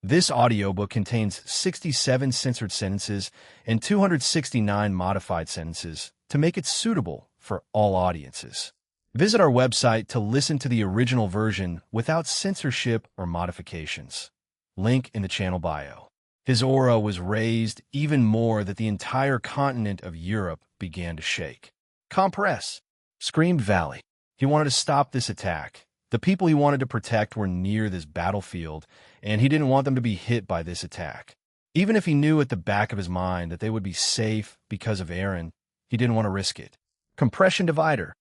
This audiobook contains 67 censored sentences and 269 modified sentences to make it suitable for all audiences. Visit our website to listen to the original version without censorship or modifications. Link in the channel bio. His aura was raised even more that the entire continent of Europe began to shake. "Compress!" screamed Valley. He wanted to stop this attack. The people he wanted to protect were near this battlefield, and he didn't want them to be hit by this attack. Even if he knew at the back of his mind that they would be safe because of Eren, he didn't want to risk it. Compression divider.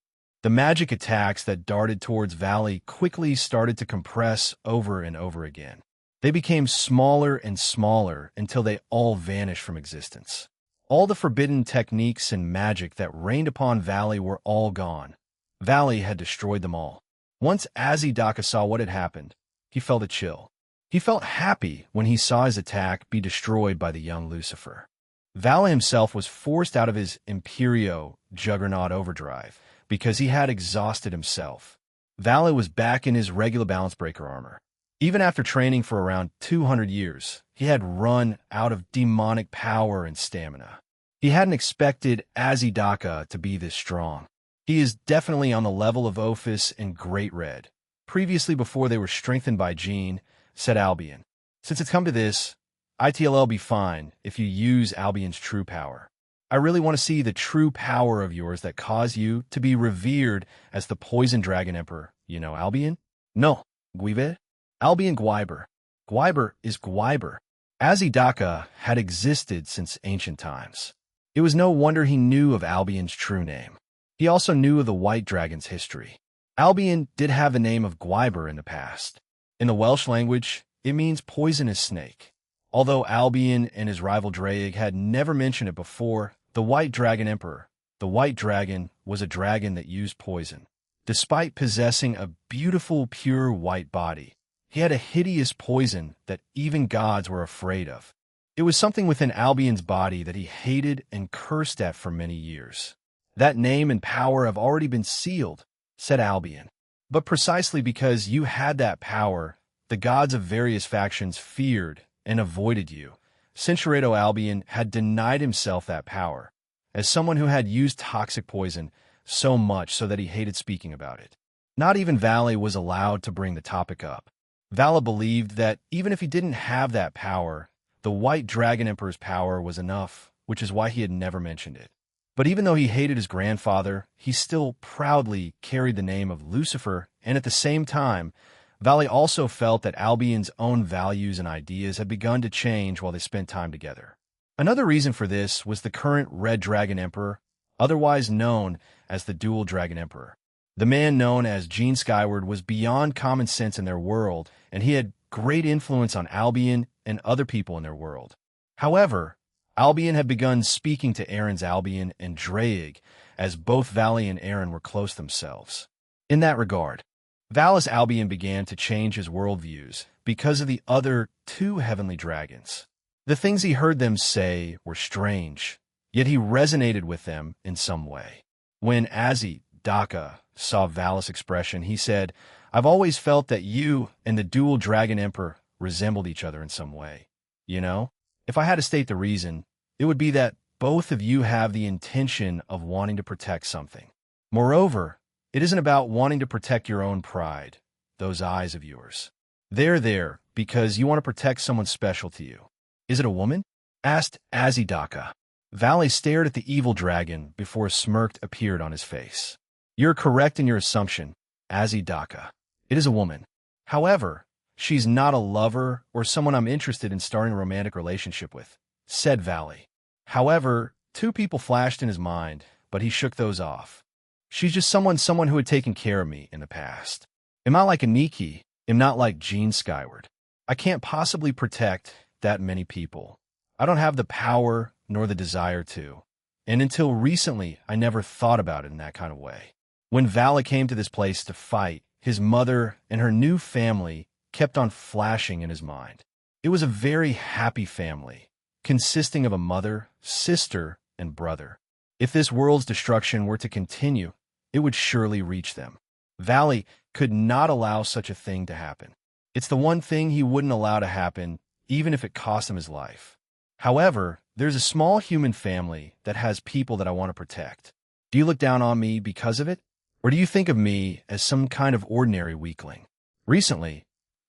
The magic attacks that darted towards Valley quickly started to compress over and over again. They became smaller and smaller until they all vanished from existence. All the forbidden techniques and magic that rained upon Valley were all gone. Valley had destroyed them all. Once Azidaka saw what had happened, he felt a chill. He felt happy when he saw his attack be destroyed by the young Lucifer. Valley himself was forced out of his Imperio Juggernaut overdrive because he had exhausted himself. Valley was back in his regular balance breaker armor. Even after training for around 200 years, he had run out of demonic power and stamina. He hadn't expected Azidaka to be this strong. He is definitely on the level of Ophis and Great Red, previously before they were strengthened by Jean, said Albion. Since it's come to this, ITLL be fine if you use Albion's true power. I really want to see the true power of yours that caused you to be revered as the Poison Dragon Emperor. You know, Albion? No, Guive? Albion Gwyber. Gwyber is Gwyber. Azidaka had existed since ancient times. It was no wonder he knew of Albion's true name. He also knew of the White Dragon's history. Albion did have the name of Gwyber in the past. In the Welsh language, it means poisonous snake. Although Albion and his rival Draig had never mentioned it before, the White Dragon Emperor, the White Dragon, was a dragon that used poison. Despite possessing a beautiful, pure white body, he had a hideous poison that even gods were afraid of. It was something within Albion's body that he hated and cursed at for many years. That name and power have already been sealed, said Albion. But precisely because you had that power, the gods of various factions feared and avoided you. Cinchuredo Albion had denied himself that power, as someone who had used toxic poison so much so that he hated speaking about it. Not even Valley was allowed to bring the topic up. Valley believed that even if he didn't have that power, the White Dragon Emperor's power was enough, which is why he had never mentioned it. But even though he hated his grandfather, he still proudly carried the name of Lucifer, and at the same time, Valley also felt that Albion's own values and ideas had begun to change while they spent time together. Another reason for this was the current Red Dragon Emperor, otherwise known as the Dual Dragon Emperor. The man known as Gene Skyward was beyond common sense in their world, and he had great influence on Albion and other people in their world. However, Albion had begun speaking to Eren's Albion and Draig, as both Valley and Eren were close themselves. In that regard, Valley's Albion began to change his worldviews because of the other two heavenly dragons. The things he heard them say were strange, yet he resonated with them in some way. When Azidaka saw Valley's expression, he said, "I've always felt that you and the Dual Dragon Emperor resembled each other in some way. You know? If I had to state the reason, it would be that both of you have the intention of wanting to protect something. Moreover, it isn't about wanting to protect your own pride, those eyes of yours. They're there because you want to protect someone special to you." "Is it a woman?" asked Azidaka. Valley stared at the evil dragon before a smirk appeared on his face. "You're correct in your assumption, Azidaka. It is a woman. However, she's not a lover or someone I'm interested in starting a romantic relationship with," said Valley. However, two people flashed in his mind, but he shook those off. "She's just someone who had taken care of me in the past. Am I like Aniki? Am not like Gene Skyward. I can't possibly protect that many people. I don't have the power nor the desire to. And until recently, I never thought about it in that kind of way." When Valley came to this place to fight, his mother and her new family kept on flashing in his mind. It was a very happy family, consisting of a mother, sister, and brother. If this world's destruction were to continue, it would surely reach them. Valley could not allow such a thing to happen. It's the one thing he wouldn't allow to happen, even if it cost him his life. However, there's a small human family that has people that I want to protect. Do you look down on me because of it? Or do you think of me as some kind of ordinary weakling? Recently,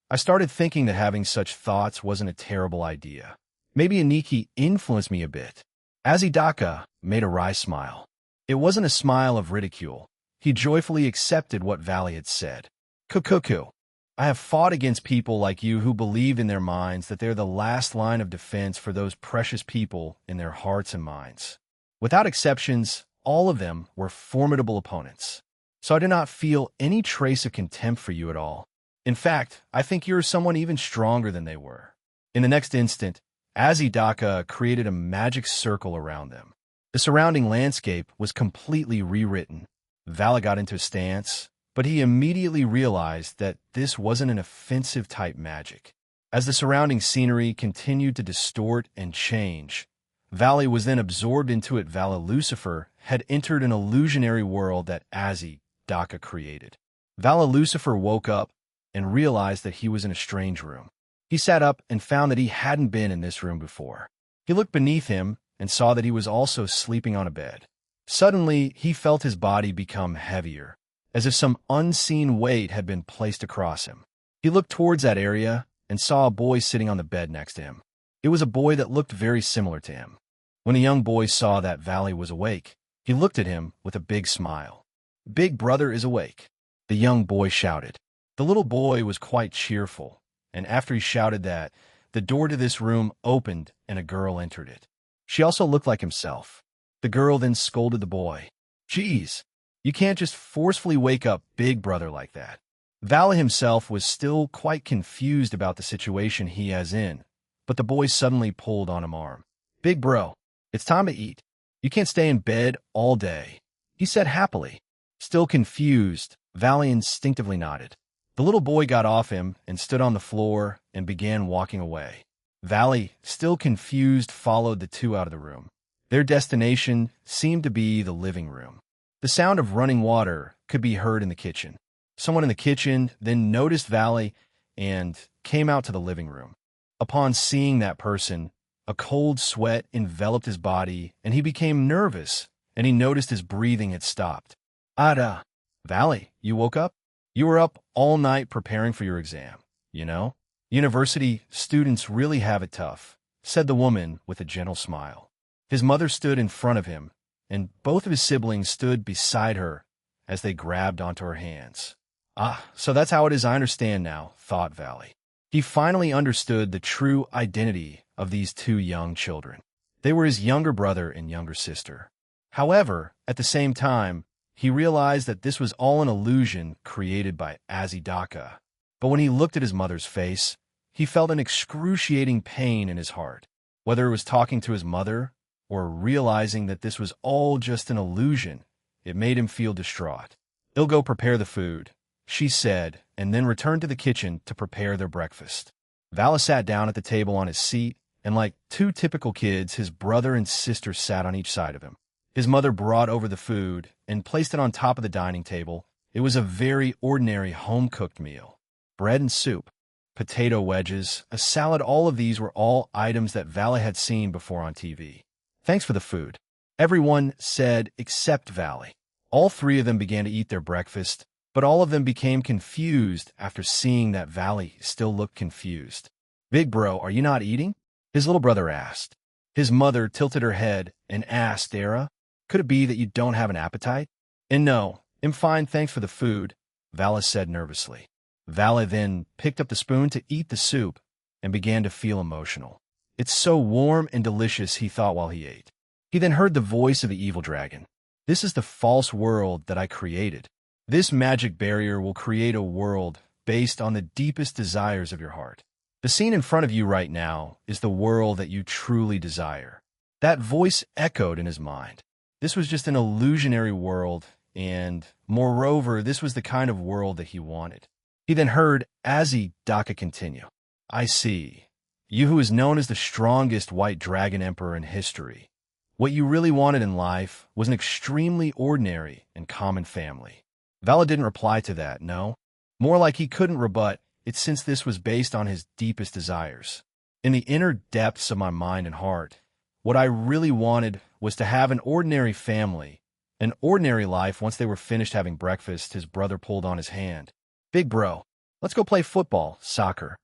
I started thinking that having such thoughts wasn't a terrible idea. Maybe Aniki influenced me a bit. Azidaka made a wry smile. It wasn't a smile of ridicule. He joyfully accepted what Valley had said. Kukuku, I have fought against people like you who believe in their minds that they're the last line of defense for those precious people in their hearts and minds. Without exceptions, all of them were formidable opponents. So I do not feel any trace of contempt for you at all. In fact, I think you're someone even stronger than they were. In the next instant, Azidaka created a magic circle around them. The surrounding landscape was completely rewritten. Vala got into a stance, but he immediately realized that this wasn't an offensive-type magic. As the surrounding scenery continued to distort and change, Valley was then absorbed into it. Vala Lucifer had entered an illusionary world that Azidaka created. Vala Lucifer woke up and realized that he was in a strange room. He sat up and found that he hadn't been in this room before. He looked beneath him and saw that he was also sleeping on a bed. Suddenly, he felt his body become heavier, as if some unseen weight had been placed across him. He looked towards that area and saw a boy sitting on the bed next to him. It was a boy that looked very similar to him. When the young boy saw that Valley was awake, he looked at him with a big smile. "Big brother is awake," the young boy shouted. The little boy was quite cheerful, and after he shouted that, the door to this room opened and a girl entered it. She also looked like himself. The girl then scolded the boy. "Geez, you can't just forcefully wake up Big Brother like that." Vala himself was still quite confused about the situation he was in, but the boy suddenly pulled on his arm. "Big bro, it's time to eat. You can't stay in bed all day," he said happily. Still confused, Vala instinctively nodded. The little boy got off him and stood on the floor and began walking away. Vala, still confused, followed the two out of the room. Their destination seemed to be the living room. The sound of running water could be heard in the kitchen. Someone in the kitchen then noticed Vala and came out to the living room. Upon seeing that person, a cold sweat enveloped his body and he became nervous, and he noticed his breathing had stopped. "Ada, Vala, you woke up? You were up all night preparing for your exam, you know? University students really have it tough," said the woman with a gentle smile. His mother stood in front of him, and both of his siblings stood beside her as they grabbed onto her hands. "Ah, so that's how it is. I understand now," thought Vala. He finally understood the true identity of these two young children. They were his younger brother and younger sister. However, at the same time, he realized that this was all an illusion created by Azidaka. But when he looked at his mother's face, he felt an excruciating pain in his heart. Whether it was talking to his mother or realizing that this was all just an illusion, it made him feel distraught. "They'll go prepare the food," she said, and then returned to the kitchen to prepare their breakfast. Vala sat down at the table on his seat, and like two typical kids, his brother and sister sat on each side of him. His mother brought over the food and placed it on top of the dining table. It was a very ordinary home-cooked meal. Bread and soup, potato wedges, a salad, all of these were all items that Vala had seen before on TV. "Thanks for the food," everyone said except Vala. All three of them began to eat their breakfast, but all of them became confused after seeing that Vala still looked confused. "Big bro, are you not eating?" his little brother asked. His mother tilted her head and asked, "Dara, could it be that you don't have an appetite?" "And no, I'm fine, thanks for the food," Vala said nervously. Vala then picked up the spoon to eat the soup and began to feel emotional. "It's so warm and delicious," he thought while he ate. He then heard the voice of the evil dragon. "This is the false world that I created. This magic barrier will create a world based on the deepest desires of your heart. The scene in front of you right now is the world that you truly desire." That voice echoed in his mind. This was just an illusionary world, and, moreover, this was the kind of world that he wanted. He then heard Azidaka continue. "I see. You who is known as the strongest white dragon emperor in history. What you really wanted in life was an extremely ordinary and common family." Vala didn't reply to that, no. More like he couldn't rebut it since this was based on his deepest desires. In the inner depths of my mind and heart, what I really wanted was to have an ordinary family, an ordinary life. Once they were finished having breakfast, his brother pulled on his hand. "Big bro, let's go play football, soccer."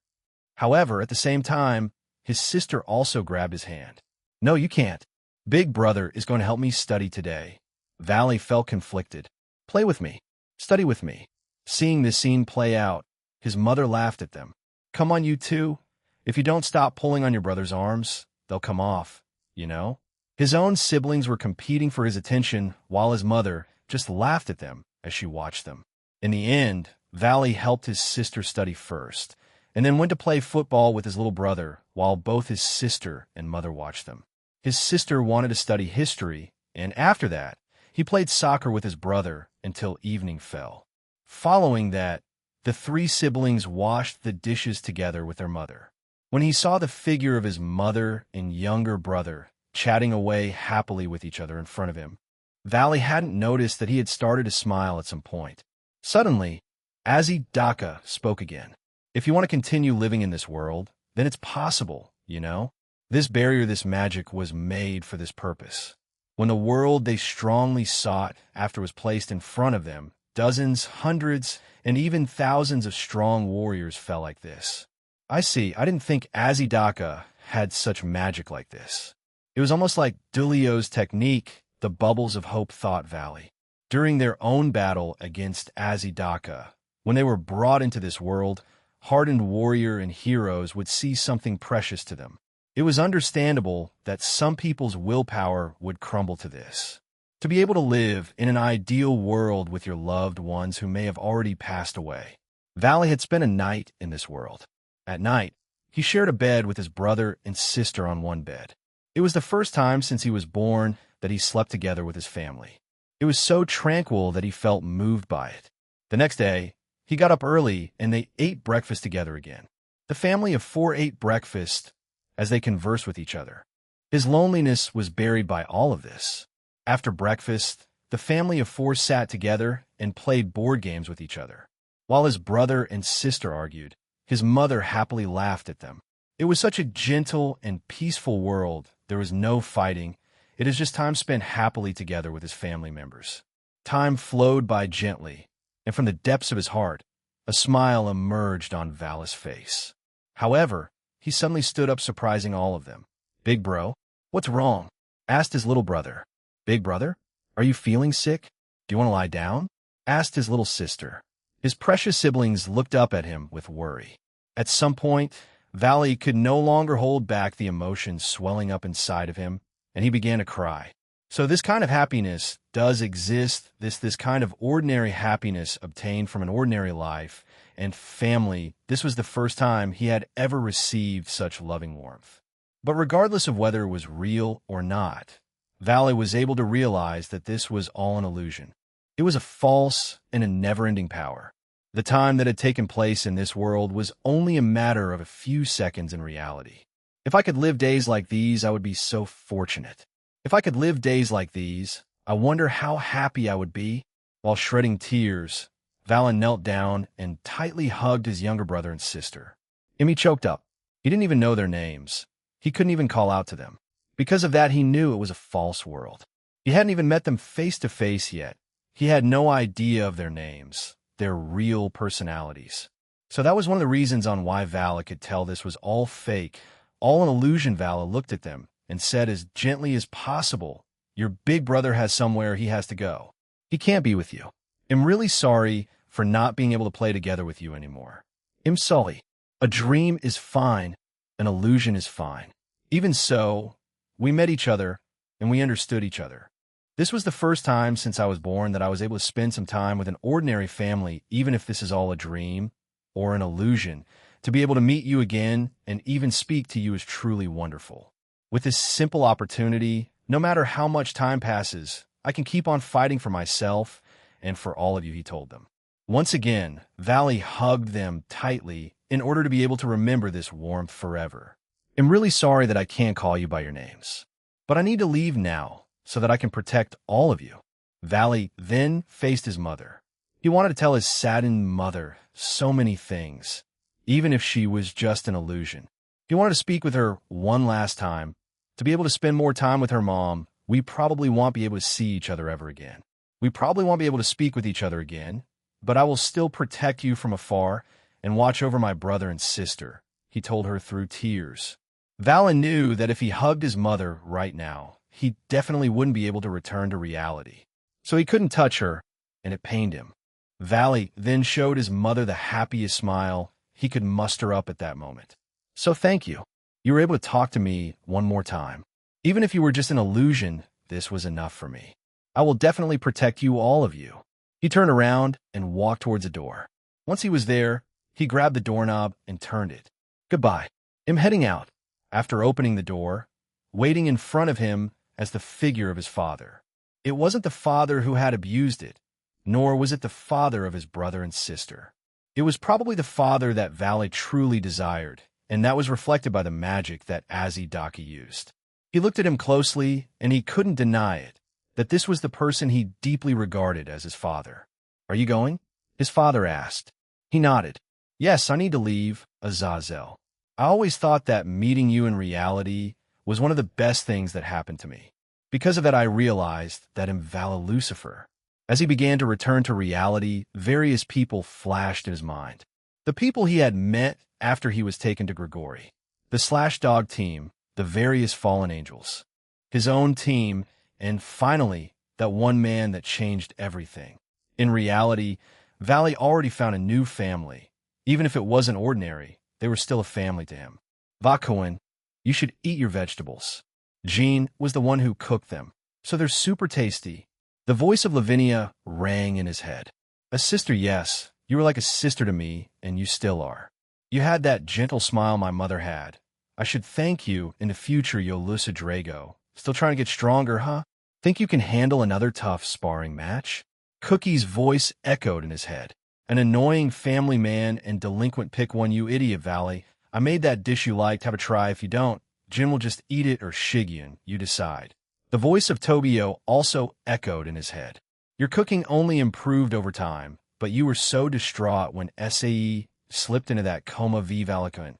However, at the same time, his sister also grabbed his hand. "No, you can't. Big brother is going to help me study today." Valley felt conflicted. "Play with me. Study with me." Seeing this scene play out, his mother laughed at them. "Come on, you two. If you don't stop pulling on your brother's arms, they'll come off, you know?" His own siblings were competing for his attention while his mother just laughed at them as she watched them. In the end, Valley helped his sister study first, and then went to play football with his little brother while both his sister and mother watched them. His sister wanted to study history, and after that, he played soccer with his brother until evening fell. Following that, the three siblings washed the dishes together with their mother. When he saw the figure of his mother and younger brother chatting away happily with each other in front of him, Valley hadn't noticed that he had started to smile at some point. Suddenly, Azidaka spoke again. "If you want to continue living in this world, then it's possible, you know? This barrier, this magic was made for this purpose." When the world they strongly sought after was placed in front of them, dozens, hundreds, and even thousands of strong warriors fell like this. "I see. I didn't think Azidaka had such magic like this." It was almost like Dulio's technique, the bubbles of hope, thought Valley. During their own battle against Azidaka, when they were brought into this world, hardened warrior and heroes would see something precious to them. It was understandable that some people's willpower would crumble to this. To be able to live in an ideal world with your loved ones who may have already passed away. Valley had spent a night in this world. At night, he shared a bed with his brother and sister on one bed. It was the first time since he was born that he slept together with his family. It was so tranquil that he felt moved by it. The next day, he got up early and they ate breakfast together again. The family of four ate breakfast as they conversed with each other. His loneliness was buried by all of this. After breakfast, the family of four sat together and played board games with each other. While his brother and sister argued, his mother happily laughed at them. It was such a gentle and peaceful world. There was no fighting. It is just time spent happily together with his family members. Time flowed by gently, and from the depths of his heart, a smile emerged on Valley's face. However, he suddenly stood up, surprising all of them. "Big bro, what's wrong?" asked his little brother. "Big brother, are you feeling sick? Do you want to lie down?" asked his little sister. His precious siblings looked up at him with worry. At some point, Valley could no longer hold back the emotions swelling up inside of him, and he began to cry. So this kind of happiness does exist, this kind of ordinary happiness obtained from an ordinary life and family. This was the first time he had ever received such loving warmth. But regardless of whether it was real or not, Valley was able to realize that this was all an illusion. It was a false and a never-ending power. The time that had taken place in this world was only a matter of a few seconds in reality. If I could live days like these, I would be so fortunate. If I could live days like these, I wonder how happy I would be. While shedding tears, Valen knelt down and tightly hugged his younger brother and sister. He choked up. He didn't even know their names. He couldn't even call out to them. Because of that, he knew it was a false world. He hadn't even met them face to face yet. He had no idea of their names, their real personalities. So that was one of the reasons on why Vala could tell this was all fake, all an illusion. Vala looked at them and said as gently as possible, "Your big brother has somewhere he has to go. He can't be with you. I'm really sorry for not being able to play together with you anymore. I'm sorry. A dream is fine. An illusion is fine. Even so, we met each other and we understood each other. This was the first time since I was born that I was able to spend some time with an ordinary family, even if this is all a dream or an illusion. To be able to meet you again and even speak to you is truly wonderful. With this simple opportunity, no matter how much time passes, I can keep on fighting for myself and for all of you," he told them. Once again, Valley hugged them tightly in order to be able to remember this warmth forever. "I'm really sorry that I can't call you by your names, but I need to leave now so that I can protect all of you." Valley then faced his mother. He wanted to tell his saddened mother so many things, even if she was just an illusion. He wanted to speak with her one last time, to be able to spend more time with her mom. We probably won't be able to see each other ever again. We probably won't be able to speak with each other again, but I will still protect you from afar and watch over my brother and sister, he told her through tears. Vala knew that if he hugged his mother right now, he definitely wouldn't be able to return to reality. So he couldn't touch her, and it pained him. Valley then showed his mother the happiest smile he could muster up at that moment. So thank you. You were able to talk to me one more time. Even if you were just an illusion, this was enough for me. I will definitely protect you, all of you. He turned around and walked towards the door. Once he was there, he grabbed the doorknob and turned it. Goodbye. I'm heading out. After opening the door, waiting in front of him as the figure of his father. It wasn't the father who had abused it, nor was it the father of his brother and sister. It was probably the father that Valley truly desired, and that was reflected by the magic that Azidaka used. He looked at him closely, and he couldn't deny it, that this was the person he deeply regarded as his father. Are you going? His father asked. He nodded. Yes, I need to leave, Azazel. I always thought that meeting you in reality was one of the best things that happened to me. Because of that, I realized that in Vala Lucifer. As he began to return to reality, various people flashed in his mind. The people he had met after he was taken to Grigori. The Slashdog team, the various fallen angels. His own team, and finally, that one man that changed everything. In reality, Valley already found a new family. Even if it wasn't ordinary, they were still a family to him. Vakoin, you should eat your vegetables. Jean was the one who cooked them, so they're super tasty. The voice of Lavinia rang in his head. A sister, yes, you were like a sister to me, and you still are. You had that gentle smile my mother had. I should thank you in the future, Yolusa Drago. Still trying to get stronger, huh? Think you can handle another tough sparring match? Cookie's voice echoed in his head. An annoying family man and delinquent, pick one, you idiot, Valley. I made that dish you liked, have a try. If you don't, Jin will just eat it, or Shigyun, you decide. The voice of Tobio also echoed in his head. Your cooking only improved over time, but you were so distraught when SAE slipped into that coma v Valakun.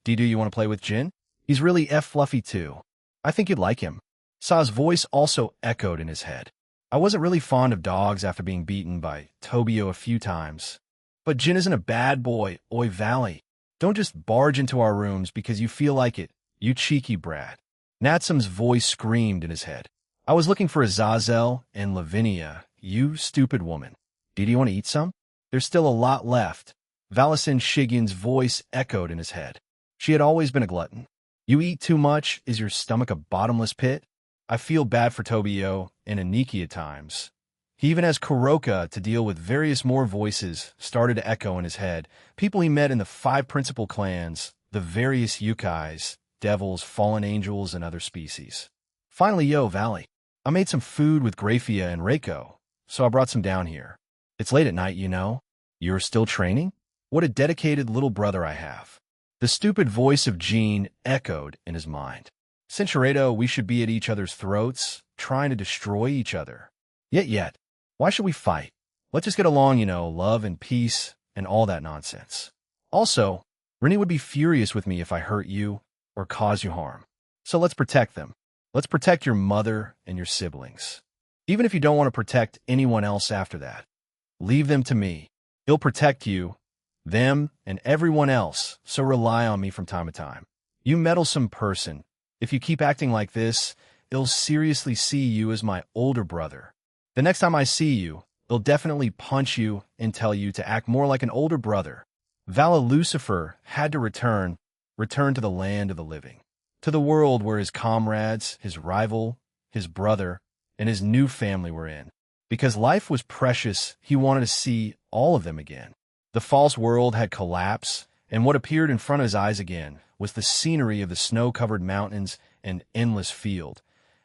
Didu, you want to play with Jin? He's really fluffy too. I think you'd like him. Sa's voice also echoed in his head. I wasn't really fond of dogs after being beaten by Tobio a few times. But Jin isn't a bad boy, oi Valley. Don't just barge into our rooms because you feel like it, you cheeky brat. Natsum's voice screamed in his head. I was looking for Azazel and Lavinia, you stupid woman. Did you want to eat some? There's still a lot left. Valacin Shigyun's voice echoed in his head. She had always been a glutton. You eat too much, is your stomach a bottomless pit? I feel bad for Tobio and Aniki at times. He even has Kuroka to deal with. Various more voices started to echo in his head. People he met in the 5 principal clans, the various yukais, devils, fallen angels, and other species. Finally, yo, Valley. I made some food with Grafia and Reiko, so I brought some down here. It's late at night, you know. You're still training? What a dedicated little brother I have. The stupid voice of Jean echoed in his mind. Cinchureto, we should be at each other's throats, trying to destroy each other. Yet, why should we fight? Let's just get along, you know, love and peace and all that nonsense. Also, Rennie would be furious with me if I hurt you or cause you harm. So let's protect them. Let's protect your mother and your siblings. Even if you don't want to protect anyone else after that, leave them to me. He'll protect you, them, and everyone else, so rely on me from time to time. You meddlesome person. If you keep acting like this, I'll seriously see you as my older brother. The next time I see you, I'll definitely punch you and tell you to act more like an older brother. Vala Lucifer had to return to the land of the living, to the world where his comrades, his rival, his brother, and his new family were in. Because life was precious, he wanted to see all of them again. The false world had collapsed, and what appeared in front of his eyes again was the scenery of the snow-covered mountains and endless field.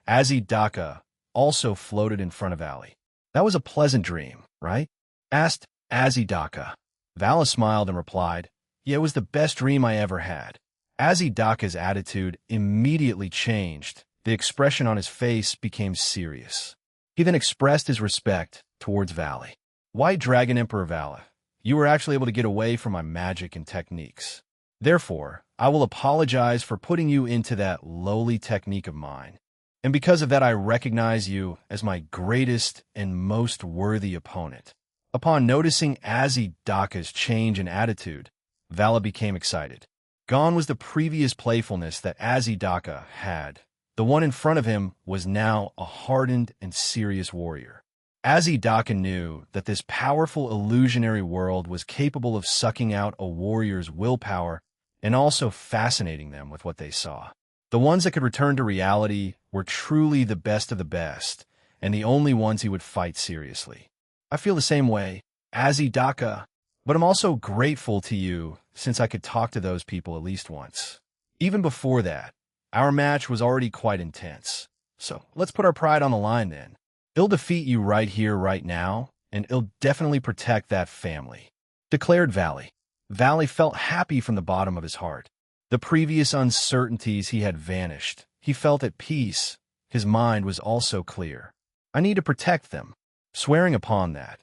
Azidaka also floated in front of Valley. That was a pleasant dream, right? Asked Azidaka. Vala smiled and replied, yeah, it was the best dream I ever had. Azidaka's attitude immediately changed. The expression on his face became serious. He then expressed his respect towards Valley. White Dragon Emperor Vala, you were actually able to get away from my magic and techniques. Therefore, I will apologize for putting you into that lowly technique of mine. And because of that, I recognize you as my greatest and most worthy opponent." Upon noticing Azidaka's change in attitude, Vala became excited. Gone was the previous playfulness that Azidaka had. The one in front of him was now a hardened and serious warrior. Azidaka knew that this powerful illusionary world was capable of sucking out a warrior's willpower and also fascinating them with what they saw. The ones that could return to reality were truly the best of the best, and the only ones he would fight seriously. I feel the same way, Azidaka, but I'm also grateful to you since I could talk to those people at least once. Even before that, our match was already quite intense. So let's put our pride on the line then. I'll defeat you right here, right now, and I'll definitely protect that family," declared Valley. Valley felt happy from the bottom of his heart. The previous uncertainties he had vanished. He felt at peace. His mind was also clear. I need to protect them. Swearing upon that,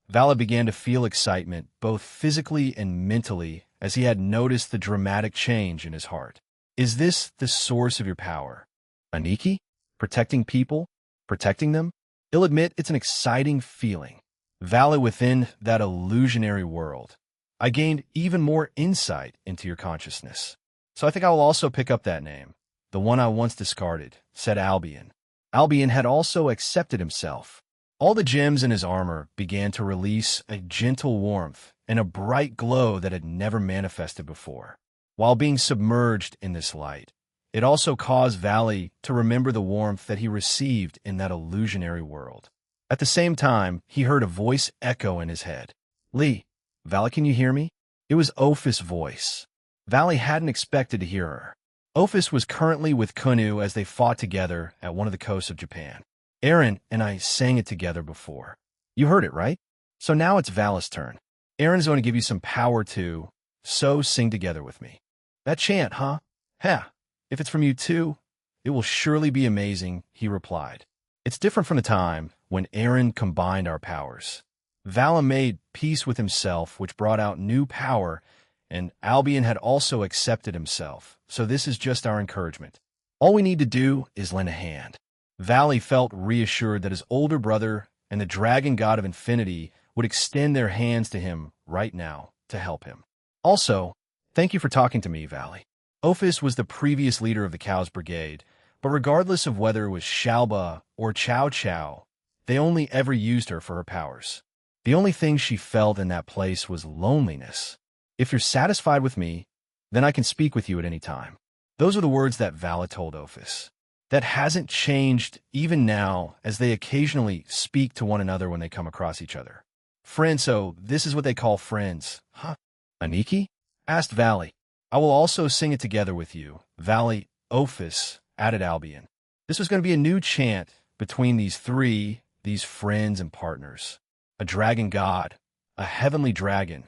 Vala began to feel excitement both physically and mentally as he had noticed the dramatic change in his heart. Is this the source of your power? Aniki? Protecting people? Protecting them? I'll admit it's an exciting feeling. Vala within that illusionary world. I gained even more insight into your consciousness. So I think I will also pick up that name, the one I once discarded, said Albion. Albion had also accepted himself. All the gems in his armor began to release a gentle warmth and a bright glow that had never manifested before. While being submerged in this light, it also caused Valley to remember the warmth that he received in that illusionary world. At the same time, he heard a voice echo in his head. "Lee, Valley, can you hear me?" It was Ophis' voice. Valley hadn't expected to hear her. Ophis was currently with Kunu as they fought together at one of the coasts of Japan. Aaron and I sang it together before. You heard it, right? So now it's Vala's turn. Aaron's going to give you some power too, so sing together with me. That chant, huh? Heh, if it's from you too, it will surely be amazing, he replied. It's different from the time when Aaron combined our powers. Vala made peace with himself, which brought out new power, and Albion had also accepted himself, so this is just our encouragement. All we need to do is lend a hand. Valley felt reassured that his older brother and the dragon god of infinity would extend their hands to him right now to help him. Also, thank you for talking to me, Valley. Ophis was the previous leader of the Cows Brigade, but regardless of whether it was Shalba or Chow Chow, they only ever used her for her powers. The only thing she felt in that place was loneliness. If you're satisfied with me, then I can speak with you at any time. Those are the words that Vala told Ophis. That hasn't changed even now, as they occasionally speak to one another when they come across each other. Friends, so this is what they call friends, huh? Aniki? Asked Valley. I will also sing it together with you. Valley, Ophis, added Albion. This was going to be a new chant between these friends and partners. A dragon god, a heavenly dragon,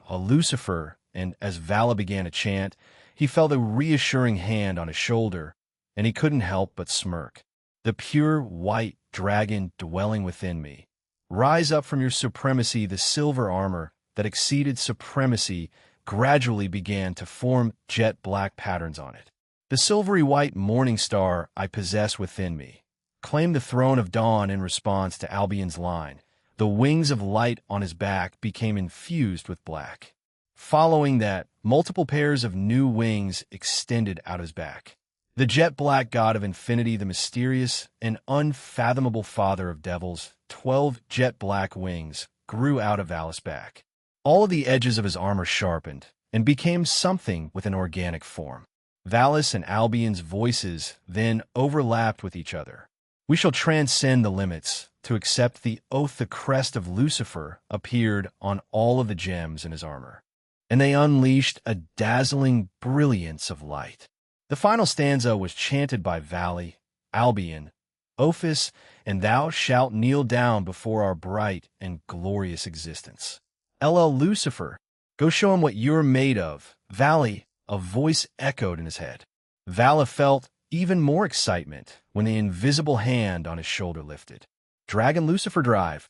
a Lucifer, and as Vala began to chant, he felt a reassuring hand on his shoulder, and he couldn't help but smirk. The pure white dragon dwelling within me. Rise up from your supremacy. The silver armor that exceeded supremacy gradually began to form jet black patterns on it. The silvery white morning star I possess within me claimed the throne of dawn in response to Albion's line. The wings of light on his back became infused with black. Following that, multiple pairs of new wings extended out his back. The jet black god of infinity, the mysterious and unfathomable father of devils, 12 jet black wings grew out of Vala's back. All of the edges of his armor sharpened and became something with an organic form. Valis and Albion's voices then overlapped with each other. We shall transcend the limits to accept the oath. The crest of Lucifer appeared on all of the gems in his armor, and they unleashed a dazzling brilliance of light. The final stanza was chanted by Valley, Albion, Ophis, and thou shalt kneel down before our bright and glorious existence. LL Lucifer, go show him what you're made of. Valley, a voice echoed in his head. Vala felt even more excitement when the invisible hand on his shoulder lifted. Dragon Lucifer Drive.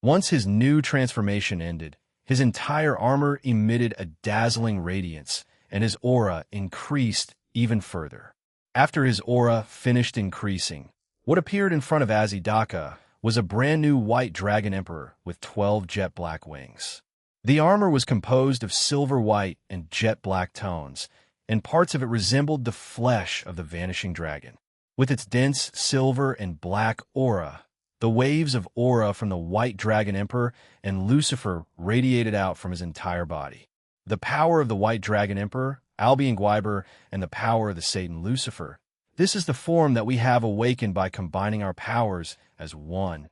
Once his new transformation ended, his entire armor emitted a dazzling radiance, and his aura increased even further. After his aura finished increasing, what appeared in front of Azidaka was a brand new white dragon emperor with 12 jet black wings. The armor was composed of silver white and jet black tones, and parts of it resembled the flesh of the vanishing dragon. With its dense silver and black aura, the waves of aura from the white dragon emperor and Lucifer radiated out from his entire body. The power of the white dragon emperor, Albion Gwyber, and the power of the Satan Lucifer. This is the form that we have awakened by combining our powers as one.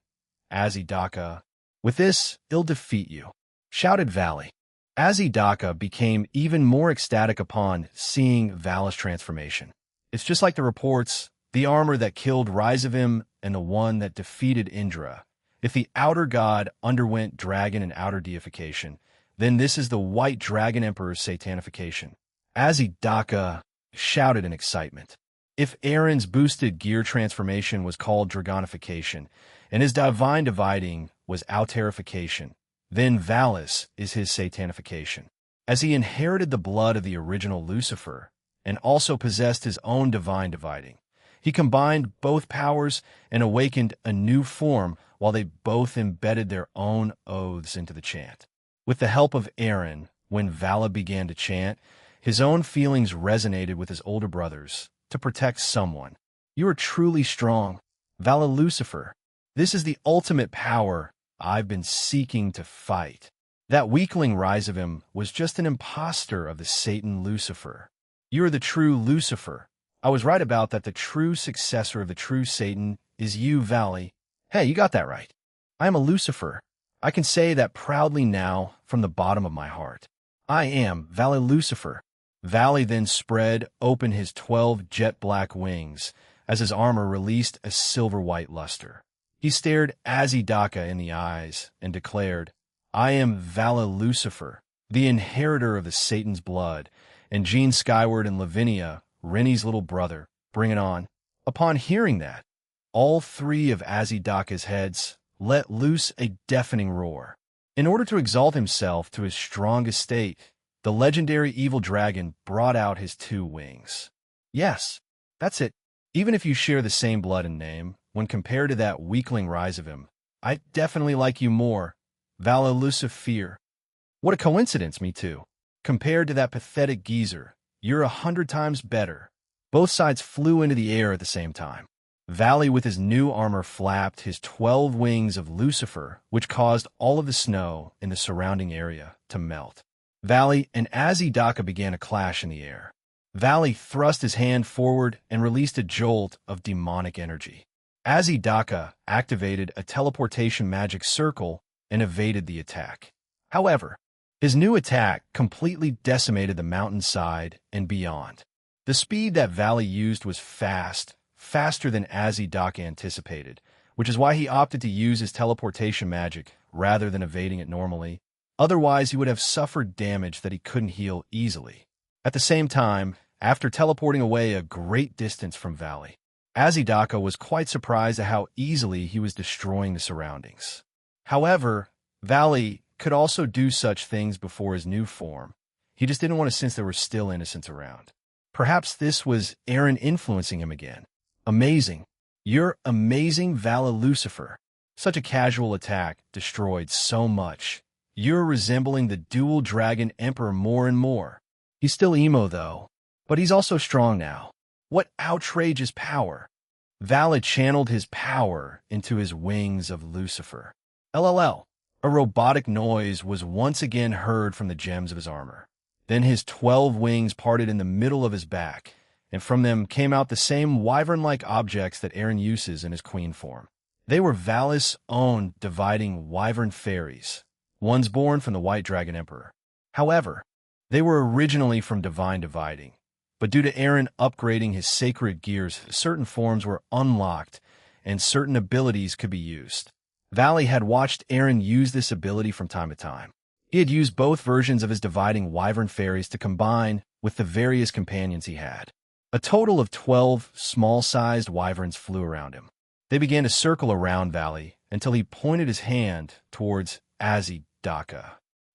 Azidaka. With this, he'll defeat you, shouted Valley. Azidaka became even more ecstatic upon seeing Val's transformation. It's just like the reports, the armor that killed Rizavim and the one that defeated Indra. If the outer god underwent dragon and outer deification, then this is the white dragon emperor's satanification. Azidaka shouted in excitement. If Aaron's boosted gear transformation was called dragonification, and his divine dividing was alterification, then Valis is his satanification. As he inherited the blood of the original Lucifer, and also possessed his own divine dividing, he combined both powers and awakened a new form while they both embedded their own oaths into the chant. With the help of Aaron, when Vala began to chant, his own feelings resonated with his older brothers to protect someone. You are truly strong, Vala Lucifer. This is the ultimate power I've been seeking to fight. That weakling Rizavim was just an impostor of the Satan Lucifer. You are the true Lucifer. I was right about that. The true successor of the true Satan is you, Valley. Hey, you got that right. I am a Lucifer. I can say that proudly now from the bottom of my heart. I am Valley Lucifer. Valley then spread open his 12 jet black wings as his armor released a silver white luster. He stared Azidaka in the eyes and declared, I am Vala Lucifer, the inheritor of the Satan's blood, and Gene Skyward and Lavinia, Rennie's little brother. Bring it on. Upon hearing that, all three of Azidaka's heads let loose a deafening roar. In order to exalt himself to his strongest state, the legendary evil dragon brought out his 2 wings. Yes, that's it. Even if you share the same blood and name, when compared to that weakling Rizavim, I definitely like you more, Vala Lucifer. What a coincidence, me too. Compared to that pathetic geezer, you're 100 times better. Both sides flew into the air at the same time. Valley with his new armor flapped his 12 wings of Lucifer, which caused all of the snow in the surrounding area to melt. Valley and Azidaka began a clash in the air. Valley thrust his hand forward and released a jolt of demonic energy. Azidaka activated a teleportation magic circle and evaded the attack. However, his new attack completely decimated the mountainside and beyond. The speed that Valley used was faster than Azidaka anticipated, which is why he opted to use his teleportation magic rather than evading it normally. Otherwise, he would have suffered damage that he couldn't heal easily. At the same time, after teleporting away a great distance from Valley, Azidaka was quite surprised at how easily he was destroying the surroundings. However, Valley could also do such things before his new form. He just didn't want to since there were still innocents around. Perhaps this was Aaron influencing him again. Amazing. You're amazing, Vala Lucifer. Such a casual attack destroyed so much. You're resembling the dual dragon emperor more and more. He's still emo though, but he's also strong now. What outrageous power. Vala channeled his power into his wings of Lucifer. LLL. A robotic noise was once again heard from the gems of his armor. Then his 12 wings parted in the middle of his back, and from them came out the same wyvern-like objects that Aaron uses in his queen form. They were Valis' own dividing wyvern fairies, ones born from the White Dragon Emperor. However, they were originally from divine dividing, but due to Aaron upgrading his sacred gears, certain forms were unlocked and certain abilities could be used. Valley had watched Aaron use this ability from time to time. He had used both versions of his dividing wyvern fairies to combine with the various companions he had. A total of 12 small-sized wyverns flew around him. They began to circle around Valley until he pointed his hand towards Azidaka.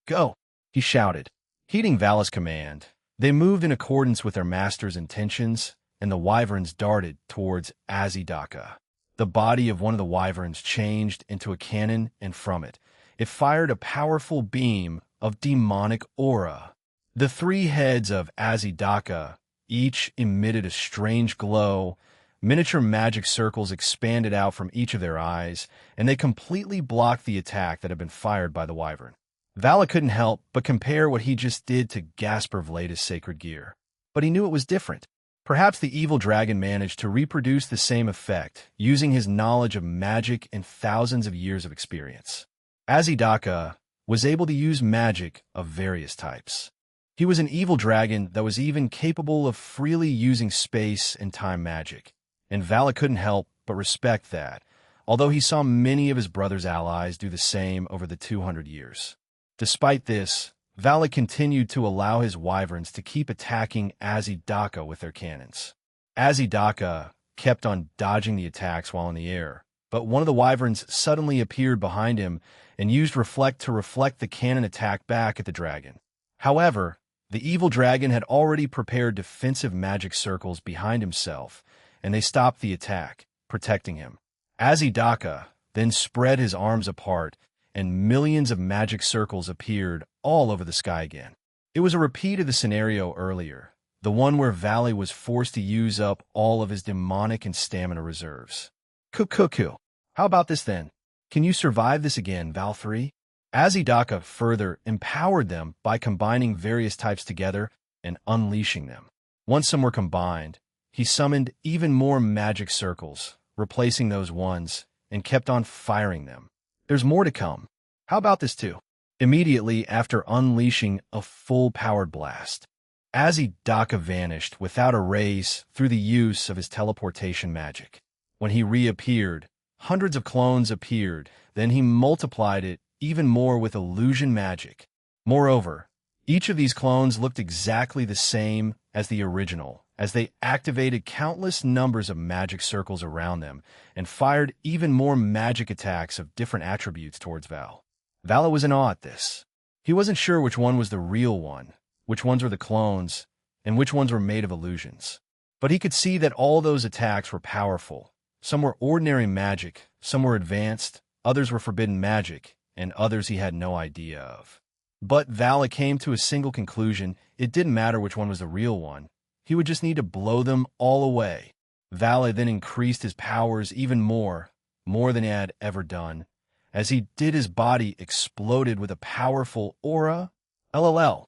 Go, he shouted. Heeding Vala's command, They moved in accordance with their master's intentions, and the wyverns darted towards Azidaka. The body of one of the wyverns changed into a cannon, and from it, it fired a powerful beam of demonic aura. The three heads of Azidaka each emitted a strange glow. Miniature magic circles expanded out from each of their eyes, and they completely blocked the attack that had been fired by the wyvern. Vala couldn't help but compare what he just did to Gasper Vlada's sacred gear. But he knew it was different. Perhaps the evil dragon managed to reproduce the same effect, using his knowledge of magic and thousands of years of experience. Azidaka was able to use magic of various types. He was an evil dragon that was even capable of freely using space and time magic, and Vala couldn't help but respect that, although he saw many of his brother's allies do the same over the 200 years. Despite this, Vala continued to allow his wyverns to keep attacking Azidaka with their cannons. Azidaka kept on dodging the attacks while in the air, but one of the wyverns suddenly appeared behind him and used Reflect to reflect the cannon attack back at the dragon. However, the evil dragon had already prepared defensive magic circles behind himself, and they stopped the attack, protecting him. Azidaka then spread his arms apart, and millions of magic circles appeared all over the sky again. It was a repeat of the scenario earlier, the one where Valley was forced to use up all of his demonic and stamina reserves. Cuckoo. How about this then? Can you survive this again, Val 3? Azidaka further empowered them by combining various types together and unleashing them. Once some were combined, he summoned even more magic circles, replacing those ones, and kept on firing them. There's more to come. How about this too? Immediately after unleashing a full-powered blast, Azidaka vanished without a race through the use of his teleportation magic. When he reappeared, hundreds of clones appeared, then he multiplied it even more with illusion magic. Moreover, each of these clones looked exactly the same as the original, as they activated countless numbers of magic circles around them and fired even more magic attacks of different attributes towards Val. Vala was in awe at this. He wasn't sure which one was the real one, which ones were the clones, and which ones were made of illusions. But he could see that all those attacks were powerful. Some were ordinary magic, some were advanced, others were forbidden magic, and others he had no idea of. But Vala came to a single conclusion: it didn't matter which one was the real one. He would just need to blow them all away. Vala then increased his powers even more than he had ever done. As he did, his body exploded with a powerful aura. LLL.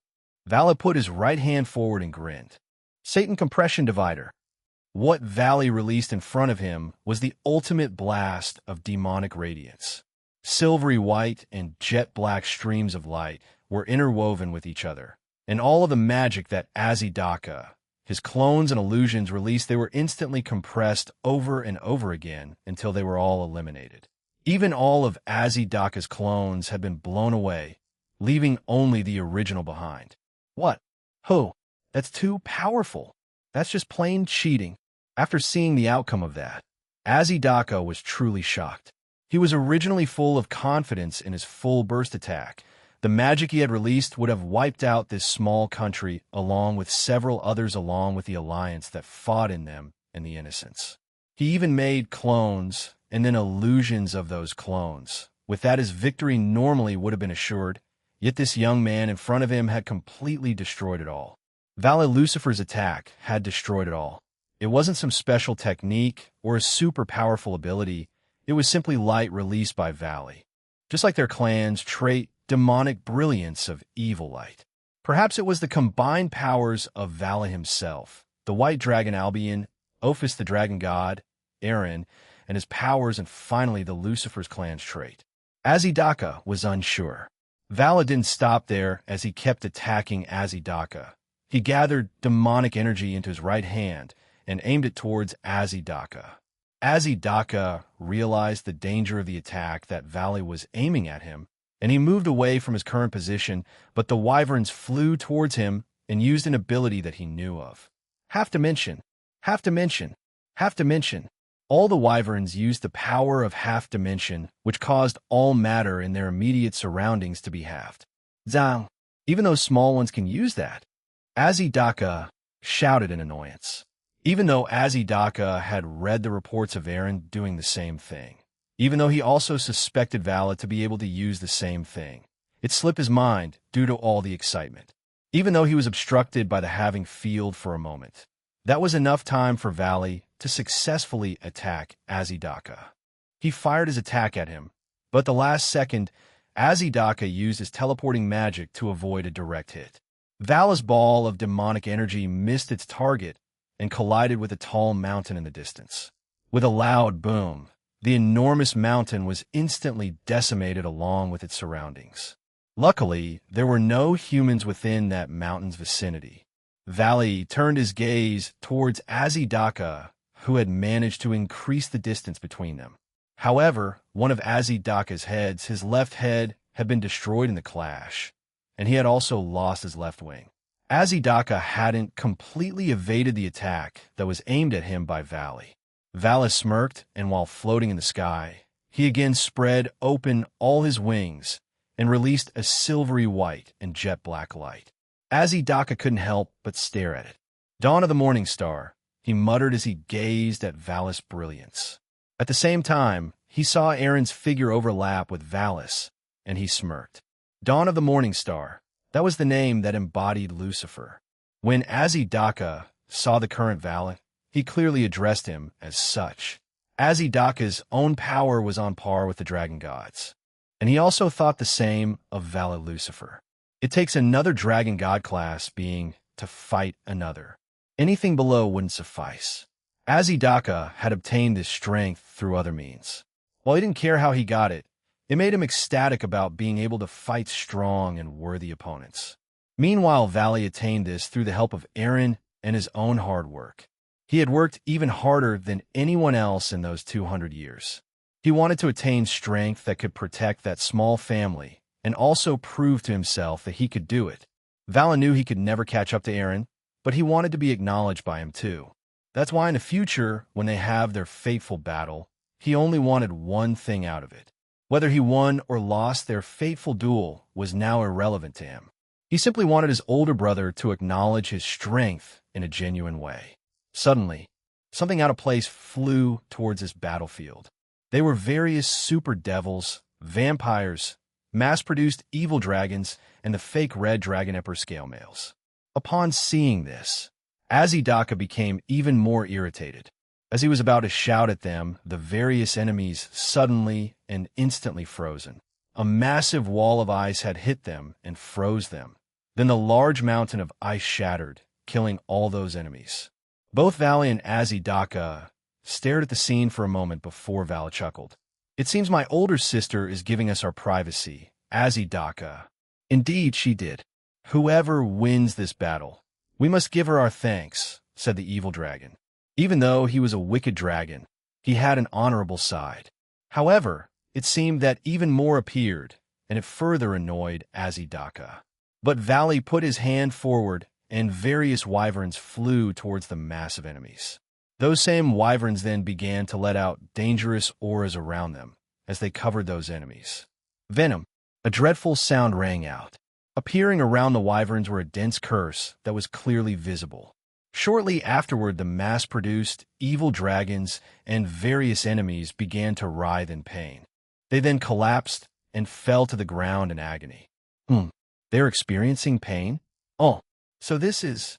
Vala put his right hand forward and grinned. Satan Compression Divider. What Valley released in front of him was the ultimate blast of demonic radiance. Silvery white and jet black streams of light were interwoven with each other, and all of the magic that Azidaka, his clones and illusions released, they were instantly compressed over and over again until they were all eliminated. Even all of Azidaka's clones had been blown away, leaving only the original behind. What? Who? That's too powerful. That's just plain cheating. After seeing the outcome of that, Azidaka was truly shocked. He was originally full of confidence in his full burst attack. The magic he had released would have wiped out this small country along with several others along with the alliance that fought in them and the innocents. He even made clones and then illusions of those clones. With that, his victory normally would have been assured, yet this young man in front of him had completely destroyed it all. Vala Lucifer's attack had destroyed it all. It wasn't some special technique or a super powerful ability. It was simply light released by Valley. Just like their clan's trait, demonic brilliance of evil light. Perhaps it was the combined powers of Vala himself, the white dragon Albion, Ophis the dragon god, Aaron, and his powers, and finally the Lucifer's clan's trait. Azidaka was unsure. Vala didn't stop there as he kept attacking Azidaka. He gathered demonic energy into his right hand and aimed it towards Azidaka. Azidaka realized the danger of the attack that Valley was aiming at him, and he moved away from his current position, but the wyverns flew towards him and used an ability that he knew of. Half dimension. All the wyverns used the power of half dimension, which caused all matter in their immediate surroundings to be halved. Zang. Even those small ones can use that. Azidaka shouted in annoyance, even though Azidaka had read the reports of Eren doing the same thing. Even though he also suspected Vala to be able to use the same thing, it slipped his mind due to all the excitement. Even though he was obstructed by the having field for a moment, that was enough time for Valley to successfully attack Azidaka. He fired his attack at him, but at the last second, Azidaka used his teleporting magic to avoid a direct hit. Vala's ball of demonic energy missed its target and collided with a tall mountain in the distance. With a loud boom, the enormous mountain was instantly decimated along with its surroundings. Luckily, there were no humans within that mountain's vicinity. Valley turned his gaze towards Azidaka, who had managed to increase the distance between them. However, one of Azidaka's heads, his left head, had been destroyed in the clash, and he had also lost his left wing. Azidaka hadn't completely evaded the attack that was aimed at him by Valley. Valley smirked, and while floating in the sky, he again spread open all his wings and released a silvery white and jet black light. Azidaka couldn't help but stare at it. Dawn of the Morning Star, he muttered as he gazed at Valis' brilliance. At the same time, he saw Eren's figure overlap with Valis, and he smirked. Dawn of the Morning Star, that was the name that embodied Lucifer. When Azidaka saw the current Valis, he clearly addressed him as such. Azidaka's own power was on par with the dragon gods, and he also thought the same of Vala Lucifer. It takes another dragon god class being to fight another. Anything below wouldn't suffice. Azidaka had obtained this strength through other means. While he didn't care how he got it, it made him ecstatic about being able to fight strong and worthy opponents. Meanwhile, Valley attained this through the help of Eren and his own hard work. He had worked even harder than anyone else in those 200 years. He wanted to attain strength that could protect that small family and also prove to himself that he could do it. Vala knew he could never catch up to Eren, but he wanted to be acknowledged by him too. That's why in the future, when they have their fateful battle, he only wanted one thing out of it. Whether he won or lost their fateful duel was now irrelevant to him. He simply wanted his older brother to acknowledge his strength in a genuine way. Suddenly, something out of place flew towards this battlefield. They were various super devils, vampires, mass-produced evil dragons, and the fake red dragon emperor scale males. Upon seeing this, Azidaka became even more irritated. As he was about to shout at them, the various enemies suddenly and instantly frozen. A massive wall of ice had hit them and froze them. Then the large mountain of ice shattered, killing all those enemies. Both Valley and Azidaka stared at the scene for a moment before Vala chuckled. It seems my older sister is giving us our privacy, Azidaka. Indeed, she did. Whoever wins this battle, we must give her our thanks, said the evil dragon. Even though he was a wicked dragon, he had an honorable side. However, it seemed that even more appeared, and it further annoyed Azidaka. But Valley put his hand forward, and various wyverns flew towards the massive enemies. Those same wyverns then began to let out dangerous auras around them as they covered those enemies. Venom, a dreadful sound rang out. Appearing around the wyverns were a dense curse that was clearly visible. Shortly afterward, the mass-produced evil dragons and various enemies began to writhe in pain. They then collapsed and fell to the ground in agony. They're experiencing pain? Oh, so it's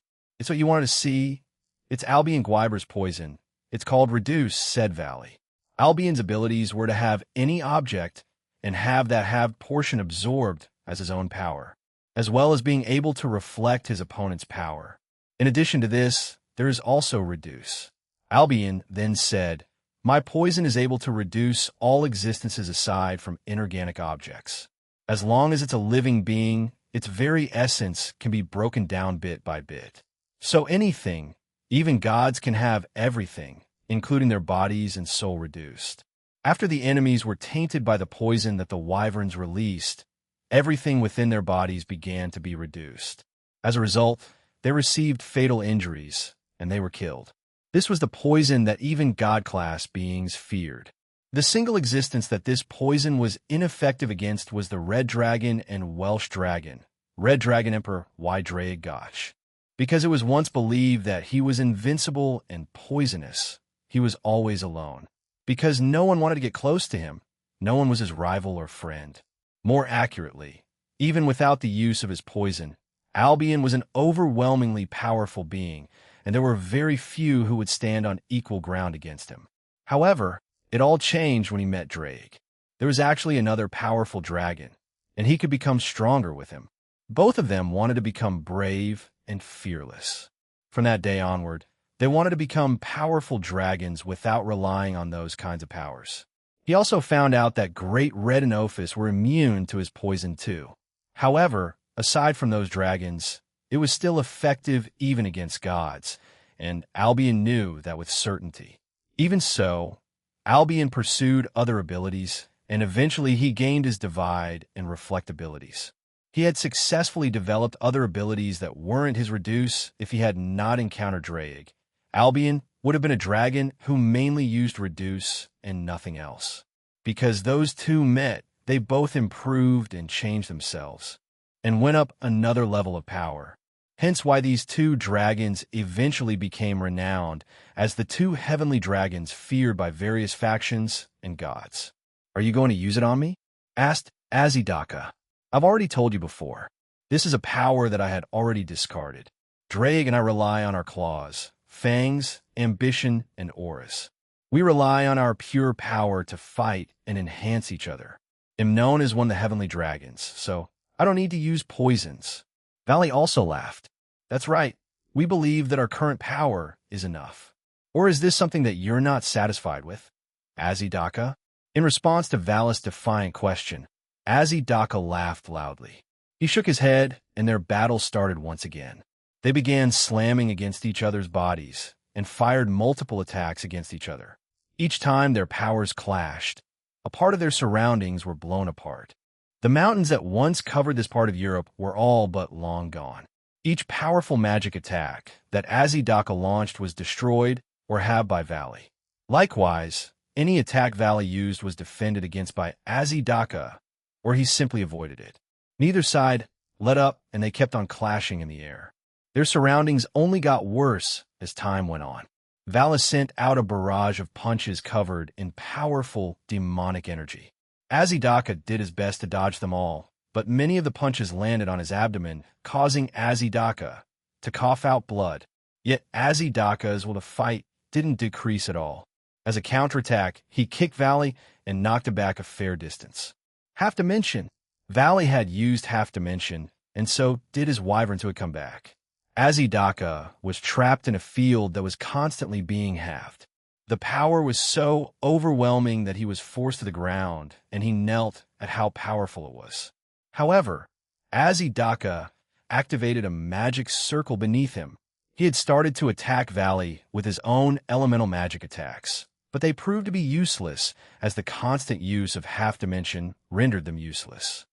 what you wanted to see? It's Albion Gwyber's poison. It's called Reduce, said Valley. Albion's abilities were to have any object and have that halved portion absorbed as his own power, as well as being able to reflect his opponent's power. In addition to this, there is also Reduce. Albion then said, my poison is able to reduce all existences aside from inorganic objects. As long as it's a living being, its very essence can be broken down bit by bit. So anything, even gods, can have everything, including their bodies and soul, reduced. After the enemies were tainted by the poison that the wyverns released, everything within their bodies began to be reduced. As a result, they received fatal injuries, and they were killed. This was the poison that even God-class beings feared. The single existence that this poison was ineffective against was the Red Dragon and Welsh Dragon, Red Dragon Emperor Ydraig Gosh. Because it was once believed that he was invincible and poisonous, he was always alone. Because no one wanted to get close to him, no one was his rival or friend. More accurately, even without the use of his poison, Albion was an overwhelmingly powerful being, and there were very few who would stand on equal ground against him. However, it all changed when he met Drake. There was actually another powerful dragon, and he could become stronger with him. Both of them wanted to become brave and fearless. From that day onward, they wanted to become powerful dragons without relying on those kinds of powers. He also found out that Great Red and Ophis were immune to his poison too. However, aside from those dragons, it was still effective even against gods, and Albion knew that with certainty. Even so, Albion pursued other abilities, and eventually he gained his divide and reflect abilities. He had successfully developed other abilities that weren't his reduce if he had not encountered Drake. Albion would have been a dragon who mainly used reduce and nothing else. Because those two met, they both improved and changed themselves, and went up another level of power. Hence why these two dragons eventually became renowned as the two heavenly dragons feared by various factions and gods. "Are you going to use it on me?" asked Azidaka. "I've already told you before. This is a power that I had already discarded. Drake and I rely on our claws, fangs, ambition, and auras. We rely on our pure power to fight and enhance each other. I'm known as one of the heavenly dragons, so I don't need to use poisons." Valley also laughed. "That's right. We believe that our current power is enough. Or is this something that you're not satisfied with?" Azidaka. In response to Val's defiant question, Azidaka laughed loudly. He shook his head, and their battle started once again. They began slamming against each other's bodies and fired multiple attacks against each other. Each time their powers clashed, a part of their surroundings were blown apart. The mountains that once covered this part of Europe were all but long gone. Each powerful magic attack that Azidaka launched was destroyed or halved by Valley. Likewise, any attack Valley used was defended against by Azidaka, or he simply avoided it. Neither side let up, and they kept on clashing in the air. Their surroundings only got worse as time went on. Valley sent out a barrage of punches covered in powerful demonic energy. Azidaka did his best to dodge them all, but many of the punches landed on his abdomen, causing Azidaka to cough out blood. Yet Azidaka's will to fight didn't decrease at all. As a counterattack, he kicked Valley and knocked him back a fair distance. Half Dimension. Valley had used Half Dimension, and so did his wyverns who had come back. Azidaka was trapped in a field that was constantly being halved. The power was so overwhelming that he was forced to the ground, and he knelt at how powerful it was. However, Azidaka activated a magic circle beneath him. He had started to attack Valley with his own elemental magic attacks, but they proved to be useless as the constant use of Half Dimension rendered them useless.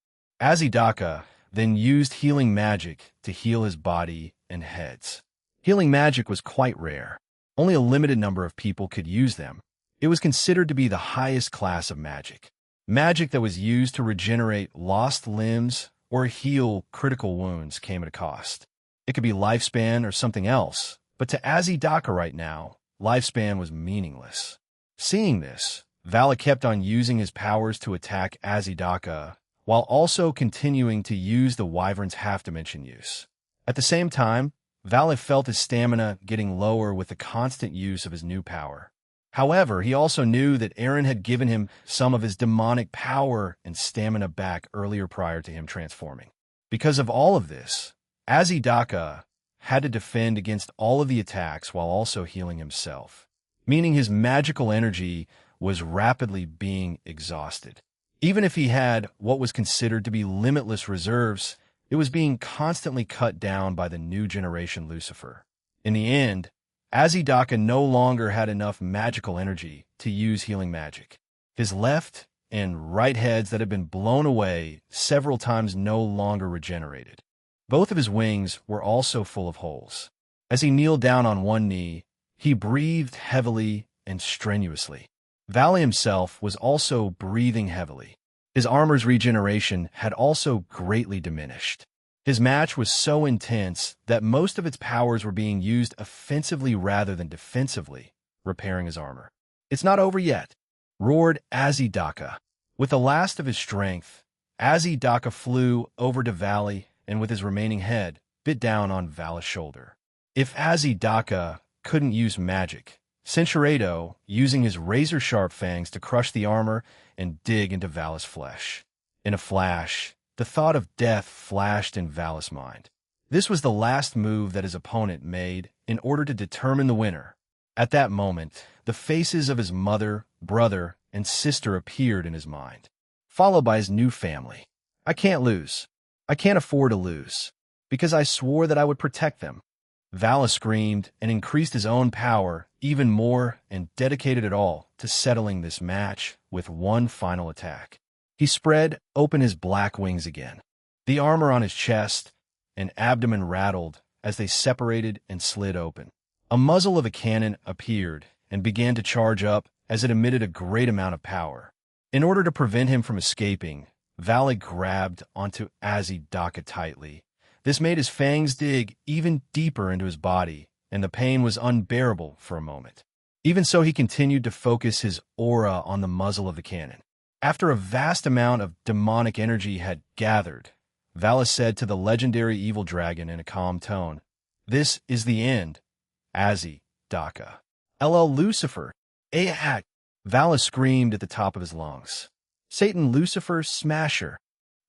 Azidaka then used healing magic to heal his body and heads. Healing magic was quite rare. Only a limited number of people could use them. It was considered to be the highest class of magic. Magic that was used to regenerate lost limbs or heal critical wounds came at a cost. It could be lifespan or something else, but to Azidaka right now, lifespan was meaningless. Seeing this, Vala kept on using his powers to attack Azidaka, while also continuing to use the wyvern's half-dimension use. At the same time, Vala felt his stamina getting lower with the constant use of his new power. However, he also knew that Aaron had given him some of his demonic power and stamina back earlier prior to him transforming. Because of all of this, Azidaka had to defend against all of the attacks while also healing himself, meaning his magical energy was rapidly being exhausted. Even if he had what was considered to be limitless reserves, it was being constantly cut down by the new generation Lucifer. In the end, Azidaka no longer had enough magical energy to use healing magic. His left and right heads that had been blown away several times no longer regenerated. Both of his wings were also full of holes. As he kneeled down on one knee, he breathed heavily and strenuously. Valley himself was also breathing heavily. His armor's regeneration had also greatly diminished. His match was so intense that most of its powers were being used offensively rather than defensively, repairing his armor. "It's not over yet," roared Azidaka. With the last of his strength, Azidaka flew over to Valley and with his remaining head, bit down on Vala's shoulder. If Azidaka couldn't use magic, Cinchuredo, using his razor-sharp fangs to crush the armor and dig into Vala's flesh. In a flash, the thought of death flashed in Vala's mind. This was the last move that his opponent made in order to determine the winner. At that moment, the faces of his mother, brother, and sister appeared in his mind, followed by his new family. "I can't lose. I can't afford to lose, because I swore that I would protect them." Vala screamed and increased his own power even more and dedicated it all to settling this match with one final attack. He spread open his black wings again. The armor on his chest and abdomen rattled as they separated and slid open. A muzzle of a cannon appeared and began to charge up as it emitted a great amount of power. In order to prevent him from escaping, Vala grabbed onto Azidaka tightly. This made his fangs dig even deeper into his body, and the pain was unbearable for a moment. Even so, he continued to focus his aura on the muzzle of the cannon. After a vast amount of demonic energy had gathered, Vala said to the legendary evil dragon in a calm tone, "This is the end, Azidaka." "LL Lucifer, Aat!" Vala screamed at the top of his lungs. "Satan Lucifer Smasher."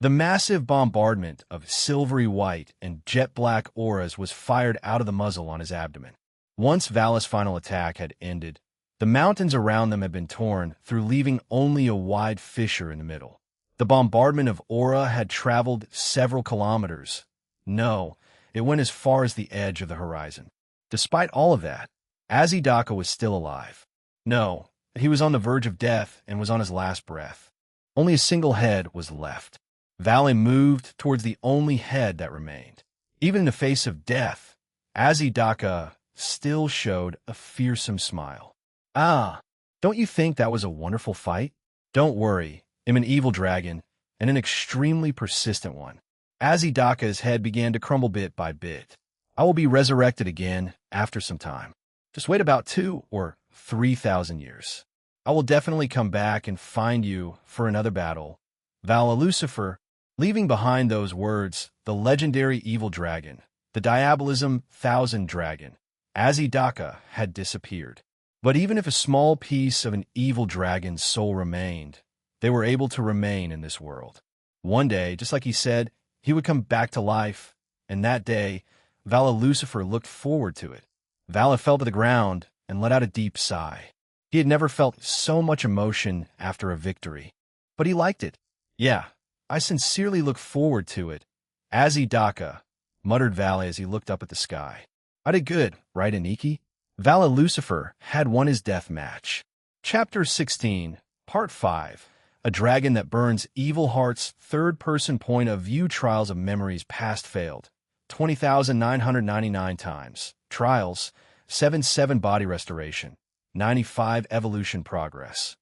The massive bombardment of silvery white and jet black auras was fired out of the muzzle on his abdomen. Once Vala's final attack had ended, the mountains around them had been torn through, leaving only a wide fissure in the middle. The bombardment of aura had traveled several kilometers. No, it went as far as the edge of the horizon. Despite all of that, Azidaka was still alive. No, he was on the verge of death and was on his last breath. Only a single head was left. Vala moved towards the only head that remained. Even in the face of death, Azidaka still showed a fearsome smile. "Ah, don't you think that was a wonderful fight? Don't worry, I'm an evil dragon, and an extremely persistent one." Azidaka's head began to crumble bit by bit. "I will be resurrected again after some time. Just wait about 2,000 or 3,000 years. I will definitely come back and find you for another battle. Vala Lucifer." Leaving behind those words, the legendary evil dragon, the Diabolism 1000 dragon, Azidaka, had disappeared. But even if a small piece of an evil dragon's soul remained, they were able to remain in this world. One day, just like he said, he would come back to life, and that day, Vala Lucifer looked forward to it. Vala fell to the ground and let out a deep sigh. He had never felt so much emotion after a victory. But he liked it. "Yeah, I sincerely look forward to it, Azidaka," muttered Vala as he looked up at the sky. "I did good, right, Aniki?" Vala Lucifer had won his death match. Chapter 16, Part 5, A Dragon That Burns Evil Hearts, Third-Person Point of View. Trials of Memories Past Failed, 20,999 times. Trials, 7 Body Restoration, 95 Evolution Progress.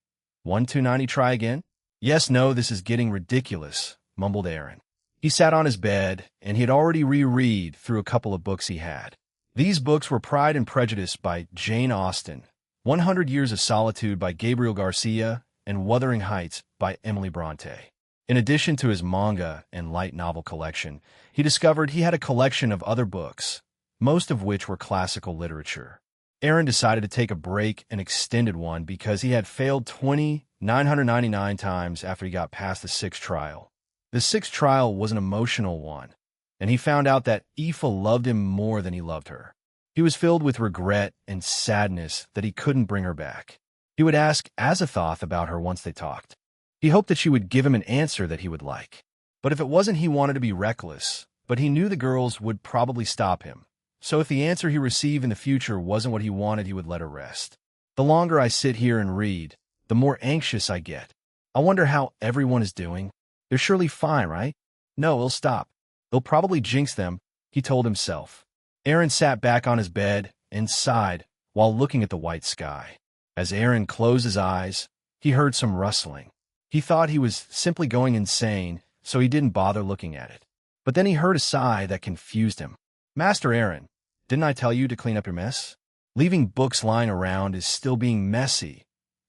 1-290 Try again? "Yes, no, this is getting ridiculous," mumbled Aaron. He sat on his bed, and he had already reread through a couple of books he had. These books were Pride and Prejudice by Jane Austen, 100 Years of Solitude by Gabriel Garcia, and Wuthering Heights by Emily Bronte. In addition to his manga and light novel collection, he discovered he had a collection of other books, most of which were classical literature. Aaron decided to take a break, an extended one, because he had failed 20,999 times after he got past the 6th trial. The 6th trial was an emotional one, and he found out that Aoife loved him more than he loved her. He was filled with regret and sadness that he couldn't bring her back. He would ask Azathoth about her once they talked. He hoped that she would give him an answer that he would like. But if it wasn't, he wanted to be reckless, but he knew the girls would probably stop him. So if the answer he received in the future wasn't what he wanted, he would let her rest. "The longer I sit here and read, the more anxious I get. I wonder how everyone is doing. They're surely fine, right? No, it'll stop. It'll probably jinx them," he told himself. Aaron sat back on his bed and sighed while looking at the white sky. As Aaron closed his eyes, he heard some rustling. He thought he was simply going insane, so he didn't bother looking at it. But then he heard a sigh that confused him. Master Aaron, didn't I tell you to clean up your mess? Leaving books lying around is still being messy,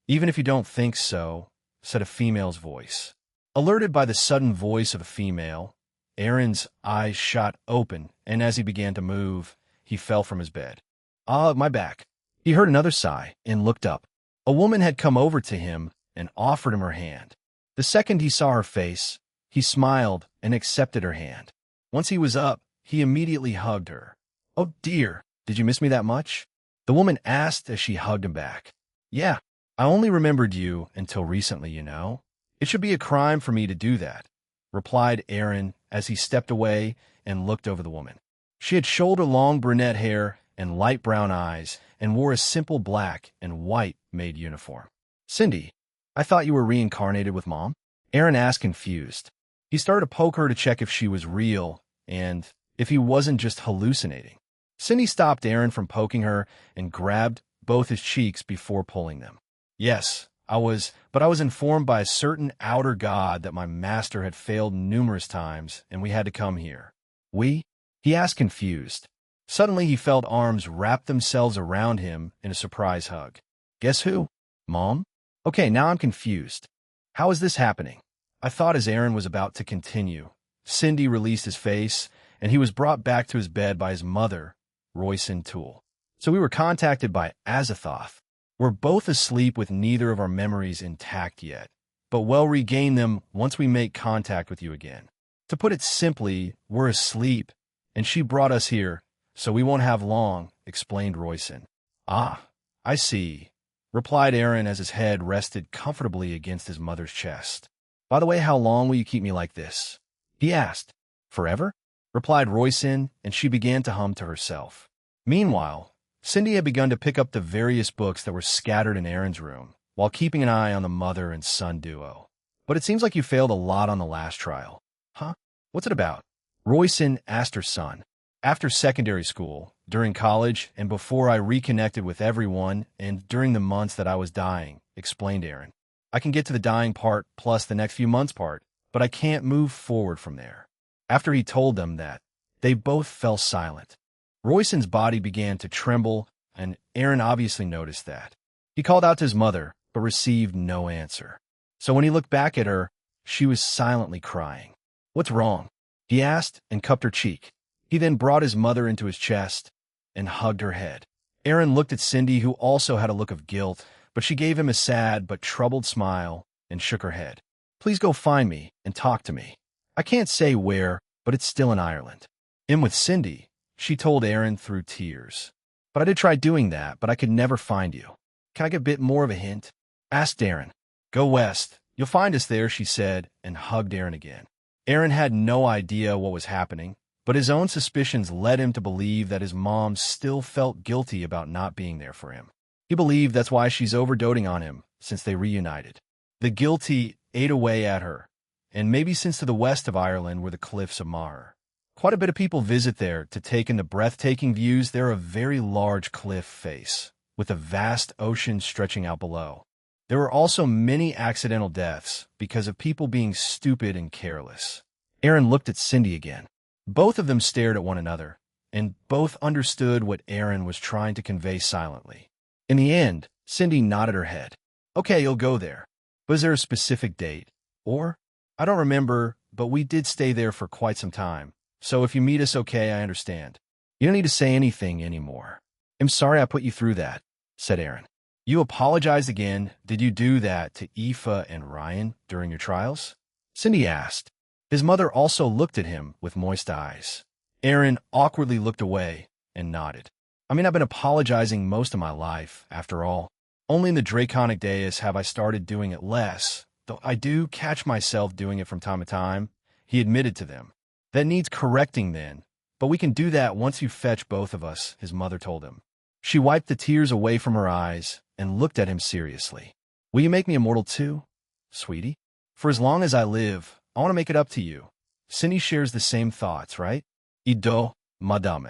even if you don't think so, said a female's voice. Alerted by the sudden voice of a female, Aaron's eyes shot open, and as he began to move, he fell from his bed. Ah, my back. He heard another sigh and looked up. A woman had come over to him and offered him her hand. The second he saw her face, he smiled and accepted her hand. Once he was up, he immediately hugged her. Oh dear, did you miss me that much? The woman asked as she hugged him back. Yeah, I only remembered you until recently, you know. It should be a crime for me to do that, replied Aaron as he stepped away and looked over the woman. She had shoulder-long brunette hair and light brown eyes and wore a simple black and white maid uniform. Cindy, I thought you were reincarnated with Mom? Aaron asked, confused. He started to poke her to check if she was real and if he wasn't just hallucinating. Cindy stopped Aaron from poking her and grabbed both his cheeks before pulling them. Yes, but I was informed by a certain outer god that my master had failed numerous times and we had to come here. We? He asked, confused. Suddenly he felt arms wrap themselves around him in a surprise hug. Guess who? Mom? Okay, now I'm confused. How is this happening? I thought as Aaron was about to continue, Cindy released his face and he was brought back to his bed by his mother, Royson Toole. So we were contacted by Azathoth. We're both asleep with neither of our memories intact yet, but we'll regain them once we make contact with you again. To put it simply, we're asleep, and she brought us here, so we won't have long, explained Royson. Ah, I see, replied Aaron as his head rested comfortably against his mother's chest. By the way, how long will you keep me like this? He asked. Forever? Replied Royson, and she began to hum to herself. Meanwhile, Cindy had begun to pick up the various books that were scattered in Aaron's room, while keeping an eye on the mother and son duo. But it seems like you failed a lot on the last trial. Huh? What's it about? Royson asked her son. After secondary school, during college, and before I reconnected with everyone, and during the months that I was dying, explained Aaron. I can get to the dying part plus the next few months part, but I can't move forward from there. After he told them that, they both fell silent. Royson's body began to tremble, and Aaron obviously noticed that. He called out to his mother, but received no answer. So when he looked back at her, she was silently crying. What's wrong? He asked and cupped her cheek. He then brought his mother into his chest and hugged her head. Aaron looked at Cindy, who also had a look of guilt, but she gave him a sad but troubled smile and shook her head. Please go find me and talk to me. I can't say where, but it's still in Ireland. In with Cindy, she told Aaron through tears. But I did try doing that, but I could never find you. Can I get a bit more of a hint? Asked Aaron. Go west. You'll find us there, she said, and hugged Aaron again. Aaron had no idea what was happening, but his own suspicions led him to believe that his mom still felt guilty about not being there for him. He believed that's why she's overdoting on him since they reunited. The guilty ate away at her, and maybe since to the west of Ireland were the cliffs of Moher. Quite a bit of people visit there to take in the breathtaking views. They're a very large cliff face, with a vast ocean stretching out below. There were also many accidental deaths because of people being stupid and careless. Aaron looked at Cindy again. Both of them stared at one another, and both understood what Aaron was trying to convey silently. In the end, Cindy nodded her head. Okay, you'll go there. Was there a specific date? Or? I don't remember, but we did stay there for quite some time. So if you meet us okay, I understand. You don't need to say anything anymore. I'm sorry I put you through that, said Aaron. You apologized again. Did you do that to Aoife and Ryan during your trials? Cindy asked. His mother also looked at him with moist eyes. Aaron awkwardly looked away and nodded. I've been apologizing most of my life, after all. Only in the Draconic days have I started doing it less, though I do catch myself doing it from time to time, he admitted to them. That needs correcting then, but we can do that once you fetch both of us, his mother told him. She wiped the tears away from her eyes and looked at him seriously. Will you make me immortal too, sweetie? For as long as I live, I want to make it up to you. Cindy shares the same thoughts, right? Ido, madame.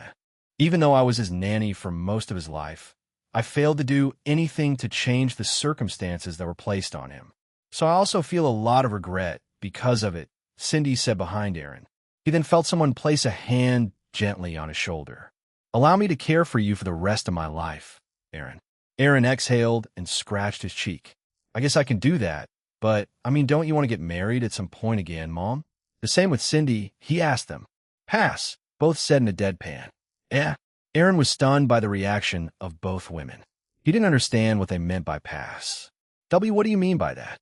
Even though I was his nanny for most of his life, I failed to do anything to change the circumstances that were placed on him. So I also feel a lot of regret because of it, Cindy said behind Aaron. He then felt someone place a hand gently on his shoulder. Allow me to care for you for the rest of my life, Aaron. Aaron exhaled and scratched his cheek. I guess I can do that, but, don't you want to get married at some point again, Mom? The same with Cindy, he asked them. Pass, both said in a deadpan. Yeah. Aaron was stunned by the reaction of both women. He didn't understand what they meant by pass. W, what do you mean by that?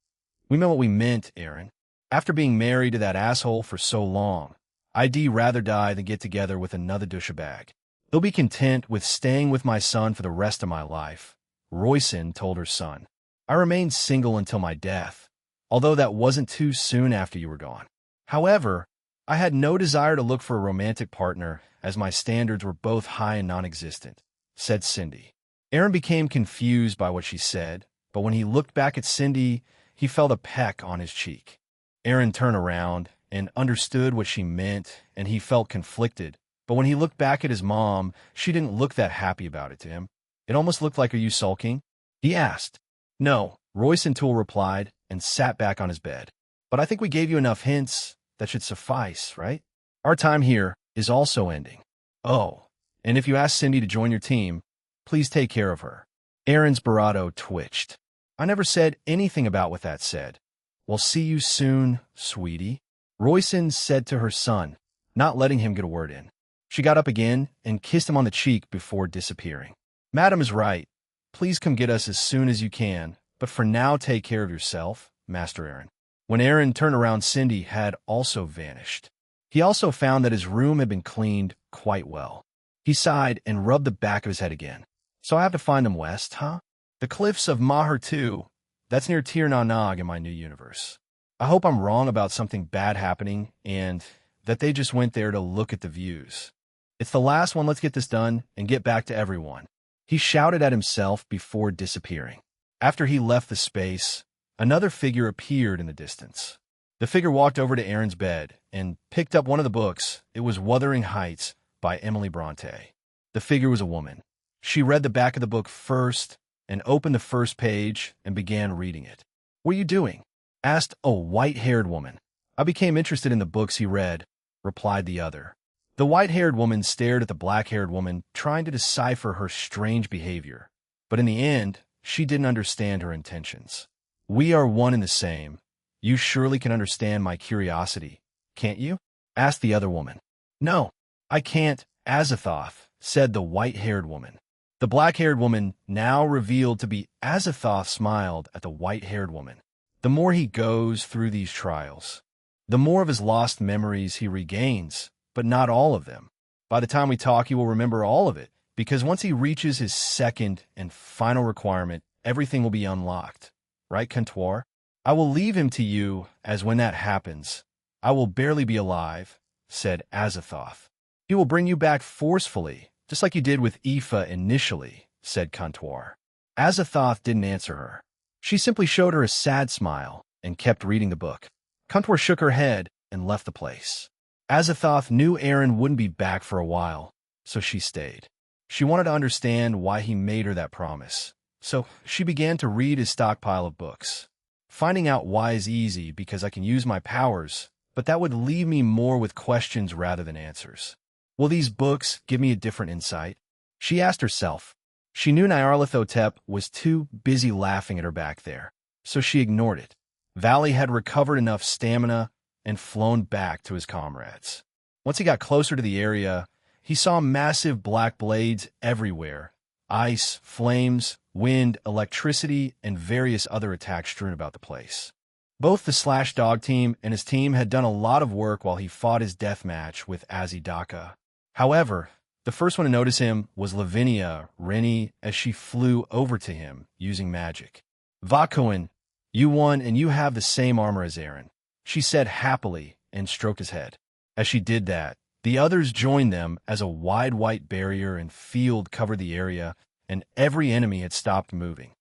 We meant what we meant, Aaron. After being married to that asshole for so long, I'd rather die than get together with another douchebag. They'll be content with staying with my son for the rest of my life, Royson told her son. I remained single until my death, although that wasn't too soon after you were gone. However, I had no desire to look for a romantic partner as my standards were both high and non-existent, said Cindy. Aaron became confused by what she said, but when he looked back at Cindy, he felt a peck on his cheek. Aaron turned around and understood what she meant, and he felt conflicted. But when he looked back at his mom, she didn't look that happy about it to him. It almost looked like, "Are you sulking?" he asked. No, Royson Toole replied and sat back on his bed. But I think we gave you enough hints. That should suffice, right? Our time here is also ending. Oh, and if you ask Cindy to join your team, please take care of her. Aaron's bravado twitched. I never said anything about what that said. We'll see you soon, sweetie, Royson said to her son, not letting him get a word in. She got up again and kissed him on the cheek before disappearing. Madam is right. Please come get us as soon as you can, but for now take care of yourself, Master Aaron. When Aaron turned around, Cindy had also vanished. He also found that his room had been cleaned quite well. He sighed and rubbed the back of his head again. So I have to find them west, huh? The cliffs of Maher too. That's near Tir Na Nog in my new universe. I hope I'm wrong about something bad happening and that they just went there to look at the views. It's the last one. Let's get this done and get back to everyone. He shouted at himself before disappearing. After he left the space, another figure appeared in the distance. The figure walked over to Aaron's bed and picked up one of the books. It was Wuthering Heights by Emily Bronte. The figure was a woman. She read the back of the book first and opened the first page and began reading it. What are you doing? Asked a white-haired woman. I became interested in the books he read, replied the other. The white-haired woman stared at the black-haired woman, trying to decipher her strange behavior. But in the end, she didn't understand her intentions. We are one and the same. You surely can understand my curiosity, can't you? Asked the other woman. No, I can't, Azathoth, said the white-haired woman. The black-haired woman, now revealed to be Azathoth, smiled at the white-haired woman. The more he goes through these trials, the more of his lost memories he regains, but not all of them. By the time we talk, he will remember all of it, because once he reaches his second and final requirement, everything will be unlocked. Right, Kantor? I will leave him to you, as when that happens, I will barely be alive, said Azathoth. He will bring you back forcefully, just like you did with Aoife initially, said Kantor. Azathoth didn't answer her. She simply showed her a sad smile and kept reading the book. Kantor shook her head and left the place. Azathoth knew Aaron wouldn't be back for a while, so she stayed. She wanted to understand why he made her that promise, so she began to read his stockpile of books. Finding out why is easy because I can use my powers, but that would leave me more with questions rather than answers. Will these books give me a different insight? She asked herself. She knew Nyarlathotep was too busy laughing at her back there, so she ignored it. Valley had recovered enough stamina and flown back to his comrades. Once he got closer to the area, he saw massive black blades everywhere. Ice, flames, wind, electricity, and various other attacks strewn about the place. Both the Slash Dog team and his team had done a lot of work while he fought his death match with Azidaka. However, the first one to notice him was Lavinia Rennie as she flew over to him using magic. Vakuin, you won and you have the same armor as Aaron, she said happily and stroked his head. As she did that, the others joined them as a wide white barrier and field covered the area, and every enemy had stopped moving.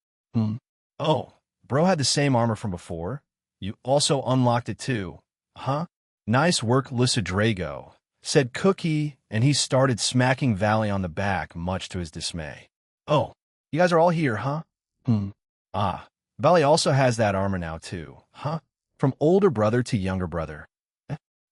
Oh, bro had the same armor from before? You also unlocked it too, huh? Nice work, Lysidrago, said Cookie, and he started smacking Valley on the back, much to his dismay. Oh, you guys are all here, huh? Ah, Valley also has that armor now too, huh? From older brother to younger brother.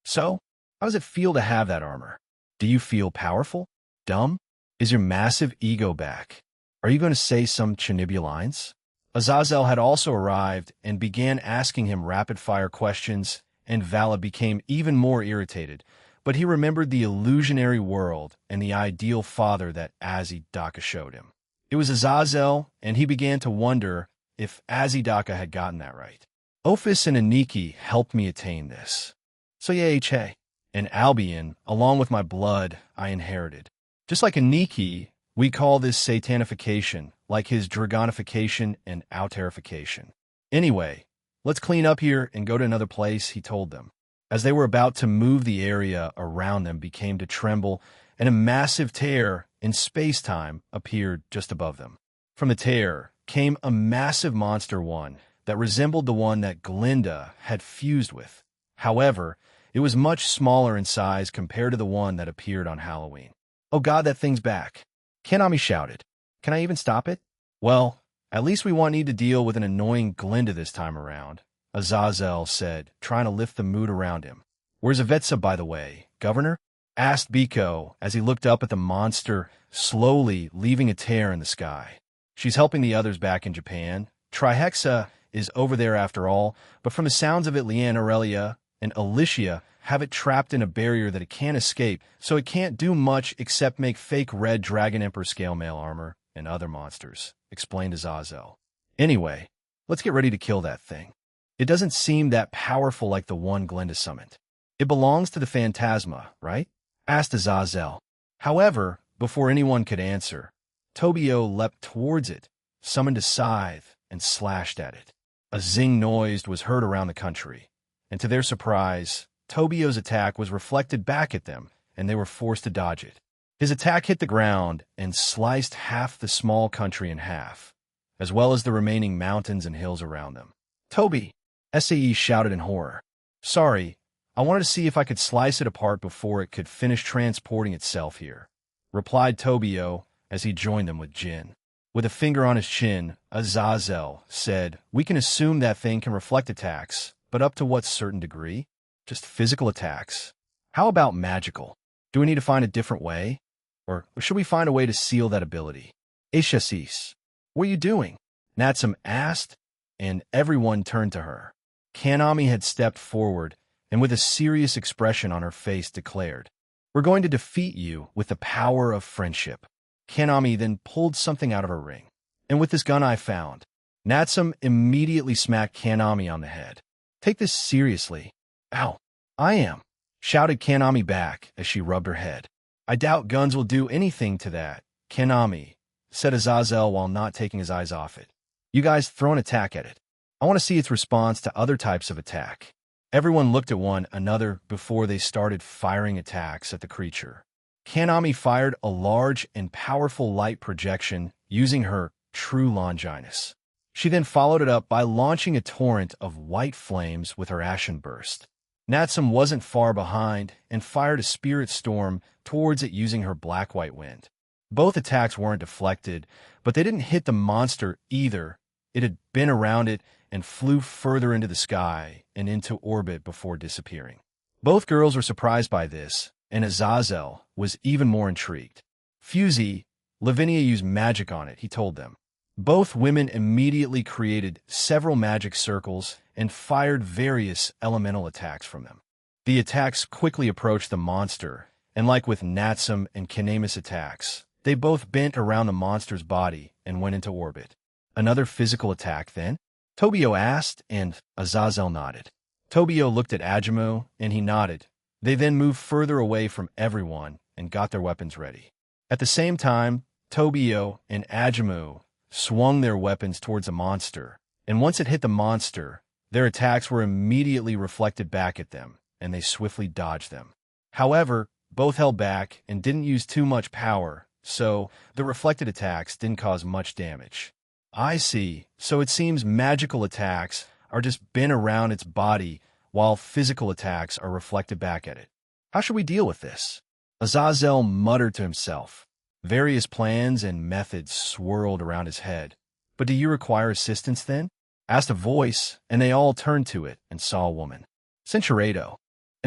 So? How does it feel to have that armor? Do you feel powerful? Dumb? Is your massive ego back? Are you going to say some Chinibu lines? Azazel had also arrived and began asking him rapid-fire questions, and Vala became even more irritated, but he remembered the illusionary world and the ideal father that Azidaka showed him. It was Azazel, and he began to wonder if Azidaka had gotten that right. Ophis and Aniki helped me attain this. So yeah, Che, and Albion, along with my blood, I inherited. Just like Aniki, we call this satanification, like his dragonification and auterification. Anyway, let's clean up here and go to another place, he told them. As they were about to move, the area around them became to tremble, and a massive tear in space-time appeared just above them. From the tear came a massive monster one that resembled the one that Glinda had fused with. However, it was much smaller in size compared to the one that appeared on Halloween. Oh God, that thing's back! Kanami shouted. Can I even stop it? Well, at least we won't need to deal with an annoying Glinda this time around, Azazel said, trying to lift the mood around him. Where's Avetsa, by the way, Governor? Asked Biko as he looked up at the monster, slowly leaving a tear in the sky. She's helping the others back in Japan. Trihexa is over there after all, but from the sounds of it, Leanne, Aurelia, and Alicia have it trapped in a barrier that it can't escape, so it can't do much except make fake red Dragon Emperor scale mail armor and other monsters, explained Azazel. Anyway, let's get ready to kill that thing. It doesn't seem that powerful like the one Glinda summoned. It belongs to the Phantasma, right? Asked Azazel. However, before anyone could answer, Tobio leapt towards it, summoned a scythe, and slashed at it. A zing noise was heard around the country, and to their surprise, Tobio's attack was reflected back at them, and they were forced to dodge it. His attack hit the ground and sliced half the small country in half, as well as the remaining mountains and hills around them. Toby! SAE shouted in horror. Sorry, I wanted to see if I could slice it apart before it could finish transporting itself here, replied Tobio as he joined them with Jin. With a finger on his chin, Azazel said, We can assume that thing can reflect attacks, but up to what certain degree? Just physical attacks. How about magical? Do we need to find a different way? Or should we find a way to seal that ability? Ashasis, what are you doing? Natsum asked, and everyone turned to her. Kanami had stepped forward, and with a serious expression on her face declared, We're going to defeat you with the power of friendship. Kanami then pulled something out of her ring. And with this gun I found. Natsum immediately smacked Kanami on the head. Take this seriously. Ow, I am, shouted Kanami back as she rubbed her head. I doubt guns will do anything to that, Kanami, said Azazel while not taking his eyes off it. You guys throw an attack at it. I want to see its response to other types of attack. Everyone looked at one another before they started firing attacks at the creature. Kanami fired a large and powerful light projection using her true Longinus. She then followed it up by launching a torrent of white flames with her Ashen Burst. Natsum wasn't far behind and fired a Spirit Storm towards it using her Black-White Wind. Both attacks weren't deflected, but they didn't hit the monster either. It had been around it and flew further into the sky and into orbit before disappearing. Both girls were surprised by this, and Azazel was even more intrigued. Fusey, Lavinia used magic on it, he told them. Both women immediately created several magic circles and fired various elemental attacks from them. The attacks quickly approached the monster, and like with Natsum and Kanemis attacks, they both bent around the monster's body and went into orbit. Another physical attack, then? Tobio asked, and Azazel nodded. Tobio looked at Ajimo, and he nodded. They then moved further away from everyone and got their weapons ready. At the same time, Tobio and Ajimo swung their weapons towards the monster, and once it hit the monster, their attacks were immediately reflected back at them, and they swiftly dodged them. However, both held back and didn't use too much power, so the reflected attacks didn't cause much damage. I see, so it seems magical attacks are just bent around its body, while physical attacks are reflected back at it. How should we deal with this? Azazel muttered to himself. Various plans and methods swirled around his head. But do you require assistance then? Asked a voice, and they all turned to it and saw a woman. Centurado.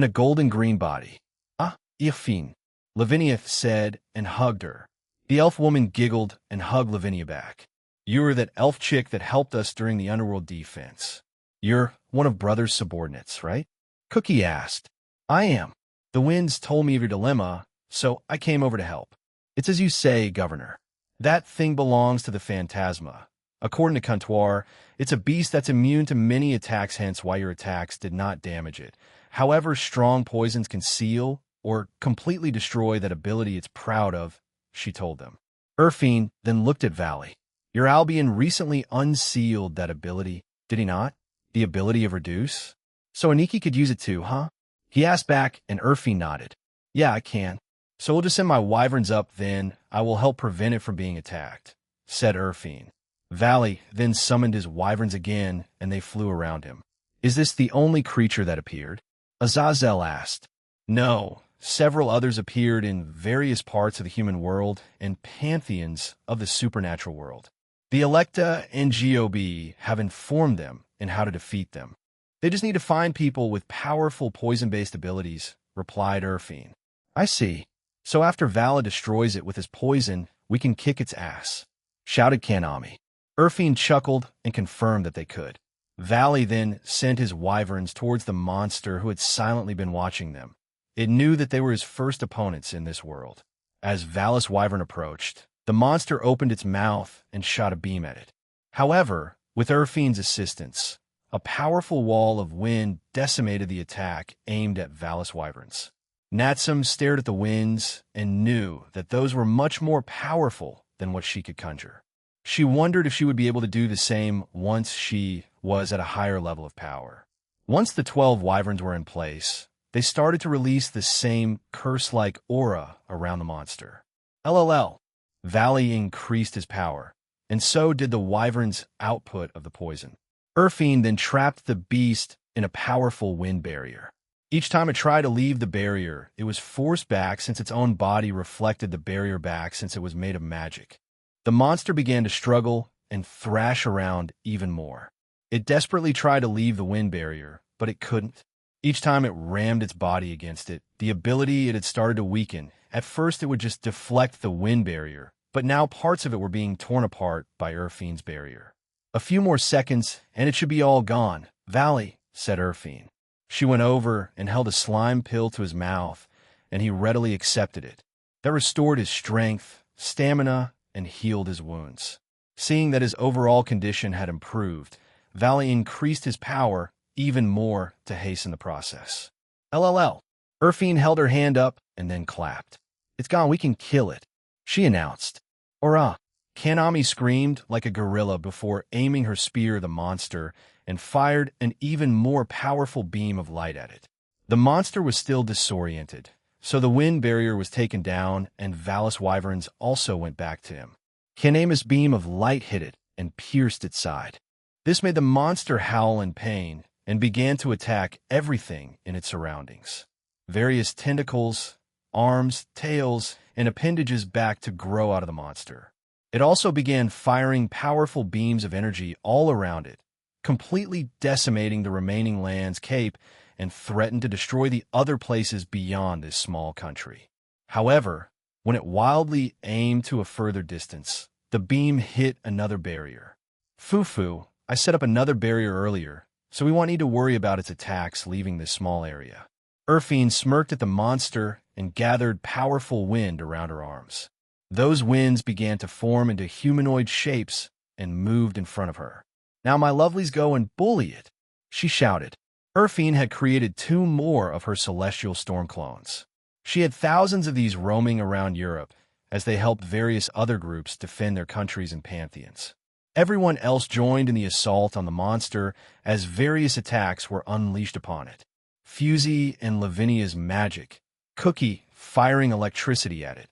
and a golden green body. Ah, Ifin, Lavinia said and hugged her. The elf woman giggled and hugged Lavinia back. You were that elf chick that helped us during the underworld defense. You're one of Brother's subordinates, right? Cookie asked. I am. The winds told me of your dilemma, so I came over to help. It's as you say, Governor. That thing belongs to the Phantasma. According to Comptoir, it's a beast that's immune to many attacks, hence why your attacks did not damage it. However, strong poisons can seal or completely destroy that ability it's proud of, she told them. Urfine then looked at Valley. Your Albion recently unsealed that ability, did he not? The ability of Reduce? So Aniki could use it too, huh? He asked back, and Urfine nodded. Yeah, I can. So we'll just send my wyverns up then. I will help prevent it from being attacked, said Urfine. Valley then summoned his wyverns again, and they flew around him. Is this the only creature that appeared? Azazel asked. No, several others appeared in various parts of the human world and pantheons of the supernatural world. The Electa and GOB have informed them in how to defeat them. They just need to find people with powerful poison-based abilities, replied Urfine. I see. So after Vala destroys it with his poison, we can kick its ass, shouted Kanami. Urfine chuckled and confirmed that they could. Valley then sent his wyverns towards the monster who had silently been watching them. It knew that they were his first opponents in this world. As Valis' wyvern approached, the monster opened its mouth and shot a beam at it. However, with Urfine's assistance, a powerful wall of wind decimated the attack aimed at Valis' wyverns. Natsum stared at the winds and knew that those were much more powerful than what she could conjure. She wondered if she would be able to do the same once she was at a higher level of power. Once the 12 wyverns were in place, they started to release the same curse-like aura around the monster. LLL. Valley increased his power, and so did the wyvern's output of the poison. Urfine then trapped the beast in a powerful wind barrier. Each time it tried to leave the barrier, it was forced back since its own body reflected the barrier back since it was made of magic. The monster began to struggle and thrash around even more. It desperately tried to leave the wind barrier, but it couldn't. Each time it rammed its body against it, the ability it had started to weaken. At first it would just deflect the wind barrier, but now parts of it were being torn apart by Urfine's barrier. A few more seconds, and it should be all gone. Valley, said Urfine. She went over and held a slime pill to his mouth, and he readily accepted it. That restored his strength, stamina, and healed his wounds. Seeing that his overall condition had improved, Valley increased his power even more to hasten the process. LLL. Urfine held her hand up and then clapped. It's gone, we can kill it, she announced. Ora! Kanami screamed like a gorilla before aiming her spear at the monster and fired an even more powerful beam of light at it. The monster was still disoriented, so the wind barrier was taken down and Valis' wyverns also went back to him. Kanami's beam of light hit it and pierced its side. This made the monster howl in pain and began to attack everything in its surroundings. Various tentacles, arms, tails, and appendages back to grow out of the monster. It also began firing powerful beams of energy all around it, completely decimating the remaining landscape and threatened to destroy the other places beyond this small country. However, when it wildly aimed to a further distance, the beam hit another barrier. Fufu, I set up another barrier earlier, so we won't need to worry about its attacks leaving this small area. Urfine smirked at the monster and gathered powerful wind around her arms. Those winds began to form into humanoid shapes and moved in front of her. Now my lovelies go and bully it, she shouted. Urfine had created 2 more of her celestial storm clones. She had thousands of these roaming around Europe as they helped various other groups defend their countries and pantheons. Everyone else joined in the assault on the monster as various attacks were unleashed upon it. Fusey and Lavinia's magic, Cookie firing electricity at it,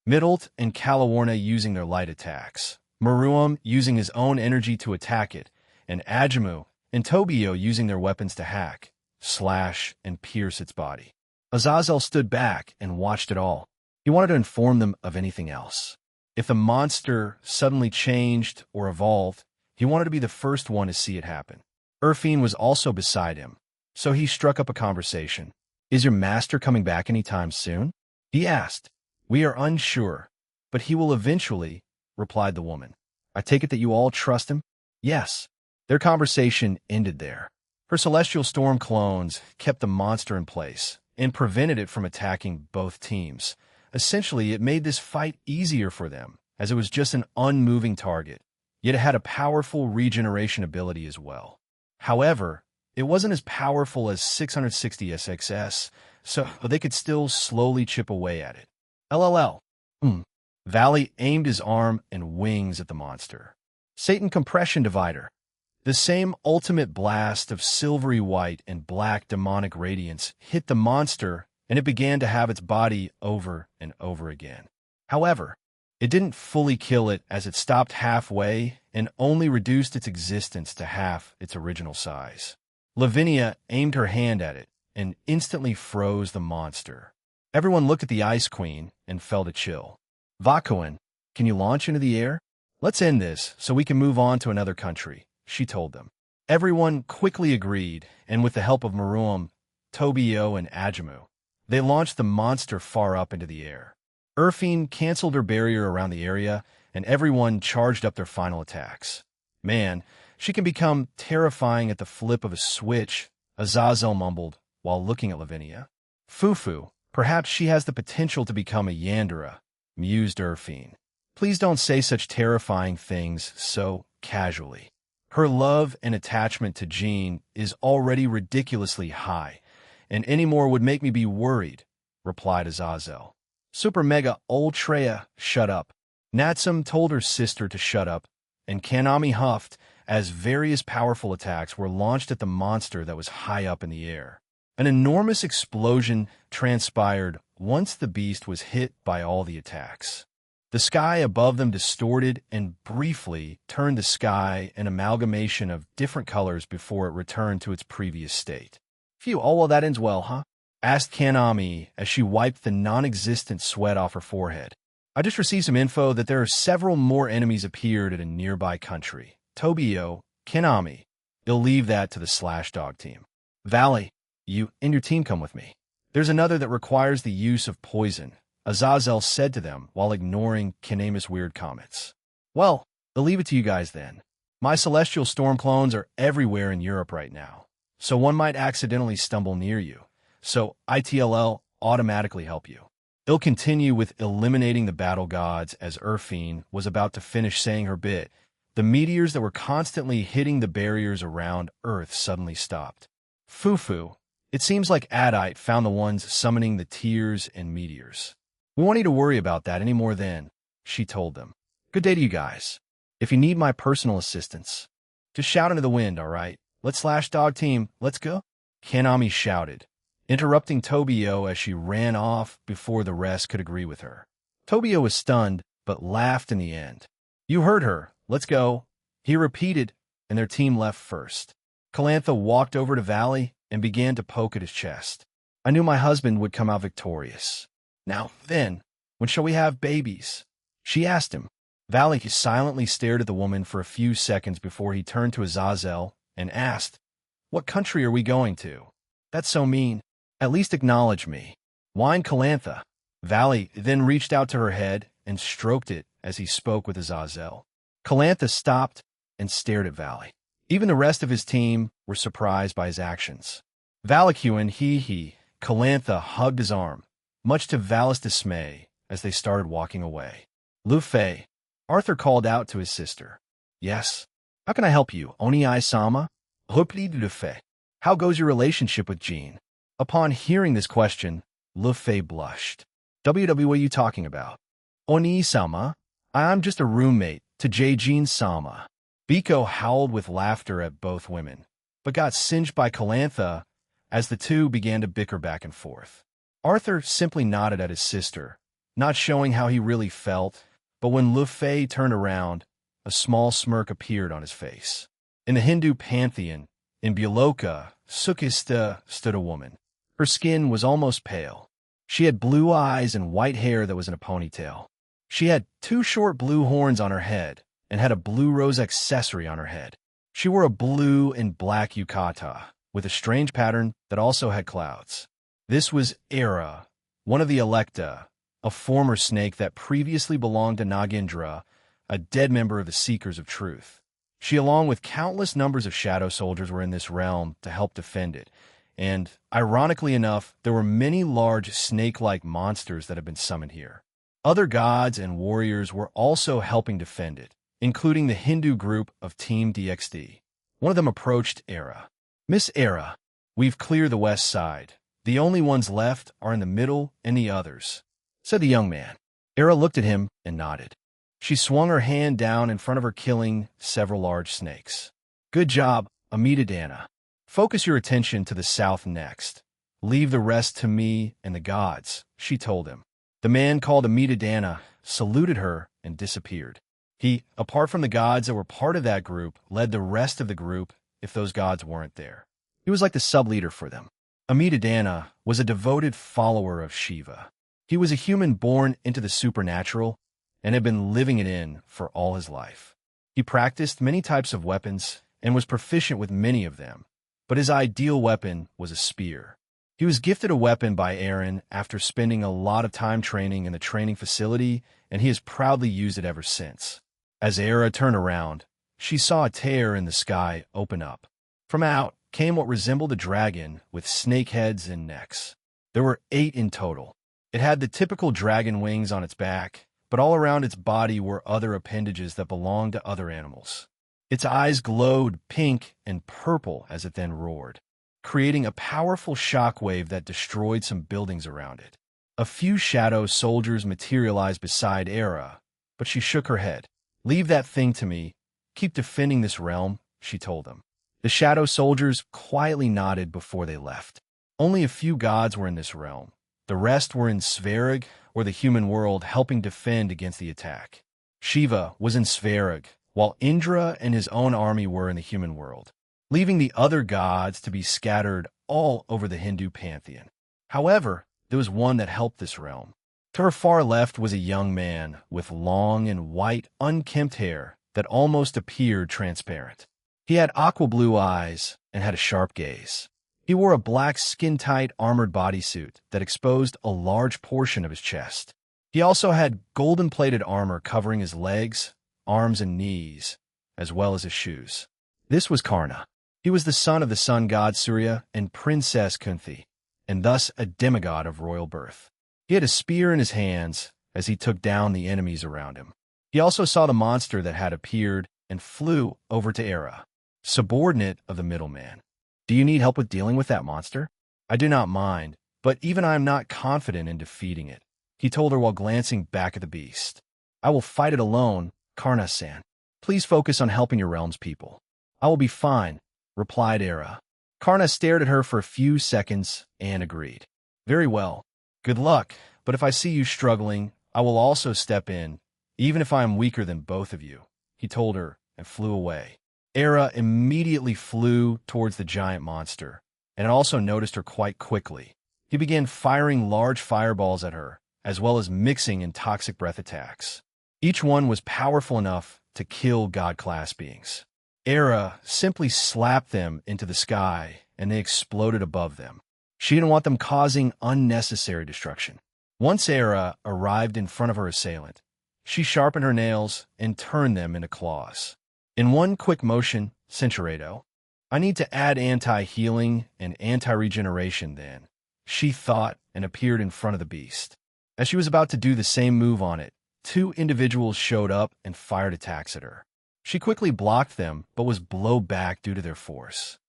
Middlet and Calawarna using their light attacks, Maruam using his own energy to attack it, and Ajamu and Tobio using their weapons to hack, slash, and pierce its body. Azazel stood back and watched it all. He wanted to inform them of anything else. If the monster suddenly changed or evolved, he wanted to be the first one to see it happen. Urfine was also beside him, so he struck up a conversation. Is your master coming back anytime soon? He asked. We are unsure, but he will eventually, replied the woman. I take it that you all trust him? Yes. Their conversation ended there. Her celestial storm clones kept the monster in place and prevented it from attacking both teams. Essentially, it made this fight easier for them, as it was just an unmoving target, yet it had a powerful regeneration ability as well. However, it wasn't as powerful as 660 SXS, so they could still slowly chip away at it. LLL. Valley aimed his arm and wings at the monster. Satan Compression Divider. The same ultimate blast of silvery white and black demonic radiance hit the monster, and it began to have its body over and over again. However, it didn't fully kill it, as it stopped halfway and only reduced its existence to half its original size. Lavinia aimed her hand at it and instantly froze the monster. Everyone looked at the Ice Queen and felt a chill. Vakuin, can you launch into the air? Let's end this so we can move on to another country, she told them. Everyone quickly agreed, and with the help of Maruam, Tobio, and Ajamu, they launched the monster far up into the air. Urfine canceled her barrier around the area, and everyone charged up their final attacks. Man, she can become terrifying at the flip of a switch, Azazel mumbled while looking at Lavinia. Fufu, perhaps she has the potential to become a Yandere, mused Urfine. Please don't say such terrifying things so casually. Her love and attachment to Jean is already ridiculously high, and any more would make me be worried, replied Azazel. Super Mega Ultrea, shut up. Natsum told her sister to shut up, and Kanami huffed as various powerful attacks were launched at the monster that was high up in the air. An enormous explosion transpired once the beast was hit by all the attacks. The sky above them distorted and briefly turned the sky an amalgamation of different colors before it returned to its previous state. Phew, oh well, that ends well, huh? Asked Kanami as she wiped the non-existent sweat off her forehead. I just received some info that there are several more enemies appeared at a nearby country. Tobio, Kanami, you'll leave that to the Slashdog team. Valley, you and your team come with me. There's another that requires the use of poison, Azazel said to them while ignoring Kanami's weird comments. Well, I'll leave it to you guys then. My celestial storm clones are everywhere in Europe right now, so one might accidentally stumble near you. So ITLL automatically help you. They'll continue with eliminating the battle gods. As Urfine was about to finish saying her bit, the meteors that were constantly hitting the barriers around Earth suddenly stopped. Fufu, it seems like Adite found the ones summoning the tears and meteors. We won't need to worry about that any more then, she told them. Good day to you guys. If you need my personal assistance, just shout into the wind, all right? Let's Slashdog team, let's go. Kanami shouted, interrupting Tobio as she ran off before the rest could agree with her. Tobio was stunned, but laughed in the end. You heard her. Let's go. He repeated, and their team left first. Calantha walked over to Valley and began to poke at his chest. I knew my husband would come out victorious. Now then, when shall we have babies? She asked him. Valley silently stared at the woman for a few seconds before he turned to Azazel and asked, What country are we going to? That's so mean. At least acknowledge me. Whined Calantha. Valley then reached out to her head and stroked it as he spoke with Azazel. Calantha stopped and stared at Valley. Even the rest of his team were surprised by his actions. Valacuin, Calantha hugged his arm, much to Val's dismay as they started walking away. Luffy, Arthur called out to his sister. Yes. How can I help you, Oni-sama? Luffy. How goes your relationship with Jean? Upon hearing this question, Luffy blushed. What are you talking about? Oni-sama? I'm just a roommate to Jean-sama. Biko howled with laughter at both women, but got singed by Calantha as the two began to bicker back and forth. Arthur simply nodded at his sister, not showing how he really felt, but when Luffy turned around, a small smirk appeared on his face. In the Hindu pantheon, in Buloka, Sukista stood a woman. Her skin was almost pale. She had blue eyes and white hair that was in a ponytail. She had 2 short blue horns on her head and had a blue rose accessory on her head. She wore a blue and black yukata with a strange pattern that also had clouds. This was Era, one of the Electa, a former snake that previously belonged to Nagendra, a dead member of the Seekers of Truth. She, along with countless numbers of shadow soldiers, were in this realm to help defend it. And, ironically enough, there were many large snake-like monsters that had been summoned here. Other gods and warriors were also helping defend it, including the Hindu group of Team DXD. One of them approached Era. "Miss Era, we've cleared the west side. The only ones left are in the middle and the others," said the young man. Era looked at him and nodded. She swung her hand down in front of her, killing several large snakes. "Good job, Amidadana. Focus your attention to the south next. Leave the rest to me and the gods," she told him. The man called Amidadana saluted her and disappeared. He, apart from the gods that were part of that group, led the rest of the group if those gods weren't there. He was like the sub-leader for them. Amidadana was a devoted follower of Shiva. He was a human born into the supernatural and had been living it in for all his life. He practiced many types of weapons and was proficient with many of them, but his ideal weapon was a spear. He was gifted a weapon by Aaron after spending a lot of time training in the training facility, and he has proudly used it ever since. As Era turned around, she saw a tear in the sky open up. From out came what resembled a dragon with snake heads and necks. There were 8 in total. It had the typical dragon wings on its back, but all around its body were other appendages that belonged to other animals. Its eyes glowed pink and purple as it then roared, creating a powerful shockwave that destroyed some buildings around it. A few shadow soldiers materialized beside Era, but she shook her head. "Leave that thing to me. Keep defending this realm," she told them. The shadow soldiers quietly nodded before they left. Only a few gods were in this realm. The rest were in Svarog, or the human world, helping defend against the attack. Shiva was in Svarog, while Indra and his own army were in the human world, leaving the other gods to be scattered all over the Hindu pantheon. However, there was one that helped this realm. To her far left was a young man with long and white, unkempt hair that almost appeared transparent. He had aqua blue eyes and had a sharp gaze. He wore a black skin-tight armored bodysuit that exposed a large portion of his chest. He also had golden-plated armor covering his legs, arms, and knees, as well as his shoes. This was Karna. He was the son of the sun god Surya and Princess Kunthi, and thus a demigod of royal birth. He had a spear in his hands as he took down the enemies around him. He also saw the monster that had appeared and flew over to Era, subordinate of the middleman. "Do you need help with dealing with that monster?" "I do not mind, but even I am not confident in defeating it," he told her while glancing back at the beast. "I will fight it alone, Karna-san. Please focus on helping your realm's people." "I will be fine," replied Era. Karna stared at her for a few seconds and agreed. "Very well. Good luck, but if I see you struggling, I will also step in, even if I am weaker than both of you," he told her and flew away. Era immediately flew towards the giant monster, and it also noticed her quite quickly. He began firing large fireballs at her, as well as mixing in toxic breath attacks. Each one was powerful enough to kill god-class beings. Era simply slapped them into the sky, and they exploded above them. She didn't want them causing unnecessary destruction. Once Era arrived in front of her assailant, she sharpened her nails and turned them into claws. In one quick motion, Cinturedo. "I need to add anti-healing and anti-regeneration then," she thought, and appeared in front of the beast. As she was about to do the same move on it, 2 individuals showed up and fired attacks at her. She quickly blocked them, but was blown back due to their force.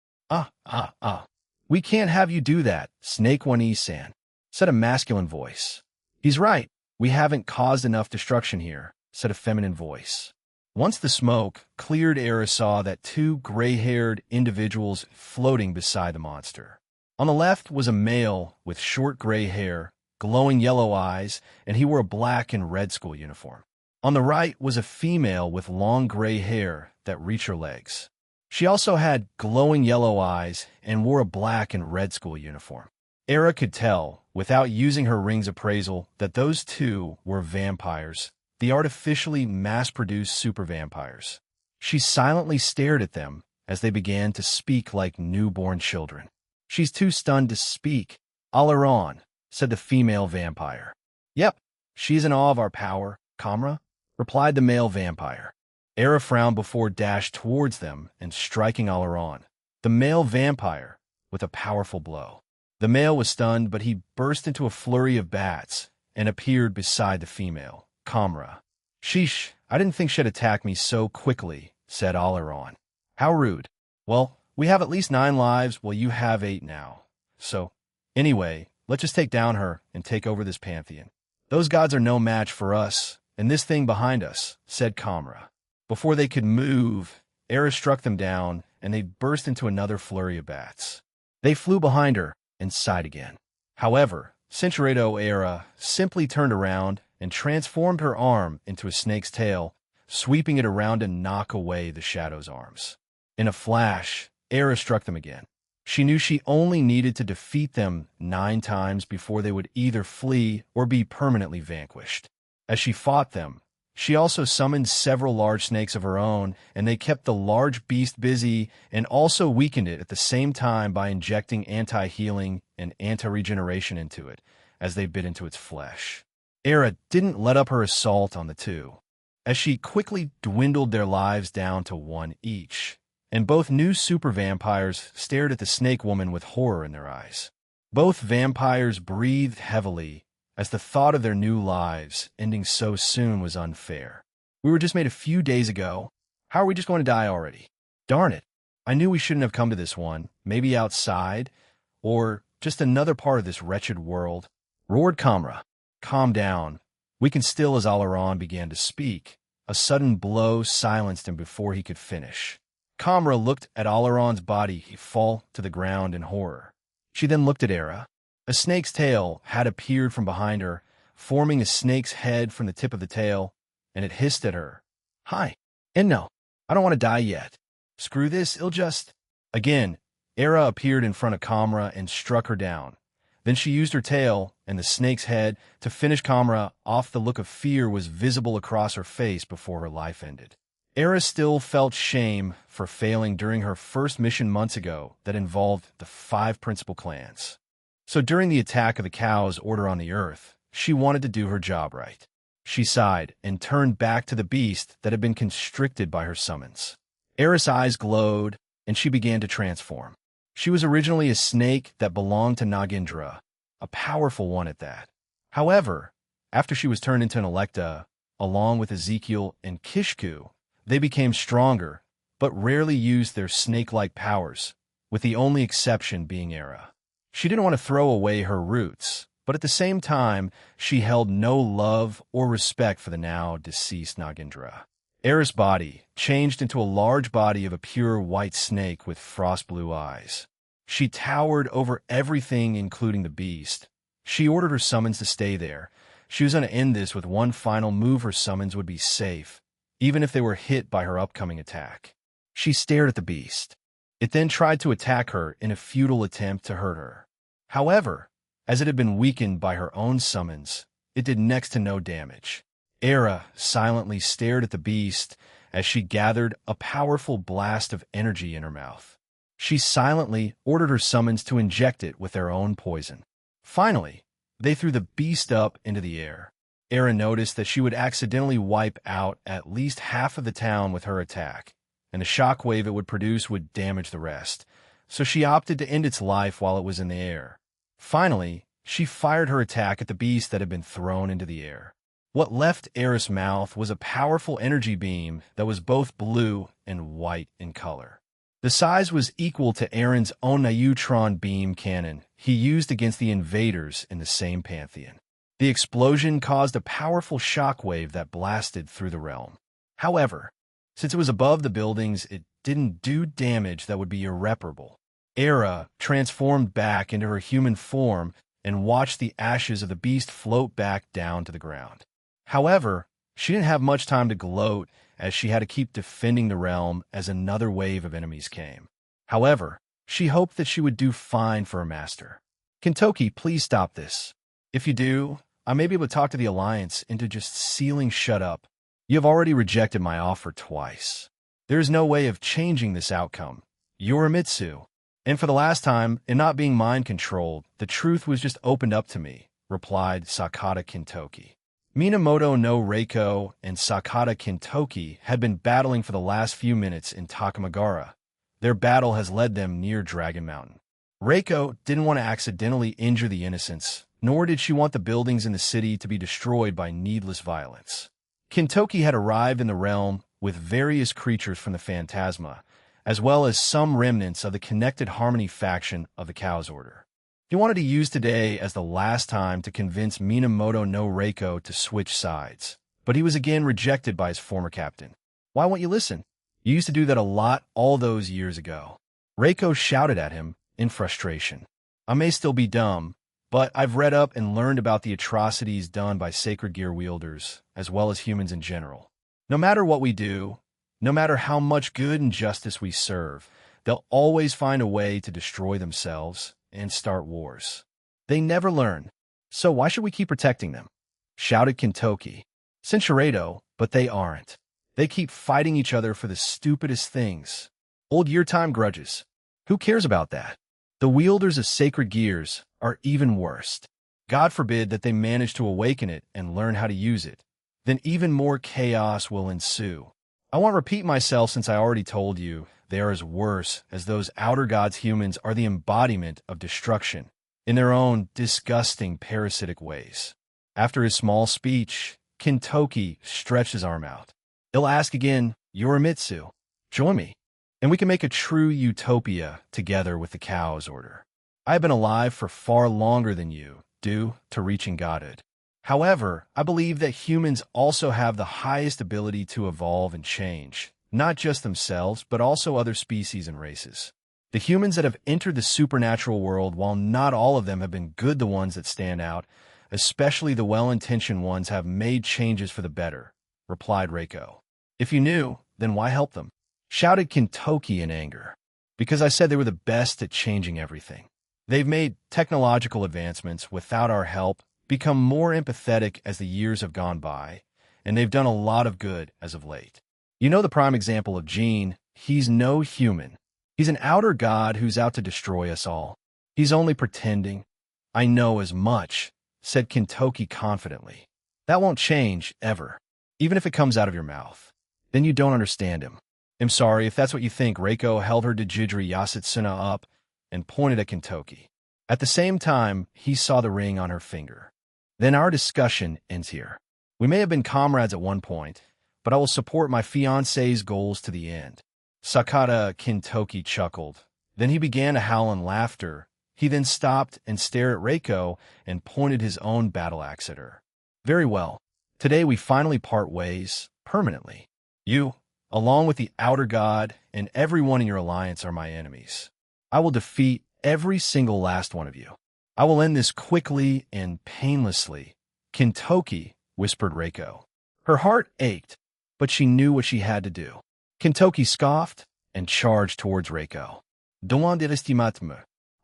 "We can't have you do that, Snake One-E-san," said a masculine voice. "He's right. We haven't caused enough destruction here," said a feminine voice. Once the smoke cleared, Era saw that 2 gray-haired individuals floating beside the monster. On the left was a male with short gray hair, glowing yellow eyes, and he wore a black and red school uniform. On the right was a female with long gray hair that reached her legs. She also had glowing yellow eyes and wore a black and red school uniform. Era could tell, without using her ring's appraisal, that those 2 were vampires, the artificially mass-produced super vampires. She silently stared at them as they began to speak like newborn children. "She's too stunned to speak," Alaron, said the female vampire. Yep, she's in awe of our power, Kamra, replied the male vampire. Era frowned before dashed towards them and striking Alaron, the male vampire, with a powerful blow. The male was stunned, but he burst into a flurry of bats and appeared beside the female, Kamra. Sheesh, I didn't think she'd attack me so quickly, said Alaron. How rude. Well, we have at least 9 lives while you have 8 now. So, anyway, let's just take down her and take over this pantheon. Those gods are no match for us, and this thing behind us, said Kamra. Before they could move, Era struck them down, and they burst into another flurry of bats. They flew behind her and sighed again. However, Cinturedo Era simply turned around and transformed her arm into a snake's tail, sweeping it around to knock away the Shadow's arms. In a flash, Era struck them again. She knew she only needed to defeat them 9 times before they would either flee or be permanently vanquished. As she fought them, she also summoned several large snakes of her own, and they kept the large beast busy and also weakened it at the same time by injecting anti-healing and anti-regeneration into it as they bit into its flesh. Era didn't let up her assault on the two, as she quickly dwindled their lives down to 1 each, and both new super vampires stared at the snake woman with horror in their eyes. Both vampires breathed heavily, as the thought of their new lives ending so soon was unfair. We were just made a few days ago. How are we just going to die already? Darn it. I knew we shouldn't have come to this one, maybe outside, or just another part of this wretched world. Roared Kamra. Calm down. We can still. As Alaron began to speak, a sudden blow silenced him before he could finish. Kamra looked at Alaron's body fall to the ground in horror. She then looked at Era. A snake's tail had appeared from behind her, forming a snake's head from the tip of the tail, and it hissed at her. Hi. And no, I don't want to die yet. Screw this, it'll just... Again, Era appeared in front of Kamra and struck her down. Then she used her tail and the snake's head to finish Kamra off. The look of fear was visible across her face before her life ended. Era still felt shame for failing during her first mission months ago that involved the 5 principal clans. So during the attack of the Cow's Order on the Earth, she wanted to do her job right. She sighed and turned back to the beast that had been constricted by her summons. Era's eyes glowed, and she began to transform. She was originally a snake that belonged to Nagindra, a powerful one at that. However, after she was turned into an Electa, along with Ezekiel and Kishku, they became stronger, but rarely used their snake-like powers, with the only exception being Era. She didn't want to throw away her roots, but at the same time, she held no love or respect for the now-deceased Nagindra. Era's body changed into a large body of a pure white snake with frost-blue eyes. She towered over everything, including the beast. She ordered her summons to stay there. She was going to end this with one final move. Her summons would be safe, even if they were hit by her upcoming attack. She stared at the beast. It then tried to attack her in a futile attempt to hurt her. However, as it had been weakened by her own summons, it did next to no damage. Era silently stared at the beast as she gathered a powerful blast of energy in her mouth. She silently ordered her summons to inject it with their own poison. Finally, they threw the beast up into the air. Era noticed that she would accidentally wipe out at least half of the town with her attack, and the shockwave it would produce would damage the rest, so she opted to end its life while it was in the air. Finally, she fired her attack at the beast that had been thrown into the air. What left Era's mouth was a powerful energy beam that was both blue and white in color. The size was equal to Aaron's own neutron beam cannon he used against the invaders in the same pantheon. The explosion caused a powerful shockwave that blasted through the realm. However, since it was above the buildings, it didn't do damage that would be irreparable. Era transformed back into her human form and watched the ashes of the beast float back down to the ground. However, she didn't have much time to gloat, as she had to keep defending the realm as another wave of enemies came. However, she hoped that she would do fine for her master. Kentoki, please stop this. If you do, I may be able to talk to the Alliance into just sealing shut up. You have already rejected my offer twice. There is no way of changing this outcome. Yorimitsu. And for the last time, in not being mind-controlled, the truth was just opened up to me, replied Sakata Kintoki. Minamoto no Reiko and Sakata Kintoki had been battling for the last few minutes in Takamagara. Their battle has led them near Dragon Mountain. Reiko didn't want to accidentally injure the innocents, nor did she want the buildings in the city to be destroyed by needless violence. Kintoki had arrived in the realm with various creatures from the Phantasma, as well as some remnants of the Connected Harmony faction of the Chaos Order. He wanted to use today as the last time to convince Minamoto no Reiko to switch sides, but he was again rejected by his former captain. Why won't you listen? You used to do that a lot all those years ago. Reiko shouted at him in frustration. I may still be dumb, but I've read up and learned about the atrocities done by sacred gear wielders, as well as humans in general. No matter what we do, no matter how much good and justice we serve, they'll always find a way to destroy themselves and start wars. They never learn. So why should we keep protecting them? Shouted Kintoki. Sincerado, but they aren't. They keep fighting each other for the stupidest things. Old year-time grudges. Who cares about that? The wielders of sacred gears are even worse. God forbid that they manage to awaken it and learn how to use it. Then even more chaos will ensue. I won't repeat myself since I already told you they are as worse as those outer gods. Humans are the embodiment of destruction in their own disgusting parasitic ways. After his small speech, Kintoki stretched his arm out. He'll ask again, Yorimitsu, join me, and we can make a true utopia together with the Chaos Order. I have been alive for far longer than you, due to reaching godhood. However, I believe that humans also have the highest ability to evolve and change, not just themselves, but also other species and races. The humans that have entered the supernatural world, while not all of them have been good, the ones that stand out, especially the well-intentioned ones, have made changes for the better, replied Reiko. If you knew, then why help them? Shouted Kintoki in anger. Because I said they were the best at changing everything. They've made technological advancements without our help, become more empathetic as the years have gone by, and they've done a lot of good as of late. You know the prime example of Gene. He's no human. He's an outer god who's out to destroy us all. He's only pretending. I know as much, said Kintoki confidently. That won't change, ever. Even if it comes out of your mouth. Then you don't understand him. I'm sorry if that's what you think. Reiko held her Dejidri Yasutsuna up and pointed at Kintoki. At the same time, he saw the ring on her finger. Then our discussion ends here. We may have been comrades at one point, but I will support my fiancé's goals to the end. Sakata Kintoki chuckled. Then he began to howl in laughter. He then stopped and stared at Reiko and pointed his own battle axe at her. Very well. Today we finally part ways, permanently. You, along with the outer god, and everyone in your alliance are my enemies. I will defeat every single last one of you. I will end this quickly and painlessly. Kintoki, whispered Reiko. Her heart ached, but she knew what she had to do. Kintoki scoffed and charged towards Reiko. Demande d'estimatme.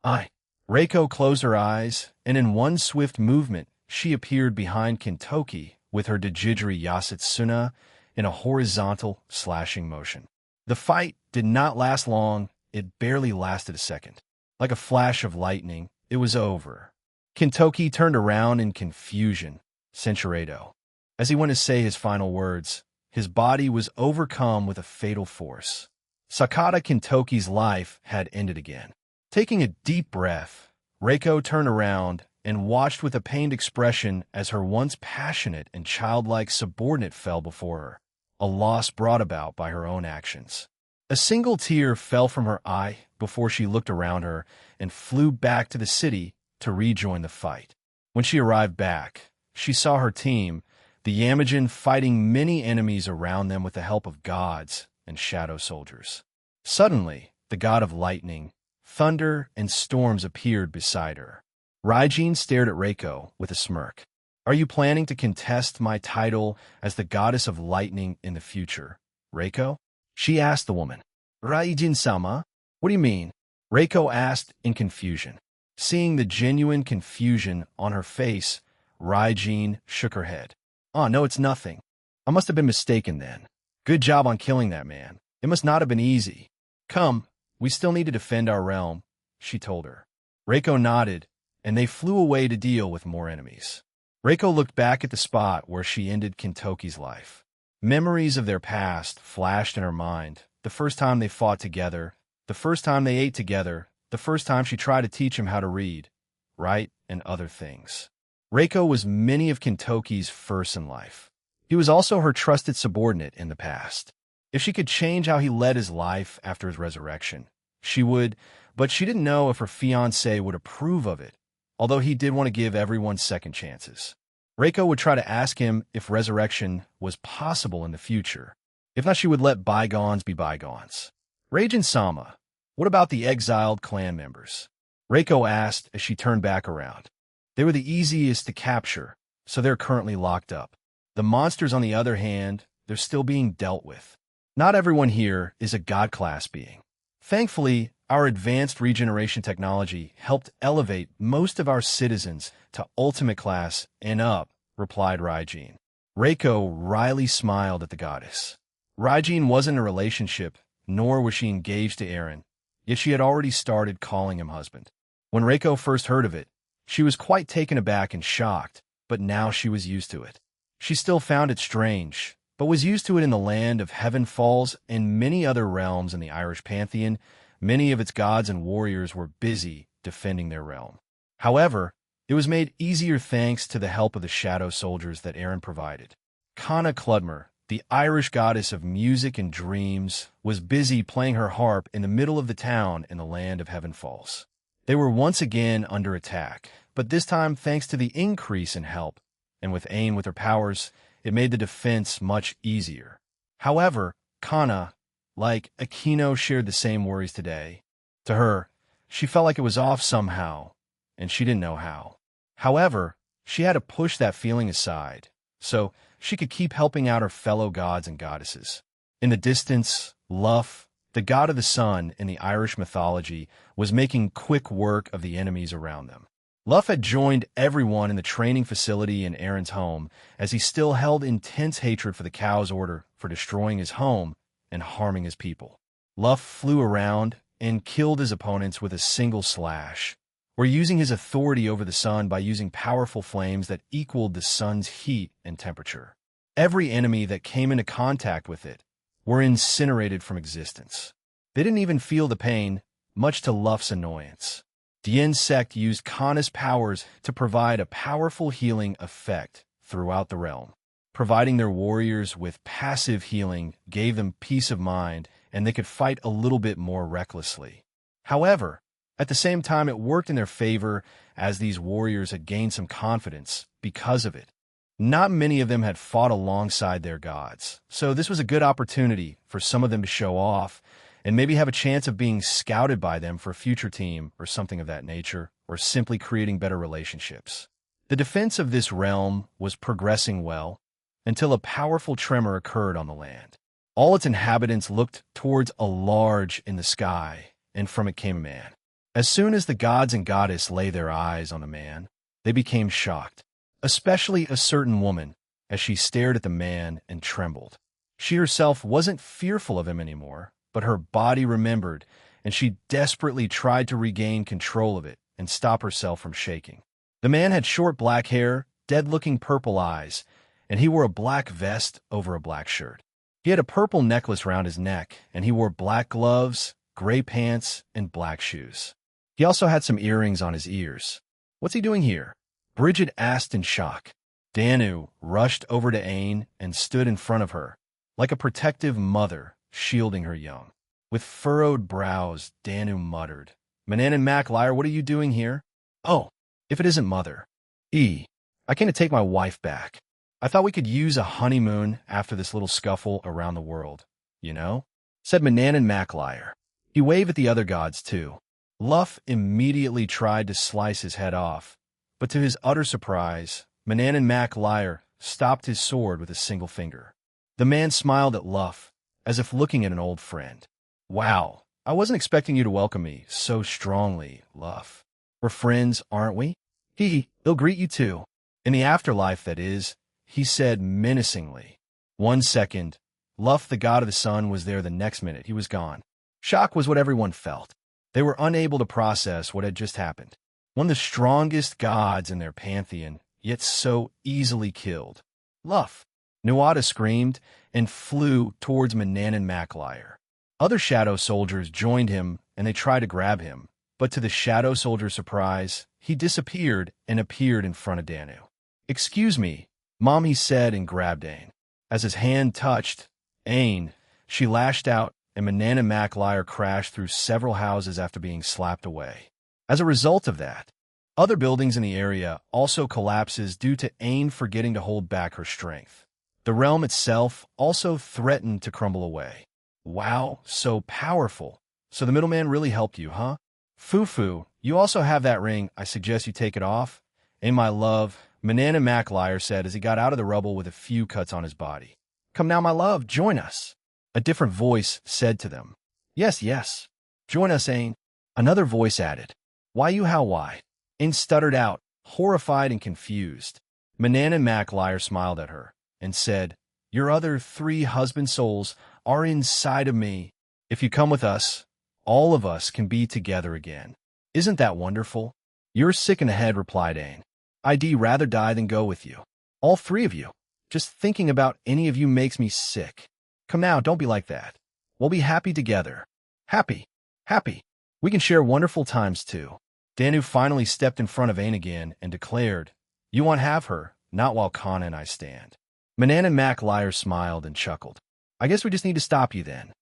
Aye. Reiko closed her eyes, and in one swift movement, she appeared behind Kintoki with her Dejidri Yasutsuna in a horizontal slashing motion. The fight did not last long. It barely lasted a second. Like a flash of lightning, it was over. Kintoki turned around in confusion. Sincerado. As he went to say his final words, his body was overcome with a fatal force. Sakata Kintoki's life had ended again. Taking a deep breath, Reiko turned around and watched with a pained expression as her once passionate and childlike subordinate fell before her, a loss brought about by her own actions. A single tear fell from her eye before she looked around her and flew back to the city to rejoin the fight. When she arrived back, she saw her team, the Yamajin, fighting many enemies around them with the help of gods and shadow soldiers. Suddenly, the god of lightning, thunder, and storms appeared beside her. Raijin stared at Reiko with a smirk. Are you planning to contest my title as the goddess of lightning in the future, Reiko? She asked the woman. Raijin-sama? What do you mean? Reiko asked in confusion. Seeing the genuine confusion on her face, Raijin shook her head. Oh, no, it's nothing. I must have been mistaken then. Good job on killing that man. It must not have been easy. Come, we still need to defend our realm, she told her. Reiko nodded, and they flew away to deal with more enemies. Reiko looked back at the spot where she ended Kintoki's life. Memories of their past flashed in her mind. The first time they fought together, the first time they ate together, the first time she tried to teach him how to read, write, and other things. Reiko was many of Kintoki's firsts in life. He was also her trusted subordinate in the past. If she could change how he led his life after his resurrection, she would, but she didn't know if her fiancé would approve of it, although he did want to give everyone second chances. Reiko would try to ask him if resurrection was possible in the future. If not, she would let bygones be bygones. Reijin-sama, what about the exiled clan members? Reiko asked as she turned back around. They were the easiest to capture, so they're currently locked up. The monsters, on the other hand, they're still being dealt with. Not everyone here is a god-class being. Thankfully, our advanced regeneration technology helped elevate most of our citizens to ultimate class and up, replied Raijin. Reiko wryly smiled at the goddess. Raijin wasn't in a relationship, nor was she engaged to Eren, yet she had already started calling him husband. When Reiko first heard of it, she was quite taken aback and shocked, but now she was used to it. She still found it strange, but was used to it in the land of Heaven Falls and many other realms in the Irish pantheon. Many of its gods and warriors were busy defending their realm. However, it was made easier thanks to the help of the shadow soldiers that Eren provided. Kana Kludmer, the Irish goddess of music and dreams, was busy playing her harp in the middle of the town in the land of Heaven Falls. They were once again under attack, but this time thanks to the increase in help, and with Ain with her powers, it made the defense much easier. However, Kana, like Akino, shared the same worries today. To her, she felt like it was off somehow, and she didn't know how. However, she had to push that feeling aside, so she could keep helping out her fellow gods and goddesses. In the distance, Luff, the god of the sun in the Irish mythology, was making quick work of the enemies around them. Luff had joined everyone in the training facility in Eren's home, as he still held intense hatred for the Cow's order for destroying his home and harming his people. Luff flew around and killed his opponents with a single slash, or using his authority over the sun by using powerful flames that equaled the sun's heat and temperature. Every enemy that came into contact with it were incinerated from existence. They didn't even feel the pain, much to Luff's annoyance. The insect used Kana's powers to provide a powerful healing effect throughout the realm. Providing their warriors with passive healing gave them peace of mind, and they could fight a little bit more recklessly. However, at the same time, it worked in their favor, as these warriors had gained some confidence because of it. Not many of them had fought alongside their gods, so this was a good opportunity for some of them to show off and maybe have a chance of being scouted by them for a future team or something of that nature, or simply creating better relationships. The defense of this realm was progressing well until a powerful tremor occurred on the land. All its inhabitants looked towards a large in the sky, and from it came a man. As soon as the gods and goddess lay their eyes on the man, they became shocked, especially a certain woman, as she stared at the man and trembled. She herself wasn't fearful of him anymore, but her body remembered, and she desperately tried to regain control of it and stop herself from shaking. The man had short black hair, dead-looking purple eyes, and he wore a black vest over a black shirt. He had a purple necklace around his neck, and he wore black gloves, gray pants, and black shoes. He also had some earrings on his ears. "What's he doing here?" Bridget asked in shock. Danu rushed over to Ain and stood in front of her, like a protective mother shielding her young. With furrowed brows, Danu muttered, "Manan and Mac Liar, what are you doing here?" "Oh, if it isn't Mother. I came to take my wife back. I thought we could use a honeymoon after this little scuffle around the world, you know?" said Manan and Mac Liar. He waved at the other gods, too. Luff immediately tried to slice his head off, but to his utter surprise, Manan and Mac Liar stopped his sword with a single finger. The man smiled at Luff, as if looking at an old friend. "Wow, I wasn't expecting you to welcome me so strongly, Luff. We're friends, aren't we?" He'll greet you too. In the afterlife, that is," he said menacingly. 1 second, Luff, the god of the sun, was there. The next minute, he was gone. Shock was what everyone felt. They were unable to process what had just happened. One of the strongest gods in their pantheon, yet so easily killed. Luff! Nuada screamed and flew towards Manannan MacLiar. Other shadow soldiers joined him and they tried to grab him, but to the shadow soldier's surprise, he disappeared and appeared in front of Danu. "Excuse me," Mommy said and grabbed Ain. As his hand touched Ain, she lashed out and Manannan MacLiar crashed through several houses after being slapped away. As a result of that, other buildings in the area also collapses due to Ain forgetting to hold back her strength. The realm itself also threatened to crumble away. Wow, so powerful. So the middleman really helped you, huh? Fufu, you also have that ring. I suggest you take it off. Ain, my love, Manannan MacLiar said as he got out of the rubble with a few cuts on his body. Come now, my love, join us. A different voice said to them. Yes, yes. Join us, Ain. Another voice added. Why you how why? Ain stuttered out, horrified and confused. Manannan MacLiar smiled at her and said, Your other 3 husband souls are inside of me. If you come with us, all of us can be together again. Isn't that wonderful? You're sick in the head, replied Ain. I'd rather die than go with you. All 3 of you. Just thinking about any of you makes me sick. Come now, don't be like that. We'll be happy together. Happy. Happy. We can share wonderful times too. Danu finally stepped in front of Ain again and declared, You won't have her, not while Kana and I stand. Manannan MacLiar smiled and chuckled. I guess we just need to stop you then.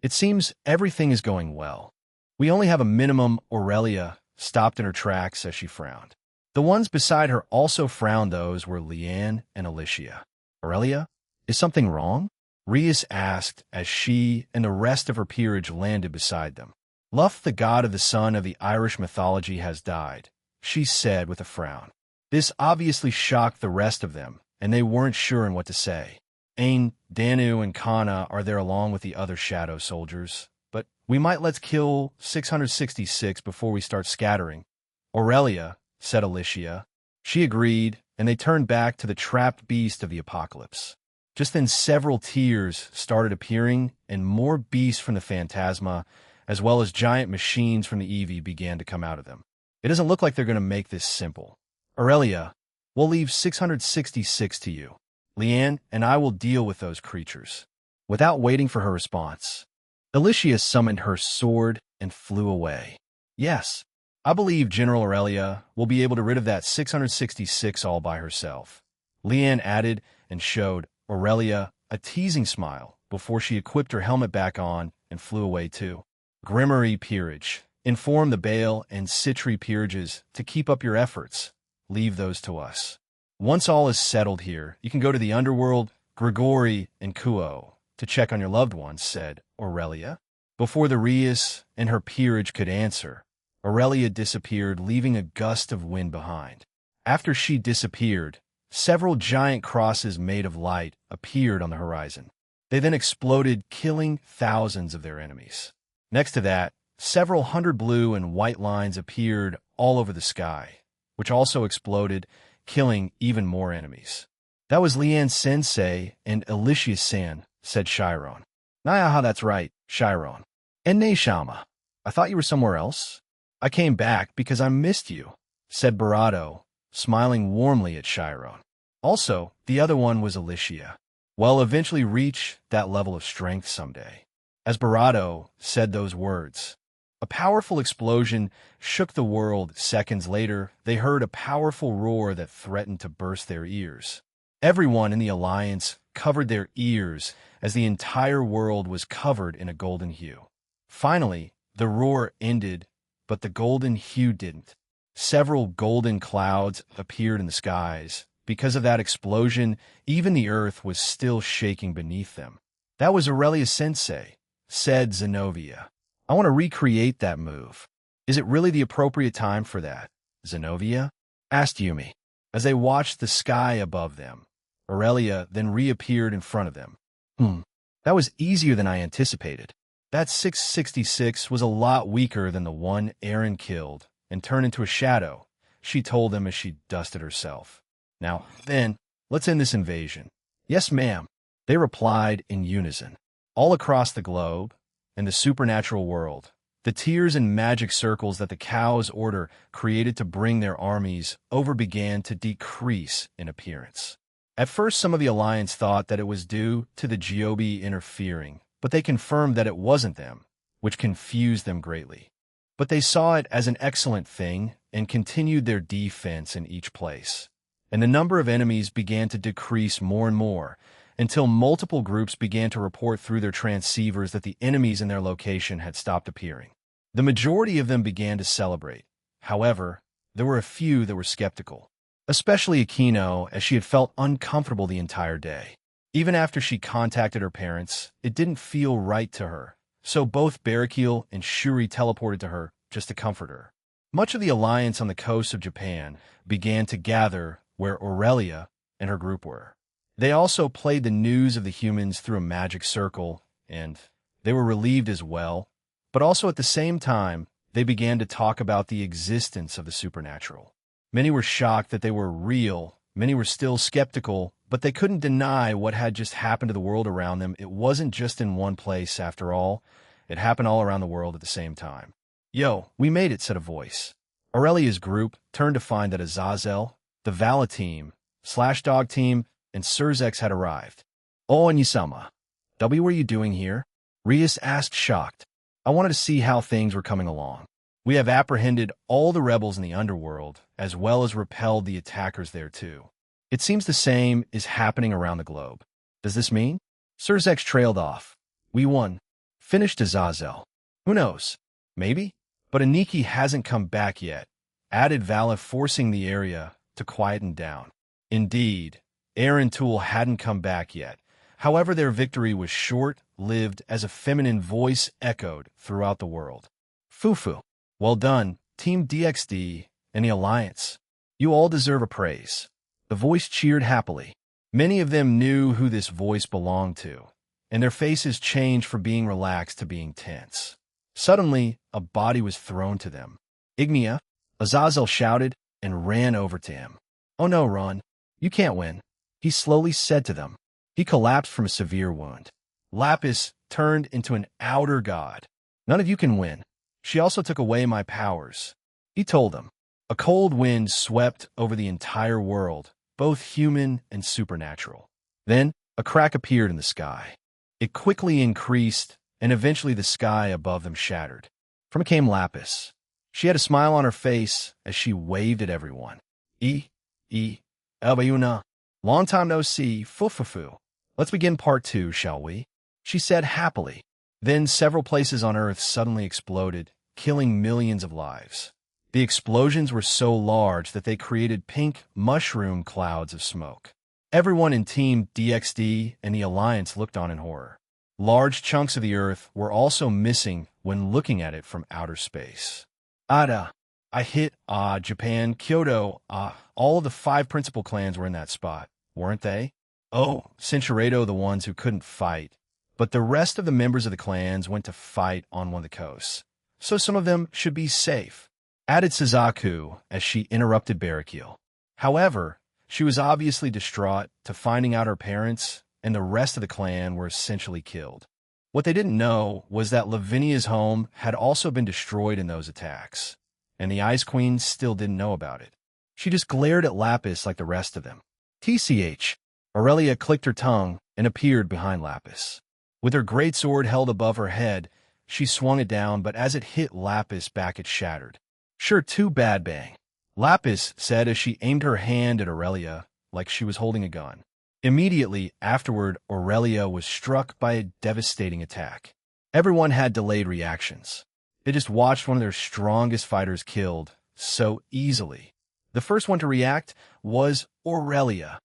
It seems everything is going well. We only have a minimum. Aurelia stopped in her tracks as she frowned. The ones beside her also frowned. Those were Leanne and Alicia. Aurelia, is something wrong? Rias asked as she and the rest of her peerage landed beside them. Luff, the god of the sun of the Irish mythology, has died, she said with a frown. This obviously shocked the rest of them, and they weren't sure on what to say. Ain, Danu, and Kana are there along with the other shadow soldiers, but we might let's kill 666 before we start scattering. Aurelia, said Alicia. She agreed, and they turned back to the trapped beast of the apocalypse. Just then several tears started appearing, and more beasts from the Phantasma, as well as giant machines from the Eevee, began to come out of them. It doesn't look like they're going to make this simple. Aurelia, we'll leave 666 to you. Leanne and I will deal with those creatures. Without waiting for her response, Alicia summoned her sword and flew away. Yes, I believe General Aurelia will be able to rid of that 666 all by herself. Leanne added and showed Aurelia a teasing smile before she equipped her helmet back on and flew away too. Grimmery Peerage, inform the Bale and Citri Peerages to keep up your efforts. Leave those to us. Once all is settled here, you can go to the underworld, Grigori, and Kuo to check on your loved ones, said Aurelia. Before the Rias and her peerage could answer, Aurelia disappeared, leaving a gust of wind behind. After she disappeared, several giant crosses made of light appeared on the horizon. They then exploded, killing thousands of their enemies. Next to that, several hundred blue and white lines appeared all over the sky, which also exploded, killing even more enemies. That was Leanne Sensei and Alicia San, said Chiron. Naya, that's right, Chiron. And Shama, I thought you were somewhere else. I came back because I missed you, said Barato, smiling warmly at Chiron. Also, the other one was Alicia. Well, eventually reach that level of strength someday. As Barato said those words, a powerful explosion shook the world. Seconds later, they heard a powerful roar that threatened to burst their ears. Everyone in the Alliance covered their ears as the entire world was covered in a golden hue. Finally, the roar ended, but the golden hue didn't. Several golden clouds appeared in the skies. Because of that explosion, even the earth was still shaking beneath them. That was Aurelia Sensei, said Zenobia. I want to recreate that move. Is it really the appropriate time for that, Zenobia? Asked Yumi. As they watched the sky above them, Aurelia then reappeared in front of them. That was easier than I anticipated. That 666 was a lot weaker than the one Aaron killed and turned into a shadow, she told them as she dusted herself. Now, then, let's end this invasion. Yes, ma'am, they replied in unison. All across the globe, in the supernatural world, The tiers and magic circles that the Cow's order created to bring their armies over began to decrease in appearance. At first, some of the Alliance thought that it was due to the Gyobi interfering, but they confirmed that it wasn't them, which confused them greatly. But they saw it as an excellent thing and continued their defense in each place. And the number of enemies began to decrease more and more, until multiple groups began to report through their transceivers that the enemies in their location had stopped appearing. The majority of them began to celebrate. However, there were a few that were skeptical, especially Aquino, as she had felt uncomfortable the entire day. Even after she contacted her parents, it didn't feel right to her, so both Barrichello and Shuri teleported to her just to comfort her. Much of the Alliance on the coast of Japan began to gather where Aurelia and her group were. They also played the news of the humans through a magic circle, and they were relieved as well. But also at the same time, they began to talk about the existence of the supernatural. Many were shocked that they were real, many were still skeptical, but they couldn't deny what had just happened to the world around them. It wasn't just in one place, after all. It happened all around the world at the same time. "Yo, we made it," said a voice. Aurelia's group turned to find that Azazel, the Vala team, Slashdog team, and Surzex had arrived. "Oh, Onyisama, W, what are you doing here?" Rias asked, shocked. "I wanted to see how things were coming along. We have apprehended all the rebels in the underworld, as well as repelled the attackers there too. It seems the same is happening around the globe. Does this mean?" Surzex trailed off. "We won," finished Azazel. "Who knows? Maybe? But Aniki hasn't come back yet," added Vala, forcing the area to quieten down. Indeed, Aaron Tool hadn't come back yet. However, their victory was short-lived as a feminine voice echoed throughout the world. "Fufu. Well done, Team DXD and the Alliance. You all deserve a praise." The voice cheered happily. Many of them knew who this voice belonged to, and their faces changed from being relaxed to being tense. Suddenly, a body was thrown to them. "Ignia," Azazel shouted and ran over to him. "Oh no, Ron. You can't win," he slowly said to them. He collapsed from a severe wound. Lapis turned into an outer god. "None of you can win. She also took away my powers," he told them. A cold wind swept over the entire world, both human and supernatural. Then, a crack appeared in the sky. It quickly increased, and eventually the sky above them shattered. From it came Lapis. She had a smile on her face as she waved at everyone. Elbayuna. Long time no see, fufufu. Let's begin part 2, shall we?" she said happily. Then several places on Earth suddenly exploded, killing millions of lives. The explosions were so large that they created pink mushroom clouds of smoke. Everyone in Team DXD and the Alliance looked on in horror. Large chunks of the Earth were also missing when looking at it from outer space. Ada, I hit Japan, Kyoto, all of the 5 principal clans were in that spot, weren't they? Oh, Cinchuredo, the ones who couldn't fight. But the rest of the members of the clans went to fight on one of the coasts. So some of them should be safe, added Suzaku as she interrupted Barrichello. However, she was obviously distraught to finding out her parents and the rest of the clan were essentially killed. What they didn't know was that Lavinia's home had also been destroyed in those attacks, and the Ice Queen still didn't know about it. She just glared at Lapis like the rest of them. TCH. Aurelia clicked her tongue and appeared behind Lapis. With her greatsword held above her head, she swung it down, but as it hit Lapis back, it shattered. "Sure, too bad, bang," Lapis said as she aimed her hand at Aurelia like she was holding a gun. Immediately afterward, Aurelia was struck by a devastating attack. Everyone had delayed reactions. They just watched one of their strongest fighters killed so easily. The first one to react was Aurelia.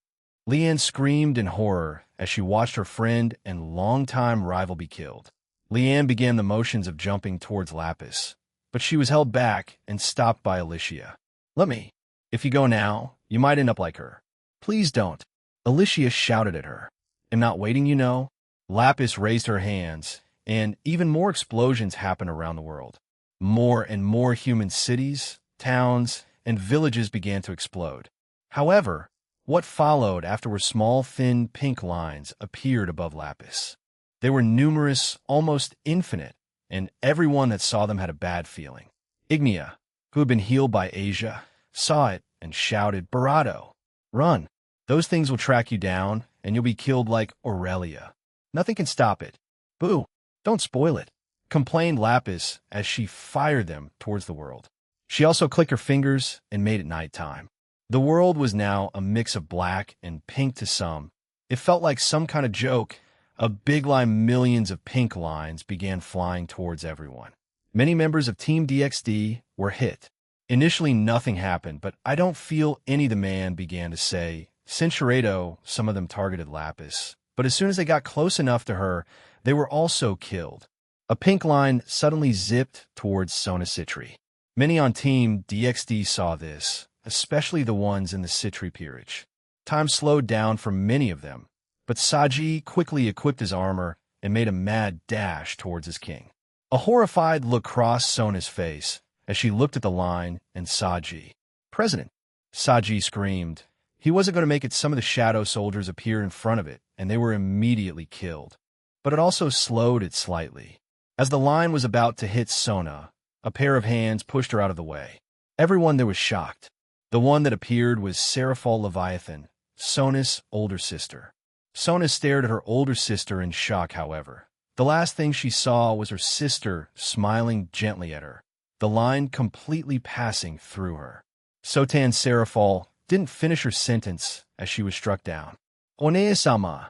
Leanne screamed in horror as she watched her friend and longtime rival be killed. Leanne began the motions of jumping towards Lapis, but she was held back and stopped by Alicia. "Let me. If you go now, you might end up like her." "Please don't," Alicia shouted at her. "I'm not waiting, you know." Lapis raised her hands, and even more explosions happened around the world. More and more human cities, towns, and villages began to explode. However, what followed after were small, thin, pink lines appeared above Lapis. They were numerous, almost infinite, and everyone that saw them had a bad feeling. Ignia, who had been healed by Asia, saw it and shouted, "Barato, run! Those things will track you down, and you'll be killed like Aurelia. Nothing can stop it. Boo! Don't spoil it," complained Lapis as she fired them towards the world. She also clicked her fingers and made it nighttime. The world was now a mix of black and pink to some. It felt like some kind of joke. A big line, millions of pink lines began flying towards everyone. Many members of Team DXD were hit. Initially, nothing happened, but I don't feel any, the man began to say. Cinchuredo, some of them targeted Lapis, but as soon as they got close enough to her, they were also killed. A pink line suddenly zipped towards Sona Citri. Many on Team DXD saw this, especially the ones in the Citri peerage. Time slowed down for many of them, but Saji quickly equipped his armor and made a mad dash towards his king. A horrified look crossed Sona's face as she looked at the line and Saji. "President!" Saji screamed. He wasn't going to make it. Some of the shadow soldiers appear in front of it, and they were immediately killed. But it also slowed it slightly. As the line was about to hit Sona, a pair of hands pushed her out of the way. Everyone there was shocked. The one that appeared was Seraphal Leviathan, Sona's older sister. Sona stared at her older sister in shock, however. The last thing she saw was her sister smiling gently at her, the line completely passing through her. Sotan Seraphal didn't finish her sentence as she was struck down. "Onea-sama!"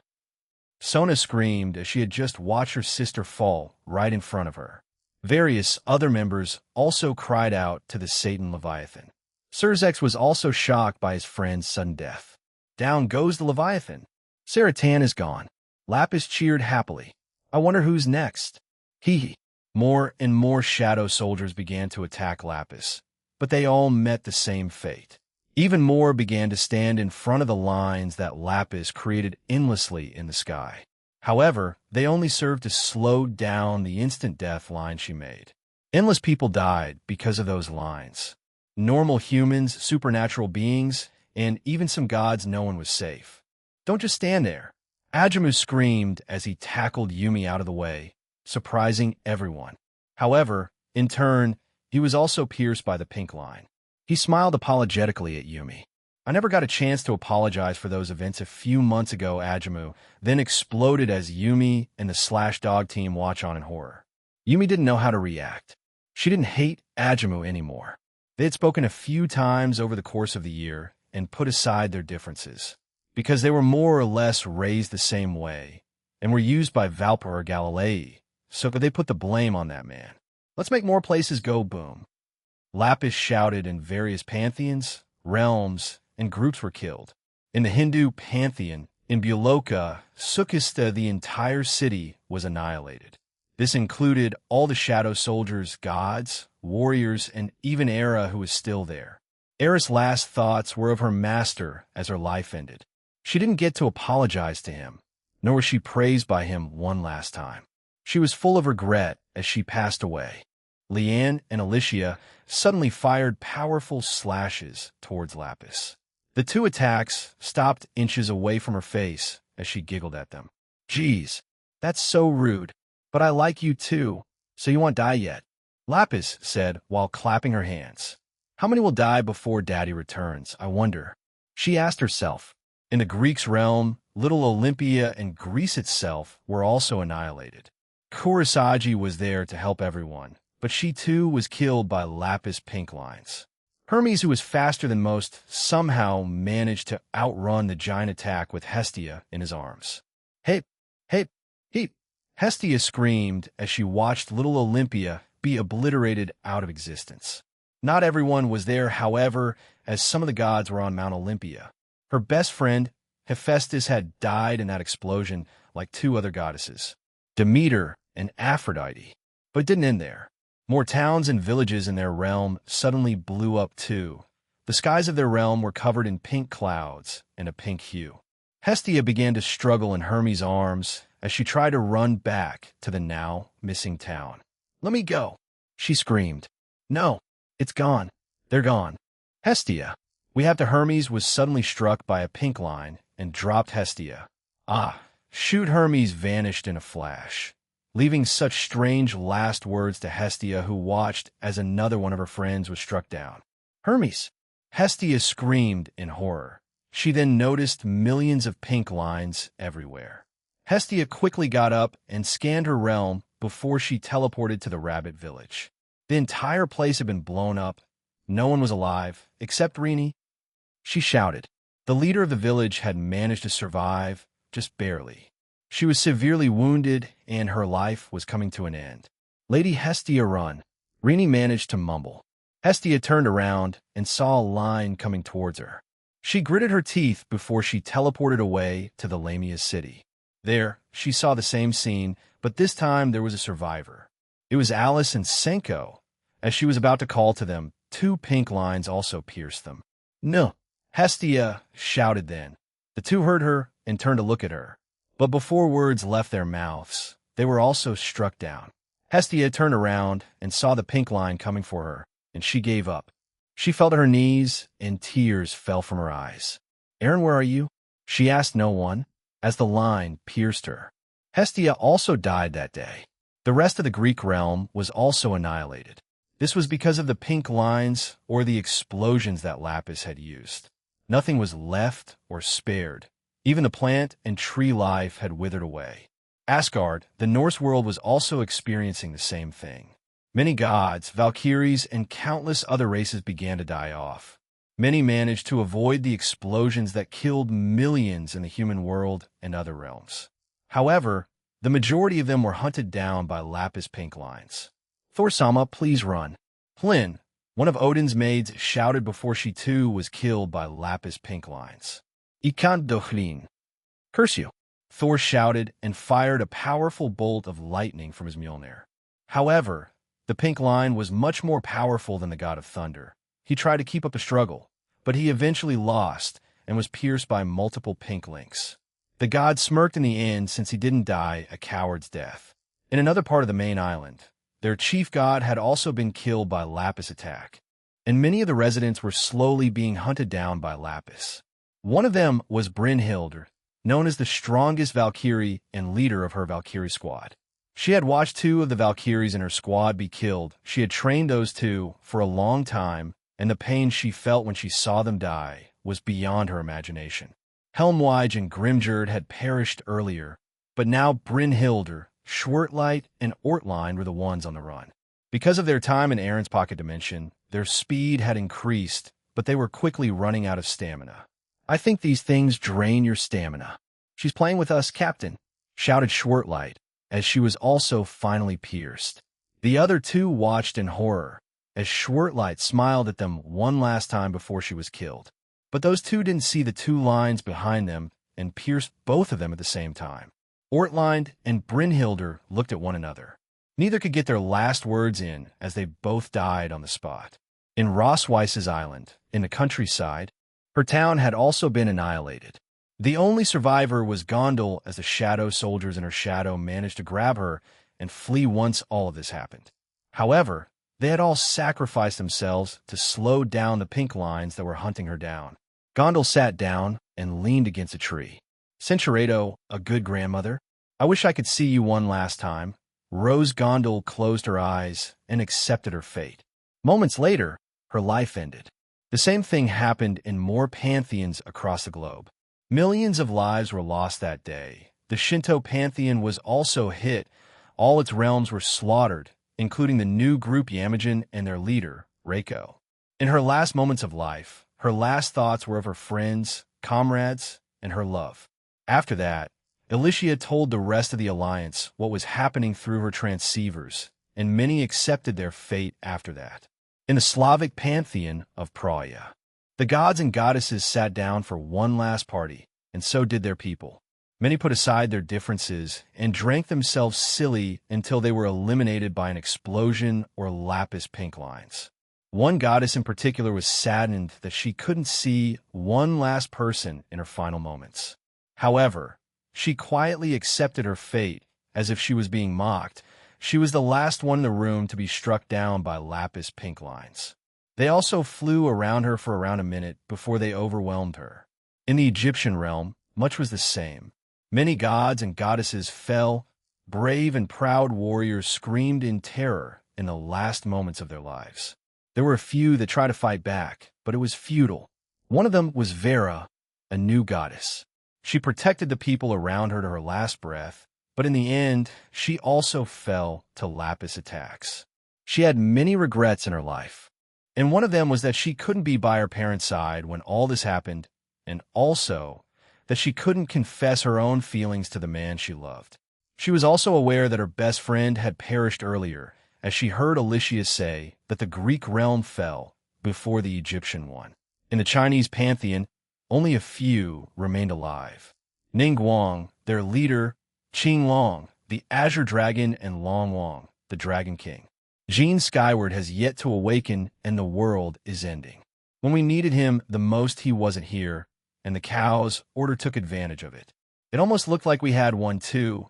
Sona screamed as she had just watched her sister fall right in front of her. Various other members also cried out to the Satan Leviathan. Surzex was also shocked by his friend's sudden death. Down goes the Leviathan. Saratan is gone. Lapis cheered happily. "I wonder who's next." Hee. More and more shadow soldiers began to attack Lapis, but they all met the same fate. Even more began to stand in front of the lines that Lapis created endlessly in the sky. However, they only served to slow down the instant death line she made. Endless people died because of those lines. Normal humans, supernatural beings, and even some gods. No one was safe. "Don't just stand there." Ajamu screamed as he tackled Yumi out of the way, surprising everyone. However, in turn, he was also pierced by the pink line. He smiled apologetically at Yumi. "I never got a chance to apologize for those events a few months ago," Ajamu then exploded as Yumi and the Slash Dog team watch on in horror. Yumi didn't know how to react. She didn't hate Ajamu anymore. They had spoken a few times over the course of the year and put aside their differences, because they were more or less raised the same way and were used by Valper or Galilei, so they put the blame on that man. "Let's make more places go boom." Lapis shouted, and various pantheons, realms, and groups were killed. In the Hindu pantheon, in Buloka, Sukhista, the entire city was annihilated. This included all the shadow soldiers, gods, warriors, and even Era, who was still there. Era's last thoughts were of her master as her life ended. She didn't get to apologize to him, nor was she praised by him one last time. She was full of regret as she passed away. Leanne and Alicia suddenly fired powerful slashes towards Lapis. The two attacks stopped inches away from her face as she giggled at them. "Geez, that's so rude, but I like you too, so you won't die yet," Lapis said while clapping her hands. "How many will die before Daddy returns, I wonder?" she asked herself. In the Greeks' realm, Little Olympia and Greece itself were also annihilated. Kurosagi was there to help everyone, but she too was killed by Lapis pink lines. Hermes, who was faster than most, somehow managed to outrun the giant attack with Hestia in his arms. "Hey, hey, he!" Hestia screamed as she watched Little Olympia be obliterated out of existence. Not everyone was there, however, as some of the gods were on Mount Olympia. Her best friend, Hephaestus, had died in that explosion like two other goddesses, Demeter and Aphrodite. But it didn't end there. More towns and villages in their realm suddenly blew up too. The skies of their realm were covered in pink clouds and a pink hue. Hestia began to struggle in Hermes' arms as she tried to run back to the now missing town. "Let me go," she screamed. "No, it's gone. They're gone." "Hestia, we have to." Hermes was suddenly struck by a pink line and dropped Hestia. Ah, shoot! Hermes vanished in a flash. leaving such strange last words to Hestia, who watched as another one of her friends was struck down. Hermes! Hestia screamed in horror. She then noticed millions of pink lines everywhere. Hestia quickly got up and scanned her realm before she teleported to the rabbit village. The entire place had been blown up. No one was alive, except Rini. She shouted. The leader of the village had managed to survive, just barely. She was severely wounded, and her life was coming to an end. Lady Hestia, run! Rini managed to mumble. Hestia turned around and saw a line coming towards her. She gritted her teeth before she teleported away to the Lamia city. There, she saw the same scene, but this time there was a survivor. It was Alice and Senko. As she was about to call to them, two pink lines also pierced them. No! Hestia shouted then. The two heard her and turned to look at her. But before words left their mouths, they were also struck down. Hestia turned around and saw the pink line coming for her, and she gave up. She fell to her knees, and tears fell from her eyes. Aaron, where are you? She asked no one, as the line pierced her. Hestia also died that day. The rest of the Greek realm was also annihilated. This was because of the pink lines or the explosions that Lapis had used. Nothing was left or spared. Even the plant and tree life had withered away. Asgard, the Norse world, was also experiencing the same thing. Many gods, valkyries, and countless other races began to die off. Many managed to avoid the explosions that killed millions in the human world and other realms. However, the majority of them were hunted down by Lapis pink lines. Thor-sama, please run. Hlyn, one of Odin's maids, shouted before she too was killed by Lapis pink lines. I can't do Hlyn. Curse you! Thor shouted and fired a powerful bolt of lightning from his Mjolnir. However, the pink line was much more powerful than the god of thunder. He tried to keep up the struggle, but he eventually lost and was pierced by multiple pink links. The god smirked in the end since he didn't die a coward's death. In another part of the main island, their chief god had also been killed by Lapis attack, and many of the residents were slowly being hunted down by Lapis. One of them was Brynhilde, known as the strongest Valkyrie and leader of her Valkyrie squad. She had watched two of the Valkyries in her squad be killed. She had trained those two for a long time, and the pain she felt when she saw them die was beyond her imagination. Helmwige and Grimgerd had perished earlier, but now Brynhilde, Schwertlight, and Ortline were the ones on the run. Because of their time in Aaron's pocket dimension, their speed had increased, but they were quickly running out of stamina. I think these things drain your stamina. She's playing with us, Captain, shouted Schwertlight, as she was also finally pierced. The other two watched in horror, as Schwertlight smiled at them one last time before she was killed. But those two didn't see the two lines behind them and pierced both of them at the same time. Ortline and Brynhilde looked at one another. Neither could get their last words in as they both died on the spot. In Rossweiss's island, in the countryside, her town had also been annihilated. The only survivor was Gondel, as the shadow soldiers in her shadow managed to grab her and flee once all of this happened. However, they had all sacrificed themselves to slow down the pink lines that were hunting her down. Gondel sat down and leaned against a tree. Centurato, a good grandmother, I wish I could see you one last time. Rose Gondel closed her eyes and accepted her fate. Moments later, her life ended. The same thing happened in more pantheons across the globe. Millions of lives were lost that day. The Shinto pantheon was also hit. All its realms were slaughtered, including the new group Yamagen and their leader, Reiko. In her last moments of life, her last thoughts were of her friends, comrades, and her love. After that, Alicia told the rest of the Alliance what was happening through her transceivers, and many accepted their fate after that. In the Slavic pantheon of Praia, the gods and goddesses sat down for one last party, and so did their people. Many put aside their differences and drank themselves silly until they were eliminated by an explosion or Lapis pink lines. One goddess in particular was saddened that she couldn't see one last person in her final moments. However, she quietly accepted her fate as if she was being mocked. She was the last one in the room to be struck down by Lapis pink lines. They also flew around her for around a minute before they overwhelmed her. In the Egyptian realm, much was the same. Many gods and goddesses fell, Brave and proud warriors screamed in terror in the last moments of their lives. There were a few that tried to fight back, but it was futile. One of them was Vera, a new goddess. She protected the people around her to her last breath, but in the end, she also fell to Lapis attacks. She had many regrets in her life, and one of them was that she couldn't be by her parents' side when all this happened, and also that she couldn't confess her own feelings to the man she loved. She was also aware that her best friend had perished earlier, as she heard Alicius say that the Greek realm fell before the Egyptian one. In the Chinese pantheon, only a few remained alive. Ningguang, their leader, Qing Long, the Azure Dragon, and Long Wang, the Dragon King. Jin Skyward has yet to awaken, and the world is ending. When we needed him the most, he wasn't here, and the Cow's order took advantage of it. It almost looked like we had one too.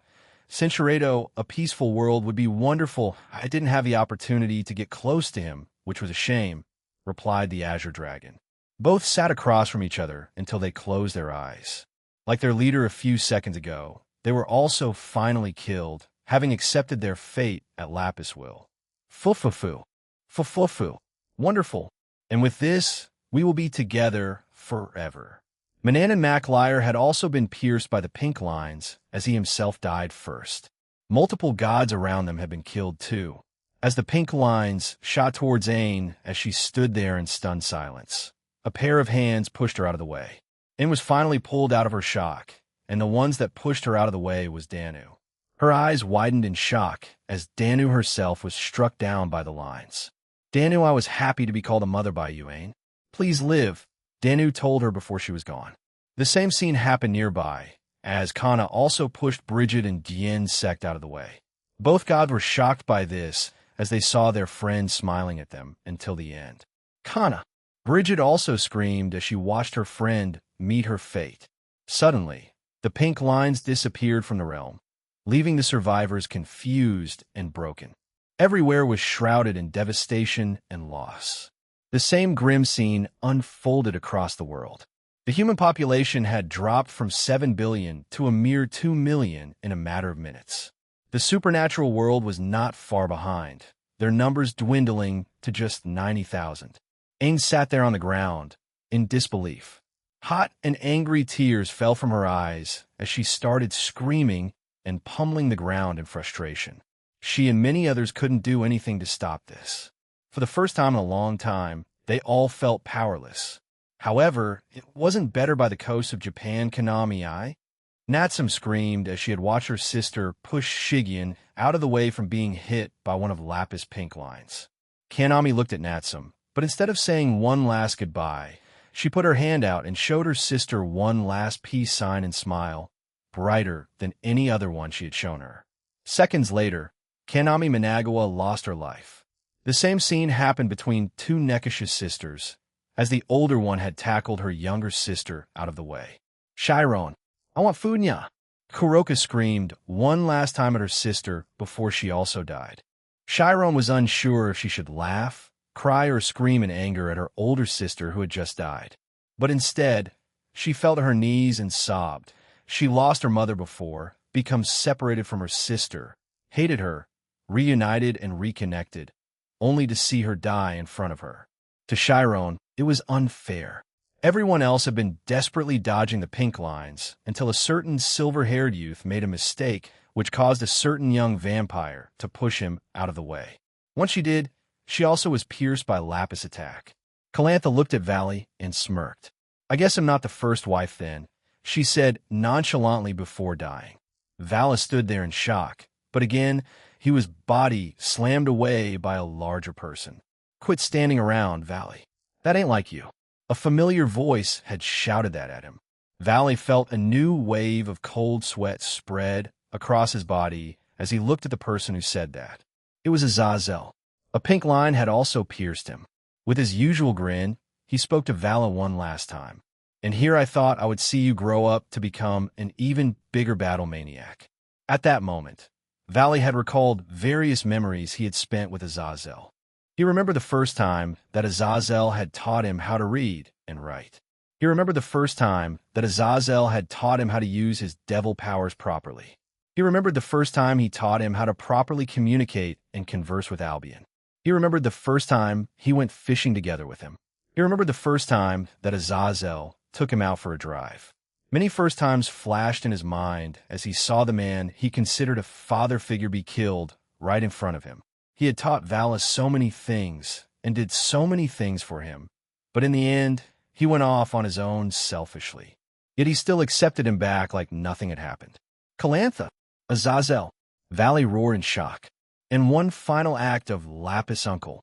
Centuredo, a peaceful world would be wonderful. I didn't have the opportunity to get close to him, which was a shame, replied the Azure Dragon. Both sat across from each other until they closed their eyes. Like their leader a few seconds ago, they were also finally killed, having accepted their fate at Lapis Will. Fufufu. Fufufu. Wonderful. And with this, we will be together forever. Manan and MacLyre had also been pierced by the pink lines, as he himself died first. Multiple gods around them had been killed too, as the pink lines shot towards Ain as she stood there in stunned silence. A pair of hands pushed her out of the way. Ain was finally pulled out of her shock, and the ones that pushed her out of the way was Danu. Her eyes widened in shock as Danu herself was struck down by the lines. Danu, I was happy to be called a mother by you, Ain. Please live, Danu told her before she was gone. The same scene happened nearby, as Kana also pushed Bridget and Dian's sect out of the way. Both gods were shocked by this as they saw their friend smiling at them until the end. Kana! Bridget also screamed as she watched her friend meet her fate. Suddenly, the pink lines disappeared from the realm, leaving the survivors confused and broken. Everywhere was shrouded in devastation and loss. The same grim scene unfolded across the world. The human population had dropped from 7 billion to a mere 2 million in a matter of minutes. The supernatural world was not far behind, their numbers dwindling to just 90,000. Aang sat there on the ground, in disbelief. Hot and angry tears fell from her eyes as she started screaming and pummeling the ground in frustration. She and many others couldn't do anything to stop this. For the first time in a long time, they all felt powerless. However, it wasn't better by the coast of Japan, Kanami. Natsum screamed as she had watched her sister push Shigen out of the way from being hit by one of Lapis' pink lines. Kanami looked at Natsum, but instead of saying one last goodbye, she put her hand out and showed her sister one last peace sign and smile, brighter than any other one she had shown her. Seconds later, Kanami Managawa lost her life. The same scene happened between two Nekisha sisters, as the older one had tackled her younger sister out of the way. Chiron, I want food, nya. Kuroka screamed one last time at her sister before she also died. Chiron was unsure if she should laugh, cry, or scream in anger at her older sister who had just died. But instead, she fell to her knees and sobbed. She lost her mother before, become separated from her sister, hated her, reunited and reconnected, only to see her die in front of her. To Chiron, it was unfair. Everyone else had been desperately dodging the pink lines until a certain silver-haired youth made a mistake which caused a certain young vampire to push him out of the way. Once she did, she also was pierced by Lapis attack. Calantha looked at Valley and smirked. I guess I'm not the first wife then, she said nonchalantly before dying. Vala stood there in shock, but again, he was body slammed away by a larger person. Quit standing around, Valley. That ain't like you. A familiar voice had shouted that at him. Valley felt a new wave of cold sweat spread across his body as he looked at the person who said that. It was Azazel. A pink line had also pierced him. With his usual grin, he spoke to Vala one last time. And here I thought I would see you grow up to become an even bigger battle maniac. At that moment, Valley had recalled various memories he had spent with Azazel. He remembered the first time that Azazel had taught him how to read and write. He remembered the first time that Azazel had taught him how to use his devil powers properly. He remembered the first time he taught him how to properly communicate and converse with Albion. He remembered the first time he went fishing together with him. He remembered the first time that Azazel took him out for a drive. Many first times flashed in his mind as he saw the man he considered a father figure be killed right in front of him. He had taught Vala so many things and did so many things for him, but in the end, he went off on his own selfishly. Yet he still accepted him back like nothing had happened. Calantha, Azazel, Valley roared in shock. And one final act of Lapis' uncle.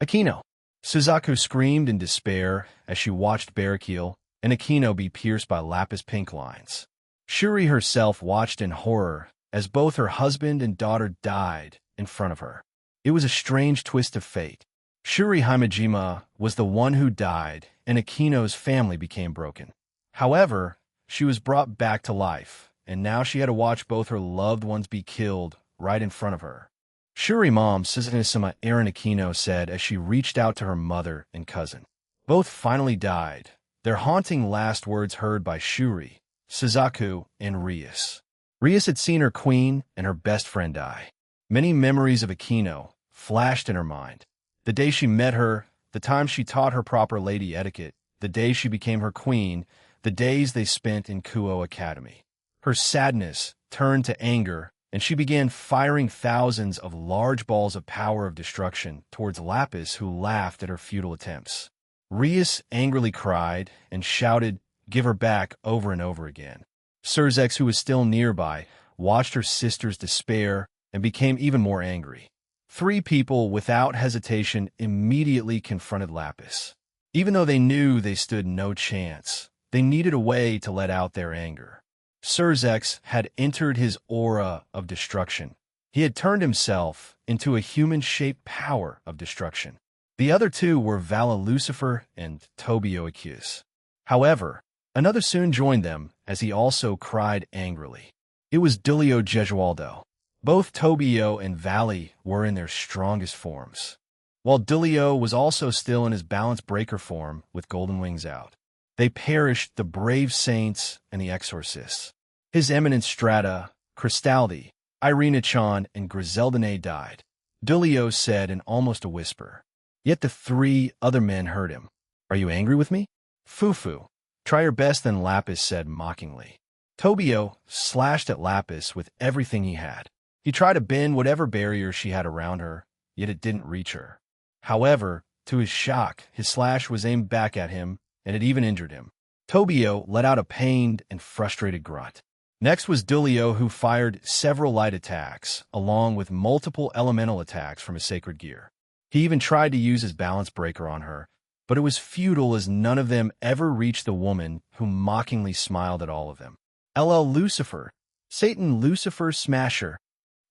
Aquino. Suzaku screamed in despair as she watched Barrakiel and Aquino be pierced by Lapis' pink lines. Shuri herself watched in horror as both her husband and daughter died in front of her. It was a strange twist of fate. Shuri Himejima was the one who died, and Aquino's family became broken. However, she was brought back to life, and now she had to watch both her loved ones be killed right in front of her. Shuri mom, Suzanisama Erin Aquino, said as she reached out to her mother and cousin. Both finally died, their haunting last words heard by Shuri, Suzaku, and Rias. Rias had seen her queen and her best friend die. Many memories of Aquino flashed in her mind. The day she met her, the time she taught her proper lady etiquette, the day she became her queen, the days they spent in Kuo Academy. Her sadness turned to anger, and she began firing thousands of large balls of power of destruction towards Lapis, who laughed at her futile attempts. Rias angrily cried and shouted, "Give her back," over and over again. Surzex, who was still nearby, watched her sister's despair and became even more angry. Three people, without hesitation, immediately confronted Lapis. Even though they knew they stood no chance, they needed a way to let out their anger. Surzex had entered his aura of destruction. He had turned himself into a human-shaped power of destruction. The other two were Vala Lucifer and Tobio Acuse. However, another soon joined them as he also cried angrily. It was Dulio Gesualdo. Both Tobio and Valley were in their strongest forms, while Dulio was also still in his balance breaker form with golden wings out. They perished the brave saints and the exorcists. His eminence Strata, Cristaldi, Irina-chan, and Griseldine died. Dulio said in almost a whisper. Yet the three other men heard him. "Are you angry with me?" "Fufu. Try your best," then Lapis said mockingly. Tobio slashed at Lapis with everything he had. He tried to bend whatever barrier she had around her, yet it didn't reach her. However, to his shock, his slash was aimed back at him, and it even injured him. Tobio let out a pained and frustrated grunt. Next was Dulio, who fired several light attacks, along with multiple elemental attacks from his sacred gear. He even tried to use his balance breaker on her, but it was futile as none of them ever reached the woman who mockingly smiled at all of them. LL Lucifer, Satan Lucifer Smasher.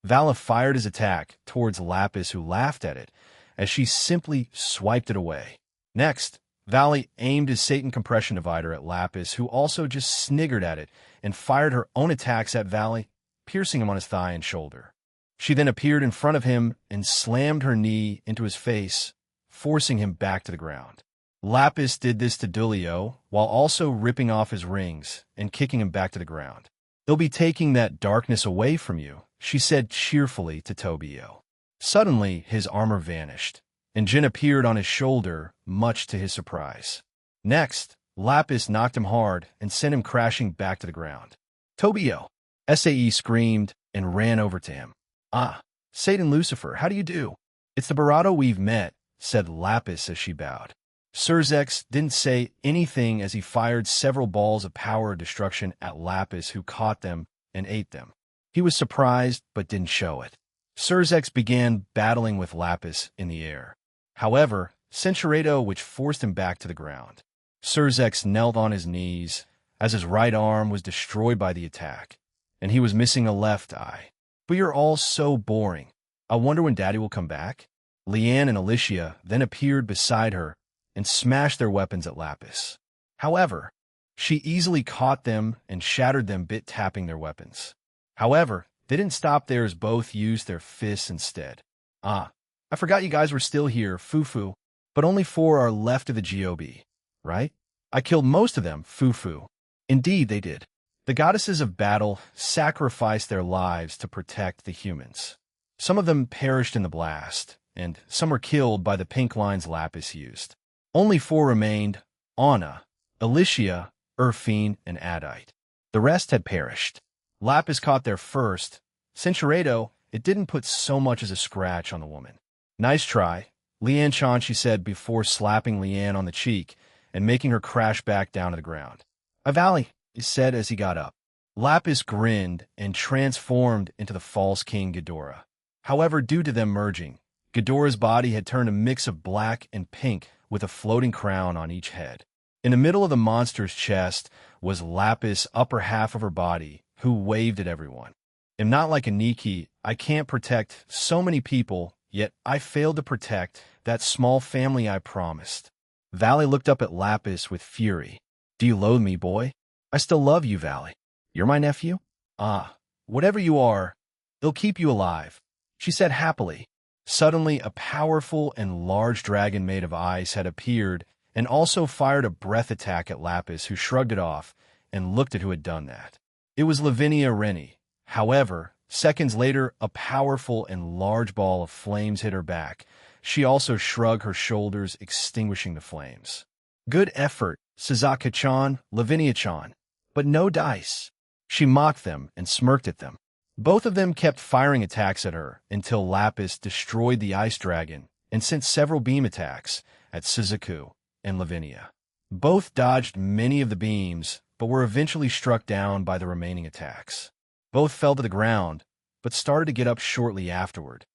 Vala fired his attack towards Lapis, who laughed at it, as she simply swiped it away. Next, Valley aimed his Satan compression divider at Lapis, who also just sniggered at it and fired her own attacks at Valley, piercing him on his thigh and shoulder. She then appeared in front of him and slammed her knee into his face, forcing him back to the ground. Lapis did this to Dulio, while also ripping off his rings and kicking him back to the ground. "They'll be taking that darkness away from you," she said cheerfully to Tobio. Suddenly, his armor vanished, and Jin appeared on his shoulder, much to his surprise. Next, Lapis knocked him hard and sent him crashing back to the ground. "Tobio!" Sae screamed and ran over to him. "Ah, Satan Lucifer, how do you do?" "It's the Barato we've met," said Lapis as she bowed. Surzex didn't say anything as he fired several balls of power of destruction at Lapis, who caught them and ate them. He was surprised but didn't show it. Surzex began battling with Lapis in the air. However, Centuredo, which forced him back to the ground. Surzex knelt on his knees as his right arm was destroyed by the attack, and he was missing a left eye. "But you're all so boring. I wonder when Daddy will come back?" Leanne and Alicia then appeared beside her and smashed their weapons at Lapis. However, she easily caught them and shattered them, bit-tapping their weapons. However, they didn't stop there as both used their fists instead. "Ah, I forgot you guys were still here, Fufu, but only 4 are left of the GOB, right? I killed most of them, Fufu." "Indeed they did. The goddesses of battle sacrificed their lives to protect the humans. Some of them perished in the blast, and some were killed by the pink lines Lapis used. Only 4 remained: Anna, Alicia, Urfine, and Adite. The rest had perished. Lapis caught there first. Cinchuredo, it didn't put so much as a scratch on the woman. "Nice try, Lian-chan," she said before slapping Lian on the cheek and making her crash back down to the ground. "A valley," he said as he got up. Lapis grinned and transformed into the false king Ghidorah. However, due to them merging, Ghidorah's body had turned a mix of black and pink with a floating crown on each head. In the middle of the monster's chest was Lapis' upper half of her body, who waved at everyone. "I'm not like a Nikki. I can't protect so many people, yet I failed to protect that small family I promised." Valley looked up at Lapis with fury. "Do you loathe me, boy?" "I still love you, Valley. You're my nephew?" "Ah, whatever you are, it'll keep you alive," she said happily. Suddenly, a powerful and large dragon made of ice had appeared and also fired a breath attack at Lapis, who shrugged it off and looked at who had done that. It was Lavinia Rennie. However, seconds later, a powerful and large ball of flames hit her back. She also shrugged her shoulders, extinguishing the flames. "Good effort, Suzuka-chan, Lavinia-chan, but no dice." She mocked them and smirked at them. Both of them kept firing attacks at her until Lapis destroyed the ice dragon and sent several beam attacks at Suzuku and Lavinia. Both dodged many of the beams, but were eventually struck down by the remaining attacks. Both fell to the ground, but started to get up shortly afterward.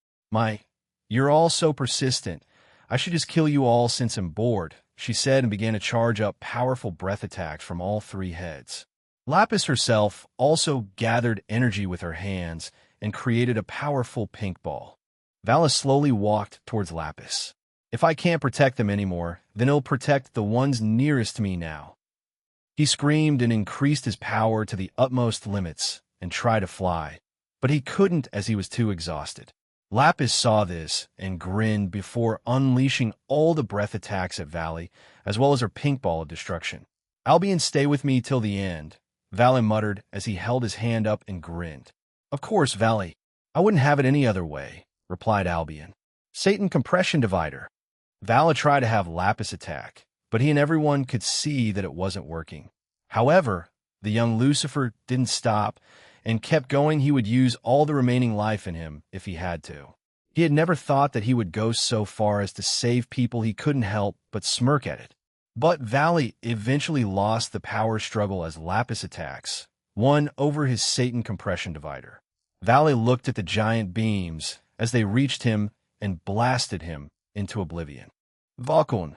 You're all so persistent. I should just kill you all since I'm bored," she said, and began to charge up powerful breath attacks from all 3 heads. Lapis herself also gathered energy with her hands and created a powerful pink ball. Vala slowly walked towards Lapis. "If I can't protect them anymore, then it'll protect the ones nearest to me now." He screamed and increased his power to the utmost limits and tried to fly, but he couldn't as he was too exhausted. Lapis saw this and grinned before unleashing all the breath attacks at Valley, as well as her pink ball of destruction. "Albion, stay with me till the end," Valley muttered as he held his hand up and grinned. "Of course, Valley. I wouldn't have it any other way," replied Albion. "Satan compression divider." Valley tried to have Lapis attack, but he and everyone could see that it wasn't working. However, the young Lucifer didn't stop and kept going. He would use all the remaining life in him if he had to. He had never thought that he would go so far as to save people he couldn't help but smirk at it. But Valley eventually lost the power struggle as Lapis attacks won over his Satan compression divider. Valley looked at the giant beams as they reached him and blasted him into oblivion. "Valkon!"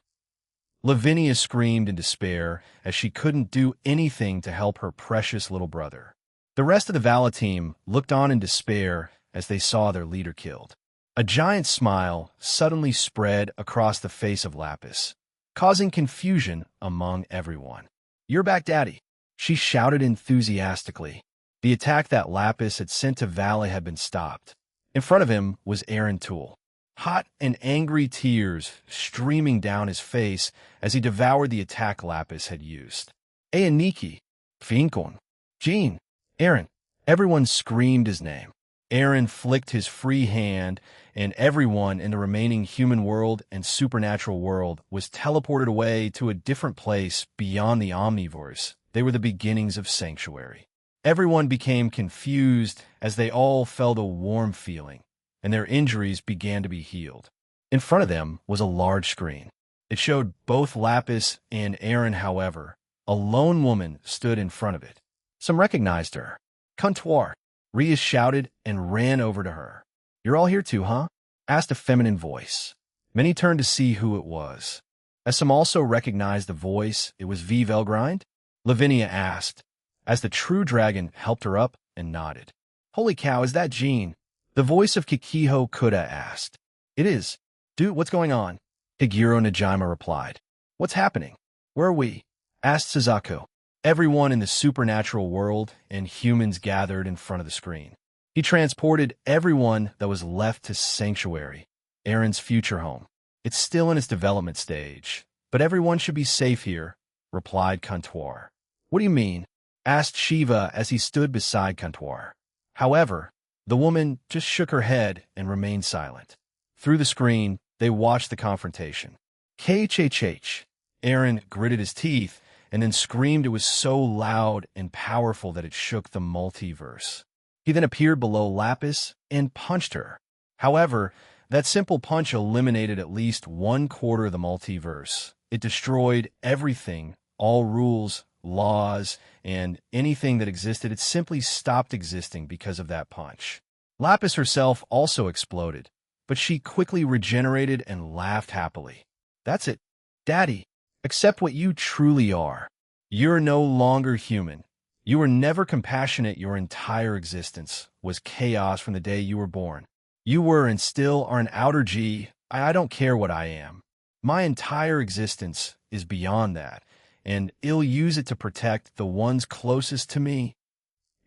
Lavinia screamed in despair as she couldn't do anything to help her precious little brother. The rest of the Vala team looked on in despair as they saw their leader killed. A giant smile suddenly spread across the face of Lapis, causing confusion among everyone. "You're back, Daddy," she shouted enthusiastically. The attack that Lapis had sent to Vala had been stopped. In front of him was Aaron Toole, hot and angry tears streaming down his face as he devoured the attack Lapis had used. "Ayaniki, Finkon, Jean, Aaron." Everyone screamed his name. Aaron flicked his free hand, and everyone in the remaining human world and supernatural world was teleported away to a different place beyond the omnivores. They were the beginnings of Sanctuary. Everyone became confused as they all felt a warm feeling, and their injuries began to be healed. In front of them was a large screen. It showed both Lapis and Aaron. However, a lone woman stood in front of it. Some recognized her. "Comptoir!" Rias shouted and ran over to her. "You're all here too, huh?" asked a feminine voice. Many turned to see who it was. As some also recognized the voice, it was V. Velgrind? Lavinia asked, as the true dragon helped her up and nodded. "Holy cow, is that Jean?" The voice of Kikiho Kuda asked. "It is. Dude, what's going on?" Higuro Najima replied. "What's happening? Where are we?" asked Suzaku. Everyone in the supernatural world and humans gathered in front of the screen. He transported everyone that was left to Sanctuary, Aaron's future home. "It's still in its development stage, but everyone should be safe here," replied Comptoir. "What do you mean?" asked Shiva as he stood beside Kantor. However, the woman just shook her head and remained silent. Through the screen, they watched the confrontation. KHHH. Aaron gritted his teeth and then screamed. It was so loud and powerful that it shook the multiverse. He then appeared below Lapis and punched her. However, that simple punch eliminated at least 1/4 of the multiverse. It destroyed everything, all rules, laws, and anything that existed. It simply stopped existing because of that punch. Lapis herself also exploded, but she quickly regenerated and laughed happily. That's it, Daddy. Accept what you truly are. You're no longer human. You were never compassionate. Your entire existence was chaos from the day you were born. You were and still are an outer G. I don't care what I am. My entire existence is beyond that, and I'll use it to protect the ones closest to me.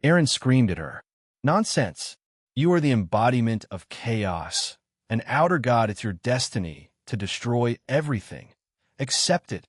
Aaron screamed at her. Nonsense. You are the embodiment of chaos. An outer god, it's your destiny to destroy everything. Accept it.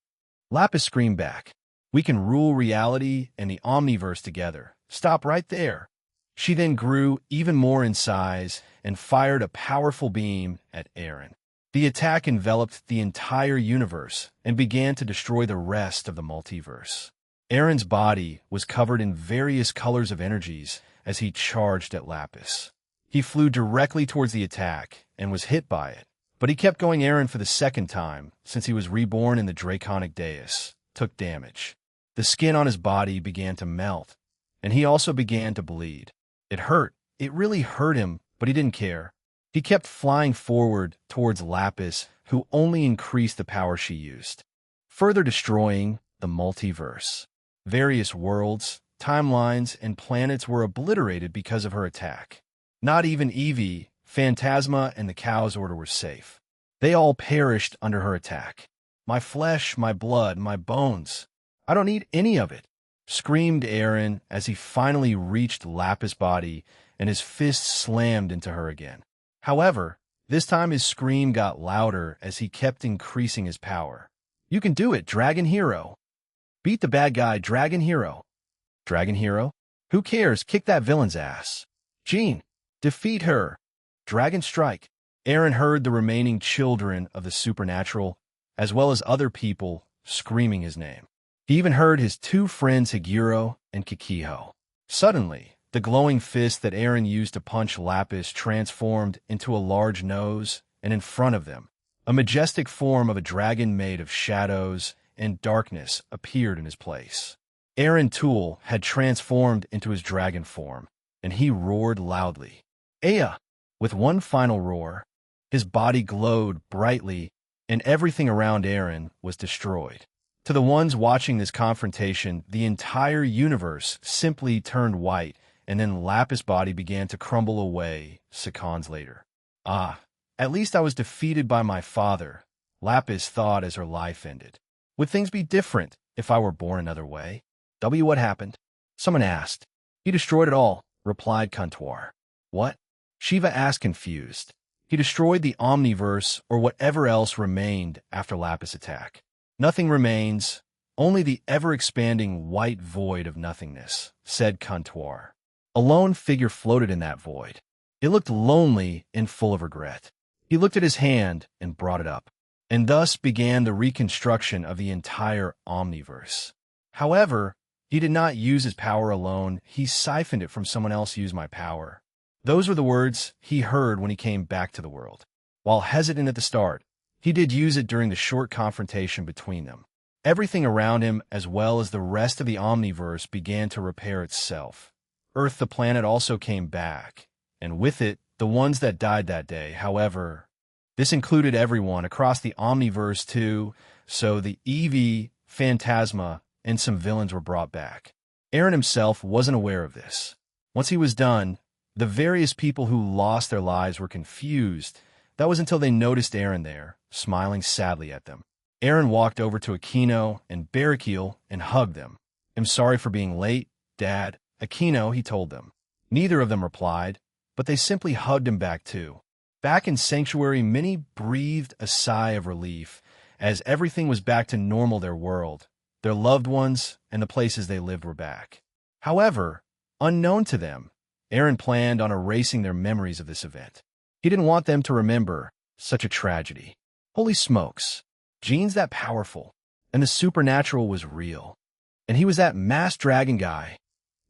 Lapis screamed back. We can rule reality and the omniverse together. Stop right there. She then grew even more in size and fired a powerful beam at Aaron. The attack enveloped the entire universe and began to destroy the rest of the multiverse. Aaron's body was covered in various colors of energies as he charged at Lapis. He flew directly towards the attack and was hit by it, but he kept going. Aaron, for the second time since he was reborn in the Draconic Dais, took damage. The skin on his body began to melt, and he also began to bleed. It hurt. It really hurt him, but he didn't care. He kept flying forward towards Lapis, who only increased the power she used, further destroying the multiverse. Various worlds, timelines, and planets were obliterated because of her attack. Not even Evie, Phantasma, and the Chaos Order were safe. They all perished under her attack. My flesh, my blood, my bones. I don't need any of it, screamed Aaron as he finally reached Lapis' body and his fist slammed into her again. However, this time his scream got louder as he kept increasing his power. You can do it, Dragon Hero. Beat the bad guy, Dragon Hero. Dragon Hero? Who cares? Kick that villain's ass. Jean, defeat her. Dragon Strike. Aaron heard the remaining children of the supernatural, as well as other people, screaming his name. He even heard his two friends Higuro and Kikiho. Suddenly, the glowing fist that Aaron used to punch Lapis transformed into a large nose, and in front of them, a majestic form of a dragon made of shadows and darkness appeared in his place. Aaron Tool had transformed into his dragon form, and he roared loudly. Aya! With one final roar, his body glowed brightly, and everything around Aaron was destroyed. To the ones watching this confrontation, the entire universe simply turned white, and then Lapis' body began to crumble away seconds later. Ah, at least I was defeated by my father, Lapis thought as her life ended. Would things be different if I were born another way? What happened? Someone asked. He destroyed it all, replied Kantor. What? Shiva asked, confused. He destroyed the omniverse or whatever else remained after Lapis' attack. Nothing remains, only the ever-expanding white void of nothingness, said Kantor. A lone figure floated in that void. It looked lonely and full of regret. He looked at his hand and brought it up, and thus began the reconstruction of the entire omniverse. However, he did not use his power alone. He siphoned it from someone else. Use my power. Those were the words he heard when he came back to the world. While hesitant at the start, he did use it during the short confrontation between them. Everything around him, as well as the rest of the omniverse, began to repair itself. Earth, the planet, also came back, and with it, the ones that died that day. However, this included everyone across the omniverse too, so the Eevee, Phantasma, and some villains were brought back. Aaron himself wasn't aware of this. Once he was done, the various people who lost their lives were confused. That was until they noticed Aaron there, smiling sadly at them. Aaron walked over to Aquino and Barrakiel and hugged them. I'm sorry for being late, Dad. Aquino, he told them. Neither of them replied, but they simply hugged him back too. Back in Sanctuary, many breathed a sigh of relief as everything was back to normal. Their world, their loved ones, and the places they lived were back. However, unknown to them, Aaron planned on erasing their memories of this event. He didn't want them to remember such a tragedy. Holy smokes, Gene's that powerful, and the supernatural was real. And he was that masked dragon guy.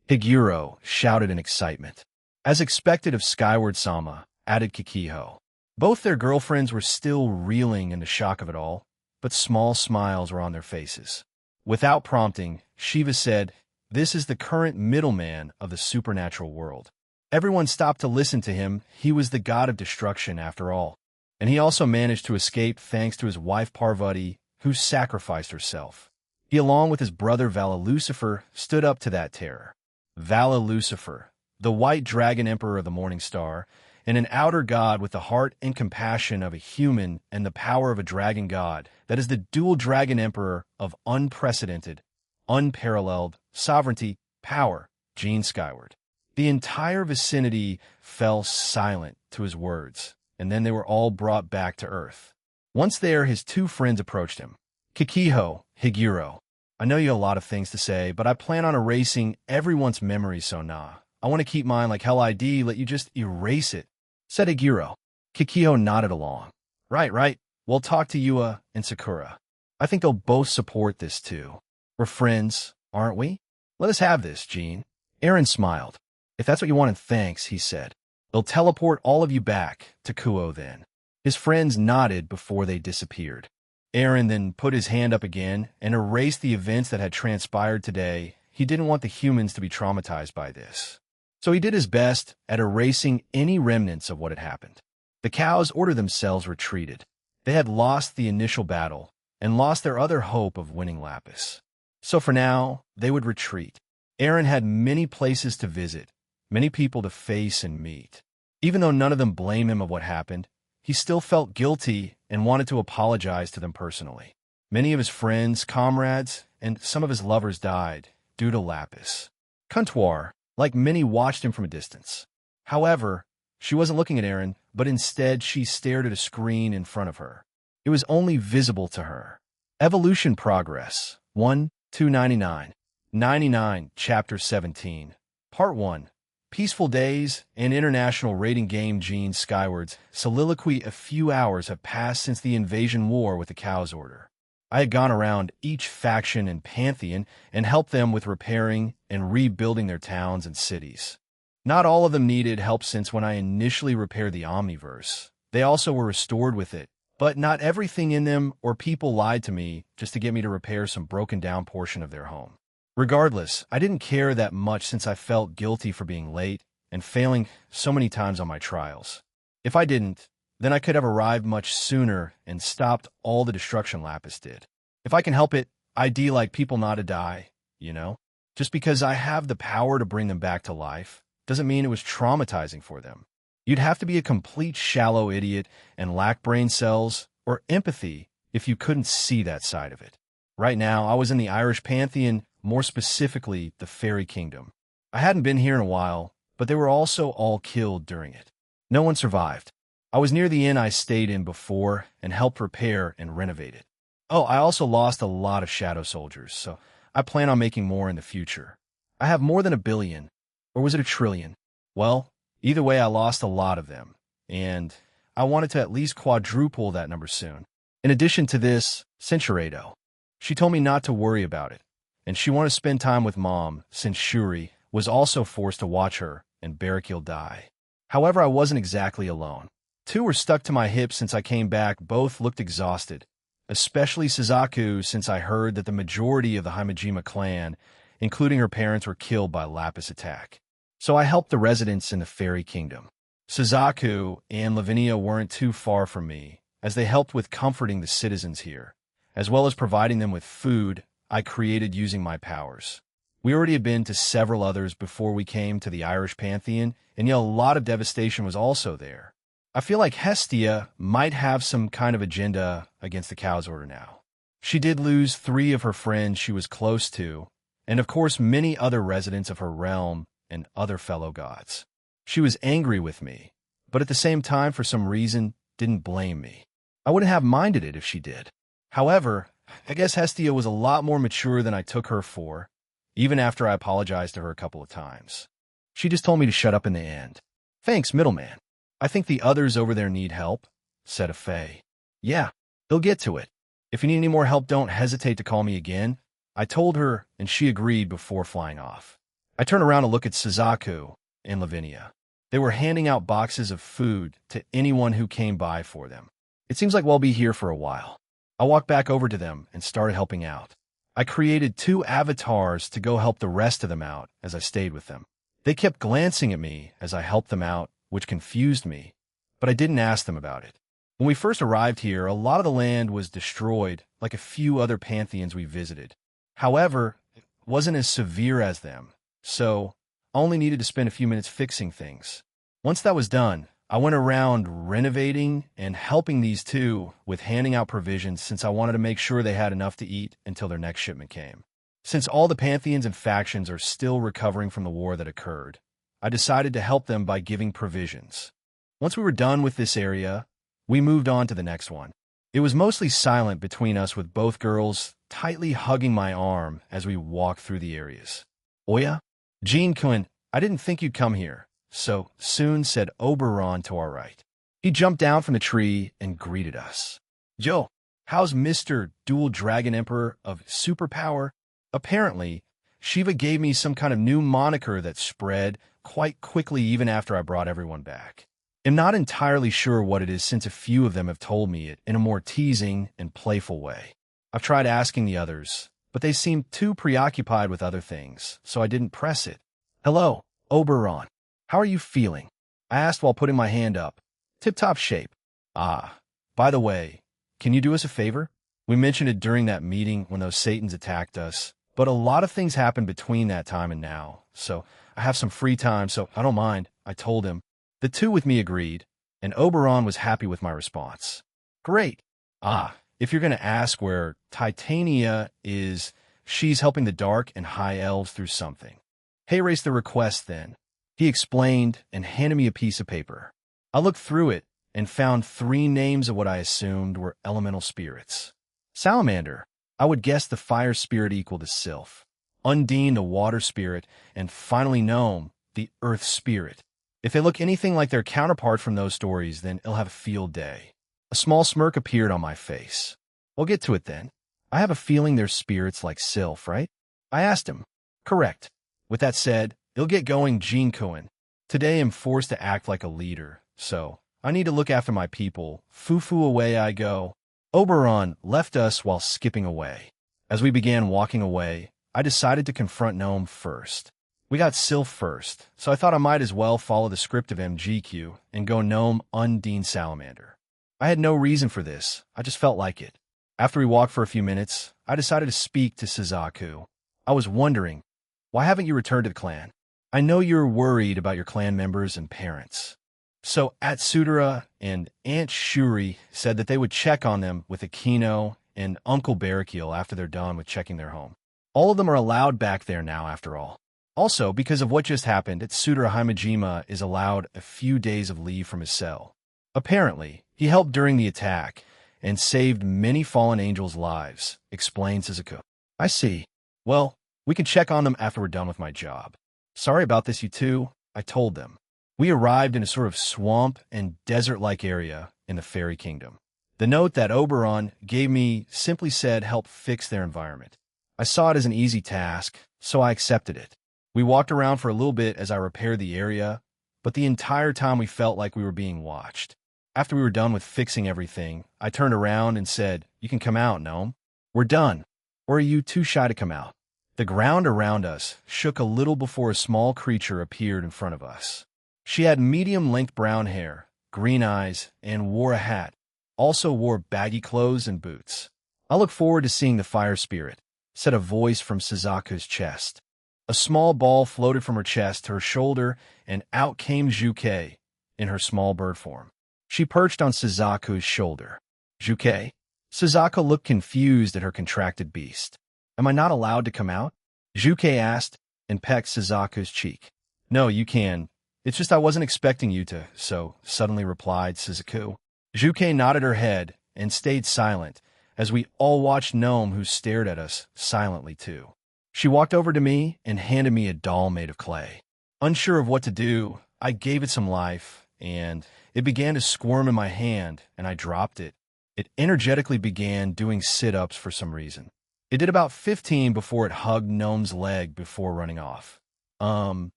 Higuro shouted in excitement. As expected of Skyward Sama, added Kikiho. Both their girlfriends were still reeling in the shock of it all, but small smiles were on their faces. Without prompting, Shiva said, "This is the current middleman of the supernatural world." Everyone stopped to listen to him. He was the god of destruction after all. And he also managed to escape thanks to his wife Parvati, who sacrificed herself. He, along with his brother Vala Lucifer, stood up to that terror. Vala Lucifer, the white dragon emperor of the morning star, and an outer god with the heart and compassion of a human and the power of a dragon god, that is the dual dragon emperor of unprecedented, unparalleled sovereignty, power, Gene Skyward. The entire vicinity fell silent to his words, and then they were all brought back to Earth. Once there, his two friends approached him. "Kikiho, Higuro, I know you have a lot of things to say, but I plan on erasing everyone's memories, so nah. I want to keep mine like Hell ID, let you just erase it," said Higuro. Kikiho nodded along. Right. We'll talk to Yua and Sakura. I think they'll both support this too. We're friends, aren't we? Let us have this, Gene." Aaron smiled. "If that's what you want, and thanks," he said. "They'll teleport all of you back to Kuo then." His friends nodded before they disappeared. Aaron then put his hand up again and erased the events that had transpired today. He didn't want the humans to be traumatized by this. So he did his best at erasing any remnants of what had happened. The cows ordered themselves retreated. They had lost the initial battle and lost their other hope of winning Lapis. So for now, they would retreat. Aaron had many places to visit, many people to face and meet. Even though none of them blame him of what happened, he still felt guilty and wanted to apologize to them personally. Many of his friends, comrades, and some of his lovers died due to Lapis. Kuntwar, like many, watched him from a distance. However, she wasn't looking at Aaron, but instead she stared at a screen in front of her. It was only visible to her. Evolution Progress, 1-299. 99, Chapter 17. Part 1. Peaceful Days, an international raiding game. Gene Skyward's soliloquy. A few hours have passed since the invasion war with the Cows Order. I had gone around each faction and pantheon and helped them with repairing and rebuilding their towns and cities. Not all of them needed help since when I initially repaired the Omniverse. They also were restored with it, but not everything in them or people lied to me just to get me to repair some broken down portion of their home. Regardless, I didn't care that much since I felt guilty for being late and failing so many times on my trials. If I didn't, then I could have arrived much sooner and stopped all the destruction Lapis did. If I can help it, I'd like people not to die, you know? Just because I have the power to bring them back to life doesn't mean it was traumatizing for them. You'd have to be a complete shallow idiot and lack brain cells or empathy if you couldn't see that side of it. Right now, I was in the Irish Pantheon, more specifically, the Fairy Kingdom. I hadn't been here in a while, but they were also all killed during it. No one survived. I was near the inn I stayed in before and helped repair and renovate it. Oh, I also lost a lot of shadow soldiers, so I plan on making more in the future. I have more than 1 billion, or was it 1 trillion? Well, either way, I lost a lot of them, and I wanted to at least quadruple that number soon. In addition to this, Centurado. She told me not to worry about it, and she wanted to spend time with Mom since Shuri was also forced to watch her and Barricil die. However, I wasn't exactly alone. 2 were stuck to my hips since I came back. Both looked exhausted, especially Suzaku, since I heard that the majority of the Himejima clan, including her parents, were killed by Lapis attack. So I helped the residents in the Fairy Kingdom. Suzaku and Lavinia weren't too far from me, as they helped with comforting the citizens here, as well as providing them with food I created using my powers. We already had been to several others before we came to the Irish Pantheon, and yet a lot of devastation was also there. I feel like Hestia might have some kind of agenda against the Cows Order now. She did lose 3 of her friends she was close to, and of course many other residents of her realm and other fellow gods. She was angry with me, but at the same time, for some reason, didn't blame me. I wouldn't have minded it if she did. However, I guess Hestia was a lot more mature than I took her for, even after I apologized to her a couple of times. She just told me to shut up in the end. Thanks, middleman. I think the others over there need help, said a Fae. Yeah, they'll get to it. If you need any more help, don't hesitate to call me again. I told her, and she agreed before flying off. I turned around to look at Suzaku and Lavinia. They were handing out boxes of food to anyone who came by for them. It seems like we'll be here for a while. I walked back over to them and started helping out. I created 2 avatars to go help the rest of them out as I stayed with them. They kept glancing at me as I helped them out, which confused me, but I didn't ask them about it. When we first arrived here, a lot of the land was destroyed, like a few other pantheons we visited. However, it wasn't as severe as them, so I only needed to spend a few minutes fixing things. Once that was done, I went around renovating and helping these 2 with handing out provisions since I wanted to make sure they had enough to eat until their next shipment came. Since all the pantheons and factions are still recovering from the war that occurred, I decided to help them by giving provisions. Once we were done with this area, we moved on to the next one. It was mostly silent between us, with both girls tightly hugging my arm as we walked through the areas. Oya? Jean-kun, I didn't think you'd come here, so soon, said Oberon to our right. He jumped down from the tree and greeted us. Joe, how's Mr. Dual Dragon Emperor of Superpower? Apparently, Shiva gave me some kind of new moniker that spread quite quickly even after I brought everyone back. I'm not entirely sure what it is since a few of them have told me it in a more teasing and playful way. I've tried asking the others, but they seemed too preoccupied with other things, so I didn't press it. Hello, Oberon. How are you feeling? I asked while putting my hand up. Tip-top shape. Ah, by the way, can you do us a favor? We mentioned it during that meeting when those Satans attacked us, but a lot of things happened between that time and now, so I have some free time, so I don't mind, I told him. The 2 with me agreed, and Oberon was happy with my response. Great. Ah, if you're going to ask where Titania is, she's helping the Dark and High Elves through something. Hey, erase the request then, he explained and handed me a piece of paper. I looked through it and found 3 names of what I assumed were elemental spirits. Salamander, I would guess the fire spirit equal to Sylph. Undine, the water spirit, and finally Gnome, the earth spirit. If they look anything like their counterpart from those stories, then it'll have a field day. A small smirk appeared on my face. We'll get to it then. I have a feeling they're spirits like Sylph, right? I asked him. Correct. With that said, it'll get going, Jean-kun. Today I'm forced to act like a leader, so I need to look after my people. Foo-foo away I go. Oberon left us while skipping away. As we began walking away, I decided to confront Gnome first. We got Sylph first, so I thought I might as well follow the script of MGQ and go Gnome, Undine, Salamander. I had no reason for this, I just felt like it. After we walked for a few minutes, I decided to speak to Suzaku. I was wondering, why haven't you returned to the clan? I know you're worried about your clan members and parents. So Atsudara and Aunt Shuri said that they would check on them with Akino and Uncle Barrakiel after they're done with checking their home. All of them are allowed back there now, after all. Also, because of what just happened, Atsudara Himejima is allowed a few days of leave from his cell. Apparently, he helped during the attack and saved many fallen angels' lives, explained Suzaku. I see. Well, we can check on them after we're done with my job. Sorry about this, you two, I told them. We arrived in a sort of swamp and desert-like area in the Fairy Kingdom. The note that Oberon gave me simply said help fix their environment. I saw it as an easy task, so I accepted it. We walked around for a little bit as I repaired the area, but the entire time we felt like we were being watched. After we were done with fixing everything, I turned around and said, "You can come out, Gnome. We're done. Or are you too shy to come out?" The ground around us shook a little before a small creature appeared in front of us. She had medium-length brown hair, green eyes, and wore a hat. Also wore baggy clothes and boots. "I look forward to seeing the fire spirit," said a voice from Suzaku's chest. A small ball floated from her chest to her shoulder, and out came Juke in her small bird form. She perched on Suzaku's shoulder. "Juke?" Suzaku looked confused at her contracted beast. "Am I not allowed to come out?" Juke asked and pecked Suzaku's cheek. "No, you can. It's just I wasn't expecting you to," so suddenly replied Suzaku. Juke nodded her head and stayed silent as we all watched Gnome, who stared at us silently too. She walked over to me and handed me a doll made of clay. Unsure of what to do, I gave it some life, and it began to squirm in my hand, and I dropped it. It energetically began doing sit-ups for some reason. It did about 15 before it hugged Gnome's leg before running off. I'm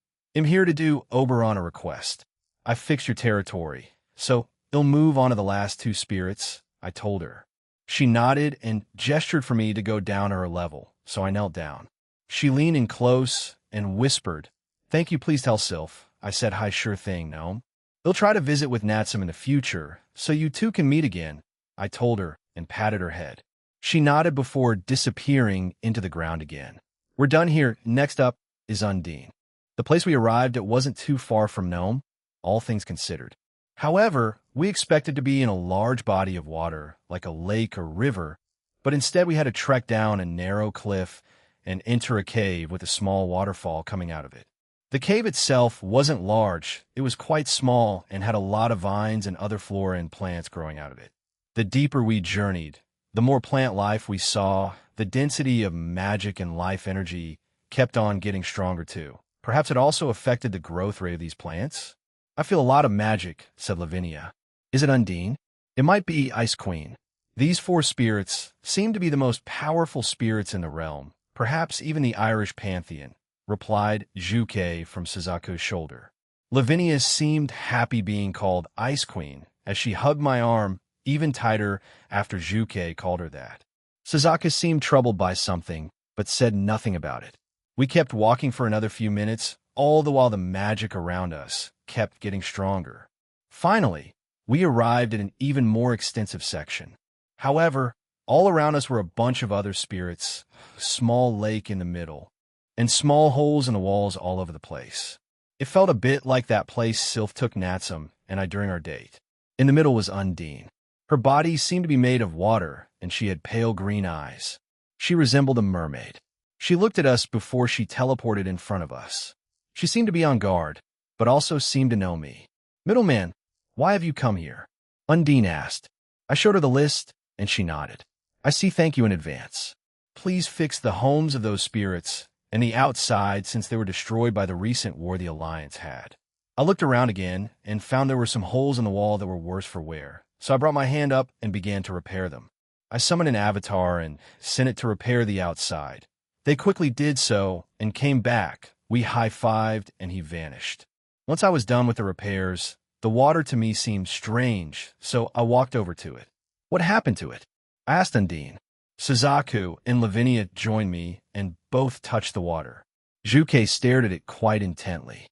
here to do Oberon a request. I fixed your territory, so you'll move on to the last two spirits, I told her. She nodded and gestured for me to go down to her level, so I knelt down. She leaned in close and whispered, "Thank you, please tell Sylph." I said, "Hi, sure thing, Gnome. They'll try to visit with Natsum in the future, so you two can meet again," I told her and patted her head. She nodded before disappearing into the ground again. "We're done here. Next up is Undine." The place we arrived at wasn't too far from Gnome, all things considered. However, we expected to be in a large body of water, like a lake or river, but instead we had to trek down a narrow cliff and enter a cave with a small waterfall coming out of it. The cave itself wasn't large, it was quite small and had a lot of vines and other flora and plants growing out of it. The deeper we journeyed, the more plant life we saw, the density of magic and life energy kept on getting stronger too. Perhaps it also affected the growth rate of these plants? "I feel a lot of magic," said Lavinia. "Is it Undine?" "It might be Ice Queen." These four spirits seem to be the most powerful spirits in the realm, perhaps even the Irish pantheon, replied Juke from Suzaku's shoulder. Lavinia seemed happy being called Ice Queen, as she hugged my arm even tighter after Juke called her that. Suzaku seemed troubled by something, but said nothing about it. We kept walking for another few minutes, all the while the magic around us kept getting stronger. Finally, we arrived at an even more extensive section. However, all around us were a bunch of other spirits, a small lake in the middle, and small holes in the walls all over the place. It felt a bit like that place Sylph took Natsum and I during our date. In the middle was Undine. Her body seemed to be made of water, and she had pale green eyes. She resembled a mermaid. She looked at us before she teleported in front of us. She seemed to be on guard, but also seemed to know me. "Middleman, why have you come here?" Undine asked. I showed her the list, and she nodded. "I see, thank you in advance. Please fix the homes of those spirits and the outside since they were destroyed by the recent war the Alliance had." I looked around again and found there were some holes in the wall that were worse for wear, so I brought my hand up and began to repair them. I summoned an avatar and sent it to repair the outside. They quickly did so and came back. We high-fived and he vanished. Once I was done with the repairs, the water to me seemed strange, so I walked over to it. "What happened to it?" I asked Undine. Suzaku and Lavinia joined me and both touched the water. Juke stared at it quite intently.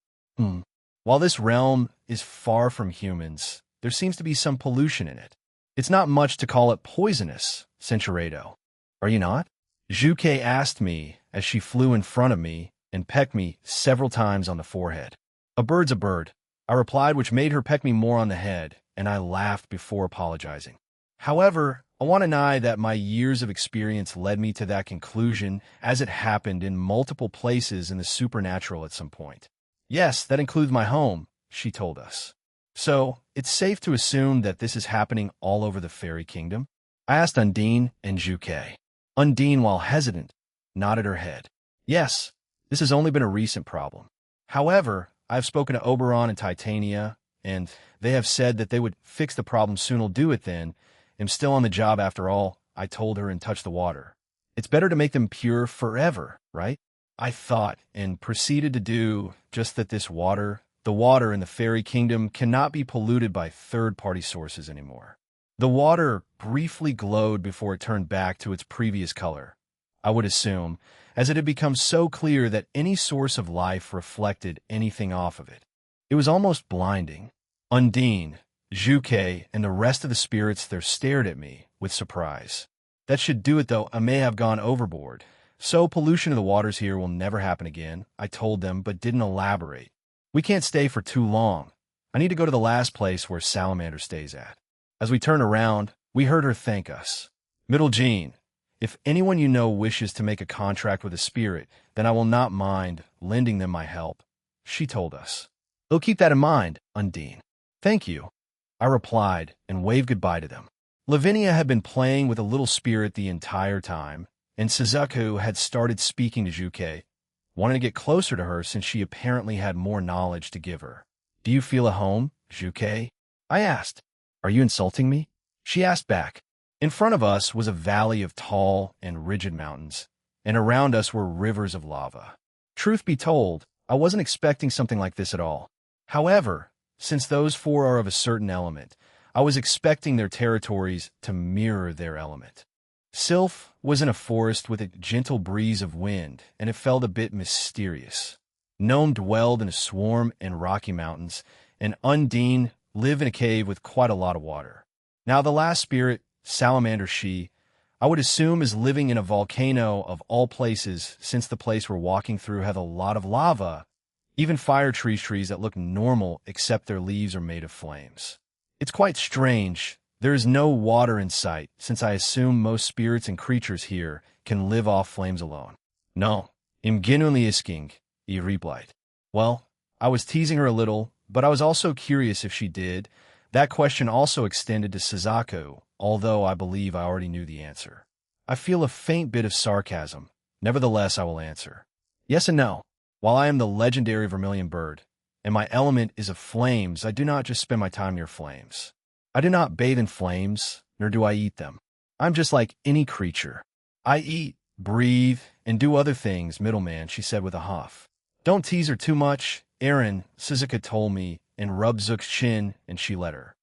While this realm is far from humans, there seems to be some pollution in it. It's not much to call it poisonous, Centuredo. Are you not? Juke asked me as she flew in front of me and pecked me several times on the forehead. "A bird's a bird," I replied, which made her peck me more on the head, and I laughed before apologizing. However, I want to deny that my years of experience led me to that conclusion, as it happened in multiple places in the supernatural at some point. "Yes, that includes my home," she told us. "So, it's safe to assume that this is happening all over the fairy kingdom?" I asked Undine and Juke. Undine, while hesitant, nodded her head. "Yes, this has only been a recent problem. However, I have spoken to Oberon and Titania, and they have said that they would fix the problem soon. I'll do it then. I'm still on the job after all," I told her and touched the water. "It's better to make them pure forever, right?" I thought and proceeded to do just that. The water in the fairy kingdom cannot be polluted by third-party sources anymore. The water briefly glowed before it turned back to its previous color, I would assume, as it had become so clear that any source of life reflected anything off of it. It was almost blinding. Undine, Juke, and the rest of the spirits there stared at me with surprise. "That should do it, though. I may have gone overboard. So pollution of the waters here will never happen again," I told them, but didn't elaborate. "We can't stay for too long. I need to go to the last place where Salamander stays at." As we turned around, we heard her thank us. "Middle Jean, if anyone you know wishes to make a contract with a spirit, then I will not mind lending them my help," she told us. "They'll keep that in mind, Undine." "Thank you," I replied and waved goodbye to them. Lavinia had been playing with a little spirit the entire time, and Suzaku had started speaking to Juke, wanting to get closer to her since she apparently had more knowledge to give her. "Do you feel at home, Juke?" I asked. "Are you insulting me?" She asked back. In front of us was a valley of tall and rigid mountains, and around us were rivers of lava. Truth be told, I wasn't expecting something like this at all. However, since those four are of a certain element, I was expecting their territories to mirror their element. Sylph was in a forest with a gentle breeze of wind, and it felt a bit mysterious. Gnome dwelled in a swarm in Rocky Mountains, and Undine lived in a cave with quite a lot of water. Now the last spirit, Salamander She, I would assume is living in a volcano of all places, since the place we're walking through had a lot of lava, even fire trees that look normal except their leaves are made of flames. It's quite strange. There is no water in sight, since I assume most spirits and creatures here can live off flames alone. "No, I'm genuinely asking," he replied. Well, I was teasing her a little, but I was also curious if she did. That question also extended to Suzaku, although I believe I already knew the answer. I feel a faint bit of sarcasm. Nevertheless, I will answer. Yes and no. While I am the legendary vermilion bird, and my element is of flames, I do not just spend my time near flames. I do not bathe in flames, nor do I eat them. I'm just like any creature. I eat, breathe, and do other things, middleman, she said with a huff. Don't tease her too much, Aaron, Suzuka told me, and rubbed Zook's chin, and she let her.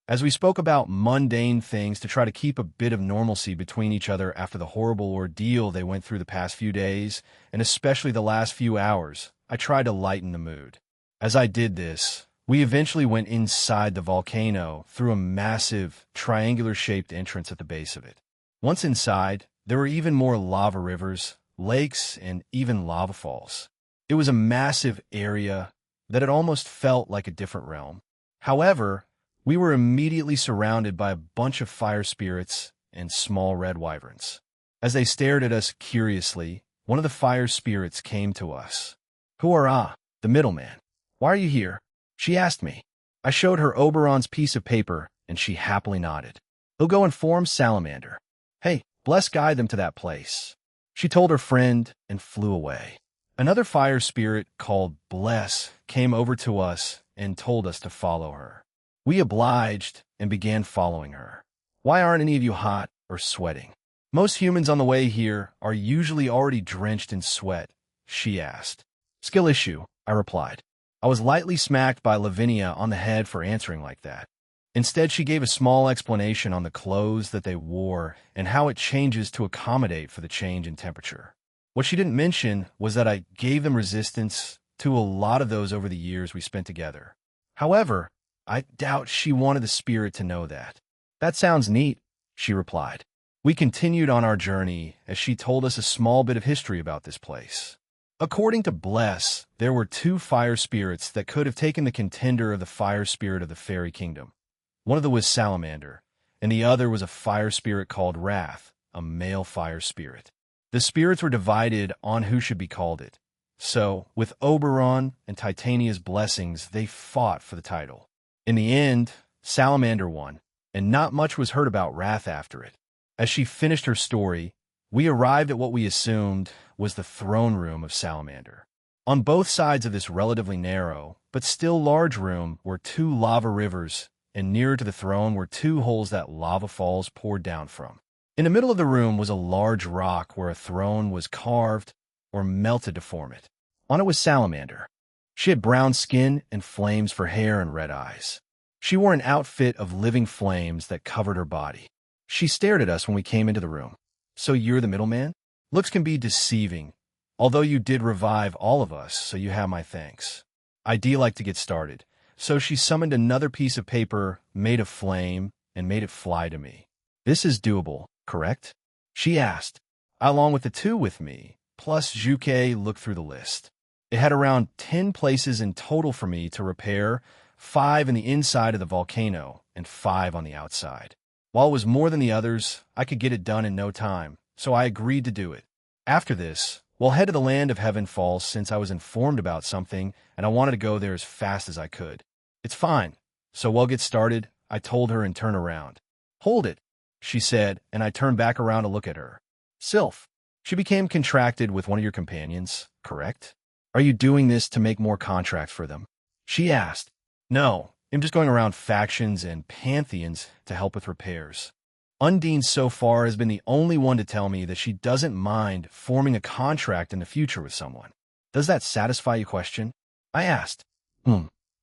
As we spoke about mundane things to try to keep a bit of normalcy between each other after the horrible ordeal they went through the past few days, and especially the last few hours, I tried to lighten the mood. As I did this, we eventually went inside the volcano through a massive, triangular-shaped entrance at the base of it. Once inside, there were even more lava rivers, lakes, and even lava falls. It was a massive area that it almost felt like a different realm. However, we were immediately surrounded by a bunch of fire spirits and small red wyverns. As they stared at us curiously, one of the fire spirits came to us. "Who the middleman. Why are you here?" she asked me. I showed her Oberon's piece of paper, and she happily nodded. "He'll go inform Salamander. Hey, Bless guide them to that place." She told her friend and flew away. Another fire spirit called Bless came over to us and told us to follow her. We obliged and began following her. "Why aren't any of you hot or sweating? Most humans on the way here are usually already drenched in sweat," she asked. "Skill issue," I replied. I was lightly smacked by Lavinia on the head for answering like that. Instead, she gave a small explanation on the clothes that they wore and how it changes to accommodate for the change in temperature. What she didn't mention was that I gave them resistance to a lot of those over the years we spent together. However, I doubt she wanted the spirit to know that. "That sounds neat," she replied. We continued on our journey as she told us a small bit of history about this place. According to Bless, there were two fire spirits that could have taken the contender of the fire spirit of the fairy kingdom. One of them was Salamander, and the other was a fire spirit called Wrath, a male fire spirit. The spirits were divided on who should be called it. So, with Oberon and Titania's blessings, they fought for the title. In the end, Salamander won, and not much was heard about Wrath after it. As she finished her story, we arrived at what we assumed was the throne room of Salamander. On both sides of this relatively narrow, but still large room were two lava rivers, and nearer to the throne were two holes that lava falls poured down from. In the middle of the room was a large rock where a throne was carved or melted to form it. On it was Salamander. She had brown skin and flames for hair and red eyes. She wore an outfit of living flames that covered her body. She stared at us when we came into the room. "So you're the middleman? Looks can be deceiving, although you did revive all of us, so you have my thanks. I'd like to get started." So she summoned another piece of paper made of flame and made it fly to me. "This is doable, correct?" she asked. Along with the two with me, plus Juke looked through the list. It had around 10 places in total for me to repair, 5 in the inside of the volcano and 5 on the outside. While it was more than the others, I could get it done in no time, so I agreed to do it. After this, we'll head to the land of Heaven Falls since I was informed about something and I wanted to go there as fast as I could. "It's fine, so we'll get started," I told her and turned around. "Hold it," she said, and I turned back around to look at her. "Sylph, She became contracted with one of your companions, correct? Are you doing this to make more contracts for them? She asked. No, I'm just going around factions and pantheons to help with repairs. Undine so far has been the only one to tell me that she doesn't mind forming a contract in the future with someone. Does that satisfy your question? I asked.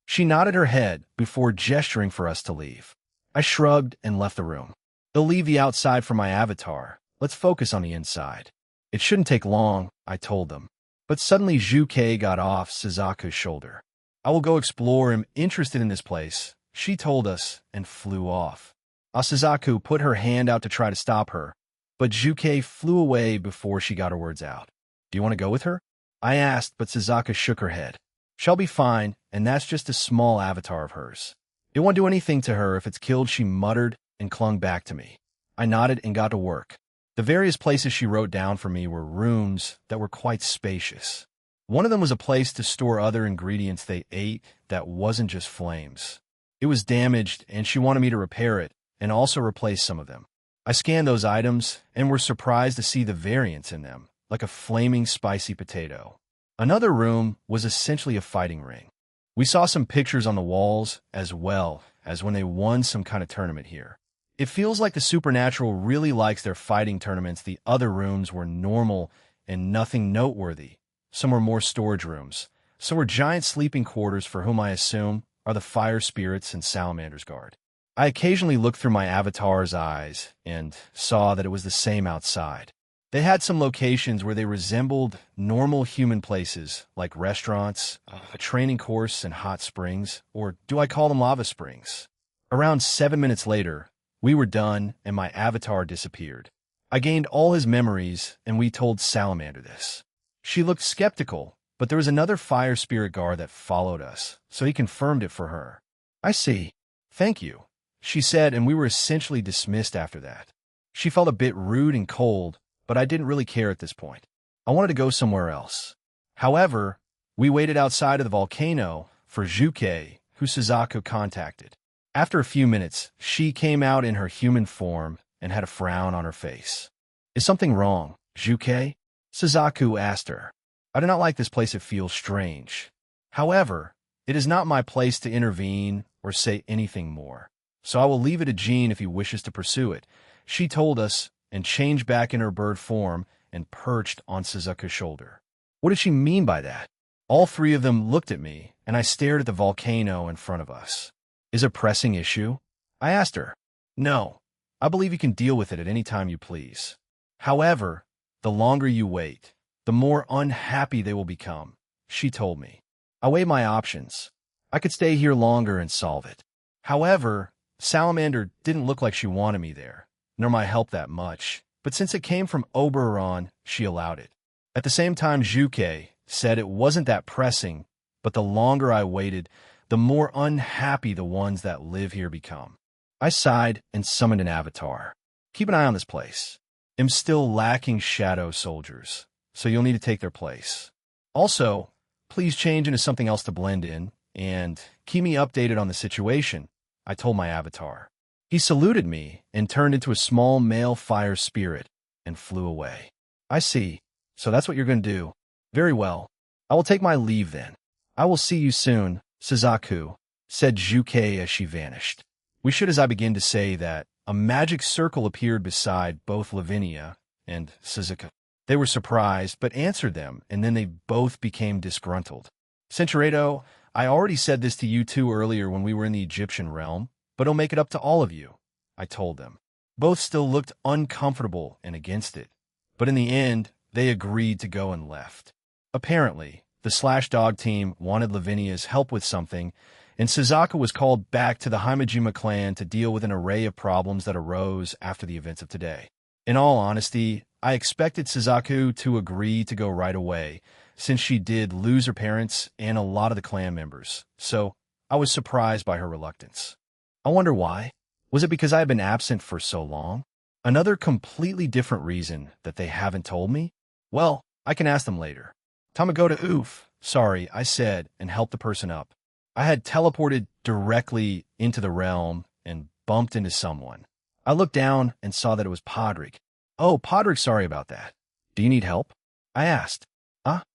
She nodded her head before gesturing for us to leave. I shrugged and left the room. They'll leave the outside for my avatar. Let's focus on the inside. It shouldn't take long, I told them. But suddenly Zhu got off Suzaku's shoulder. I will go explore. I'm interested in this place, she told us and flew off. Suzaku put her hand out to try to stop her, but Zhu flew away before she got her words out. Do you want to go with her? I asked, but Suzaku shook her head. She'll be fine, and that's just a small avatar of hers. It won't do anything to her if it's killed, she muttered and clung back to me. I nodded and got to work. The various places she wrote down for me were rooms that were quite spacious. One of them was a place to store other ingredients they ate that wasn't just flames. It was damaged, and she wanted me to repair it and also replace some of them. I scanned those items and were surprised to see the variants in them, like a flaming spicy potato. Another room was essentially a fighting ring. We saw some pictures on the walls as well as when they won some kind of tournament here. It feels like the Supernatural really likes their fighting tournaments. The other rooms were normal and nothing noteworthy. Some were more storage rooms. Some were giant sleeping quarters for whom I assume are the fire spirits and Salamander's guard. I occasionally looked through my avatar's eyes and saw that it was the same outside. They had some locations where they resembled normal human places, like restaurants, a training course, and hot springs, or do I call them lava springs? Around 7 minutes later, we were done and my avatar disappeared. I gained all his memories and we told Salamander this. She looked skeptical, but there was another fire spirit guard that followed us, so he confirmed it for her. I see. Thank you, she said, and we were essentially dismissed after that. She felt a bit rude and cold, but I didn't really care at this point. I wanted to go somewhere else. However, we waited outside of the volcano for Zhu, who Suzaku contacted. After a few minutes, she came out in her human form and had a frown on her face. Is something wrong, Zhu? Suzaku asked her. I do not like this place. It feels strange. However, it is not my place to intervene or say anything more, so I will leave it to Jean if he wishes to pursue it, she told us, and changed back in her bird form and perched on Suzaku's shoulder. What did she mean by that? All three of them looked at me, and I stared at the volcano in front of us. Is it a pressing issue? I asked her. No, I believe you can deal with it at any time you please. However, the longer you wait, the more unhappy they will become, she told me. I weighed my options. I could stay here longer and solve it. However, Salamander didn't look like she wanted me there, nor my help that much, but since it came from Oberon, she allowed it. At the same time, Zhu said it wasn't that pressing, but the longer I waited, the more unhappy the ones that live here become. I sighed and summoned an avatar. Keep an eye on this place. I'm still lacking shadow soldiers, so you'll need to take their place. Also, please change into something else to blend in, and keep me updated on the situation, I told my avatar. He saluted me and turned into a small male fire spirit and flew away. I see. So that's what you're going to do. Very well. I will take my leave then. I will see you soon, Suzaku, said Zhu as she vanished. We should, as I begin to say that, a magic circle appeared beside both Lavinia and Suzaku. They were surprised, but answered them, and then they both became disgruntled. Centuredo, I already said this to you two earlier when we were in the Egyptian realm, but I'll make it up to all of you, I told them. Both still looked uncomfortable and against it, but in the end, they agreed to go and left. Apparently, the Slash Dog team wanted Lavinia's help with something, and Suzaku was called back to the Himejima clan to deal with an array of problems that arose after the events of today. In all honesty, I expected Suzaku to agree to go right away, since she did lose her parents and a lot of the clan members, so I was surprised by her reluctance. I wonder why. Was it because I had been absent for so long? Another completely different reason that they haven't told me? Well, I can ask them later. Time to go to oof. Sorry, I said, and helped the person up. I had teleported directly into the realm and bumped into someone. I looked down and saw that it was Podrick. Oh, Podrick, sorry about that. Do you need help? I asked.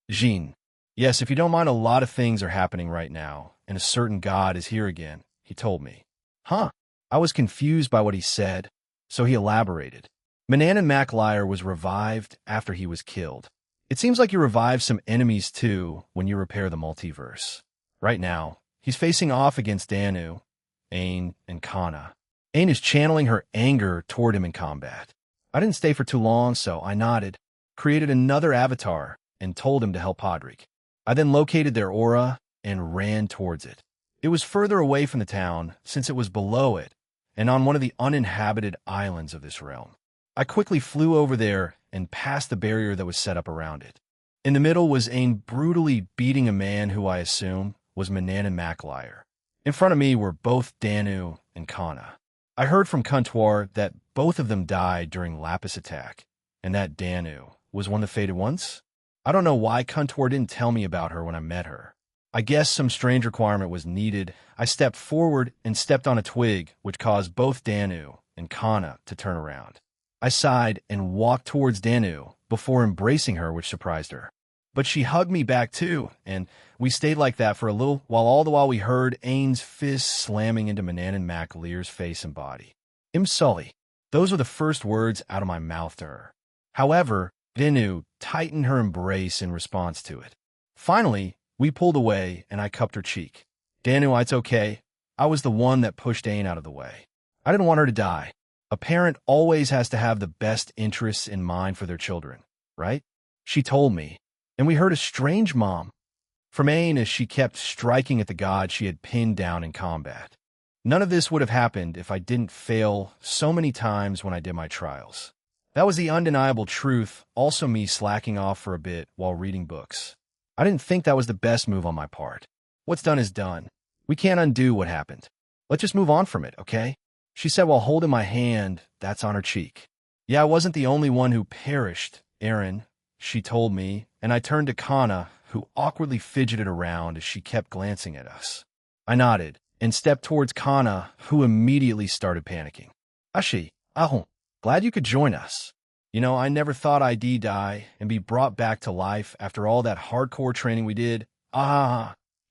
Jean. Yes, if you don't mind, a lot of things are happening right now, and a certain god is here again, he told me. Huh? I was confused by what he said, so he elaborated. Manannan MacLiar was revived after he was killed. It seems like you revive some enemies too when you repair the multiverse. Right now, he's facing off against Danu, Ain, and Kana. Ain is channeling her anger toward him in combat. I didn't stay for too long, so I nodded, created another avatar, and told him to help Podrick. I then located their aura and ran towards it. It was further away from the town since it was below it and on one of the uninhabited islands of this realm. I quickly flew over there and past the barrier that was set up around it. In the middle was Ain brutally beating a man who I assume was Manannan MacLiar. In front of me were both Danu and Kana. I heard from Kuntuar that both of them died during Lapis attack, and that Danu was one of the fated ones? I don't know why Kuntuar didn't tell me about her when I met her. I guess some strange requirement was needed. I stepped forward and stepped on a twig, which caused both Danu and Kana to turn around. I sighed and walked towards Danu before embracing her, which surprised her. But she hugged me back too, and we stayed like that for a little, while all the while we heard Ain's fist slamming into Manannan MacLiar's face and body. Sully. Those were the first words out of my mouth to her. However, Danu tightened her embrace in response to it. Finally, we pulled away, and I cupped her cheek. Danu, it's okay. I was the one that pushed Ain out of the way. I didn't want her to die. A parent always has to have the best interests in mind for their children, right? She told me, and we heard a strange mom from Ain as she kept striking at the god she had pinned down in combat. None of this would have happened if I didn't fail so many times when I did my trials. That was the undeniable truth, also me slacking off for a bit while reading books. I didn't think that was the best move on my part. What's done is done. We can't undo what happened. Let's just move on from it, okay? She said while holding my hand that's on her cheek. Yeah, I wasn't the only one who perished, Aaron, she told me, and I turned to Kana, who awkwardly fidgeted around as she kept glancing at us. I nodded and stepped towards Kana, who immediately started panicking. Ashi, Ahon, glad you could join us. You know, I never thought I'd die and be brought back to life after all that hardcore training we did.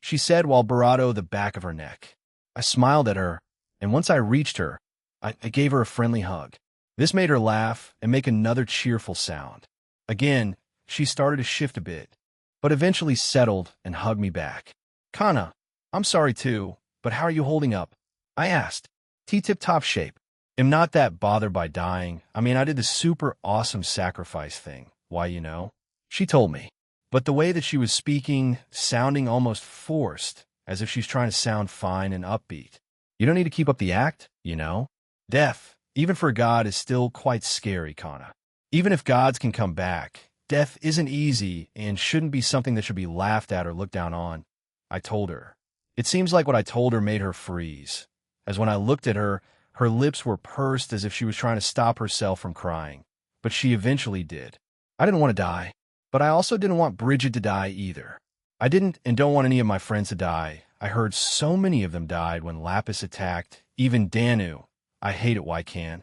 She said while bravado the back of her neck. I smiled at her, and once I reached her, I gave her a friendly hug. This made her laugh and make another cheerful sound. Again, she started to shift a bit, but eventually settled and hugged me back. Kana, I'm sorry too, but how are you holding up? I asked. T-tip-top shape. Am not that bothered by dying. I mean, I did the super awesome sacrifice thing. Why, you know? She told me. But the way that she was speaking, sounding almost forced, as if she's trying to sound fine and upbeat. You don't need to keep up the act, you know? Death, even for a god, is still quite scary, Kana. Even if gods can come back, death isn't easy and shouldn't be something that should be laughed at or looked down on. I told her. It seems like what I told her made her freeze, as when I looked at her, her lips were pursed as if she was trying to stop herself from crying. But she eventually did. I didn't want to die, but I also didn't want Bridget to die either. I didn't and don't want any of my friends to die. I heard so many of them died when Lapis attacked, even Danu. I hate it, why can't?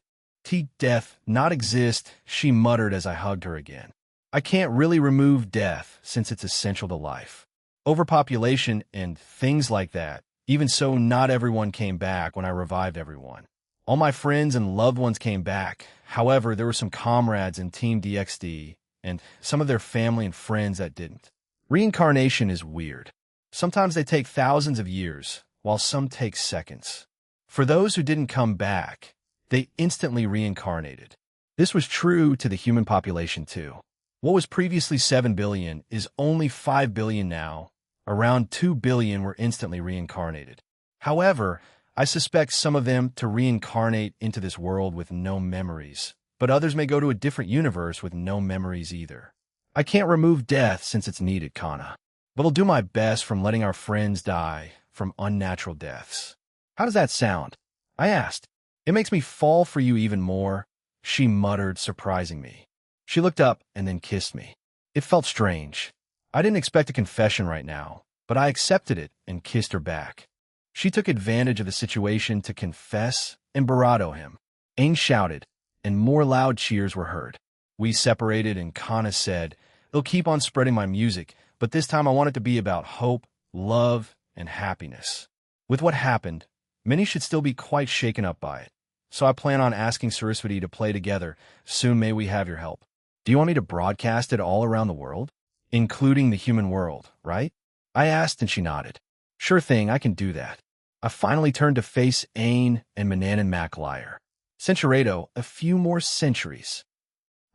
Death not exist, she muttered as I hugged her again. I can't really remove death since it's essential to life. Overpopulation and things like that. Even so, not everyone came back when I revived everyone. All my friends and loved ones came back. However, there were some comrades in Team DXD and some of their family and friends that didn't. Reincarnation is weird. Sometimes they take thousands of years, while some take seconds. For those who didn't come back, they instantly reincarnated. This was true to the human population too. What was previously 7 billion is only 5 billion now. Around 2 billion were instantly reincarnated. However, I suspect some of them to reincarnate into this world with no memories, but others may go to a different universe with no memories either. I can't remove death since it's needed, Kana, but I'll do my best from letting our friends die from unnatural deaths. How does that sound? I asked. It makes me fall for you even more, she muttered, surprising me. She looked up and then kissed me. It felt strange. I didn't expect a confession right now, but I accepted it and kissed her back. She took advantage of the situation to confess and bravado him. Ain shouted, and more loud cheers were heard. We separated and Kana said, "They'll keep on spreading my music, but this time I want it to be about hope, love, and happiness." With what happened, many should still be quite shaken up by it. So I plan on asking Saraswati to play together. Soon may we have your help. Do you want me to broadcast it all around the world? Including the human world, right? I asked and she nodded. Sure thing, I can do that. I finally turned to face Ain and Manan Macliar. Centurado, a few more centuries.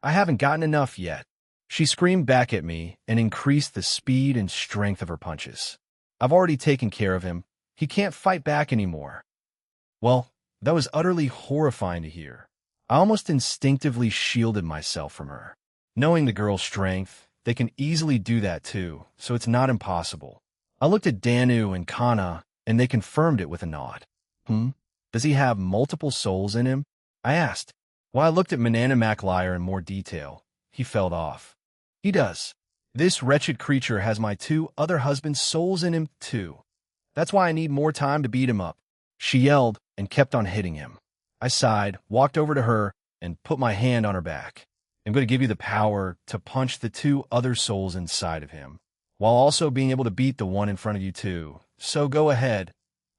I haven't gotten enough yet. She screamed back at me and increased the speed and strength of her punches. I've already taken care of him. He can't fight back anymore. Well, that was utterly horrifying to hear. I almost instinctively shielded myself from her. Knowing the girl's strength, they can easily do that too, so it's not impossible. I looked at Danu and Kana, and they confirmed it with a nod. Does he have multiple souls in him? I asked. While I looked at Manan Macliar in more detail, he felt off. He does. This wretched creature has my 2 other husbands' souls in him too. That's why I need more time to beat him up. She yelled and kept on hitting him. I sighed, walked over to her, and put my hand on her back. I'm going to give you the power to punch the 2 other souls inside of him, while also being able to beat the one in front of you too. So go ahead,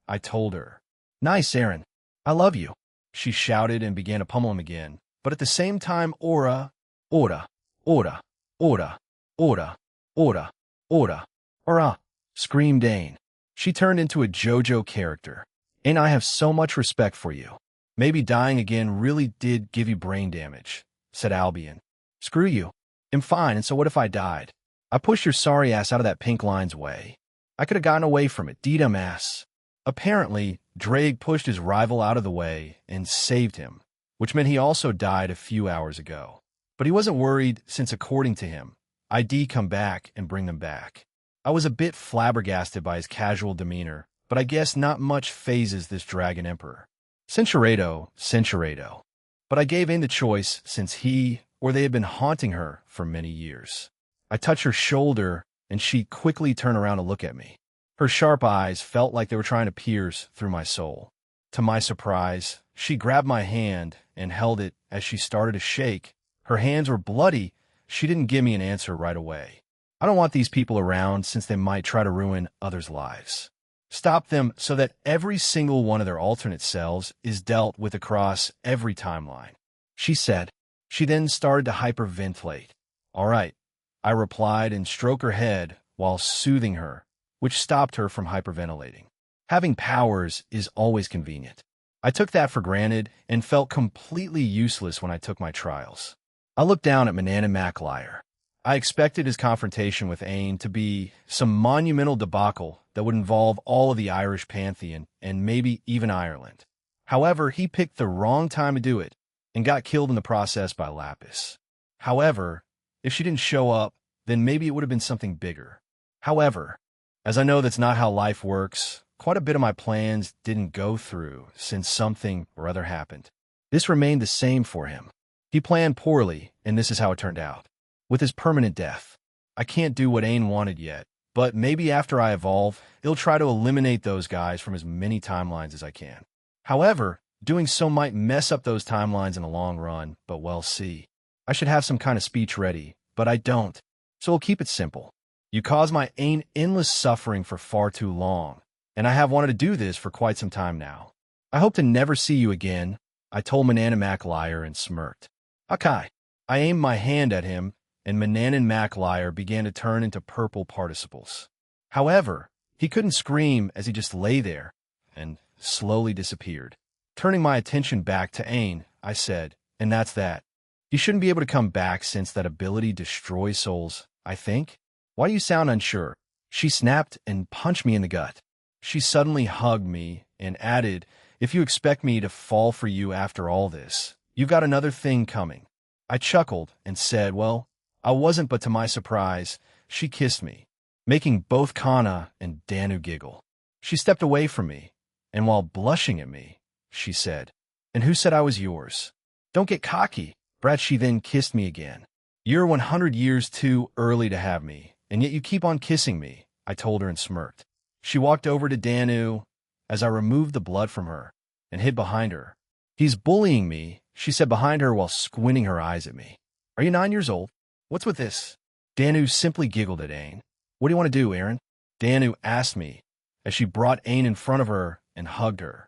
I told her. Nice, Aaron. I love you. She shouted and began to pummel him again, but at the same time, ora, ora, ora, ora, ora, ora, ora, ora, screamed Ain. She turned into a JoJo character. And I have so much respect for you. Maybe dying again really did give you brain damage, said Albion. Screw you. I'm fine, and so what if I died? I pushed your sorry ass out of that pink line's way. I could have gotten away from it, dumbass. Apparently, Drake pushed his rival out of the way and saved him, which meant he also died a few hours ago. But he wasn't worried since, according to him, I'd come back and bring them back. I was a bit flabbergasted by his casual demeanor, but I guess not much phases this Dragon Emperor. Centurado. But I gave in the choice since he or they had been haunting her for many years. I touched her shoulder, and she quickly turned around to look at me. Her sharp eyes felt like they were trying to pierce through my soul. To my surprise, she grabbed my hand and held it as she started to shake. Her hands were bloody. She didn't give me an answer right away. I don't want these people around since they might try to ruin others' lives. Stop them so that every single one of their alternate selves is dealt with across every timeline, she said. She then started to hyperventilate. All right, I replied and stroked her head while soothing her, which stopped her from hyperventilating. Having powers is always convenient. I took that for granted and felt completely useless when I took my trials. I looked down at Manan Macliar. I expected his confrontation with Ain to be some monumental debacle that would involve all of the Irish pantheon and maybe even Ireland. However, he picked the wrong time to do it and got killed in the process by Lapis. However, if she didn't show up, then maybe it would have been something bigger. However, as I know that's not how life works, quite a bit of my plans didn't go through since something or other happened. This remained the same for him. He planned poorly, and this is how it turned out. With his permanent death, I can't do what Ain wanted yet, but maybe after I evolve, he'll try to eliminate those guys from as many timelines as I can. However, doing so might mess up those timelines in the long run, but we'll see. I should have some kind of speech ready, but I don't, so we'll keep it simple. You caused my Ain endless suffering for far too long, and I have wanted to do this for quite some time now. I hope to never see you again, I told Manan Macliar and smirked. Okay. I aimed my hand at him, and Manan Macliar began to turn into purple participles. However, he couldn't scream as he just lay there and slowly disappeared. Turning my attention back to Ain, I said, and that's that. He shouldn't be able to come back since that ability destroys souls, I think. Why do you sound unsure? She snapped and punched me in the gut. She suddenly hugged me and added, if you expect me to fall for you after all this, you've got another thing coming. I chuckled and said, well, I wasn't, but to my surprise, she kissed me, making both Kana and Danu giggle. She stepped away from me, and while blushing at me, she said, and who said I was yours? Don't get cocky, brat. She then kissed me again. You're 100 years too early to have me, and yet you keep on kissing me, I told her and smirked. She walked over to Danu as I removed the blood from her and hid behind her. He's bullying me, she said behind her while squinting her eyes at me. Are you 9 years old? What's with this? Danu simply giggled at Ain. What do you want to do, Aaron? Danu asked me as she brought Ain in front of her and hugged her.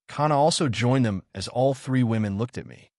Kana also joined them as all three women looked at me.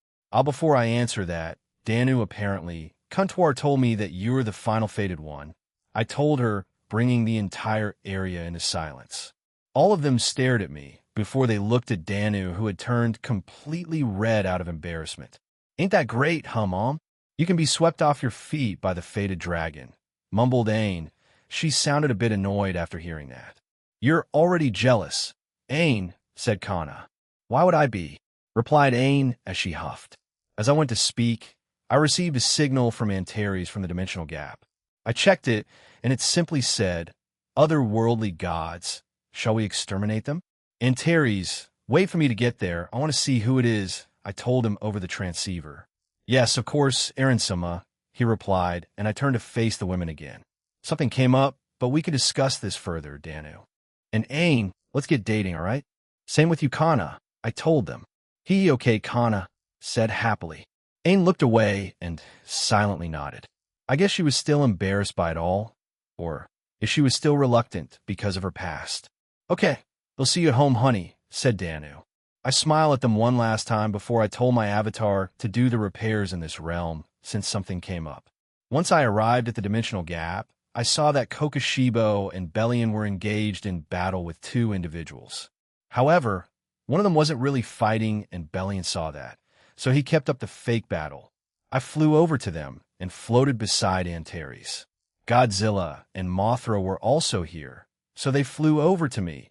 Before I answer that, Danu apparently, Kuntwar told me that you were the final fated one. I told her, bringing the entire area into silence. All of them stared at me before they looked at Danu, who had turned completely red out of embarrassment. Ain't that great, huh, Mom? You can be swept off your feet by the fated dragon, mumbled Ain. She sounded a bit annoyed after hearing that. You're already jealous, Ain, said Kana. Why would I be? Replied Ain as she huffed. As I went to speak, I received a signal from Antares from the dimensional gap. I checked it, and it simply said, Otherworldly gods. Shall we exterminate them? Antares, wait for me to get there. I want to see who it is, I told him over the transceiver. Yes, of course, Aaron-sama, he replied, and I turned to face the women again. Something came up, but we could discuss this further, Danu. And Ain, let's get dating, all right? Same with you, Kana, I told them. Okay, Kana, said happily. Ain looked away and silently nodded. I guess she was still embarrassed by it all, or if she was still reluctant because of her past. Okay, we'll see you at home, honey, said Danu. I smiled at them one last time before I told my avatar to do the repairs in this realm since something came up. Once I arrived at the dimensional gap, I saw that Kokoshibo and Bellion were engaged in battle with two individuals. However, one of them wasn't really fighting, and Bellion saw that, so he kept up the fake battle. I flew over to them and floated beside Antares. Godzilla and Mothra were also here, so they flew over to me,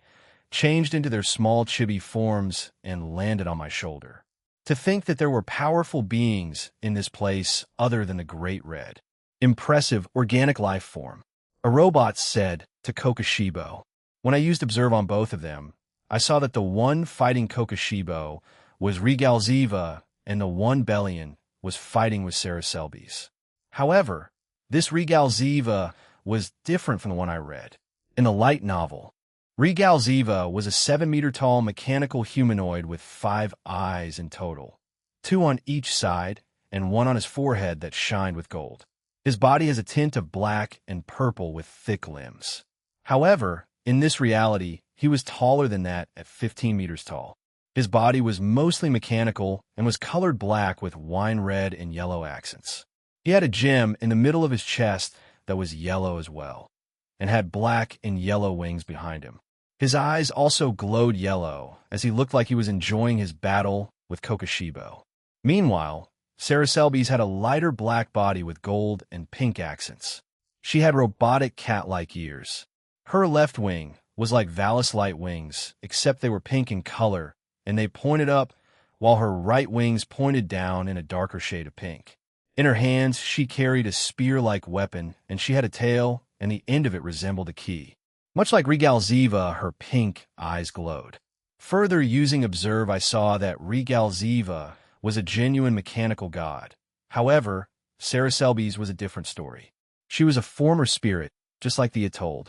changed into their small chibi forms, and landed on my shoulder. To think that there were powerful beings in this place other than the Great Red. Impressive organic life form, a robot said to Kokoshibo. When I used Observe on both of them, I saw that the one fighting Kokoshibo was Regalziva and the one Bellion was fighting with Saraselbis. However, this Regalziva was different from the one I read. In the light novel, Regalziva was a 7-meter-tall mechanical humanoid with 5 eyes in total, 2 on each side and 1 on his forehead that shined with gold. His body has a tint of black and purple with thick limbs. However, in this reality, he was taller than that at 15 meters tall. His body was mostly mechanical and was colored black with wine red and yellow accents. He had a gem in the middle of his chest that was yellow as well, and had black and yellow wings behind him. His eyes also glowed yellow, as he looked like he was enjoying his battle with Kokoshibo. Meanwhile, Saraselbis had a lighter black body with gold and pink accents. She had robotic cat-like ears. Her left wing was like Valis light wings, except they were pink in color, and they pointed up, while her right wings pointed down in a darker shade of pink. In her hands, she carried a spear-like weapon, and she had a tail, and the end of it resembled a key. Much like Regalziva, her pink eyes glowed. Further, using Observe, I saw that Regalziva was a genuine mechanical god. However, Saraselbis was a different story. She was a former spirit, just like the Atold.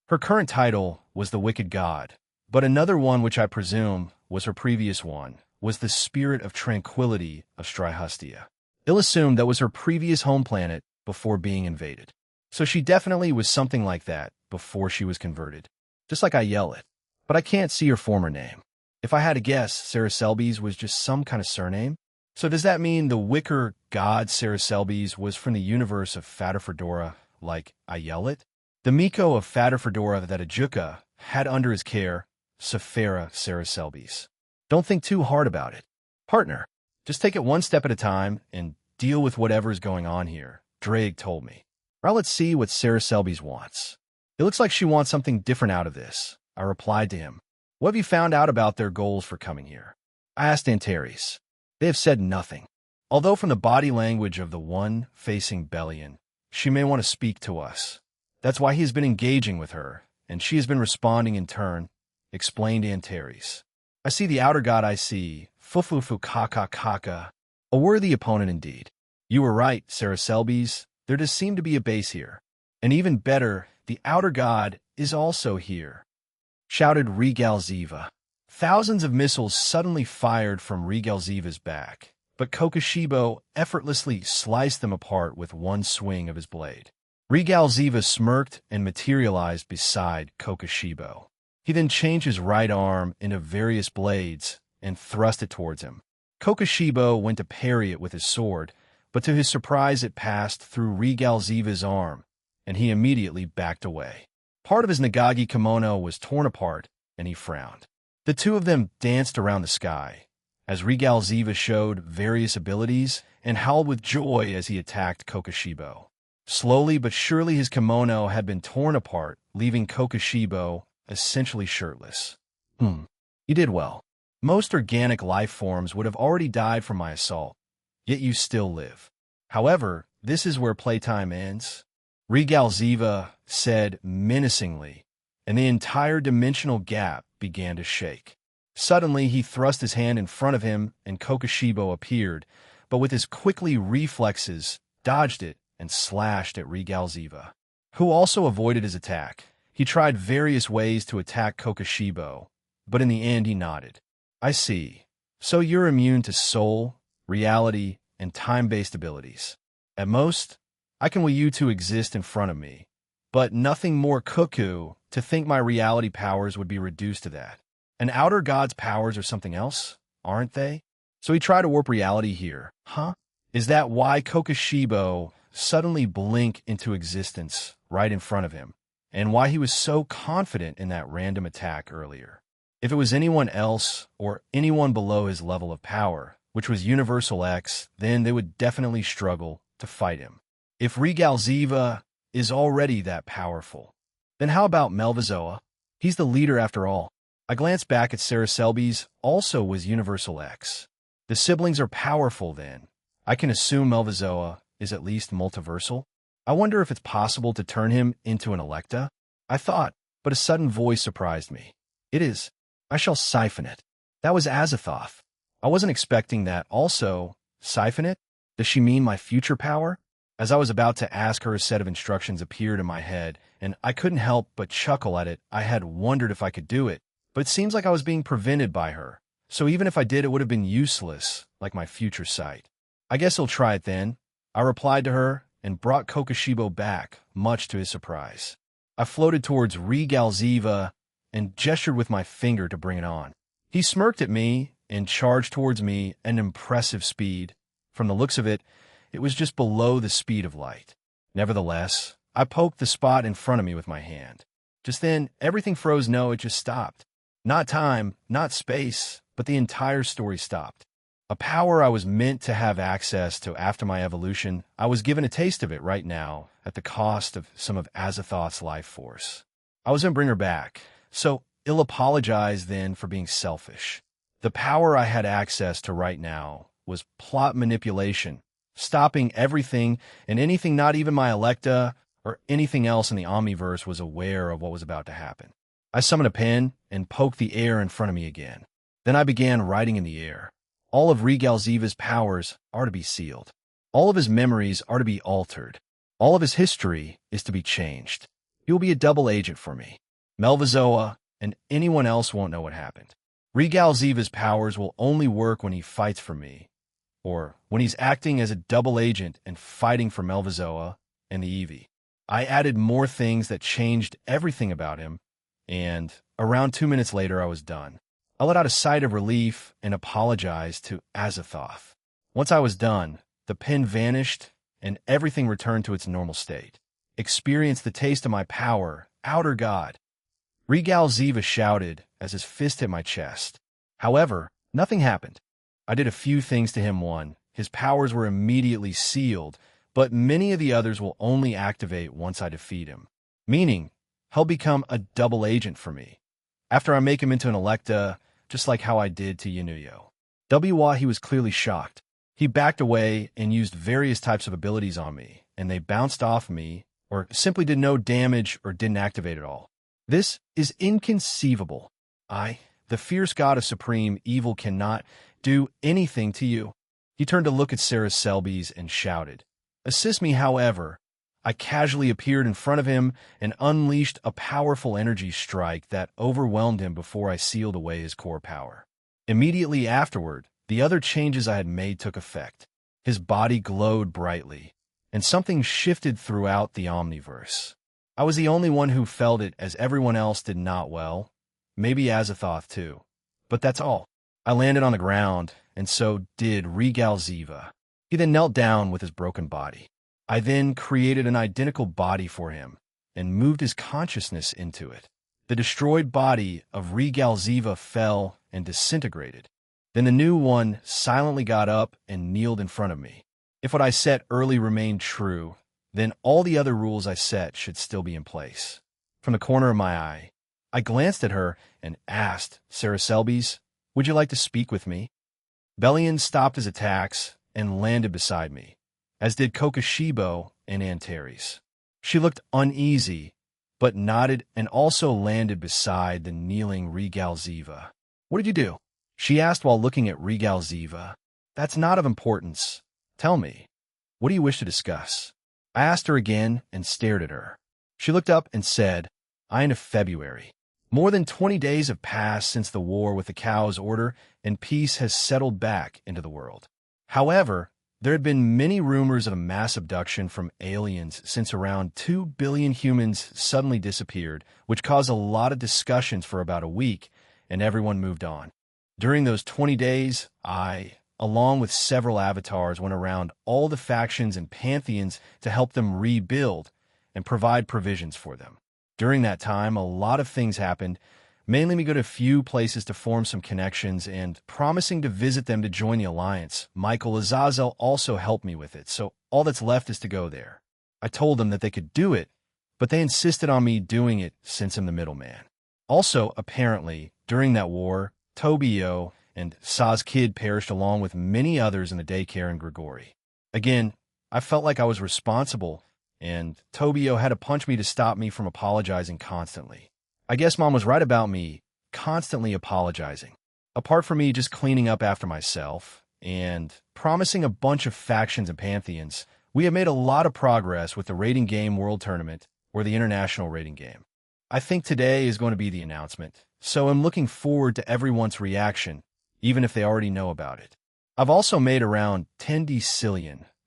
Her current title was the Wicked God, but another one, which I presume was her previous one, was the Spirit of Tranquility of Strihustia. I'll assume that was her previous home planet before being invaded. So she definitely was something like that before she was converted. Just like I yell it. But I can't see her former name. If I had to guess, Saraselbis was just some kind of surname. So does that mean the Wicker God Saraselbis was from the universe of Fata Fedora, like I yell it? The Miko of Fata Fedora that Ajuka had under his care, Safera Saraselbis. Don't think too hard about it. Partner, just take it one step at a time and deal with whatever is going on here, Drake told me. Now let's see what Saraselbis wants. It looks like she wants something different out of this, I replied to him. What have you found out about their goals for coming here? I asked Antares. They have said nothing. Although from the body language of the one facing Bellion, she may want to speak to us. That's why he has been engaging with her, and she has been responding in turn, explained Antares. I see the outer god I see, Fufufu Kaka Kaka, a worthy opponent indeed. You were right, Saraselbis. There does seem to be a base here. And even better, the outer god is also here, shouted Regalziva. Thousands of missiles suddenly fired from Regalziva's back, but Kokoshibo effortlessly sliced them apart with one swing of his blade. Regal Ziva smirked and materialized beside Kokoshibo. He then changed his right arm into various blades and thrust it towards him. Kokoshibo went to parry it with his sword, but to his surprise it passed through Regal Ziva's arm, and he immediately backed away. Part of his Nagagi kimono was torn apart, and he frowned. The two of them danced around the sky, as Regal Ziva showed various abilities and howled with joy as he attacked Kokoshibo. Slowly but surely his kimono had been torn apart, leaving Kokoshibo essentially shirtless. You did well. Most organic life forms would have already died from my assault, yet you still live. However, this is where playtime ends, Regal Ziva said menacingly, and the entire dimensional gap began to shake. Suddenly, he thrust his hand in front of him, and Kokoshibo appeared, but with his quickly reflexes, dodged it and slashed at Regal Ziva, who also avoided his attack. He tried various ways to attack Kokoshibo, but in the end he nodded. I see. So you're immune to soul, reality, and time-based abilities. At most, I can will you to exist in front of me, but nothing more cuckoo to think my reality powers would be reduced to that. An outer god's powers are something else, aren't they? So he tried to warp reality here, huh? Is that why Kokoshibo suddenly blinked into existence right in front of him, and why he was so confident in that random attack earlier? If it was anyone else, or anyone below his level of power, which was Universal X, then they would definitely struggle to fight him. If Regal Ziva is already that powerful, then how about Melvazoa? He's the leader after all. I glanced back at Sarah Selby's, also was Universal X. The siblings are powerful then. I can assume Melvazoa is at least multiversal. I wonder if it's possible to turn him into an Electa? I thought, but a sudden voice surprised me. It is. I shall siphon it. That was Azathoth. I wasn't expecting that. Also, siphon it? Does she mean my future power? As I was about to ask her, a set of instructions appeared in my head, and I couldn't help but chuckle at it. I had wondered if I could do it, but it seems like I was being prevented by her. So even if I did, it would have been useless, like my future sight. I guess he'll try it then. I replied to her and brought Kokoshibo back, much to his surprise. I floated towards Regal Ziva and gestured with my finger to bring it on. He smirked at me and charged towards me at an impressive speed. From the looks of it, it was just below the speed of light. Nevertheless, I poked the spot in front of me with my hand. Just then, everything froze. No, it just stopped. Not time, not space, but the entire story stopped. A power I was meant to have access to after my evolution, I was given a taste of it right now at the cost of some of Azathoth's life force. I was going to bring her back, so I'll apologize then for being selfish. The power I had access to right now was plot manipulation, stopping everything and anything, not even my Electa or anything else in the Omniverse was aware of what was about to happen. I summoned a pen and poked the air in front of me again. Then I began writing in the air. All of Regal Ziva's powers are to be sealed. All of his memories are to be altered. All of his history is to be changed. He will be a double agent for me. Melvazoa and anyone else won't know what happened. Regal Ziva's powers will only work when he fights for me, or when he's acting as a double agent and fighting for Melvazoa and the Eevee. I added more things that changed everything about him, and around 2 minutes later I was done. I let out a sigh of relief and apologized to Azathoth. Once I was done, the pen vanished and everything returned to its normal state. Experience the taste of my power, outer god. Regal Ziva shouted as his fist hit my chest. However, nothing happened. I did a few things to him. One, his powers were immediately sealed, but many of the others will only activate once I defeat him. Meaning, he'll become a double agent for me. After I make him into an Electa, just like how I did to Yanuyo. He was clearly shocked. He backed away and used various types of abilities on me, and they bounced off me, or simply did no damage or didn't activate at all. This is inconceivable. I, the fierce god of supreme evil, cannot do anything to you. He turned to look at Sarah Selby's and shouted, "Assist me." However, I casually appeared in front of him and unleashed a powerful energy strike that overwhelmed him before I sealed away his core power. Immediately afterward, the other changes I had made took effect. His body glowed brightly, and something shifted throughout the Omniverse. I was the only one who felt it, as everyone else did not. Well, maybe Azathoth too. But that's all. I landed on the ground, and so did Regal Ziva. He then knelt down with his broken body. I then created an identical body for him and moved his consciousness into it. The destroyed body of Regal Ziva fell and disintegrated. Then the new one silently got up and kneeled in front of me. If what I set early remained true, then all the other rules I set should still be in place. From the corner of my eye, I glanced at her and asked, "Sarah Selby's, would you like to speak with me?" Bellion stopped his attacks and landed beside me, as did Kokoshibo and Antares. She looked uneasy, but nodded and also landed beside the kneeling Regal Ziva. "What did you do?" she asked while looking at Regal Ziva. "That's not of importance. Tell me, what do you wish to discuss?" I asked her again and stared at her. She looked up and said, "I of February. More than 20 days have passed since the war with the Cow's Order, and peace has settled back into the world. However, there had been many rumors of a mass abduction from aliens since around 2 billion humans suddenly disappeared, which caused a lot of discussions for about a week, and everyone moved on. During those 20 days, I, along with several avatars, went around all the factions and pantheons to help them rebuild and provide provisions for them. During that time, a lot of things happened, mainly me go to a few places to form some connections and promising to visit them to join the Alliance. Michael Azazel also helped me with it, so all that's left is to go there. I told them that they could do it, but they insisted on me doing it since I'm the middleman. Also, apparently, during that war, Tobio and Saz Kid perished along with many others in the daycare in Grigori. Again, I felt like I was responsible, and Tobio had to punch me to stop me from apologizing constantly. I guess Mom was right about me constantly apologizing. Apart from me just cleaning up after myself and promising a bunch of factions and pantheons, we have made a lot of progress with the Rating Game World Tournament, or the International Rating Game. I think today is going to be the announcement, so I'm looking forward to everyone's reaction, even if they already know about it. I've also made around 10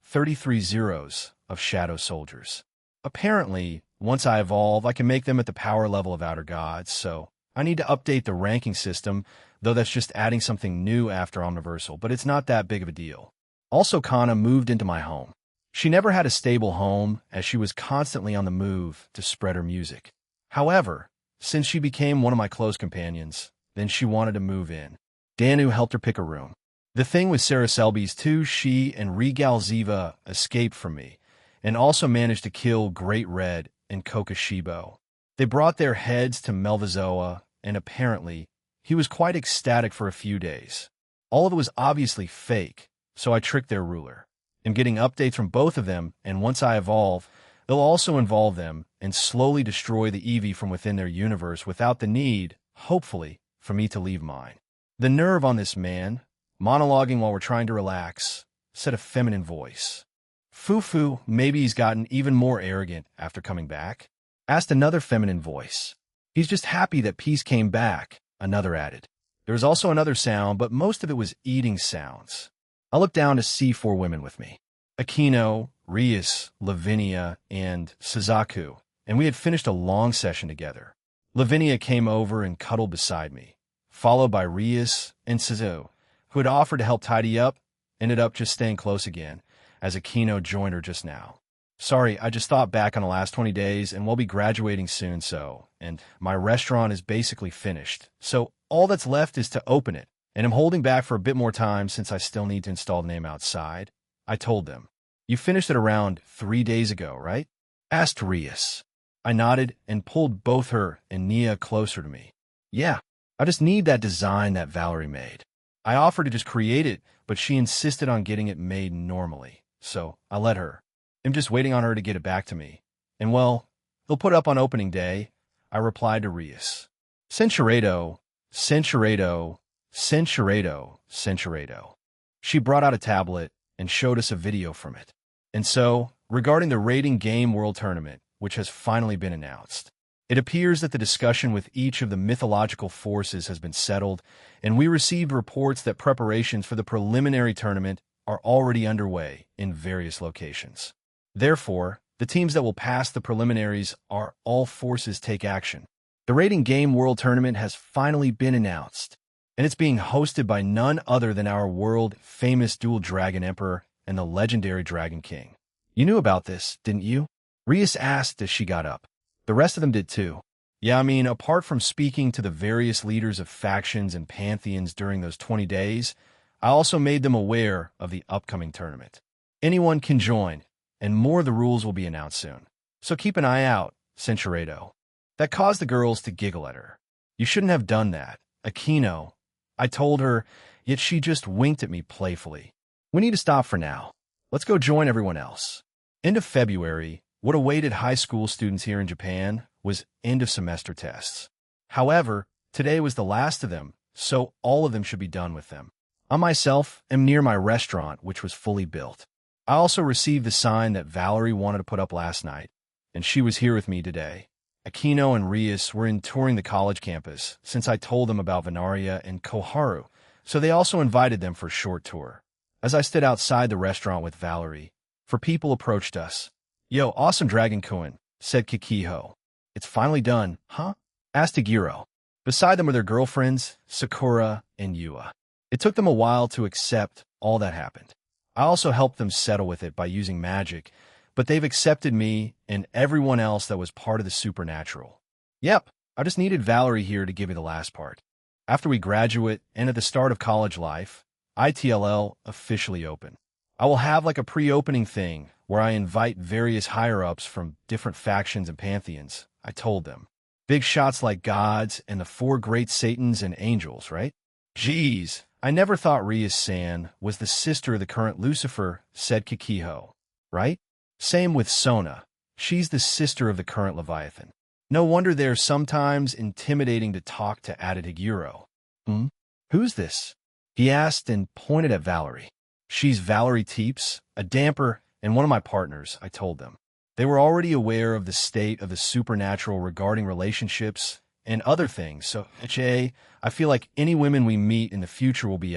33 zeros of Shadow Soldiers. Apparently, once I evolve, I can make them at the power level of Outer Gods, so I need to update the ranking system, though that's just adding something new after Omniversal, but it's not that big of a deal. Also, Kana moved into my home. She never had a stable home, as she was constantly on the move to spread her music. However, since she became one of my close companions, then she wanted to move in. Danu helped her pick a room. The thing with Sarah Selby's too, she and Regal Ziva escaped from me, and also managed to kill Great Red and Kokoshibo. They brought their heads to Melvazoa, and apparently, he was quite ecstatic for a few days. All of it was obviously fake, so I tricked their ruler. I'm getting updates from both of them, and once I evolve, they'll also involve them and slowly destroy the Eevee from within their universe without the need, hopefully, for me to leave mine. The nerve on this man, monologuing while we're trying to relax, said a feminine voice. Fufu, maybe he's gotten even more arrogant after coming back, asked another feminine voice. He's just happy that peace came back, another added. There was also another sound, but most of it was eating sounds. I looked down to see 4 women with me. Aquino, Rias, Lavinia, and Suzaku, and we had finished a long session together. Lavinia came over and cuddled beside me, followed by Rias and Suzu, who had offered to help tidy up, ended up just staying close again, as Aquino joined her just now. Sorry, I just thought back on the last 20 days, and we'll be graduating soon, and my restaurant is basically finished, so all that's left is to open it, and I'm holding back for a bit more time since I still need to install the name outside. I told them. You finished it around 3 days ago, right? Asked Rias. I nodded and pulled both her and Nia closer to me. Yeah, I just need that design that Valerie made. I offered to just create it, but she insisted on getting it made normally, so I let her. I'm just waiting on her to get it back to me. And well, they'll put it up on opening day, I replied to Rias. Centurado, Centurado, Centurado, Centurado. She brought out a tablet and showed us a video from it. And so, regarding the Rating Game World Tournament, which has finally been announced, It appears that the discussion with each of the mythological forces has been settled, and we received reports that preparations for the preliminary tournament are already underway in various locations. Therefore, the teams that will pass the preliminaries are all forces take action. The Rating Game World Tournament has finally been announced, and it's being hosted by none other than our world-famous Dual Dragon Emperor and the legendary Dragon King. You knew about this, didn't you? Rias asked as she got up. The rest of them did too. Yeah, I mean, apart from speaking to the various leaders of factions and pantheons during those 20 days, I also made them aware of the upcoming tournament. Anyone can join, and more of the rules will be announced soon. So keep an eye out, Centuredo. That caused the girls to giggle at her. You shouldn't have done that, Aquino. I told her, yet she just winked at me playfully. We need to stop for now. Let's go join everyone else. End of February, what awaited high school students here in Japan was end-of-semester tests. However, today was the last of them, so all of them should be done with them. I myself am near my restaurant, which was fully built. I also received the sign that Valerie wanted to put up last night, and she was here with me today. Aquino and Rias were in touring the college campus since I told them about Venaria and Koharu, so they also invited them for a short tour. As I stood outside the restaurant with Valerie, people approached us. Yo, awesome Dragon Kun, said Kikiho. It's finally done, huh? Asked Agiro. Beside them were their girlfriends, Sakura and Yua. It took them a while to accept all that happened. I also helped them settle with it by using magic, but they've accepted me and everyone else that was part of the supernatural. Yep, I just needed Valerie here to give you the last part. After we graduate and at the start of college life, ITLL officially open. I will have like a pre-opening thing where I invite various higher-ups from different factions and pantheons, I told them. Big shots like gods and the 4 great Satans and angels, right? Geez, I never thought Rias-san was the sister of the current Lucifer, said Kikiho. Right? Same with Sona. She's the sister of the current Leviathan. No wonder they're sometimes intimidating to talk to, added Higuro. Who's this? He asked and pointed at Valerie. She's Valerie Teeps, a damper, and one of my partners, I told them. They were already aware of the state of the supernatural regarding relationships and other things, so I feel like any women we meet in the future will be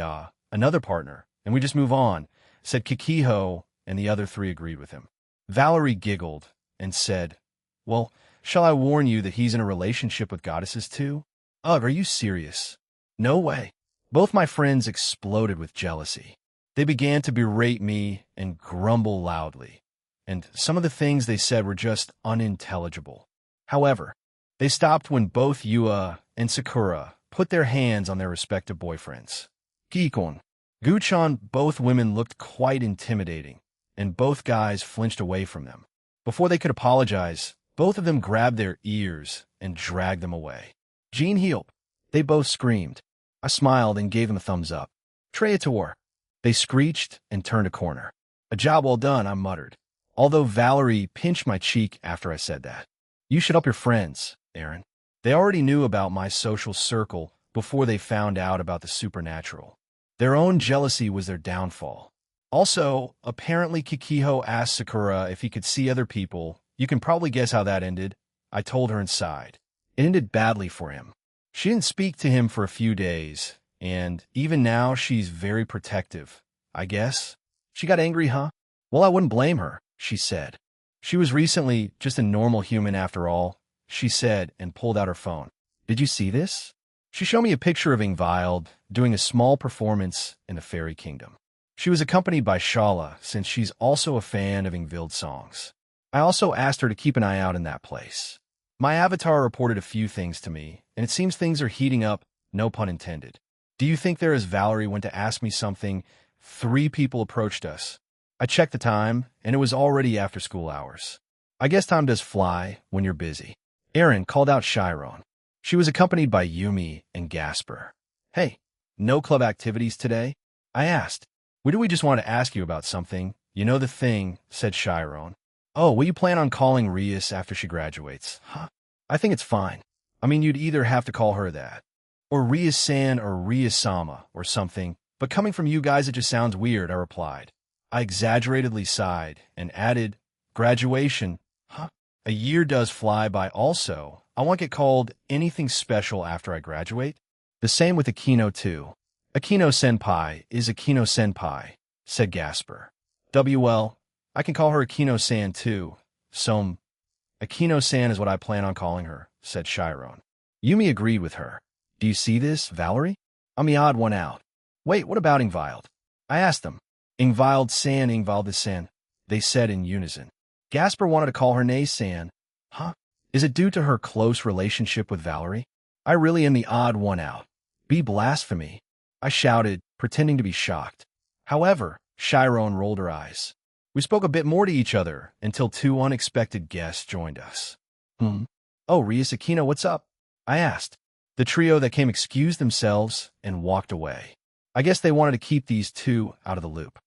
another partner, and we just move on, said Kikiho, and the other 3 agreed with him. Valerie giggled and said, Well, shall I warn you that he's in a relationship with goddesses too? Ugh, are you serious? No way. Both my friends exploded with jealousy. They began to berate me and grumble loudly, and some of the things they said were just unintelligible. However, they stopped when both Yua and Sakura put their hands on their respective boyfriends. Gikon, Guchan, both women looked quite intimidating, and both guys flinched away from them. Before they could apologize, both of them grabbed their ears and dragged them away. Jean Healp, they both screamed. I smiled and gave them a thumbs up. Trayator. They screeched and turned a corner. A job well done, I muttered, although Valerie pinched my cheek after I said that. You should help your friends, Aaron. They already knew about my social circle before they found out about the supernatural. Their own jealousy was their downfall. Also, apparently Kikiho asked Sakura if he could see other people. You can probably guess how that ended. I told her and sighed. It ended badly for him. She didn't speak to him for a few days, and even now she's very protective, I guess. She got angry, huh? Well, I wouldn't blame her, she said. She was recently just a normal human after all, she said and pulled out her phone. Did you see this? She showed me a picture of Ingvild doing a small performance in the Fairy Kingdom. She was accompanied by Shala, since she's also a fan of Ingvild songs. I also asked her to keep an eye out in that place. My avatar reported a few things to me, and it seems things are heating up, no pun intended. Do you think there, as Valerie went to ask me something, 3 people approached us. I checked the time, and it was already after school hours. I guess time does fly when you're busy. Aaron called out Chiron. She was accompanied by Yumi and Gasper. Hey, no club activities today? I asked. We just want to ask you about something. You know the thing, said Chiron. Oh, will you plan on calling Rias after she graduates? Huh? I think it's fine. I mean, you'd either have to call her that, or Rias-san or Rias-sama or something, but coming from you guys it just sounds weird, I replied. I exaggeratedly sighed and added, graduation, huh? A year does fly by also. I won't get called anything special after I graduate. The same with Akino too. Akino-senpai is Akino-senpai, said Gasper. WL, I can call her Akino-san too. So, Akino-san is what I plan on calling her, said Chiron. Yumi agreed with her. Do you see this, Valerie? I'm the odd one out. Wait, what about Ingvild? I asked them. Ingvild-san, Ingvild-san, they said in unison. Gasper wanted to call her Nay-san. Huh? Is it due to her close relationship with Valerie? I really am the odd one out. Be blasphemy, I shouted, pretending to be shocked. However, Chiron rolled her eyes. We spoke a bit more to each other until two unexpected guests joined us. Oh, Rias Aquino, what's up? I asked. The trio that came excused themselves and walked away. I guess they wanted to keep these two out of the loop.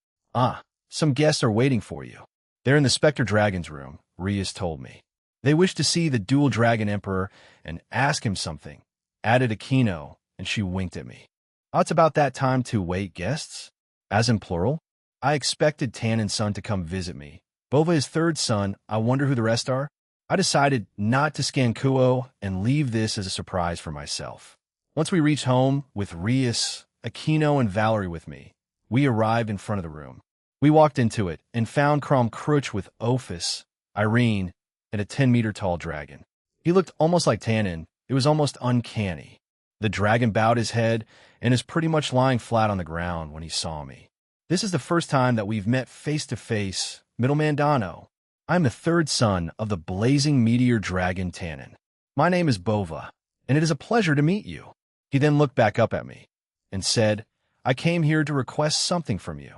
Some guests are waiting for you. They're in the Spectre Dragon's room, Rias told me. They wish to see the Dual Dragon Emperor and ask him something, added Aquino, and she winked at me. Oh, it's about that time to wait guests? As in plural? I expected Tannen's son to come visit me. Bova is third son. I wonder who the rest are? I decided not to scan Kuo and leave this as a surprise for myself. Once we reached home, with Rias, Aquino, and Valerie with me, we arrived in front of the room. We walked into it and found Crom Crutch with Ophis, Irene, and a 10-meter-tall dragon. He looked almost like Tannen. It was almost uncanny. The dragon bowed his head and is pretty much lying flat on the ground when he saw me. This is the first time that we've met face-to-face, Middleman Dano. I'm the third son of the blazing meteor dragon Tannen. My name is Bova, and it is a pleasure to meet you. He then looked back up at me and said, I came here to request something from you.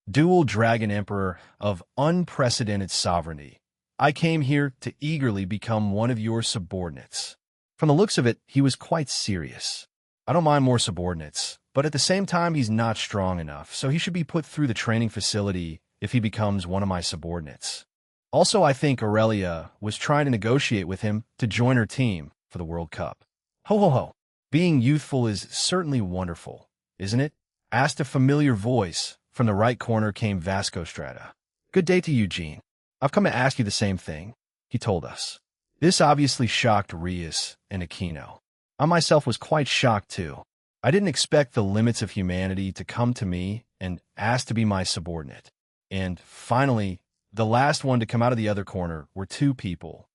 Dual Dragon Emperor of unprecedented sovereignty. I came here to eagerly become one of your subordinates. From the looks of it, he was quite serious. I don't mind more subordinates, but at the same time, he's not strong enough, so he should be put through the training facility if he becomes one of my subordinates. Also, I think Aurelia was trying to negotiate with him to join her team for the World Cup. Ho ho ho. Being youthful is certainly wonderful, isn't it? Asked a familiar voice. From the right corner came Vasco Strata. Good day to you, Gene. I've come to ask you the same thing, he told us. This obviously shocked Rias and Aquino. I myself was quite shocked too. I didn't expect the limits of humanity to come to me and ask to be my subordinate. And finally, the last one to come out of the other corner were two people.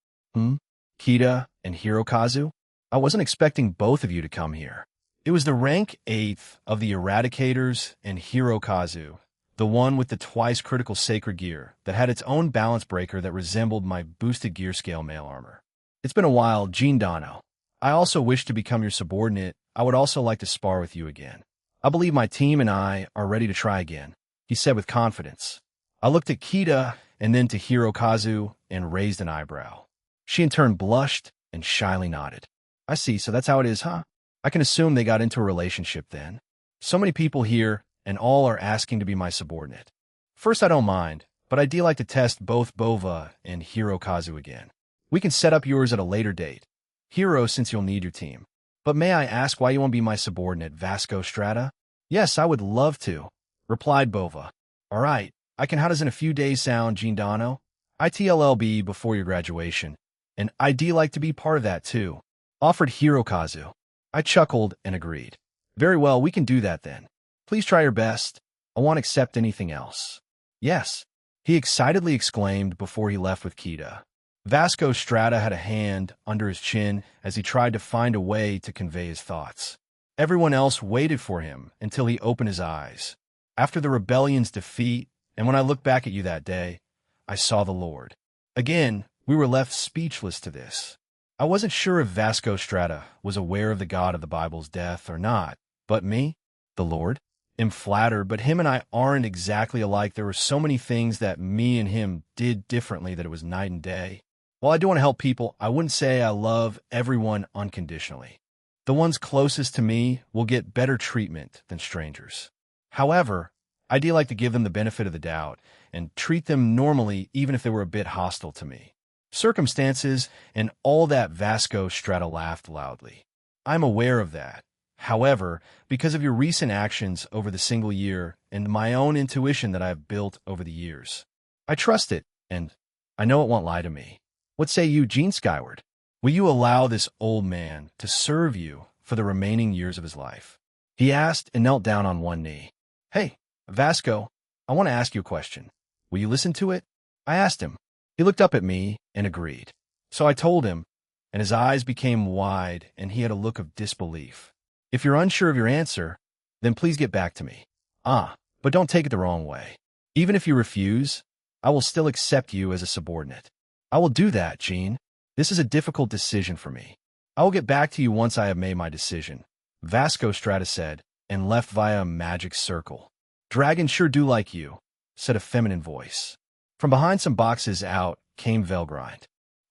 Kita and Hirokazu? I wasn't expecting both of you to come here. It was the rank 8th of the Eradicators and Hirokazu, the one with the twice critical sacred gear that had its own balance breaker that resembled my boosted gear scale mail armor. It's been a while, Gene Dono. I also wish to become your subordinate. I would also like to spar with you again. I believe my team and I are ready to try again, he said with confidence. I looked at Kita and then to Hirokazu and raised an eyebrow. She in turn blushed and shyly nodded. I see, so that's how it is, huh? I can assume they got into a relationship then. So many people here, and all are asking to be my subordinate. First, I don't mind, but I do like to test both Bova and Hirokazu again. We can set up yours at a later date. Hiro, since you'll need your team. But may I ask why you won't be my subordinate, Vasco Strata? Yes, I would love to, replied Bova. All right, I can. How does in a few days sound, Gene Dono? ITLLB before your graduation, and I'd like to be part of that too, offered Hirokazu. I chuckled and agreed. Very well, we can do that then. Please try your best. I won't accept anything else. Yes, he excitedly exclaimed before he left with Kita. Vasco Strata had a hand under his chin as he tried to find a way to convey his thoughts. Everyone else waited for him until he opened his eyes. After the rebellion's defeat, and when I looked back at you that day, I saw the Lord. Again, we were left speechless to this. I wasn't sure if Vasco Strata was aware of the God of the Bible's death or not, but me, the Lord, am flattered, but him and I aren't exactly alike. There were so many things that me and him did differently that it was night and day. While I do want to help people, I wouldn't say I love everyone unconditionally. The ones closest to me will get better treatment than strangers. However, I do like to give them the benefit of the doubt and treat them normally even if they were a bit hostile to me. Circumstances and all that. Vasco Strata laughed loudly. I'm aware of that. However, because of your recent actions over the single year and my own intuition that I have built over the years, I trust it, and I know it won't lie to me. What say you, Gene Skyward? Will you allow this old man to serve you for the remaining years of his life? He asked and knelt down on one knee. Hey, Vasco, I want to ask you a question. Will you listen to it? I asked him. He looked up at me and agreed. So I told him, and his eyes became wide and he had a look of disbelief. If you're unsure of your answer, then please get back to me. But don't take it the wrong way. Even if you refuse, I will still accept you as a subordinate. I will do that, Gene. This is a difficult decision for me. I will get back to you once I have made my decision, Vasco Strata said, and left via a magic circle. Dragons sure do like you, said a feminine voice. From behind some boxes out came Velgrind.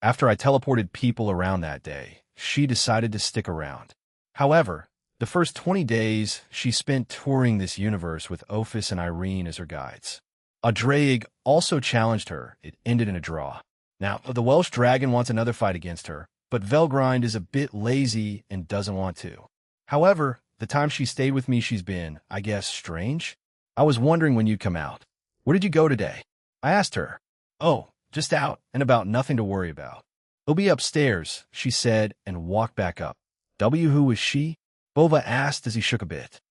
After I teleported people around that day, she decided to stick around. However, the first 20 days she spent touring this universe with Ophis and Irene as her guides. A Draig also challenged her. It ended in a draw. Now, the Welsh dragon wants another fight against her, but Velgrind is a bit lazy and doesn't want to. However, the time she stayed with me she's been, I guess, strange. I was wondering when you'd come out. Where did you go today? I asked her. Oh, just out and about, nothing to worry about. He'll be upstairs, she said and walked back up. Who is she? Bova asked as he shook a bit.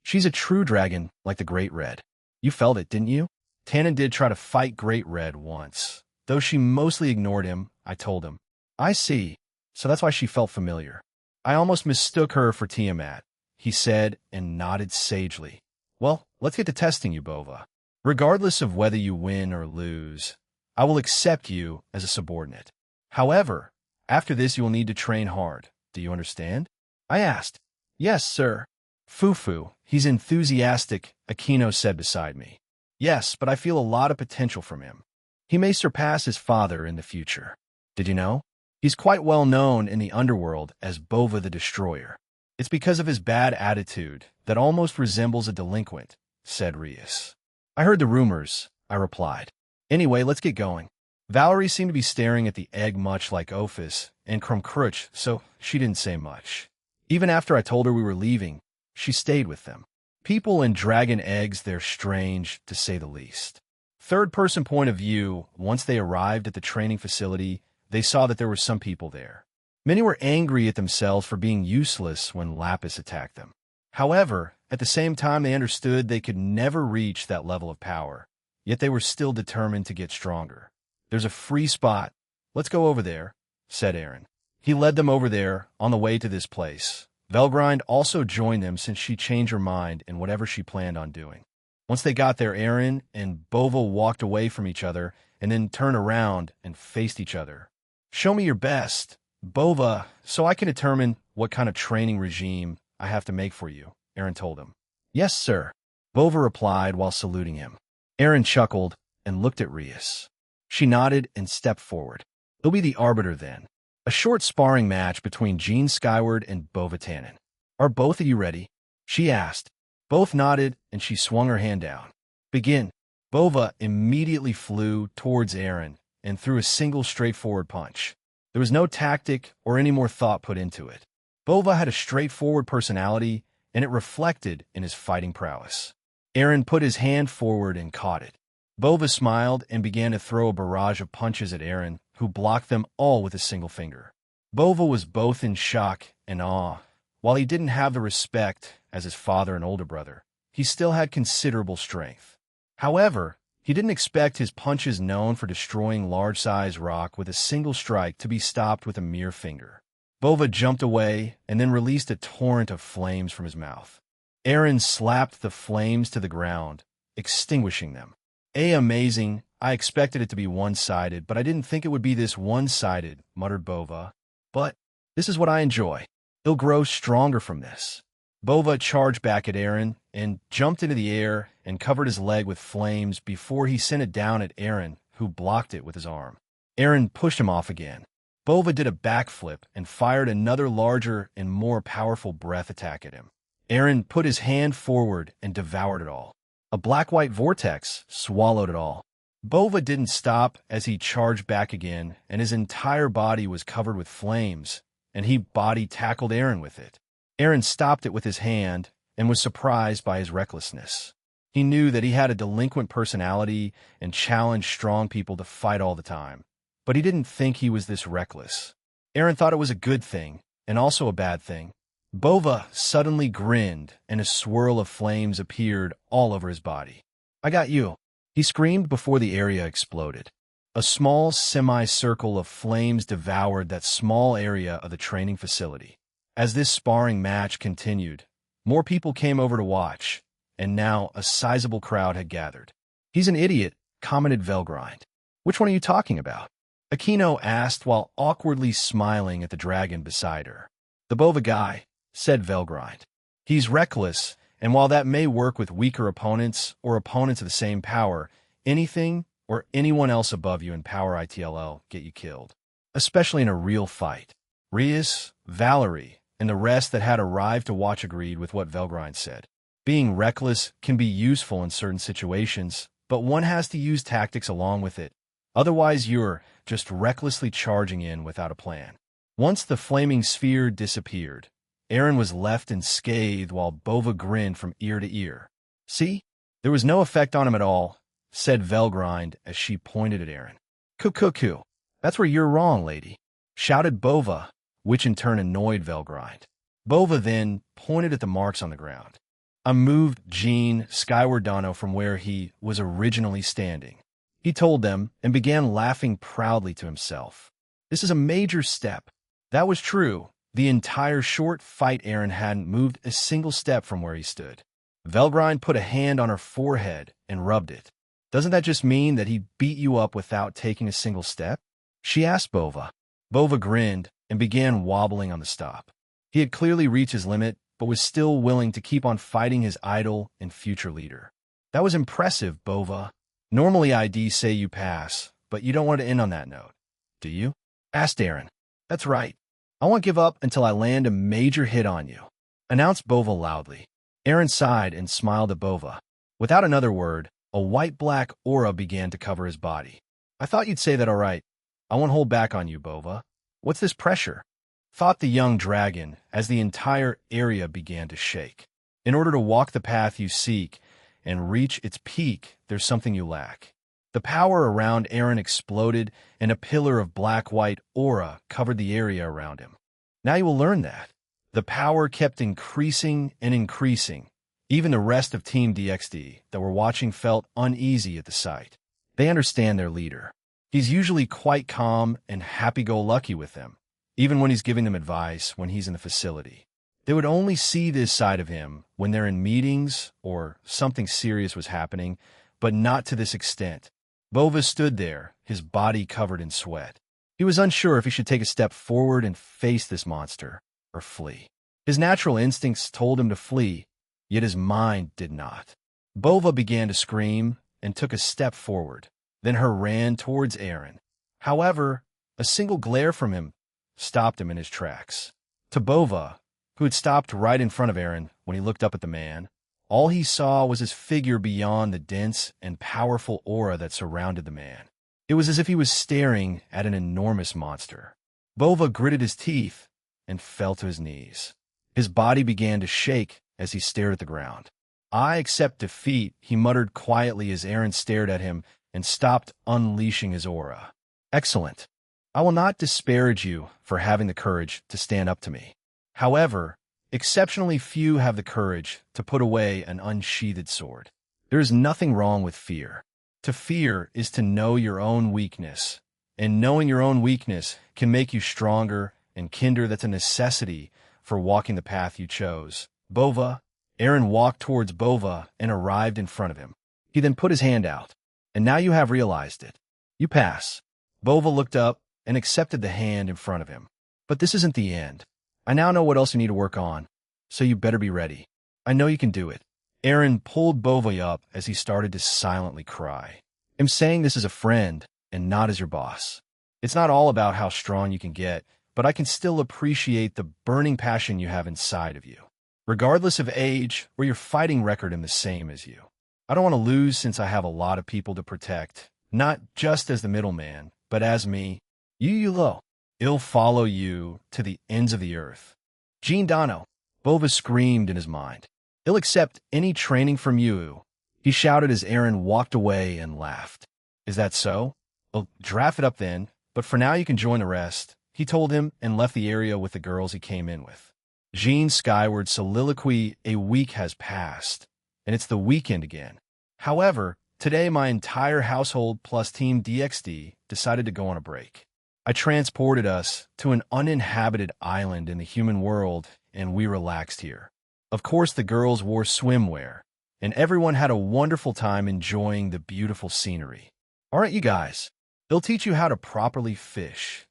She's a true dragon, like the Great Red. You felt it, didn't you? Tannen did try to fight Great Red once. Though she mostly ignored him, I told him. I see. So that's why she felt familiar. I almost mistook her for Tiamat, he said and nodded sagely. Well, let's get to testing you, Bova. Regardless of whether you win or lose, I will accept you as a subordinate. However, after this you will need to train hard. Do you understand? I asked. Yes, sir. Fufu, he's enthusiastic, Aquino said beside me. Yes, but I feel a lot of potential from him. He may surpass his father in the future. Did you know? He's quite well known in the underworld as Bova the Destroyer. It's because of his bad attitude that almost resembles a delinquent, said Rias. I heard the rumors, I replied. Anyway, let's get going. Valerie seemed to be staring at the egg much like Ophis and Krumkruch, so she didn't say much. Even after I told her we were leaving, she stayed with them. People and dragon eggs, they're strange, to say the least. Third-person point of view, once they arrived at the training facility, they saw that there were some people there. Many were angry at themselves for being useless when Lapis attacked them. However, at the same time they understood they could never reach that level of power, yet they were still determined to get stronger. There's a free spot. Let's go over there, said Aaron. He led them over there on the way to this place. Velgrind also joined them since she changed her mind in whatever she planned on doing. Once they got there, Aaron and Bova walked away from each other and then turned around and faced each other. Show me your best, Bova, so I can determine what kind of training regime I have to make for you, Aaron told him. Yes, sir, Bova replied while saluting him. Aaron chuckled and looked at Rias. She nodded and stepped forward. He'll be the arbiter then. A short sparring match between Gene Skyward and Bova Tannen. Are both of you ready? She asked. Both nodded, and she swung her hand down. Begin. Bova immediately flew towards Aaron and threw a single straightforward punch. There was no tactic or any more thought put into it. Bova had a straightforward personality, and it reflected in his fighting prowess. Aaron put his hand forward and caught it. Bova smiled and began to throw a barrage of punches at Aaron, who blocked them all with a single finger. Bova was both in shock and awe. While he didn't have the respect as his father and older brother, he still had considerable strength. However, he didn't expect his punches known for destroying large-sized rock with a single strike to be stopped with a mere finger. Bova jumped away and then released a torrent of flames from his mouth. Aaron slapped the flames to the ground, extinguishing them. Amazing. I expected it to be one-sided, but I didn't think it would be this one-sided, muttered Bova. But this is what I enjoy. He'll grow stronger from this. Bova charged back at Aaron and jumped into the air and covered his leg with flames before he sent it down at Aaron, who blocked it with his arm. Aaron pushed him off again. Bova did a backflip and fired another larger and more powerful breath attack at him. Aaron put his hand forward and devoured it all. A black-white vortex swallowed it all. Bova didn't stop as he charged back again, and his entire body was covered with flames, and he body-tackled Aaron with it. Aaron stopped it with his hand and was surprised by his recklessness. He knew that he had a delinquent personality and challenged strong people to fight all the time, but he didn't think he was this reckless. Aaron thought it was a good thing, and also a bad thing. Bova suddenly grinned, and a swirl of flames appeared all over his body. "I got you," he screamed before the area exploded. A small semicircle of flames devoured that small area of the training facility. As this sparring match continued, more people came over to watch, and now a sizable crowd had gathered. "He's an idiot," commented Velgrind. "Which one are you talking about?" Aquino asked while awkwardly smiling at the dragon beside her. "The Bova guy," said Velgrind. "He's reckless, and while that may work with weaker opponents or opponents of the same power, anything or anyone else above you in power ITLL get you killed, especially in a real fight." Rias, Valerie, and the rest that had arrived to watch agreed with what Velgrind said. Being reckless can be useful in certain situations, but one has to use tactics along with it. Otherwise, you're just recklessly charging in without a plan. Once the flaming sphere disappeared, Aaron was left unscathed while Bova grinned from ear to ear. "See? There was no effect on him at all," said Velgrind as she pointed at Aaron. "Cuckoo. That's where you're wrong, lady," shouted Bova, which in turn annoyed Velgrind. Bova then pointed at the marks on the ground. I moved Jean skyward Dono from where he was originally standing, he told them, and began laughing proudly to himself. This is a major step. That was true. The entire short fight Aaron hadn't moved a single step from where he stood. Velgrind put a hand on her forehead and rubbed it. "Doesn't that just mean that he beat you up without taking a single step?" she asked Bova. Bova grinned and began wobbling on the stop. He had clearly reached his limit, but was still willing to keep on fighting his idol and future leader. "That was impressive, Bova. Normally I'd say you pass, but you don't want to end on that note, do you?" asked Aaron. "That's right. I won't give up until I land a major hit on you," announced Bova loudly. Aaron sighed and smiled at Bova. Without another word, a white-black aura began to cover his body. "I thought you'd say that all right. I won't hold back on you, Bova. What's this pressure?" thought the young dragon as the entire area began to shake. In order to walk the path you seek and reach its peak, there's something you lack. The power around Aaron exploded, and a pillar of black-white aura covered the area around him. Now you will learn that. The power kept increasing and increasing. Even the rest of Team DXD that were watching felt uneasy at the sight. They understand their leader. He's usually quite calm and happy-go-lucky with them, even when he's giving them advice when he's in the facility. They would only see this side of him when they're in meetings or something serious was happening, but not to this extent. Bova stood there, his body covered in sweat. He was unsure if he should take a step forward and face this monster or flee. His natural instincts told him to flee, yet his mind did not. Bova began to scream and took a step forward, then her ran towards Aaron. However, a single glare from him stopped him in his tracks. To Bova, who had stopped right in front of Aaron when he looked up at the man, all he saw was his figure beyond the dense and powerful aura that surrounded the man. It was as if he was staring at an enormous monster. Bova gritted his teeth and fell to his knees. His body began to shake as he stared at the ground. "I accept defeat," he muttered quietly as Aaron stared at him and stopped unleashing his aura. "Excellent. I will not disparage you for having the courage to stand up to me. However, exceptionally few have the courage to put away an unsheathed sword. There is nothing wrong with fear. To fear is to know your own weakness, and knowing your own weakness can make you stronger, and Kinder, that's a necessity for walking the path you chose." Bova. Aaron walked towards Bova and arrived in front of him. He then put his hand out. "And now you have realized it. You pass." Bova looked up and accepted the hand in front of him. "But this isn't the end. I now know what else you need to work on, so you better be ready. I know you can do it." Aaron pulled Bova up as he started to silently cry. "I'm saying this as a friend and not as your boss. It's not all about how strong you can get, but I can still appreciate the burning passion you have inside of you. Regardless of age or your fighting record, I'm the same as you. I don't want to lose since I have a lot of people to protect, not just as the middleman, but as me. You lo. I'll follow you to the ends of the earth." "Jean Dono," Bova screamed in his mind. "I'll accept any training from you," he shouted as Aaron walked away and laughed. "Is that so? Well, draft it up then, but for now you can join the rest," he told him and left the area with the girls he came in with. Jean's skyward soliloquy, a week has passed, and it's the weekend again. However, today my entire household plus Team DXD decided to go on a break. I transported us to an uninhabited island in the human world, and we relaxed here. Of course, the girls wore swimwear, and everyone had a wonderful time enjoying the beautiful scenery. All right, you guys, they'll teach you how to properly fish,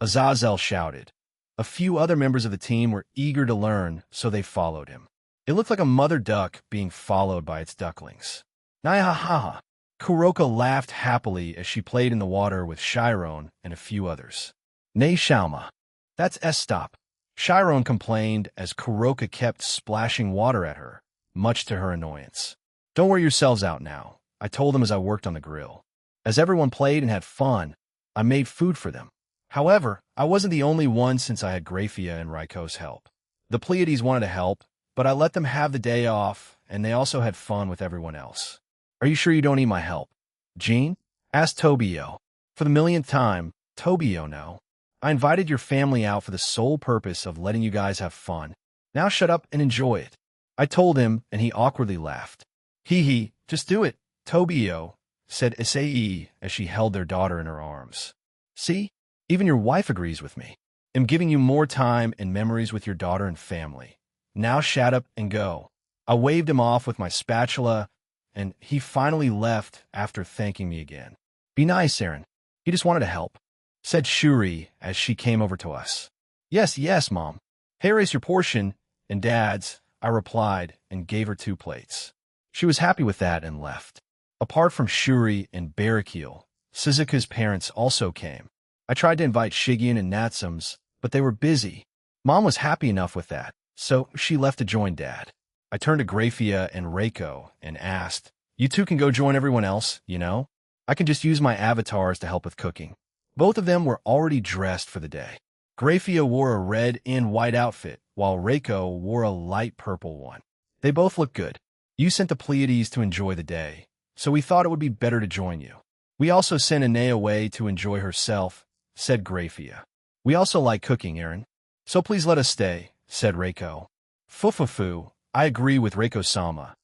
Azazel shouted. A few other members of the team were eager to learn, so they followed him. It looked like a mother duck being followed by its ducklings. Naihaha! Kuroka laughed happily as she played in the water with Chiron and a few others. Nay Shalma. That's stop. Chiron complained as Kuroka kept splashing water at her, much to her annoyance. Don't wear yourselves out now, I told them as I worked on the grill. As everyone played and had fun, I made food for them. However, I wasn't the only one since I had Graphia and Raiko's help. The Pleiades wanted to help, but I let them have the day off, and they also had fun with everyone else. Are you sure you don't need my help? Jean? Asked Tobio. For the millionth time, Tobio, no. I invited your family out for the sole purpose of letting you guys have fun. Now shut up and enjoy it. I told him, and he awkwardly laughed. Hee, just do it, Tobio, said Isai as she held their daughter in her arms. See? Even your wife agrees with me. I'm giving you more time and memories with your daughter and family. Now shut up and go. I waved him off with my spatula, and he finally left after thanking me again. Be nice, Aaron. He just wanted to help, said Shuri as she came over to us. Yes, Mom. Here is your portion, and Dad's, I replied and gave her 2 plates. She was happy with that and left. Apart from Shuri and Barakil, Suzuka's parents also came. I tried to invite Shigen and Natsums, but they were busy. Mom was happy enough with that, so she left to join Dad. I turned to Graphia and Reiko and asked, you two can go join everyone else, you know? I can just use my avatars to help with cooking. Both of them were already dressed for the day. Graphia wore a red and white outfit, while Reiko wore a light purple one. They both looked good. You sent the Pleiades to enjoy the day, so we thought it would be better to join you. We also sent Ine away to enjoy herself, said Graphia. We also like cooking, Aaron. So please let us stay, said Reiko. Fufufu, I agree with Reiko-sama.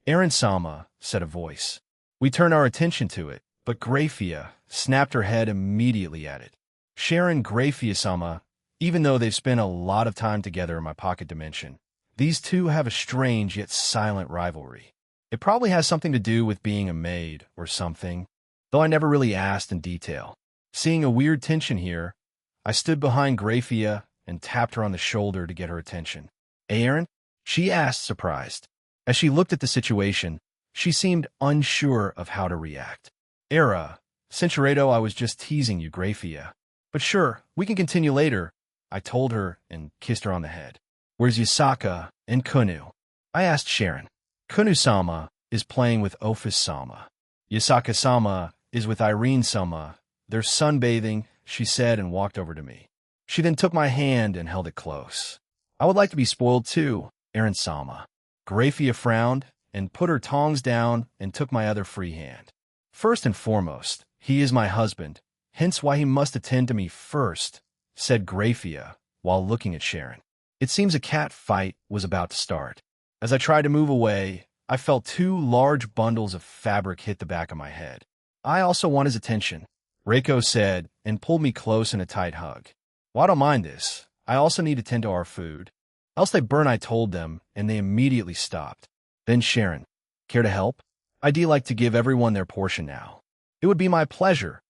Aaron-sama, said a voice. We turned our attention to it, but Graphia snapped her head immediately at it. Sharon Graphia-sama, even though they've spent a lot of time together in my pocket dimension, these two have a strange yet silent rivalry. It probably has something to do with being a maid or something, though I never really asked in detail. Seeing a weird tension here, I stood behind Graphia and tapped her on the shoulder to get her attention. Hey, Aaron? She asked, surprised. As she looked at the situation, she seemed unsure of how to react. Cinchuredo, I was just teasing you, Graphia. But sure, we can continue later, I told her and kissed her on the head. Where's Yasaka and Kunu? I asked Sharon. Kunu-sama is playing with Office-sama. Yasaka-sama is with Irene-sama. They're sunbathing, she said and walked over to me. She then took my hand and held it close. I would like to be spoiled too, Aaron-sama. Graphia frowned and put her tongs down and took my other free hand. First and foremost, he is my husband, hence why he must attend to me first, said Graphia while looking at Sharon. It seems a cat fight was about to start. As I tried to move away, I felt 2 large bundles of fabric hit the back of my head. I also want his attention, Reiko said and pulled me close in a tight hug. Well, I don't mind this. I also need to tend to our food. Else they burn, I told them, and they immediately stopped. Then Sharon, care to help? I'd like to give everyone their portion now. It would be my pleasure.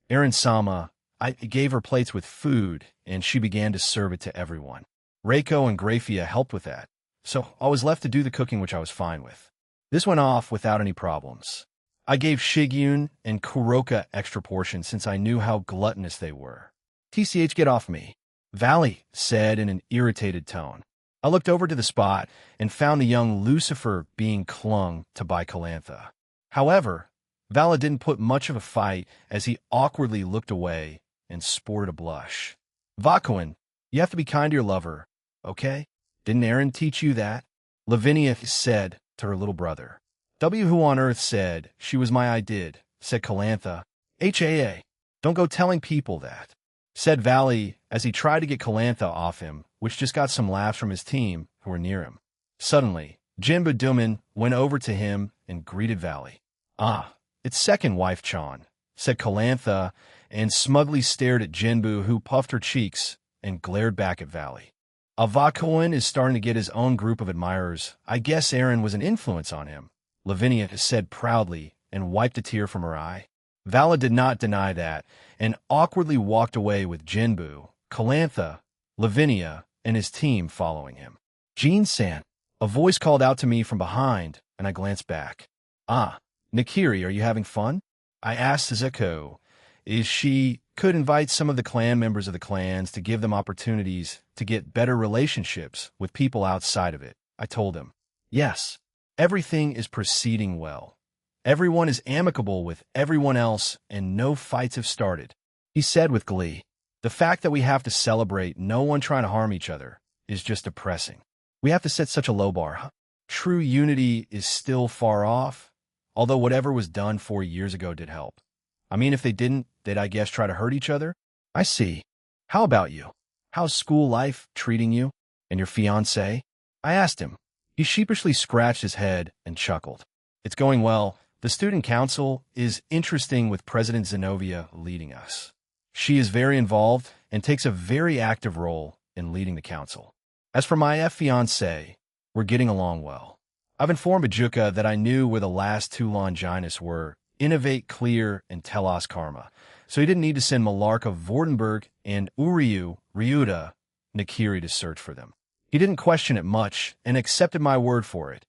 Aaron-sama, I gave her plates with food, and she began to serve it to everyone. Reiko and Graphia helped with that, so I was left to do the cooking, which I was fine with. This went off without any problems. I gave Shigyun and Kuroka extra portions since I knew how gluttonous they were. TCH, get off me, Valley said in an irritated tone. I looked over to the spot and found the young Lucifer being clung to by Calantha. However, Vala didn't put much of a fight as he awkwardly looked away and sported a blush. Vakuin, you have to be kind to your lover, okay? Didn't Aaron teach you that? Lavinia said to her little brother. Who on earth said she was my I did, said Calantha. HAA, don't go telling people that. said Valley as he tried to get Calantha off him, which just got some laughs from his team who were near him. Suddenly, Jinbu Duman went over to him and greeted Valley. "Ah, it's second wife Chan," said Calantha, and smugly stared at Jinbu, who puffed her cheeks and glared back at Valley. "Avakoan is starting to get his own group of admirers. I guess Aaron was an influence on him," Lavinia said proudly and wiped a tear from her eye. Vala did not deny that, and awkwardly walked away with Jinbu, Calantha, Lavinia, and his team following him. "Jean-san," a voice called out to me from behind, and I glanced back. "Ah, Nakiri, are you having fun?" I asked Suzuko. She could invite some of the clan members of the clans to give them opportunities to get better relationships with people outside of it. I told him, "Yes, everything is proceeding well. Everyone is amicable with everyone else, and no fights have started," he said with glee. "The fact that we have to celebrate no one trying to harm each other is just depressing. We have to set such a low bar, huh? True unity is still far off, although whatever was done 4 years ago did help. I mean, if they didn't, they'd, I guess, try to hurt each other? I see. How about you? How's school life treating you? And your fiancé?" I asked him. He sheepishly scratched his head and chuckled. "It's going well. The student council is interesting with President Zenobia leading us. She is very involved and takes a very active role in leading the council. As for my fiancé, we're getting along well. I've informed Ajuka that I knew where the last 2 Longinus were, Innovate Clear and Telos Karma, so he didn't need to send Malarka Vordenberg and Uryu Ryuta Nakiri to search for them. He didn't question it much and accepted my word for it.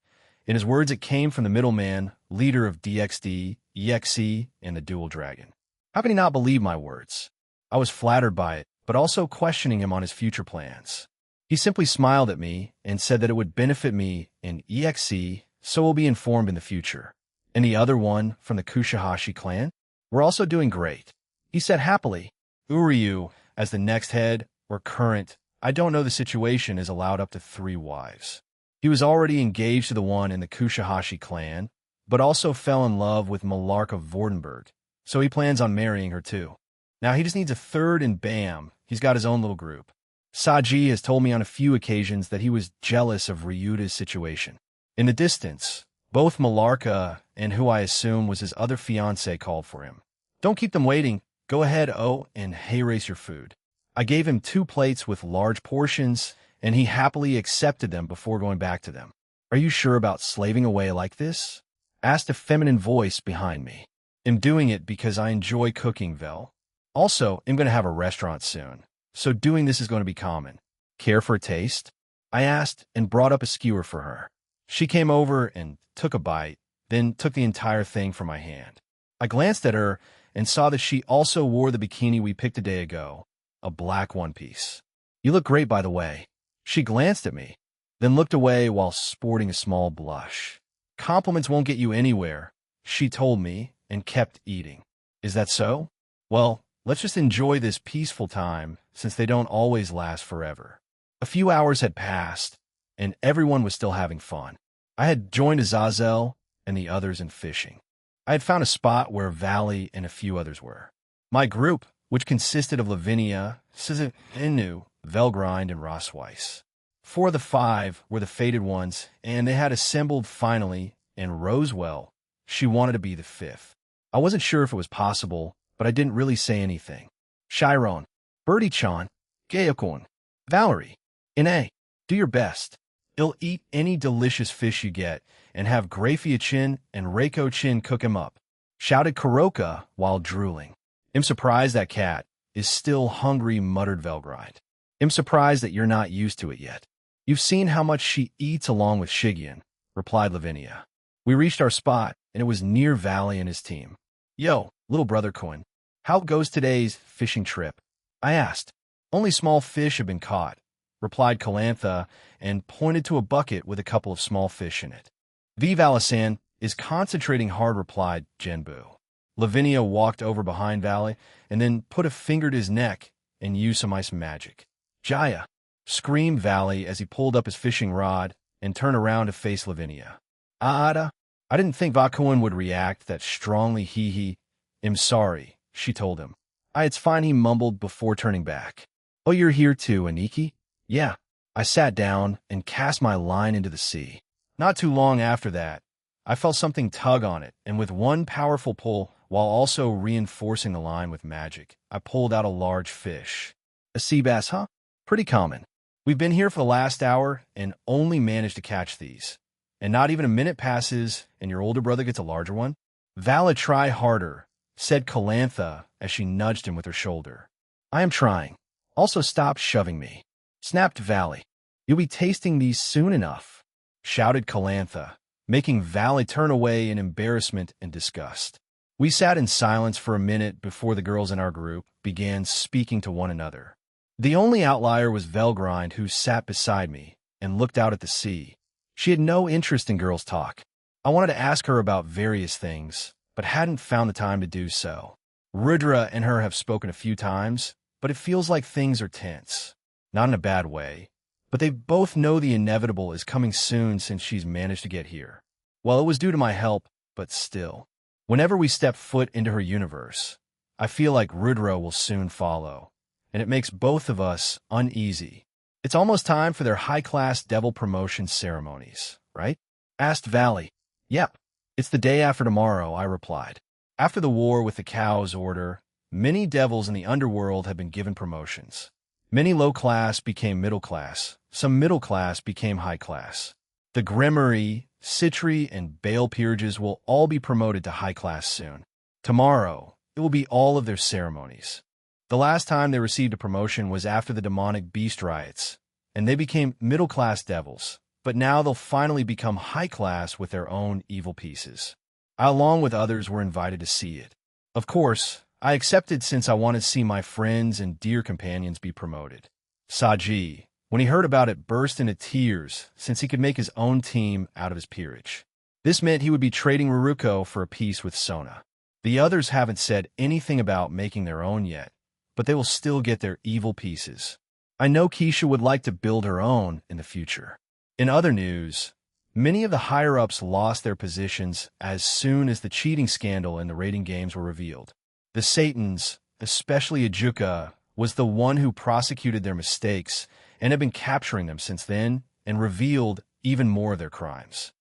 In his words, it came from the middleman, leader of DXD, EXE, and the Dual Dragon. How could he not believe my words? I was flattered by it, but also questioning him on his future plans. He simply smiled at me and said that it would benefit me in EXE, so we'll be informed in the future. "And the other one from the Kushihashi clan? We're also doing great," he said happily. "Uryu, as the next head, or current, I don't know the situation, is allowed up to 3 wives. He was already engaged to the one in the Kushihashi clan, but also fell in love with Malarka Vordenberg, so he plans on marrying her too. Now he just needs a third, and bam, he's got his own little group. Saji has told me on a few occasions that he was jealous of Ryuta's situation. In the distance, both Malarka and who I assume was his other fiancé called for him. Don't keep them waiting. Go ahead, and hay-race your food." I gave him 2 plates with large portions, and he happily accepted them before going back to them. "Are you sure about slaving away like this?" asked a feminine voice behind me. "I'm doing it because I enjoy cooking, Vel. Also, I'm going to have a restaurant soon, so doing this is going to be common. Care for a taste?" I asked and brought up a skewer for her. She came over and took a bite, then took the entire thing from my hand. I glanced at her and saw that she also wore the bikini we picked a day ago, a black one-piece. "You look great, by the way." She glanced at me, then looked away while sporting a small blush. "Compliments won't get you anywhere," she told me, and kept eating. "Is that so? Well, let's just enjoy this peaceful time, since they don't always last forever." A few hours had passed, and everyone was still having fun. I had joined Azazel and the others in fishing. I had found a spot where Valley and a few others were. My group, which consisted of Lavinia, Inu, Velgrind, and Rossweiss. 4 of the 5 were the fated ones, and they had assembled finally, and Rosewell, she wanted to be the 5th. I wasn't sure if it was possible, but I didn't really say anything. Chiron, Birdie-chan, Gayokon, Valerie, Ine, do your best. You'll eat any delicious fish you get, and have Grafia-chin and Reiko-chin cook him up, shouted Kuroka while drooling. "I'm surprised that cat is still hungry," muttered Velgrind. "I'm surprised that you're not used to it yet. You've seen how much she eats along with Shigian," replied Lavinia. We reached our spot, and it was near Valley and his team. "Yo, little brother Coin, how goes today's fishing trip?" I asked. "Only small fish have been caught," replied Calantha, and pointed to a bucket with a couple of small fish in it. "V. Valasan is concentrating hard," replied Jinbu. Lavinia walked over behind Valley and then put a finger to his neck and used some ice magic. "Jaya!" screamed Valley as he pulled up his fishing rod and turned around to face Lavinia. "Ada?" I didn't think Vakuin would react that strongly. "I'm sorry," she told him. It's fine, he mumbled before turning back. Oh, you're here too, Aniki? Yeah. I sat down and cast my line into the sea. Not too long after that, I felt something tug on it, and with one powerful pull, while also reinforcing the line with magic, I pulled out a large fish. A sea bass, huh? Pretty common. We've been here for the last hour and only managed to catch these. And not even a minute passes and your older brother gets a larger one? Vala, try harder, said Calantha as she nudged him with her shoulder. I am trying. Also stop shoving me, snapped Valley. You'll be tasting these soon enough, shouted Calantha, making Valley turn away in embarrassment and disgust. We sat in silence for a minute before the girls in our group began speaking to one another. The only outlier was Velgrind, who sat beside me and looked out at the sea. She had no interest in girls' talk. I wanted to ask her about various things, but hadn't found the time to do so. Rudra and her have spoken a few times, but it feels like things are tense. Not in a bad way, but they both know the inevitable is coming soon since she's managed to get here. Well, it was due to my help, but still. Whenever we step foot into her universe, I feel like Rudra will soon follow, and it makes both of us uneasy. It's almost time for their high-class devil promotion ceremonies, right? Asked Valley. Yep. It's the day after tomorrow, I replied. After the war with the Cow's Order, many devils in the underworld have been given promotions. Many low-class became middle-class. Some middle-class became high-class. The Grimory, Citri, and Bale peerages will all be promoted to high-class soon. Tomorrow, it will be all of their ceremonies. The last time they received a promotion was after the demonic beast riots, and they became middle-class devils, but now they'll finally become high-class with their own evil pieces. I, along with others, were invited to see it. Of course, I accepted since I wanted to see my friends and dear companions be promoted. Saji, when he heard about it, burst into tears since he could make his own team out of his peerage. This meant he would be trading Ruruko for a piece with Sona. The others haven't said anything about making their own yet, but they will still get their evil pieces. I know Keisha would like to build her own in the future. In other news, many of the higher-ups lost their positions as soon as the cheating scandal in the rating games were revealed. The Satans, especially Ajuka, was the one who prosecuted their mistakes and had been capturing them since then and revealed even more of their crimes.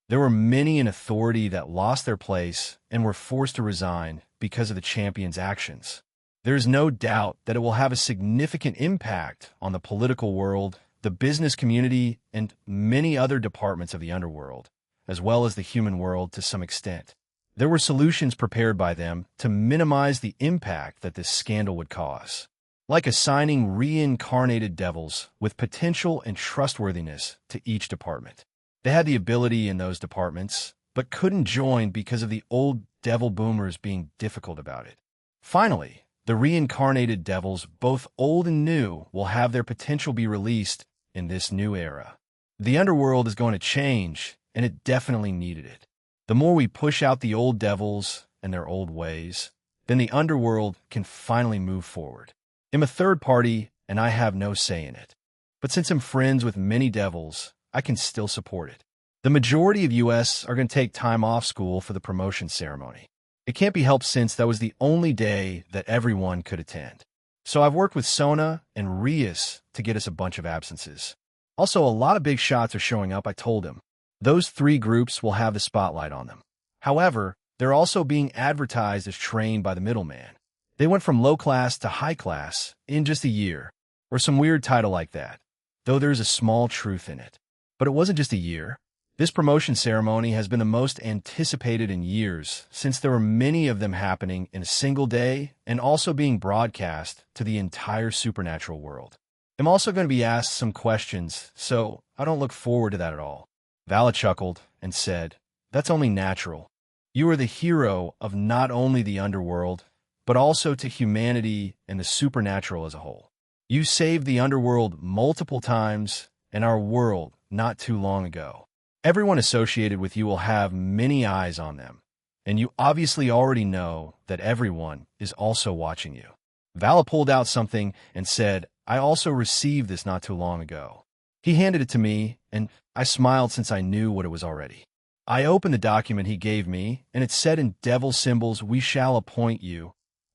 There were many in authority that lost their place and were forced to resign because of the champion's actions. There is no doubt that it will have a significant impact on the political world, the business community, and many other departments of the underworld, as well as the human world to some extent. There were solutions prepared by them to minimize the impact that this scandal would cause, like assigning reincarnated devils with potential and trustworthiness to each department. They had the ability in those departments, but couldn't join because of the old devil boomers being difficult about it. Finally, the reincarnated devils, both old and new, will have their potential be released in this new era. The underworld is going to change, and it definitely needed it. The more we push out the old devils and their old ways, then the underworld can finally move forward. I'm a third party, and I have no say in it. But since I'm friends with many devils, I can still support it. The majority of US are going to take time off school for the promotion ceremony. It can't be helped since that was the only day that everyone could attend. So I've worked with Sona and Rias to get us a bunch of absences. Also, a lot of big shots are showing up, I told him. Those three groups will have the spotlight on them. However, they're also being advertised as trained by the middleman. They went from low class to high class in just a year, or some weird title like that, though there's a small truth in it. But it wasn't just a year. This promotion ceremony has been the most anticipated in years, since there were many of them happening in a single day and also being broadcast to the entire supernatural world. I'm also going to be asked some questions, so I don't look forward to that at all. Vala chuckled and said, "That's only natural. You are the hero of not only the underworld, but also to humanity and the supernatural as a whole. You saved the underworld multiple times and our world not too long ago. Everyone associated with you will have many eyes on them, and you obviously already know that everyone is also watching you." Vala pulled out something and said, "I also received this not too long ago." He handed it to me, and I smiled since I knew what it was already. I opened the document he gave me, and it said in devil symbols, "We shall appoint you,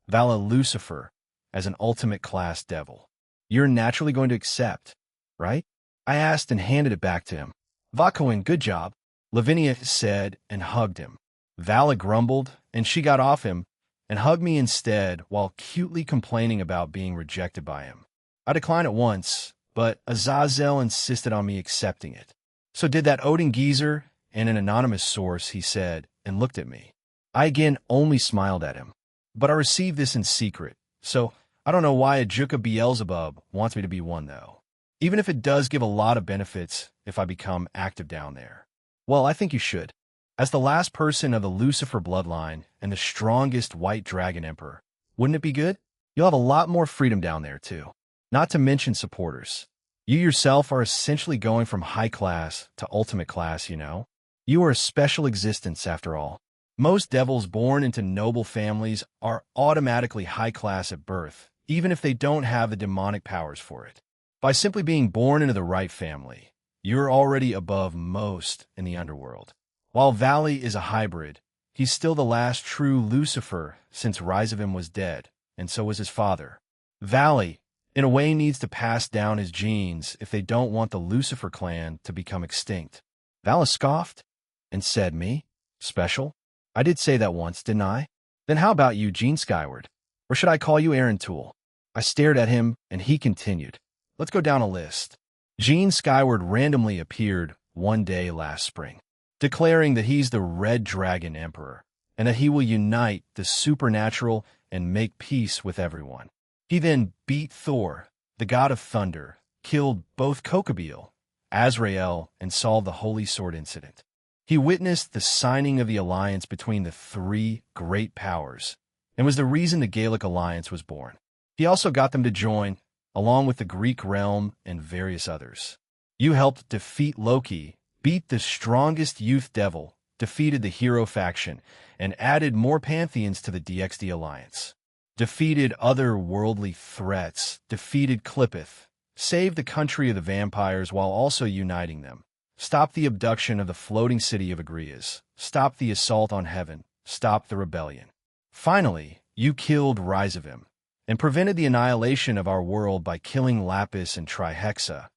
Vala Lucifer, as an ultimate class devil. You're naturally going to accept, right? I asked and handed it back to him. Vakoin, good job, Lavinia said and hugged him. Vala grumbled, and she got off him and hugged me instead while cutely complaining about being rejected by him. I declined at once, but Azazel insisted on me accepting it. So did that Odin geezer, and an anonymous source, he said, and looked at me. I again only smiled at him. But I received this in secret, so I don't know why Ajuka Beelzebub wants me to be one, though. Even if it does give a lot of benefits if I become active down there. Well, I think you should. As the last person of the Lucifer bloodline and the strongest white dragon emperor, wouldn't it be good? You'll have a lot more freedom down there, too. Not to mention supporters. You yourself are essentially going from high class to ultimate class, you know? You are a special existence, after all. Most devils born into noble families are automatically high class at birth, even if they don't have the demonic powers for it. By simply being born into the right family, you're already above most in the underworld. While Valley is a hybrid, he's still the last true Lucifer since Rise of Him was dead, and so was his father. Valley, in a way, needs to pass down his genes if they don't want the Lucifer clan to become extinct. Vala scoffed and said, me? Special? I did say that once, didn't I? Then how about you, Gene Skyward? Or should I call you Aaron Toole? I stared at him, and he continued. Let's go down a list. Gene Skyward randomly appeared one day last spring, declaring that he's the Red Dragon Emperor, and that he will unite the supernatural and make peace with everyone. He then beat Thor, the god of thunder, killed both Kokobeel, Azrael, and solved the Holy Sword incident. He witnessed the signing of the alliance between the three great powers, and was the reason the Gaelic Alliance was born. He also got them to join, along with the Greek realm and various others. You helped defeat Loki, beat the strongest youth devil, defeated the hero faction, and added more pantheons to the DXD Alliance. Defeated other worldly threats, defeated Clippeth, saved the country of the vampires while also uniting them, stopped the abduction of the floating city of Agrias, stopped the assault on heaven, stopped the rebellion. Finally, you killed Rise of Him, and prevented the annihilation of our world by killing Lapis and Trihexa,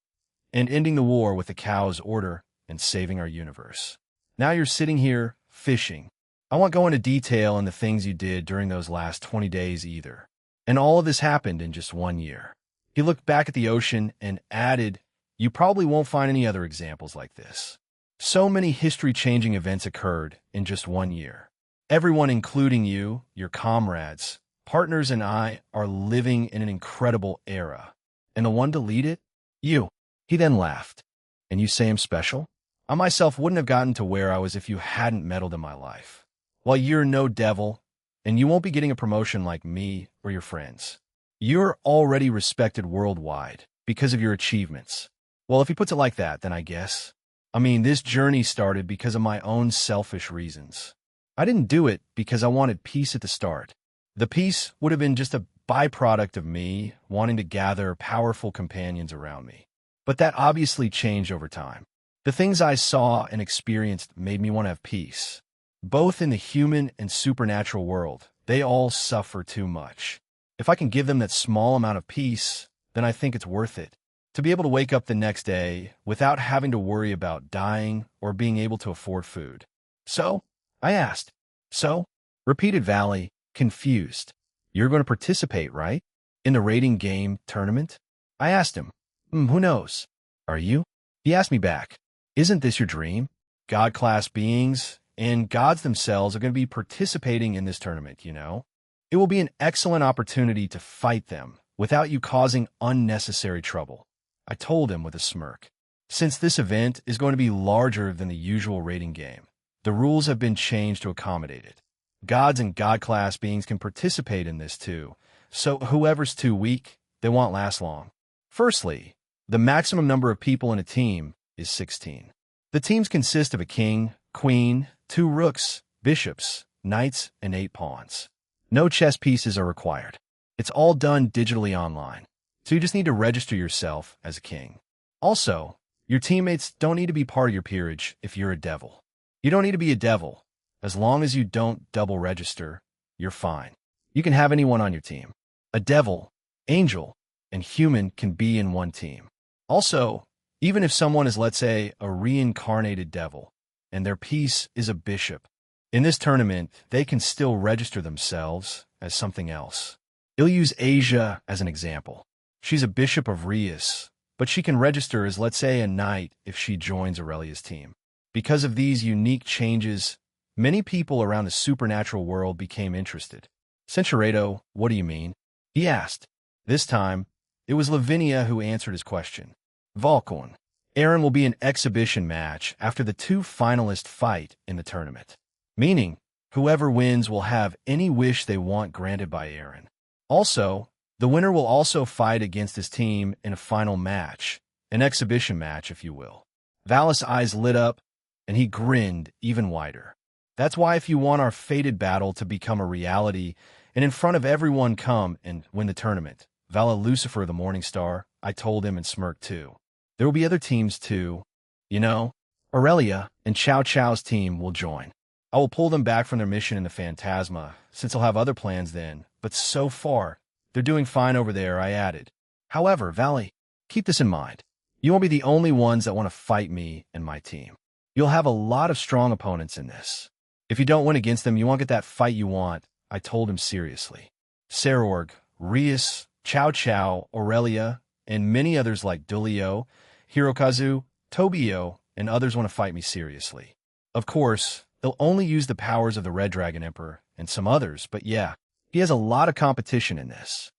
and ending the war with the Cow's Order and saving our universe. Now you're sitting here, fishing. I won't go into detail on the things you did during those last 20 days either. And all of this happened in just 1 year. He looked back at the ocean and added, you probably won't find any other examples like this. So many history-changing events occurred in just 1 year. Everyone, including you, your comrades, partners, and I, are living in an incredible era. And the one to lead it? You. He then laughed. And you say I'm special? I myself wouldn't have gotten to where I was if you hadn't meddled in my life. Well, you're no devil, and you won't be getting a promotion like me or your friends. You're already respected worldwide because of your achievements. Well, if he puts it like that, then I guess. I mean, this journey started because of my own selfish reasons. I didn't do it because I wanted peace at the start. The peace would have been just a byproduct of me wanting to gather powerful companions around me. But that obviously changed over time. The things I saw and experienced made me want to have peace. Both in the human and supernatural world, they all suffer too much. If I can give them that small amount of peace, then I think it's worth it. To be able to wake up the next day without having to worry about dying or being able to afford food. So, I asked. So? Repeated Valley, confused. You're going to participate, right? In the raiding game tournament? I asked him. Who knows? Are you? He asked me back. Isn't this your dream? God-class beings and gods themselves are going to be participating in this tournament, you know? It will be an excellent opportunity to fight them without you causing unnecessary trouble. I told him with a smirk. Since this event is going to be larger than the usual raiding game, the rules have been changed to accommodate it. Gods and God-class beings can participate in this too, so whoever's too weak, they won't last long. Firstly, the maximum number of people in a team is 16. The teams consist of a king, queen, 2 rooks, bishops, knights, and 8 pawns. No chess pieces are required. It's all done digitally online, so you just need to register yourself as a king. Also, your teammates don't need to be part of your peerage if you're a devil. You don't need to be a devil. As long as you don't double register, you're fine. You can have anyone on your team. A devil, angel, and human can be in one team. Also, even if someone is, let's say, a reincarnated devil, and their piece is a bishop, in this tournament, they can still register themselves as something else. I'll use Asia as an example. She's a bishop of Rias, but she can register as, let's say, a knight if she joins Aurelia's team. Because of these unique changes, many people around the supernatural world became interested. Centurato, what do you mean? He asked. This time, it was Lavinia who answered his question. Volcon. Aaron will be an exhibition match after the two finalists fight in the tournament. Meaning, whoever wins will have any wish they want granted by Aaron. Also, the winner will also fight against his team in a final match, an exhibition match, if you will. Valis' eyes lit up, and he grinned even wider. That's why if you want our fated battle to become a reality, and in front of everyone come and win the tournament, Vala Lucifer the Morning Star, I told him and smirked too. There will be other teams too. You know, Aurelia and Chow Chow's team will join. I will pull them back from their mission in the Phantasma, since I'll have other plans then, but so far, they're doing fine over there, I added. However, Valley, keep this in mind. You won't be the only ones that want to fight me and my team. You'll have a lot of strong opponents in this. If you don't win against them, you won't get that fight you want, I told him seriously. Sarorg, Rias, Chow Chow, Aurelia, and many others like Dulio, Hirokazu, Tobio, and others want to fight me seriously. Of course, they'll only use the powers of the Red Dragon Emperor and some others, but yeah, he has a lot of competition in this.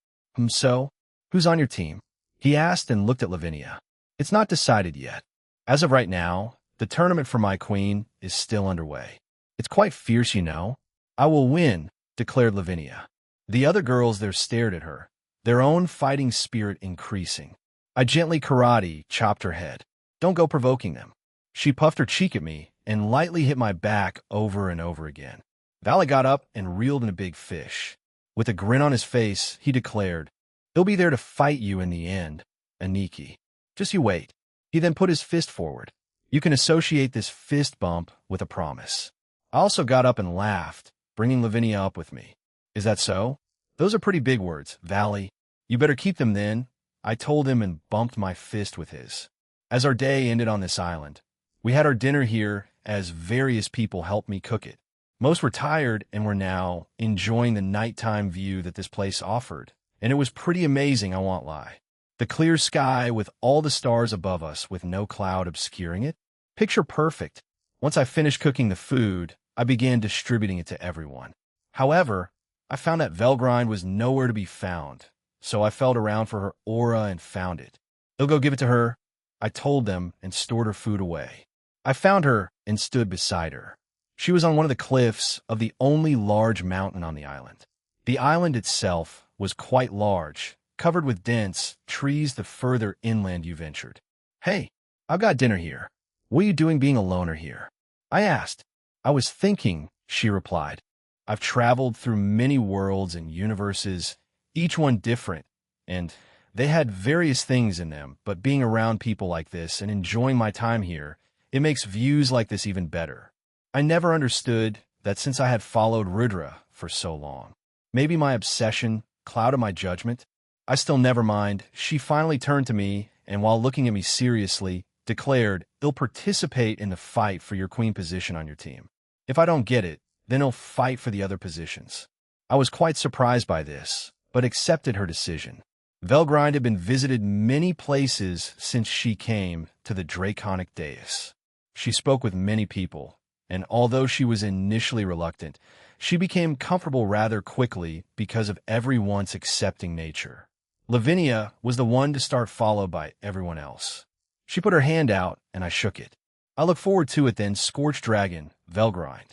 So, who's on your team? He asked and looked at Lavinia. It's not decided yet. As of right now, the tournament for my queen is still underway. It's quite fierce, you know. I will win, declared Lavinia. The other girls there stared at her, their own fighting spirit increasing. I gently karate chopped her head. Don't go provoking them. She puffed her cheek at me and lightly hit my back over and over again. Valley got up and reeled in a big fish. With a grin on his face, he declared, He'll be there to fight you in the end, Aniki. Just you wait. He then put his fist forward. You can associate this fist bump with a promise. I also got up and laughed, bringing Lavinia up with me. Is that so? Those are pretty big words, Valley. You better keep them then, I told him and bumped my fist with his. As our day ended on this island, we had our dinner here as various people helped me cook it. Most were tired and were now enjoying the nighttime view that this place offered, and it was pretty amazing, I won't lie. The clear sky with all the stars above us with no cloud obscuring it. Picture perfect. Once I finished cooking the food, I began distributing it to everyone. However, I found that Velgrind was nowhere to be found, so I felt around for her aura and found it. They'll go give it to her, I told them and stored her food away. I found her and stood beside her. She was on one of the cliffs of the only large mountain on the island. The island itself was quite large, covered with dense trees the further inland you ventured. Hey, I've got dinner here. What are you doing being a loner here? I asked. I was thinking, she replied. I've traveled through many worlds and universes, each one different, and they had various things in them, but being around people like this and enjoying my time here, it makes views like this even better. I never understood that since I had followed Rudra for so long. Maybe my obsession clouded my judgment. I still never mind. She finally turned to me, and while looking at me seriously, declared, I'll participate in the fight for your queen position on your team. If I don't get it, then I'll fight for the other positions. I was quite surprised by this, but accepted her decision. Velgrind had been visited many places since she came to the Draconic Dais. She spoke with many people, and although she was initially reluctant, she became comfortable rather quickly because of everyone's accepting nature. Lavinia was the one to start, followed by everyone else. She put her hand out, and I shook it. I look forward to it then, Scorched Dragon, Velgrind.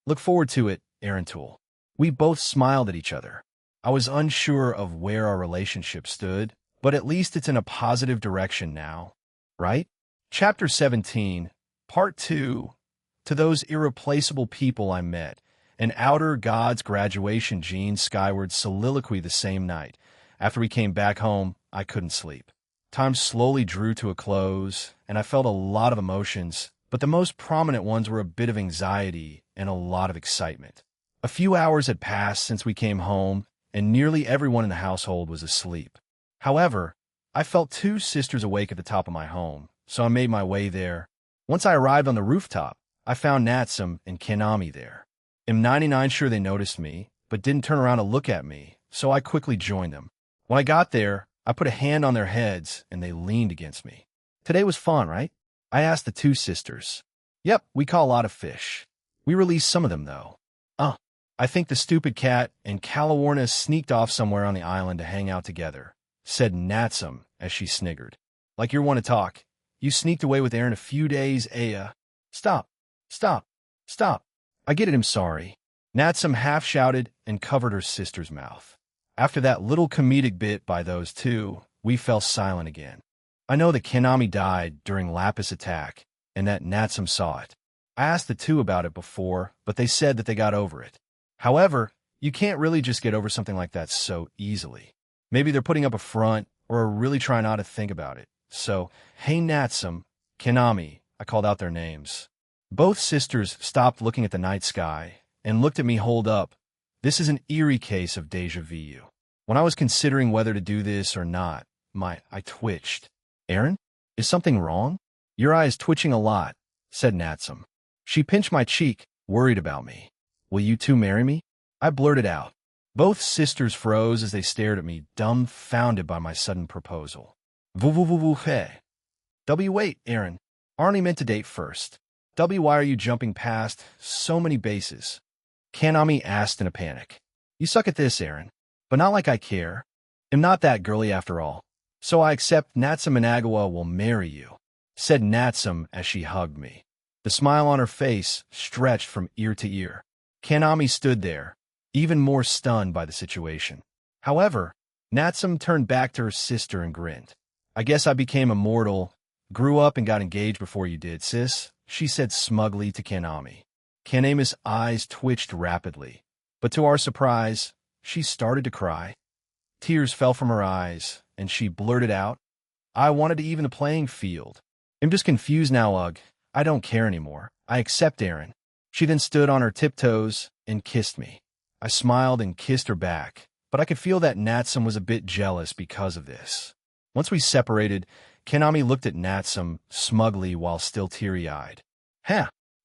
Look forward to it, Arantul. We both smiled at each other. I was unsure of where our relationship stood, but at least it's in a positive direction now, right? Chapter 17, Part 2. To those irreplaceable people I met, an outer god's graduation gene skyward soliloquy the same night. After we came back home, I couldn't sleep. Time slowly drew to a close, and I felt a lot of emotions, but the most prominent ones were a bit of anxiety and a lot of excitement. A few hours had passed since we came home, and nearly everyone in the household was asleep. However, I felt two sisters awake at the top of my home, so I made my way there. Once I arrived on the rooftop, I found Natsum and Kanami there. I'm 99 sure they noticed me, but didn't turn around to look at me, so I quickly joined them. When I got there, I put a hand on their heads, and they leaned against me. Today was fun, right? I asked the two sisters. Yep, we caught a lot of fish. We released some of them, though. I think the stupid cat and Calawarna sneaked off somewhere on the island to hang out together, said Natsum as she sniggered. Like you want to talk. You sneaked away with Aaron a few days, Aya. Stop. I get it, I'm sorry. Natsum half-shouted and covered her sister's mouth. After that little comedic bit by those two, we fell silent again. I know that Kanami died during Lapis attack, and that Natsum saw it. I asked the two about it before, but they said that they got over it. However, you can't really just get over something like that so easily. Maybe they're putting up a front or are really trying not to think about it. So, hey Natsum, Kanami, I called out their names. Both sisters stopped looking at the night sky and looked at me. Hold up. This is an eerie case of deja vu. When I was considering whether to do this or not, I twitched. Aaron, is something wrong? Your eye is twitching a lot, said Natsum. She pinched my cheek, worried about me. Will you two marry me? I blurted out. Both sisters froze as they stared at me, dumbfounded by my sudden proposal. Hey. W, wait, Aaron. Aren't we meant to date first? W, why are you jumping past so many bases? Kanami asked in a panic. You suck at this, Aaron. But not like I care. I'm not that girly after all. So I accept Natsum Managawa will marry you, said Natsum as she hugged me. The smile on her face stretched from ear to ear. Kanami stood there, even more stunned by the situation. However, Natsum turned back to her sister and grinned. I guess I became immortal, grew up and got engaged before you did, sis, she said smugly to Kanami. Kanami's eyes twitched rapidly, but to our surprise, she started to cry. Tears fell from her eyes, and she blurted out, I wanted to even the playing field. I'm just confused now, ugh. I don't care anymore. I accept Aaron. She then stood on her tiptoes and kissed me. I smiled and kissed her back, but I could feel that Natsum was a bit jealous because of this. Once we separated, Kanami looked at Natsum smugly while still teary-eyed.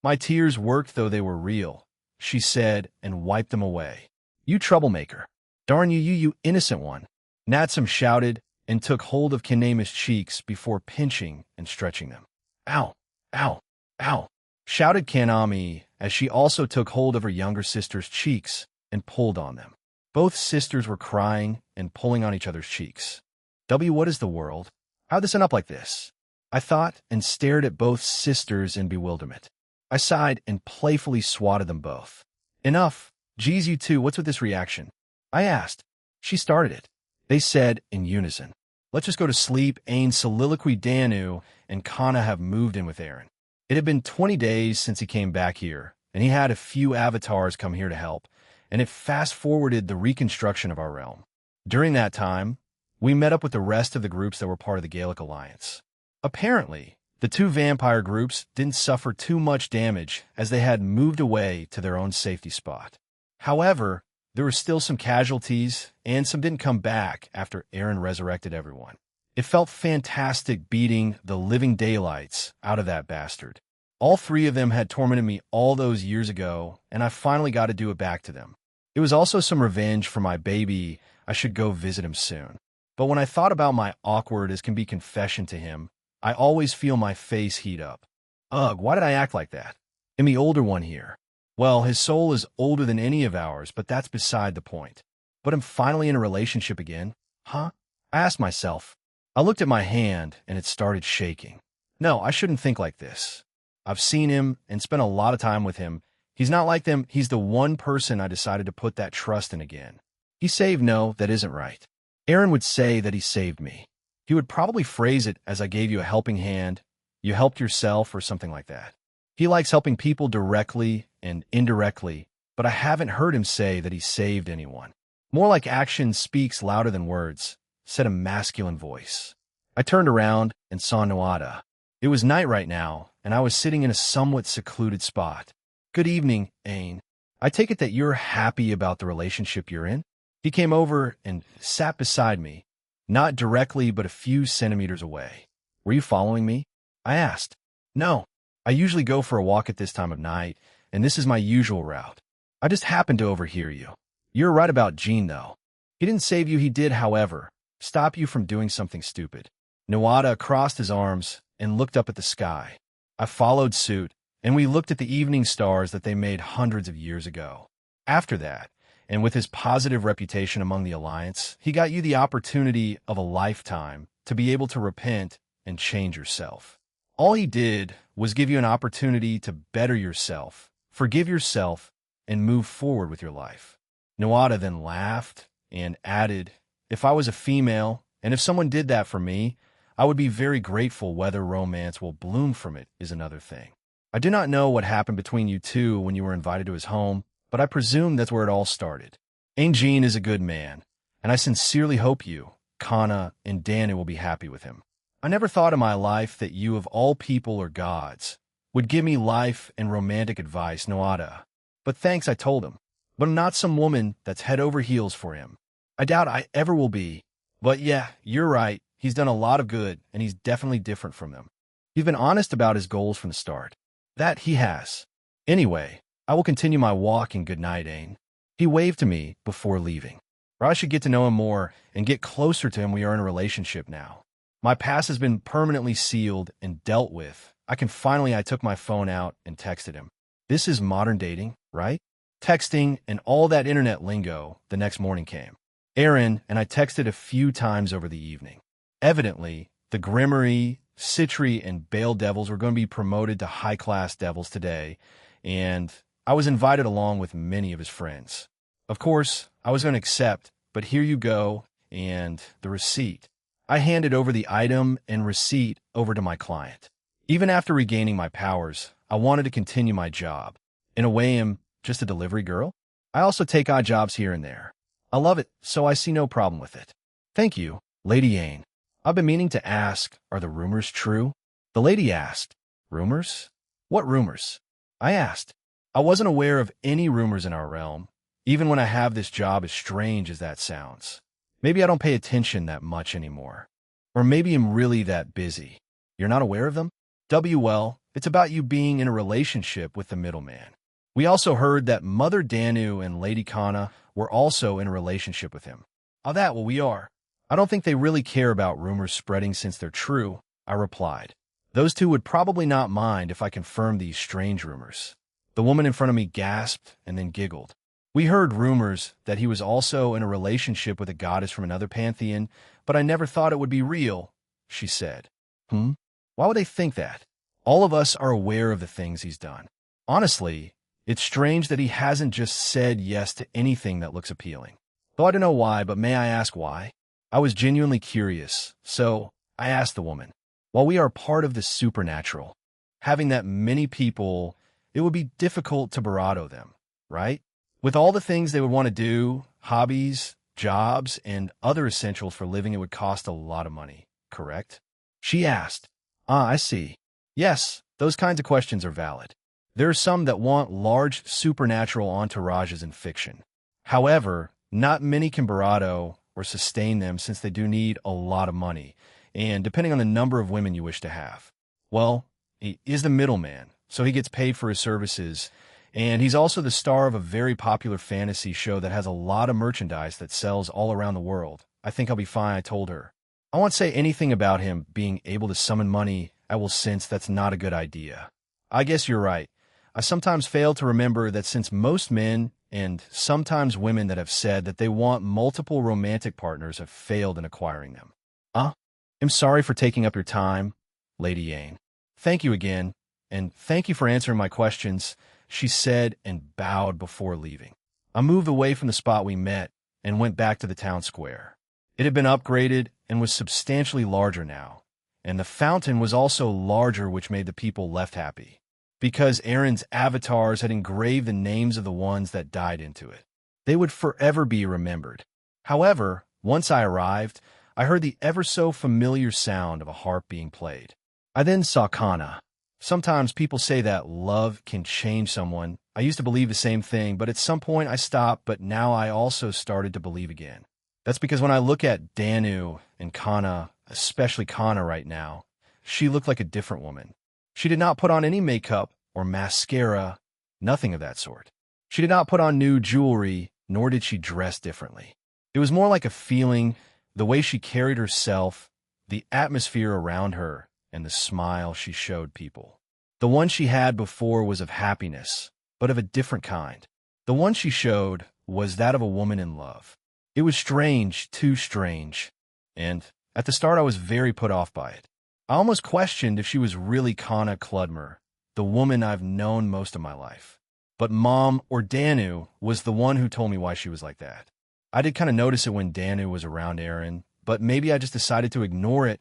My tears worked though they were real, she said and wiped them away. You troublemaker. Darn you, you innocent one. Natsum shouted and took hold of Kanami's cheeks before pinching and stretching them. Ow, ow, ow, shouted Kanami as she also took hold of her younger sister's cheeks and pulled on them. Both sisters were crying and pulling on each other's cheeks. W, what is the world? How'd this end up like this? I thought and stared at both sisters in bewilderment. I sighed and playfully swatted them both. Enough. Geez, you two, what's with this reaction? I asked. She started it. They said in unison. Let's just go to sleep. Ain soliloquy Danu and Kana have moved in with Aaron. It had been 20 days since he came back here, and he had a few avatars come here to help, and it fast-forwarded the reconstruction of our realm. During that time, we met up with the rest of the groups that were part of the Gaelic Alliance. Apparently, the two vampire groups didn't suffer too much damage as they had moved away to their own safety spot. However, there were still some casualties, and some didn't come back after Aaron resurrected everyone. It felt fantastic beating the living daylights out of that bastard. All three of them had tormented me all those years ago, and I finally got to do it back to them. It was also some revenge for my baby. I should go visit him soon. But when I thought about my awkward as can be confession to him, I always feel my face heat up. Ugh, why did I act like that? I'm the older one here. Well, his soul is older than any of ours, but that's beside the point. But I'm finally in a relationship again. Huh? I asked myself. I looked at my hand, and it started shaking. No, I shouldn't think like this. I've seen him and spent a lot of time with him. He's not like them. He's the one person I decided to put that trust in again. He saved, no, that isn't right. Aaron would say that he saved me. He would probably phrase it as I gave you a helping hand, you helped yourself, or something like that. He likes helping people directly and indirectly, but I haven't heard him say that he saved anyone. More like action speaks louder than words, said a masculine voice. I turned around and saw Noada. It was night right now, and I was sitting in a somewhat secluded spot. Good evening, Ain. I take it that you're happy about the relationship you're in? He came over and sat beside me, not directly but a few centimeters away. Were you following me? I asked. No. I usually go for a walk at this time of night, and this is my usual route. I just happened to overhear you. You're right about Gene, though. He didn't save you, he did, however, stop you from doing something stupid. Nawada crossed his arms and looked up at the sky. I followed suit, and we looked at the evening stars that they made hundreds of years ago. After that, and with his positive reputation among the Alliance, he got you the opportunity of a lifetime to be able to repent and change yourself. All he did was give you an opportunity to better yourself, forgive yourself, and move forward with your life. Nawada then laughed and added, if I was a female, and if someone did that for me, I would be very grateful. Whether romance will bloom from it is another thing. I do not know what happened between you two when you were invited to his home, but I presume that's where it all started. Gene is a good man, and I sincerely hope you, Kana, and Danu will be happy with him. I never thought in my life that you, of all people or gods, would give me life and romantic advice, Noada. But thanks, I told him. But I'm not some woman that's head over heels for him. I doubt I ever will be. But yeah, you're right. He's done a lot of good, and he's definitely different from them. He's been honest about his goals from the start. That he has. Anyway, I will continue my walk, and good night, Ain. He waved to me before leaving. Or I should get to know him more and get closer to him. We are in a relationship now. My past has been permanently sealed and dealt with. I took my phone out and texted him. This is modern dating, right? Texting and all that internet lingo. The next morning came. Aaron and I texted a few times over the evening. Evidently, the Grimmery, Citri, and Bale Devils were going to be promoted to high-class Devils today, and I was invited along with many of his friends. Of course, I was going to accept, but here you go, and the receipt. I handed over the item and receipt over to my client. Even after regaining my powers, I wanted to continue my job. In a way, I'm just a delivery girl. I also take odd jobs here and there. I love it, so I see no problem with it. Thank you, Lady Ain. I've been meaning to ask, are the rumors true? The lady asked. Rumors? What rumors? I asked. I wasn't aware of any rumors in our realm, even when I have this job, as strange as that sounds. Maybe I don't pay attention that much anymore. Or maybe I'm really that busy. You're not aware of them? Well, it's about you being in a relationship with the middleman. We also heard that Mother Danu and Lady Kana were also in a relationship with him. Well, we are. I don't think they really care about rumors spreading since they're true, I replied. Those two would probably not mind if I confirmed these strange rumors. The woman in front of me gasped and then giggled. We heard rumors that he was also in a relationship with a goddess from another pantheon, but I never thought it would be real, she said. Why would they think that? All of us are aware of the things he's done. Honestly, it's strange that he hasn't just said yes to anything that looks appealing. Though I don't know why, but may I ask why? I was genuinely curious, so I asked the woman. While we are part of the supernatural, having that many people, it would be difficult to bravado them, right? With all the things they would want to do, hobbies, jobs, and other essentials for living, it would cost a lot of money, correct? She asked. I see. Yes, those kinds of questions are valid. There are some that want large supernatural entourages in fiction. However, not many can bravado or sustain them, since they do need a lot of money, and depending on the number of women you wish to have. Well, he is the middleman, so he gets paid for his services, and he's also the star of a very popular fantasy show that has a lot of merchandise that sells all around the world. I think I'll be fine, I told her. I won't say anything about him being able to summon money. I will sense that's not a good idea. I guess you're right. I sometimes fail to remember that since most men and sometimes women that have said that they want multiple romantic partners have failed in acquiring them. I'm sorry for taking up your time, Lady Ain. Thank you again, and thank you for answering my questions, she said and bowed before leaving. I moved away from the spot we met and went back to the town square. It had been upgraded and was substantially larger now, and the fountain was also larger, which made the people left happy, because Aaron's avatars had engraved the names of the ones that died into it. They would forever be remembered. However, once I arrived, I heard the ever-so-familiar sound of a harp being played. I then saw Kana. Sometimes people say that love can change someone. I used to believe the same thing, but at some point I stopped, but now I also started to believe again. That's because when I look at Danu and Kana, especially Kana right now, she looked like a different woman. She did not put on any makeup or mascara, nothing of that sort. She did not put on new jewelry, nor did she dress differently. It was more like a feeling, the way she carried herself, the atmosphere around her, and the smile she showed people. The one she had before was of happiness, but of a different kind. The one she showed was that of a woman in love. It was strange, too strange, and at the start I was very put off by it. I almost questioned if she was really Kana Kludmer, the woman I've known most of my life. But Mom, or Danu, was the one who told me why she was like that. I did kind of notice it when Danu was around Aaron, but maybe I just decided to ignore it,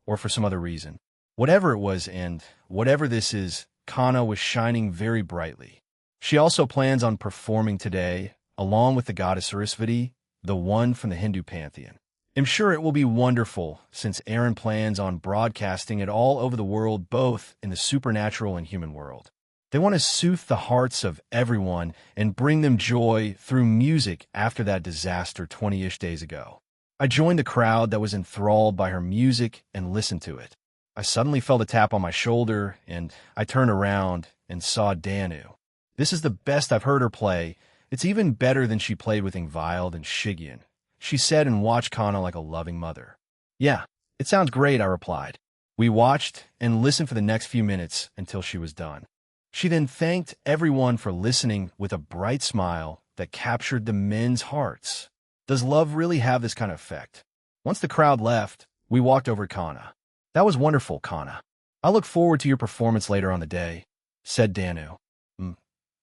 or for some other reason. Whatever it was, and whatever this is, Kana was shining very brightly. She also plans on performing today, along with the goddess Sarasvati, the one from the Hindu pantheon. I'm sure it will be wonderful, since Aaron plans on broadcasting it all over the world, both in the supernatural and human world. They want to soothe the hearts of everyone and bring them joy through music after that disaster 20-ish days ago. I joined the crowd that was enthralled by her music and listened to it. I suddenly felt a tap on my shoulder, and I turned around and saw Danu. This is the best I've heard her play. It's even better than she played with Ingvild and Shigyan, she said, and watched Kana like a loving mother. Yeah, it sounds great, I replied. We watched and listened for the next few minutes until she was done. She then thanked everyone for listening with a bright smile that captured the men's hearts. Does love really have this kind of effect? Once the crowd left, we walked over to Kana. That was wonderful, Kana. I look forward to your performance later on the day, said Danu.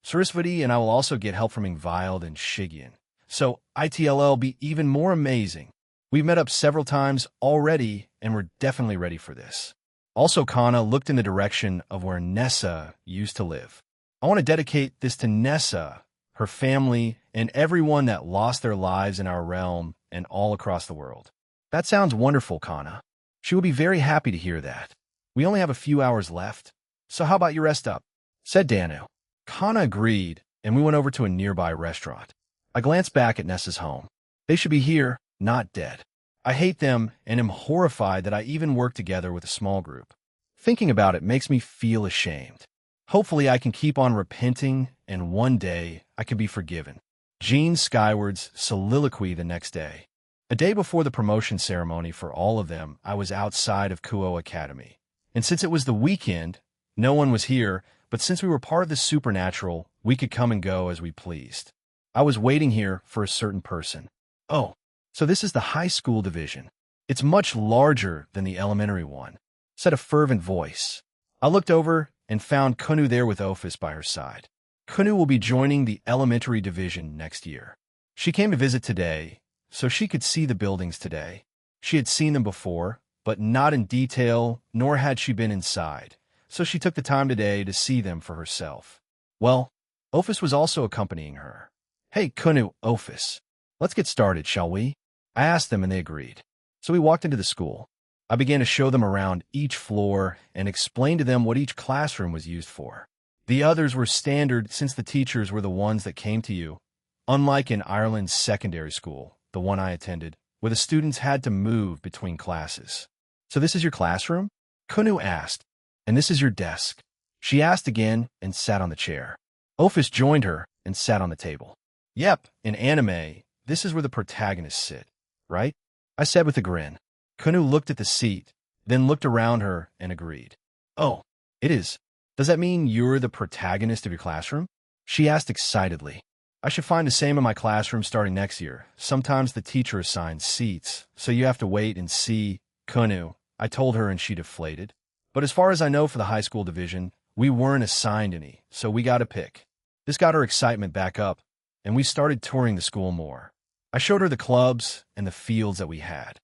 Sarasvati and I will also get help from Ingvild and Shigyan. So it'll be even more amazing. We've met up several times already, and we're definitely ready for this. Also, Kana looked in the direction of where Nessa used to live. I want to dedicate this to Nessa, her family, and everyone that lost their lives in our realm and all across the world. That sounds wonderful, Kana. She will be very happy to hear that. We only have a few hours left, so how about you rest up? Said Danu. Kana agreed, and we went over to a nearby restaurant. I glanced back at Nessa's home. They should be here, not dead. I hate them and am horrified that I even work together with a small group. Thinking about it makes me feel ashamed. Hopefully I can keep on repenting, and one day I can be forgiven. Jean Skyward's soliloquy the next day. A day before the promotion ceremony for all of them, I was outside of Kuo Academy. And since it was the weekend, no one was here, but since we were part of the supernatural, we could come and go as we pleased. I was waiting here for a certain person. Oh, so this is the high school division. It's much larger than the elementary one, said a fervent voice. I looked over and found Kunu there with Ophis by her side. Kunu will be joining the elementary division next year. She came to visit today, so she could see the buildings today. She had seen them before, but not in detail, nor had she been inside, so she took the time today to see them for herself. Well, Ophis was also accompanying her. Hey, Kunu, Ophis, let's get started, shall we? I asked them and they agreed. So we walked into the school. I began to show them around each floor and explain to them what each classroom was used for. The others were standard since the teachers were the ones that came to you, unlike in Ireland's secondary school, the one I attended, where the students had to move between classes. So this is your classroom? Kunu asked. And this is your desk? She asked again and sat on the chair. Ophis joined her and sat on the table. Yep, in anime, this is where the protagonists sit, right? I said with a grin. Kunu looked at the seat, then looked around her and agreed. Oh, it is. Does that mean you're the protagonist of your classroom? She asked excitedly. I should find the same in my classroom starting next year. Sometimes the teacher assigns seats, so you have to wait and see. Kunu, I told her, and she deflated. But as far as I know for the high school division, we weren't assigned any, so we got to pick. This got her excitement back up, and we started touring the school more. I showed her the clubs and the fields that we had.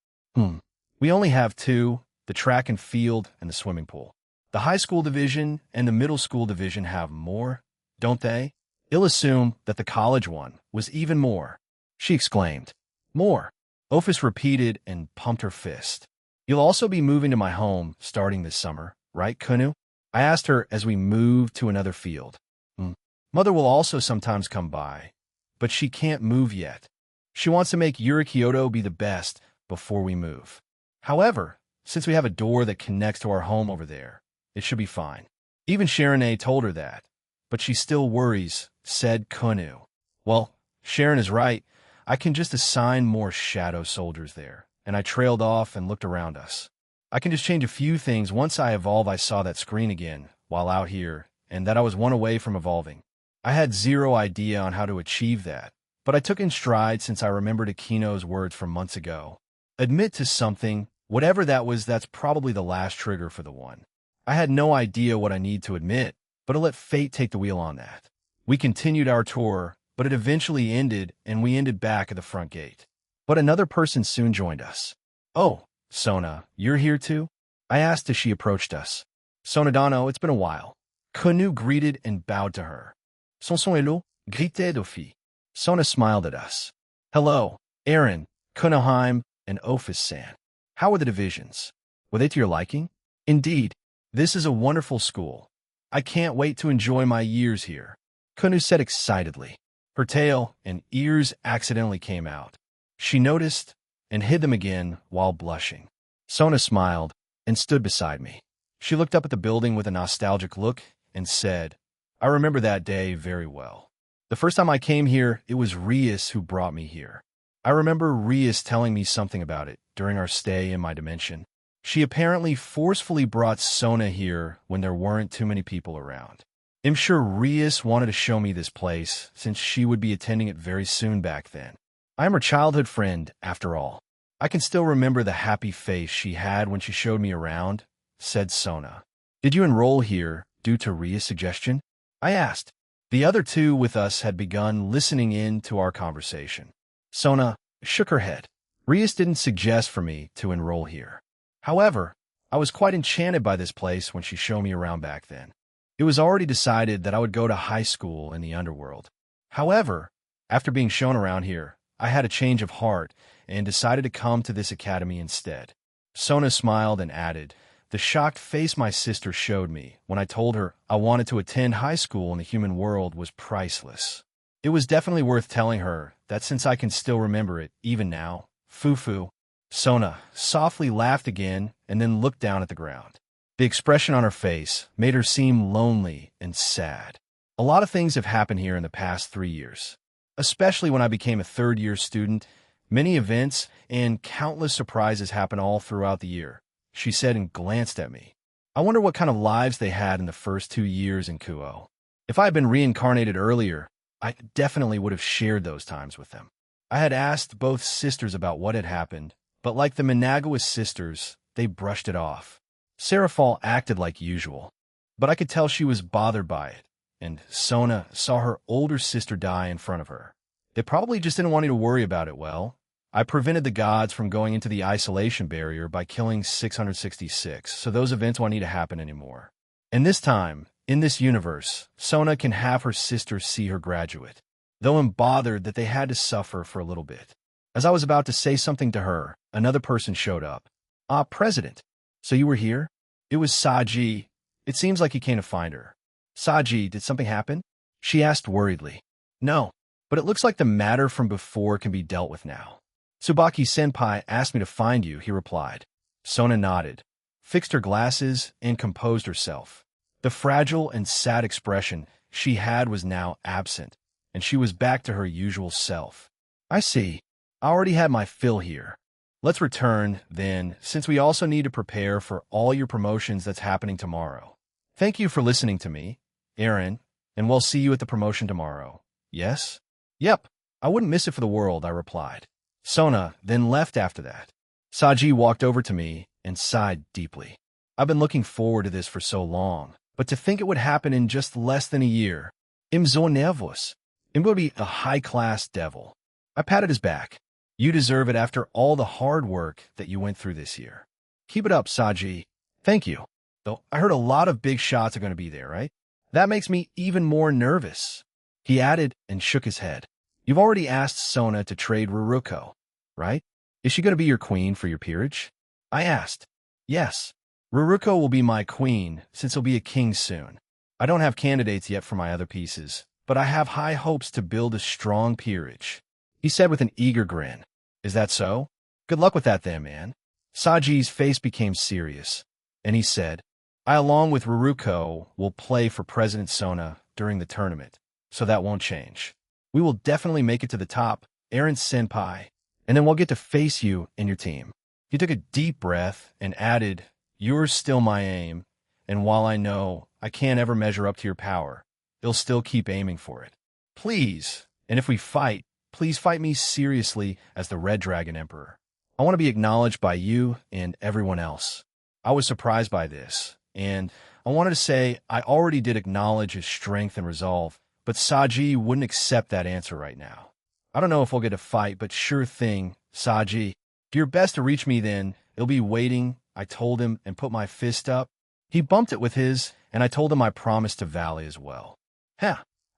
We only have two, the track and field and the swimming pool. The high school division and the middle school division have more, don't they? You'll assume that the college one was even more. She exclaimed. More. Ophis repeated and pumped her fist. You'll also be moving to my home starting this summer, right, Kunu? I asked her as we moved to another field. "Mm. Mother will also sometimes come by, but she can't move yet. She wants to make Yuri Kyoto be the best before we move. However, since we have a door that connects to our home over there, it should be fine." Even Sharon told her that, but she still worries, said Kunu. Well, Sharon is right. I can just assign more shadow soldiers there. And I trailed off and looked around us. I can just change a few things. Once I evolve, I saw that screen again while out here, and that I was one away from evolving. I had zero idea on how to achieve that, but I took in stride since I remembered Akino's words from months ago. Admit to something, whatever that was, that's probably the last trigger for the one. I had no idea what I need to admit, but I let fate take the wheel on that. We continued our tour, but it eventually ended, and we ended back at the front gate. But another person soon joined us. "Oh, Sona, you're here too?" I asked as she approached us. "Sonadano, it's been a while." Kunu greeted and bowed to her. "Sonson-elo, grite Dofi." Sona smiled at us. "Hello, Aaron, Kunoheim, and Ophis-san. How are the divisions? Were they to your liking?" "Indeed, this is a wonderful school. I can't wait to enjoy my years here," Kunu said excitedly. Her tail and ears accidentally came out. She noticed and hid them again while blushing. Sona smiled and stood beside me. She looked up at the building with a nostalgic look and said, "I remember that day very well. The first time I came here, it was Rias who brought me here. I remember Rias telling me something about it during our stay in my dimension. She apparently forcefully brought Sona here when there weren't too many people around. I'm sure Rias wanted to show me this place since she would be attending it very soon back then. I am her childhood friend, after all. I can still remember the happy face she had when she showed me around," said Sona. "Did you enroll here due to Ria's suggestion?" I asked. The other two with us had begun listening in to our conversation. Sona shook her head. "Rias didn't suggest for me to enroll here. However, I was quite enchanted by this place when she showed me around back then. It was already decided that I would go to high school in the underworld. However, after being shown around here, I had a change of heart and decided to come to this academy instead." Sona smiled and added, "The shocked face my sister showed me when I told her I wanted to attend high school in the human world was priceless. It was definitely worth telling her that since I can still remember it, even now, Fufu." Sona softly laughed again and then looked down at the ground. The expression on her face made her seem lonely and sad. "A lot of things have happened here in the past 3 years. Especially when I became a third-year student, many events and countless surprises happen all throughout the year," she said and glanced at me. "I wonder what kind of lives they had in the first 2 years in Kuo. If I had been reincarnated earlier, I definitely would have shared those times with them." I had asked both sisters about what had happened, but like the Managawa sisters, they brushed it off. Seraphal acted like usual, but I could tell she was bothered by it. And Sona saw her older sister die in front of her. They probably just didn't want you to worry about it. Well, I prevented the gods from going into the isolation barrier by killing 666, so those events won't need to happen anymore. And this time, in this universe, Sona can have her sister see her graduate, though I'm bothered that they had to suffer for a little bit. As I was about to say something to her, another person showed up. "Ah, President. So you were here?" It was Saji. It seems like he came to find her. "Saji, did something happen?" she asked worriedly. "No, but it looks like the matter from before can be dealt with now. Tsubaki-senpai asked me to find you," he replied. Sona nodded, fixed her glasses, and composed herself. The fragile and sad expression she had was now absent, and she was back to her usual self. "I see. I already had my fill here. Let's return, then, since we also need to prepare for all your promotions that's happening tomorrow. Thank you for listening to me, Aaron, and we'll see you at the promotion tomorrow." "Yes?" "Yep, I wouldn't miss it for the world," I replied. Sona then left after that. Saji walked over to me and sighed deeply. "I've been looking forward to this for so long, but to think it would happen in just less than a year. I'm so nervous. I'm going to be a high-class devil." I patted his back. "You deserve it after all the hard work that you went through this year." "Keep it up, Saji." "Thank you. Though I heard a lot of big shots are going to be there, right? That makes me even more nervous," he added and shook his head. "You've already asked Sona to trade Ruruko, right? Is she going to be your queen for your peerage?" I asked. "Yes. Ruruko will be my queen, since he'll be a king soon. I don't have candidates yet for my other pieces, but I have high hopes to build a strong peerage. He said with an eager grin. Is that so? Good luck with that then, man. Saji's face became serious, and he said, I, along with Ruruko, will play for President Sona during the tournament, so that won't change. We will definitely make it to the top, Eren Senpai, and then we'll get to face you and your team. He took a deep breath and added, You're still my aim, and while I know I can't ever measure up to your power, you'll still keep aiming for it. Please, and if we fight, please fight me seriously as the Red Dragon Emperor. I want to be acknowledged by you and everyone else. I was surprised by this, and I wanted to say I already did acknowledge his strength and resolve, but Saji wouldn't accept that answer right now. I don't know if we'll get a fight, but sure thing, Saji. Do your best to reach me then. It'll be waiting, I told him and put my fist up. He bumped it with his, and I told him I promised to Valley as well.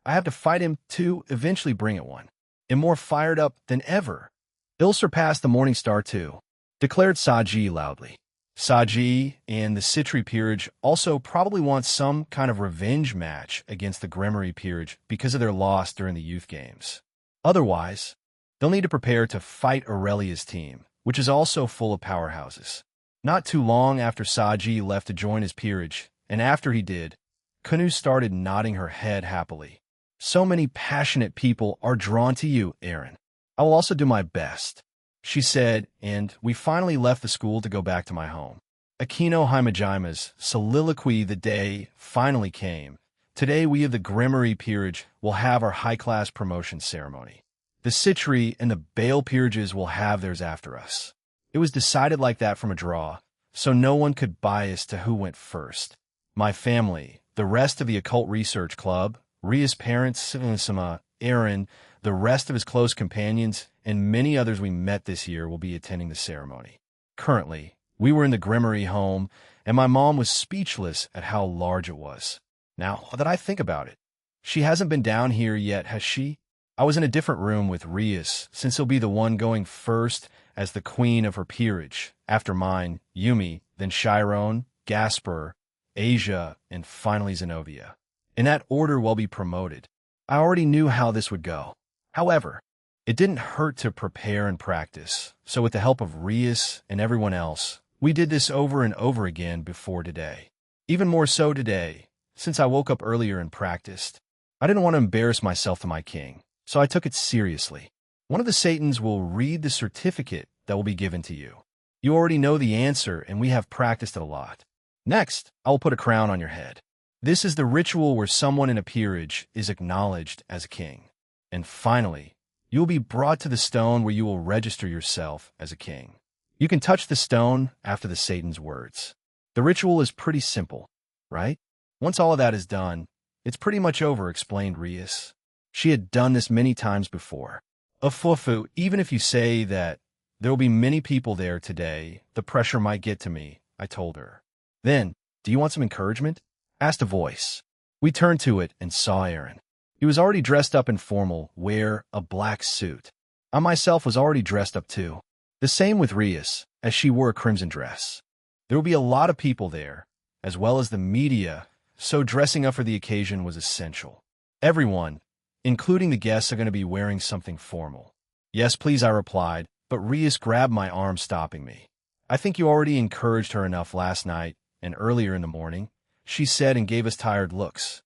I have to fight him to eventually bring it one. And more fired up than ever. He'll surpass the Morning Star too, declared Saji loudly. Saji and the Citri Peerage also probably want some kind of revenge match against the Gremory Peerage because of their loss during the youth games. Otherwise, they'll need to prepare to fight Aurelia's team, which is also full of powerhouses. Not too long after Saji left to join his peerage, and after he did, Kanu started nodding her head happily. So many passionate people are drawn to you, Eren. I will also do my best, she said, and we finally left the school to go back to my home. Akino Himajima's soliloquy the day finally came. Today we of the Gremory Peerage will have our high-class promotion ceremony. The Citri and the Bale Peerages will have theirs after us. It was decided like that from a draw, so no one could bias to who went first. My family, the rest of the Occult Research Club, Ria's parents, Sama, Eren, the rest of his close companions, and many others we met this year will be attending the ceremony. Currently, we were in the Gremory home, and my mom was speechless at how large it was. Now that I think about it, she hasn't been down here yet, has she? I was in a different room with Rias, since he'll be the one going first as the queen of her peerage, after mine, Yumi, then Chiron, Gasper, Asia, and finally Zenobia. In that order we'll be promoted. I already knew how this would go. However, it didn't hurt to prepare and practice, so with the help of Rias and everyone else, we did this over and over again before today. Even more so today, since I woke up earlier and practiced. I didn't want to embarrass myself to my king, so I took it seriously. One of the Satans will read the certificate that will be given to you. You already know the answer, and we have practiced it a lot. Next, I will put a crown on your head. This is the ritual where someone in a peerage is acknowledged as a king. And finally, you will be brought to the stone where you will register yourself as a king. You can touch the stone after the Satan's words. The ritual is pretty simple, right? Once all of that is done, it's pretty much over, explained Rias. She had done this many times before. Afufu, even if you say that there will be many people there today, the pressure might get to me, I told her. Then, do you want some encouragement? Asked a voice. We turned to it and saw Eren. He was already dressed up in formal wear, a black suit. I myself was already dressed up too. The same with Rias, as she wore a crimson dress. There will be a lot of people there, as well as the media, so dressing up for the occasion was essential. Everyone, including the guests, are going to be wearing something formal. Yes, please, I replied, but Rias grabbed my arm, stopping me. I think you already encouraged her enough last night and earlier in the morning, she said, and gave us tired looks.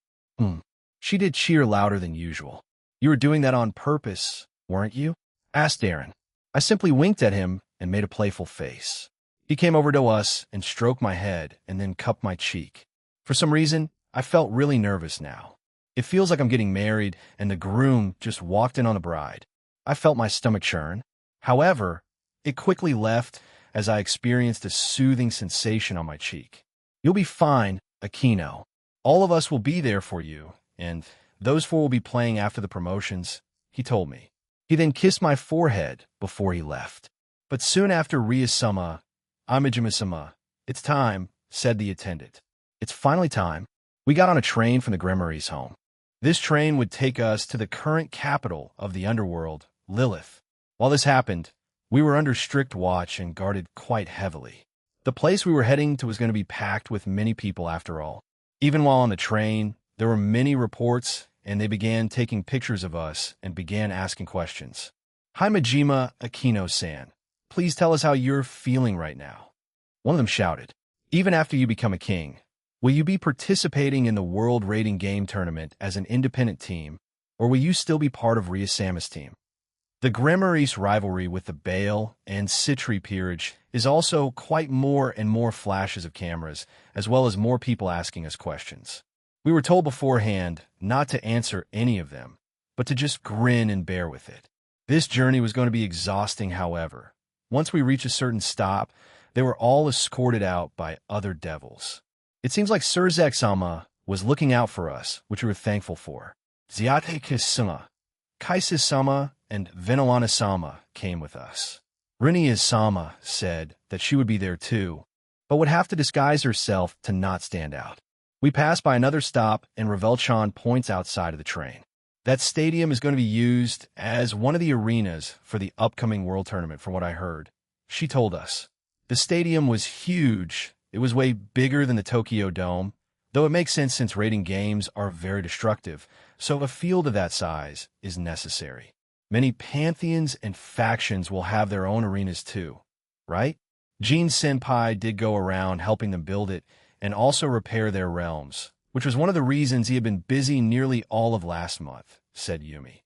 She did cheer louder than usual. You were doing that on purpose, weren't you? Asked Eren. I simply winked at him and made a playful face. He came over to us and stroked my head and then cupped my cheek. For some reason, I felt really nervous now. It feels like I'm getting married and the groom just walked in on the bride. I felt my stomach churn. However, it quickly left as I experienced a soothing sensation on my cheek. You'll be fine, Akino. All of us will be there for you, and those four will be playing after the promotions, he told me. He then kissed my forehead before he left. But soon after, Rias-sama, Amijima-sama, it's time, said the attendant. It's finally time. We got on a train from the Gremory's home. This train would take us to the current capital of the underworld, Lilith. While this happened, we were under strict watch and guarded quite heavily. The place we were heading to was going to be packed with many people after all. Even while on the train, there were many reports, and they began taking pictures of us and began asking questions. Hi Majima Aquino-san. Please tell us how you're feeling right now. One of them shouted, even after you become a king, will you be participating in the World Rating Game Tournament as an independent team, or will you still be part of Ryu-sama's team? The Grimoires rivalry with the Bale and Citri peerage is also quite more and more flashes of cameras, as well as more people asking us questions. We were told beforehand not to answer any of them, but to just grin and bear with it. This journey was going to be exhausting, however. Once we reached a certain stop, they were all escorted out by other devils. It seems like Surzek-sama was looking out for us, which we were thankful for. Zyate-sama, Kaisis-sama, and Venelana-sama came with us. Rinia-sama said that she would be there too, but would have to disguise herself to not stand out. We passed by another stop, and Ravel-chan points outside of the train. That stadium is going to be used as one of the arenas for the upcoming World Tournament, from what I heard. She told us. The stadium was huge. It was way bigger than the Tokyo Dome, though it makes sense since rating games are very destructive, so a field of that size is necessary. Many pantheons and factions will have their own arenas too, right? Jean Senpai did go around helping them build it and also repair their realms, which was one of the reasons he had been busy nearly all of last month, said Yumi.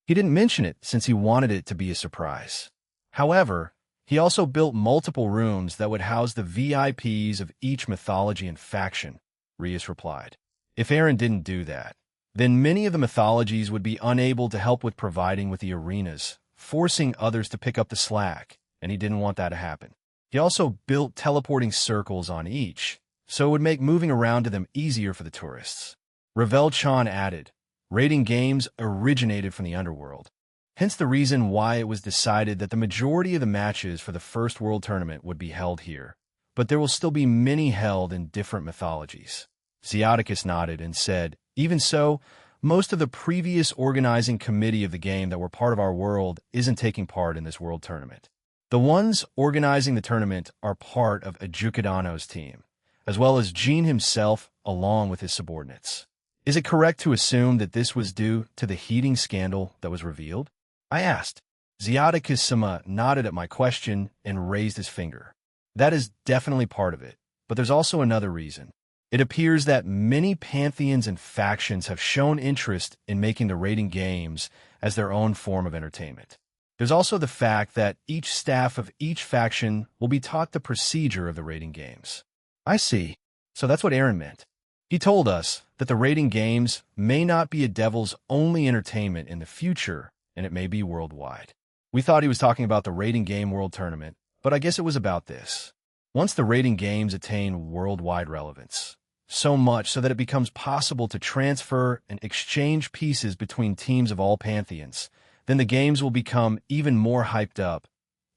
He didn't mention it since he wanted it to be a surprise. However, he also built multiple rooms that would house the VIPs of each mythology and faction, Rias replied. If Aaron didn't do that, then many of the mythologies would be unable to help with providing with the arenas, forcing others to pick up the slack, and he didn't want that to happen. He also built teleporting circles on each, so it would make moving around to them easier for the tourists. Ravel-chan added, rating games originated from the underworld. Hence the reason why it was decided that the majority of the matches for the first World Tournament would be held here, but there will still be many held in different mythologies. Xiaticus nodded and said, even so, most of the previous organizing committee of the game that were part of our world isn't taking part in this World Tournament. The ones organizing the tournament are part of Ajukadano's team, as well as Jean himself along with his subordinates. Is it correct to assume that this was due to the heating scandal that was revealed? I asked. Xiaticus-sama nodded at my question and raised his finger. That is definitely part of it, but there's also another reason. It appears that many pantheons and factions have shown interest in making the rating games as their own form of entertainment. There's also the fact that each staff of each faction will be taught the procedure of the rating games. I see. So that's what Aaron meant. He told us that the rating games may not be a devil's only entertainment in the future, and it may be worldwide. We thought he was talking about the Rating Game World Tournament, but I guess it was about this. Once the rating games attain worldwide relevance, so much so that it becomes possible to transfer and exchange pieces between teams of all pantheons, then the games will become even more hyped up,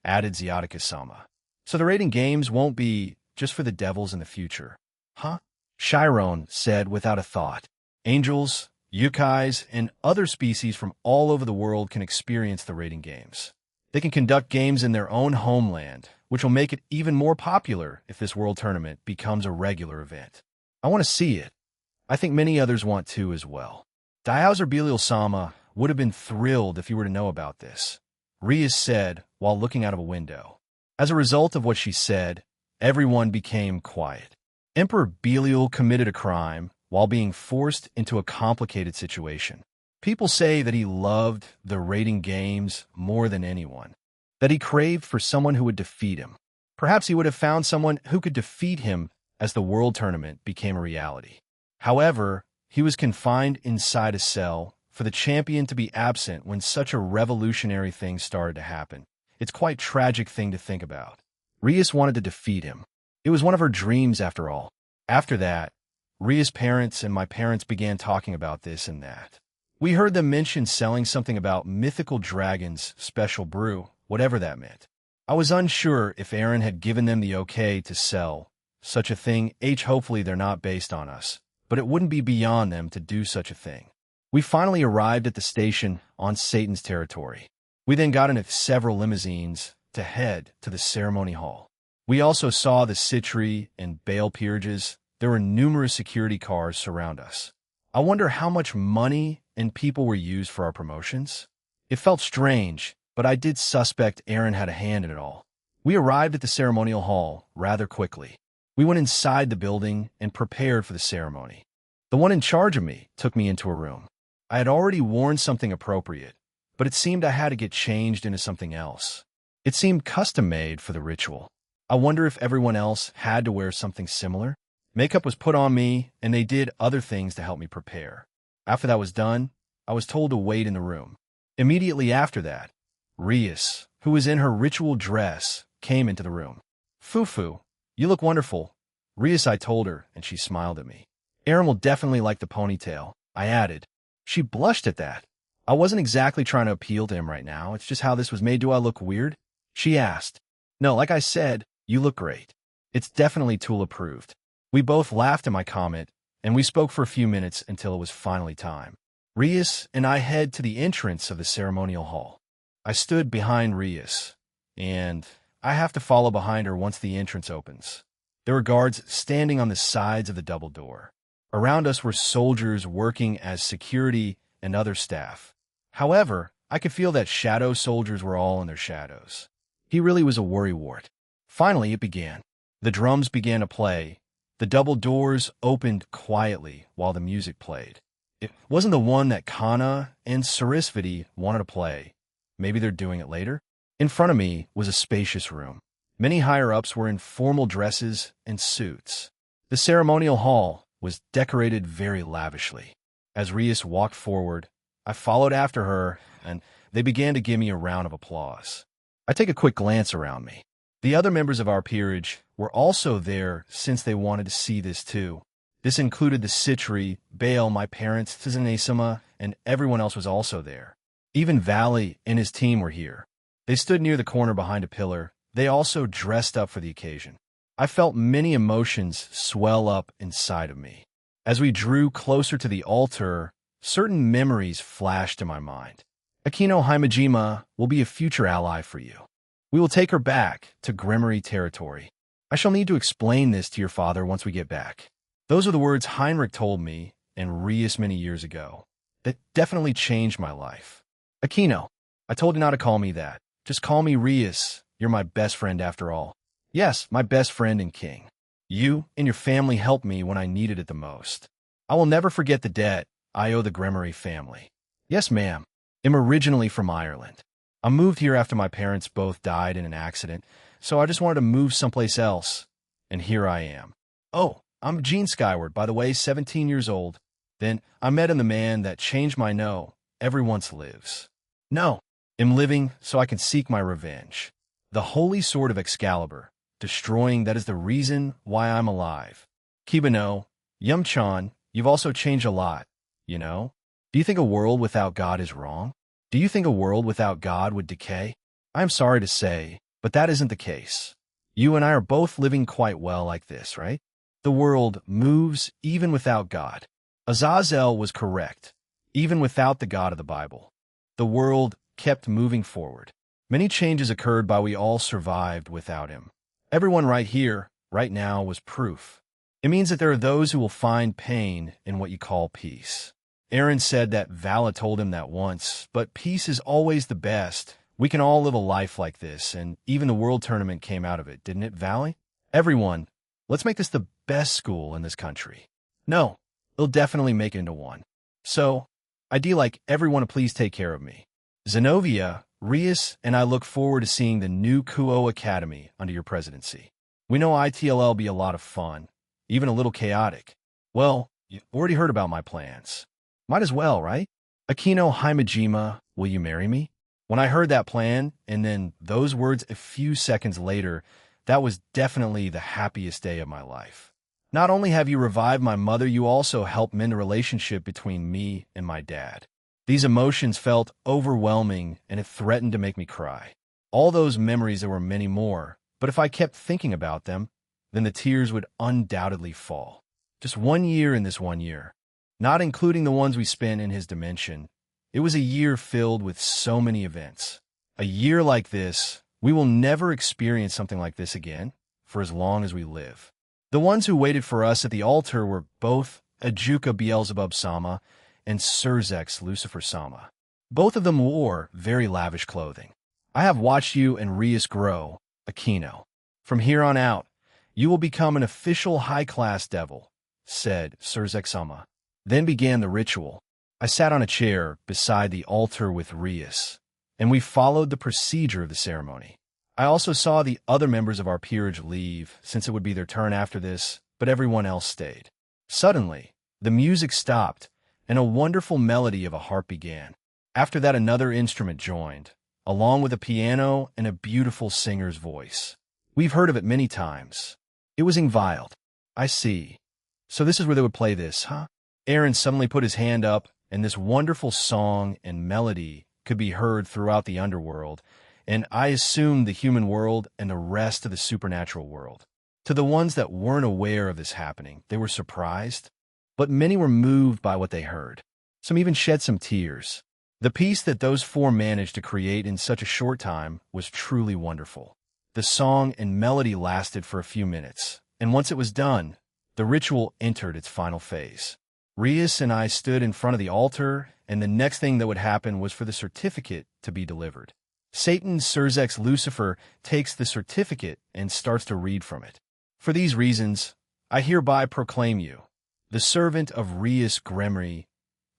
added Xiaticus-sama. So the rating games won't be just for the devils in the future. Huh? Chiron said without a thought. Angels, yukais, and other species from all over the world can experience the rating games. They can conduct games in their own homeland, which will make it even more popular if this World Tournament becomes a regular event. I want to see it. I think many others want to as well. Diauzer Belial-sama would have been thrilled if he were to know about this, Rias said while looking out of a window. As a result of what she said, everyone became quiet. Emperor Belial committed a crime while being forced into a complicated situation. People say that he loved the rating games more than anyone, that he craved for someone who would defeat him. Perhaps he would have found someone who could defeat him as the World Tournament became a reality. However, he was confined inside a cell for the champion to be absent when such a revolutionary thing started to happen. It's quite a tragic thing to think about. Rias wanted to defeat him. It was one of her dreams after all. After that, Ria's parents and my parents began talking about this and that. We heard them mention selling something about mythical dragons, special brew, whatever that meant. I was unsure if Aaron had given them the okay to sell such a thing. Hopefully they're not based on us, but it wouldn't be beyond them to do such a thing. We finally arrived at the station on Satan's territory. We then got into several limousines to head to the ceremony hall. We also saw the Citri and Bale peerages. There were numerous security cars surround us. I wonder how much money and people were used for our promotions. It felt strange, but I did suspect Aaron had a hand in it all. We arrived at the ceremonial hall rather quickly. We went inside the building and prepared for the ceremony. The one in charge of me took me into a room. I had already worn something appropriate, but it seemed I had to get changed into something else. It seemed custom-made for the ritual. I wonder if everyone else had to wear something similar. Makeup was put on me, and they did other things to help me prepare. After that was done, I was told to wait in the room. Immediately after that, Rias, who was in her ritual dress, came into the room. "Fufu, you look wonderful." "Rias," I told her, and she smiled at me. "Aaron will definitely like the ponytail," I added. She blushed at that. I wasn't exactly trying to appeal to him right now. It's just how this was made. "Do I look weird?" she asked. "No, like I said, you look great. It's definitely tool approved." We both laughed at my comment, and we spoke for a few minutes until it was finally time. Rias and I head to the entrance of the ceremonial hall. I stood behind Rias, and I have to follow behind her once the entrance opens. There were guards standing on the sides of the double door. Around us were soldiers working as security and other staff. However, I could feel that shadow soldiers were all in their shadows. He really was a worrywart. Finally, it began. The drums began to play. The double doors opened quietly while the music played. It wasn't the one that Kana and Sarasvati wanted to play. Maybe they're doing it later. In front of me was a spacious room. Many higher-ups were in formal dresses and suits. The ceremonial hall was decorated very lavishly. As Rias walked forward, I followed after her, and they began to give me a round of applause. I take a quick glance around me. The other members of our peerage were also there since they wanted to see this too. This included the Citri, Bale, my parents, Tizanesima, and everyone else was also there. Even Valley and his team were here. They stood near the corner behind a pillar. They also dressed up for the occasion. I felt many emotions swell up inside of me. As we drew closer to the altar, certain memories flashed in my mind. Akino Himejima will be a future ally for you. We will take her back to Grimory territory. I shall need to explain this to your father once we get back. Those are the words Heinrich told me and Rias many years ago. That definitely changed my life. Akino, I told you not to call me that. Just call me Rias. You're my best friend after all. Yes, my best friend and king. You and your family helped me when I needed it the most. I will never forget the debt I owe the Grimory family. Yes, ma'am. I'm originally from Ireland. I moved here after my parents both died in an accident, so I just wanted to move someplace else. And here I am. Oh, I'm Gene Skyward, by the way, 17 years old. Then I met him, the man that changed my no. Every once lives. No, I'm living so I can seek my revenge. The holy sword of Excalibur, destroying that is the reason why I'm alive. Kibano, Yumchan, you've also changed a lot, you know? Do you think a world without God is wrong? Do you think a world without God would decay? I am sorry to say, but that isn't the case. You and I are both living quite well like this, right? The world moves even without God. Azazel was correct, even without the God of the Bible. The world kept moving forward. Many changes occurred, but we all survived without him. Everyone right here, right now, was proof. It means that there are those who will find pain in what you call peace. Aaron said that Vala told him that once, but peace is always the best. We can all live a life like this, and even the world tournament came out of it, didn't it, Valley? Everyone, let's make this the best school in this country. No, it'll definitely make it into one. So, I'd like everyone to please take care of me. Zenobia, Rias, and I look forward to seeing the new Kuo Academy under your presidency. We know ITLL will be a lot of fun, even a little chaotic. Well, you've already heard about my plans. Might as well, right? Akino Himejima, will you marry me? When I heard that plan, and then those words a few seconds later, that was definitely the happiest day of my life. Not only have you revived my mother, you also helped mend the relationship between me and my dad. These emotions felt overwhelming, and it threatened to make me cry. All those memories, there were many more, but if I kept thinking about them, then the tears would undoubtedly fall. Just 1 year in this 1 year. Not including the ones we spent in his dimension. It was a year filled with so many events. A year like this, we will never experience something like this again. for as long as we live. The ones who waited for us at the altar were both Ajuka Beelzebub Sama and Surzex Lucifer Sama. Both of them wore very lavish clothing. I have watched you and Rias grow, Aquino. From here on out, you will become an official high-class devil, said Surzex Sama. Then began the ritual. I sat on a chair beside the altar with Rias, and we followed the procedure of the ceremony. I also saw the other members of our peerage leave, since it would be their turn after this, but everyone else stayed. Suddenly, the music stopped, and a wonderful melody of a harp began. After that, another instrument joined, along with a piano and a beautiful singer's voice. We've heard of it many times. It was Ingvild. I see. So this is where they would play this, huh? Aaron suddenly put his hand up, and this wonderful song and melody could be heard throughout the underworld, and I assumed the human world and the rest of the supernatural world. To the ones that weren't aware of this happening, they were surprised, but many were moved by what they heard. Some even shed some tears. The piece that those four managed to create in such a short time was truly wonderful. The song and melody lasted for a few minutes, and once it was done, the ritual entered its final phase. Rias and I stood in front of the altar, and the next thing that would happen was for the certificate to be delivered. Satan Surzex Lucifer takes the certificate and starts to read from it. For these reasons, I hereby proclaim you, the servant of Rias Gremry,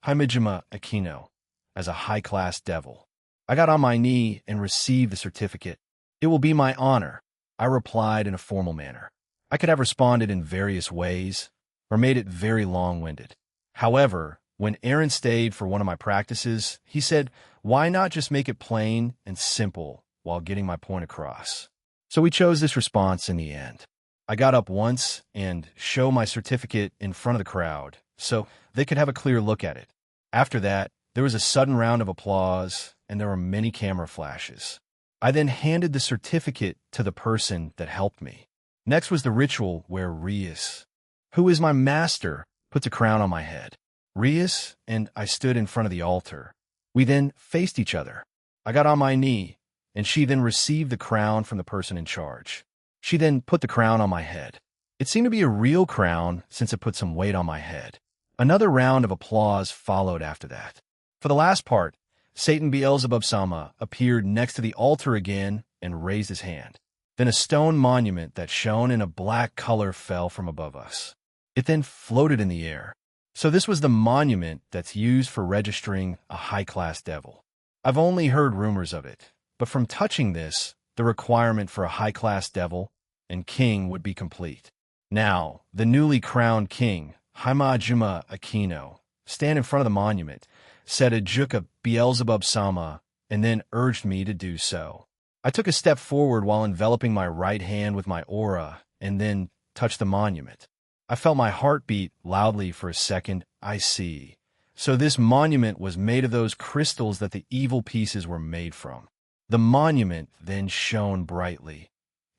Hymajima Aquino, as a high-class devil. I got on my knee and received the certificate. It will be my honor, I replied in a formal manner. I could have responded in various ways, or made it very long-winded. However, when Aaron stayed for one of my practices, he said, why not just make it plain and simple while getting my point across? So we chose this response in the end. I got up once and showed my certificate in front of the crowd, so they could have a clear look at it. After that, there was a sudden round of applause, and there were many camera flashes. I then handed the certificate to the person that helped me. Next was the ritual where Rias, who is my master, puts a crown on my head. Rias and I stood in front of the altar. We then faced each other. I got on my knee, and she then received the crown from the person in charge. She then put the crown on my head. It seemed to be a real crown since it put some weight on my head. Another round of applause followed after that. For the last part, Satan Beelzebub Sama appeared next to the altar again and raised his hand. Then a stone monument that shone in a black color fell from above us. It then floated in the air. So this was the monument that's used for registering a high-class devil. I've only heard rumors of it, but from touching this, the requirement for a high-class devil and king would be complete. Now, the newly crowned king, Hymajima Aquino, stand in front of the monument, said Ajuka Beelzebub Sama, and then urged me to do so. I took a step forward while enveloping my right hand with my aura, and then touched the monument. I felt my heart beat loudly for a second. I see. So this monument was made of those crystals that the evil pieces were made from. The monument then shone brightly.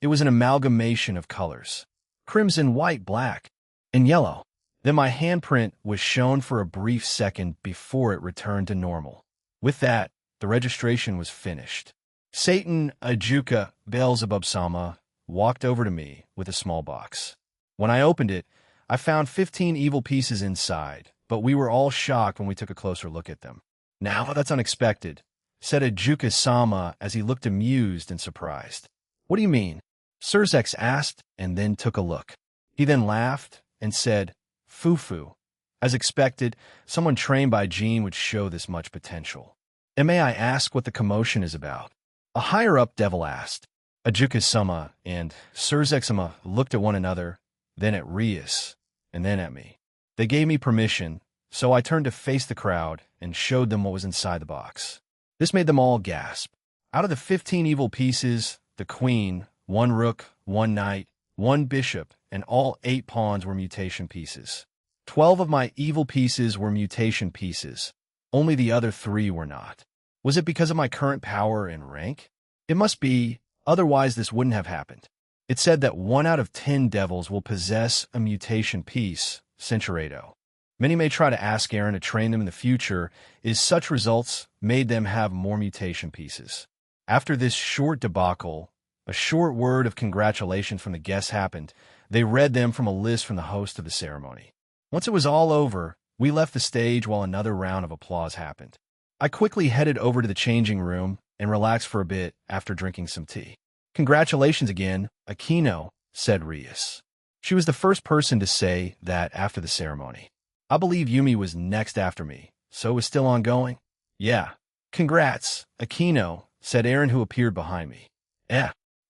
It was an amalgamation of colors: crimson, white, black, and yellow. Then my handprint was shown for a brief second before it returned to normal. With that, the registration was finished. Satan Ajuka Beelzebub Sama walked over to me with a small box. When I opened it, I found 15 evil pieces inside, but we were all shocked when we took a closer look at them. Now that's unexpected, said Ajuka Sama as he looked amused and surprised. What do you mean? Surzex asked and then took a look. He then laughed and said, Fufu. As expected, someone trained by Jean would show this much potential. And may I ask what the commotion is about? A higher-up devil asked. Ajuka Sama and Surzex Sama looked at one another, then at Rias, and then at me. They gave me permission, so I turned to face the crowd and showed them what was inside the box. This made them all gasp. Out of the 15 evil pieces, the queen, 1 rook, 1 knight, 1 bishop, and all 8 pawns were mutation pieces. 12 of my evil pieces were mutation pieces. Only the other 3 were not. Was it because of my current power and rank? It must be, otherwise this wouldn't have happened. It said that 1 out of 10 devils will possess a mutation piece, Centuredo. Many may try to ask Aaron to train them in the future, as such results made them have more mutation pieces. After this short debacle, A short word of congratulations from the guests happened. They read them from a list from the host of the ceremony. Once it was all over, we left the stage while another round of applause happened. I quickly headed over to the changing room and relaxed for a bit after drinking some tea. Congratulations again, Aquino, said Rias. She was the first person to say that after the ceremony. I believe Yumi was next after me, so it was still ongoing. Yeah. Congrats, Aquino, said Aaron, who appeared behind me.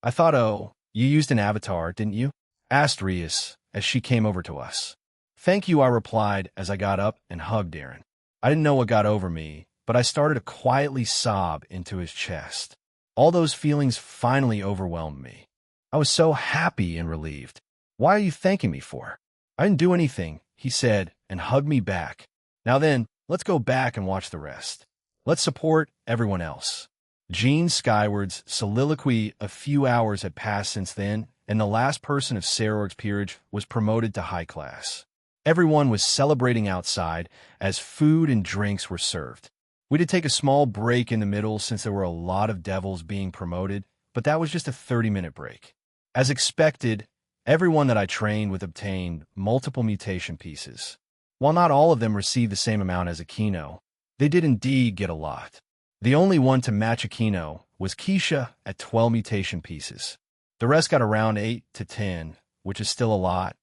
I thought, oh, you used an avatar, didn't you? Asked Rias as she came over to us. Thank you, I replied as I got up and hugged Aaron. I didn't know what got over me, but I started to quietly sob into his chest. All those feelings finally overwhelmed me. I was so happy and relieved. Why are you thanking me for? I didn't do anything, he said, and hugged me back. Now then, let's go back and watch the rest. Let's support everyone else. Jean Skyward's soliloquy. A few hours had passed since then, and the last person of Sarorg's peerage was promoted to high class. Everyone was celebrating outside as food and drinks were served. We did take a small break in the middle since there were a lot of devils being promoted, but that was just a 30-minute break. As expected, everyone that I trained with obtained multiple mutation pieces. While not all of them received the same amount as Aquino, they did indeed get a lot. The only one to match Aquino was Keisha at 12 mutation pieces. The rest got around 8 to 10, which is still a lot,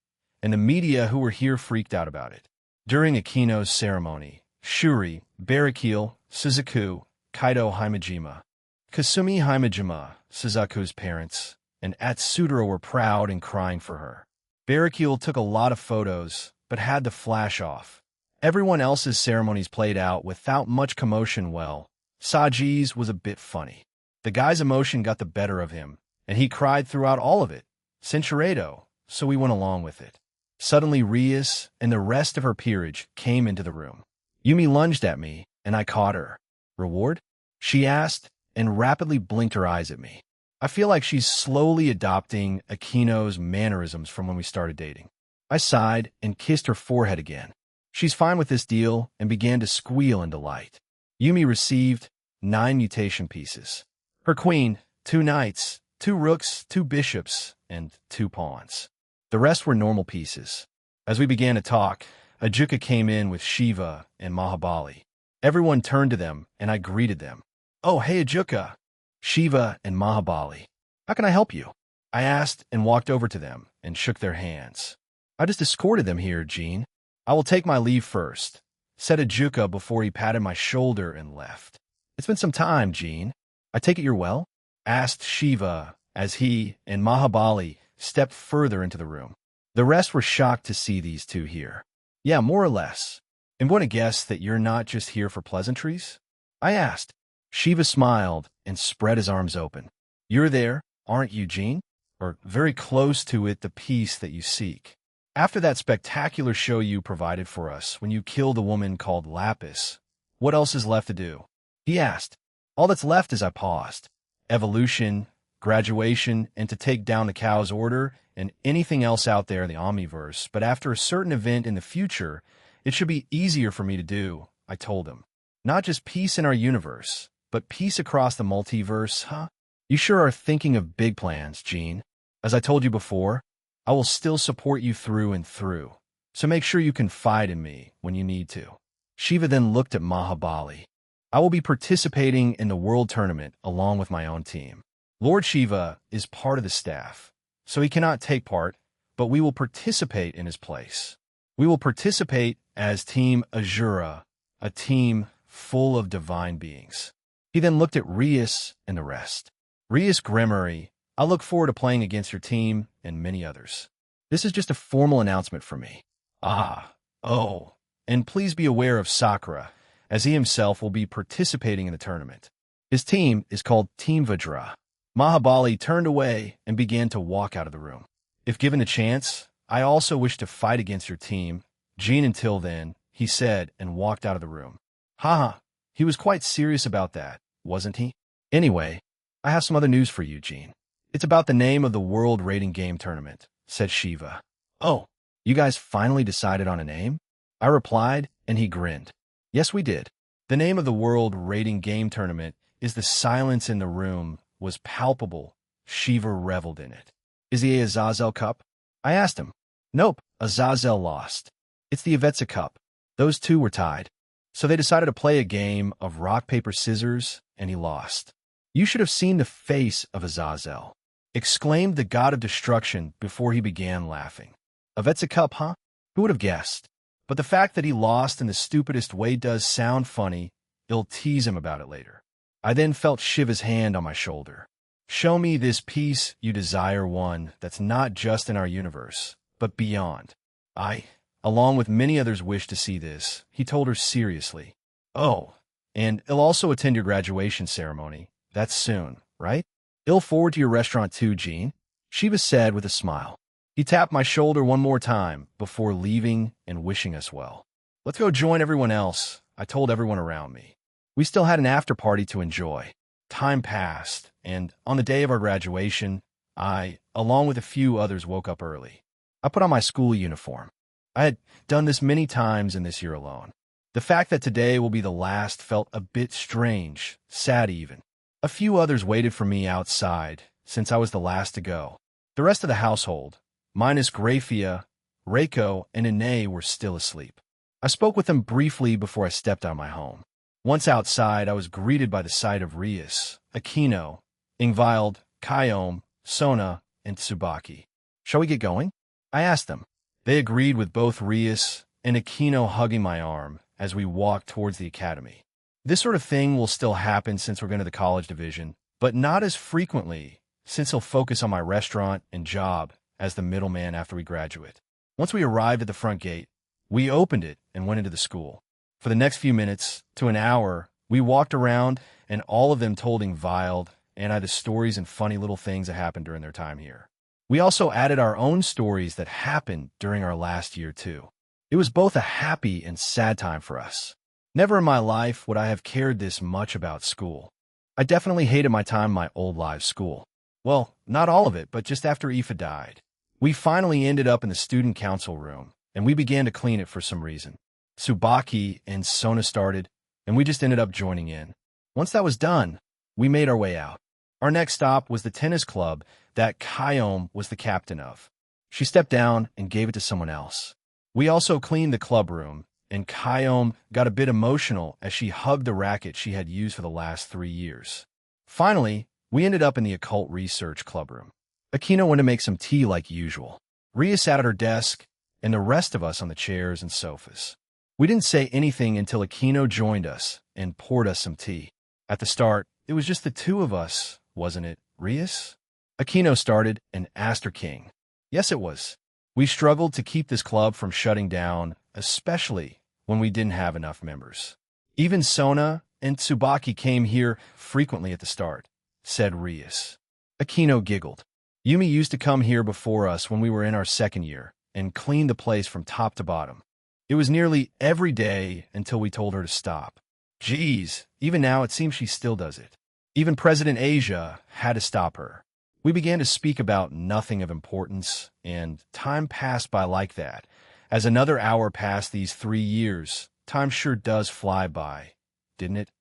and the media who were here freaked out about it. During Aquino's ceremony, Shuri, Barakil, Suzaku, Kaido Himejima, Kasumi Himejima, Suzaku's parents, and Atsudora were proud and crying for her. Barakil took a lot of photos, but had to flash off. Everyone else's ceremonies played out without much commotion. Well, Saji's was a bit funny. The guy's emotion got the better of him, and he cried throughout all of it. Cinchuredo, so we went along with it. Suddenly Rias and the rest of her peerage came into the room. Yumi lunged at me, and I caught her. Reward? She asked, and rapidly blinked her eyes at me. I feel like she's slowly adopting Aquino's mannerisms from when we started dating. I sighed and kissed her forehead again. She's fine with this deal and began to squeal in delight. Yumi received 9 mutation pieces. Her queen, 2 knights, 2 rooks, 2 bishops, and 2 pawns. The rest were normal pieces. As we began to talk, Ajuka came in with Shiva and Mahabali. Everyone turned to them, and I greeted them. Oh, hey, Ajuka, Shiva and Mahabali. How can I help you? I asked and walked over to them and shook their hands. I just escorted them here, Jean. I will take my leave first, said Ajuka before he patted my shoulder and left. It's been some time, Jean. I take it you're well? Asked Shiva as he and Mahabali stepped further into the room. The rest were shocked to see these two here. Yeah, more or less. I'm going to guess that you're not just here for pleasantries? I asked. Shiva smiled and spread his arms open. You're there, aren't you, Jean? Or very close to it, the piece that you seek. After that spectacular show you provided for us when you killed a woman called Lapis, what else is left to do? He asked. All that's left is I paused. Evolution, graduation, and to take down the Cow's Order and anything else out there in the Omniverse, but after a certain event in the future, it should be easier for me to do, I told him. Not just peace in our universe, but peace across the multiverse, huh? You sure are thinking of big plans, Jean. As I told you before, I will still support you through and through, so make sure you confide in me when you need to. Shiva then looked at Mahabali. I will be participating in the World Tournament along with my own team. Lord Shiva is part of the staff, so he cannot take part, but we will participate in his place. We will participate as Team Azura, a team full of divine beings. He then looked at Rias and the rest. Rias Gremory, I look forward to playing against your team and many others. This is just a formal announcement for me. And please be aware of Sakura, as he himself will be participating in the tournament. His team is called Team Vajra. Mahabali turned away and began to walk out of the room. If given a chance, I also wish to fight against your team, Jean, until then, he said and walked out of the room. He was quite serious about that, wasn't he? Anyway, I have some other news for you, Jean. It's about the name of the World Rating Game Tournament, said Shiva. Oh, you guys finally decided on a name? I replied, and he grinned. Yes, we did. The name of the World Rating Game Tournament is The silence in the room was palpable Shiva reveled in it. Is the Azazel Cup? I asked him. Nope, Azazel lost. It's the Avetsa Cup. Those two were tied. So they decided to play a game of rock, paper, scissors, and he lost. You should have seen the face of Azazel, exclaimed the god of destruction before he began laughing. Avetsa Cup, huh? Who would have guessed? But the fact that he lost in the stupidest way does sound funny. I'll tease him about it later. I then felt Shiva's hand on my shoulder. Show me this peace you desire, one that's not just in our universe, but beyond. I, along with many others, wish to see this, he told her seriously. Oh, and I'll also attend your graduation ceremony. That's soon, right? I'll forward to your restaurant too, Jean, Shiva said with a smile. He tapped my shoulder one more time before leaving and wishing us well. Let's go join everyone else, I told everyone around me. We still had an after-party to enjoy. Time passed, and on the day of our graduation, I, along with a few others, woke up early. I put on my school uniform. I had done this many times in this year alone. The fact that today will be the last felt a bit strange, sad even. A few others waited for me outside, since I was the last to go. The rest of the household, minus Grafia, Reiko, and Ine, were still asleep. I spoke with them briefly before I stepped out of my home. Once outside, I was greeted by the sight of Rias, Aquino, Ingvild, Kyom, Sona, and Tsubaki. Shall we get going? I asked them. They agreed, with both Rias and Aquino hugging my arm as we walked towards the academy. This sort of thing will still happen since we're going to the college division, but not as frequently since he'll focus on my restaurant and job as the middleman after we graduate. Once we arrived at the front gate, we opened it and went into the school. For the next few minutes to an hour, we walked around, and all of them told Ingvild and I the stories and funny little things that happened during their time here. We also added our own stories that happened during our last year too. It was both a happy and sad time for us. Never in my life would I have cared this much about school. I definitely hated my time in my old live school. Well, not all of it, but just after Aoife died. We finally ended up in the student council room, and we began to clean it for some reason. Tsubaki and Sona started, and we just ended up joining in. Once that was done, we made our way out. Our next stop was the tennis club that Kyom was the captain of. She stepped down and gave it to someone else. We also cleaned the club room, and Kyom got a bit emotional as she hugged the racket she had used for the last 3 years. Finally, we ended up in the occult research club room. Aquino went to make some tea like usual. Ria sat at her desk, and the rest of us on the chairs and sofas. We didn't say anything until Aquino joined us and poured us some tea. At the start, it was just the two of us, wasn't it, Rias? Aquino started and asked her king. Yes, it was. We struggled to keep this club from shutting down, especially when we didn't have enough members. Even Sona and Tsubaki came here frequently at the start, said Rias. Aquino giggled. Yumi used to come here before us when we were in our second year and clean the place from top to bottom. It was nearly every day until we told her to stop. Geez, even now it seems she still does it. Even President Asia had to stop her. We began to speak about nothing of importance, and time passed by like that. As another hour passed these 3 years, time sure does fly by, didn't it?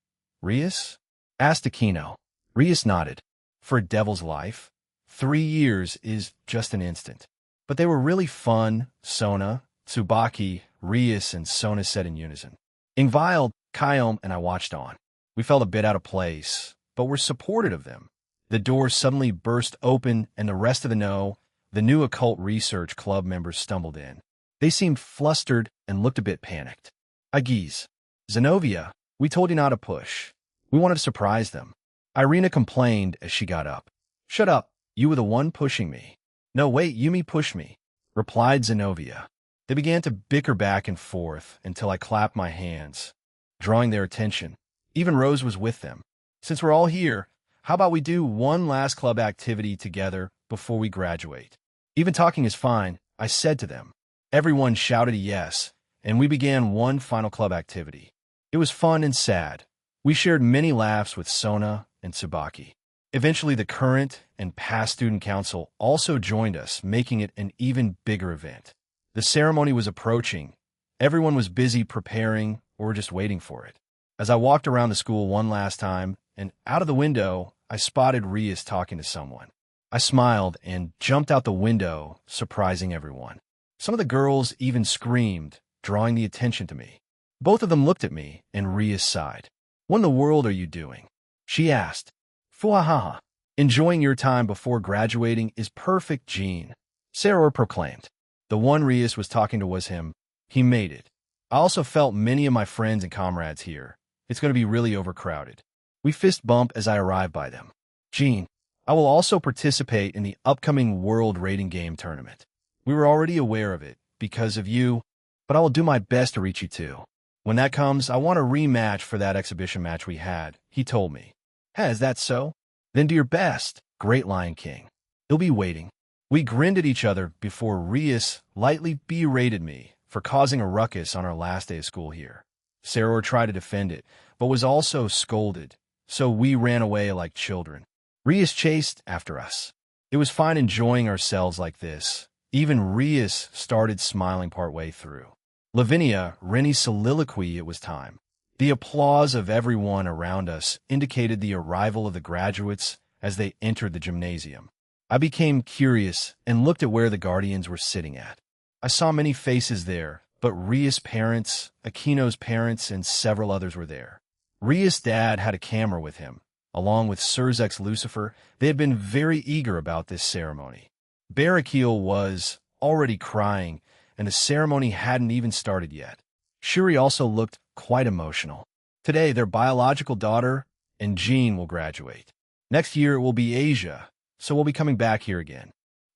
Rias? Asked Aquino. Rias nodded. For a devil's life, 3 years is just an instant. But they were really fun, Sona, Tsubaki, Rias, and Sona said in unison. Ingvild, Kyom, and I watched on. We felt a bit out of place, but were supportive of them. The door suddenly burst open, and the rest of the new occult research club members stumbled in. They seemed flustered and looked a bit panicked. Agis. Zenobia, we told you not to push. We wanted to surprise them. Irina complained as she got up. Shut up, you were the one pushing me. No, wait, Yumi pushed me, replied Zenobia. They began to bicker back and forth until I clapped my hands, drawing their attention. Even Rose was with them. Since we're all here, how about we do one last club activity together before we graduate? Even talking is fine, I said to them. Everyone shouted a yes, and we began one final club activity. It was fun and sad. We shared many laughs with Sona and Tsubaki. Eventually, the current and past student council also joined us, making it an even bigger event. The ceremony was approaching. Everyone was busy preparing or just waiting for it. As I walked around the school one last time, and out of the window, I spotted Rias talking to someone. I smiled and jumped out the window, surprising everyone. Some of the girls even screamed, drawing the attention to me. Both of them looked at me, and Rhea sighed. "What in the world are you doing?" she asked. "Fuahaha. Enjoying your time before graduating is perfect, Jean," Sarah proclaimed. The one Reyes was talking to was him. He made it. I also felt many of my friends and comrades here. It's going to be really overcrowded. We fist bump as I arrive by them. "Jean, I will also participate in the upcoming World Rating Game Tournament. We were already aware of it because of you, but I will do my best to reach you too. When that comes, I want a rematch for that exhibition match we had," he told me. "Hey, is that so? Then do your best, Great Lion King. He'll be waiting." We grinned at each other before Reyes lightly berated me for causing a ruckus on our last day of school here. Sarah tried to defend it, but was also scolded, so we ran away like children. Reyes chased after us. It was fine enjoying ourselves like this. Even Reyes started smiling partway through. Lavinia, Rennie's soliloquy, it was time. The applause of everyone around us indicated the arrival of the graduates as they entered the gymnasium. I became curious and looked at where the guardians were sitting at. I saw many faces there, but Reyes' parents, Aquino's parents, and several others were there. Reyes' dad had a camera with him. Along with Surzek's Lucifer, they had been very eager about this ceremony. Barakiel was already crying, and the ceremony hadn't even started yet. Shuri also looked quite emotional. Today, their biological daughter and Jean will graduate. Next year, it will be Asia, so we'll be coming back here again.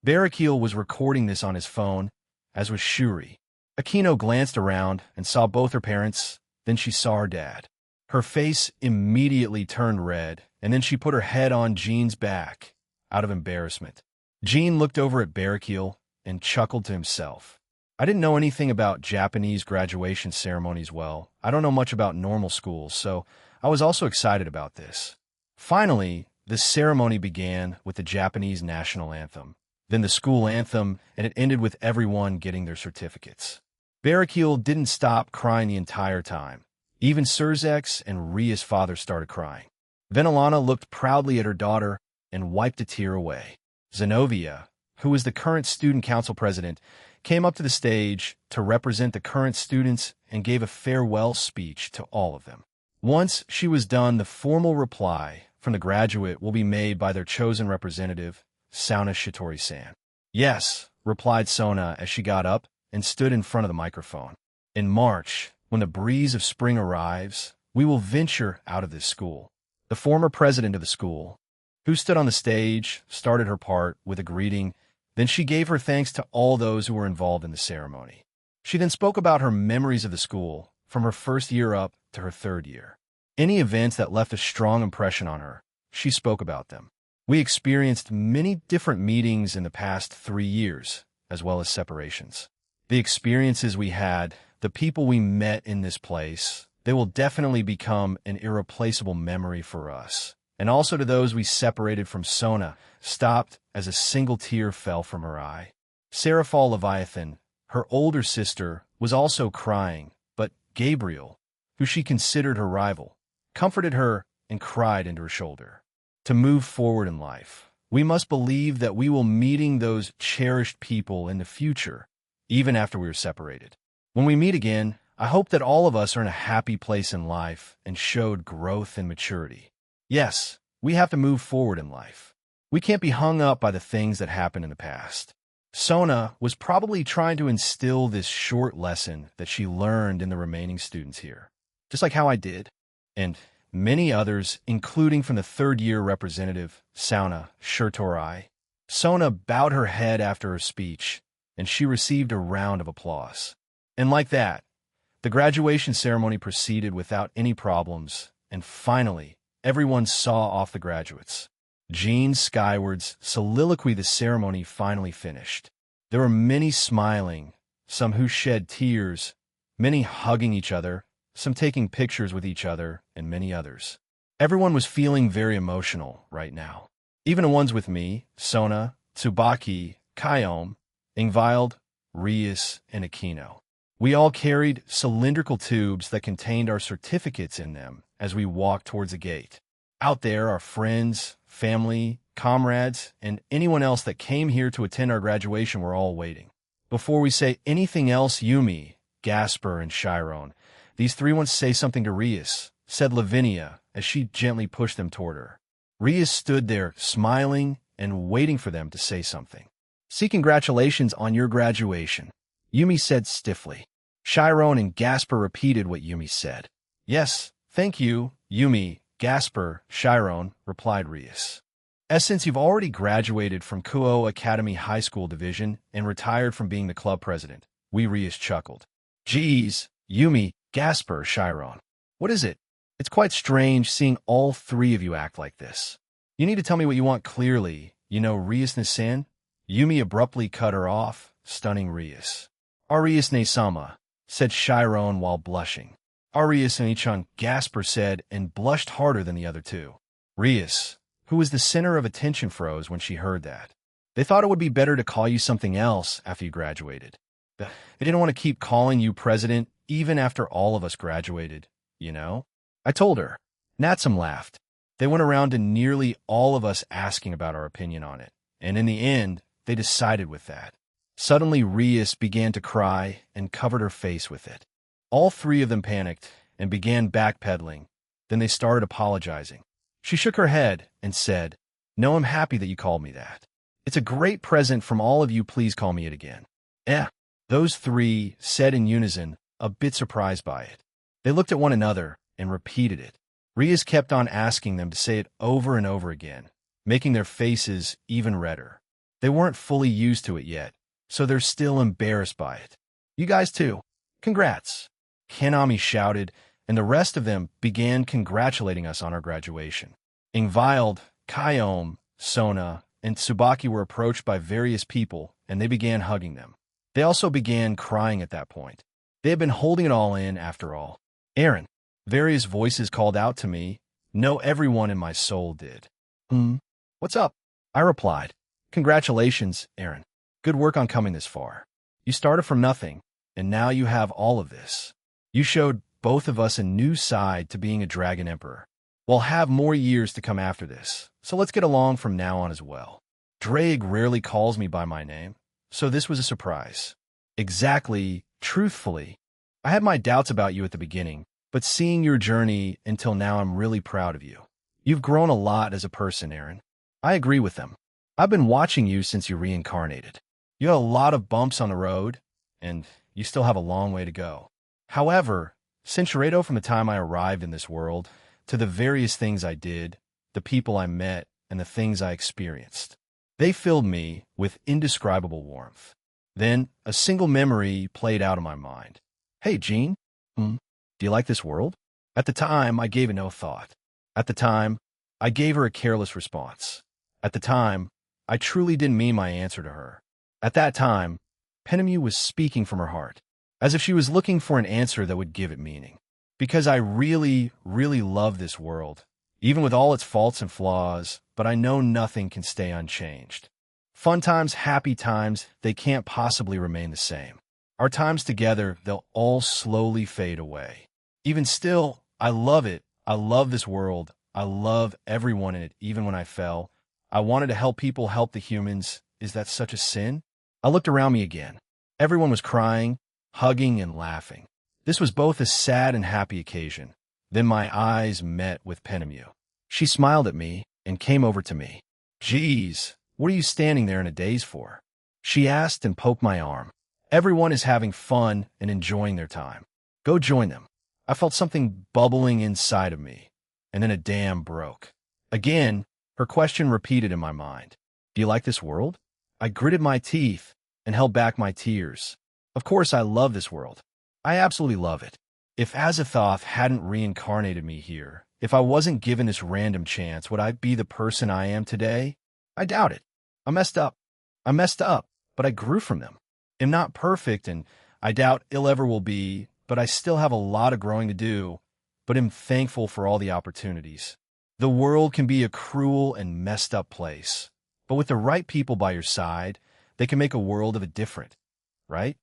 Barakiel was recording this on his phone, as was Shuri. Aquino glanced around and saw both her parents, then she saw her dad. Her face immediately turned red, and then she put her head on Jean's back, out of embarrassment. Jean looked over at Barakiel and chuckled to himself. I didn't know anything about Japanese graduation ceremonies well. I don't know much about normal schools, so I was also excited about this. Finally, the ceremony began with the Japanese national anthem, then the school anthem, and it ended with everyone getting their certificates. Barakiel didn't stop crying the entire time. Even Surzek's and Rhea's father started crying. Venelana looked proudly at her daughter and wiped a tear away. Zenobia, who was the current student council president, came up to the stage to represent the current students and gave a farewell speech to all of them. Once she was done, the formal reply from the graduate will be made by their chosen representative, Sauna Shitori-san. "Yes," replied Sona as she got up and stood in front of the microphone. "In March, when the breeze of spring arrives, we will venture out of this school." The former president of the school, who stood on the stage, started her part with a greeting. Then she gave her thanks to all those who were involved in the ceremony. She then spoke about her memories of the school, from her first year up to her third year. Any events that left a strong impression on her, she spoke about them. We experienced many different meetings in the past 3 years, as well as separations. The experiences we had, the people we met in this place, they will definitely become an irreplaceable memory for us. And also to those we separated from. Sona stopped as a single tear fell from her eye. Seraphal Leviathan, her older sister, was also crying, but Gabriel, who she considered her rival, comforted her and cried into her shoulder. To move forward in life, we must believe that we will meeting those cherished people in the future, even after we are separated. When we meet again, I hope that all of us are in a happy place in life and showed growth and maturity. Yes, we have to move forward in life. We can't be hung up by the things that happened in the past. Sona was probably trying to instill this short lesson that she learned in the remaining students here, just like how I did, and many others, including from the third-year representative, Sauna Shirtorai. Sona bowed her head after her speech, and she received a round of applause. And like that, the graduation ceremony proceeded without any problems, and finally, everyone saw off the graduates. Jean Skyward's soliloquy. The ceremony finally finished. There were many smiling, some who shed tears, many hugging each other, some taking pictures with each other, and many others. Everyone was feeling very emotional right now. Even the ones with me, Sona, Tsubaki, Kyome, Ingvild, Reyes, and Aquino. We all carried cylindrical tubes that contained our certificates in them as we walked towards the gate. Out there, our friends, family, comrades, and anyone else that came here to attend our graduation were all waiting. Before we say anything else, Yumi, Gasper, and Chiron, these three want to say something to Rias, said Lavinia as she gently pushed them toward her. Rias stood there, smiling and waiting for them to say something. "See, congratulations on your graduation," Yumi said stiffly. Chiron and Gasper repeated what Yumi said. "Yes, thank you, Yumi, Gasper, Chiron," replied Rias. "Since you've already graduated from Kuo Academy High School Division and retired from being the club president," Rias chuckled. "Geez, Yumi, Gasper, Chiron. What is it? It's quite strange seeing all three of you act like this. You need to tell me what you want clearly, Rias-ne-san." Yumi abruptly cut her off, stunning Rias. "Arias-ne-sama," said Chiron while blushing. "Arias-ne-chan," Gasper said, and blushed harder than the other two. Rias, who was the center of attention, froze when she heard that. "They thought it would be better to call you something else after you graduated. They didn't want to keep calling you president even after all of us graduated, I told her." Natsum laughed. "They went around to nearly all of us asking about our opinion on it, and in the end, they decided with that." Suddenly, Rias began to cry and covered her face with it. All three of them panicked and began backpedaling. Then they started apologizing. She shook her head and said, "No, I'm happy that you called me that. It's a great present from all of you. Please call me it again." Those three said in unison, a bit surprised by it. They looked at one another and repeated it. Rias kept on asking them to say it over and over again, making their faces even redder. They weren't fully used to it yet, so they're still embarrassed by it. "You guys too. Congrats," Kanami shouted, and the rest of them began congratulating us on our graduation. Ingvild, Kyome, Sona, and Tsubaki were approached by various people, and they began hugging them. They also began crying at that point. They had been holding it all in after all. "Aaron," various voices called out to me. No, everyone in my soul did. What's up?" I replied. "Congratulations, Aaron. Good work on coming this far. You started from nothing, and now you have all of this. You showed both of us a new side to being a Dragon Emperor. We'll have more years to come after this, so let's get along from now on as well. Drake rarely calls me by my name, so this was a surprise." "Exactly, truthfully. I had my doubts about you at the beginning, but seeing your journey until now, I'm really proud of you. You've grown a lot as a person, Aaron." I agree with them. "I've been watching you since you reincarnated. You had a lot of bumps on the road, and you still have a long way to go. However, Cinchuredo, from the time I arrived in this world, to the various things I did, the people I met, and the things I experienced, they filled me with indescribable warmth. Then a single memory played out in my mind. Hey, Jean, do you like this world?" At the time, I gave it no thought. At the time, I gave her a careless response. At the time, I truly didn't mean my answer to her. At that time, Penemu was speaking from her heart, as if she was looking for an answer that would give it meaning. Because I really, really love this world, even with all its faults and flaws, but I know nothing can stay unchanged. Fun times, happy times, they can't possibly remain the same. Our times together, they'll all slowly fade away. Even still, I love it. I love this world. I love everyone in it, even when I fell. I wanted to help people help the humans. Is that such a sin? I looked around me again. Everyone was crying, hugging, and laughing. This was both a sad and happy occasion. Then my eyes met with Penemu. She smiled at me and came over to me. "Geez, what are you standing there in a daze for?" she asked and poked my arm. "Everyone is having fun and enjoying their time. Go join them." I felt something bubbling inside of me, and then a dam broke. Again, her question repeated in my mind. "Do you like this world?" I gritted my teeth and held back my tears. Of course I love this world. I absolutely love it. If Azathoth hadn't reincarnated me here, if I wasn't given this random chance, would I be the person I am today? I doubt it. I messed up, but I grew from them. I'm not perfect, and I doubt I'll ever will be, but I still have a lot of growing to do, but am thankful for all the opportunities. The world can be a cruel and messed up place, but with the right people by your side, they can make a world of it different, right?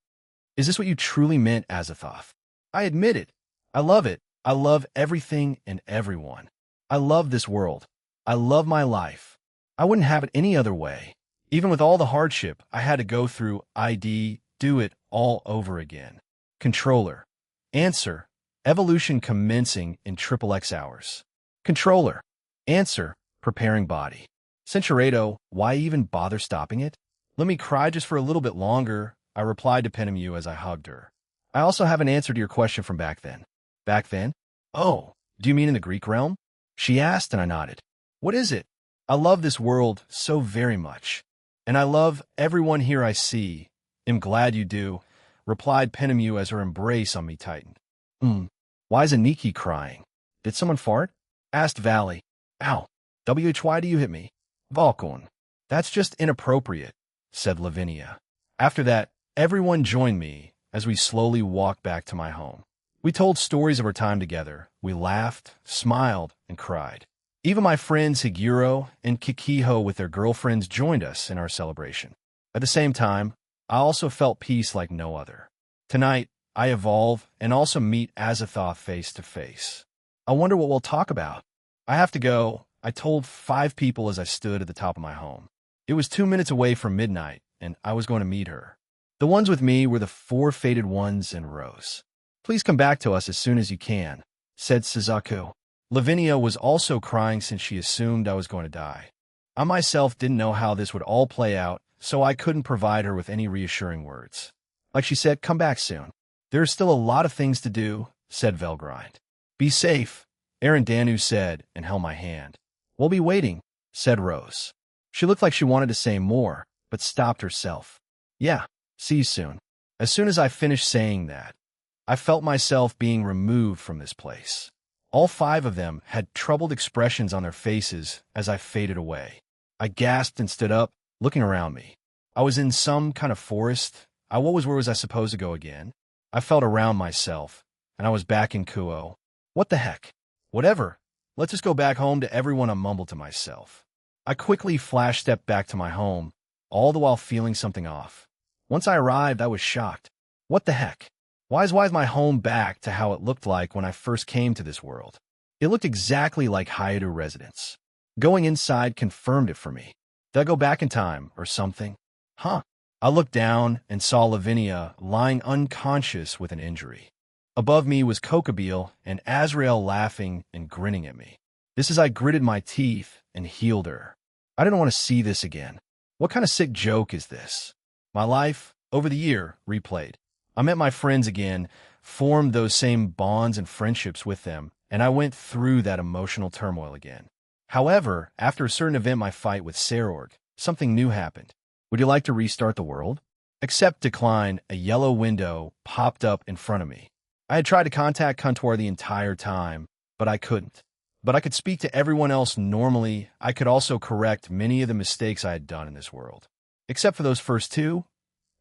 Is this what you truly meant, Azathoth? I admit it. I love it. I love everything and everyone. I love this world. I love my life. I wouldn't have it any other way. Even with all the hardship I had to go through, I'd do it all over again. Controller. Answer. Evolution commencing in XXX hours. Controller. Answer. Preparing body. Centurado, why even bother stopping it? Let me cry just for a little bit longer, I replied to Penemu as I hugged her. I also have an answer to your question from back then. Back then? Oh, do you mean in the Greek realm? She asked and I nodded. What is it? I love this world so very much. And I love everyone here I see. Am glad you do, replied Penemu as her embrace on me tightened. Why is Aniki crying? Did someone fart? Asked Valley. Ow. Why do you hit me? Vulcan. That's just inappropriate, said Lavinia. After that, everyone joined me as we slowly walked back to my home. We told stories of our time together. We laughed, smiled, and cried. Even my friends Higuro and Kikiho with their girlfriends joined us in our celebration. At the same time, I also felt peace like no other. Tonight, I evolve and also meet Azathoth face to face. I wonder what we'll talk about. I have to go, I told 5 people as I stood at the top of my home. It was 2 minutes away from midnight, and I was going to meet her. The ones with me were the 4 fated ones in rows. Please come back to us as soon as you can, said Suzaku. Lavinia was also crying since she assumed I was going to die. I myself didn't know how this would all play out, so I couldn't provide her with any reassuring words. Like she said, come back soon. There are still a lot of things to do, said Velgrind. Be safe, Arendanu said and held my hand. We'll be waiting, said Rose. She looked like she wanted to say more, but stopped herself. Yeah, see you soon. As soon as I finished saying that, I felt myself being removed from this place. All 5 of them had troubled expressions on their faces as I faded away. I gasped and stood up, looking around me. I was in some kind of forest. Where was I supposed to go again? I felt around myself, and I was back in Kuo. What the heck? Whatever. Let's just go back home to everyone, I mumbled to myself. I quickly flash-stepped back to my home, all the while feeling something off. Once I arrived, I was shocked. What the heck? Why is my home back to how it looked like when I first came to this world? It looked exactly like Hayato residence. Going inside confirmed it for me. Did I go back in time or something? Huh. I looked down and saw Lavinia lying unconscious with an injury. Above me was Kokobeel and Azrael laughing and grinning at me. This as I gritted my teeth and healed her. I didn't want to see this again. What kind of sick joke is this? My life, over the year, replayed. I met my friends again, formed those same bonds and friendships with them, and I went through that emotional turmoil again. However, after a certain event, my fight with Serorg, something new happened. Would you like to restart the world? Accept decline, a yellow window popped up in front of me. I had tried to contact Kuntor the entire time, but I couldn't. But I could speak to everyone else normally. I could also correct many of the mistakes I had done in this world. Except for those first 2,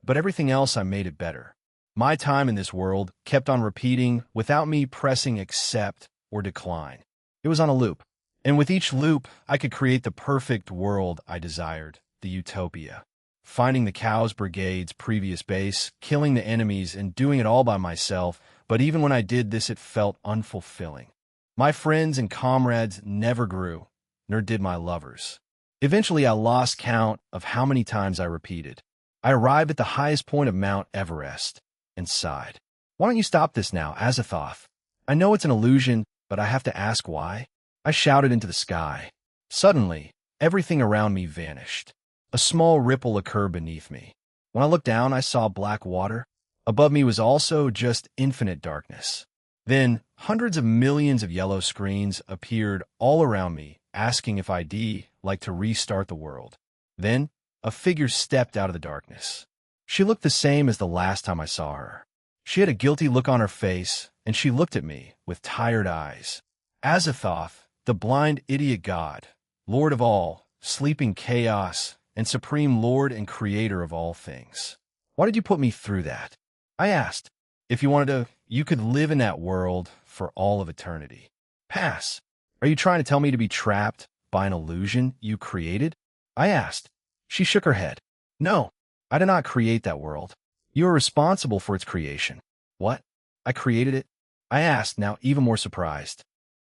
but everything else I made it better. My time in this world kept on repeating without me pressing accept or decline. It was on a loop. And with each loop, I could create the perfect world I desired, the utopia. Finding the Cows Brigade's previous base, killing the enemies, and doing it all by myself, but even when I did this, it felt unfulfilling. My friends and comrades never grew, nor did my lovers. Eventually, I lost count of how many times I repeated. I arrived at the highest point of Mount Everest and sighed. Why don't you stop this now, Azathoth? I know it's an illusion, but I have to ask why. I shouted into the sky. Suddenly, everything around me vanished. A small ripple occurred beneath me. When I looked down, I saw black water. Above me was also just infinite darkness. Then, hundreds of millions of yellow screens appeared all around me, asking if I'd like to restart the world. Then, a figure stepped out of the darkness. She looked the same as the last time I saw her. She had a guilty look on her face, and she looked at me with tired eyes. Azathoth, the blind idiot god, Lord of all, sleeping chaos, and supreme Lord and creator of all things. Why did you put me through that? I asked. If you wanted to, you could live in that world for all of eternity. Pass. Are you trying to tell me to be trapped by an illusion you created? I asked. She shook her head. No, I did not create that world. You are responsible for its creation. What? I created it? I asked, now even more surprised.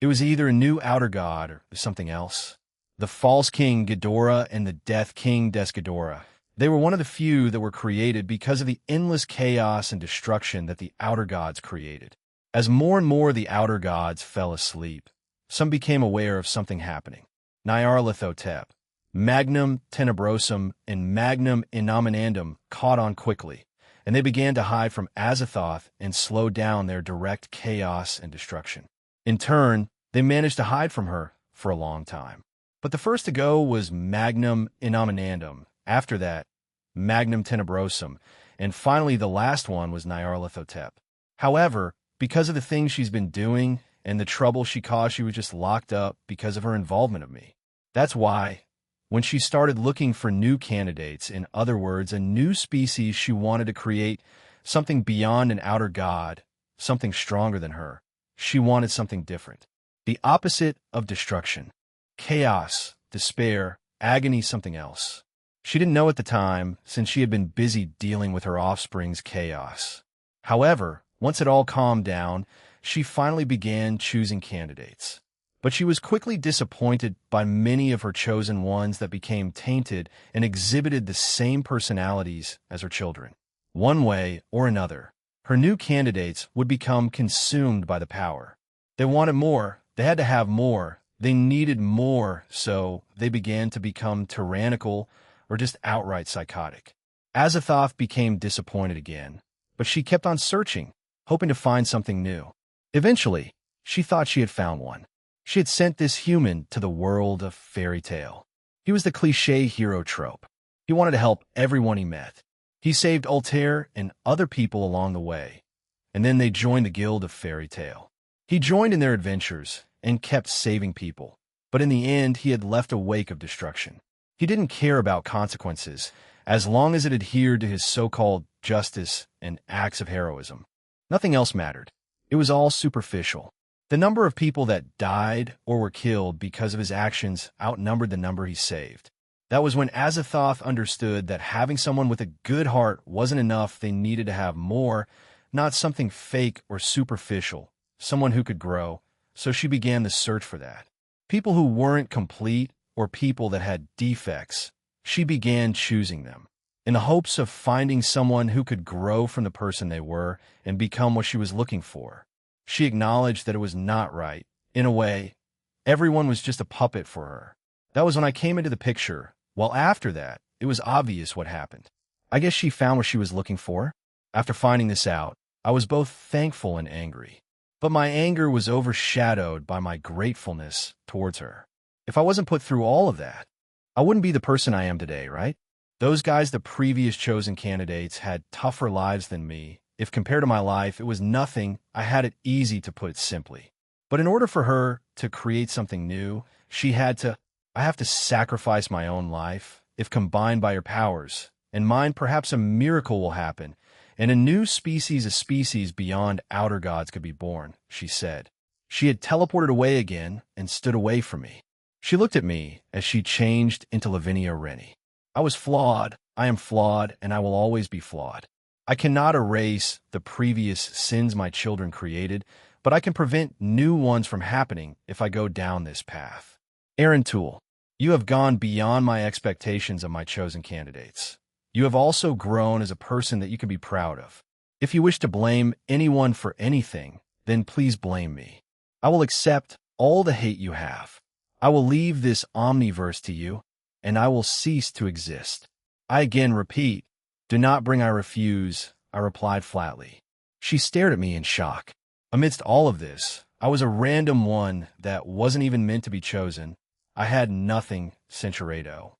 It was either a new outer god or something else. The false king Ghidorah and the death king Desghidorah. They were one of the few that were created because of the endless chaos and destruction that the outer gods created. As more and more the outer gods fell asleep, some became aware of something happening. Nyarlathotep, Magnum Tenebrosum, and Magnum Innominandum caught on quickly, and they began to hide from Azathoth and slow down their direct chaos and destruction. In turn, they managed to hide from her for a long time. But the first to go was Magnum Innominandum. After that, Magnum Tenebrosum, and finally the last one was Nyarlathotep. However, because of the things she's been doing and the trouble she caused, she was just locked up because of her involvement of me. That's why, when she started looking for new candidates, in other words, a new species she wanted to create, something beyond an outer god, something stronger than her, she wanted something different. The opposite of destruction. Chaos, despair, agony, something else. She didn't know at the time, since she had been busy dealing with her offspring's chaos. However, once it all calmed down, she finally began choosing candidates. But she was quickly disappointed by many of her chosen ones that became tainted and exhibited the same personalities as her children. One way or another, her new candidates would become consumed by the power. They wanted more, they had to have more, they needed more, so they began to become tyrannical or just outright psychotic. Azathoth became disappointed again, but she kept on searching, hoping to find something new. Eventually, she thought she had found one. She had sent this human to the world of fairy tale. He was the cliché hero trope. He wanted to help everyone he met. He saved Altair and other people along the way, and then they joined the guild of fairy tale. He joined in their adventures and kept saving people, but in the end he had left a wake of destruction. He didn't care about consequences, as long as it adhered to his so-called justice and acts of heroism. Nothing else mattered. It was all superficial. The number of people that died or were killed because of his actions outnumbered the number he saved. That was when Azathoth understood that having someone with a good heart wasn't enough. They needed to have more, not something fake or superficial, someone who could grow. So she began the search for that. People who weren't complete or people that had defects. She began choosing them, in the hopes of finding someone who could grow from the person they were and become what she was looking for. She acknowledged that it was not right. In a way, everyone was just a puppet for her. That was when I came into the picture. Well, after that, it was obvious what happened. I guess she found what she was looking for. After finding this out, I was both thankful and angry. But my anger was overshadowed by my gratefulness towards her. If I wasn't put through all of that, I wouldn't be the person I am today, right? Those guys, the previous chosen candidates, had tougher lives than me. If compared to my life, it was nothing. I had it easy, to put it simply. But in order for her to create something new, I have to sacrifice my own life. If combined by her powers and mine, perhaps a miracle will happen, and a new species, a species beyond outer gods, could be born, she said. She had teleported away again and stood away from me. She looked at me as she changed into Lavinia Rennie. I was flawed, I am flawed, and I will always be flawed. I cannot erase the previous sins my children created, but I can prevent new ones from happening if I go down this path. Aaron Toole, you have gone beyond my expectations of my chosen candidates. You have also grown as a person that you can be proud of. If you wish to blame anyone for anything, then please blame me. I will accept all the hate you have. I will leave this omniverse to you, and I will cease to exist. I again repeat, do not bring, I refuse, I replied flatly. She stared at me in shock. Amidst all of this, I was a random one that wasn't even meant to be chosen. I had nothing, Centuredo.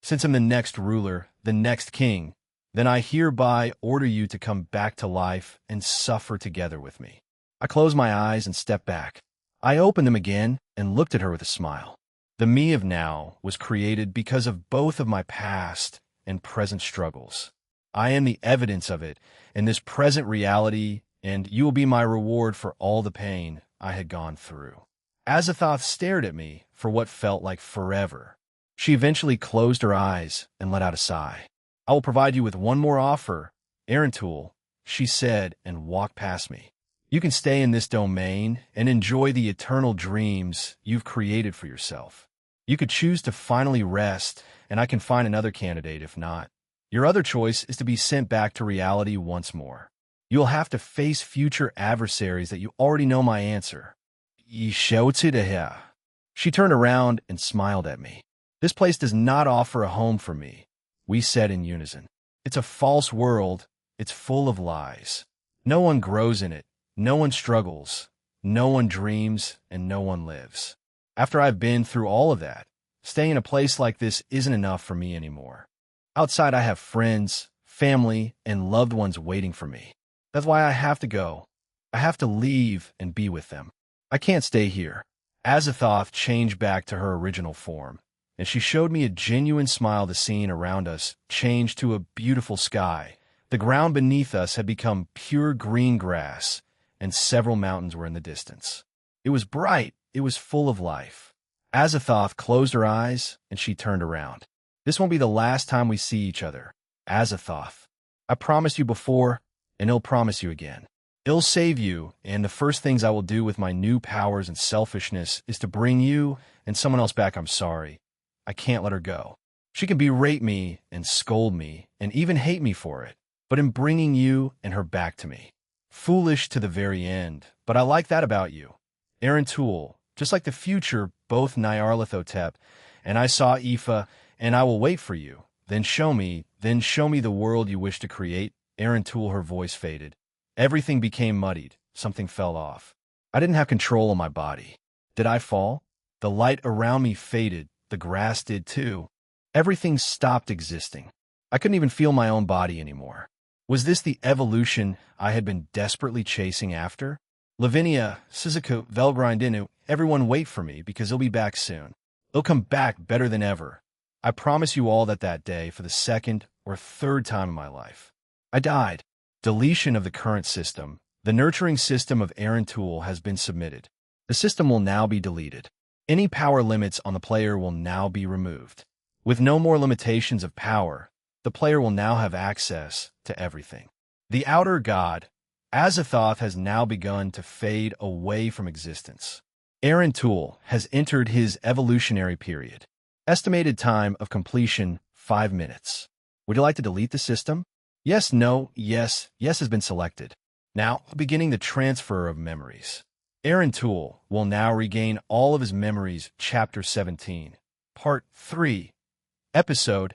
Since I'm the next ruler, the next king, then I hereby order you to come back to life and suffer together with me. I closed my eyes and stepped back. I opened them again and looked at her with a smile. The me of now was created because of both of my past and present struggles. I am the evidence of it in this present reality, and you will be my reward for all the pain I had gone through. Azathoth stared at me for what felt like forever. She eventually closed her eyes and let out a sigh. I will provide you with one more offer, Aaron Toole, she said, and walked past me. You can stay in this domain and enjoy the eternal dreams you've created for yourself. You could choose to finally rest, and I can find another candidate if not. Your other choice is to be sent back to reality once more. You'll have to face future adversaries that you already know my answer. She turned around and smiled at me. This place does not offer a home for me, we said in unison. It's a false world. It's full of lies. No one grows in it. No one struggles. No one dreams, and no one lives. After I've been through all of that, staying in a place like this isn't enough for me anymore. Outside, I have friends, family, and loved ones waiting for me. That's why I have to go. I have to leave and be with them. I can't stay here. Azathoth changed back to her original form, and she showed me a genuine smile. The scene around us changed to a beautiful sky. The ground beneath us had become pure green grass, and several mountains were in the distance. It was bright. It was full of life. Azathoth closed her eyes, and she turned around. This won't be the last time we see each other, Azathoth. I promised you before, and I'll promise you again. I'll save you, and the first things I will do with my new powers and selfishness is to bring you and someone else back. I'm sorry. I can't let her go. She can berate me and scold me and even hate me for it, but in bringing you and her back to me. Foolish to the very end, but I like that about you. Aaron Tool, just like the future, both Nyarlathotep, and I saw Aoife, and I will wait for you. Then show me the world you wish to create. Aaron Tool, her voice faded. Everything became muddied. Something fell off. I didn't have control of my body. Did I fall? The light around me faded. The grass did too. Everything stopped existing. I couldn't even feel my own body anymore. Was this the evolution I had been desperately chasing after? Lavinia, Suzuku, Velgrindinu, everyone wait for me because he'll be back soon. He'll come back better than ever. I promise you all that day, for the second or third time in my life. I died. Deletion of the current system. The nurturing system of Aaron Tool has been submitted. The system will now be deleted. Any power limits on the player will now be removed. With no more limitations of power, the player will now have access to everything. The outer god, Azathoth, has now begun to fade away from existence. Aaron Tool has entered his evolutionary period. Estimated time of completion, 5 minutes. Would you like to delete the system? Yes, no, yes, yes has been selected. Now, beginning the transfer of memories. Aaron Tool will now regain all of his memories. Chapter 17, Part 3, Episode,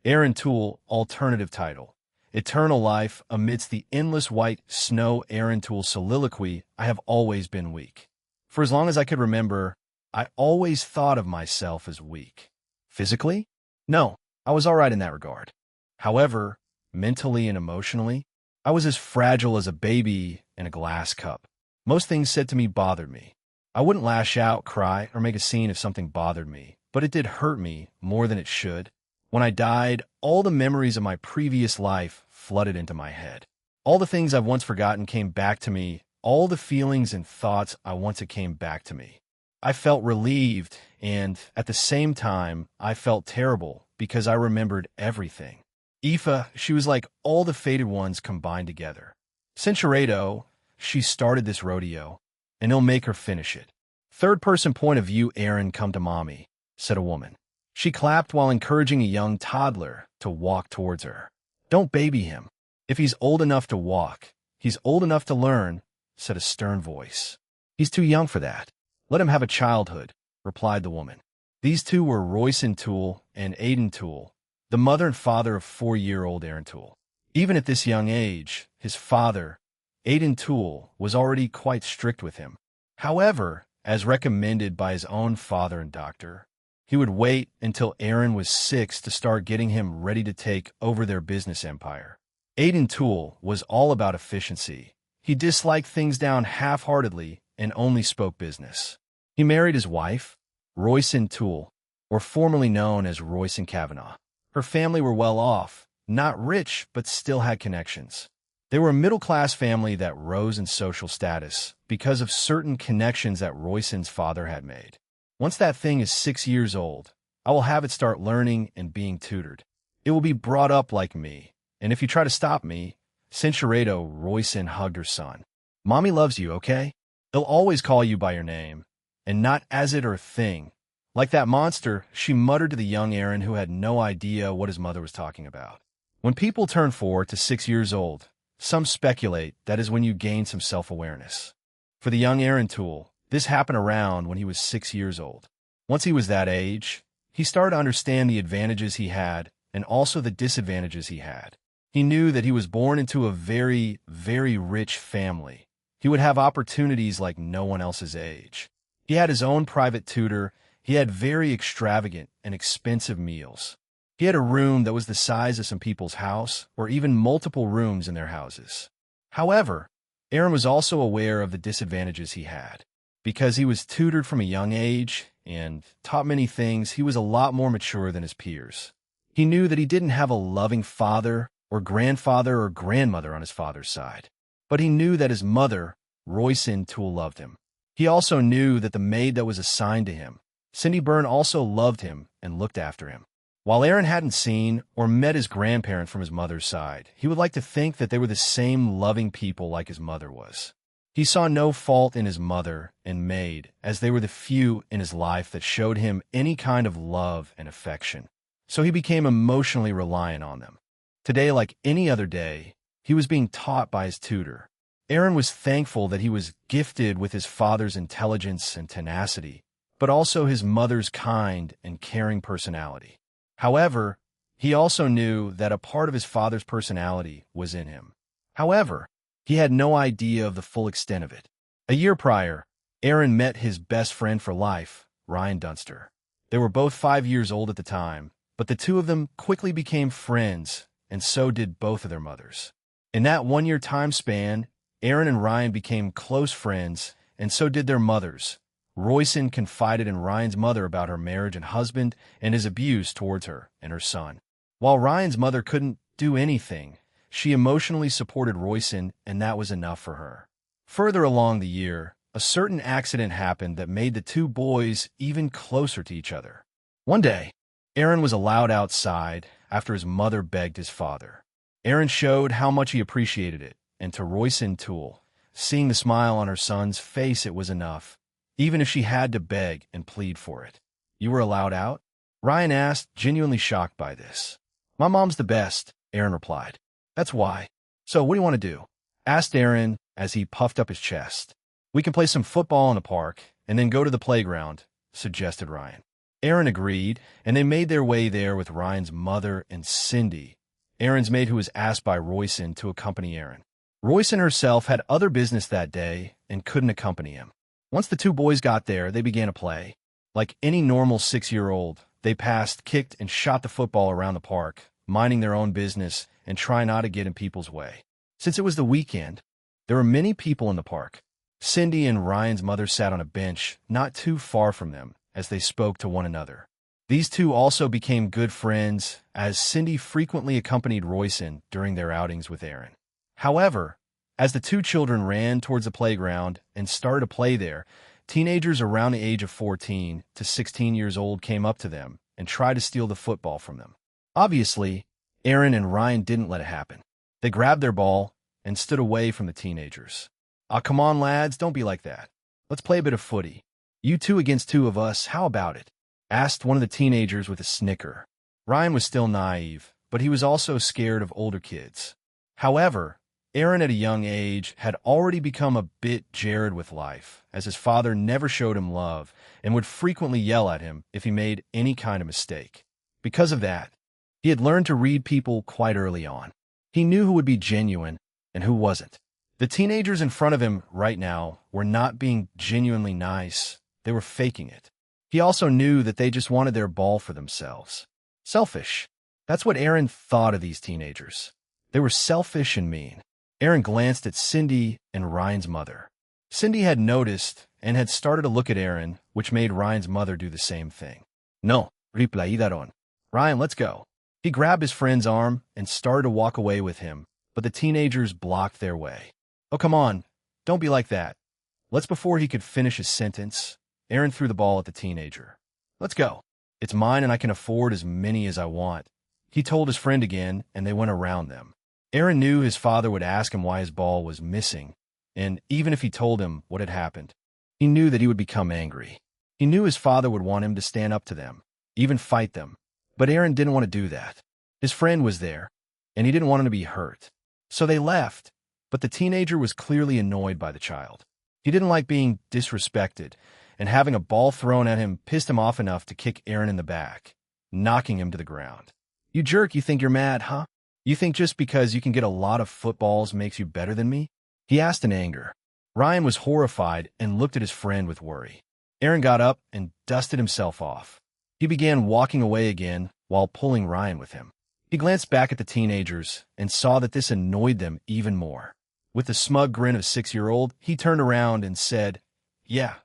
Aaron Tool, alternative title, Eternal Life Amidst the Endless White Snow. Aaron Tool soliloquy. I have always been weak. For as long as I could remember, I always thought of myself as weak. Physically? No, I was all right in that regard. However, mentally and emotionally, I was as fragile as a baby in a glass cup. Most things said to me bothered me. I wouldn't lash out, cry, or make a scene if something bothered me, but it did hurt me more than it should. When I died, all the memories of my previous life flooded into my head. All the things I've once forgotten came back to me. All the feelings and thoughts I once had came back to me. I felt relieved, and at the same time, I felt terrible because I remembered everything. Aoife, she was like all the faded ones combined together. Cinchuredo, she started this rodeo, and he'll make her finish it. Third-person point of view. Aaron, come to mommy, said a woman. She clapped while encouraging a young toddler to walk towards her. Don't baby him. If he's old enough to walk, he's old enough to learn, said a stern voice. He's too young for that. Let him have a childhood, replied the woman. These two were Royson Tool and Aiden Tool, the mother and father of 4-year-old Aaron Tool. Even at this young age, his father, Aiden Tool, was already quite strict with him. However, as recommended by his own father and doctor, he would wait until Aaron was 6 to start getting him ready to take over their business empire. Aiden Tool was all about efficiency. He disliked things done half-heartedly and only spoke business. He married his wife, Royson Tool, or formerly known as Royson Kavanaugh. Her family were well off, not rich, but still had connections. They were a middle-class family that rose in social status because of certain connections that Royson's father had made. Once that thing is 6 years old, I will have it start learning and being tutored. It will be brought up like me, and if you try to stop me, Cinchuredo, Royson hugged her son. Mommy loves you, okay? They'll always call you by your name, and not as it or thing. Like that monster, she muttered to the young Aaron, who had no idea what his mother was talking about. When people turn 4 to 6 years old, some speculate that is when you gain some self-awareness. For the young Aaron Toole, this happened around when he was 6 years old. Once he was that age, he started to understand the advantages he had and also the disadvantages he had. He knew that he was born into a very, very rich family. He would have opportunities like no one else's age. He had his own private tutor. He had very extravagant and expensive meals. He had a room that was the size of some people's house, or even multiple rooms in their houses. However, Aaron was also aware of the disadvantages he had. Because he was tutored from a young age and taught many things, he was a lot more mature than his peers. He knew that he didn't have a loving father or grandfather or grandmother on his father's side, but he knew that his mother, Royson Toole, loved him. He also knew that the maid that was assigned to him, Cindy Byrne, also loved him and looked after him. While Aaron hadn't seen or met his grandparents from his mother's side, he would like to think that they were the same loving people like his mother was. He saw no fault in his mother and maid, as they were the few in his life that showed him any kind of love and affection. So he became emotionally reliant on them. Today, like any other day, he was being taught by his tutor. Aaron was thankful that he was gifted with his father's intelligence and tenacity, but also his mother's kind and caring personality. However, he also knew that a part of his father's personality was in him. However, he had no idea of the full extent of it. A year prior, Aaron met his best friend for life, Ryan Dunster. They were both 5 years old at the time, but the two of them quickly became friends, and so did both of their mothers. In that 1-year time span, Aaron and Ryan became close friends, and so did their mothers. Royson confided in Ryan's mother about her marriage and husband and his abuse towards her and her son. While Ryan's mother couldn't do anything, she emotionally supported Royson, and that was enough for her. Further along the year, a certain accident happened that made the two boys even closer to each other. One day, Aaron was allowed outside after his mother begged his father. Aaron showed how much he appreciated it, and to Royson Toole, seeing the smile on her son's face, it was enough, even if she had to beg and plead for it. "You were allowed out?" Ryan asked, genuinely shocked by this. "My mom's the best," Aaron replied. "That's why." "So what do you want to do?" asked Aaron as he puffed up his chest. "We can play some football in the park and then go to the playground," suggested Ryan. Aaron agreed, and they made their way there with Ryan's mother and Cindy, Aaron's maid, who was asked by Royson to accompany Aaron. Royson herself had other business that day and couldn't accompany him. Once the two boys got there, they began to play. Like any normal 6-year-old, they passed, kicked, and shot the football around the park, minding their own business and trying not to get in people's way. Since it was the weekend, there were many people in the park. Cindy and Ryan's mother sat on a bench not too far from them as they spoke to one another. These two also became good friends, as Cindy frequently accompanied Royson during their outings with Aaron. However, as the two children ran towards the playground and started to play there, teenagers around the age of 14 to 16 years old came up to them and tried to steal the football from them. Obviously, Aaron and Ryan didn't let it happen. They grabbed their ball and stood away from the teenagers. Come on, lads, don't be like that. Let's play a bit of footy. You two against two of us, how about it?" asked one of the teenagers with a snicker. Ryan was still naive, but he was also scared of older kids. However, Aaron at a young age had already become a bit jarred with life, as his father never showed him love and would frequently yell at him if he made any kind of mistake. Because of that, he had learned to read people quite early on. He knew who would be genuine and who wasn't. The teenagers in front of him right now were not being genuinely nice. They were faking it. He also knew that they just wanted their ball for themselves. Selfish. That's what Aaron thought of these teenagers. They were selfish and mean. Aaron glanced at Cindy and Ryan's mother. Cindy had noticed and had started to look at Aaron, which made Ryan's mother do the same thing. "No, replaidaron. Ryan, let's go." He grabbed his friend's arm and started to walk away with him, but the teenagers blocked their way. "Oh, come on. Don't be like that. Let's." Before he could finish his sentence, Aaron threw the ball at the teenager. "Let's go. It's mine and I can afford as many as I want," he told his friend again, and they went around them. Aaron knew his father would ask him why his ball was missing, and even if he told him what had happened, he knew that he would become angry. He knew his father would want him to stand up to them, even fight them, but Aaron didn't want to do that. His friend was there, and he didn't want him to be hurt. So they left, but the teenager was clearly annoyed by the child. He didn't like being disrespected, and having a ball thrown at him pissed him off enough to kick Aaron in the back, knocking him to the ground. "You jerk, you think you're mad, huh? You think just because you can get a lot of footballs makes you better than me?" he asked in anger. Ryan was horrified and looked at his friend with worry. Aaron got up and dusted himself off. He began walking away again while pulling Ryan with him. He glanced back at the teenagers and saw that this annoyed them even more. With the smug grin of a 6-year-old, he turned around and said, "Yeah,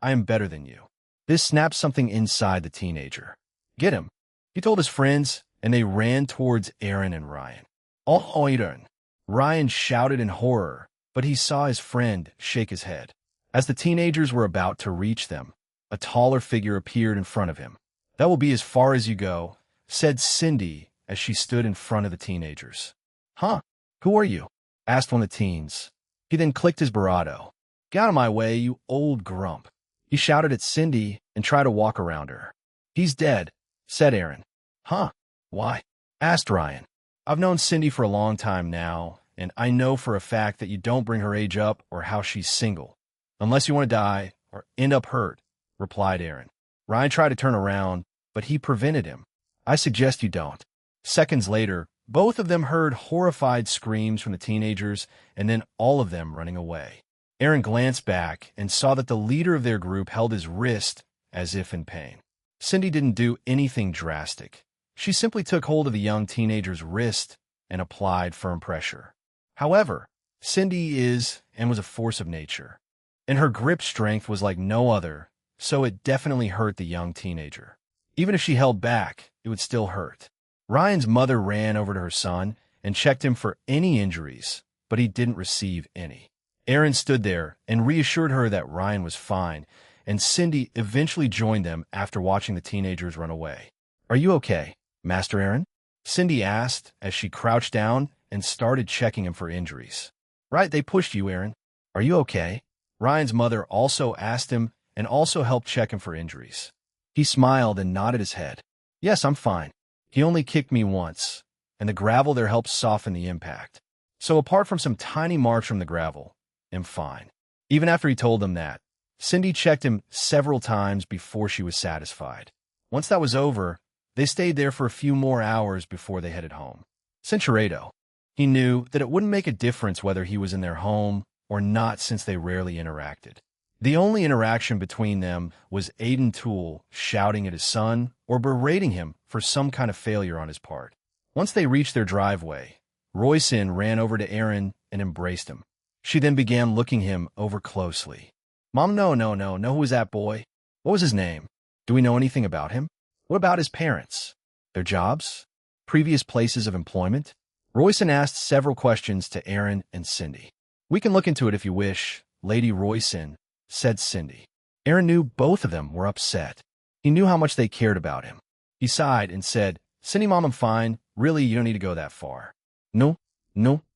I am better than you." This snapped something inside the teenager. "Get him," he told his friends, and they ran towards Aaron and Ryan. "Oh, Aaron!" Ryan shouted in horror, but he saw his friend shake his head. As the teenagers were about to reach them, a taller figure appeared in front of him. "That will be as far as you go," said Cindy as she stood in front of the teenagers. "Huh? Who are you?" asked one of the teens. He then clicked his bravado. "Get out of my way, you old grump," he shouted at Cindy and tried to walk around her. "He's dead," said Aaron. "Huh? Why?" asked Ryan. "I've known Cindy for a long time now, and I know for a fact that you don't bring her age up or how she's single, unless you want to die or end up hurt," replied Aaron. Ryan tried to turn around, but he prevented him. "I suggest you don't." Seconds later, both of them heard horrified screams from the teenagers and then all of them running away. Aaron glanced back and saw that the leader of their group held his wrist as if in pain. Cindy didn't do anything drastic. She simply took hold of the young teenager's wrist and applied firm pressure. However, Cindy is and was a force of nature, and her grip strength was like no other, so it definitely hurt the young teenager. Even if she held back, it would still hurt. Ryan's mother ran over to her son and checked him for any injuries, but he didn't receive any. Aaron stood there and reassured her that Ryan was fine, and Cindy eventually joined them after watching the teenagers run away. "Are you okay, Master Aaron?" Cindy asked as she crouched down and started checking him for injuries. "Right, they pushed you, Aaron. Are you okay?" Ryan's mother also asked him and also helped check him for injuries. He smiled and nodded his head. "Yes, I'm fine. He only kicked me once, and the gravel there helps soften the impact. So apart from some tiny marks from the gravel, I'm fine." Even after he told them that, Cindy checked him several times before she was satisfied. Once that was over, they stayed there for a few more hours before they headed home. Sincerado. He knew that it wouldn't make a difference whether he was in their home or not since they rarely interacted. The only interaction between them was Aiden Toole shouting at his son or berating him for some kind of failure on his part. Once they reached their driveway, Royson ran over to Aaron and embraced him. She then began looking him over closely. "Mom, no, who was that boy? What was his name? Do we know anything about him? What about his parents? Their jobs? Previous places of employment?" Royson asked several questions to Aaron and Cindy. "We can look into it if you wish, Lady Royson," said Cindy. Aaron knew both of them were upset. He knew how much they cared about him. He sighed and said, "Cindy, Mom, I'm fine. Really, you don't need to go that far." No, awichi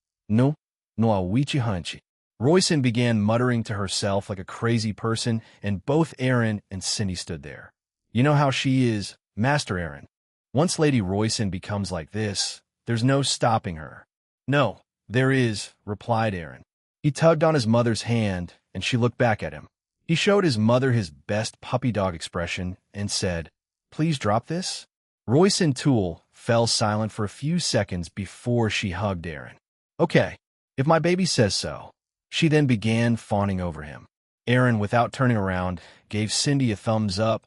hunchi. Royson began muttering to herself like a crazy person, and both Aaron and Cindy stood there. "You know how she is, Master Aaron. Once Lady Royson becomes like this, there's no stopping her." "No, there is," replied Aaron. He tugged on his mother's hand, and she looked back at him. He showed his mother his best puppy dog expression and said, "Please drop this." Royson Toole fell silent for a few seconds before she hugged Aaron. "Okay, if my baby says so." She then began fawning over him. Aaron, without turning around, gave Cindy a thumbs up,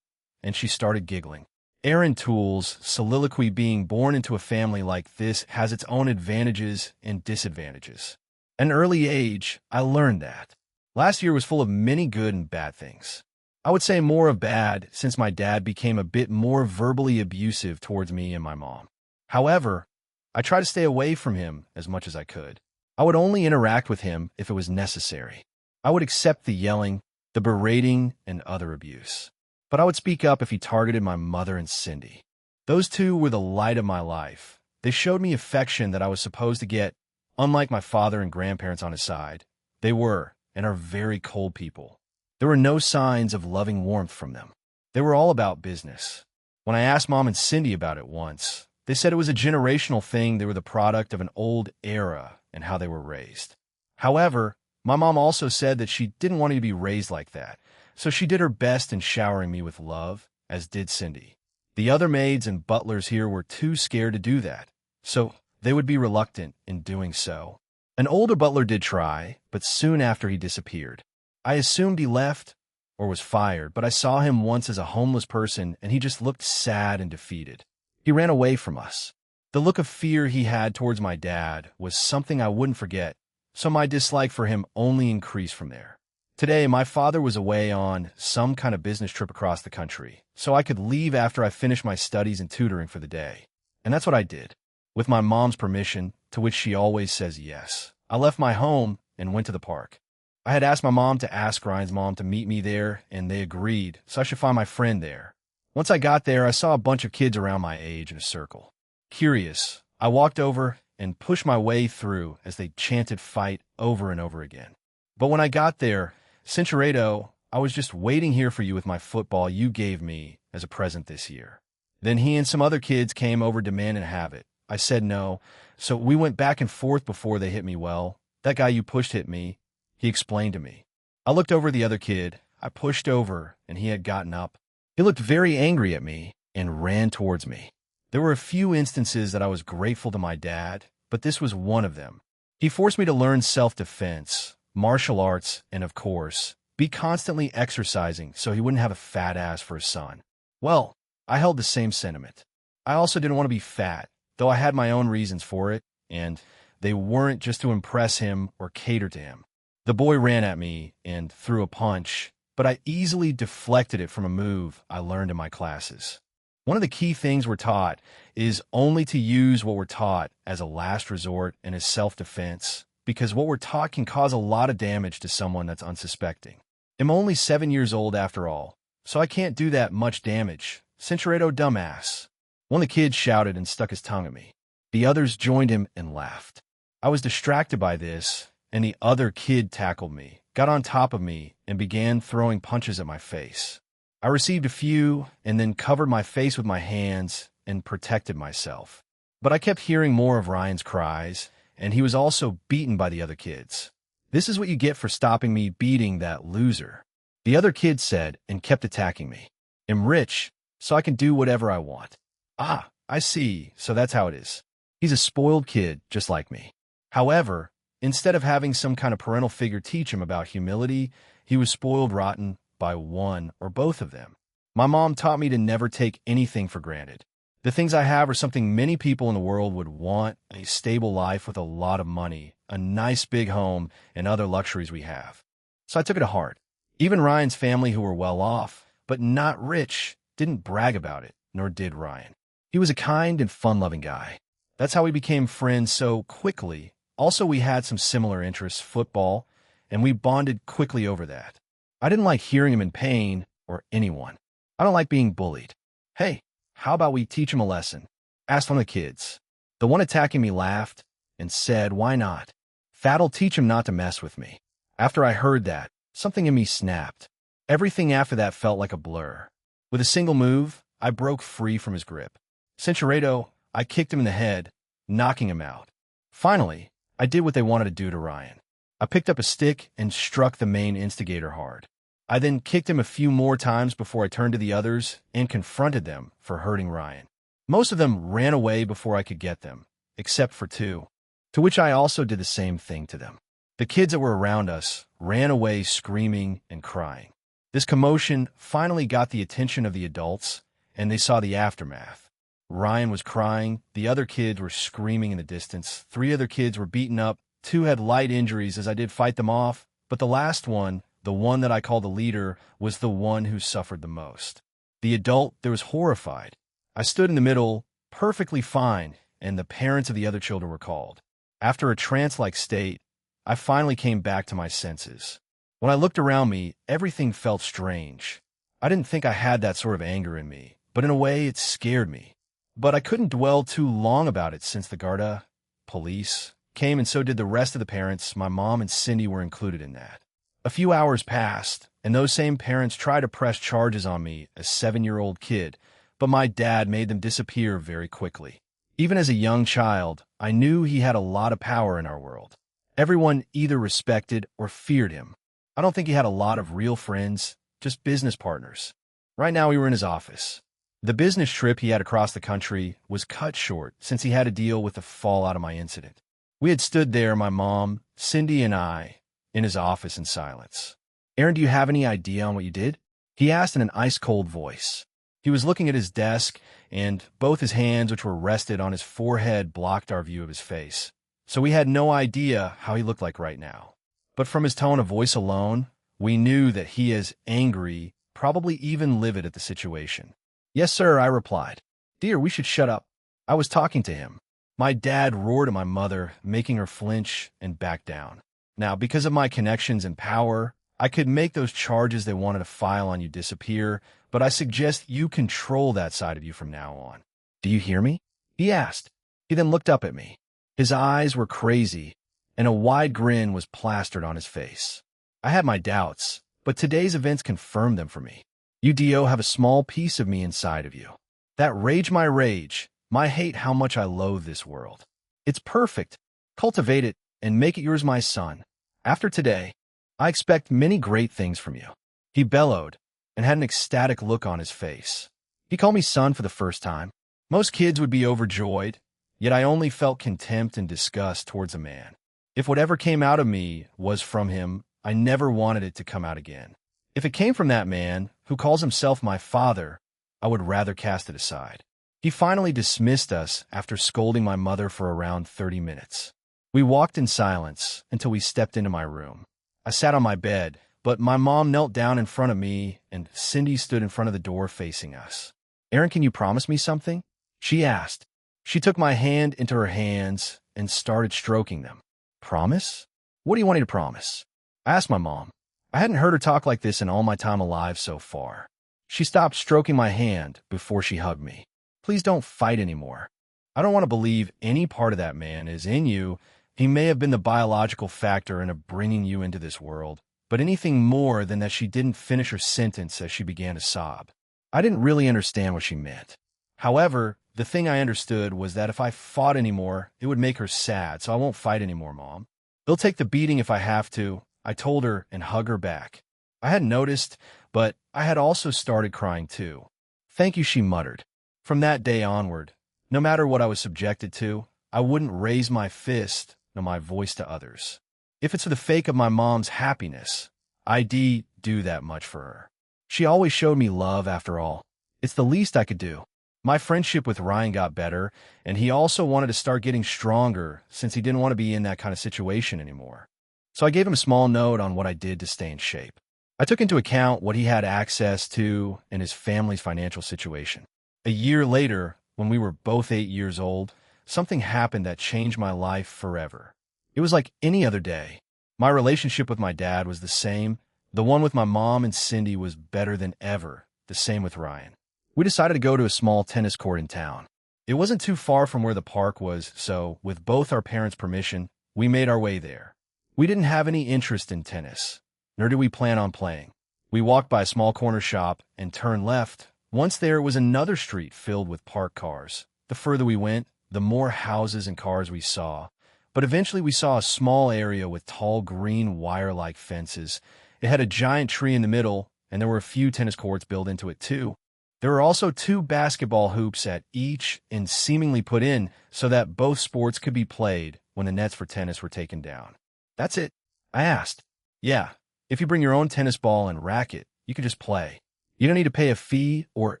and she started giggling. Aaron Toole's soliloquy: being born into a family like this has its own advantages and disadvantages. At an early age, I learned that. Last year was full of many good and bad things. I would say more of bad since my dad became a bit more verbally abusive towards me and my mom. However, I tried to stay away from him as much as I could. I would only interact with him if it was necessary. I would accept the yelling, the berating, and other abuse. But I would speak up if he targeted my mother and Cindy. Those two were the light of my life. They showed me affection that I was supposed to get, unlike my father and grandparents on his side, They were, and are very cold people. There were no signs of loving warmth from them. They were all about business. When I asked Mom and Cindy about it once, they said it was a generational thing. They were the product of an old era and how they were raised. However, my mom also said that she didn't want me to be raised like that, so she did her best in showering me with love, as did Cindy. The other maids and butlers here were too scared to do that, so they would be reluctant in doing so. An older butler did try, but soon after he disappeared. I assumed he left or was fired, but I saw him once as a homeless person and he just looked sad and defeated. He ran away from us. The look of fear he had towards my dad was something I wouldn't forget, so my dislike for him only increased from there. Today, my father was away on some kind of business trip across the country, so I could leave after I finished my studies and tutoring for the day. And that's what I did. With my mom's permission, to which she always says yes, I left my home and went to the park. I had asked my mom to ask Ryan's mom to meet me there, and they agreed, so I should find my friend there. Once I got there, I saw a bunch of kids around my age in a circle. Curious, I walked over and pushed my way through as they chanted fight over and over again. But when I got there, Cinceredo, I was just waiting here for you with my football you gave me as a present this year. Then he and some other kids came over demanding to have it. I said no, so we went back and forth before they hit me. Well, that guy you pushed hit me, he explained to me. I looked over at the other kid. I pushed over, and he had gotten up. He looked very angry at me and ran towards me. There were a few instances that I was grateful to my dad, but this was one of them. He forced me to learn self-defense, martial arts, and of course, be constantly exercising so he wouldn't have a fat ass for a son. Well, I held the same sentiment. I also didn't want to be fat, though I had my own reasons for it, and they weren't just to impress him or cater to him. The boy ran at me and threw a punch, but I easily deflected it from a move I learned in my classes. One of the key things we're taught is only to use what we're taught as a last resort and as self-defense, because what we're taught can cause a lot of damage to someone that's unsuspecting. I'm only 7 years old after all, so I can't do that much damage. Cinceredo dumbass. One of the kids shouted and stuck his tongue at me. The others joined him and laughed. I was distracted by this, and the other kid tackled me, got on top of me, and began throwing punches at my face. I received a few and then covered my face with my hands and protected myself. But I kept hearing more of Ryan's cries, and he was also beaten by the other kids. This is what you get for stopping me beating that loser, the other kid said and kept attacking me. I'm rich, so I can do whatever I want. Ah, I see, so that's how it is. He's a spoiled kid, just like me. However, instead of having some kind of parental figure teach him about humility, he was spoiled rotten by one or both of them. My mom taught me to never take anything for granted. The things I have are something many people in the world would want: a stable life with a lot of money, a nice big home, and other luxuries we have. So I took it to heart. Even Ryan's family, who were well off, but not rich, didn't brag about it, nor did Ryan. He was a kind and fun-loving guy. That's how we became friends so quickly. Also, we had some similar interests, football, and we bonded quickly over that. I didn't like hearing him in pain or anyone. I don't like being bullied. Hey, how about we teach him a lesson? Asked one of the kids. The one attacking me laughed and said, why not? Fat'll teach him not to mess with me. After I heard that, something in me snapped. Everything after that felt like a blur. With a single move, I broke free from his grip. Cinceredo, I kicked him in the head, knocking him out. Finally, I did what they wanted to do to Ryan. I picked up a stick and struck the main instigator hard. I then kicked him a few more times before I turned to the others and confronted them for hurting Ryan. Most of them ran away before I could get them, except for two, to which I also did the same thing to them. The kids that were around us ran away screaming and crying. This commotion finally got the attention of the adults, and they saw the aftermath. Ryan was crying, the other kids were screaming in the distance, 3 other kids were beaten up, 2 had light injuries as I did fight them off, but the last one, the one that I call the leader, was the one who suffered the most. The adult there was horrified. I stood in the middle, perfectly fine, and the parents of the other children were called. After a trance-like state, I finally came back to my senses. When I looked around me, everything felt strange. I didn't think I had that sort of anger in me, but in a way it scared me. But I couldn't dwell too long about it since the Garda, police, came, and so did the rest of the parents. My mom and Cindy were included in that. A few hours passed, and those same parents tried to press charges on me, a 7-year-old kid, but my dad made them disappear very quickly. Even as a young child, I knew he had a lot of power in our world. Everyone either respected or feared him. I don't think he had a lot of real friends, just business partners. Right now, we were in his office. The business trip he had across the country was cut short since he had to deal with the fallout of my incident. We had stood there, my mom, Cindy, and I, in his office in silence. "Aaron, do you have any idea on what you did?" he asked in an ice-cold voice. He was looking at his desk, and both his hands, which were rested on his forehead, blocked our view of his face. So we had no idea how he looked like right now. But from his tone of voice alone, we knew that he is angry, probably even livid at the situation. "Yes, sir," I replied. "Dear, we should shut up." I was talking to him. My dad roared at my mother, making her flinch and back down. Now, because of my connections and power, I could make those charges they wanted to file on you disappear, but I suggest you control that side of you from now on. "Do you hear me?" he asked. He then looked up at me. His eyes were crazy, and a wide grin was plastered on his face. I had my doubts, but today's events confirmed them for me. You, Dio, have a small piece of me inside of you. That rage, my hate, how much I loathe this world. It's perfect. Cultivate it and make it yours, my son. After today, I expect many great things from you." He bellowed and had an ecstatic look on his face. He called me son for the first time. Most kids would be overjoyed, yet I only felt contempt and disgust towards a man. If whatever came out of me was from him, I never wanted it to come out again. If it came from that man, who calls himself my father, I would rather cast it aside. He finally dismissed us after scolding my mother for around 30 minutes. We walked in silence until we stepped into my room. I sat on my bed, but my mom knelt down in front of me, and Cindy stood in front of the door facing us. "Aaron, can you promise me something?" she asked. She took my hand into her hands and started stroking them. "Promise? What do you want me to promise?" I asked my mom. I hadn't heard her talk like this in all my time alive so far. She stopped stroking my hand before she hugged me. "Please don't fight anymore. I don't want to believe any part of that man is in you. He may have been the biological factor in bringing you into this world, but anything more than that." She didn't finish her sentence as she began to sob. I didn't really understand what she meant. However, the thing I understood was that if I fought anymore, it would make her sad, so I won't fight anymore, Mom. "I'll take the beating if I have to," I told her and hugged her back. I hadn't noticed, but I had also started crying too. "Thank you," she muttered. From that day onward, no matter what I was subjected to, I wouldn't raise my fist nor my voice to others. If it's for the sake of my mom's happiness, I'd do that much for her. She always showed me love, after all. It's the least I could do. My friendship with Ryan got better, and he also wanted to start getting stronger since he didn't want to be in that kind of situation anymore. So I gave him a small note on what I did to stay in shape. I took into account what he had access to and his family's financial situation. A year later, when we were both 8 years old, something happened that changed my life forever. It was like any other day. My relationship with my dad was the same. The one with my mom and Cindy was better than ever, the same with Ryan. We decided to go to a small tennis court in town. It wasn't too far from where the park was, so with both our parents' permission, we made our way there. We didn't have any interest in tennis, nor did we plan on playing. We walked by a small corner shop and turned left. Once there was another street filled with parked cars. The further we went, the more houses and cars we saw. But eventually we saw a small area with tall green wire-like fences. It had a giant tree in the middle, and there were a few tennis courts built into it too. There were also 2 basketball hoops at each and seemingly put in so that both sports could be played when the nets for tennis were taken down. "That's it?" I asked. "Yeah, if you bring your own tennis ball and racket, you can just play. You don't need to pay a fee or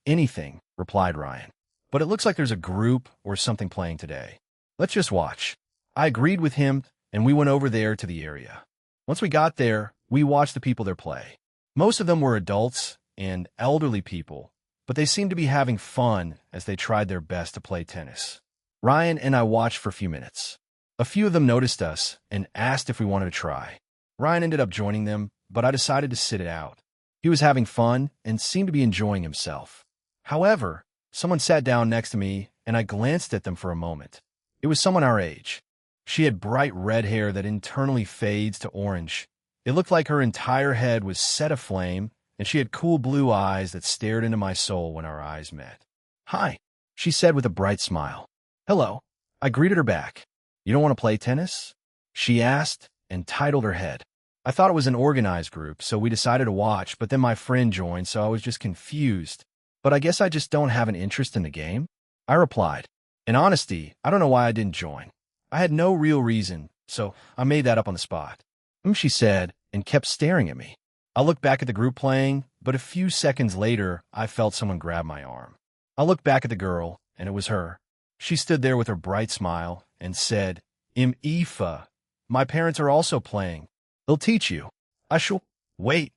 anything," replied Ryan. "But it looks like there's a group or something playing today. Let's just watch." I agreed with him, and we went over there to the area. Once we got there, we watched the people there play. Most of them were adults and elderly people, but they seemed to be having fun as they tried their best to play tennis. Ryan and I watched for a few minutes. A few of them noticed us and asked if we wanted to try. Ryan ended up joining them, but I decided to sit it out. He was having fun and seemed to be enjoying himself. However, someone sat down next to me, and I glanced at them for a moment. It was someone our age. She had bright red hair that internally fades to orange. It looked like her entire head was set aflame, and she had cool blue eyes that stared into my soul when our eyes met. "Hi," she said with a bright smile. "Hello." I greeted her back. "You don't want to play tennis?" she asked and titled her head. I thought it was an organized group, so we decided to watch, but then my friend joined, so I was just confused. "But I guess I just don't have an interest in the game," I replied. In honesty, I don't know why I didn't join. I had no real reason, so I made that up on the spot. She said, and kept staring at me. I looked back at the group playing, but a few seconds later, I felt someone grab my arm. I looked back at the girl, and it was her. She stood there with her bright smile and said, Ifa, my parents are also playing. They'll teach you." I shall wait.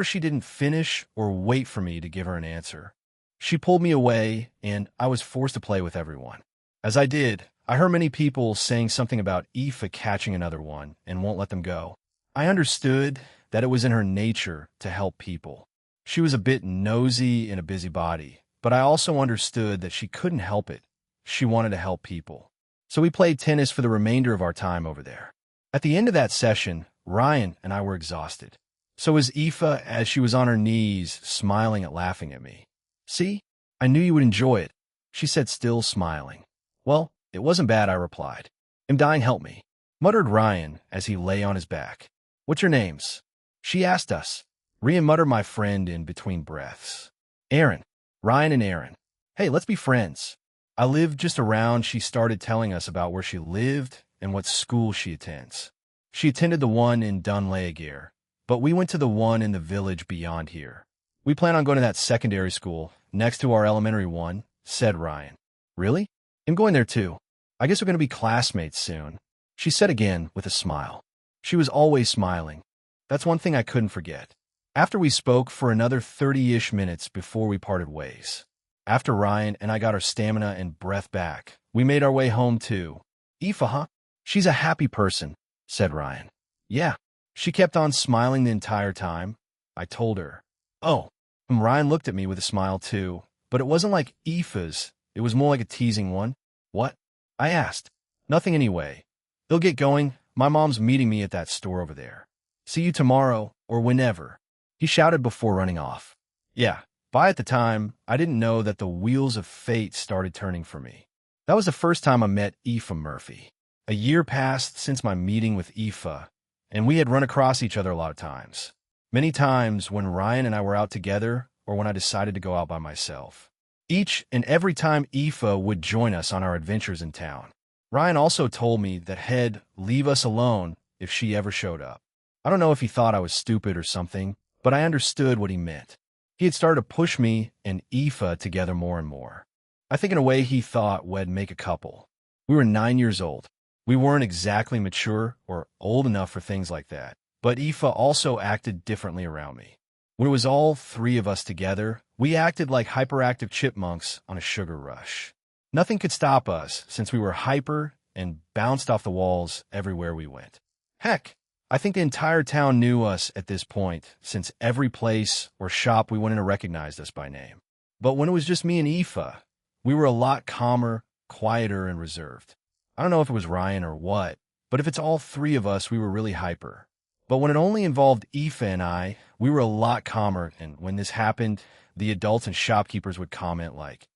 She didn't finish or wait for me to give her an answer. She pulled me away, and I was forced to play with everyone. As I did, I heard many people saying something about Aoife catching another one and won't let them go. I understood that it was in her nature to help people. She was a bit nosy and a busybody, but I also understood that she couldn't help it. She wanted to help people. So we played tennis for the remainder of our time over there. At the end of that session, Ryan and I were exhausted. So was Aoife, as she was on her knees, smiling and laughing at me. "See, I knew you would enjoy it," she said, still smiling. "Well, it wasn't bad," I replied. "I'm dying, help me," muttered Ryan as he lay on his back. "What's your names?" she asked us. Ryan muttered my friend in between breaths. "Aaron." Ryan and Aaron. "Hey, let's be friends." I lived just around. She started telling us about where she lived and what school she attends. She attended the one in Dunleagere, but we went to the one in the village beyond here. "We plan on going to that secondary school, next to our elementary one," said Ryan. "Really? I'm going there too. I guess we're going to be classmates soon," she said again with a smile. She was always smiling. That's one thing I couldn't forget. After we spoke for another 30-ish minutes before we parted ways. After Ryan and I got our stamina and breath back, we made our way home too. "Aoife, huh? She's a happy person," said Ryan. "Yeah." She kept on smiling the entire time. I told her. "Oh." And Ryan looked at me with a smile too, but it wasn't like Aoife's. It was more like a teasing one. "What?" I asked. "Nothing anyway. They'll get going. My mom's meeting me at that store over there. See you tomorrow, or whenever," he shouted before running off. Yeah, by at the time, I didn't know that the wheels of fate started turning for me. That was the first time I met Aoife Murphy. A year passed since my meeting with Aoife, and we had run across each other a lot of times. Many times when Ryan and I were out together, or when I decided to go out by myself. Each and every time Aoife would join us on our adventures in town. Ryan also told me that he'd leave us alone if she ever showed up. I don't know if he thought I was stupid or something, but I understood what he meant. He had started to push me and Aoife together more and more. I think in a way he thought we'd make a couple. We were 9 years old. We weren't exactly mature or old enough for things like that, but Aoife also acted differently around me. When it was all three of us together, we acted like hyperactive chipmunks on a sugar rush. Nothing could stop us since we were hyper and bounced off the walls everywhere we went. Heck, I think the entire town knew us at this point, since every place or shop we went in recognized us by name. But when it was just me and Aoife, we were a lot calmer, quieter, and reserved. I don't know if it was Ryan or what, but if it's all three of us, we were really hyper. But when it only involved Aoife and I, we were a lot calmer, and when this happened, the adults and shopkeepers would comment like,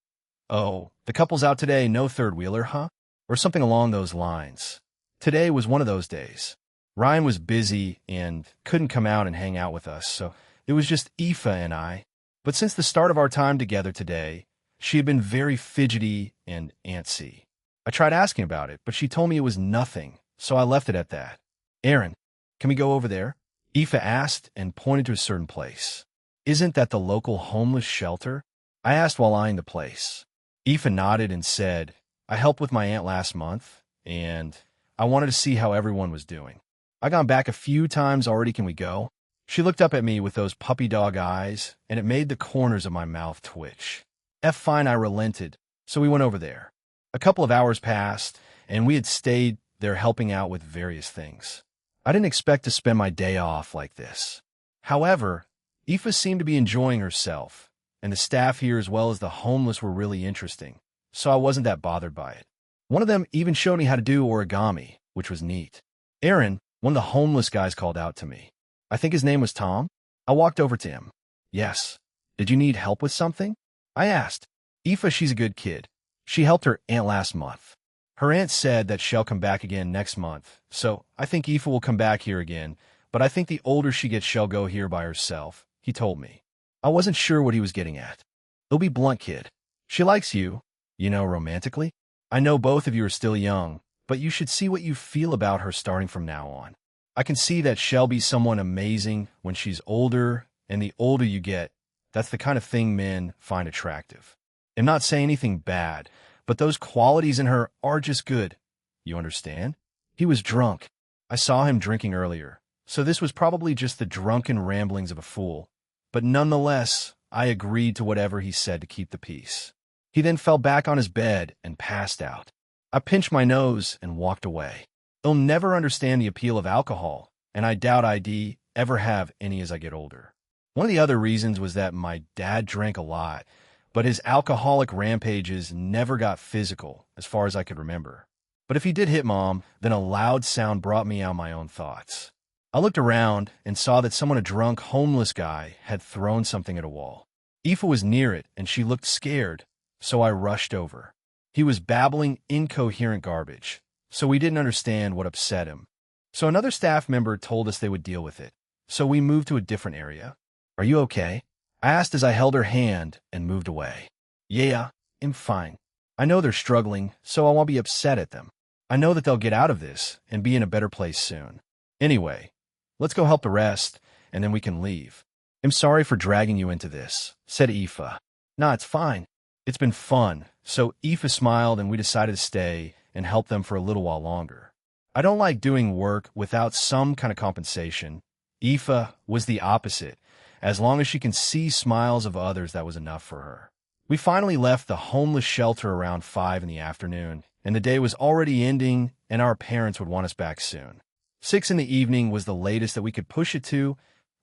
"Oh, the couple's out today, no third-wheeler, huh?" Or something along those lines. Today was one of those days. Ryan was busy and couldn't come out and hang out with us, so it was just Aoife and I. But since the start of our time together today, she had been very fidgety and antsy. I tried asking about it, but she told me it was nothing, so I left it at that. "Aaron, can we go over there?" Aoife asked and pointed to a certain place. "Isn't that the local homeless shelter?" I asked while eyeing the place. Aoife nodded and said, "I helped with my aunt last month, and I wanted to see how everyone was doing. I gone back a few times already, can we go?" She looked up at me with those puppy dog eyes, and it made the corners of my mouth twitch. Fine, I relented, so we went over there. A couple of hours passed, and we had stayed there helping out with various things. I didn't expect to spend my day off like this. However, Aoife seemed to be enjoying herself, and the staff here as well as the homeless were really interesting, so I wasn't that bothered by it. One of them even showed me how to do origami, which was neat. Aaron, one of the homeless guys, called out to me. I think his name was Tom. I walked over to him. Yes. Did you need help with something? I asked. Aoife, she's a good kid. She helped her aunt last month. Her aunt said that she'll come back again next month, so I think Aoife will come back here again, but I think the older she gets, she'll go here by herself, he told me. I wasn't sure what he was getting at. It'll be blunt, kid. She likes you, romantically. I know both of you are still young, but you should see what you feel about her starting from now on. I can see that she'll be someone amazing when she's older, and the older you get, that's the kind of thing men find attractive. I'm not saying anything bad, but those qualities in her are just good. You understand? He was drunk. I saw him drinking earlier, so this was probably just the drunken ramblings of a fool. But nonetheless, I agreed to whatever he said to keep the peace. He then fell back on his bed and passed out. I pinched my nose and walked away. They'll never understand the appeal of alcohol, and I doubt I'd ever have any as I get older. One of the other reasons was that my dad drank a lot, but his alcoholic rampages never got physical, as far as I could remember. But if he did hit Mom, then a loud sound brought me out my own thoughts. I looked around and saw that a drunk homeless guy had thrown something at a wall. Aoife was near it, and she looked scared, so I rushed over. He was babbling incoherent garbage, so we didn't understand what upset him. So another staff member told us they would deal with it, so we moved to a different area. Are you okay? I asked as I held her hand and moved away. Yeah, I'm fine. I know they're struggling, so I won't be upset at them. I know that they'll get out of this and be in a better place soon. Anyway, let's go help the rest, and then we can leave. I'm sorry for dragging you into this, said Aoife. Nah, it's fine. It's been fun, so Aoife smiled and we decided to stay and help them for a little while longer. I don't like doing work without some kind of compensation. Aoife was the opposite. As long as she can see smiles of others, that was enough for her. We finally left the homeless shelter around 5 in the afternoon, and the day was already ending, and our parents would want us back soon. 6 in the evening was the latest that we could push it to,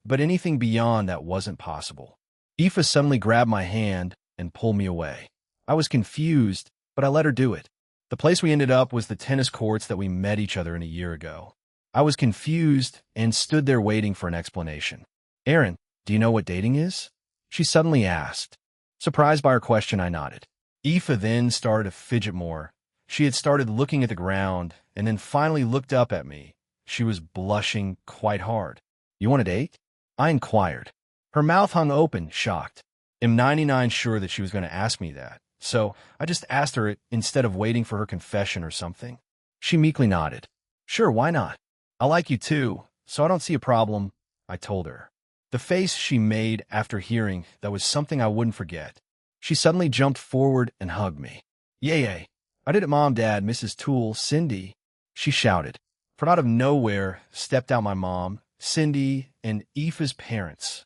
but anything beyond that wasn't possible. Aoife suddenly grabbed my hand and pulled me away. I was confused, but I let her do it. The place we ended up was the tennis courts that we met each other in a year ago. I was confused and stood there waiting for an explanation. Aaron, do you know what dating is? She suddenly asked. Surprised by her question, I nodded. Aoife then started to fidget more. She had started looking at the ground and then finally looked up at me. She was blushing quite hard. You want to date? I inquired. Her mouth hung open, shocked. I'm 99 sure that she was going to ask me that, so I just asked her it instead of waiting for her confession or something. She meekly nodded. Sure, why not? I like you too, so I don't see a problem, I told her. The face she made after hearing that was something I wouldn't forget. She suddenly jumped forward and hugged me. Yay, I did it, Mom, Dad, Mrs. Toole, Cindy, she shouted. From out of nowhere stepped out my mom, Cindy, and Aoife's parents.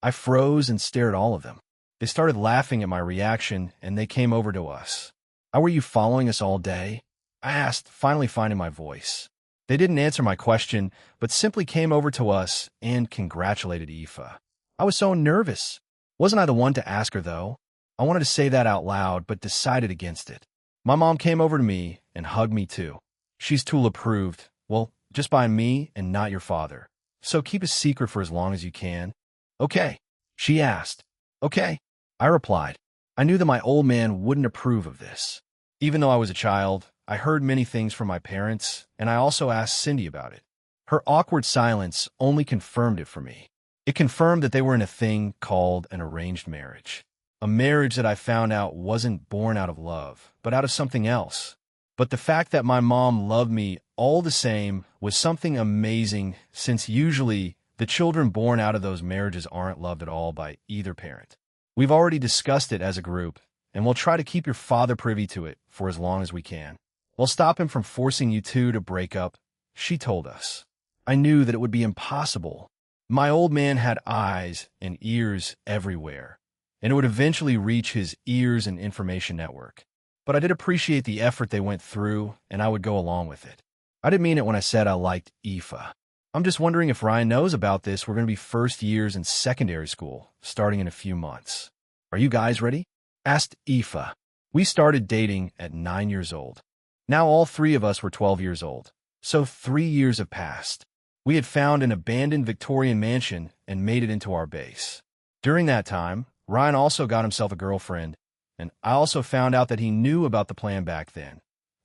I froze and stared at all of them. They started laughing at my reaction, and they came over to us. How were you following us all day? I asked, finally finding my voice. They didn't answer my question, but simply came over to us and congratulated Aoife. I was so nervous. Wasn't I the one to ask her, though? I wanted to say that out loud, but decided against it. My mom came over to me and hugged me, too. She's Toole approved. Well, just by me and not your father. So keep a secret for as long as you can. Okay, she asked. Okay, I replied. I knew that my old man wouldn't approve of this. Even though I was a child, I heard many things from my parents, and I also asked Cindy about it. Her awkward silence only confirmed it for me. It confirmed that they were in a thing called an arranged marriage. A marriage that I found out wasn't born out of love, but out of something else. But the fact that my mom loved me all the same was something amazing, since usually the children born out of those marriages aren't loved at all by either parent. We've already discussed it as a group, and we'll try to keep your father privy to it for as long as we can. We'll stop him from forcing you two to break up, she told us. I knew that it would be impossible. My old man had eyes and ears everywhere, and it would eventually reach his ears and information network. But I did appreciate the effort they went through, and I would go along with it. I didn't mean it when I said I liked Aoife. I'm just wondering if Ryan knows about this. We're going to be first years in secondary school, starting in a few months. Are you guys ready? Asked Aoife. We started dating at 9 years old. Now all 3 of us were 12 years old. So 3 years have passed. We had found an abandoned Victorian mansion and made it into our base. During that time, Ryan also got himself a girlfriend, and I also found out that he knew about the plan back then.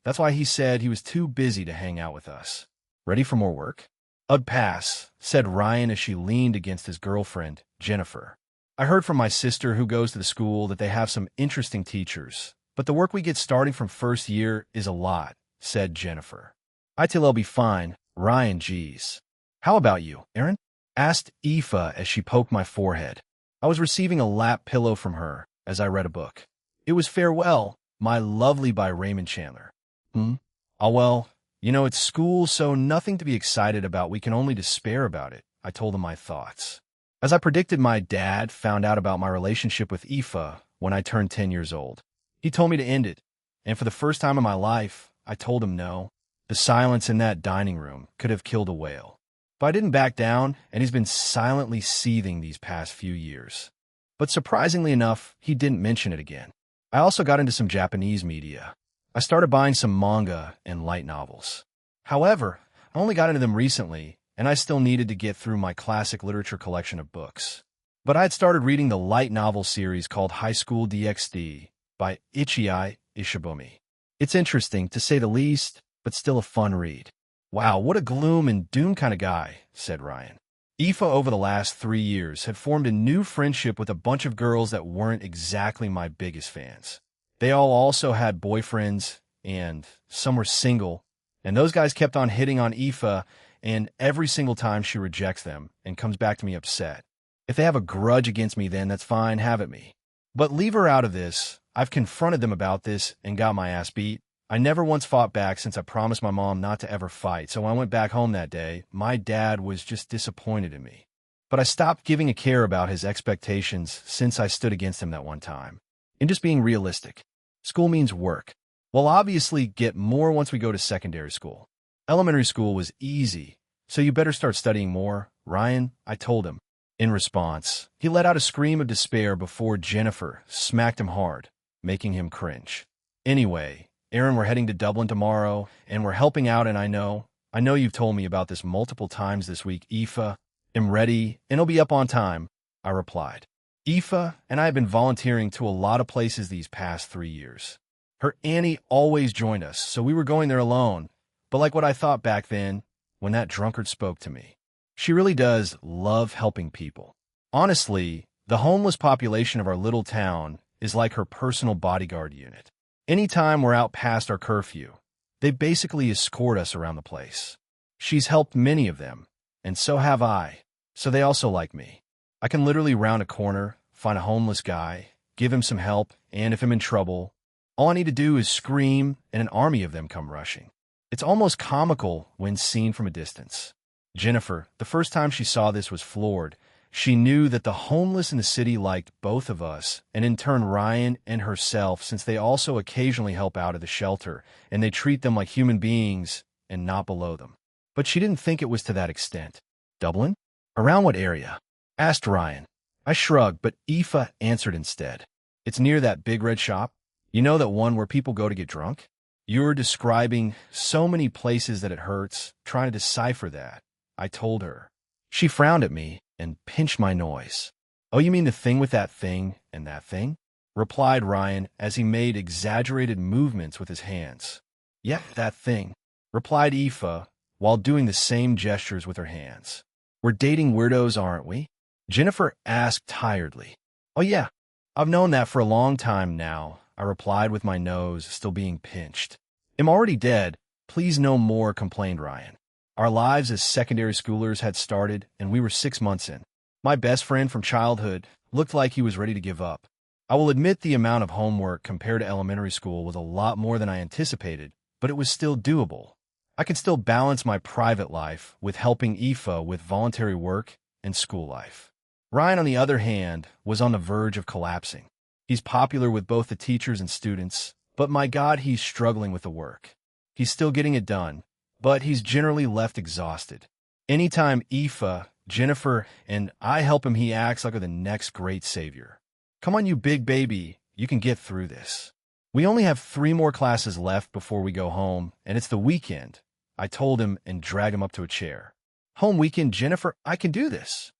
That's why he said he was too busy to hang out with us. Ready for more work? I'd pass, said Ryan as she leaned against his girlfriend, Jennifer. I heard from my sister who goes to the school that they have some interesting teachers, but the work we get starting from first year is a lot, said Jennifer. I tell I'll be fine, Ryan geez. How about you, Aaron? Asked Aoife as she poked my forehead. I was receiving a lap pillow from her as I read a book. It was Farewell, My Lovely by Raymond Chandler. Oh, well, it's school, so nothing to be excited about. We can only despair about it, I told him my thoughts. As I predicted, my dad found out about my relationship with Aoife when I turned 10 years old. He told me to end it, and for the first time in my life, I told him no. The silence in that dining room could have killed a whale. But I didn't back down, and he's been silently seething these past few years. But surprisingly enough, he didn't mention it again. I also got into some Japanese media. I started buying some manga and light novels. However, I only got into them recently, and I still needed to get through my classic literature collection of books. But I had started reading the light novel series called High School DxD by Ichiai Ishibumi. It's interesting, to say the least, but still a fun read. Wow, what a gloom and doom kind of guy, said Ryan. Aoife over the last 3 years had formed a new friendship with a bunch of girls that weren't exactly my biggest fans. They all also had boyfriends, and some were single, and those guys kept on hitting on Aoife, and every single time she rejects them and comes back to me upset. If they have a grudge against me, then that's fine, have at me. But leave her out of this. I've confronted them about this and got my ass beat. I never once fought back since I promised my mom not to ever fight, so when I went back home that day, my dad was just disappointed in me. But I stopped giving a care about his expectations since I stood against him that one time. And just being realistic. School means work. We'll obviously get more once we go to secondary school. Elementary school was easy, so you better start studying more, Ryan, I told him. In response, he let out a scream of despair before Jennifer smacked him hard, making him cringe. Anyway, Aaron, we're heading to Dublin tomorrow, and we're helping out, and I know you've told me about this multiple times this week. Aoife, I'm ready, and I'll be up on time, I replied. Aoife and I have been volunteering to a lot of places these past 3 years. Her auntie always joined us, so we were going there alone. But like what I thought back then, when that drunkard spoke to me, she really does love helping people. Honestly, the homeless population of our little town is like her personal bodyguard unit. Anytime we're out past our curfew, they basically escort us around the place. She's helped many of them, and so have I, so they also like me. I can literally round a corner, find a homeless guy, give him some help, and if I'm in trouble, all I need to do is scream and an army of them come rushing. It's almost comical when seen from a distance. Jennifer, the first time she saw this, was floored. She knew that the homeless in the city liked both of us, and in turn Ryan and herself, since they also occasionally help out at the shelter, and they treat them like human beings and not below them. But she didn't think it was to that extent. Dublin? Around what area? Asked Ryan. I shrugged, but Aoife answered instead. It's near that big red shop. You know, that one where people go to get drunk? You're describing so many places that it hurts, trying to decipher that, I told her. She frowned at me and pinched my nose. Oh, you mean the thing with that thing and that thing? Replied Ryan as he made exaggerated movements with his hands. Yeah, that thing, replied Aoife while doing the same gestures with her hands. We're dating weirdos, aren't we? Jennifer asked tiredly. Oh yeah, I've known that for a long time now, I replied with my nose still being pinched. I'm already dead. Please no more, complained Ryan. Our lives as secondary schoolers had started, and we were 6 months in. My best friend from childhood looked like he was ready to give up. I will admit the amount of homework compared to elementary school was a lot more than I anticipated, but it was still doable. I could still balance my private life with helping Aoife with voluntary work and school life. Ryan, on the other hand, was on the verge of collapsing. He's popular with both the teachers and students, but my God, he's struggling with the work. He's still getting it done, but he's generally left exhausted. Anytime Aoife, Jennifer, and I help him, he acts like the next great savior. Come on, you big baby, you can get through this. We only have 3 more classes left before we go home, and it's the weekend. I told him and dragged him up to a chair. Home weekend, Jennifer, I can do this.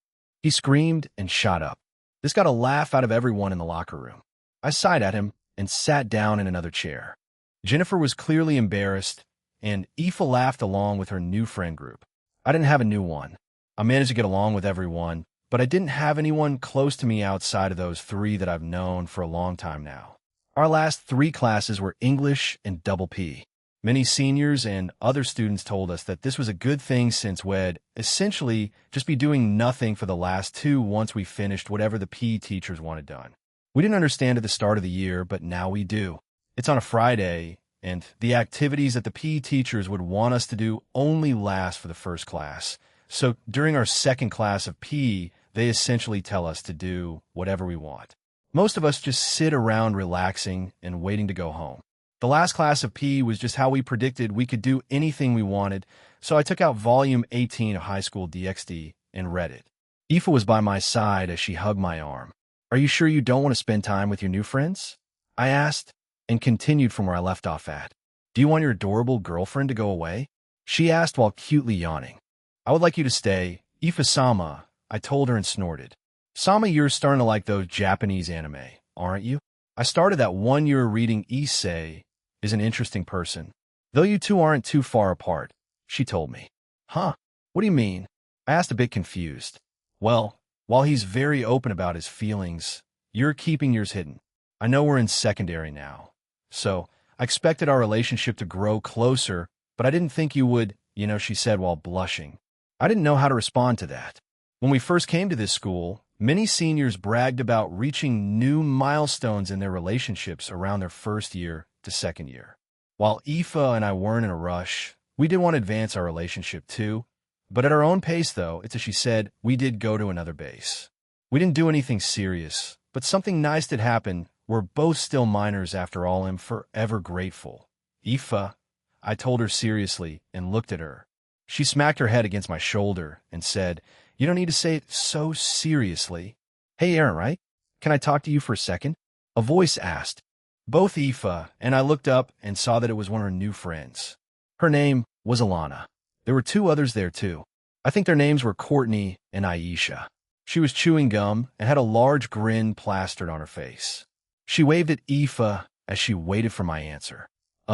He screamed and shot up. This got a laugh out of everyone in the locker room. I sighed at him and sat down in another chair. Jennifer was clearly embarrassed, and Aoife laughed along with her new friend group. I didn't have a new one. I managed to get along with everyone, but I didn't have anyone close to me outside of those three that I've known for a long time now. Our last three classes were English and Double P. Many seniors and other students told us that this was a good thing since we'd essentially just be doing nothing for the last two once we finished whatever the PE teachers wanted done. We didn't understand at the start of the year, but now we do. It's on a Friday, and the activities that the PE teachers would want us to do only last for the first class. So during our second class of PE, they essentially tell us to do whatever we want. Most of us just sit around relaxing and waiting to go home. The last class of PE was just how we predicted we could do anything we wanted, so I took out volume 18 of High School DxD and read it. Aoife was by my side as she hugged my arm. Are you sure you don't want to spend time with your new friends? I asked, and continued from where I left off at. Do you want your adorable girlfriend to go away? She asked while cutely yawning. I would like you to stay, Aoife-sama, I told her and snorted. Sama, you're starting to like those Japanese anime, aren't you? I started that 1 year reading Issei is an interesting person. Though you two aren't too far apart, she told me. Huh? What do you mean? I asked a bit confused. Well, while he's very open about his feelings, you're keeping yours hidden. I know we're in secondary now, so I expected our relationship to grow closer, but I didn't think you would, she said while blushing. I didn't know how to respond to that. When we first came to this school, many seniors bragged about reaching new milestones in their relationships around their first year to second year. While Aoife and I weren't in a rush, we did want to advance our relationship too, but at our own pace though, it's as she said, we did go to another base. We didn't do anything serious, but something nice did happen. We're both still minors after all. I'm forever grateful. Aoife, I told her seriously and looked at her. She smacked her head against my shoulder and said, you don't need to say it so seriously. Hey, Aaron, right? Can I talk to you for a second? A voice asked. Both Aoife and I looked up and saw that it was one of her new friends. Her name was Alana. There were two others there too. I think their names were Courtney and Aisha. She was chewing gum and had a large grin plastered on her face. She waved at Aoife as she waited for my answer.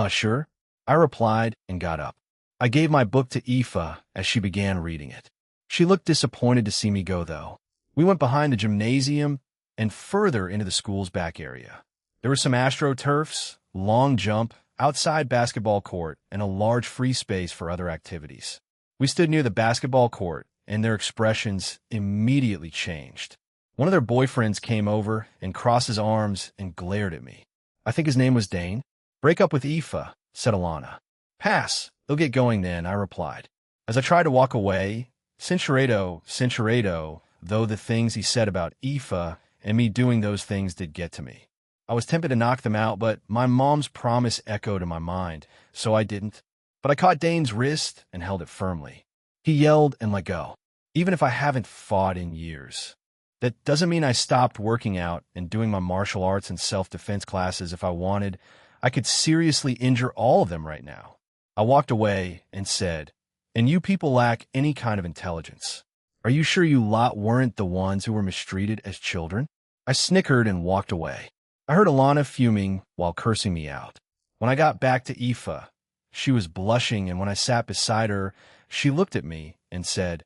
Sure, I replied and got up. I gave my book to Aoife as she began reading it. She looked disappointed to see me go, though. We went behind the gymnasium and further into the school's back area. There were some AstroTurfs, long jump, outside basketball court, and a large free space for other activities. We stood near the basketball court, and their expressions immediately changed. One of their boyfriends came over and crossed his arms and glared at me. I think his name was Dane. Break up with Aoife, said Alana. Pass, they'll get going then, I replied. As I tried to walk away, Cinceredo, though the things he said about Aoife and me doing those things did get to me. I was tempted to knock them out, but my mom's promise echoed in my mind, so I didn't. But I caught Dane's wrist and held it firmly. He yelled and let go, even if I haven't fought in years. That doesn't mean I stopped working out and doing my martial arts and self-defense classes if I wanted. I could seriously injure all of them right now. I walked away and said, and you people lack any kind of intelligence. Are you sure you lot weren't the ones who were mistreated as children? I snickered and walked away. I heard Alana fuming while cursing me out. When I got back to Aoife, she was blushing, and when I sat beside her, she looked at me and said,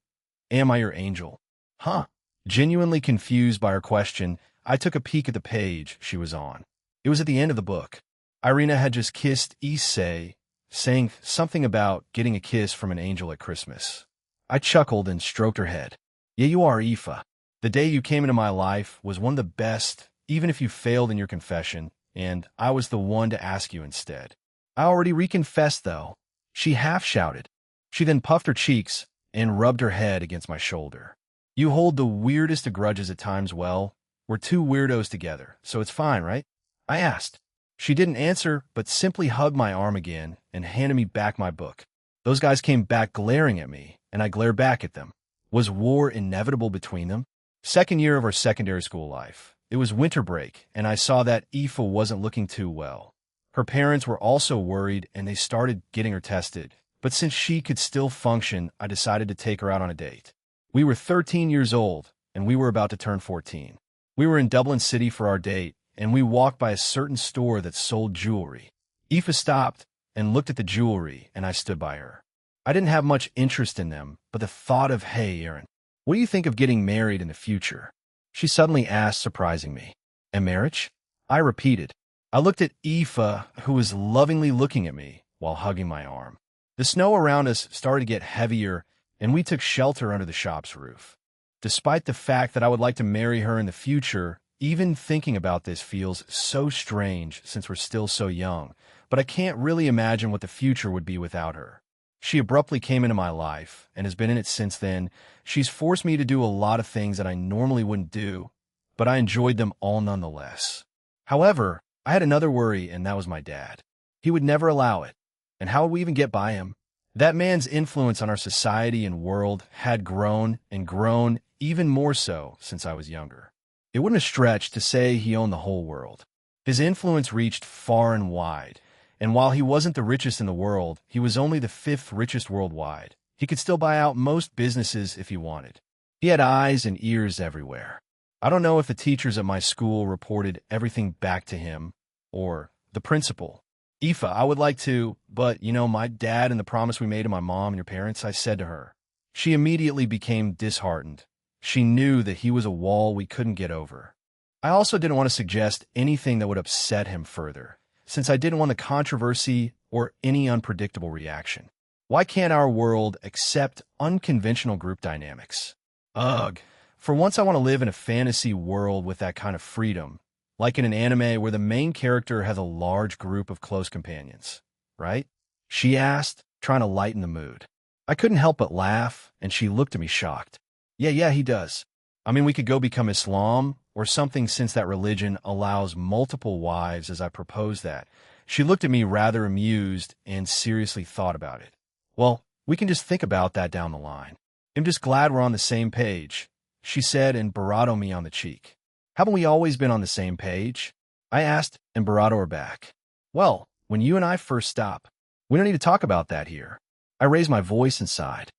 Am I your angel? Huh? Genuinely confused by her question, I took a peek at the page she was on. It was at the end of the book. Irina had just kissed Issei, saying something about getting a kiss from an angel at Christmas. I chuckled and stroked her head. Yeah, you are, Aoife. The day you came into my life was one of the best, even if you failed in your confession, and I was the one to ask you instead. I already reconfessed, though, she half shouted. She then puffed her cheeks and rubbed her head against my shoulder. You hold the weirdest of grudges at times. Well, we're two weirdos together, so it's fine, right? I asked. She didn't answer, but simply hugged my arm again and handed me back my book. Those guys came back glaring at me, and I glared back at them. Was war inevitable between them? Second year of our secondary school life. It was winter break, and I saw that Aoife wasn't looking too well. Her parents were also worried, and they started getting her tested, But since she could still function, I decided to take her out on a date. We were 13 years old, and we were about to turn 14. We were in Dublin City for our date, and we walked by a certain store that sold jewelry. Aoife stopped and looked at the jewelry, and I stood by her. I didn't have much interest in them, but the thought of, "Hey, Aaron, what do you think of getting married in the future?" She suddenly asked, surprising me. "And marriage?" I repeated. I looked at Aoife, who was lovingly looking at me while hugging my arm. The snow around us started to get heavier, and we took shelter under the shop's roof. Despite the fact that I would like to marry her in the future, even thinking about this feels so strange since we're still so young, but I can't really imagine what the future would be without her. She abruptly came into my life and has been in it since then. She's forced me to do a lot of things that I normally wouldn't do, but I enjoyed them all nonetheless. However, I had another worry, and that was my dad. He would never allow it. And how would we even get by him? That man's influence on our society and world had grown and grown, even more so since I was younger. It wouldn't have stretched to say he owned the whole world. His influence reached far and wide, and while he wasn't the richest in the world, he was only the 5th richest worldwide. He could still buy out most businesses if he wanted. He had eyes and ears everywhere. I don't know if the teachers at my school reported everything back to him, or the principal. "Aoife, I would like to, but, my dad and the promise we made to my mom and your parents," I said to her. She immediately became disheartened. She knew that he was a wall we couldn't get over. I also didn't want to suggest anything that would upset him further, since I didn't want the controversy or any unpredictable reaction. Why can't our world accept unconventional group dynamics? Ugh. For once I want to live in a fantasy world with that kind of freedom, like in an anime where the main character has a large group of close companions, right? She asked, trying to lighten the mood. I couldn't help but laugh, and she looked at me shocked. Yeah, he does. I mean, we could go become Islam or something since that religion allows multiple wives as I proposed that. She looked at me rather amused and seriously thought about it. Well, we can just think about that down the line. I'm just glad we're on the same page, she said and barato me on the cheek. Haven't we always been on the same page? I asked and barato her back. Well, when you and I first stopped, we don't need to talk about that here. I raised my voice and sighed.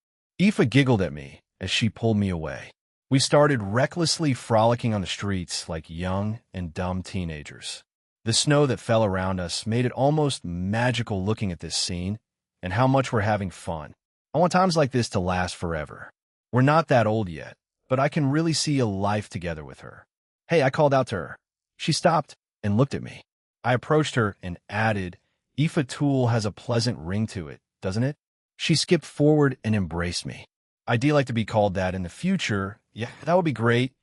Aoife giggled at me as she pulled me away. We started recklessly frolicking on the streets like young and dumb teenagers. The snow that fell around us made it almost magical looking at this scene and how much we're having fun. I want times like this to last forever. We're not that old yet, but I can really see a life together with her. "Hey," I called out to her. She stopped and looked at me. I approached her and added, "Aoife Toole has a pleasant ring to it, doesn't it?" She skipped forward and embraced me. "I'd like to be called that in the future. Yeah, that would be great,"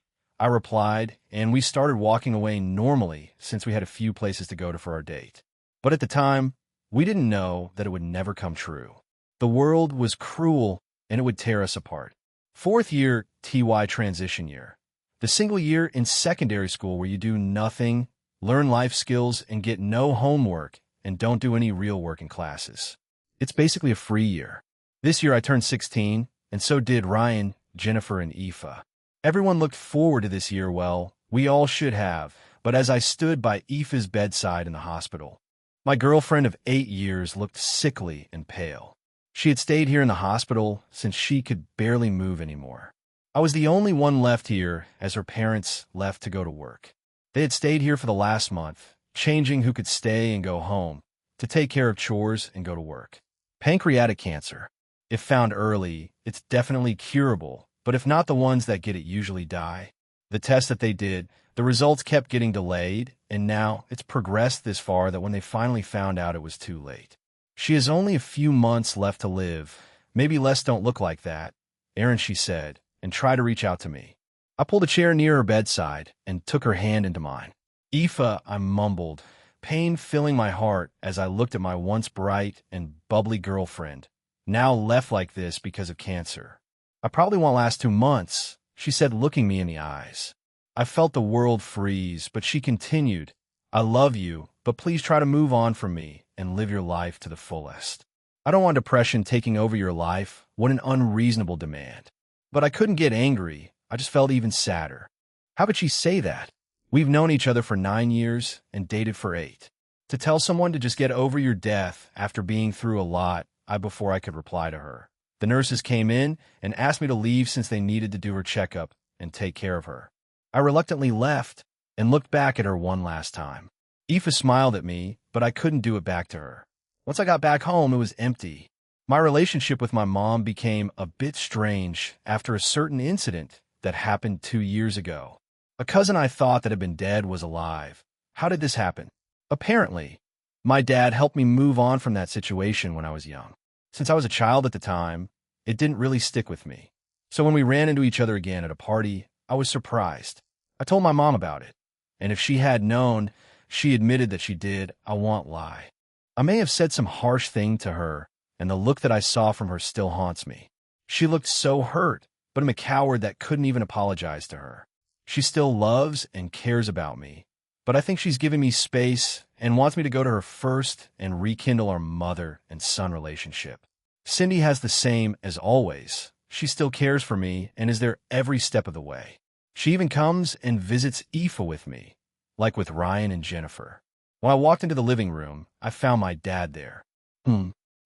I replied, and we started walking away normally since we had a few places to go to for our date. But at the time, we didn't know that it would never come true. The world was cruel, and it would tear us apart. 4th year TY transition year. The single year in secondary school where you do nothing, learn life skills, and get no homework, and don't do any real work in classes. It's basically a free year. This year I turned 16, and so did Ryan, Jennifer, and Aoife. Everyone looked forward to this year. Well, we all should have, but as I stood by Aoife's bedside in the hospital, my girlfriend of 8 years looked sickly and pale. She had stayed here in the hospital since she could barely move anymore. I was the only one left here as her parents left to go to work. They had stayed here for the last month, changing who could stay and go home, to take care of chores and go to work. Pancreatic cancer. If found early, it's definitely curable, but if not, the ones that get it usually die. The tests that they did, the results kept getting delayed, and now it's progressed this far that when they finally found out, it was too late. She has only a few months left to live. Maybe less don't look like that, Aaron, she said, and tried to reach out to me. I pulled a chair near her bedside and took her hand into mine. "Aoife," I mumbled, pain filling my heart as I looked at my once bright and bubbly girlfriend, now left like this because of cancer. "I probably won't last 2 months, she said, looking me in the eyes. I felt the world freeze, but she continued, "I love you, but please try to move on from me and live your life to the fullest. I don't want depression taking over your life. What an unreasonable demand." But I couldn't get angry. I just felt even sadder. How could she say that? We've known each other for 9 years and dated for 8. To tell someone to just get over your death after being through a lot, before I could reply to her. The nurses came in and asked me to leave since they needed to do her checkup and take care of her. I reluctantly left and looked back at her one last time. Aoife smiled at me, but I couldn't do it back to her. Once I got back home, it was empty. My relationship with my mom became a bit strange after a certain incident that happened 2 years ago. A cousin I thought that had been dead was alive. How did this happen? Apparently, my dad helped me move on from that situation when I was young. Since I was a child at the time, it didn't really stick with me. So when we ran into each other again at a party, I was surprised. I told my mom about it, and if she had known, she admitted that she did. I won't lie. I may have said some harsh thing to her, and the look that I saw from her still haunts me. She looked so hurt, but I'm a coward that couldn't even apologize to her. She still loves and cares about me, but I think she's giving me space and wants me to go to her first and rekindle our mother and son relationship. Cindy has the same as always. She still cares for me and is there every step of the way. She even comes and visits Aoife with me, like with Ryan and Jennifer. When I walked into the living room, I found my dad there.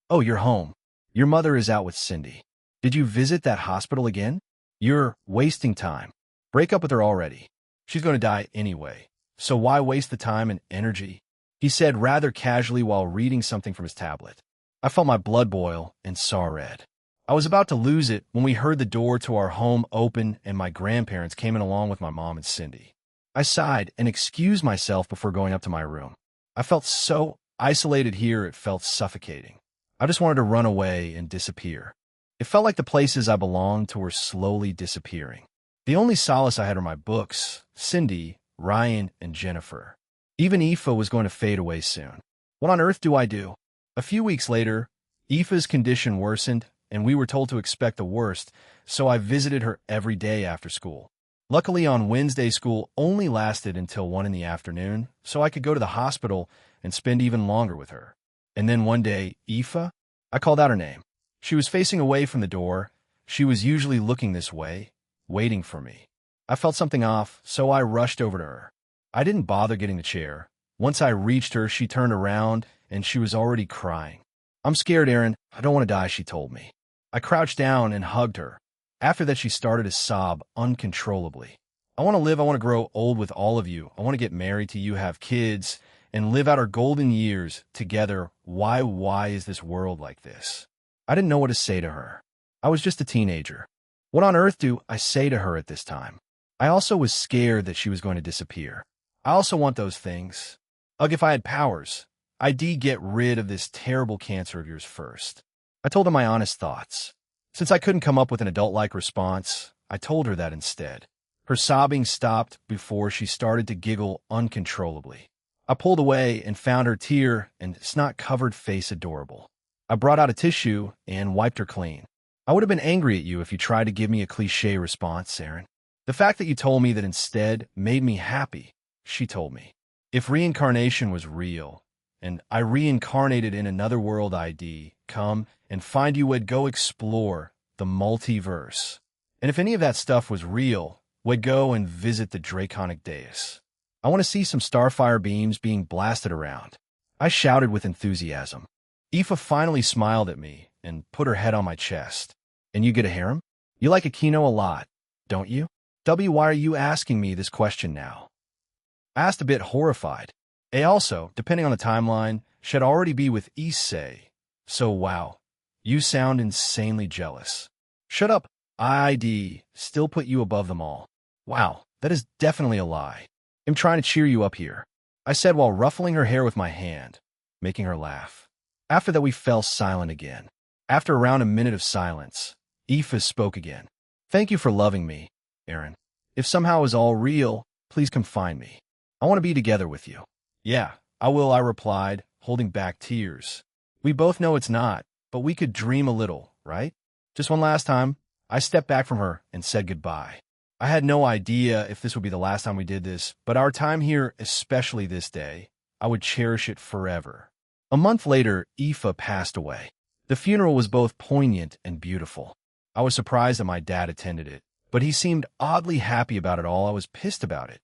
Oh, you're home. Your mother is out with Cindy. Did you visit that hospital again? You're wasting time. Break up with her already. She's going to die anyway, so why waste the time and energy? He said rather casually while reading something from his tablet. I felt my blood boil and saw red. I was about to lose it when we heard the door to our home open and my grandparents came in along with my mom and Cindy. I sighed and excused myself before going up to my room. I felt so isolated here it felt suffocating. I just wanted to run away and disappear. It felt like the places I belonged to were slowly disappearing. The only solace I had were my books, Cindy, Ryan, and Jennifer. Even Aoife was going to fade away soon. What on earth do I do? A few weeks later, Aoife's condition worsened, and we were told to expect the worst, so I visited her every day after school. Luckily, on Wednesday, school only lasted until 1 in the afternoon, so I could go to the hospital and spend even longer with her. And then one day, Aoife? I called out her name. She was facing away from the door. She was usually looking this way, waiting for me. I felt something off, so I rushed over to her. I didn't bother getting the chair. Once I reached her, she turned around, and she was already crying. I'm scared, Aaron. I don't want to die, she told me. I crouched down and hugged her. After that, she started to sob uncontrollably. I want to live. I want to grow old with all of you. I want to get married to you, have kids, and live out our golden years together. Why is this world like this? I didn't know what to say to her. I was just a teenager. What on earth do I say to her at this time? I also was scared that she was going to disappear. I also want those things. Ugh, if I had powers, I'd get rid of this terrible cancer of yours first. I told her my honest thoughts. Since I couldn't come up with an adult-like response, I told her that instead. Her sobbing stopped before she started to giggle uncontrollably. I pulled away and found her tear and snot-covered face adorable. I brought out a tissue and wiped her clean. I would have been angry at you if you tried to give me a cliché response, Aaron. The fact that you told me that instead made me happy, she told me. If reincarnation was real, and I reincarnated in another world ID, come and find you would go explore the multiverse. And if any of that stuff was real, would go and visit the Draconic dais. I want to see some starfire beams being blasted around. I shouted with enthusiasm. Aoife finally smiled at me and put her head on my chest. And you get a harem? You like Aquino a lot, don't you? Why are you asking me this question now? I asked a bit horrified. A also, depending on the timeline, should already be with Issei. So wow, you sound insanely jealous. Shut up, ID still put you above them all. Wow, that is definitely a lie. I'm trying to cheer you up here, I said while ruffling her hair with my hand, making her laugh. After that we fell silent again. After around a minute of silence, Aoife spoke again. Thank you for loving me, Aaron. If somehow it was all real, please come find me. I want to be together with you. Yeah, I will, I replied, holding back tears. We both know it's not, but we could dream a little, right? Just one last time, I stepped back from her and said goodbye. I had no idea if this would be the last time we did this, but our time here, especially this day, I would cherish it forever. A month later, Aoife passed away. The funeral was both poignant and beautiful. I was surprised that my dad attended it, but he seemed oddly happy about it all. I was pissed about it,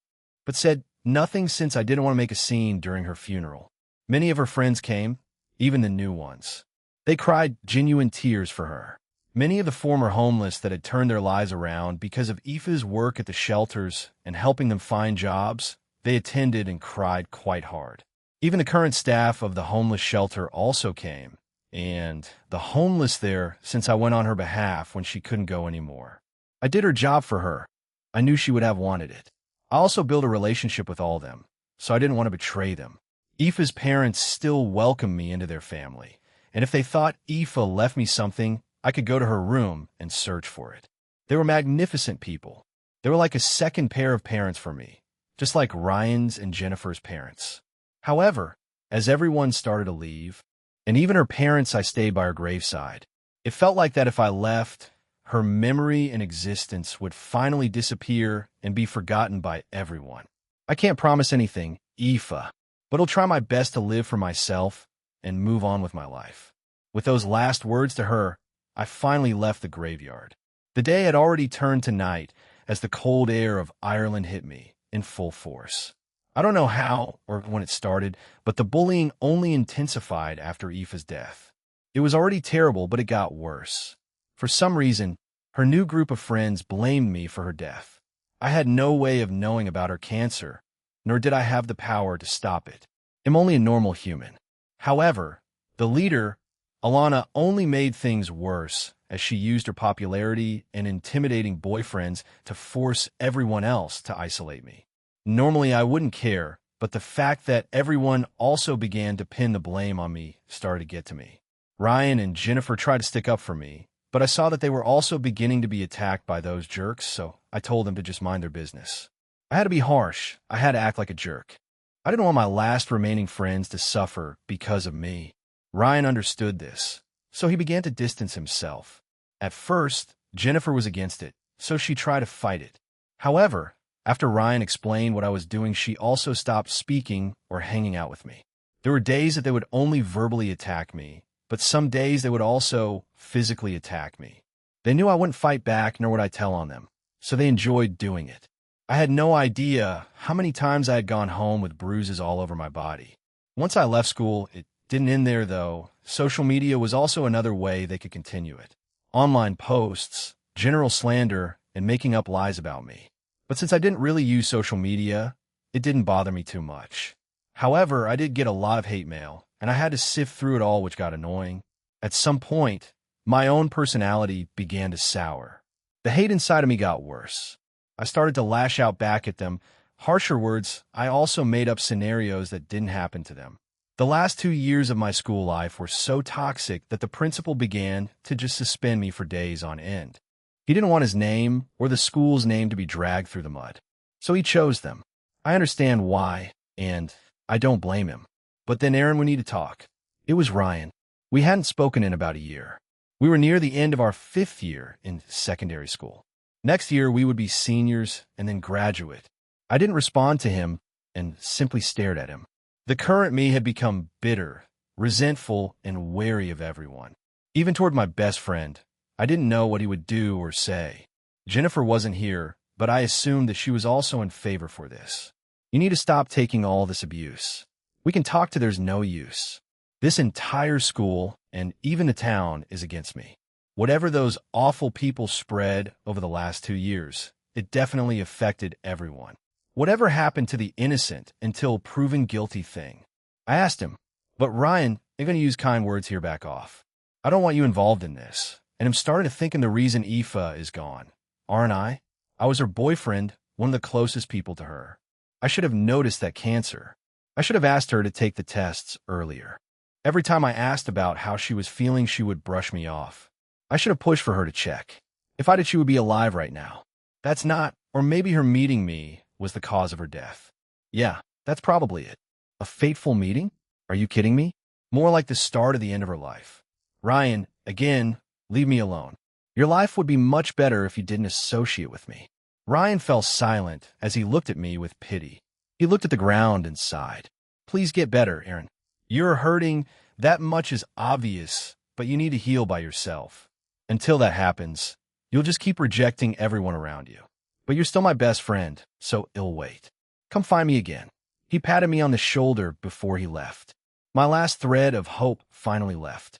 but said nothing since I didn't want to make a scene during her funeral. Many of her friends came, even the new ones. They cried genuine tears for her. Many of the former homeless that had turned their lives around because of Aoife's work at the shelters and helping them find jobs, they attended and cried quite hard. Even the current staff of the homeless shelter also came, and the homeless there since I went on her behalf when she couldn't go anymore. I did her job for her. I knew she would have wanted it. I also built a relationship with all of them, so I didn't want to betray them. Aoife's parents still welcomed me into their family, and if they thought Aoife left me something, I could go to her room and search for it. They were magnificent people. They were like a second pair of parents for me, just like Ryan's and Jennifer's parents. However, as everyone started to leave, and even her parents, I stayed by her graveside. It felt like that if I left, her memory and existence would finally disappear and be forgotten by everyone. I can't promise anything, Aoife, but I'll try my best to live for myself and move on with my life. With those last words to her, I finally left the graveyard. The day had already turned to night as the cold air of Ireland hit me in full force. I don't know how or when it started, but the bullying only intensified after Aoife's death. It was already terrible, but it got worse. For some reason, her new group of friends blamed me for her death. I had no way of knowing about her cancer, nor did I have the power to stop it. I'm only a normal human. However, the leader, Alana, only made things worse as she used her popularity and intimidating boyfriends to force everyone else to isolate me. Normally, I wouldn't care, but the fact that everyone also began to pin the blame on me started to get to me. Ryan and Jennifer tried to stick up for me, but I saw that they were also beginning to be attacked by those jerks, so I told them to just mind their business. I had to be harsh. I had to act like a jerk. I didn't want my last remaining friends to suffer because of me. Ryan understood this, so he began to distance himself. At first, Jennifer was against it, so she tried to fight it. However, after Ryan explained what I was doing, she also stopped speaking or hanging out with me. There were days that they would only verbally attack me, but some days they would also physically attack me. They knew I wouldn't fight back, nor would I tell on them, so they enjoyed doing it. I had no idea how many times I had gone home with bruises all over my body. Once I left school, it didn't end there, though. Social media was also another way they could continue it. Online posts, general slander, and making up lies about me. But since I didn't really use social media, it didn't bother me too much. However, I did get a lot of hate mail, and I had to sift through it all, which got annoying. At some point, my own personality began to sour. The hate inside of me got worse. I started to lash out back at them. Harsher words, I also made up scenarios that didn't happen to them. The last 2 years of my school life were so toxic that the principal began to just suspend me for days on end. He didn't want his name or the school's name to be dragged through the mud, so he chose them. I understand why, and I don't blame him. But then, Aaron, we need to talk. It was Ryan. We hadn't spoken in about a year. We were near the end of our 5th year in secondary school. Next year, we would be seniors and then graduate. I didn't respond to him and simply stared at him. The current me had become bitter, resentful, and wary of everyone. Even toward my best friend, I didn't know what he would do or say. Jennifer wasn't here, but I assumed that she was also in favor for this. You need to stop taking all this abuse. We can talk till there's no use. This entire school, and even the town, is against me. Whatever those awful people spread over the last 2 years, it definitely affected everyone. Whatever happened to the innocent until proven guilty thing? I asked him, but Ryan, I'm going to use kind words here, back off. I don't want you involved in this, and I'm starting to think the reason Aoife is gone. Aren't I? I was her boyfriend, one of the closest people to her. I should have noticed that cancer. I should have asked her to take the tests earlier. Every time I asked about how she was feeling, she would brush me off. I should have pushed for her to check. If I did, she would be alive right now. That's not, or maybe her meeting me was the cause of her death. Yeah, that's probably it. A fateful meeting? Are you kidding me? More like the start of the end of her life. Ryan, again, leave me alone. Your life would be much better if you didn't associate with me. Ryan fell silent as he looked at me with pity. He looked at the ground and sighed. Please get better, Aaron. You're hurting. That much is obvious, but you need to heal by yourself. Until that happens, you'll just keep rejecting everyone around you. But you're still my best friend, so it'll wait. Come find me again. He patted me on the shoulder before he left. My last thread of hope finally left.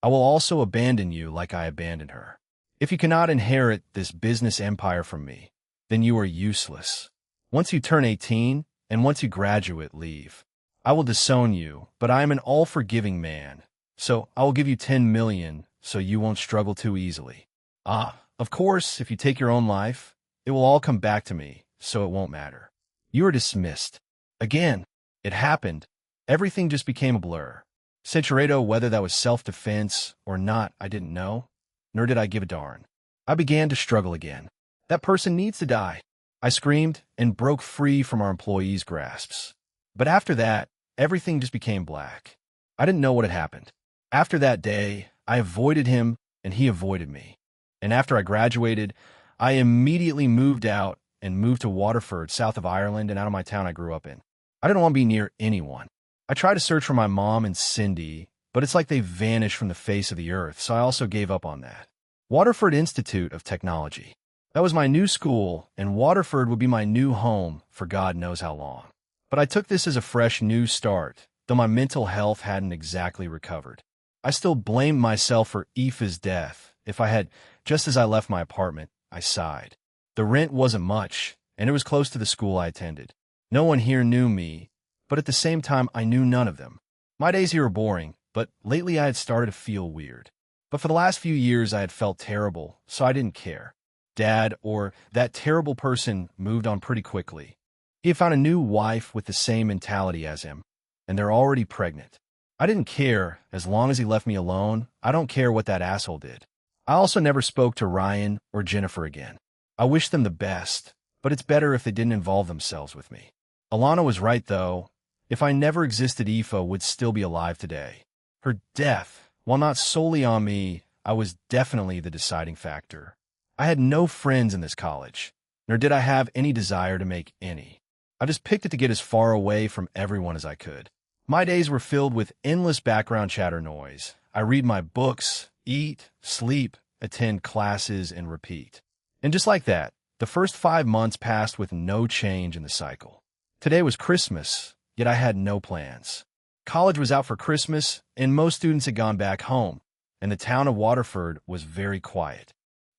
I will also abandon you like I abandoned her. If you cannot inherit this business empire from me, then you are useless. Once you turn 18, and once you graduate, leave. I will disown you, but I am an all-forgiving man, so I will give you 10 million so you won't struggle too easily. Of course, if you take your own life, it will all come back to me, so it won't matter. You are dismissed. Again, it happened. Everything just became a blur. Centurato, whether that was self-defense or not, I didn't know, nor did I give a darn. I began to struggle again. That person needs to die. I screamed and broke free from our employees' grasps. But after that, everything just became black. I didn't know what had happened. After that day, I avoided him and he avoided me. And after I graduated, I immediately moved out and moved to Waterford, south of Ireland and out of my town I grew up in. I didn't want to be near anyone. I tried to search for my mom and Cindy, but it's like they vanished from the face of the earth, so I also gave up on that. Waterford Institute of Technology. That was my new school, and Waterford would be my new home for God knows how long. But I took this as a fresh new start, though my mental health hadn't exactly recovered. I still blamed myself for Aoife's death. If I had, just as I left my apartment, I sighed. The rent wasn't much, and it was close to the school I attended. No one here knew me, but at the same time I knew none of them. My days here were boring, but lately I had started to feel weird. But for the last few years I had felt terrible, so I didn't care. Dad, or that terrible person, moved on pretty quickly. He had found a new wife with the same mentality as him, and they're already pregnant. I didn't care, as long as he left me alone. I don't care what that asshole did. I also never spoke to Ryan or Jennifer again. I wish them the best, but it's better if they didn't involve themselves with me. Alana was right, though. If I never existed, Aoife would still be alive today. Her death, while not solely on me, I was definitely the deciding factor. I had no friends in this college, nor did I have any desire to make any. I just picked it to get as far away from everyone as I could. My days were filled with endless background chatter noise. I read my books, eat, sleep, attend classes, and repeat. And just like that, the first 5 months passed with no change in the cycle. Today was Christmas, yet I had no plans. College was out for Christmas, and most students had gone back home, and the town of Waterford was very quiet.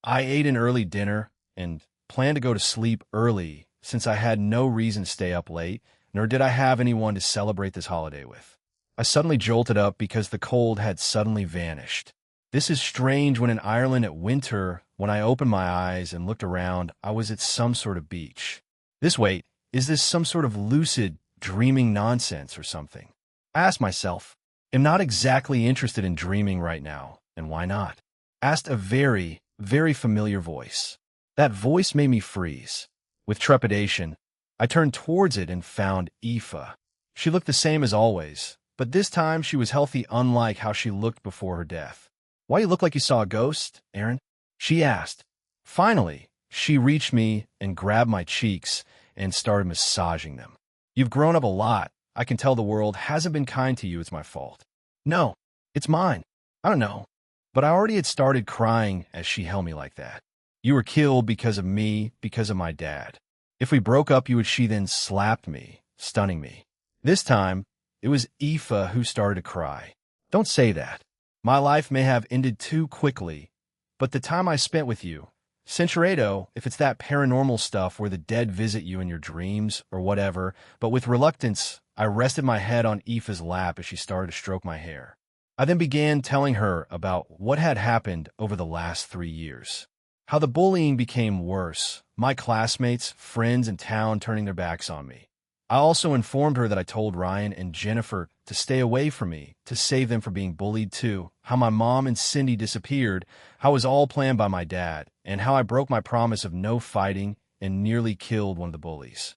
I ate an early dinner and planned to go to sleep early since I had no reason to stay up late, nor did I have anyone to celebrate this holiday with. I suddenly jolted up because the cold had suddenly vanished. This is strange when in Ireland at winter, when I opened my eyes and looked around, I was at some sort of beach. Is this some sort of lucid, dreaming nonsense or something? I asked myself, I'm not exactly interested in dreaming right now, and why not? Asked a very, very familiar voice. That voice made me freeze. With trepidation, I turned towards it and found Aoife. She looked the same as always, but this time she was healthy, unlike how she looked before her death. Why you look like you saw a ghost, Aaron? She asked. Finally, she reached me and grabbed my cheeks and started massaging them. You've grown up a lot. I can tell the world hasn't been kind to you. It's my fault. No, it's mine. I don't know. But I already had started crying as she held me like that. You were killed because of me, because of my dad. If we broke up, she then slapped me, stunning me. This time, it was Aoife who started to cry. Don't say that. My life may have ended too quickly, but the time I spent with you, Centurato, if it's that paranormal stuff where the dead visit you in your dreams or whatever, but with reluctance, I rested my head on Aoife's lap as she started to stroke my hair. I then began telling her about what had happened over the last 3 years. How the bullying became worse, my classmates, friends in town turning their backs on me. I also informed her that I told Ryan and Jennifer to stay away from me, to save them from being bullied too, how my mom and Cindy disappeared, how it was all planned by my dad, and how I broke my promise of no fighting and nearly killed one of the bullies.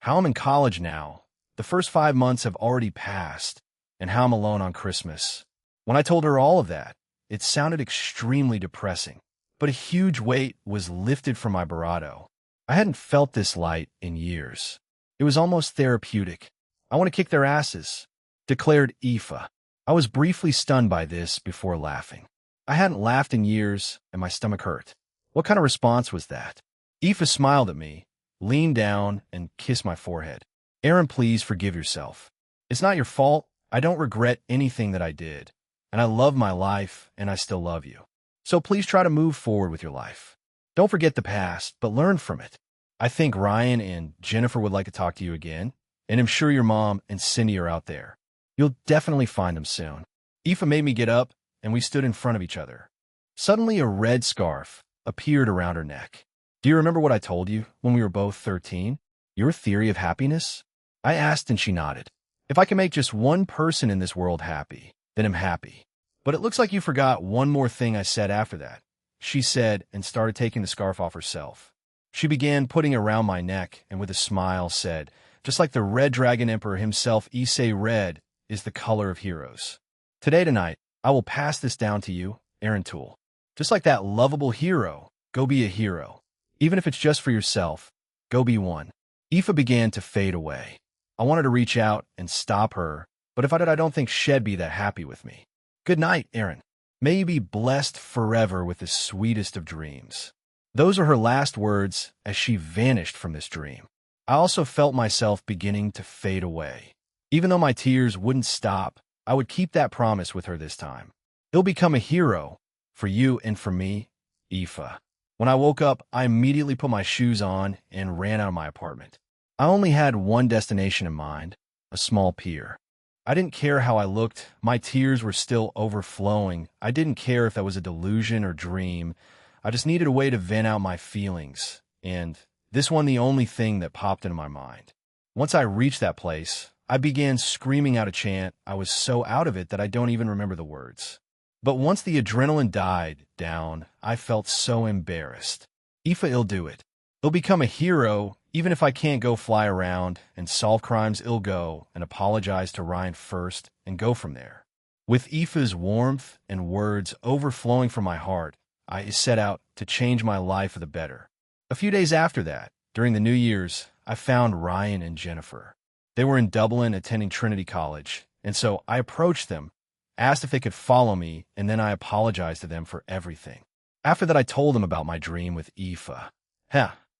How I'm in college now, the first 5 months have already passed, and how I'm alone on Christmas. When I told her all of that, it sounded extremely depressing, but a huge weight was lifted from my bravado. I hadn't felt this light in years. It was almost therapeutic. I want to kick their asses, declared Aoife. I was briefly stunned by this before laughing. I hadn't laughed in years, and my stomach hurt. What kind of response was that? Aoife smiled at me, leaned down, and kissed my forehead. Aaron, please forgive yourself. It's not your fault. I don't regret anything that I did. and I love my life, and I still love you. So please try to move forward with your life. Don't forget the past, but learn from it. I think Ryan and Jennifer would like to talk to you again, and I'm sure your mom and Cindy are out there. You'll definitely find them soon. Aoife made me get up, and we stood in front of each other. Suddenly, a red scarf appeared around her neck. Do you remember what I told you when we were both 13? Your theory of happiness? I asked, and she nodded. If I can make just one person in this world happy, then I'm happy. But it looks like you forgot one more thing I said after that, she said, and started taking the scarf off herself. She began putting it around my neck, and with a smile said, just like the Red Dragon Emperor himself, Issei Red is the color of heroes. Tonight, I will pass this down to you, Aaron Toole. Just like that lovable hero, go be a hero. Even if it's just for yourself, go be one. Aoife began to fade away. I wanted to reach out and stop her, but if I did, I don't think she'd be that happy with me. Good night, Aaron. May you be blessed forever with the sweetest of dreams. Those are her last words as she vanished from this dream. I also felt myself beginning to fade away. Even though my tears wouldn't stop, I would keep that promise with her this time. He'll become a hero for you and for me, Aoife. When I woke up, I immediately put my shoes on and ran out of my apartment. I only had one destination in mind, a small pier. I didn't care how I looked. My tears were still overflowing. I didn't care if that was a delusion or dream. I just needed a way to vent out my feelings, and this one the only thing that popped into my mind. Once I reached that place, I began screaming out a chant. I was so out of it that I don't even remember the words. But once the adrenaline died down, I felt so embarrassed. Aoife, he'll do it. He'll become a hero, even if I can't go fly around and solve crimes. He'll go and apologize to Ryan first and go from there. With Aoife's warmth and words overflowing from my heart, I set out to change my life for the better. A few days after that, during the New Year's, I found Ryan and Jennifer. They were in Dublin attending Trinity College, and so I approached them, asked if they could follow me, and then I apologized to them for everything. After that, I told them about my dream with Aoife.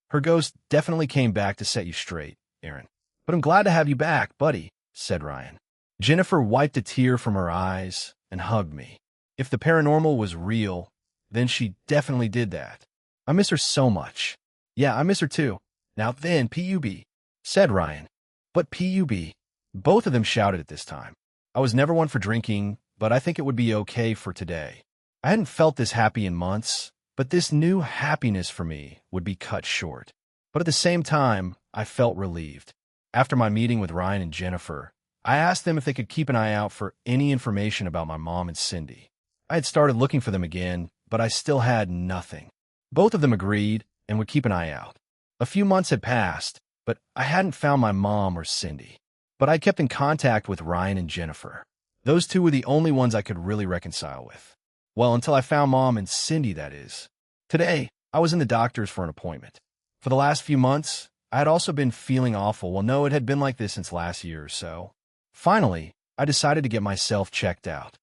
Her ghost definitely came back to set you straight, Aaron. But I'm glad to have you back, buddy, said Ryan. Jennifer wiped a tear from her eyes and hugged me. If the paranormal was real, then she definitely did that. I miss her so much. Yeah, I miss her too. Now then, PUB, said Ryan. But PUB, both of them shouted at this time. I was never one for drinking, but I think it would be okay for today. I hadn't felt this happy in months, but this new happiness for me would be cut short. But at the same time, I felt relieved. After my meeting with Ryan and Jennifer, I asked them if they could keep an eye out for any information about my mom and Cindy. I had started looking for them again, but I still had nothing. Both of them agreed and would keep an eye out. A few months had passed, but I hadn't found my mom or Cindy. But I kept in contact with Ryan and Jennifer. Those two were the only ones I could really reconcile with. Well, until I found Mom and Cindy, that is. Today, I was in the doctor's for an appointment. For the last few months, I had also been feeling awful. Well, no, it had been like this since last year or so. Finally, I decided to get myself checked out.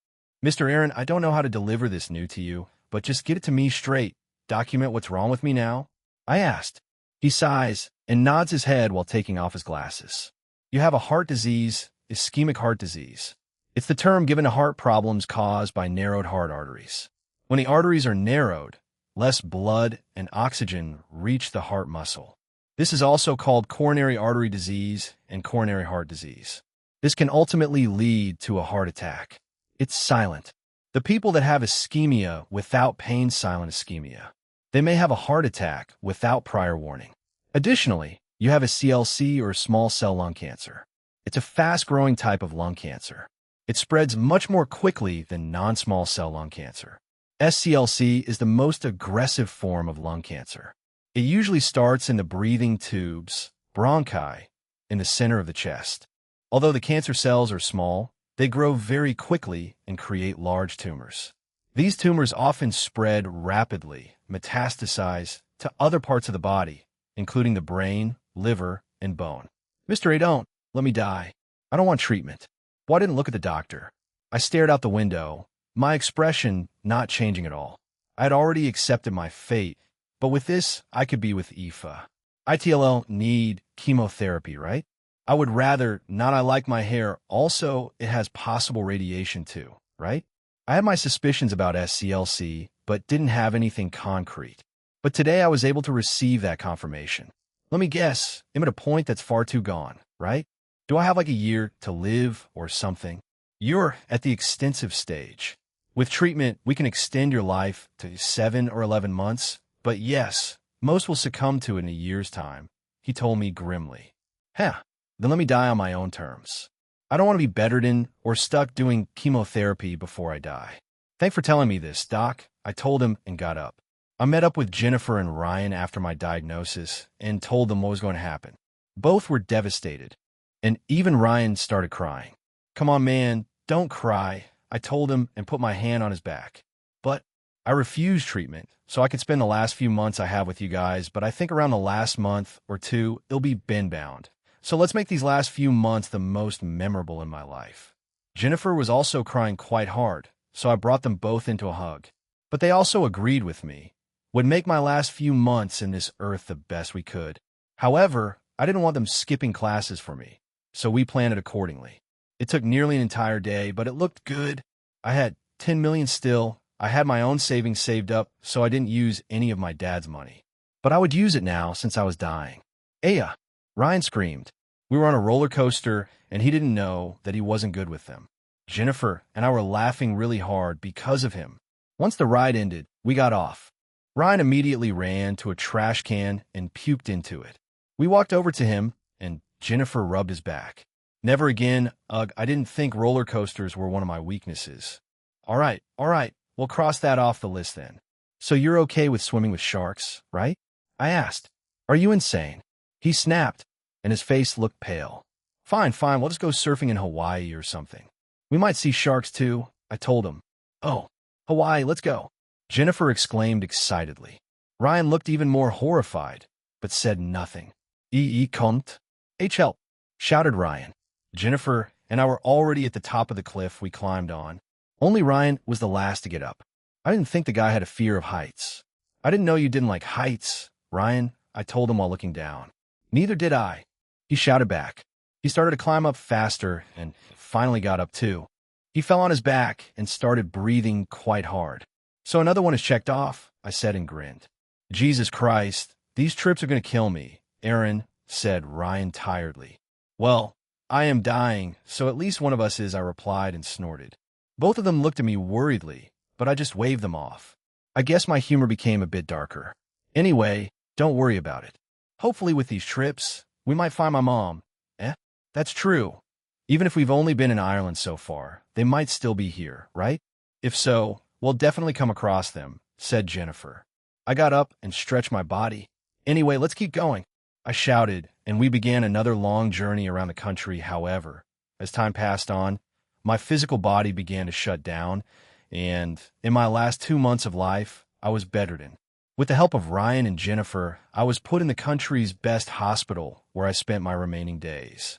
Mr. Aaron, I don't know how to deliver this news to you, but just get it to me straight. Document what's wrong with me now? I asked. He sighs and nods his head while taking off his glasses. You have a heart disease, ischemic heart disease. It's the term given to heart problems caused by narrowed heart arteries. When the arteries are narrowed, less blood and oxygen reach the heart muscle. This is also called coronary artery disease and coronary heart disease. This can ultimately lead to a heart attack. It's silent. The people that have ischemia without pain, silent ischemia, they may have a heart attack without prior warning. Additionally, you have a CLC or small cell lung cancer. It's a fast-growing type of lung cancer. It spreads much more quickly than non-small cell lung cancer. SCLC is the most aggressive form of lung cancer. It usually starts in the breathing tubes, bronchi, in the center of the chest. Although the cancer cells are small, they grow very quickly and create large tumors. These tumors often spread rapidly, metastasize to other parts of the body, including the brain, liver, and bone. Mr. A, don't let me die. I don't want treatment. Well, I didn't look at the doctor. I stared out the window, my expression not changing at all. I had already accepted my fate, but with this, I could be with Aoife. ITLL need chemotherapy, right? I would rather not. I like my hair. Also, it has possible radiation too, right? I had my suspicions about SCLC, but didn't have anything concrete. But today I was able to receive that confirmation. Let me guess, I'm at a point that's far too gone, right? Do I have like a year to live or something? You're at the extensive stage. With treatment, we can extend your life to 7 or 11 months, but yes, most will succumb to it in a year's time, he told me grimly. Then let me die on my own terms. I don't want to be bedridden or stuck doing chemotherapy before I die. Thanks for telling me this, Doc, I told him and got up. I met up with Jennifer and Ryan after my diagnosis and told them what was going to happen. Both were devastated, and even Ryan started crying. Come on, man, don't cry, I told him and put my hand on his back. But I refused treatment, so I could spend the last few months I have with you guys, but I think around the last month or two, it'll be bin-bound. So let's make these last few months the most memorable in my life. Jennifer was also crying quite hard, so I brought them both into a hug. But they also agreed with me. Would make my last few months in this earth the best we could. However, I didn't want them skipping classes for me, so we planned it accordingly. It took nearly an entire day, but it looked good. I had 10 million still. I had my own savings saved up, so I didn't use any of my dad's money. But I would use it now since I was dying. Aya! Ryan screamed. We were on a roller coaster, and he didn't know that he wasn't good with them. Jennifer and I were laughing really hard because of him. Once the ride ended, we got off. Ryan immediately ran to a trash can and puked into it. We walked over to him, and Jennifer rubbed his back. Never again, ugh, I didn't think roller coasters were one of my weaknesses. All right, we'll cross that off the list then. So you're okay with swimming with sharks, right? I asked. Are you insane? He snapped, and his face looked pale. Fine, we'll just go surfing in Hawaii or something. We might see sharks too, I told him. Oh, Hawaii, let's go. Jennifer exclaimed excitedly. Ryan looked even more horrified, but said nothing. Kunt? HL, shouted Ryan. Jennifer and I were already at the top of the cliff we climbed on. Only Ryan was the last to get up. I didn't think the guy had a fear of heights. I didn't know you didn't like heights, Ryan, I told him while looking down. Neither did I, he shouted back. He started to climb up faster and finally got up too. He fell on his back and started breathing quite hard. So another one is checked off, I said and grinned. Jesus Christ, these trips are going to kill me, Aaron, said Ryan tiredly. Well, I am dying, so at least one of us is, I replied and snorted. Both of them looked at me worriedly, but I just waved them off. I guess my humor became a bit darker. Anyway, don't worry about it. Hopefully with these trips, we might find my mom. That's true. Even if we've only been in Ireland so far, they might still be here, right? If so, we'll definitely come across them, said Jennifer. I got up and stretched my body. Anyway, let's keep going, I shouted, and we began another long journey around the country. However, as time passed on, my physical body began to shut down, and in my last 2 months of life, I was bedridden. With the help of Ryan and Jennifer, I was put in the country's best hospital, where I spent my remaining days.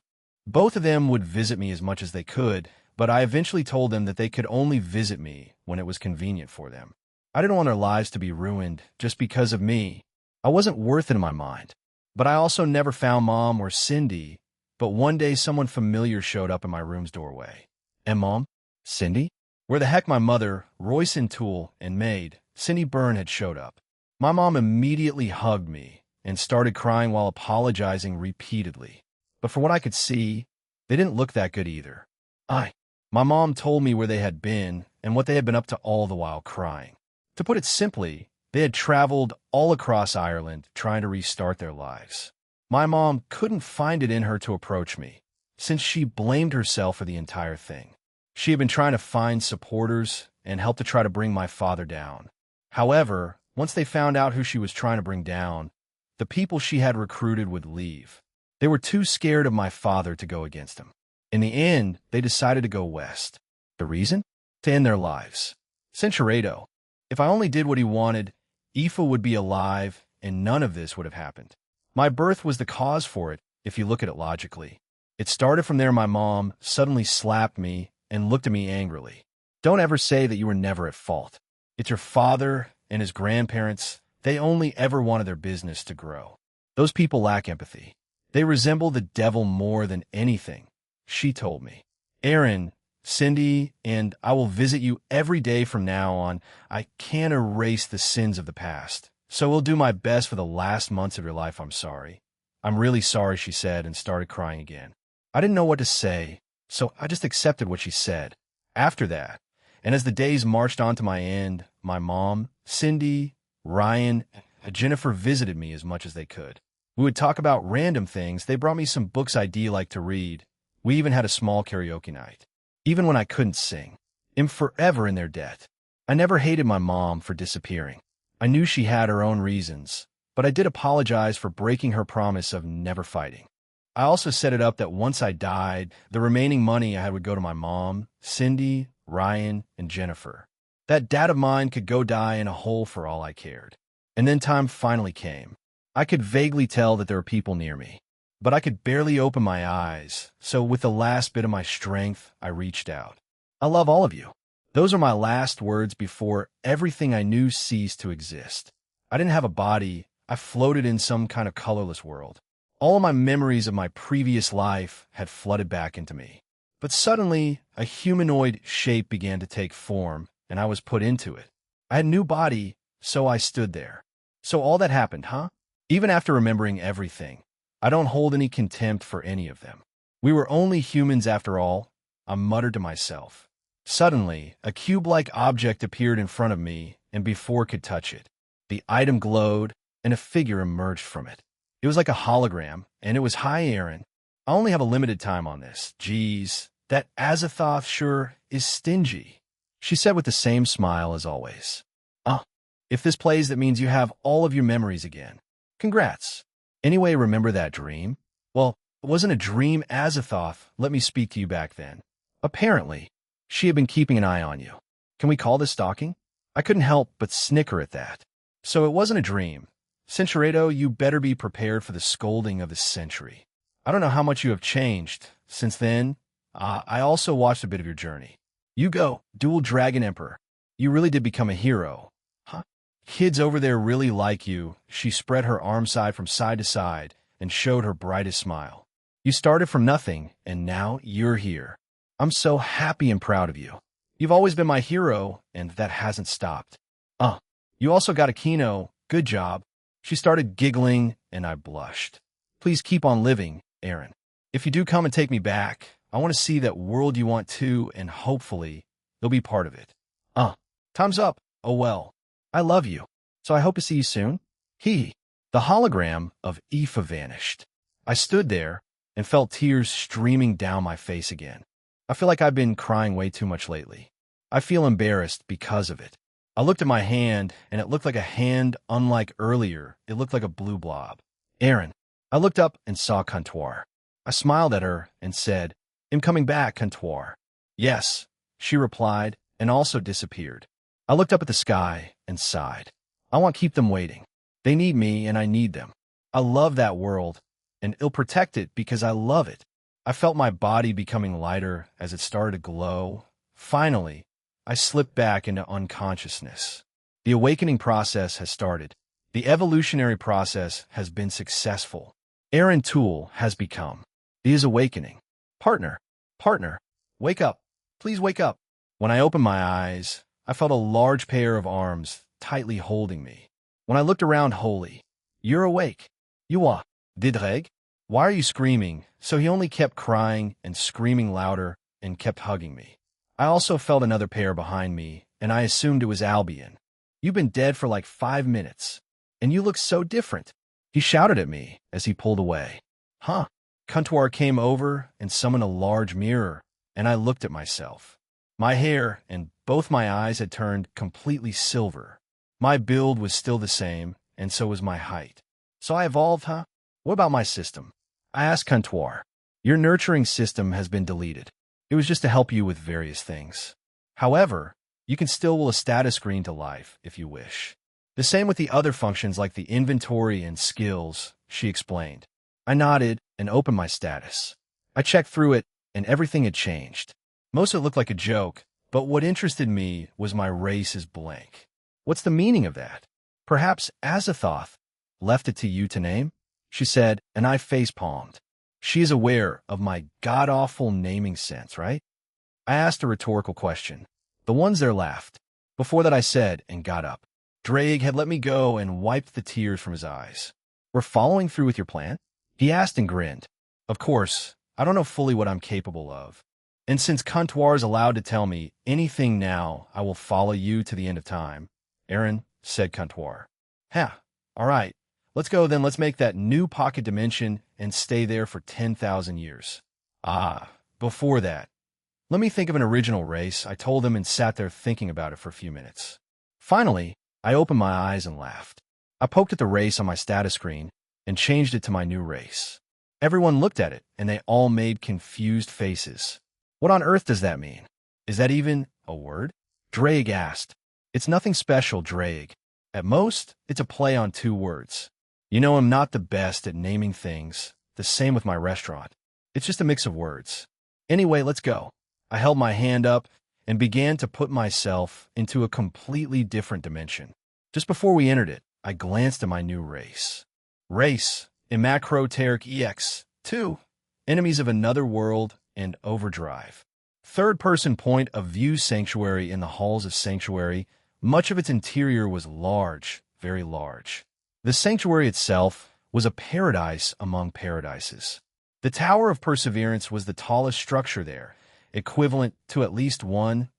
Both of them would visit me as much as they could, but I eventually told them that they could only visit me when it was convenient for them. I didn't want their lives to be ruined just because of me. I wasn't worth it in my mind. But I also never found Mom or Cindy, but one day someone familiar showed up in my room's doorway. And Mom? Cindy? Where the heck my mother, Royce Toole, and maid, Cindy Byrne, had showed up. My mom immediately hugged me and started crying while apologizing repeatedly. But for what I could see, they didn't look that good either. My mom told me where they had been and what they had been up to all the while crying. To put it simply, they had traveled all across Ireland trying to restart their lives. My mom couldn't find it in her to approach me, since she blamed herself for the entire thing. She had been trying to find supporters and help to try to bring my father down. However, once they found out who she was trying to bring down, the people she had recruited would leave. They were too scared of my father to go against him. In the end, they decided to go west. The reason? To end their lives. Centuredo. If I only did what he wanted, Aoife would be alive, and none of this would have happened. My birth was the cause for it, if you look at it logically. It started from there. My mom suddenly slapped me and looked at me angrily. Don't ever say that you were never at fault. It's your father and his grandparents. They only ever wanted their business to grow. Those people lack empathy. They resemble the devil more than anything, she told me. Aaron, Cindy, and I will visit you every day from now on. I can't erase the sins of the past, so we'll do my best for the last months of your life. I'm sorry. I'm really sorry, she said, and started crying again. I didn't know what to say, so I just accepted what she said. After that, and as the days marched on to my end, my mom, Cindy, Ryan, and Jennifer visited me as much as they could. We would talk about random things. They brought me some books I'd like to read. We even had a small karaoke night. Even when I couldn't sing, I'm forever in their debt. I never hated my mom for disappearing. I knew she had her own reasons, but I did apologize for breaking her promise of never fighting. I also set it up that once I died, the remaining money I had would go to my mom, Cindy, Ryan, and Jennifer. That dad of mine could go die in a hole for all I cared. And then time finally came. I could vaguely tell that there were people near me, but I could barely open my eyes, so with the last bit of my strength, I reached out. I love all of you. Those are my last words before everything I knew ceased to exist. I didn't have a body. I floated in some kind of colorless world. All of my memories of my previous life had flooded back into me. But suddenly, a humanoid shape began to take form, and I was put into it. I had a new body, so I stood there. So all that happened, huh? Even after remembering everything, I don't hold any contempt for any of them. We were only humans after all, I muttered to myself. Suddenly, a cube-like object appeared in front of me, and before I could touch it, the item glowed, and a figure emerged from it. It was like a hologram, and it was, "Hi, Aaron. I only have a limited time on this. Geez, that Azathoth sure is stingy," she said with the same smile as always. If this plays, that means you have all of your memories again. Congrats. Anyway, remember that dream? Well, it wasn't a dream. Azathoth let me speak to you back then. Apparently, she had been keeping an eye on you. Can we call this stalking? I couldn't help but snicker at that. So it wasn't a dream. Centuredo, you better be prepared for the scolding of the century. I don't know how much you have changed since then. I also watched a bit of your journey. You go, Dual Dragon Emperor. You really did become a hero. Huh? Kids over there really like you. She spread her arms from side to side and showed her brightest smile. You started from nothing, and now you're here. I'm so happy and proud of you. You've always been my hero, and that hasn't stopped. You also got a Kino. Good job. She started giggling, and I blushed. Please keep on living, Aaron. If you do come and take me back, I want to see that world you want to, and hopefully, you'll be part of it. Time's up. Oh well. I love you, so I hope to see you soon. The hologram of Aoife vanished. I stood there and felt tears streaming down my face again. I feel like I've been crying way too much lately. I feel embarrassed because of it. I looked at my hand, and it looked like a hand unlike earlier. It looked like a blue blob. Aaron. I looked up and saw Comptoir. I smiled at her and said, "I'm coming back, Comptoir." "Yes," she replied, and also disappeared. I looked up at the sky and sighed. I want to keep them waiting. They need me, and I need them. I love that world, and I'll protect it because I love it. I felt my body becoming lighter as it started to glow. Finally, I slipped back into unconsciousness. The awakening process has started. The evolutionary process has been successful. Aaron Toole has become his awakening. Partner, wake up. Please wake up. When I opened my eyes, I felt a large pair of arms tightly holding me. When I looked around, holy, you're awake. You are. Didreg? Why are you screaming? So he only kept crying and screaming louder and kept hugging me. I also felt another pair behind me, and I assumed it was Albion. You've been dead for like 5 minutes, and you look so different. He shouted at me as he pulled away. Comptoir came over and summoned a large mirror, and I looked at myself. My hair and both my eyes had turned completely silver. My build was still the same, and so was my height. So I evolved, huh? What about my system? I asked Comptoir. Your nurturing system has been deleted. It was just to help you with various things. However, you can still will a status screen to life if you wish. The same with the other functions like the inventory and skills, she explained. I nodded and opened my status. I checked through it, and everything had changed. Most of it looked like a joke, but what interested me was my race is blank. What's the meaning of that? Perhaps Azathoth left it to you to name? She said, and I face-palmed. She is aware of my god-awful naming sense, right? I asked a rhetorical question. The ones there laughed. Before that I said, and got up. Drake had let me go and wiped the tears from his eyes. We're following through with your plan? He asked and grinned. Of course, I don't know fully what I'm capable of. And since Comptoir is allowed to tell me anything now, I will follow you to the end of time. Aaron, said Comptoir. Ha, all right. Let's go then. Let's make that new pocket dimension and stay there for 10,000 years. Ah, before that. Let me think of an original race, I told him and sat there thinking about it for a few minutes. Finally, I opened my eyes and laughed. I poked at the race on my status screen and changed it to my new race. Everyone looked at it, and they all made confused faces. What on earth does that mean? Is that even a word? Drake asked. It's nothing special, Drake. At most, it's a play on two words. You know I'm not the best at naming things. The same with my restaurant. It's just a mix of words. Anyway, let's go. I held my hand up and began to put myself into a completely different dimension. Just before we entered it, I glanced at my new race. Race, Imacroteric EX, 2, Enemies of Another World, and Overdrive. Third-person point of view sanctuary in the halls of Sanctuary. Much of its interior was large, very large. The sanctuary itself was a paradise among paradises. The Tower of Perseverance was the tallest structure there, equivalent to at least 1000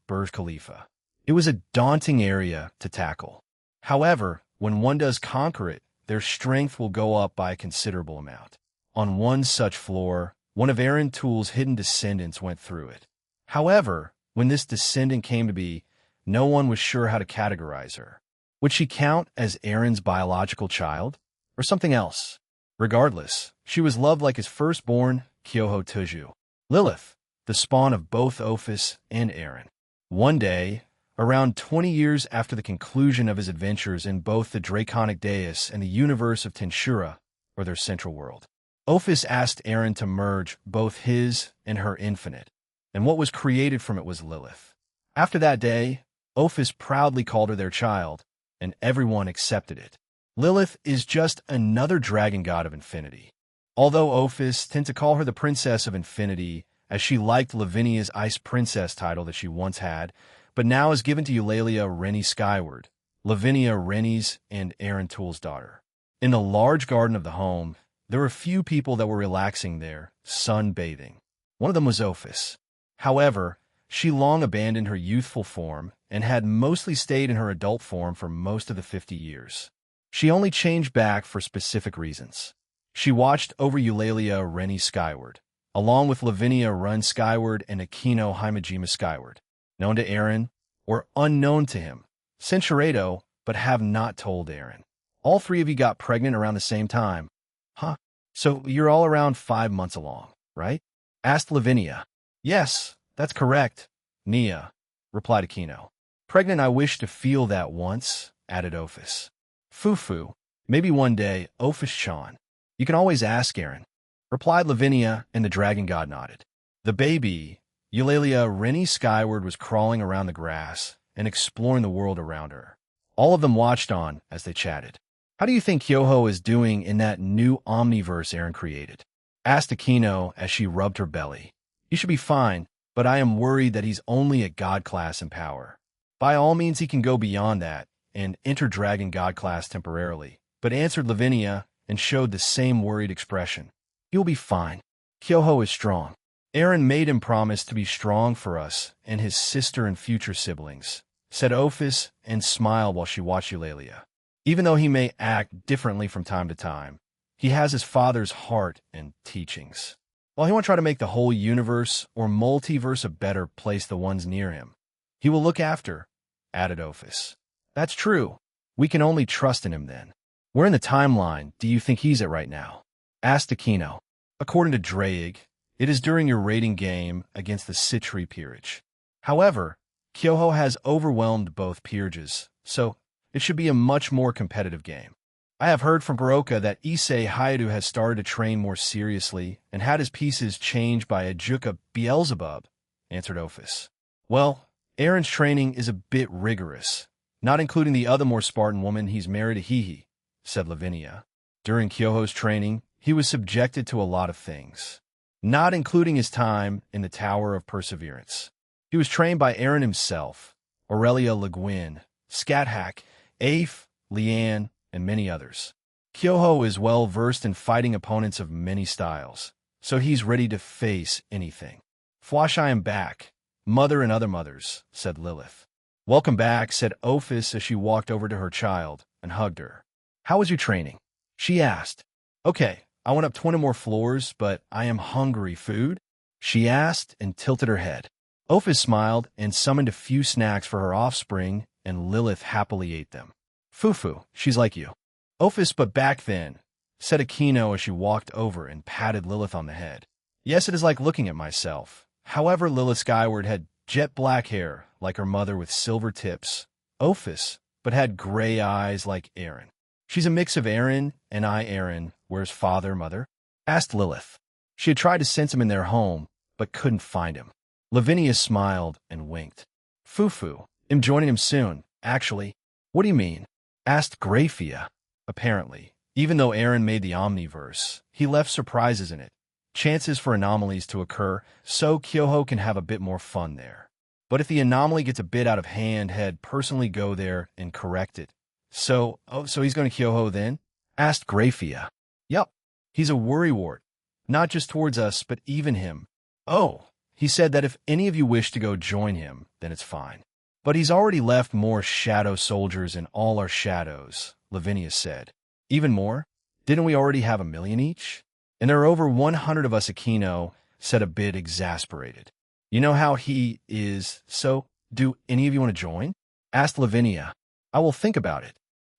Burj Khalifa. It was a daunting area to tackle. However, when one does conquer it, their strength will go up by a considerable amount. On one such floor, one of Aaron Tool's hidden descendants went through it. However, when this descendant came to be, no one was sure how to categorize her. Would she count as Aaron's biological child, or something else? Regardless, she was loved like his firstborn, Kyoho Tuju. Lilith, the spawn of both Ophis and Aaron. One day, around 20 years after the conclusion of his adventures in both the Draconic Dais and the universe of Tenshura, or their central world, Ophis asked Aaron to merge both his and her infinite, and what was created from it was Lilith. After that day, Ophis proudly called her their child, and everyone accepted it. Lilith is just another dragon god of infinity. Although Ophis tend to call her the Princess of Infinity, as she liked Lavinia's Ice Princess title that she once had, but now is given to Eulalia Rennie Skyward, Lavinia Rennie's and Aaron Tool's daughter. In the large garden of the home, there were few people that were relaxing there, sunbathing. One of them was Ophis. However, she long abandoned her youthful form and had mostly stayed in her adult form for most of the 50 years. She only changed back for specific reasons. She watched over Eulalia Rennie Skyward, along with Lavinia Run Skyward and Akino Himejima Skyward, known to Aaron or unknown to him, Censuredo, but have not told Aaron. All three of you got pregnant around the same time. Huh? So you're all around 5 months along, right? Asked Lavinia. Yes, that's correct, Nia, replied Akino. Pregnant, I wish to feel that once, added Ophis. Fufu, maybe one day, Ophis-chan. You can always ask Aaron, replied Lavinia, and the dragon god nodded. The baby, Eulalia Rennie Skyward, was crawling around the grass and exploring the world around her. All of them watched on as they chatted. How do you think Kyoho is doing in that new omniverse Aaron created? Asked Akino as she rubbed her belly. He should be fine, but I am worried that he's only at God class in power. By all means, he can go beyond that and enter Dragon God class temporarily, but answered Lavinia and showed the same worried expression. He'll be fine. Kyoho is strong. Aaron made him promise to be strong for us and his sister and future siblings, said Ophis and smiled while she watched Eulalia. Even though he may act differently from time to time, he has his father's heart and teachings. While he won't try to make the whole universe or multiverse a better place the ones near him, he will look after, added Ophis. That's true. We can only trust in him then. Where in the timeline do you think he's at right now? Asked Akino. According to Drake, it is during your raiding game against the Citri peerage. However, Kyoho has overwhelmed both peerages, so it should be a much more competitive game. I have heard from Baroka that Issei Hayato has started to train more seriously and had his pieces changed by Ajuka Beelzebub, answered Ophis. Well, Aaron's training is a bit rigorous, not including the other more Spartan woman he's married to Hihi, said Lavinia. During Kyoho's training, he was subjected to a lot of things. not including his time in the Tower of Perseverance. He was trained by Aaron himself, Aurelia Le Guin, Scathach, Afe, Leanne, and many others. Kyoho is well versed in fighting opponents of many styles, so he's ready to face anything. Fwash, I am back, mother and other mothers, said Lilith. Welcome back, said Ophis as she walked over to her child and hugged her. How was your training? She asked. Okay, I went up 20 more floors, but I am hungry. Food? She asked and tilted her head. Ophis smiled and summoned a few snacks for her offspring, and Lilith happily ate them. Fufu, she's like you. Ophis, but back then, said Aquino as she walked over and patted Lilith on the head. Yes, it is like looking at myself. However, Lilith Skyward had jet black hair, like her mother with silver tips. Ophis, but had gray eyes like Aaron. She's a mix of Aaron and Aaron. Where's father, mother? Asked Lilith. She had tried to sense him in their home, but couldn't find him. Lavinia smiled and winked. Fufu, I'm joining him soon, actually. What do you mean? Asked Graphia. Apparently, even though Aaron made the Omniverse, he left surprises in it. Chances for anomalies to occur, so Kyoho can have a bit more fun there. But if the anomaly gets a bit out of hand, he'd personally go there and correct it. So he's going to Kyoho then? Asked Graphia. Yup, he's a worrywart. Not just towards us, but even him. Oh, he said that if any of you wish to go join him, then it's fine. But he's already left more shadow soldiers in all our shadows, Lavinia said. Even more? Didn't we already have 1 million each? And there are over 100 of us, Aquino, said a bit exasperated. You know how he is, so do any of you want to join? Asked Lavinia. I will think about it.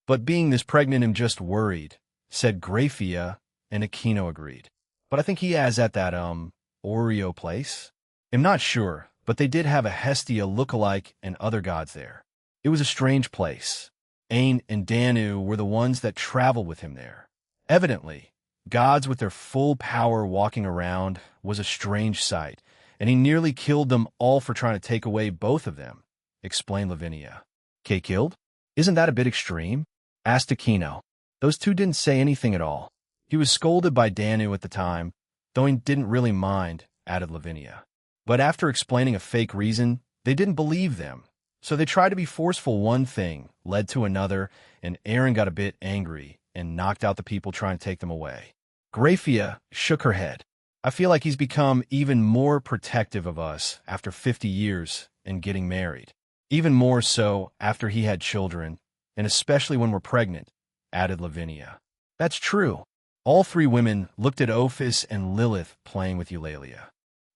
But being this pregnant, I'm just worried, said Graphia, and Aquino agreed. But I think he has at that, Oreo place? I'm not sure, but they did have a Hestia look-alike and other gods there. It was a strange place. Ain and Danu were the ones that traveled with him there. Evidently, gods with their full power walking around was a strange sight, and he nearly killed them all for trying to take away both of them, explained Lavinia. K killed? Isn't that a bit extreme? Asked Aquino. Those two didn't say anything at all. He was scolded by Danu at the time, though he didn't really mind, added Lavinia. But after explaining a fake reason, they didn't believe them. So they tried to be forceful. One thing led to another, and Aaron got a bit angry and knocked out the people trying to take them away. Graphia shook her head. I feel like he's become even more protective of us after 50 years and getting married. Even more so after he had children, and especially when we're pregnant, added Lavinia. That's true. All three women looked at Ophis and Lilith playing with Eulalia.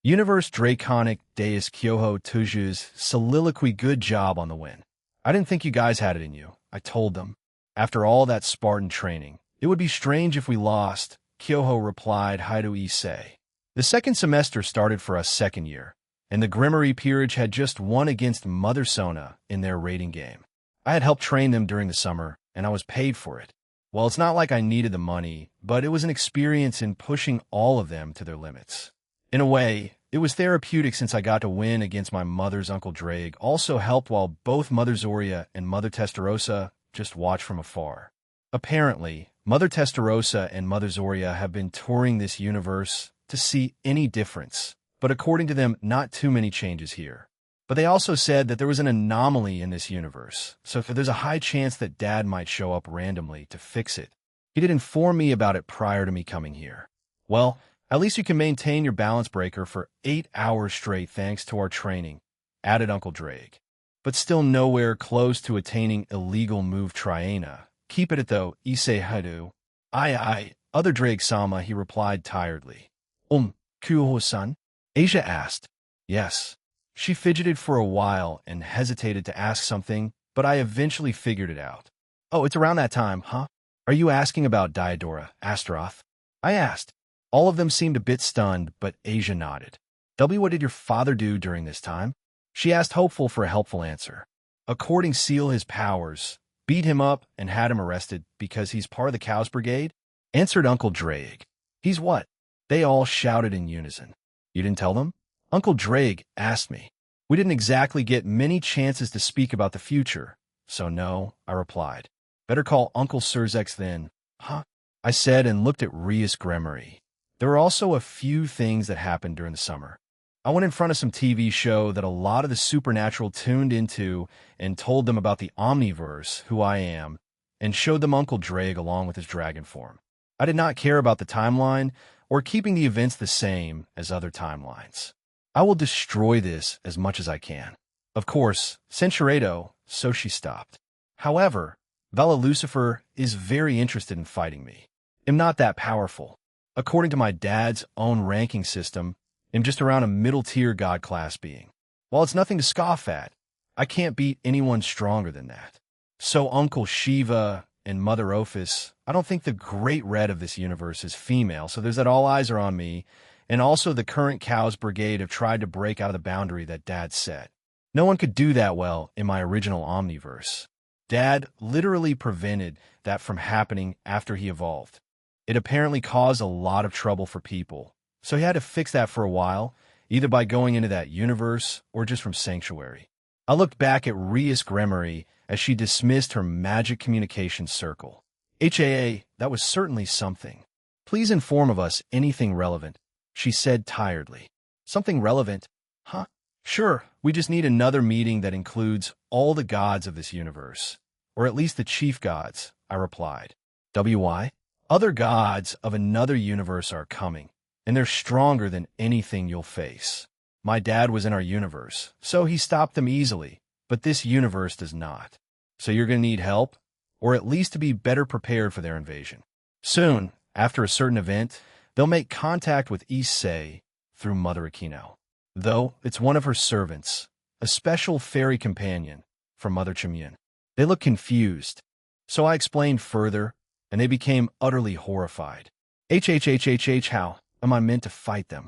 Universe Draconic Deus Kyoho Tuju's soliloquy. Good job on the win. I didn't think you guys had it in you, I told them. After all that Spartan training, it would be strange if we lost, Kyoho replied. How do we say? The second semester started for us second year, and the Grimmery Peerage had just won against Mother Sona in their raiding game. I had helped train them during the summer, and I was paid for it. Well, it's not like I needed the money, but it was an experience in pushing all of them to their limits. In a way, it was therapeutic since I got to win against my mother's Uncle Drake, also helped while both Mother Zoria and Mother Testarossa just watched from afar. Apparently, Mother Testarossa and Mother Zoria have been touring this universe to see any difference, but according to them, not too many changes here. But they also said that there was an anomaly in this universe, so there's a high chance that Dad might show up randomly to fix it. He did inform me about it prior to me coming here. Well, at least you can maintain your balance breaker for 8 hours straight thanks to our training, added Uncle Drake. But still nowhere close to attaining illegal move Triana. Keep it though, Ise Hadu. Aye, other Drake-sama, he replied tiredly. Kuho-san? Asia asked. Yes. She fidgeted for a while and hesitated to ask something, but I eventually figured it out. Oh, it's around that time, huh? Are you asking about Diodora, Astaroth? I asked. All of them seemed a bit stunned, but Asia nodded. What did your father do during this time? She asked, hopeful for a helpful answer. According Seal his powers, beat him up and had him arrested because he's part of the Cows Brigade? Answered Uncle Drake. He's what? They all shouted in unison. You didn't tell them? Uncle Drake asked me. We didn't exactly get many chances to speak about the future, so no, I replied. Better call Uncle Surzex then. Huh? I said and looked at Rias Gremory. There were also a few things that happened during the summer. I went in front of some TV show that a lot of the supernatural tuned into and told them about the Omniverse, who I am, and showed them Uncle Drake along with his dragon form. I did not care about the timeline or keeping the events the same as other timelines. I will destroy this as much as I can. Of course, censurado, so she stopped. However, Vala Lucifer is very interested in fighting me. I'm not that powerful. According to my dad's own ranking system, I'm just around a middle-tier god class being. While it's nothing to scoff at, I can't beat anyone stronger than that. So Uncle Shiva and Mother Ophis, I don't think the Great Red of this universe is female, so there's that all eyes are on me, and also the current Cows Brigade have tried to break out of the boundary that Dad set. No one could do that well in my original Omniverse. Dad literally prevented that from happening after he evolved. It apparently caused a lot of trouble for people, so he had to fix that for a while, either by going into that universe or just from Sanctuary. I looked back at Rias Gremory as she dismissed her magic communication circle. HAA, that was certainly something. Please inform of us anything relevant, she said tiredly. Something relevant? Huh? Sure, we just need another meeting that includes all the gods of this universe. Or at least the chief gods, I replied. WY? Other gods of another universe are coming, and they're stronger than anything you'll face. My dad was in our universe, so he stopped them easily, but this universe does not. So you're going to need help, or at least to be better prepared for their invasion. Soon, after a certain event, they'll make contact with Issei through Mother Aquino. Though it's one of her servants, a special fairy companion from Mother Chimyun. They look confused, so I explained further, and they became utterly horrified. How am I meant to fight them?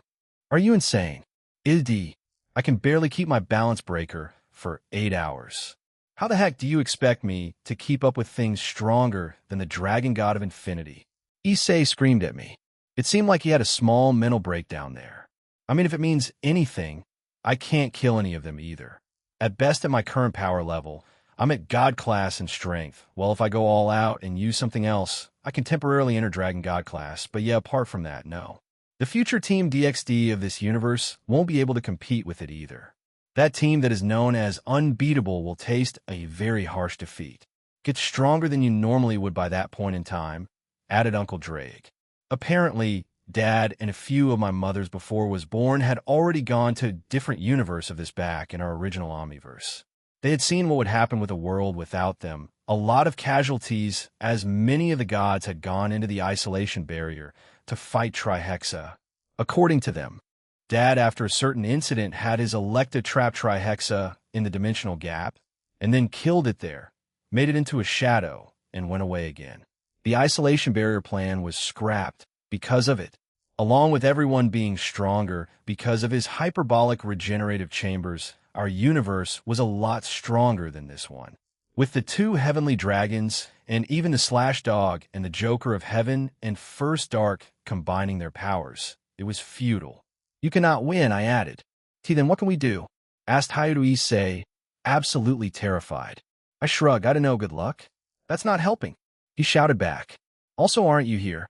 Are you insane? Ildi, I can barely keep my balance breaker for 8 hours. How the heck do you expect me to keep up with things stronger than the Dragon God of Infinity? Issei screamed at me. It seemed like he had a small mental breakdown there. I mean, if it means anything, I can't kill any of them either. At best, at my current power level, I'm at God class in strength. Well, if I go all out and use something else, I can temporarily enter Dragon God class, but yeah, apart from that, no. The future Team DXD of this universe won't be able to compete with it either. That team that is known as unbeatable will taste a very harsh defeat. Get stronger than you normally would by that point in time, added Uncle Drake. Apparently, Dad and a few of my mothers before was born had already gone to a different universe of this back in our original Omniverse. They had seen what would happen with a world without them, a lot of casualties as many of the gods had gone into the isolation barrier to fight Trihexa. According to them, Dad, after a certain incident, had his Electa trap Trihexa in the dimensional gap, and then killed it there, made it into a shadow, and went away again. The isolation barrier plan was scrapped because of it, along with everyone being stronger because of his hyperbolic regenerative chambers. Our universe was a lot stronger than this one. With the 2 heavenly dragons, and even the Slash Dog and the Joker of Heaven and First Dark combining their powers, it was futile. You cannot win, I added. Then what can we do? Asked Hayuru Issei, absolutely terrified. I shrugged. I don't know, good luck. That's not helping. He shouted back. Also, aren't you here?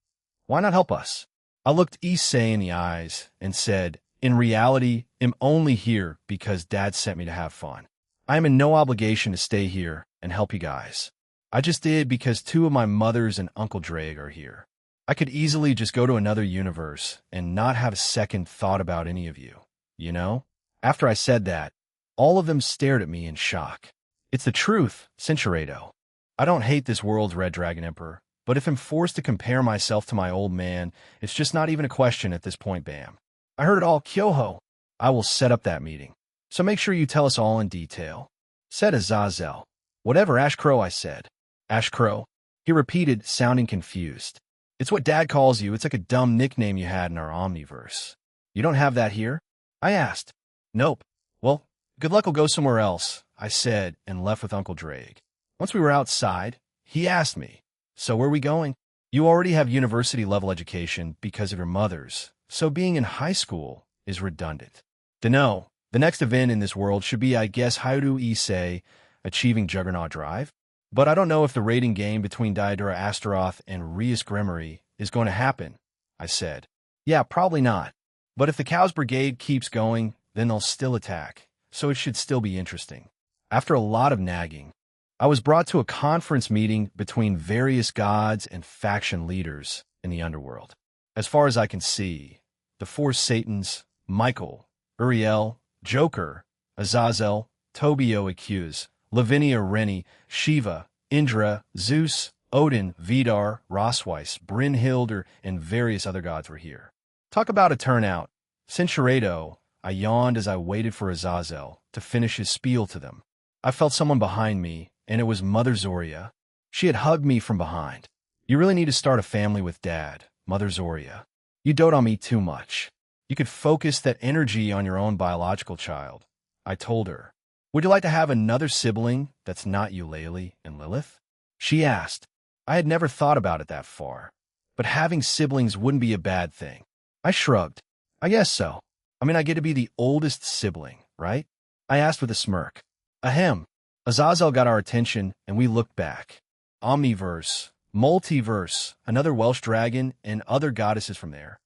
Why not help us? I looked Issei in the eyes and said, in reality, I'm only here because Dad sent me to have fun. I am in no obligation to stay here and help you guys. I just did because 2 of my mothers and Uncle Drake are here. I could easily just go to another universe and not have a second thought about any of you, you know? After I said that, all of them stared at me in shock. It's the truth, censurado. I don't hate this world's Red Dragon Emperor, but if I'm forced to compare myself to my old man, it's just not even a question at this point, Bam. I heard it all, Kyoho. I will set up that meeting. So make sure you tell us all in detail. Said Azazel. Whatever, Ash Crow, I said. Ash Crow? He repeated, sounding confused. It's what Dad calls you. It's like a dumb nickname you had in our Omniverse. You don't have that here? I asked. Nope. Well, good luck will go somewhere else, I said, and left with Uncle Drake. Once we were outside, he asked me, so where are we going? You already have university-level education because of your mothers, so being in high school is redundant. Dunno, the next event in this world should be, I guess, Hayuru Issei achieving Juggernaut Drive. But I don't know if the rating game between Diodora Astaroth and Rias Gremory is going to happen, I said. Yeah, probably not. But if the Cows Brigade keeps going, then they'll still attack, so it should still be interesting. After a lot of nagging, I was brought to a conference meeting between various gods and faction leaders in the underworld. As far as I can see, the four Satans, Michael, Uriel, Joker, Azazel, Tobio Accuse, Lavinia Rennie, Shiva, Indra, Zeus, Odin, Vidar, Rosweiss, Brynhilde, and various other gods were here. Talk about a turnout. Cinceredo, I yawned as I waited for Azazel to finish his spiel to them. I felt someone behind me, and it was Mother Zoria. She had hugged me from behind. You really need to start a family with Dad, Mother Zoria. You dote on me too much. You could focus that energy on your own biological child. I told her. Would you like to have another sibling that's not Eulalie and Lilith? She asked. I had never thought about it that far. But having siblings wouldn't be a bad thing. I shrugged. I guess so. I mean, I get to be the oldest sibling, right? I asked with a smirk. Ahem. Azazel got our attention, and we looked back. Omniverse, Multiverse, another Welsh dragon, and other goddesses from there.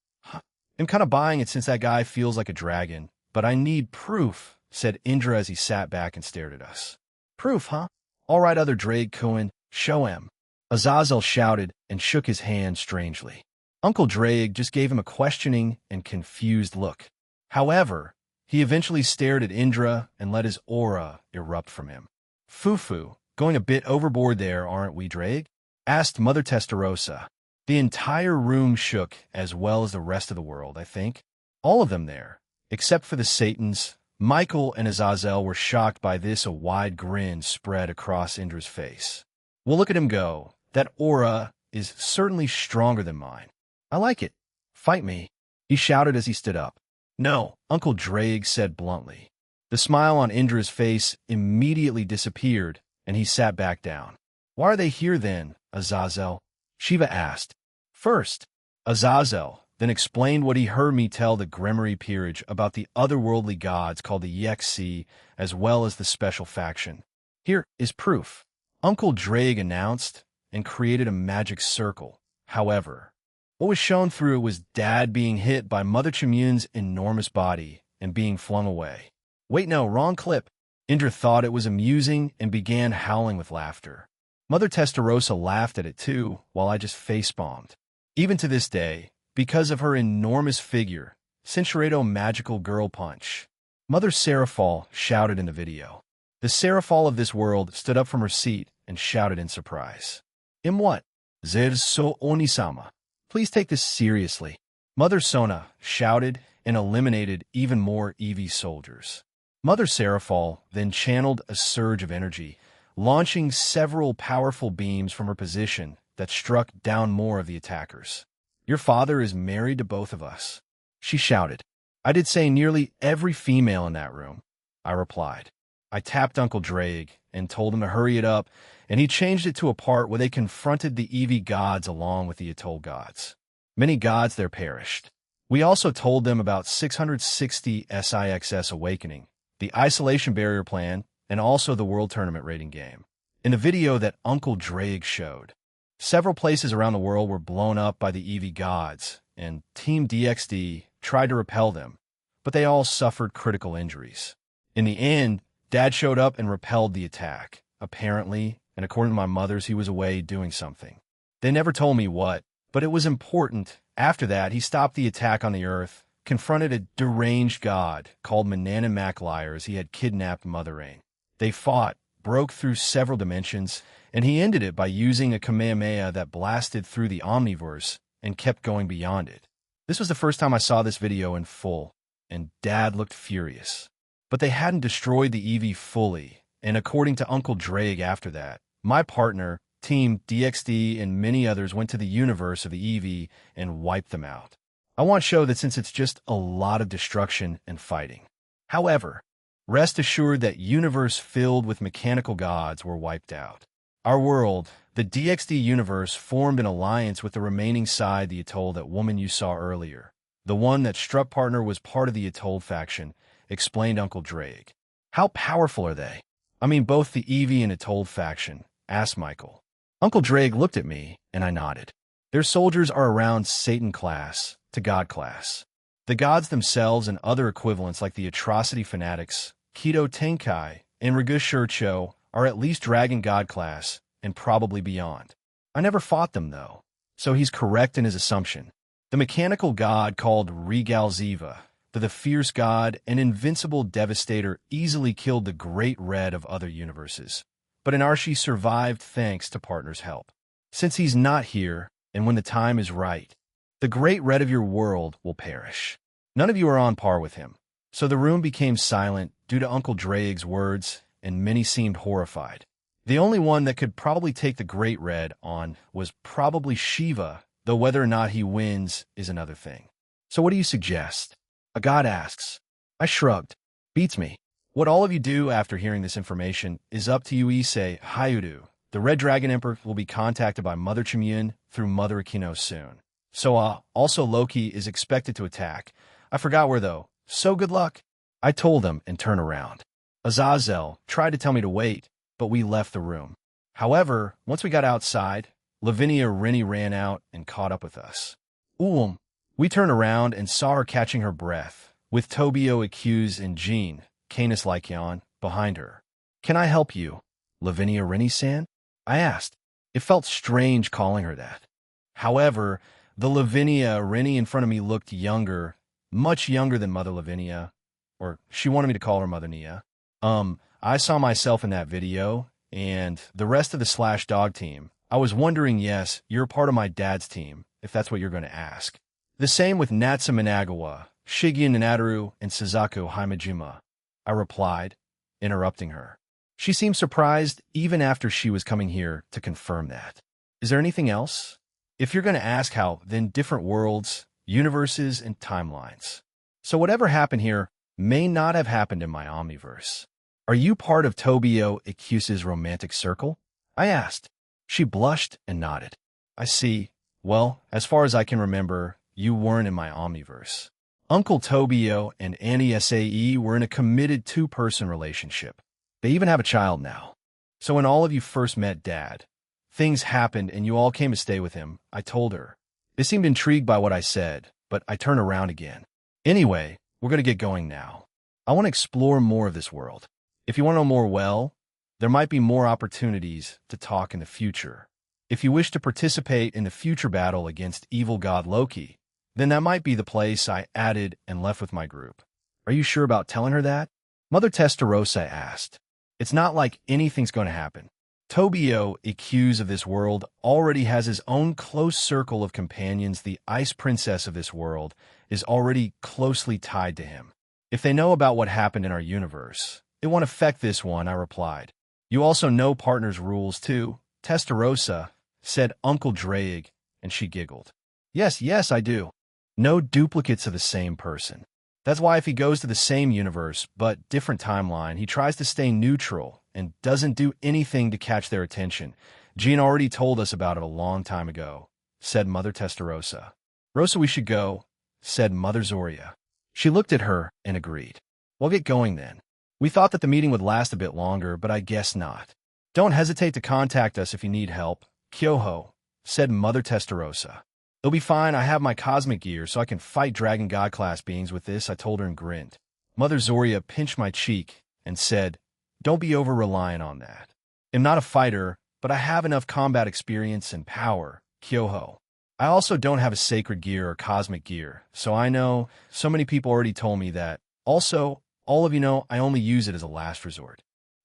I'm kind of buying it since that guy feels like a dragon, but I need proof, said Indra as he sat back and stared at us. Proof, huh? All right, other Drake Cohen, show him. Azazel shouted and shook his hand strangely. Uncle Drake just gave him a questioning and confused look. However, he eventually stared at Indra and let his aura erupt from him. Fufu, going a bit overboard there, aren't we, Drake? Asked Mother Testarossa. The entire room shook, as well as the rest of the world, I think. All of them there, except for the Satans. Michael and Azazel were shocked by this. A wide grin spread across Indra's face. Well, look at him go. That aura is certainly stronger than mine. I like it. Fight me, he shouted as he stood up. No, Uncle Drake said bluntly. The smile on Indra's face immediately disappeared, and he sat back down. Why are they here then, Azazel? Shiva asked. First, Azazel then explained what he heard me tell the Gremory peerage about the otherworldly gods called the Yexi, as well as the special faction. Here is proof. Uncle Drake announced and created a magic circle. However, what was shown through it was Dad being hit by Mother Chimun's enormous body and being flung away. Wait, no, wrong clip. Indra thought it was amusing and began howling with laughter. Mother Testarossa laughed at it too, while I just face-bombed. Even to this day, because of her enormous figure, Cinceredo magical girl punch. Mother Seraphal shouted in the video. The Seraphal of this world stood up from her seat and shouted in surprise. In what? Zer so Onisama. Please take this seriously. Mother Sona shouted and eliminated even more EV soldiers. Mother Seraphal then channeled a surge of energy, launching several powerful beams from her position that struck down more of the attackers. Your father is married to both of us, she shouted. I did say nearly every female in that room, I replied. I tapped Uncle Drake and told him to hurry it up, and he changed it to a part where they confronted the EV gods along with the Atoll gods. Many gods there perished. We also told them about 660 SIXS Awakening, the Isolation Barrier Plan, and also the World Tournament rating game. In the video that Uncle Drake showed, several places around the world were blown up by the EV gods, and Team DXD tried to repel them, but they all suffered critical injuries. In the end, Dad showed up and repelled the attack. Apparently, and according to my mother's, he was away doing something. They never told me what, but it was important. After that, he stopped the attack on the Earth, confronted a deranged god called Manannan Macliar as he had kidnapped Mother Ain. They fought, broke through several dimensions, and he ended it by using a Kamehameha that blasted through the Omniverse and kept going beyond it. This was the first time I saw this video in full, and Dad looked furious. But they hadn't destroyed the EV fully, and according to Uncle Drake after that, my partner, Team DXD, and many others went to the universe of the EV and wiped them out. I want to show that since it's just a lot of destruction and fighting. However, rest assured that universe filled with mechanical gods were wiped out. Our world, the DXD universe, formed an alliance with the remaining side, the Atoll, that woman you saw earlier. The one that struck partner was part of the Atoll faction, explained Uncle Drake. How powerful are they? I mean, both the EV and Atoll faction, asked Michael. Uncle Drake looked at me, and I nodded. Their soldiers are around Satan class, to God class. The gods themselves and other equivalents like the atrocity fanatics, Keto-10k, and Ragushurcho are at least dragon god class and probably beyond. I never fought them though, so he's correct in his assumption. The mechanical god called Regalziva, the fierce god and invincible devastator, easily killed the Great Red of other universes. But Anarshi survived thanks to partner's help. Since he's not here, and when the time is right, the Great Red of your world will perish. None of you are on par with him. So the room became silent due to Uncle Draig's words, and many seemed horrified. The only one that could probably take the Great Red on was probably Shiva, though whether or not he wins is another thing. So what do you suggest? A god asks. I shrugged. Beats me. What all of you do after hearing this information is up to you. Issei Hayudu. The Red Dragon Emperor will be contacted by Mother Chimyun through Mother Akino soon. So, also Loki is expected to attack. I forgot where though. So good luck. I told him and turned around. Azazel tried to tell me to wait, but we left the room. However, once we got outside, Lavinia Rennie ran out and caught up with us. We turned around and saw her catching her breath, with Tobio accused and Jean, Canis Lycaon, behind her. Can I help you, Lavinia Rennie-san? I asked. It felt strange calling her that. However, the Lavinia Rennie in front of me looked younger, much younger than Mother Lavinia, or she wanted me to call her Mother Nia. I saw myself in that video, and the rest of the Slash Dog team. I was wondering, yes, you're part of my dad's team, if that's what you're going to ask. The same with Natsu Managawa, Shigeru Nanaru, and Suzaku Himejima. I replied, interrupting her. She seemed surprised even after she was coming here to confirm that. Is there anything else? If you're going to ask how, then different worlds, universes, and timelines. So whatever happened here may not have happened in my Omniverse. Are you part of Tobio Ikuse's romantic circle? I asked. She blushed and nodded. I see. Well, as far as I can remember, you weren't in my Omniverse. Uncle Tobio and Annie Sae were in a committed two-person relationship. They even have a child now. So when all of you first met Dad, things happened and you all came to stay with him, I told her. They seemed intrigued by what I said, but I turned around again. Anyway, we're going to get going now. I want to explore more of this world. If you want to know more, well, there might be more opportunities to talk in the future. If you wish to participate in the future battle against evil god Loki, then that might be the place I added and left with my group. Are you sure about telling her that? Mother Testarossa asked. It's not like anything's going to happen. Tobio, accused of this world, already has his own close circle of companions. The Ice Princess of this world is already closely tied to him. If they know about what happened in our universe, it won't affect this one, I replied. You also know partner's rules too, Testarossa, said Uncle Draig, and she giggled. Yes, I do. No duplicates of the same person. That's why if he goes to the same universe, but different timeline, he tries to stay neutral and doesn't do anything to catch their attention. Jean already told us about it a long time ago, said Mother Testarossa. Rosa, we should go, said Mother Zoria. She looked at her and agreed. We'll get going then. We thought that the meeting would last a bit longer, but I guess not. Don't hesitate to contact us if you need help, Kyoho, said Mother Testarossa. It'll be fine, I have my cosmic gear, so I can fight dragon god class beings with this, I told her and grinned. Mother Zoria pinched my cheek and said, don't be over-reliant on that. I'm not a fighter, but I have enough combat experience and power, Kyoho. I also don't have a sacred gear or cosmic gear, so I know so many people already told me that. Also, all of you know I only use it as a last resort.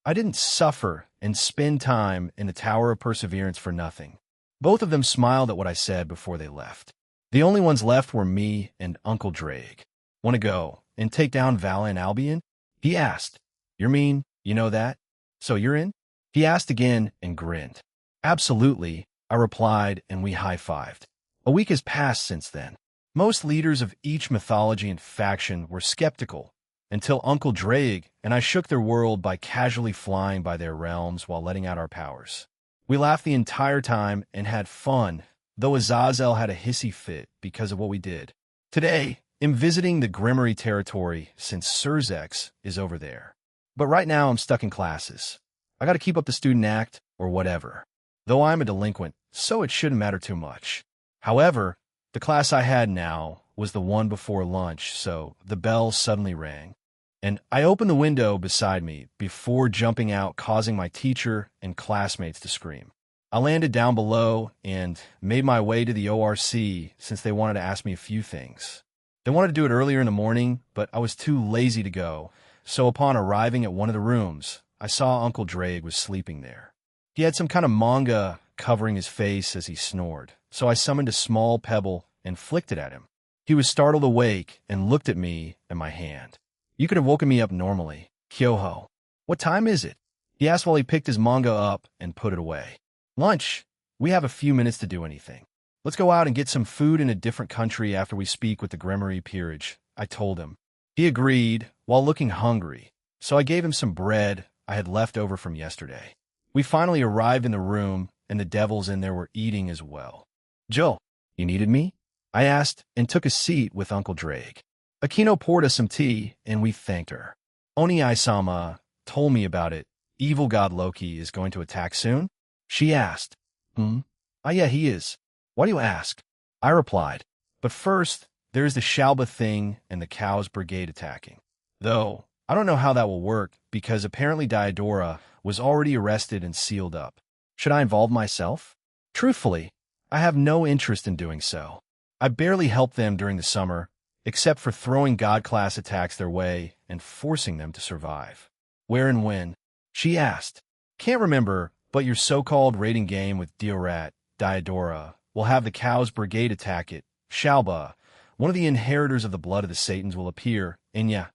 I didn't suffer and spend time in the Tower of Perseverance for nothing. Both of them smiled at what I said before they left. The only ones left were me and Uncle Draig. Want to go and take down Vala and Albion? He asked. You mean, you know that? So you're in? He asked again and grinned. Absolutely, I replied, and we high-fived. A week has passed since then. Most leaders of each mythology and faction were skeptical, until Uncle Draig and I shook their world by casually flying by their realms while letting out our powers. We laughed the entire time and had fun, though Azazel had a hissy fit because of what we did. Today, I'm visiting the Grimmery territory since Surzex is over there. But right now I'm stuck in classes. I gotta keep up the student act or whatever. Though I'm a delinquent, so it shouldn't matter too much. However, the class I had now was the one before lunch, so the bell suddenly rang. And I opened the window beside me before jumping out, causing my teacher and classmates to scream. I landed down below and made my way to the ORC since they wanted to ask me a few things. They wanted to do it earlier in the morning, but I was too lazy to go, so upon arriving at one of the rooms, I saw Uncle Drake was sleeping there. He had some kind of manga covering his face as he snored, so I summoned a small pebble and flicked it at him. He was startled awake and looked at me and my hand. "You could have woken me up normally, Kyoho. What time is it?" he asked while he picked his manga up and put it away. "Lunch. We have a few minutes to do anything. Let's go out and get some food in a different country after we speak with the Grimoire Peerage," I told him. He agreed, while looking hungry, so I gave him some bread I had left over from yesterday. We finally arrived in the room, and the devils in there were eating as well. "Joe, you needed me?" I asked, and took a seat with Uncle Drake. Akino poured us some tea, and we thanked her. "Oni-sama told me about it. Evil god Loki is going to attack soon?" she asked. Ah, yeah, he is. Why do you ask?" I replied. "But first, there's the Shalba thing and the Cows Brigade attacking. Though, I don't know how that will work, because apparently Diodora was already arrested and sealed up. Should I involve myself? Truthfully, I have no interest in doing so. I barely helped them during the summer, except for throwing God-class attacks their way and forcing them to survive." "Where and when?" she asked. "Can't remember, but your so-called raiding game with Diorat, Diodora, will have the Cows Brigade attack it. Shalba, one of the inheritors of the blood of the Satans, will appear, and yeah.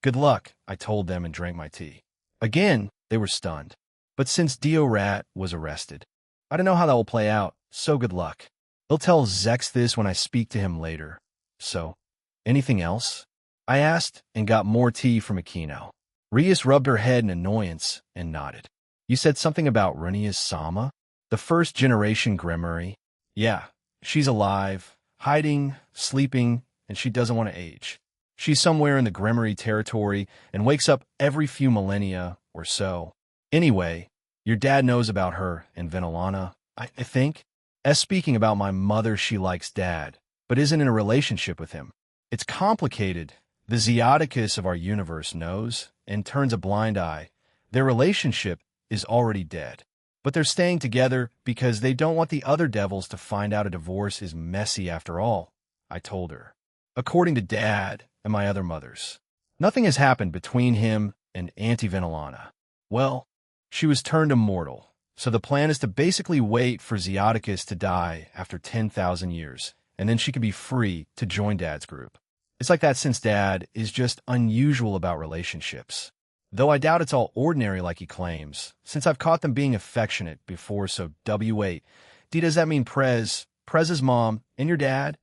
Good luck," I told them and drank my tea. Again, they were stunned. But since Diorat was arrested, I don't know how that will play out, so good luck. He'll tell Zex this when I speak to him later. So, anything else? I asked and got more tea from Akino. Rias rubbed her head in annoyance and nodded. "You said something about Runia's Sama? The first-generation Grimoire?" "Yeah, she's alive, hiding, sleeping, and she doesn't want to age. She's somewhere in the Grimoire territory and wakes up every few millennia or so. Anyway, your dad knows about her and Venolana, I think. Speaking about my mother, she likes Dad, but isn't in a relationship with him. It's complicated. The Zeoticus of our universe knows and turns a blind eye. Their relationship is already dead. But they're staying together because they don't want the other devils to find out a divorce is messy after all," I told her. "According to Dad and my other mothers, nothing has happened between him and Auntie Venolana. Well, she was turned immortal, so the plan is to basically wait for Zeoticus to die after 10,000 years, and then she can be free to join Dad's group. It's like that since Dad is just unusual about relationships. Though I doubt it's all ordinary like he claims, since I've caught them being affectionate before, so W8. Does that mean Prez's mom, and your dad?"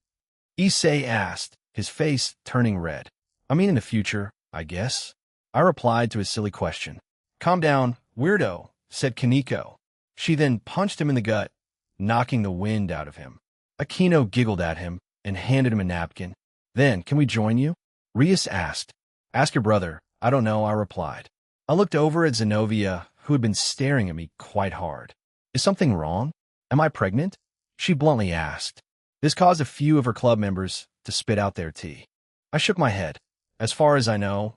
Issei asked, his face turning red. "I mean in the future, I guess." I replied to his silly question. "Calm down, weirdo," said Kaneko. She then punched him in the gut, knocking the wind out of him. Akino giggled at him and handed him a napkin. "Then, can we join you?" Rias asked. "Ask your brother. I don't know," I replied. I looked over at Zenobia, who had been staring at me quite hard. "Is something wrong? Am I pregnant?" she bluntly asked. This caused a few of her club members to spit out their tea. I shook my head. As far as I know,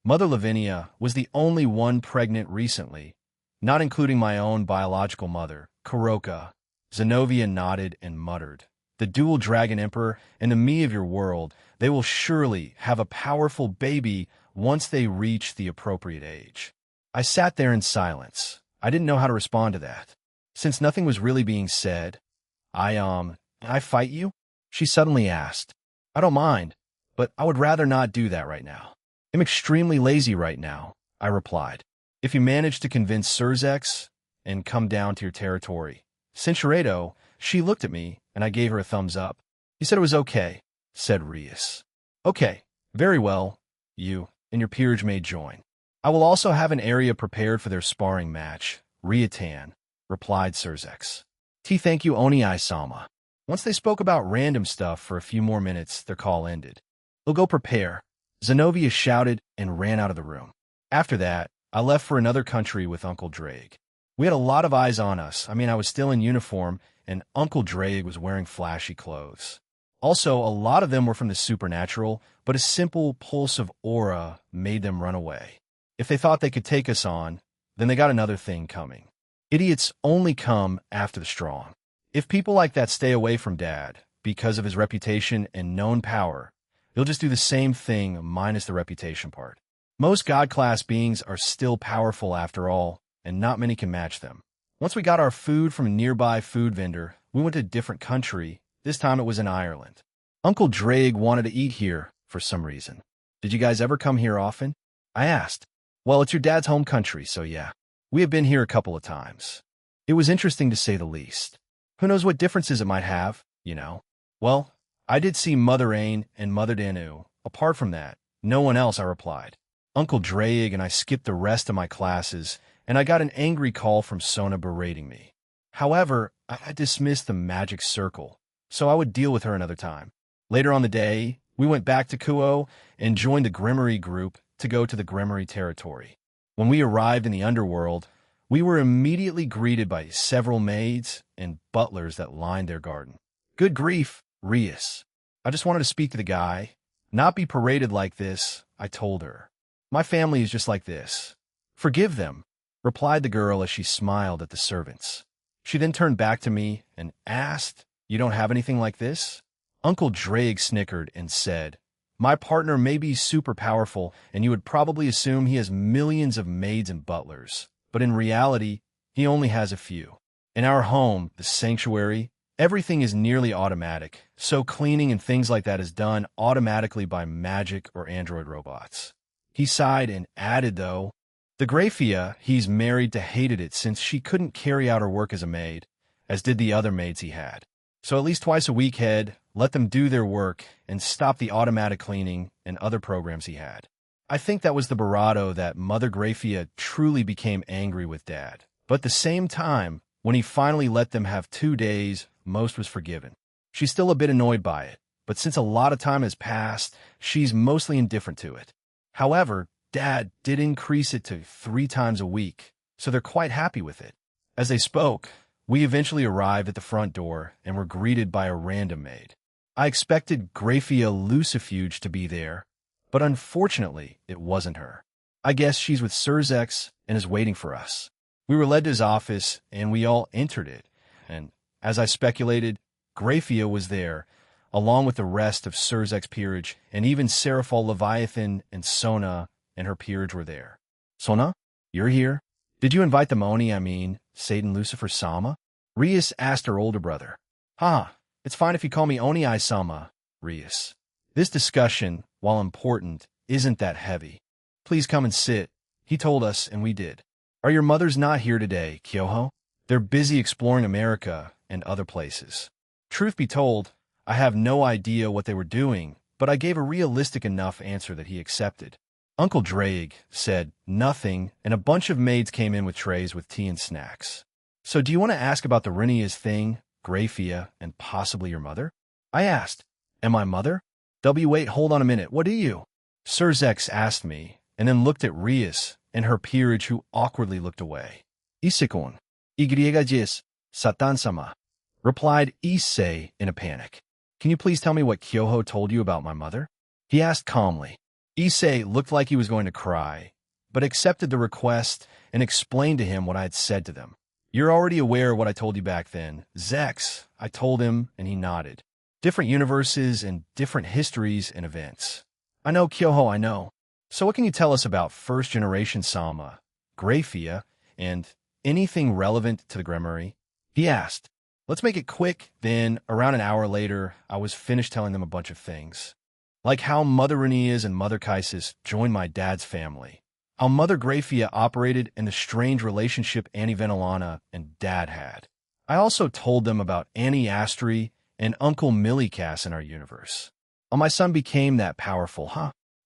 Mother Lavinia was the only one pregnant recently, not including my own biological mother, Kuroka. Zenobia nodded and muttered. "The dual dragon emperor and the me of your world, they will surely have a powerful baby once they reach the appropriate age." I sat there in silence. I didn't know how to respond to that. Since nothing was really being said, I fight you?" she suddenly asked. "I don't mind, but I would rather not do that right now. I'm extremely lazy right now," I replied. "If you manage to convince Surzex and come down to your territory." Cinchuredo, she looked at me, and I gave her a thumbs up. "You said it was okay," said Rias. "Okay, very well. You and your peerage may join. I will also have an area prepared for their sparring match," Riatan replied Surzex. "Thank you, Oni-sama." Once they spoke about random stuff for a few more minutes, their call ended. "They'll go prepare," Zenobia shouted and ran out of the room. After that, I left for another country with Uncle Drake. We had a lot of eyes on us. I was still in uniform, and Uncle Drake was wearing flashy clothes. Also, a lot of them were from the supernatural, but a simple pulse of aura made them run away. If they thought they could take us on, then they got another thing coming. Idiots only come after the strong. If people like that stay away from Dad because of his reputation and known power, he'll just do the same thing minus the reputation part. Most God-class beings are still powerful after all, and not many can match them. Once we got our food from a nearby food vendor, we went to a different country. This time it was in Ireland. Uncle Drake wanted to eat here for some reason. Did you guys ever come here often? I asked. Well, it's your dad's home country, so yeah. We have been here a couple of times. It was interesting to say the least. Who knows what differences it might have, you know? Well, I did see Mother Ain and Mother Danu. Apart from that, no one else, I replied. Uncle Drake and I skipped the rest of my classes, and I got an angry call from Sona berating me. However, I dismissed the magic circle, so I would deal with her another time. Later on the day, we went back to Kuo and joined the Grimory group to go to the Grimory territory. When we arrived in the underworld, we were immediately greeted by several maids and butlers that lined their garden. Good grief, Rias. I just wanted to speak to the guy. Not be paraded like this, I told her. My family is just like this. Forgive them, replied the girl as she smiled at the servants. She then turned back to me and asked, You don't have anything like this? Uncle Drake snickered and said, My partner may be super powerful, and you would probably assume he has millions of maids and butlers. But in reality, he only has a few. In our home, the sanctuary, everything is nearly automatic, so cleaning and things like that is done automatically by magic or android robots. He sighed and added, though, the Grafia he's married to hated it since she couldn't carry out her work as a maid, as did the other maids he had. So at least twice a week, he'd let them do their work and stop the automatic cleaning and other programs he had. I think that was the bravado that Mother Grafia truly became angry with Dad. But at the same time, when he finally let them have 2 days, most was forgiven. She's still a bit annoyed by it, but since a lot of time has passed, she's mostly indifferent to it. However, Dad did increase it to 3 times a week, so they're quite happy with it. As they spoke, we eventually arrived at the front door and were greeted by a random maid. I expected Grafia Lucifuge to be there, but unfortunately, it wasn't her. I guess she's with Surzex and is waiting for us. We were led to his office, and we all entered it, and as I speculated, Grafia was there, along with the rest of Surzex peerage, and even Seraphol Leviathan and Sona and her peerage were there. Sona, you're here? Did you invite the Satan Lucifer Sama? Rias asked her older brother. It's fine if you call me Oni-I Sama, Rias. This discussion, while important, isn't that heavy. Please come and sit, he told us, and we did. Are your mothers not here today, Kyoho? They're busy exploring America and other places. Truth be told, I have no idea what they were doing, but I gave a realistic enough answer that he accepted. Uncle Drake said nothing, and a bunch of maids came in with trays with tea and snacks. So do you want to ask about the Rinia's thing, Grafia, and possibly your mother? I asked. And my mother? Wait, hold on a minute, what do you? Surzex asked me, and then looked at Rias and her peerage who awkwardly looked away. Isikon, Igriegajes, Satan-sama, replied Issei in a panic. Can you please tell me what Kyoho told you about my mother? He asked calmly. Issei looked like he was going to cry, but accepted the request and explained to him what I had said to them. You're already aware of what I told you back then. Zex, I told him, and he nodded. Different universes and different histories and events. I know, Kyoho, I know. So what can you tell us about first-generation Sama, Grafia, and anything relevant to the Grimory? He asked. Let's make it quick. Then, around an hour later, I was finished telling them a bunch of things. Like how Mother Renias and Mother Kaisis joined my dad's family. How Mother Grafia operated and the strange relationship Annie Venelana and Dad had. I also told them about Annie Astri and Uncle Millicas in our universe. How my son became that powerful,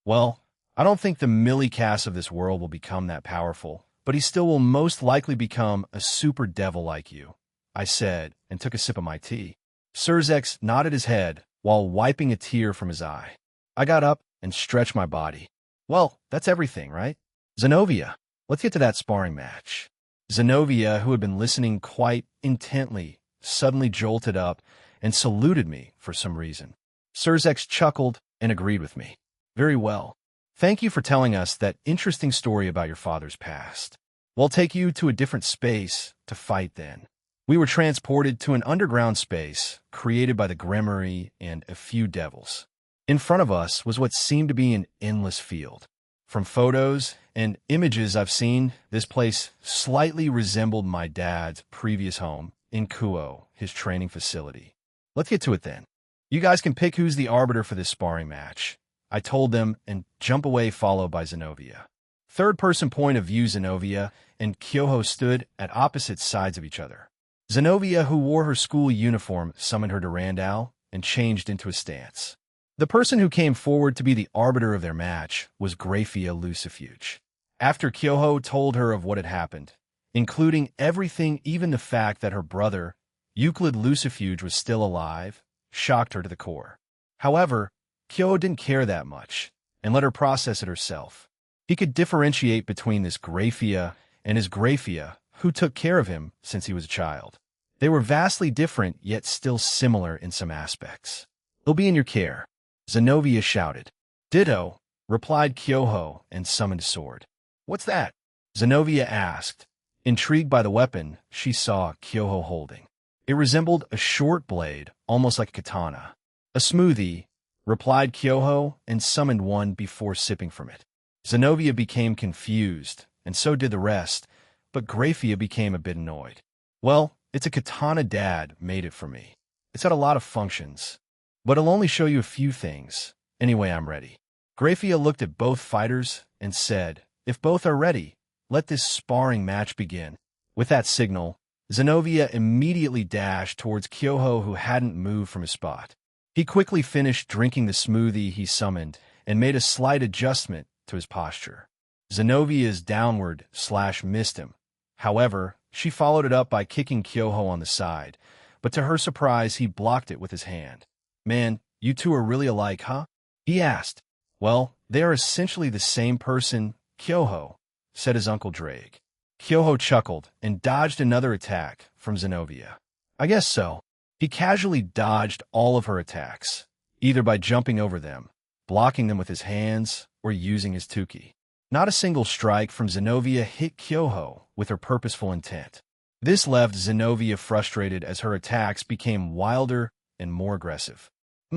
Well, I don't think the Millicas of this world will become that powerful, but he still will most likely become a super devil like you, I said, and took a sip of my tea. Surzex nodded his head while wiping a tear from his eye. I got up and stretched my body. Well, that's everything, right? Zenobia, let's get to that sparring match. Zenobia, who had been listening quite intently, suddenly jolted up and saluted me for some reason. Surzex chuckled and agreed with me. Very well. Thank you for telling us that interesting story about your father's past. We'll take you to a different space to fight then. We were transported to an underground space created by the Grimoire and a few devils. In front of us was what seemed to be an endless field. From photos and images I've seen, this place slightly resembled my dad's previous home in Kuo, his training facility. Let's get to it then. You guys can pick who's the arbiter for this sparring match, I told them, and jump away, followed by Zenobia. Third-person point of view, Zenobia and Kyoho stood at opposite sides of each other. Zenobia, who wore her school uniform, summoned her Durandal and changed into a stance. The person who came forward to be the arbiter of their match was Graphia Lucifuge. After Kyoho told her of what had happened, including everything, even the fact that her brother, Euclid Lucifuge, was still alive, shocked her to the core. However, Kyoho didn't care that much and let her process it herself. He could differentiate between this Graphia and his Graphia, who took care of him since he was a child. They were vastly different, yet still similar in some aspects. He'll be in your care, Zenobia shouted. Ditto, replied Kyoho and summoned a sword. What's that? Zenobia asked, intrigued by the weapon she saw Kyoho holding. It resembled a short blade, almost like a katana. A smoothie, replied Kyoho and summoned one before sipping from it. Zenobia became confused, and so did the rest, but Graphia became a bit annoyed. Well, it's a katana. Dad made it for me. It's got a lot of functions, but I'll only show you a few things. Anyway, I'm ready. Graphia looked at both fighters and said, if both are ready, let this sparring match begin. With that signal, Zenobia immediately dashed towards Kyoho, who hadn't moved from his spot. He quickly finished drinking the smoothie he summoned and made a slight adjustment to his posture. Zenobia's downward slash missed him. However, she followed it up by kicking Kyoho on the side, but to her surprise, he blocked it with his hand. Man, you two are really alike, huh? He asked. Well, they are essentially the same person, Kyoho, said his Uncle Drake. Kyoho chuckled and dodged another attack from Zenobia. I guess so. He casually dodged all of her attacks, either by jumping over them, blocking them with his hands, or using his Tuki. Not a single strike from Zenobia hit Kyoho with her purposeful intent. This left Zenobia frustrated as her attacks became wilder and more aggressive.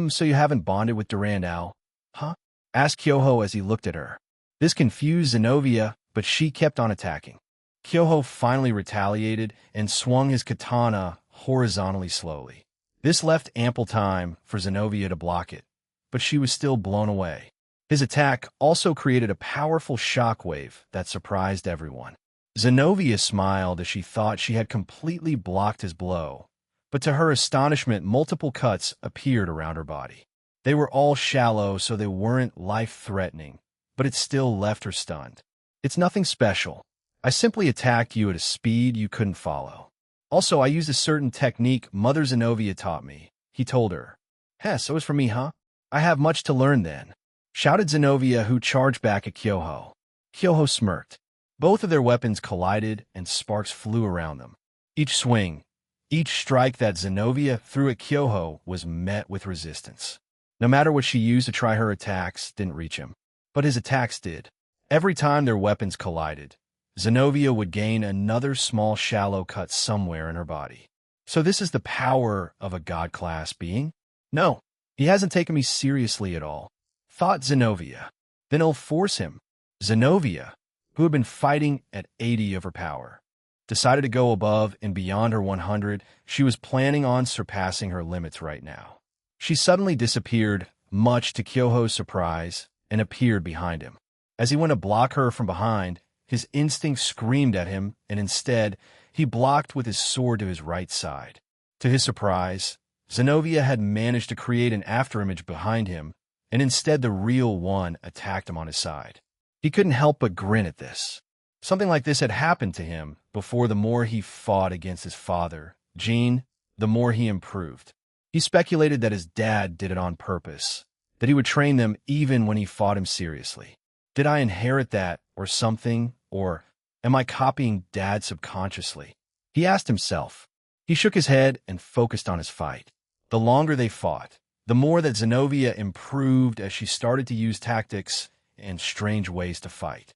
So you haven't bonded with Durandal, huh? Asked Kyoho as he looked at her. This confused Zenobia, but she kept on attacking. Kyoho finally retaliated and swung his katana horizontally slowly. This left ample time for Zenobia to block it, but she was still blown away. His attack also created a powerful shockwave that surprised everyone. Zenobia smiled as she thought she had completely blocked his blow, but to her astonishment, multiple cuts appeared around her body. They were all shallow, so they weren't life-threatening, but it still left her stunned. It's nothing special. I simply attacked you at a speed you couldn't follow. Also, I used a certain technique Mother Zenobia taught me, he told her. So it's for me, huh? I have much to learn then, shouted Zenobia, who charged back at Kyoho. Kyoho smirked. Both of their weapons collided and sparks flew around them. Each swing, each strike that Zenobia threw at Kyoho was met with resistance. No matter what she used to try, her attacks didn't reach him. But his attacks did. Every time their weapons collided, Zenobia would gain another small shallow cut somewhere in her body. So this is the power of a god-class being? No, he hasn't taken me seriously at all, thought Zenobia. Then I'll force him. Zenobia, who had been fighting at 80 of her power, decided to go above and beyond her 100. She was planning on surpassing her limits right now. She suddenly disappeared, much to Kyoho's surprise, and appeared behind him. As he went to block her from behind, his instinct screamed at him, and instead, he blocked with his sword to his right side. To his surprise, Zenobia had managed to create an afterimage behind him, and instead the real one attacked him on his side. He couldn't help but grin at this. Something like this had happened to him before. The more he fought against his father, Jean, the more he improved. He speculated that his dad did it on purpose, that he would train them even when he fought him seriously. Did I inherit that or something, or am I copying Dad subconsciously? He asked himself. He shook his head and focused on his fight. The longer they fought, the more that Zenobia improved as she started to use tactics and strange ways to fight.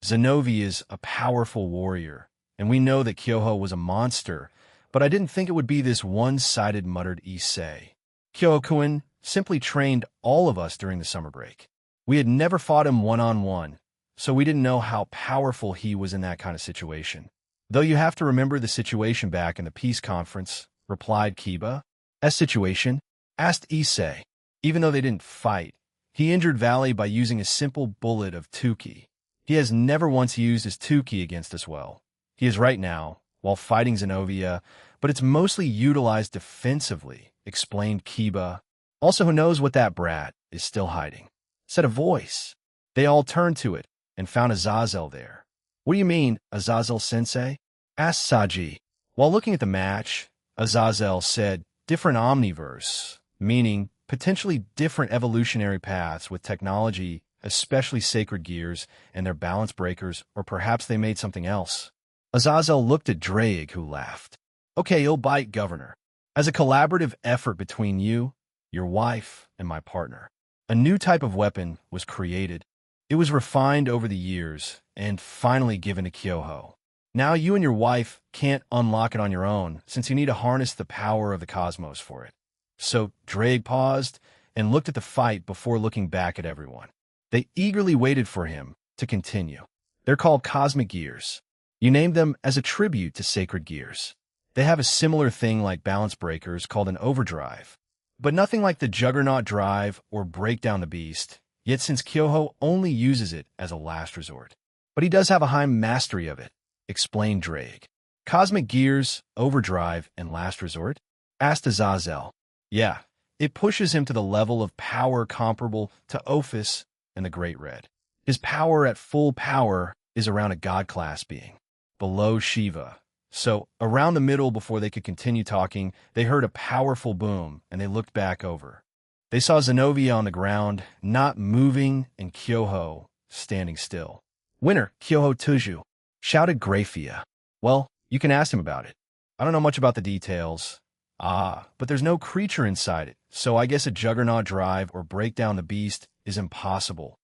Zenobia is a powerful warrior, and we know that Kyoho was a monster, but I didn't think it would be this one-sided, muttered Issei. Kyoho-kun simply trained all of us during the summer break. We had never fought him one-on-one, so we didn't know how powerful he was in that kind of situation. Though you have to remember the situation back in the peace conference, replied Kiba. A situation? Asked Issei. Even though they didn't fight, he injured Valley by using a simple bullet of 2k. He has never once used his 2k against us well. He is right now, while fighting Zenobia, but it's mostly utilized defensively, explained Kiba. Also, who knows what that brat is still hiding? Said a voice. They all turned to it and found Azazel there. What do you mean, Azazel-sensei? Asked Saji. While looking at the match, Azazel said, different omniverse, meaning potentially different evolutionary paths with technology, especially sacred gears and their balance breakers, or perhaps they made something else. Azazel looked at Drake, who laughed. Okay, you'll bite, Governor. As a collaborative effort between you, your wife, and my partner, a new type of weapon was created. It was refined over the years and finally given to Kyoho. Now you and your wife can't unlock it on your own, since you need to harness the power of the cosmos for it. So Drake paused and looked at the fight before looking back at everyone. They eagerly waited for him to continue. They're called cosmic gears. You named them as a tribute to sacred gears. They have a similar thing like balance breakers called an overdrive, but nothing like the Juggernaut drive or break down the beast, yet since Kyoho only uses it as a last resort. But he does have a high mastery of it, explained Drake. Cosmic gears, overdrive, and last resort? Asked Azazel. Yeah, it pushes him to the level of power comparable to Ophis and the Great Red. His power at full power is around a god-class being, below Shiva. So, around the middle before they could continue talking, they heard a powerful boom, and they looked back over. They saw Zenobia on the ground, not moving, and Kyoho standing still. Winner, Kyoho Tuju, shouted Grafia. Well, you can ask him about it. I don't know much about the details. But there's no creature inside it, so I guess a Juggernaut drive or break down the beast is impossible.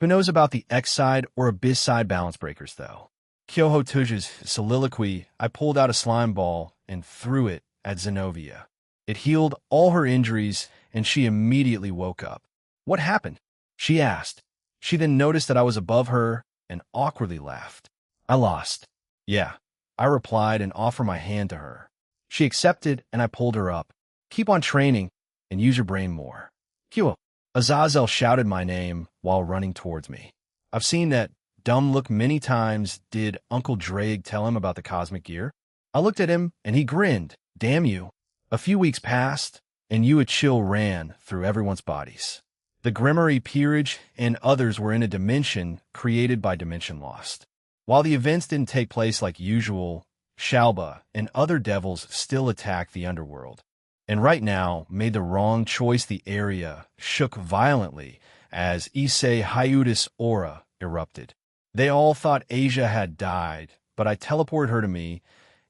Who knows about the X-side or Abyss-side balance breakers, though? Kyoho Tuju's soliloquy, I pulled out a slime ball and threw it at Zenobia. It healed all her injuries, and she immediately woke up. What happened? She asked. She then noticed that I was above her and awkwardly laughed. I lost. Yeah, I replied and offered my hand to her. She accepted, and I pulled her up. Keep on training and use your brain more. Kyoho. Azazel shouted my name while running towards me. I've seen that dumb look many times. Did Uncle Drake tell him about the cosmic gear? I looked at him, and he grinned. Damn you. A few weeks passed, and a chill ran through everyone's bodies. The Grimmery Peerage and others were in a dimension created by Dimension Lost. While the events didn't take place like usual, Shalba and other devils still attacked the underworld, and right now made the wrong choice. The area shook violently as Issei Hyutis aura erupted. They all thought Asia had died, but I teleported her to me,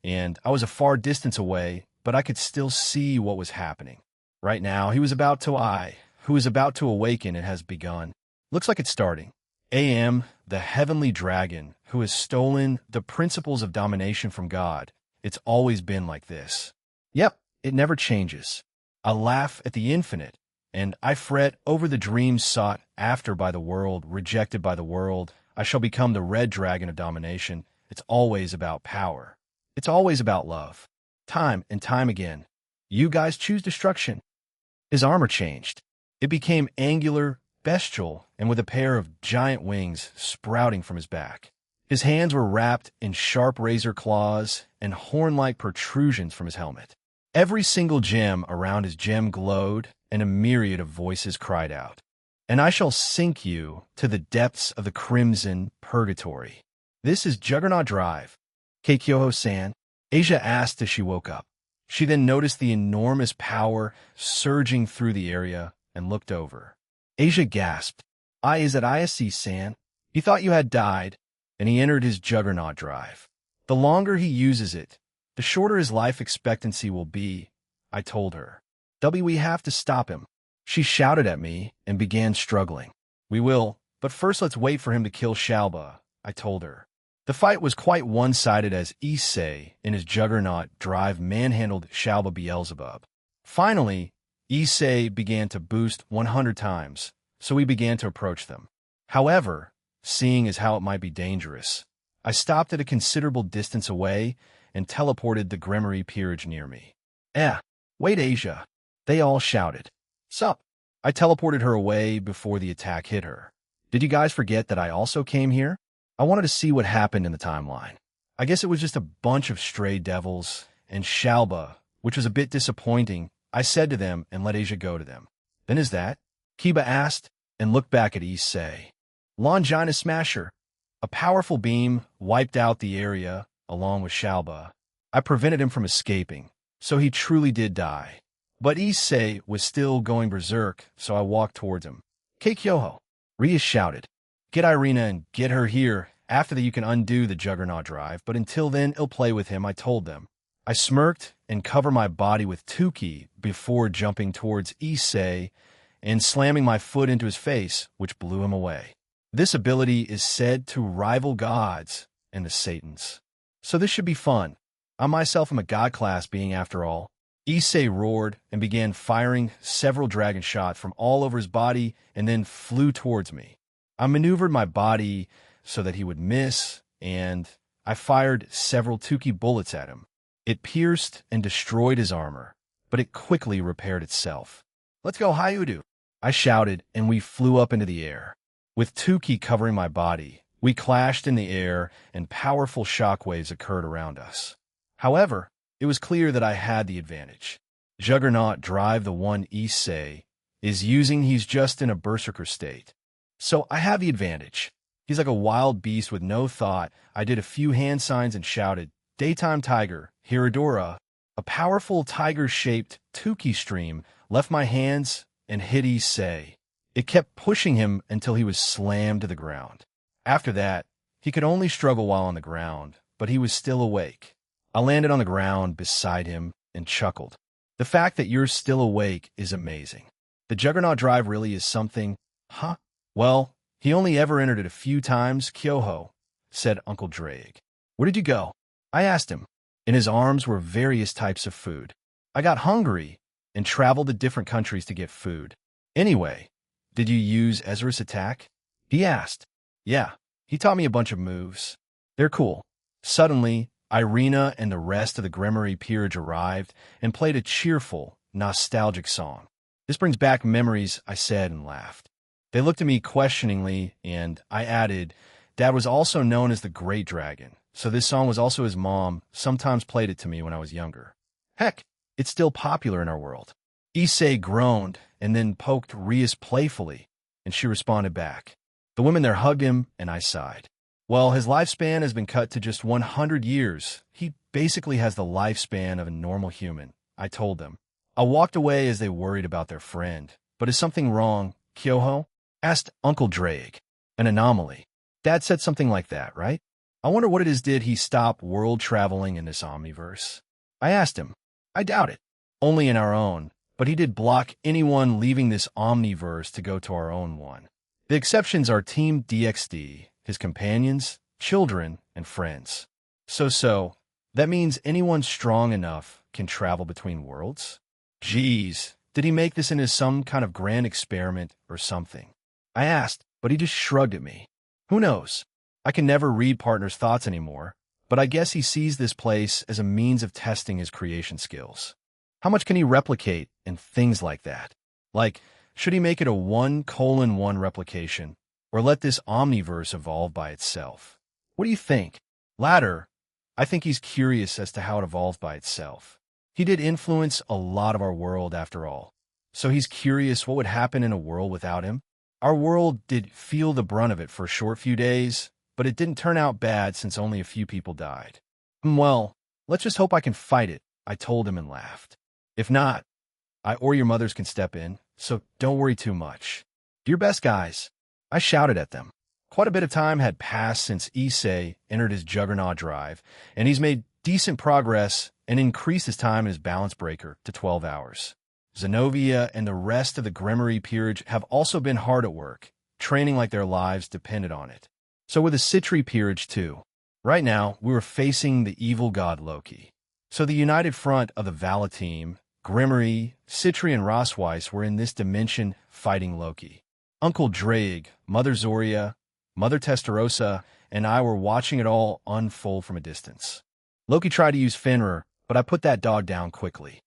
and I was a far distance away, but I could still see what was happening. Right now, who is about to awaken, it has begun. Looks like it's starting. Am, the heavenly dragon, who has stolen the principles of domination from God. It's always been like this. Yep, it never changes. I laugh at the infinite, and I fret over the dreams sought after by the world, rejected by the world. I shall become the red dragon of domination. It's always about power. It's always about love. Time and time again. You guys choose destruction. His armor changed. It became angular, bestial, and with a pair of giant wings sprouting from his back. His hands were wrapped in sharp razor claws and horn-like protrusions from his helmet. Every single gem around his gem glowed, and a myriad of voices cried out. And I shall sink you to the depths of the crimson purgatory. This is Juggernaut Drive. Keikyoho-san, Asia asked as she woke up. She then noticed the enormous power surging through the area and looked over. Asia gasped. Is it ISC-san? He thought you had died, and he entered his Juggernaut Drive. The longer he uses it, the shorter his life expectancy will be, I told her. We have to stop him. She shouted at me and began struggling. We will, but first let's wait for him to kill Shalba, I told her. The fight was quite one-sided as Issei, in his juggernaut drive, manhandled Shalba Beelzebub. Finally, Issei began to boost 100 times, so we began to approach them. However, seeing as how it might be dangerous, I stopped at a considerable distance away and teleported the Grimoire Peerage near me. Wait, Asia, they all shouted. Sup? I teleported her away before the attack hit her. Did you guys forget that I also came here? I wanted to see what happened in the timeline. I guess it was just a bunch of stray devils and Shalba, which was a bit disappointing. I said to them and let Asia go to them. Then is that? Kiba asked and looked back at Issei. Longina Smasher. A powerful beam wiped out the area along with Shalba. I prevented him from escaping, so he truly did die. But Issei was still going berserk, so I walked towards him. Keikyoho, Rhea shouted. Get Irina and get her here. After that you can undo the Juggernaut drive, but until then, I'll play with him, I told them. I smirked and covered my body with Tuki before jumping towards Issei and slamming my foot into his face, which blew him away. This ability is said to rival gods and the Satans. So this should be fun. I myself am a god class being after all. Issei roared and began firing several dragon shots from all over his body and then flew towards me. I maneuvered my body so that he would miss, and I fired several Tuki bullets at him. It pierced and destroyed his armor, but it quickly repaired itself. Let's go, Hayudu, I shouted, and we flew up into the air. With Tuki covering my body, we clashed in the air, and powerful shockwaves occurred around us. However, it was clear that I had the advantage. Juggernaut drive, the one Issei is using, he's just in a berserker state. So I have the advantage. He's like a wild beast with no thought. I did a few hand signs and shouted, Daytime Tiger, Hiradora. A powerful tiger-shaped Tuki stream left my hands and hit Issei. It kept pushing him until he was slammed to the ground. After that, he could only struggle while on the ground, but he was still awake. I landed on the ground beside him and chuckled. The fact that you're still awake is amazing. The Juggernaut drive really is something, huh? Well, he only ever entered it a few times, Kyoho, said Uncle Drake. Where did you go? I asked him. In his arms were various types of food. I got hungry and traveled to different countries to get food. Anyway, did you use Ezra's attack? He asked. Yeah, he taught me a bunch of moves. They're cool. Suddenly, Irina and the rest of the Grimoire Peerage arrived and played a cheerful, nostalgic song. This brings back memories, I said and laughed. They looked at me questioningly, and I added, Dad was also known as the Great Dragon, so this song was also his mom sometimes played it to me when I was younger. Heck, it's still popular in our world. Issei groaned and then poked Rias playfully, and she responded back. The women there hugged him, and I sighed. Well, his lifespan has been cut to just 100 years. He basically has the lifespan of a normal human, I told them. I walked away as they worried about their friend. But is something wrong, Kyoho? Asked Uncle Drake. An anomaly. Dad said something like that, right? I wonder what it is. Did he stop world traveling in this omniverse? I asked him. I doubt it. Only in our own. But he did block anyone leaving this omniverse to go to our own one. The exceptions are Team DXD, his companions, children, and friends. So, that means anyone strong enough can travel between worlds? Geez, did he make this into some kind of grand experiment or something? I asked, but he just shrugged at me. Who knows? I can never read partners' thoughts anymore, but I guess he sees this place as a means of testing his creation skills. How much can he replicate and things like that? Like, should he make it a 1:1 replication, or let this omniverse evolve by itself? What do you think? Latter, I think he's curious as to how it evolved by itself. He did influence a lot of our world after all, so he's curious what would happen in a world without him. Our world did feel the brunt of it for a short few days, but it didn't turn out bad since only a few people died. Well, let's just hope I can fight it, I told him and laughed. If not, I or your mothers can step in, so don't worry too much. Do your best, guys, I shouted at them. Quite a bit of time had passed since Issei entered his Juggernaut drive, and he's made decent progress and increased his time in his balance breaker to 12 hours. Zenobia and the rest of the Grimmery peerage have also been hard at work, training like their lives depended on it. So with the Citri peerage too. Right now, we were facing the evil god Loki. So the united front of the Vala team, Grimmery, Citri, and Rosweiss were in this dimension fighting Loki. Uncle Drake, Mother Zoria, Mother Testarossa, and I were watching it all unfold from a distance. Loki tried to use Fenrir, but I put that dog down quickly.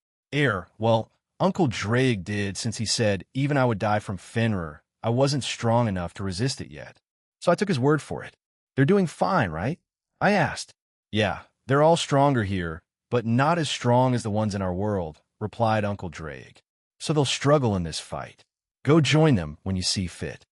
Well, Uncle Drake did, since he said even I would die from Fenrir, I wasn't strong enough to resist it yet. So I took his word for it. They're doing fine, right? I asked. Yeah, they're all stronger here, but not as strong as the ones in our world, replied Uncle Drake. So they'll struggle in this fight. Go join them when you see fit.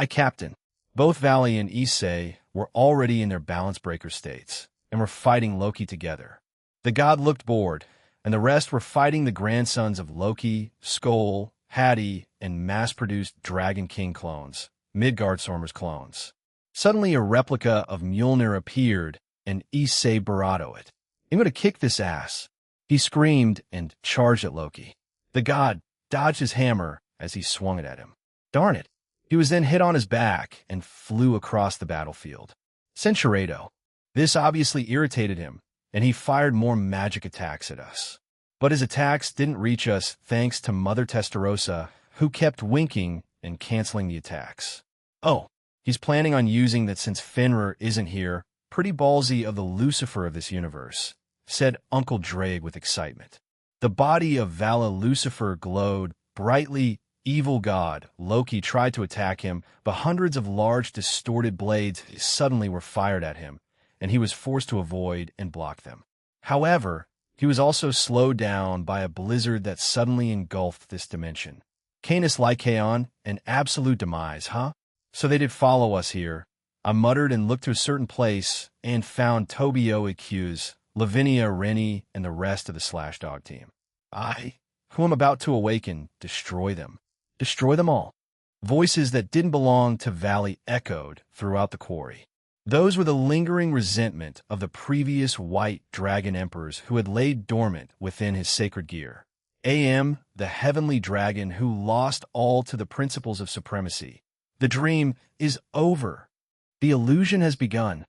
Captain. Both Valley and Issei were already in their balance breaker states, and were fighting Loki together. The god looked bored, and the rest were fighting the grandsons of Loki, Skoll, Hati, and mass-produced Dragon King clones, Midgardsormr's clones. Suddenly a replica of Mjolnir appeared, and Issei bravado it. I'm going to kick this ass. He screamed and charged at Loki. The god dodged his hammer as he swung it at him. Darn it. He was then hit on his back and flew across the battlefield. Centuredo. This obviously irritated him, and he fired more magic attacks at us. But his attacks didn't reach us thanks to Mother Testarossa, who kept winking and canceling the attacks. Oh, he's planning on using that since Fenrir isn't here. Pretty ballsy of the Lucifer of this universe, said Uncle Drake with excitement. The body of Vala Lucifer glowed brightly. Evil god Loki tried to attack him, but hundreds of large distorted blades suddenly were fired at him, and he was forced to avoid and block them. However, he was also slowed down by a blizzard that suddenly engulfed this dimension. Canis Lycaon, an absolute demise, huh? So they did follow us here. I muttered and looked to a certain place and found Tobio accused, Lavinia, Rennie, and the rest of the Slashdog team. I, who am about to awaken, destroy them. Destroy them all. Voices that didn't belong to Valley echoed throughout the quarry. Those were the lingering resentment of the previous white dragon emperors who had laid dormant within his sacred gear. Am, the heavenly dragon who lost all to the principles of supremacy. The dream is over. The illusion has begun.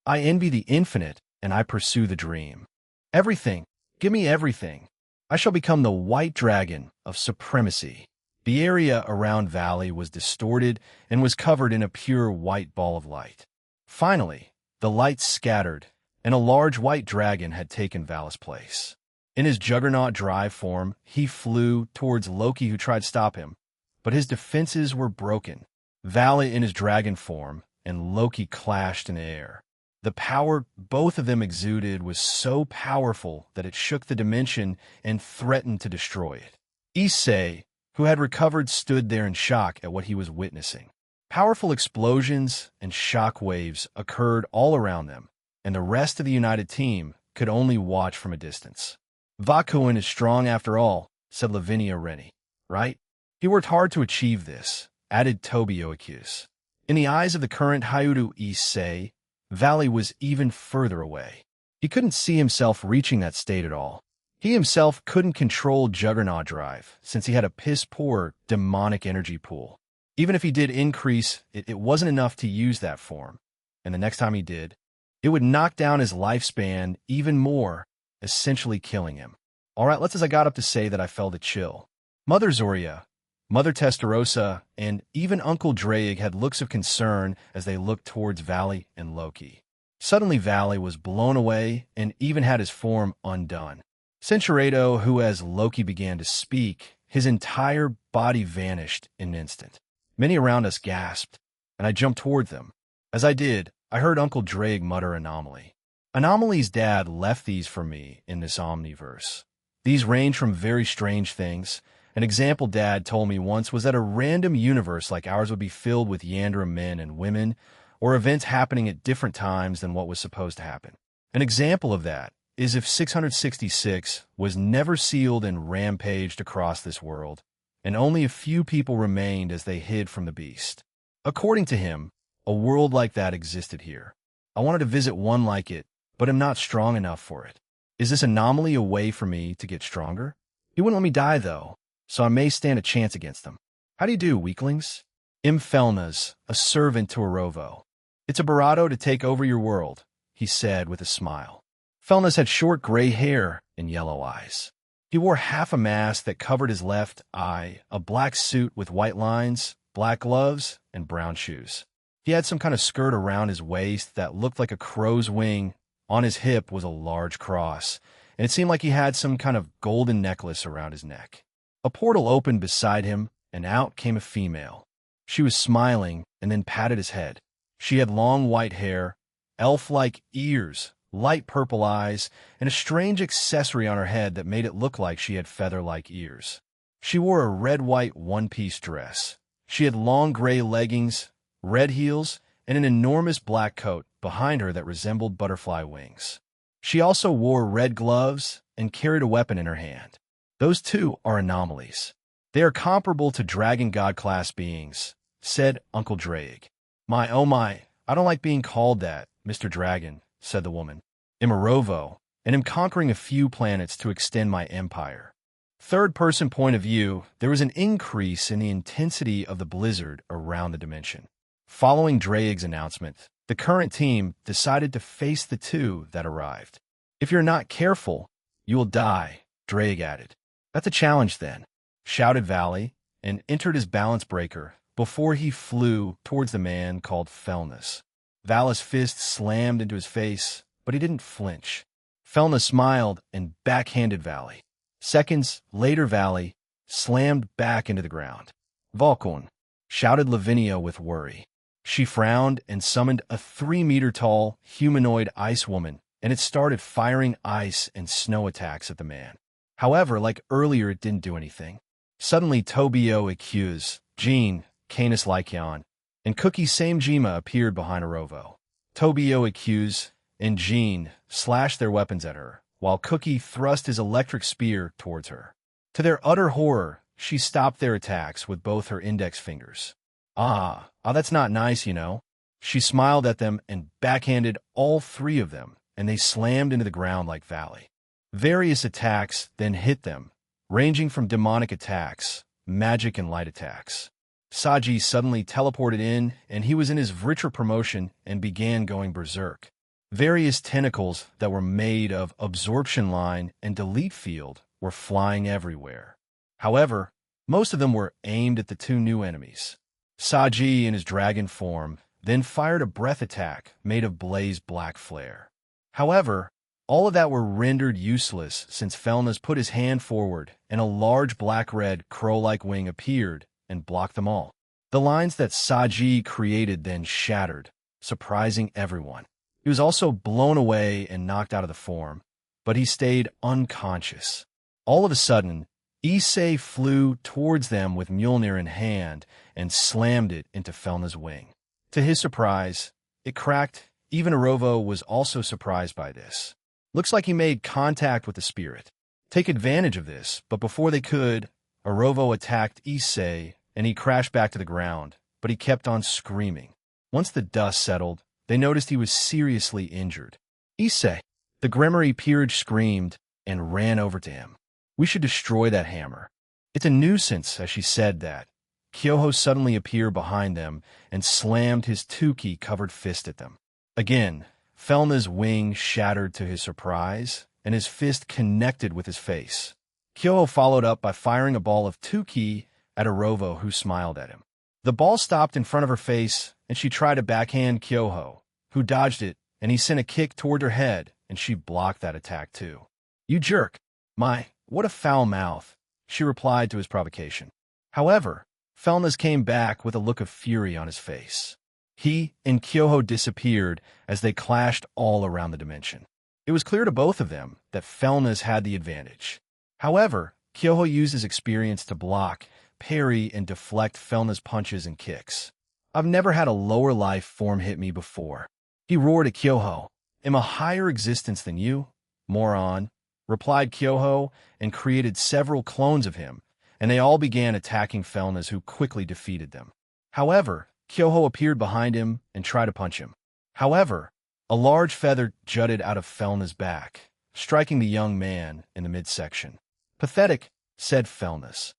I envy the infinite, and I pursue the dream. Everything. Give me everything. I shall become the white dragon of supremacy. The area around Valley was distorted and was covered in a pure white ball of light. Finally, the light scattered, and a large white dragon had taken Vala's place. In his juggernaut drive form, he flew towards Loki, who tried to stop him, but his defenses were broken. Vala in his dragon form and Loki clashed in the air. The power both of them exuded was so powerful that it shook the dimension and threatened to destroy it. Issei, who had recovered, stood there in shock at what he was witnessing. Powerful explosions and shock waves occurred all around them, and the rest of the united team could only watch from a distance. Vakuin is strong after all, said Lavinia Rennie. Right? He worked hard to achieve this, added Tobio accused. In the eyes of the current Hyudu Issei, Valley was even further away. He couldn't see himself reaching that state at all. He himself couldn't control Juggernaut Drive, since he had a piss-poor, demonic energy pool. Even if he did increase, it wasn't enough to use that form, and the next time he did, it would knock down his lifespan even more, essentially killing him. All right, let's as I got up to say that I felt a chill. Mother Zoria, Mother Testarossa, and even Uncle Drake had looks of concern as they looked towards Valley and Loki. Suddenly Valley was blown away and even had his form undone. Centuredo, who as Loki began to speak, his entire body vanished in an instant. Many around us gasped, and I jumped toward them. As I did, I heard Uncle Drake mutter Anomaly. Anomaly's dad left these for me in this omniverse. These range from very strange things. An example Dad told me once was that a random universe like ours would be filled with Yandra men and women, or events happening at different times than what was supposed to happen. An example of that is if 666 was never sealed and rampaged across this world, and only a few people remained as they hid from the beast. According to him, a world like that existed here. I wanted to visit one like it, but am not strong enough for it. Is this anomaly a way for me to get stronger? He wouldn't let me die, though. so I may stand a chance against them. How do you do, weaklings? Felnas, a servant to Arovo. It's a barato to take over your world, he said with a smile. Felnas had short gray hair and yellow eyes. He wore half a mask that covered his left eye, a black suit with white lines, black gloves, and brown shoes. He had some kind of skirt around his waist that looked like a crow's wing. On his hip was a large cross, and it seemed like he had some kind of golden necklace around his neck. A portal opened beside him, and out came a female. She was smiling and then patted his head. She had long white hair, elf-like ears, light purple eyes, and a strange accessory on her head that made it look like she had feather-like ears. She wore a red-white one-piece dress. She had long gray leggings, red heels, and an enormous black coat behind her that resembled butterfly wings. She also wore red gloves and carried a weapon in her hand. Those two are anomalies. They are comparable to dragon god-class beings, said Uncle Drake. My, oh my, I don't like being called that, Mr. Dragon, said the woman. I'm Arovo, and am conquering a few planets to extend my empire. Third-person point of view, there was an increase in the intensity of the blizzard around the dimension. Following Draig's announcement, the current team decided to face the two that arrived. If you're not careful, you will die, Draig added. That's a challenge then, shouted Valley, and entered his balance breaker before he flew towards the man called Felnas. Val's fist slammed into his face, but he didn't flinch. Felnas smiled and backhanded Valley. Seconds later, Valley slammed back into the ground. Vulcan, shouted Lavinia with worry. She frowned and summoned a 3-meter-tall humanoid ice woman, and it started firing ice and snow attacks at the man. However, like earlier, it didn't do anything. Suddenly, Tobio accused Jean, Canis Lycaon, and Cookie Samejima appeared behind Arovo. Tobio accused and Jean slashed their weapons at her, while Cookie thrust his electric spear towards her. To their utter horror, she stopped their attacks with both her index fingers. That's not nice, you know. She smiled at them and backhanded all three of them, and they slammed into the ground like Valley. Various attacks then hit them, ranging from demonic attacks, magic, and light attacks. Saji suddenly teleported in, and he was in his Vritra promotion and began going berserk. Various tentacles that were made of absorption line and delete field were flying everywhere. However, most of them were aimed at the two new enemies. Saji, in his dragon form, then fired a breath attack made of blaze black flare. However, all of that were rendered useless since Felnas put his hand forward and a large black-red crow-like wing appeared and blocked them all. The lines that Saji created then shattered, surprising everyone. He was also blown away and knocked out of the form, but he stayed unconscious. All of a sudden, Issei flew towards them with Mjolnir in hand and slammed it into Felna's wing. To his surprise, it cracked. Even Arovo was also surprised by this. Looks like he made contact with the spirit. Take advantage of this, but before they could, Arovo attacked Issei, and he crashed back to the ground, but he kept on screaming. Once the dust settled, they noticed he was seriously injured. Issei, the Gremory peerage screamed and ran over to him. We should destroy that hammer. It's a nuisance, as she said that. Kyoho suddenly appeared behind them and slammed his Tuki-covered fist at them. Again, Felna's wing shattered to his surprise, and his fist connected with his face. Kyoho followed up by firing a ball of Tuki at Arovo, who smiled at him. The ball stopped in front of her face, and she tried to backhand Kyoho, who dodged it, and he sent a kick toward her head, and she blocked that attack too. You jerk! My, what a foul mouth, she replied to his provocation. However, Felnas came back with a look of fury on his face. He and Kyoho disappeared as they clashed all around the dimension. It was clear to both of them that Felnas had the advantage. However, Kyoho used his experience to block, parry, and deflect Felna's punches and kicks. I've never had a lower life form hit me before. He roared at Kyoho. Am a higher existence than you, moron, replied Kyoho, and created several clones of him, and they all began attacking Felnas, who quickly defeated them. However, Kyoho appeared behind him and tried to punch him. However, a large feather jutted out of Felna's back, striking the young man in the midsection. Pathetic, said Felnas.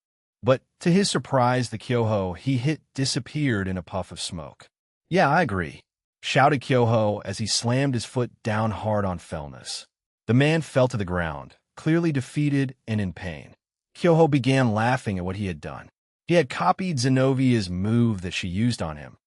But to his surprise, the Kyoho he hit disappeared in a puff of smoke. "Yeah, I agree," shouted Kyoho as he slammed his foot down hard on Felness. The man fell to the ground, clearly defeated and in pain. Kyoho began laughing at what he had done. He had copied Zenovia's move that she used on him.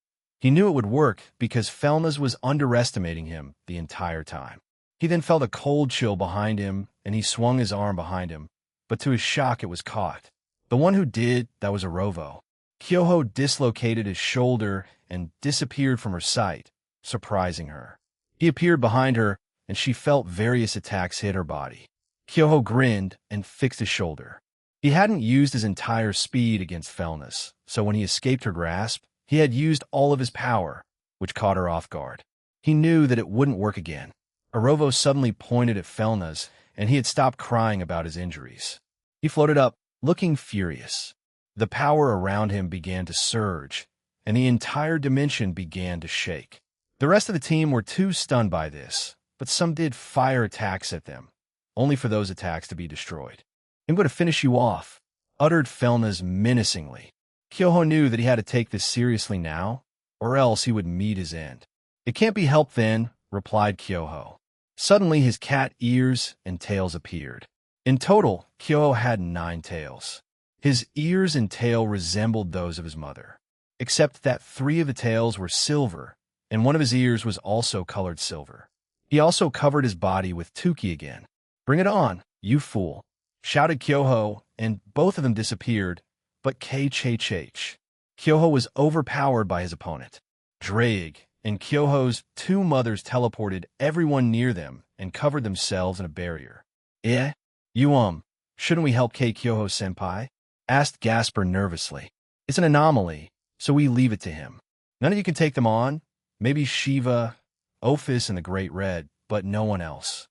He knew it would work because Felness was underestimating him the entire time. He then felt a cold chill behind him, and he swung his arm behind him, but to his shock it was caught. The one who did that was Arovo. Kyoho dislocated his shoulder and disappeared from her sight, surprising her. He appeared behind her, and she felt various attacks hit her body. Kyoho grinned and fixed his shoulder. He hadn't used his entire speed against Felness, so when he escaped her grasp, he had used all of his power, which caught her off guard. He knew that it wouldn't work again. Arovo suddenly pointed at Felness, and he had stopped crying about his injuries. He floated up, looking furious. The power around him began to surge, and the entire dimension began to shake. The rest of the team were too stunned by this, but some did fire attacks at them, only for those attacks to be destroyed. "I'm going to finish you off," uttered Felness menacingly. Kyoho knew that he had to take this seriously now, or else he would meet his end. "It can't be helped then," replied Kyoho. Suddenly his cat ears and tails appeared. In total, Kyoho had 9 tails. His ears and tail resembled those of his mother, except that 3 of the tails were silver, and one of his ears was also colored silver. He also covered his body with Tuki again. "Bring it on, you fool," shouted Kyoho, and both of them disappeared, but Kyoho was overpowered by his opponent. Drake and Kyoho's 2 mothers teleported everyone near them and covered themselves in a barrier. Shouldn't we help Kyoho-senpai?" asked Gasper nervously. "It's an anomaly, so we leave it to him. None of you can take them on. Maybe Shiva, Ophis, and the Great Red, but no one else.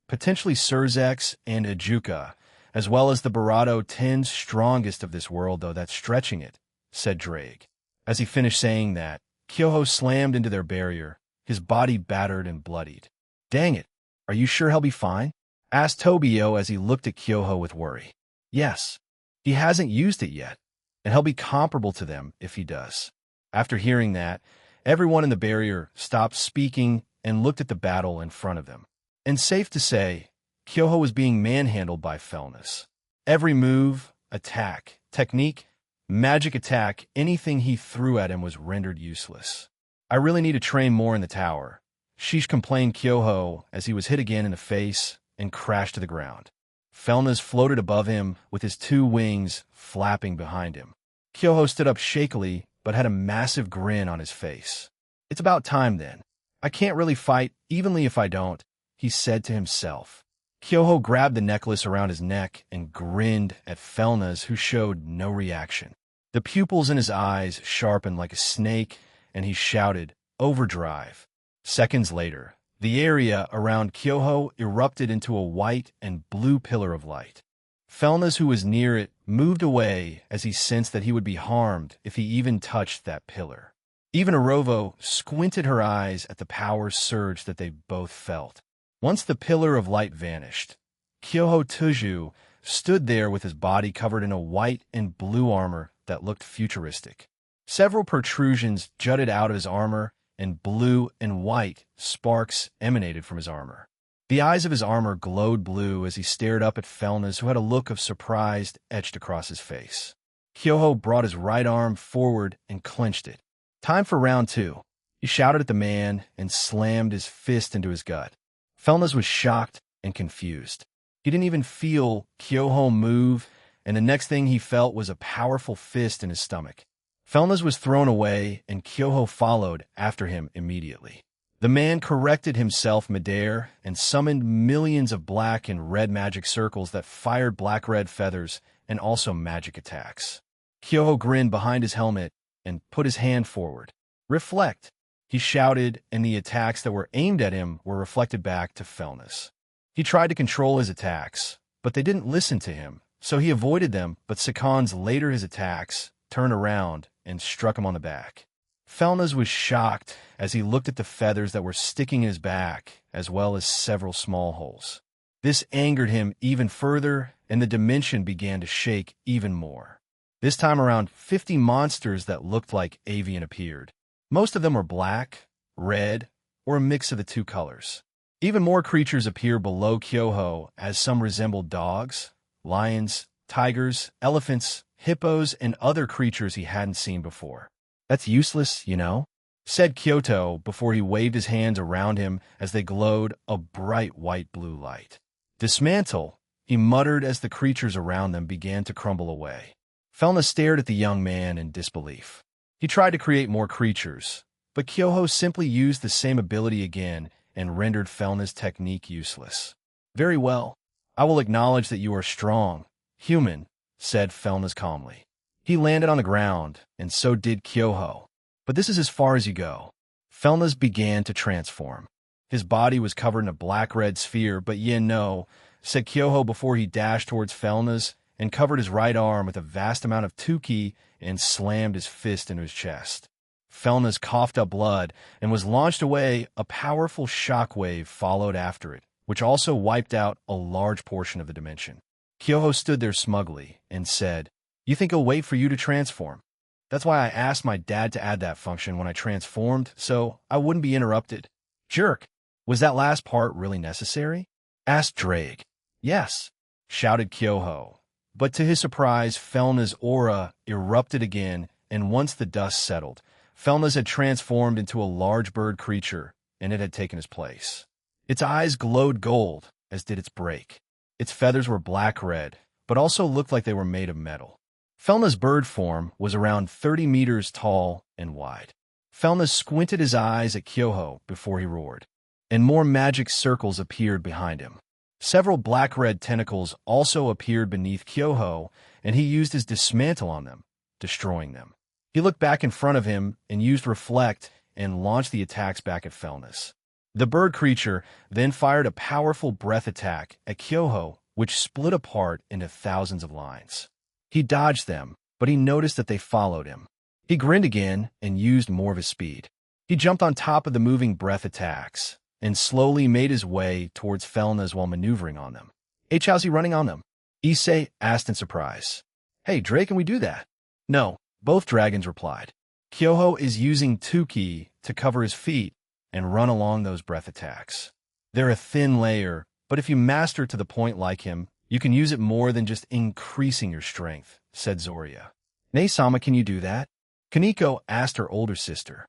Potentially Surzex and Ajuka, as well as the Barato 10 strongest of this world, though that's stretching it," said Drake. As he finished saying that, Kyoho slammed into their barrier, his body battered and bloodied. "Dang it, are you sure he'll be fine?" asked Tobio as he looked at Kyoho with worry. "Yes, he hasn't used it yet, and he'll be comparable to them if he does." After hearing that, everyone in the barrier stopped speaking and looked at the battle in front of them. And safe to say, Kyoho was being manhandled by Felness. Every move, attack, technique, magic attack, anything he threw at him was rendered useless. "I really need to train more in the tower," Sheesh complained Kyoho as he was hit again in the face and crashed to the ground. Felness floated above him with his 2 wings flapping behind him. Kyoho stood up shakily but had a massive grin on his face. "It's about time then. I can't really fight evenly if I don't," he said to himself. Kyoho grabbed the necklace around his neck and grinned at Felness, who showed no reaction. The pupils in his eyes sharpened like a snake, and he shouted, "Overdrive." Seconds later, the area around Kyoho erupted into a white and blue pillar of light. Felness, who was near it, moved away as he sensed that he would be harmed if he even touched that pillar. Even Arovo squinted her eyes at the power surge that they both felt. Once the pillar of light vanished, Kyoho Tuju stood there with his body covered in a white and blue armor that looked futuristic. Several protrusions jutted out of his armor, and blue and white sparks emanated from his armor. The eyes of his armor glowed blue as he stared up at Felness, who had a look of surprise etched across his face. Kyoho brought his right arm forward and clenched it. "Time for round 2. He shouted at the man and slammed his fist into his gut. Felness was shocked and confused. He didn't even feel Kyoho move, and the next thing he felt was a powerful fist in his stomach. Felness was thrown away, and Kyoho followed after him immediately. The man corrected himself midair and summoned millions of black and red magic circles that fired black-red feathers and also magic attacks. Kyoho grinned behind his helmet and put his hand forward. "Reflect," he shouted, and the attacks that were aimed at him were reflected back to Felness. He tried to control his attacks, but they didn't listen to him, so he avoided them, but seconds later his attacks turned around and struck him on the back. Felness was shocked as he looked at the feathers that were sticking in his back, as well as several small holes. This angered him even further, and the dimension began to shake even more. This time around, 50 monsters that looked like avian appeared. Most of them were black, red, or a mix of the two colors. Even more creatures appeared below Kyoho, as some resembled dogs, lions, tigers, elephants, hippos, and other creatures he hadn't seen before. "That's useless, you know," said Kyoto before he waved his hands around him as they glowed a bright white-blue light. "Dismantle," he muttered as the creatures around them began to crumble away. Felna stared at the young man in disbelief. He tried to create more creatures, but Kyoho simply used the same ability again and rendered Felna's technique useless. "Very well. I will acknowledge that you are strong, human," said Felnas calmly. He landed on the ground, and so did Kyoho. "But this is as far as you go." Felnas began to transform. His body was covered in a black-red sphere, but no, said Kyoho before he dashed towards Felnas and covered his right arm with a vast amount of 10k and slammed his fist into his chest. Felnas coughed up blood and was launched away. A powerful shockwave followed after it, which also wiped out a large portion of the dimension. Kyoho stood there smugly and said, "You think he'll wait for you to transform? That's why I asked my dad to add that function when I transformed, so I wouldn't be interrupted." "Jerk, was that last part really necessary?" asked Drake. "Yes," shouted Kyoho. But to his surprise, Felna's aura erupted again, and once the dust settled, Felnas had transformed into a large bird creature, and it had taken his place. Its eyes glowed gold, as did its break. Its feathers were black-red, but also looked like they were made of metal. Felna's bird form was around 30 meters tall and wide. Felna squinted his eyes at Kyoho before he roared, and more magic circles appeared behind him. Several black-red tentacles also appeared beneath Kyoho, and he used his dismantle on them, destroying them. He looked back in front of him and used Reflect and launched the attacks back at Felnas. The bird creature then fired a powerful breath attack at Kyoho, which split apart into thousands of lines. He dodged them, but he noticed that they followed him. He grinned again and used more of his speed. He jumped on top of the moving breath attacks and slowly made his way towards Felnas while maneuvering on them. "Hey, how's he running on them?" Issei asked in surprise. "Hey, Drake, can we do that?" "No," both dragons replied. "Kyoho is using 10k to cover his feet and run along those breath attacks. They're a thin layer, but if you master to the point like him, you can use it more than just increasing your strength," said Zoria. "Nei-sama, can you do that?" Kaneko asked her older sister.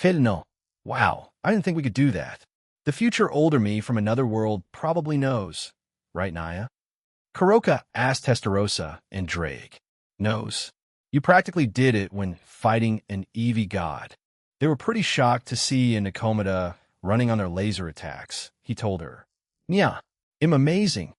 "No. Wow, I didn't think we could do that. The future older me from another world probably knows. Right, Naya?" Kuroka asked Testarossa, and Drake knows. "You practically did it when fighting an Eevee god." They were pretty shocked to see an Nikomata running on their laser attacks, he told her. "Yeah, I'm amazing,"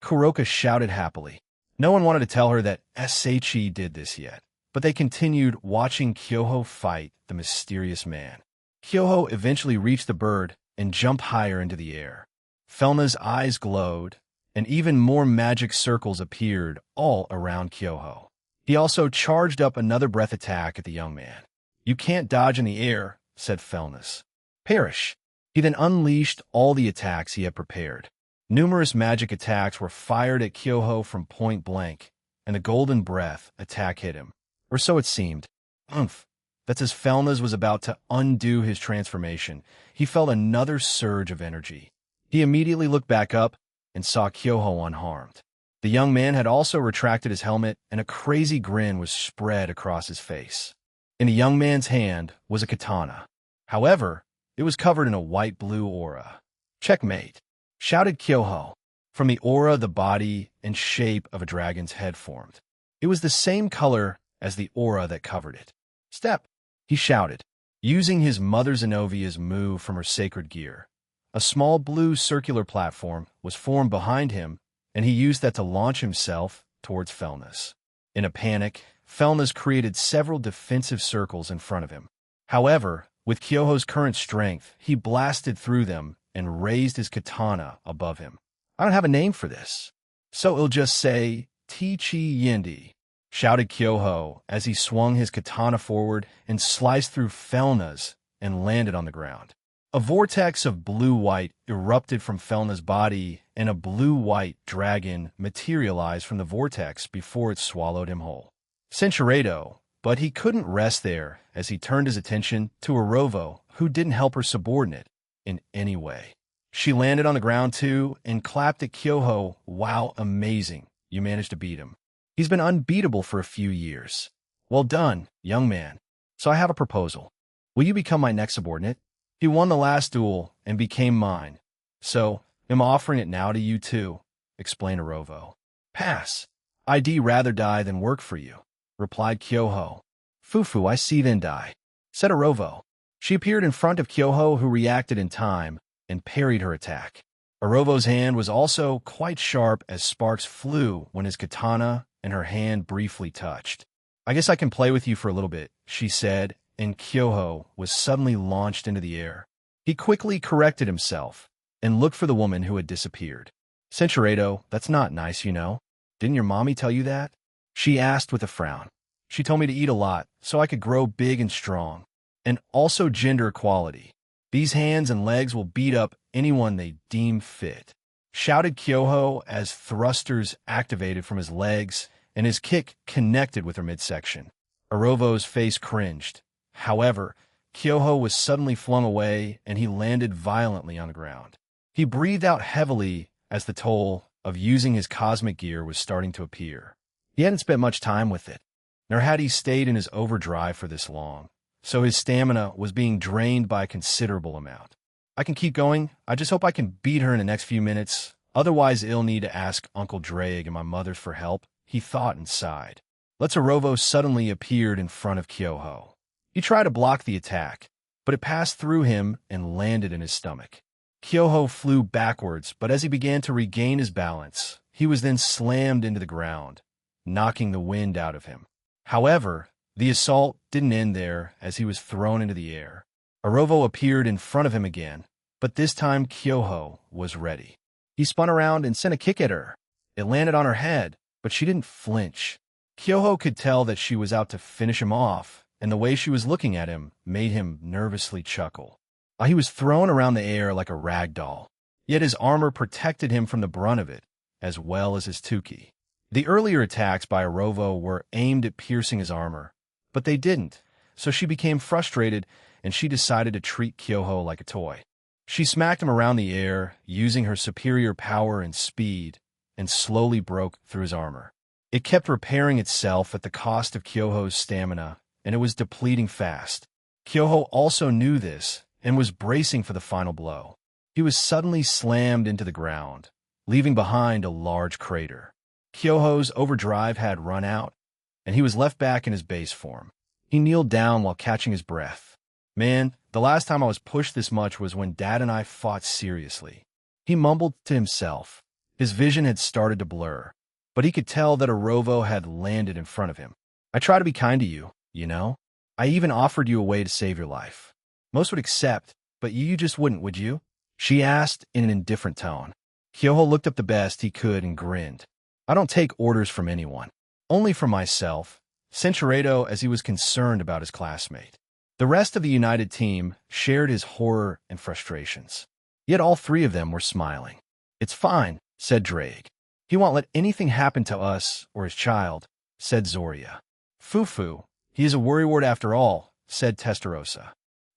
Kuroka shouted happily. No one wanted to tell her that Seichi did this yet, but they continued watching Kyoho fight the mysterious man. Kyoho eventually reached the bird and jumped higher into the air. Felna's eyes glowed, and even more magic circles appeared all around Kyoho. He also charged up another breath attack at the young man. "You can't dodge in the air," said Felnas. "Perish." He then unleashed all the attacks he had prepared. Numerous magic attacks were fired at Kyoho from point blank, and the golden breath attack hit him. Or so it seemed. Oomph! That's as Felnas was about to undo his transformation. He felt another surge of energy. He immediately looked back up and saw Kyoho unharmed. The young man had also retracted his helmet, and a crazy grin was spread across his face. In the young man's hand was a katana. However, it was covered in a white-blue aura. "Checkmate!" shouted Kyoho. From the aura, the body and shape of a dragon's head formed. It was the same color as the aura that covered it. "Step!" he shouted, using his mother Zenovia's move from her sacred gear. A small blue circular platform was formed behind him, and he used that to launch himself towards Felnas. In a panic, Felnas created several defensive circles in front of him. However, with Kyoho's current strength, he blasted through them and raised his katana above him. "I don't have a name for this, so it'll just say Tichi Yindi," shouted Kyoho as he swung his katana forward and sliced through Felnas and landed on the ground. A vortex of blue-white erupted from Felna's body, and a blue-white dragon materialized from the vortex before it swallowed him whole. Cinchuredo, but he couldn't rest there as he turned his attention to Orovo, who didn't help her subordinate in any way. She landed on the ground too and clapped at Kyoho. Wow, amazing. You managed to beat him. He's been unbeatable for a few years. Well done, young man. So I have a proposal. Will you become my next subordinate? He won the last duel and became mine. So I'm offering it now to you too, explained Orovo. Pass. I'd rather die than work for you, replied Kyoho. Fufu, I see then die, said Orovo. She appeared in front of Kyoho, who reacted in time and parried her attack. Orovo's hand was also quite sharp as sparks flew when his katana and her hand briefly touched. I guess I can play with you for a little bit, she said, and Kyoho was suddenly launched into the air. He quickly corrected himself and looked for the woman who had disappeared. Cinchuredo, that's not nice, you know. Didn't your mommy tell you that? She asked with a frown. She told me to eat a lot so I could grow big and strong. And also gender equality. These hands and legs will beat up anyone they deem fit, shouted Kyoho as thrusters activated from his legs and his kick connected with her midsection. Orovo's face cringed. However, Kyoho was suddenly flung away and he landed violently on the ground. He breathed out heavily as the toll of using his cosmic gear was starting to appear. He hadn't spent much time with it, nor had he stayed in his overdrive for this long, so his stamina was being drained by a considerable amount. I can keep going. I just hope I can beat her in the next few minutes. Otherwise, I'll need to ask Uncle Drake and my mother for help, he thought and sighed. Orovo suddenly appeared in front of Kyoho. He tried to block the attack, but it passed through him and landed in his stomach. Kyoho flew backwards, but as he began to regain his balance, he was then slammed into the ground, knocking the wind out of him. However, the assault didn't end there as he was thrown into the air. Orovo appeared in front of him again, but this time Kyoho was ready. He spun around and sent a kick at her. It landed on her head, but she didn't flinch. Kyoho could tell that she was out to finish him off, and the way she was looking at him made him nervously chuckle. He was thrown around the air like a rag doll, yet his armor protected him from the brunt of it, as well as his tuki. The earlier attacks by Orovo were aimed at piercing his armor, but they didn't, so she became frustrated and she decided to treat Kyoho like a toy. She smacked him around the air, using her superior power and speed, and slowly broke through his armor. It kept repairing itself at the cost of Kyoho's stamina, and it was depleting fast. Kyoho also knew this and was bracing for the final blow. He was suddenly slammed into the ground, leaving behind a large crater. Kyoho's overdrive had run out, and he was left back in his base form. He kneeled down while catching his breath. Man, the last time I was pushed this much was when Dad and I fought seriously. He mumbled to himself. His vision had started to blur, but he could tell that Orovo had landed in front of him. I try to be kind to you, you know? I even offered you a way to save your life. Most would accept, but you just wouldn't, would you? She asked in an indifferent tone. Kyoho looked up the best he could and grinned. I don't take orders from anyone. Only from myself, Cinchuredo, as he was concerned about his classmate. The rest of the united team shared his horror and frustrations. Yet all three of them were smiling. It's fine, said Drake. He won't let anything happen to us or his child, said Zoria. Fufu, he is a worrywart after all, said Testarossa.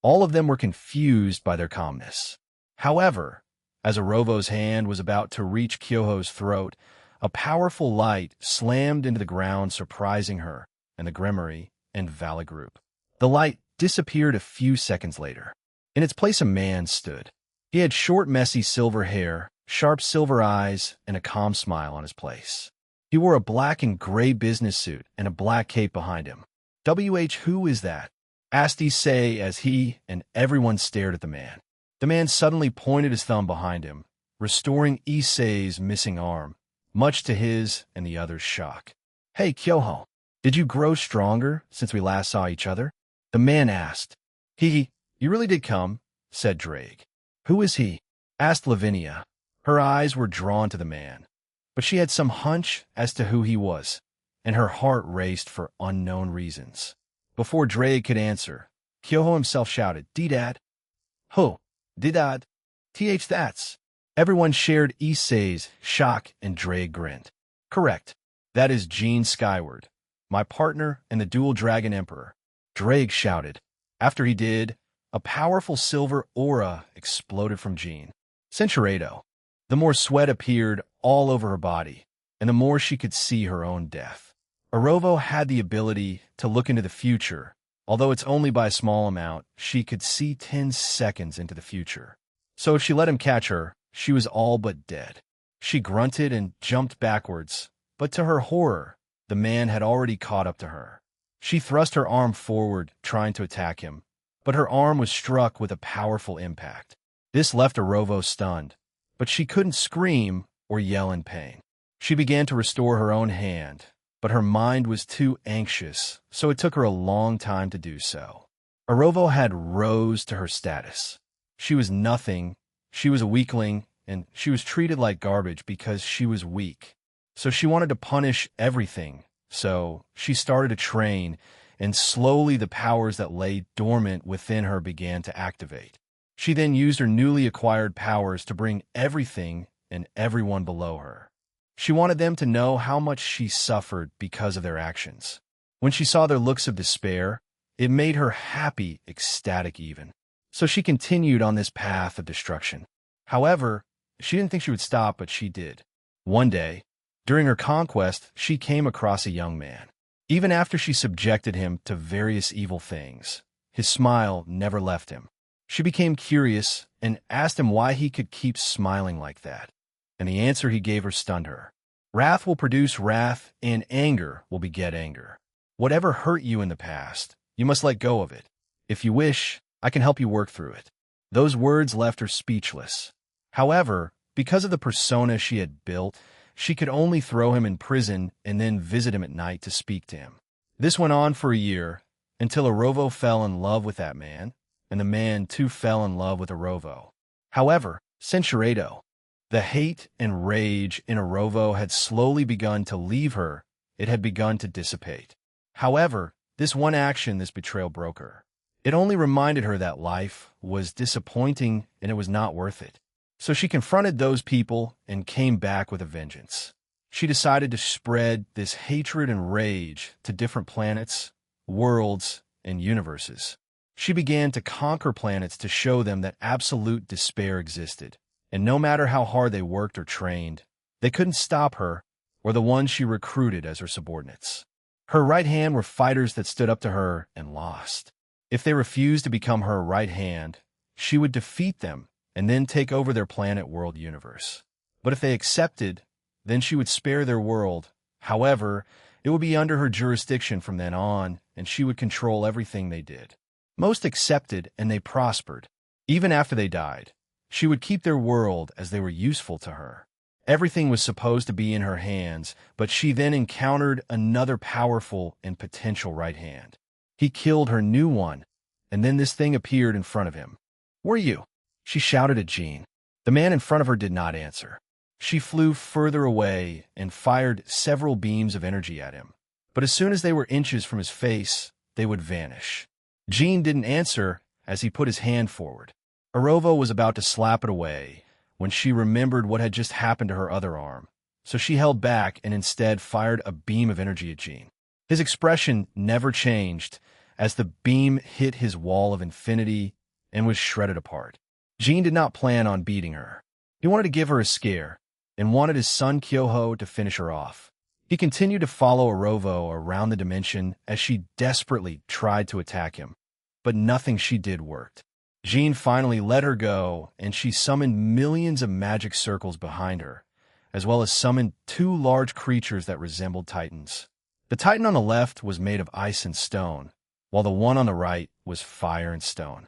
All of them were confused by their calmness. However, as Orovo's hand was about to reach Kyoho's throat, a powerful light slammed into the ground, surprising her and the Gremory and Vala group. The light disappeared a few seconds later. In its place, a man stood. He had short, messy silver hair, sharp silver eyes, and a calm smile on his face. He wore a black and gray business suit and a black cape behind him. Who is that? Asked Issei as he and everyone stared at the man. The man suddenly pointed his thumb behind him, restoring Issei's missing arm, much to his and the others' shock. Hey, Kyoho, did you grow stronger since we last saw each other? The man asked. You really did come, said Drake. Who is he? Asked Lavinia. Her eyes were drawn to the man, but she had some hunch as to who he was, and her heart raced for unknown reasons. Before Drake could answer, Kyoho himself shouted, D-Dad. Ho, D-Dad. That's. Everyone shared Issei's shock, and Drake grinned. Correct. That is Jean Skyward, my partner and the Dual Dragon Emperor, Drake shouted. After he did, a powerful silver aura exploded from Jean. Centurado. The more sweat appeared all over her body, and the more she could see her own death. Arovo had the ability to look into the future. Although it's only by a small amount, she could see 10 seconds into the future. So if she let him catch her, she was all but dead. She grunted and jumped backwards, but to her horror, the man had already caught up to her. She thrust her arm forward, trying to attack him, but her arm was struck with a powerful impact. This left Arovo stunned, but she couldn't scream or yell in pain. She began to restore her own hand, but her mind was too anxious, so it took her a long time to do so. Arovo had rose to her status. She was nothing, she was a weakling, and she was treated like garbage because she was weak. So she wanted to punish everything, so she started to train, and slowly the powers that lay dormant within her began to activate. She then used her newly acquired powers to bring everything and everyone below her. She wanted them to know how much she suffered because of their actions. When she saw their looks of despair, it made her happy, ecstatic even. So she continued on this path of destruction. However, she didn't think she would stop, but she did. One day, during her conquest, she came across a young man. Even after she subjected him to various evil things, his smile never left him. She became curious and asked him why he could keep smiling like that. And the answer he gave her stunned her. Wrath will produce wrath, and anger will beget anger. Whatever hurt you in the past, you must let go of it. If you wish, I can help you work through it. Those words left her speechless. However, because of the persona she had built, she could only throw him in prison and then visit him at night to speak to him. This went on for a year, until Arovo fell in love with that man, and the man too fell in love with Arovo. However, Centurado, the hate and rage in Arovo had slowly begun to leave her. It had begun to dissipate. However, this one action, this betrayal, broke her. It only reminded her that life was disappointing and it was not worth it. So she confronted those people and came back with a vengeance. She decided to spread this hatred and rage to different planets, worlds, and universes. She began to conquer planets to show them that absolute despair existed. And no matter how hard they worked or trained, they couldn't stop her or the ones she recruited as her subordinates. Her right hand were fighters that stood up to her and lost. If they refused to become her right hand, she would defeat them and then take over their planet, world, universe. But if they accepted, then she would spare their world. However, it would be under her jurisdiction from then on, and she would control everything they did. Most accepted, and they prospered. Even after they died, she would keep their world as they were useful to her. Everything was supposed to be in her hands, but she then encountered another powerful and potential right hand. He killed her new one, and then this thing appeared in front of him. "Were you?" She shouted at Jean. The man in front of her did not answer. She flew further away and fired several beams of energy at him. But as soon as they were inches from his face, they would vanish. Jean didn't answer as he put his hand forward. Arovo was about to slap it away when she remembered what had just happened to her other arm. So she held back and instead fired a beam of energy at Jean. His expression never changed as the beam hit his wall of infinity and was shredded apart. Jean did not plan on beating her. He wanted to give her a scare and wanted his son Kyoho to finish her off. He continued to follow Arovo around the dimension as she desperately tried to attack him, but nothing she did worked. Jean finally let her go, and she summoned millions of magic circles behind her, as well as summoned 2 large creatures that resembled titans. The titan on the left was made of ice and stone, while the one on the right was fire and stone.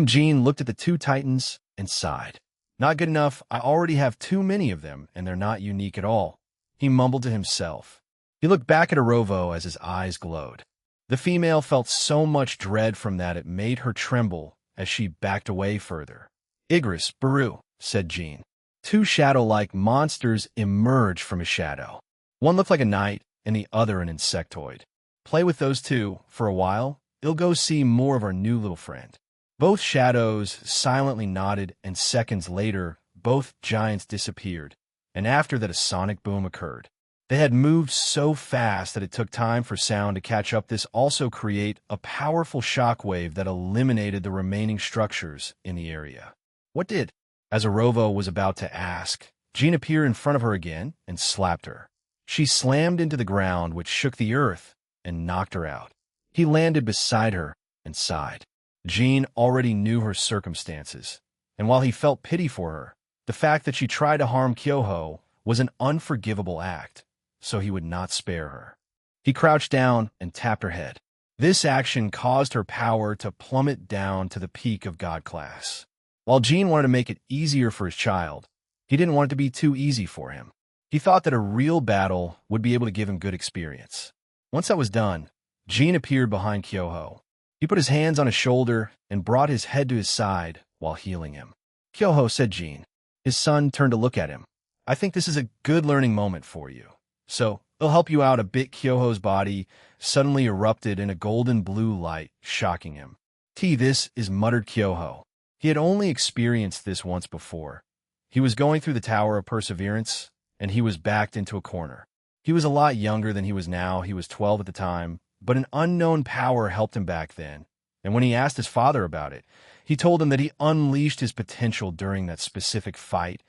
Jean looked at the 2 titans and sighed. "Not good enough. I already have too many of them, and they're not unique at all," he mumbled to himself. He looked back at Arovo as his eyes glowed. The female felt so much dread from that it made her tremble as she backed away further. "Igris, Baru," said Jean. 2 shadow-like monsters emerged from his shadow. One looked like a knight, and the other an insectoid. "Play with those 2 for a while. You'll go see more of our new little friend." Both shadows silently nodded, and seconds later, both giants disappeared, and after that a sonic boom occurred. They had moved so fast that it took time for sound to catch up. This also create a powerful shockwave that eliminated the remaining structures in the area. What did? As Orovo was about to ask, Jean appeared in front of her again and slapped her. She slammed into the ground, which shook the earth and knocked her out. He landed beside her and sighed. Jean already knew her circumstances, and while he felt pity for her, the fact that she tried to harm Kyoho was an unforgivable act, so he would not spare her. He crouched down and tapped her head. This action caused her power to plummet down to the peak of God class. While Jean wanted to make it easier for his child, he didn't want it to be too easy for him. He thought that a real battle would be able to give him good experience. Once that was done, Jean appeared behind Kyoho. He put his hands on his shoulder and brought his head to his side while healing him. Kyoho, said Jean. His son turned to look at him. I think this is a good learning moment for you. So, it'll help you out a bit. Kyoho's body suddenly erupted in a golden blue light, shocking him. This is, muttered Kyoho. He had only experienced this once before. He was going through the Tower of Perseverance, and he was backed into a corner. He was a lot younger than he was now. He was 12 at the time, but an unknown power helped him back then. And when he asked his father about it, he told him that he unleashed his potential during that specific fight,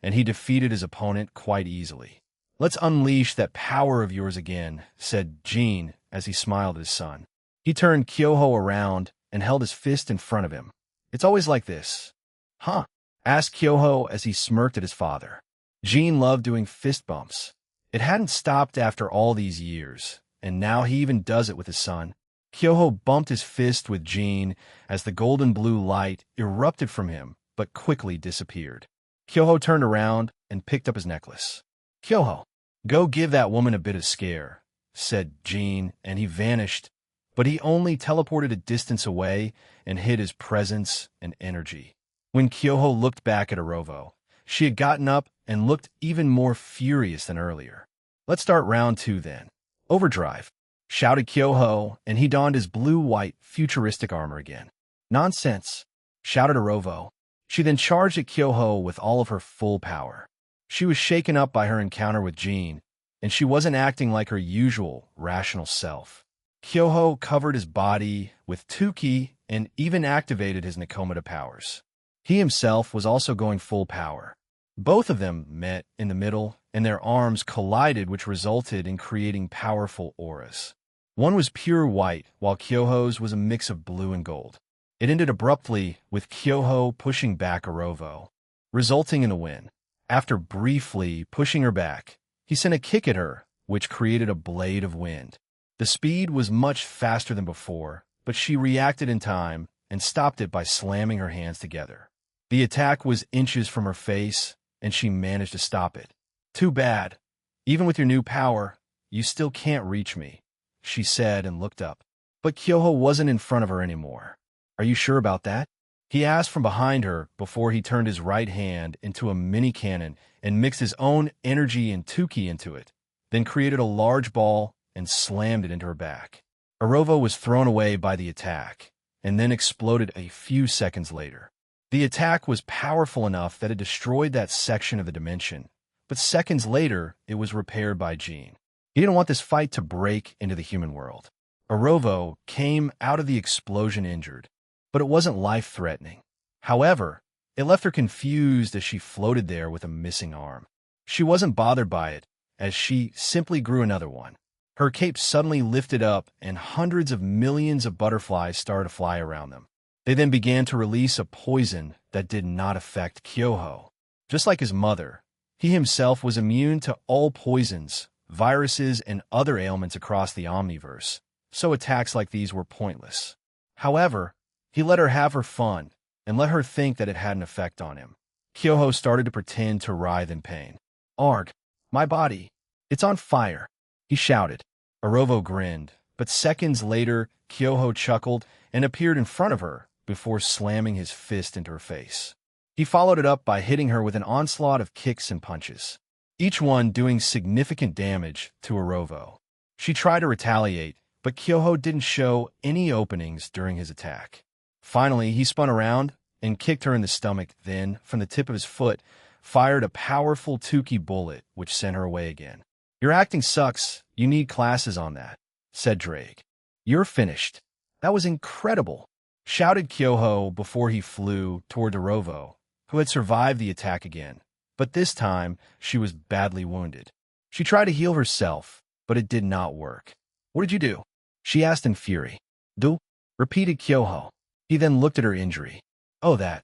and he defeated his opponent quite easily. Let's unleash that power of yours again, said Jean as he smiled at his son. He turned Kyoho around and held his fist in front of him. It's always like this. Huh? Asked Kyoho as he smirked at his father. Jean loved doing fist bumps. It hadn't stopped after all these years, and now he even does it with his son. Kyoho bumped his fist with Jean as the golden blue light erupted from him, but quickly disappeared. Kyoho turned around and picked up his necklace. Kyoho, go give that woman a bit of scare, said Jean, and he vanished, but he only teleported a distance away and hid his presence and energy. When Kyoho looked back at Orovo, she had gotten up and looked even more furious than earlier. Let's start round 2 then. Overdrive, shouted Kyoho, and he donned his blue-white futuristic armor again. Nonsense, shouted Orovo. She then charged at Kyoho with all of her full power. She was shaken up by her encounter with Jean, and she wasn't acting like her usual rational self. Kyoho covered his body with 10k and even activated his Nakomata powers. He himself was also going full power. Both of them met in the middle, and their arms collided, which resulted in creating powerful auras. One was pure white, while Kyoho's was a mix of blue and gold. It ended abruptly with Kyoho pushing back Orovo, resulting in a win. After briefly pushing her back, he sent a kick at her, which created a blade of wind. The speed was much faster than before, but she reacted in time and stopped it by slamming her hands together. The attack was inches from her face, and she managed to stop it. Too bad. Even with your new power, you still can't reach me, she said and looked up. But Kyoho wasn't in front of her anymore. Are you sure about that? He asked from behind her before he turned his right hand into a mini cannon and mixed his own energy and 10k into it, then created a large ball and slammed it into her back. Orovo was thrown away by the attack and then exploded a few seconds later. The attack was powerful enough that it destroyed that section of the dimension, but seconds later it was repaired by Jean. He didn't want this fight to break into the human world. Orovo came out of the explosion injured, but it wasn't life-threatening. However, it left her confused as she floated there with a missing arm. She wasn't bothered by it, as she simply grew another one. Her cape suddenly lifted up, and hundreds of millions of butterflies started to fly around them. They then began to release a poison that did not affect Kyoho. Just like his mother, he himself was immune to all poisons, viruses, and other ailments across the Omniverse, so attacks like these were pointless. However, he let her have her fun and let her think that it had an effect on him. Kyoho started to pretend to writhe in pain. Arg, my body, it's on fire, he shouted. Orovo grinned, but seconds later, Kyoho chuckled and appeared in front of her before slamming his fist into her face. He followed it up by hitting her with an onslaught of kicks and punches, each one doing significant damage to Orovo. She tried to retaliate, but Kyoho didn't show any openings during his attack. Finally, he spun around and kicked her in the stomach, then, from the tip of his foot, fired a powerful 10k bullet, which sent her away again. "Your acting sucks. You need classes on that," said Drake. "You're finished." "That was incredible," shouted Kyoho before he flew toward Dorovo, who had survived the attack again. But this time, she was badly wounded. She tried to heal herself, but it did not work. "What did you do?" she asked in fury. "Do?" repeated Kyoho. He then looked at her injury. "Oh, that.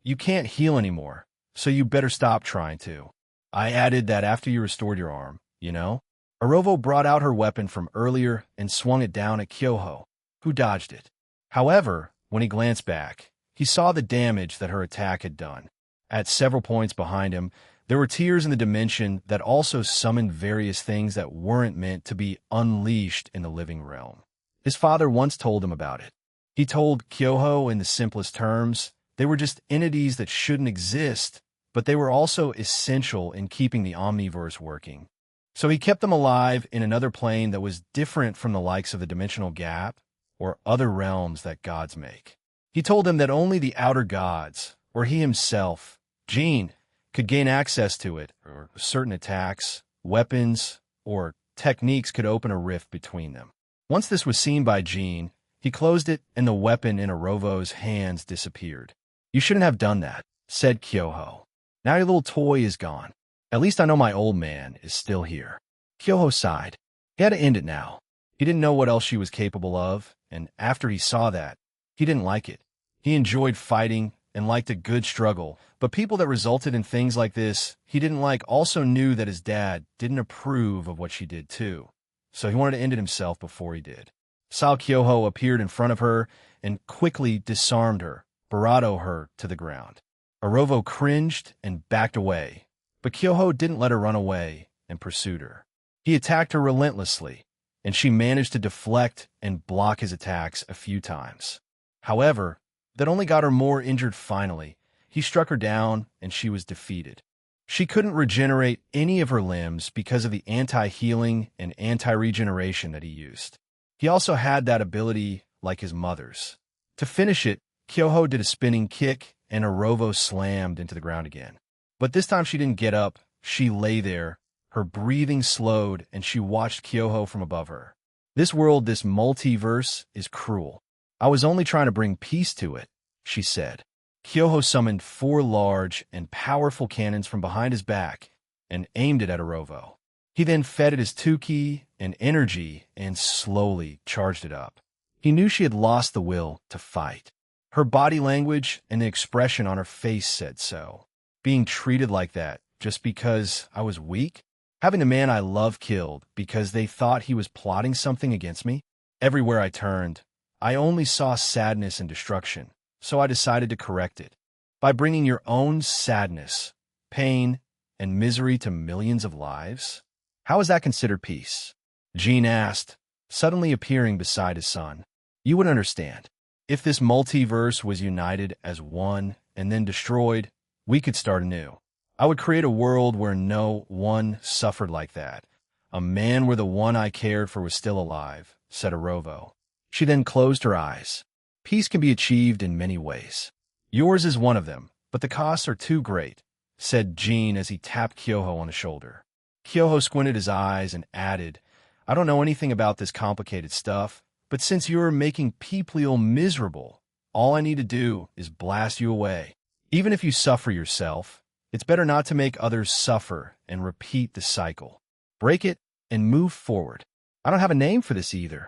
You can't heal anymore, so you better stop trying to. I added that after you restored your arm, you know?" Arovo brought out her weapon from earlier and swung it down at Kyoho, who dodged it. However, when he glanced back, he saw the damage that her attack had done. At several points behind him, there were tears in the dimension that also summoned various things that weren't meant to be unleashed in the living realm. His father once told him about it. He told Kyoho in the simplest terms, they were just entities that shouldn't exist, but they were also essential in keeping the Omniverse working. So he kept them alive in another plane that was different from the likes of the dimensional gap or other realms that gods make. He told them that only the outer gods, or he himself, Jin, could gain access to it, or certain attacks, weapons, or techniques could open a rift between them. Once this was seen by Jin, he closed it and the weapon in Arovo's hands disappeared. "You shouldn't have done that," said Kyoho. "Now your little toy is gone. At least I know my old man is still here." Kyoho sighed. He had to end it now. He didn't know what else she was capable of, and after he saw that, he didn't like it. He enjoyed fighting and liked a good struggle, but people that resulted in things like this he didn't like also knew that his dad didn't approve of what she did too. So he wanted to end it himself before he did. Sao Kyoho appeared in front of her and quickly disarmed her, bravado her to the ground. Arovo cringed and backed away, but Kyoho didn't let her run away and pursued her. He attacked her relentlessly, and she managed to deflect and block his attacks a few times. However, that only got her more injured finally. He struck her down, and she was defeated. She couldn't regenerate any of her limbs because of the anti-healing and anti-regeneration that he used. He also had that ability like his mother's. To finish it, Kyoho did a spinning kick, and Arovo slammed into the ground again. But this time she didn't get up. She lay there. Her breathing slowed, and she watched Kyoho from above her. "This world, this multiverse, is cruel. I was only trying to bring peace to it," she said. Kyoho summoned 4 large and powerful cannons from behind his back and aimed it at Arovo. He then fed it his 10k and energy and slowly charged it up. He knew she had lost the will to fight. Her body language and the expression on her face said so. Being treated like that just because I was weak? Having the man I love killed because they thought he was plotting something against me? Everywhere I turned, I only saw sadness and destruction, so I decided to correct it. By bringing your own sadness, pain, and misery to millions of lives? How is that considered peace? Jin asked, suddenly appearing beside his son. You would understand. If this multiverse was united as one and then destroyed, we could start anew. I would create a world where no one suffered like that. A man where the one I cared for was still alive, said Arovo. She then closed her eyes. Peace can be achieved in many ways. Yours is one of them, but the costs are too great, said Jin as he tapped Kyoho on the shoulder. Kyoho squinted his eyes and added, I don't know anything about this complicated stuff, but since you're making people miserable, all I need to do is blast you away. Even if you suffer yourself, it's better not to make others suffer and repeat the cycle. Break it and move forward. I don't have a name for this either,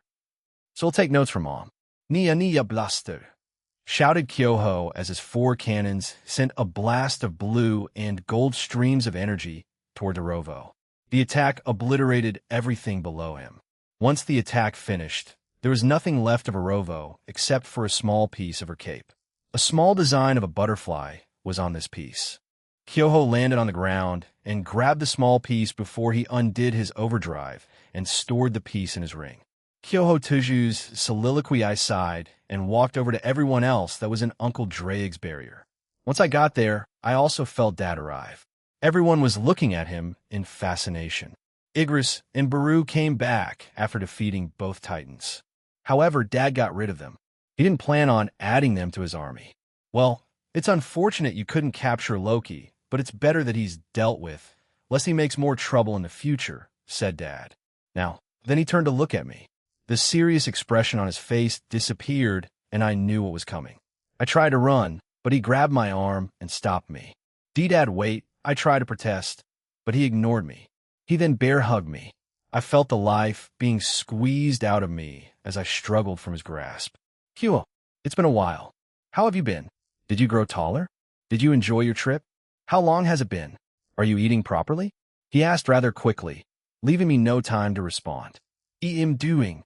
so we'll take notes from Mom. Nia Blaster, shouted Kyoho as his 4 cannons sent a blast of blue and gold streams of energy toward Arovo. The attack obliterated everything below him. Once the attack finished, there was nothing left of Arovo except for a small piece of her cape. A small design of a butterfly was on this piece. Kyoho landed on the ground and grabbed the small piece before he undid his overdrive and stored the piece in his ring. Kyoho Tuju's soliloquy I sighed and walked over to everyone else that was in Uncle Draig's barrier. Once I got there, I also felt Dad arrive. Everyone was looking at him in fascination. Igris and Baru came back after defeating both Titans. However, Dad got rid of them. He didn't plan on adding them to his army. Well, it's unfortunate you couldn't capture Loki, but it's better that he's dealt with, lest he makes more trouble in the future, said Dad. Now, then he turned to look at me. The serious expression on his face disappeared, and I knew what was coming. I tried to run, but he grabbed my arm and stopped me. "Dad, wait," I tried to protest, but he ignored me. He then bear hugged me. I felt the life being squeezed out of me as I struggled from his grasp. "Hugh, it's been a while. How have you been? Did you grow taller? Did you enjoy your trip? How long has it been? Are you eating properly?" He asked rather quickly, leaving me no time to respond. "I'm doing.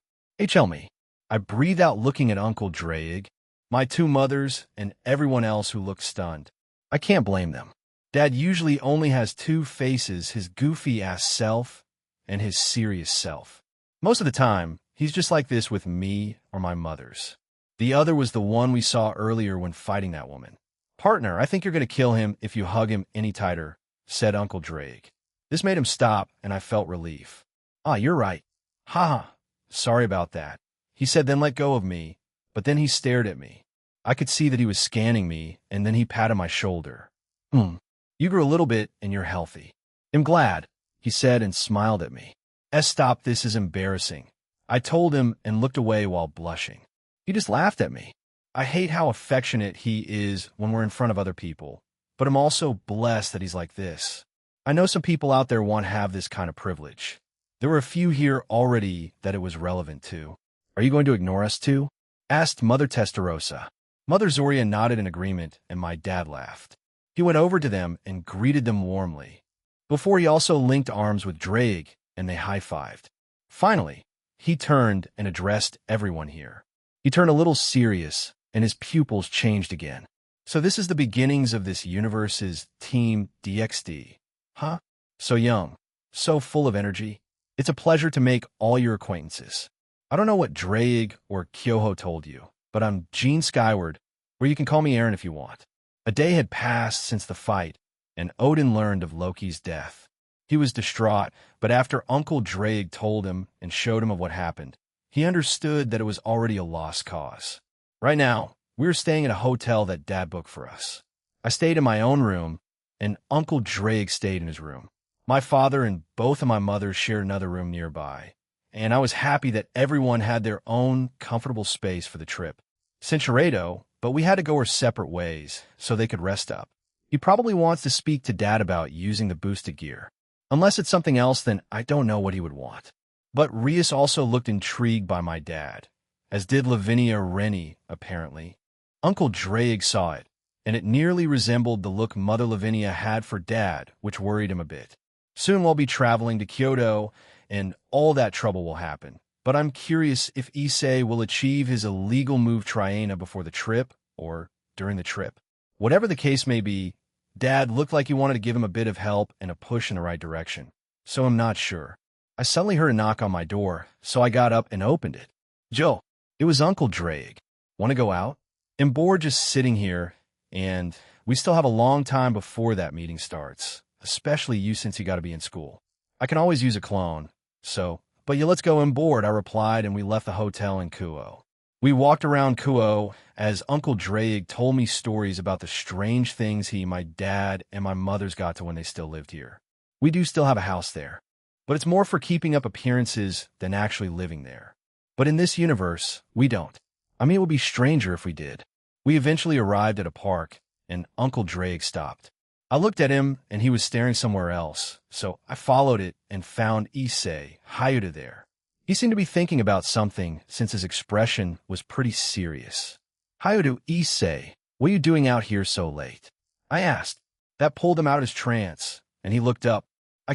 Tell me." I breathed out, looking at Uncle Drake, my two mothers, and everyone else who looked stunned. I can't blame them. Dad usually only has two faces, his goofy-ass self and his serious self. Most of the time, he's just like this with me or my mothers. The other was the one we saw earlier when fighting that woman. "Partner, I think you're going to kill him if you hug him any tighter," said Uncle Drake. This made him stop, and I felt relief. "Ah, you're right. Ha. Sorry about that," he said, then let go of me, but then he stared at me. I could see that he was scanning me, and then he patted my shoulder. You grew a little bit, and you're healthy." "I'm glad," he said and smiled at me. "Stop, this is embarrassing," I told him and looked away while blushing. He just laughed at me. I hate how affectionate he is when we're in front of other people, but I'm also blessed that he's like this. I know some people out there want to have this kind of privilege. There were a few here already that it was relevant to. "Are you going to ignore us too?" asked Mother Testarossa. Mother Zoria nodded in agreement, and my dad laughed. He went over to them and greeted them warmly. Before he also linked arms with Drake, and they high-fived. Finally, he turned and addressed everyone here. He turned a little serious, and his pupils changed again. "So this is the beginnings of this universe's Team DXD, huh? So young, so full of energy. It's a pleasure to make all your acquaintances. I don't know what Drake or Kyoho told you, but I'm Gene Skyward, or you can call me Aaron if you want." A day had passed since the fight, and Odin learned of Loki's death. He was distraught, but after Uncle Drake told him and showed him of what happened, he understood that it was already a lost cause. Right now, we were staying at a hotel that Dad booked for us. I stayed in my own room, and Uncle Drake stayed in his room. My father and both of my mothers shared another room nearby, and I was happy that everyone had their own comfortable space for the trip. Cincheredo, but we had to go our separate ways so they could rest up. He probably wants to speak to Dad about using the boosted gear. Unless it's something else, then I don't know what he would want. But Rias also looked intrigued by my dad, as did Lavinia Rennie, apparently. Uncle Drake saw it, and it nearly resembled the look Mother Lavinia had for Dad, which worried him a bit. Soon we'll be traveling to Kyoto, and all that trouble will happen. But I'm curious if Issei will achieve his illegal move Triana before the trip or during the trip. Whatever the case may be, Dad looked like he wanted to give him a bit of help and a push in the right direction. So I'm not sure. I suddenly heard a knock on my door, so I got up and opened it. "Joe," it was Uncle Drake. "Want to go out?" "I'm bored just sitting here, and we still have a long time before that meeting starts, especially you since you got to be in school. I can always use a clone, so... But yeah, let's go. I'm bored," I replied, and we left the hotel in Kuo. We walked around Kuo as Uncle Drake told me stories about the strange things my dad, and my mother's got to when they still lived here. We do still have a house there, but it's more for keeping up appearances than actually living there. But in this universe, we don't. I mean, it would be stranger if we did. We eventually arrived at a park, and Uncle Drake stopped. I looked at him, and he was staring somewhere else, so I followed it and found Issei Hayuda there. He seemed to be thinking about something, since his expression was pretty serious. "Hayuda, Issei, what are you doing out here so late?" I asked. That pulled him out of his trance, and he looked up.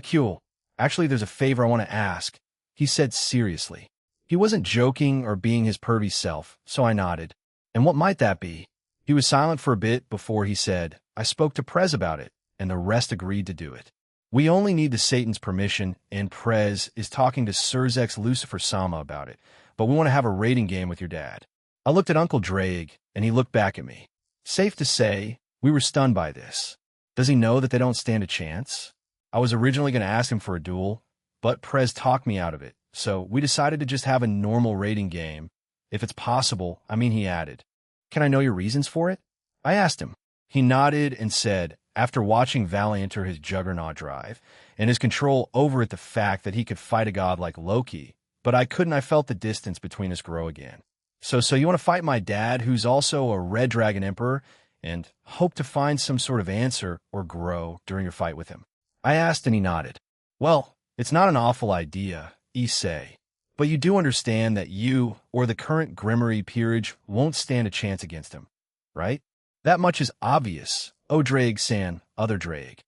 "Cool. Actually, there's a favor I want to ask," he said seriously. He wasn't joking or being his pervy self, so I nodded. "And what might that be?" He was silent for a bit before he said, "I spoke to Prez about it, and the rest agreed to do it. We only need the Satan's permission, and Prez is talking to Surzex Lucifer Sama about it, but we want to have a rating game with your dad." I looked at Uncle Drake, and he looked back at me. Safe to say, we were stunned by this. Does he know that they don't stand a chance? I was originally going to ask him for a duel, but Prez talked me out of it, so we decided to just have a normal rating game. If it's possible, he added. "Can I know your reasons for it?" I asked him. He nodded and said, after watching Val enter his juggernaut drive and his control over it, the fact that he could fight a god like Loki, but I couldn't. I felt the distance between us grow again. So you want to fight my dad, who's also a Red Dragon Emperor, and hope to find some sort of answer or grow during your fight with him? I asked and he nodded. Well, it's not an awful idea, Issei, but you do understand that you or the current Grimmery peerage won't stand a chance against him, right? That much is obvious, O Drake-san, other Drake.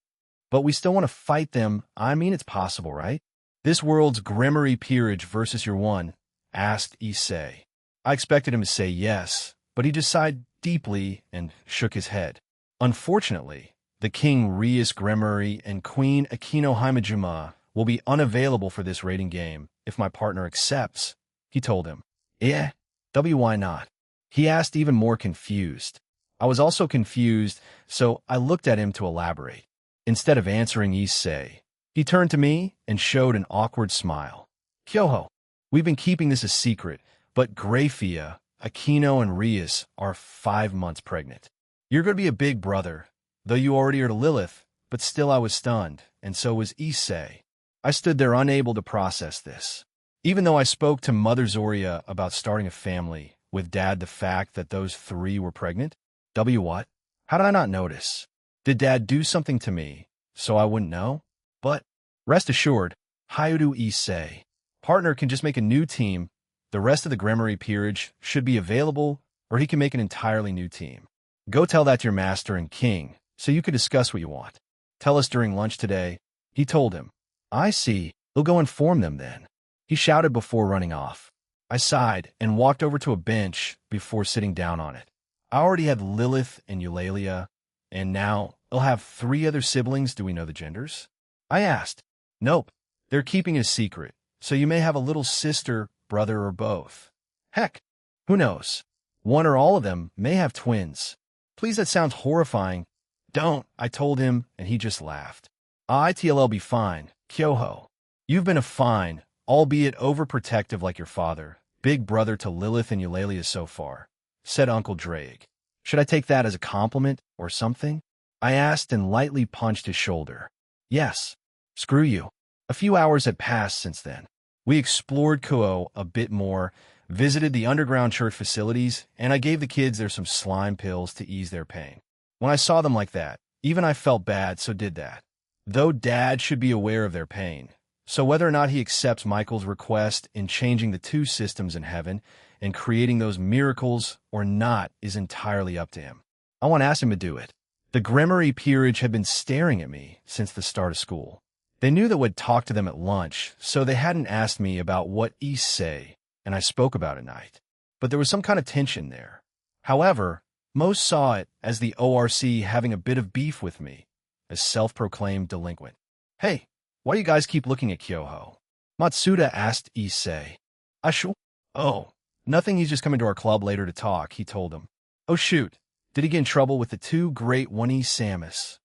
But we still want to fight them. I mean, it's possible, right? This world's Grimmery peerage versus your one, asked Issei. I expected him to say yes, but he just sighed deeply and shook his head. Unfortunately, the King Rias Grimmery and Queen Akino Himejima will be unavailable for this raiding game if my partner accepts, he told him. Why not? He asked, even more confused. I was also confused, so I looked at him to elaborate. Instead of answering Issei, he turned to me and showed an awkward smile. Kyoho, we've been keeping this a secret, but Grafia, Akino, and Rias are 5 months pregnant. You're going to be a big brother, though you already are to Lilith, but still I was stunned, and so was Issei. I stood there unable to process this. Even though I spoke to Mother Zoria about starting a family, with Dad the fact that those 3 were pregnant? What? How did I not notice? Did Dad do something to me, so I wouldn't know? But, rest assured, Hayudu Issei. Partner can just make a new team. The rest of the Grimmery peerage should be available, or he can make an entirely new team. Go tell that to your master and king, so you can discuss what you want. Tell us during lunch today, he told him. I see. We'll go inform them then. He shouted before running off. I sighed and walked over to a bench before sitting down on it. I already had Lilith and Eulalia, and now they'll have 3 other siblings. Do we know the genders? I asked. Nope. They're keeping it a secret, so you may have a little sister, brother, or both. Heck, who knows? One or all of them may have twins. Please, that sounds horrifying. Don't, I told him, and he just laughed. It'll be fine, Kyoho. You've been a fine, albeit overprotective like your father, big brother to Lilith and Eulalia so far, said Uncle Drake. Should I take that as a compliment or something? I asked and lightly punched his shoulder. Yes. Screw you. A few hours had passed since then. We explored Kuo a bit more, visited the underground church facilities, and I gave the kids some slime pills to ease their pain. When I saw them like that, even I felt bad, so did that. Though Dad should be aware of their pain. So whether or not he accepts Michael's request in changing the 2 systems in heaven and creating those miracles or not is entirely up to him. I want to ask him to do it. The Grimmery peerage had been staring at me since the start of school. They knew that we'd talk to them at lunch, so they hadn't asked me about what Issei and I spoke about at night. But there was some kind of tension there. However, most saw it as the ORC having a bit of beef with me, as self-proclaimed delinquent. Hey, why do you guys keep looking at Kyoho? Matsuda asked Issei. Ashu? Oh, nothing, he's just coming to our club later to talk, he told him. Oh shoot, did he get in trouble with the 2 great one-E Samus?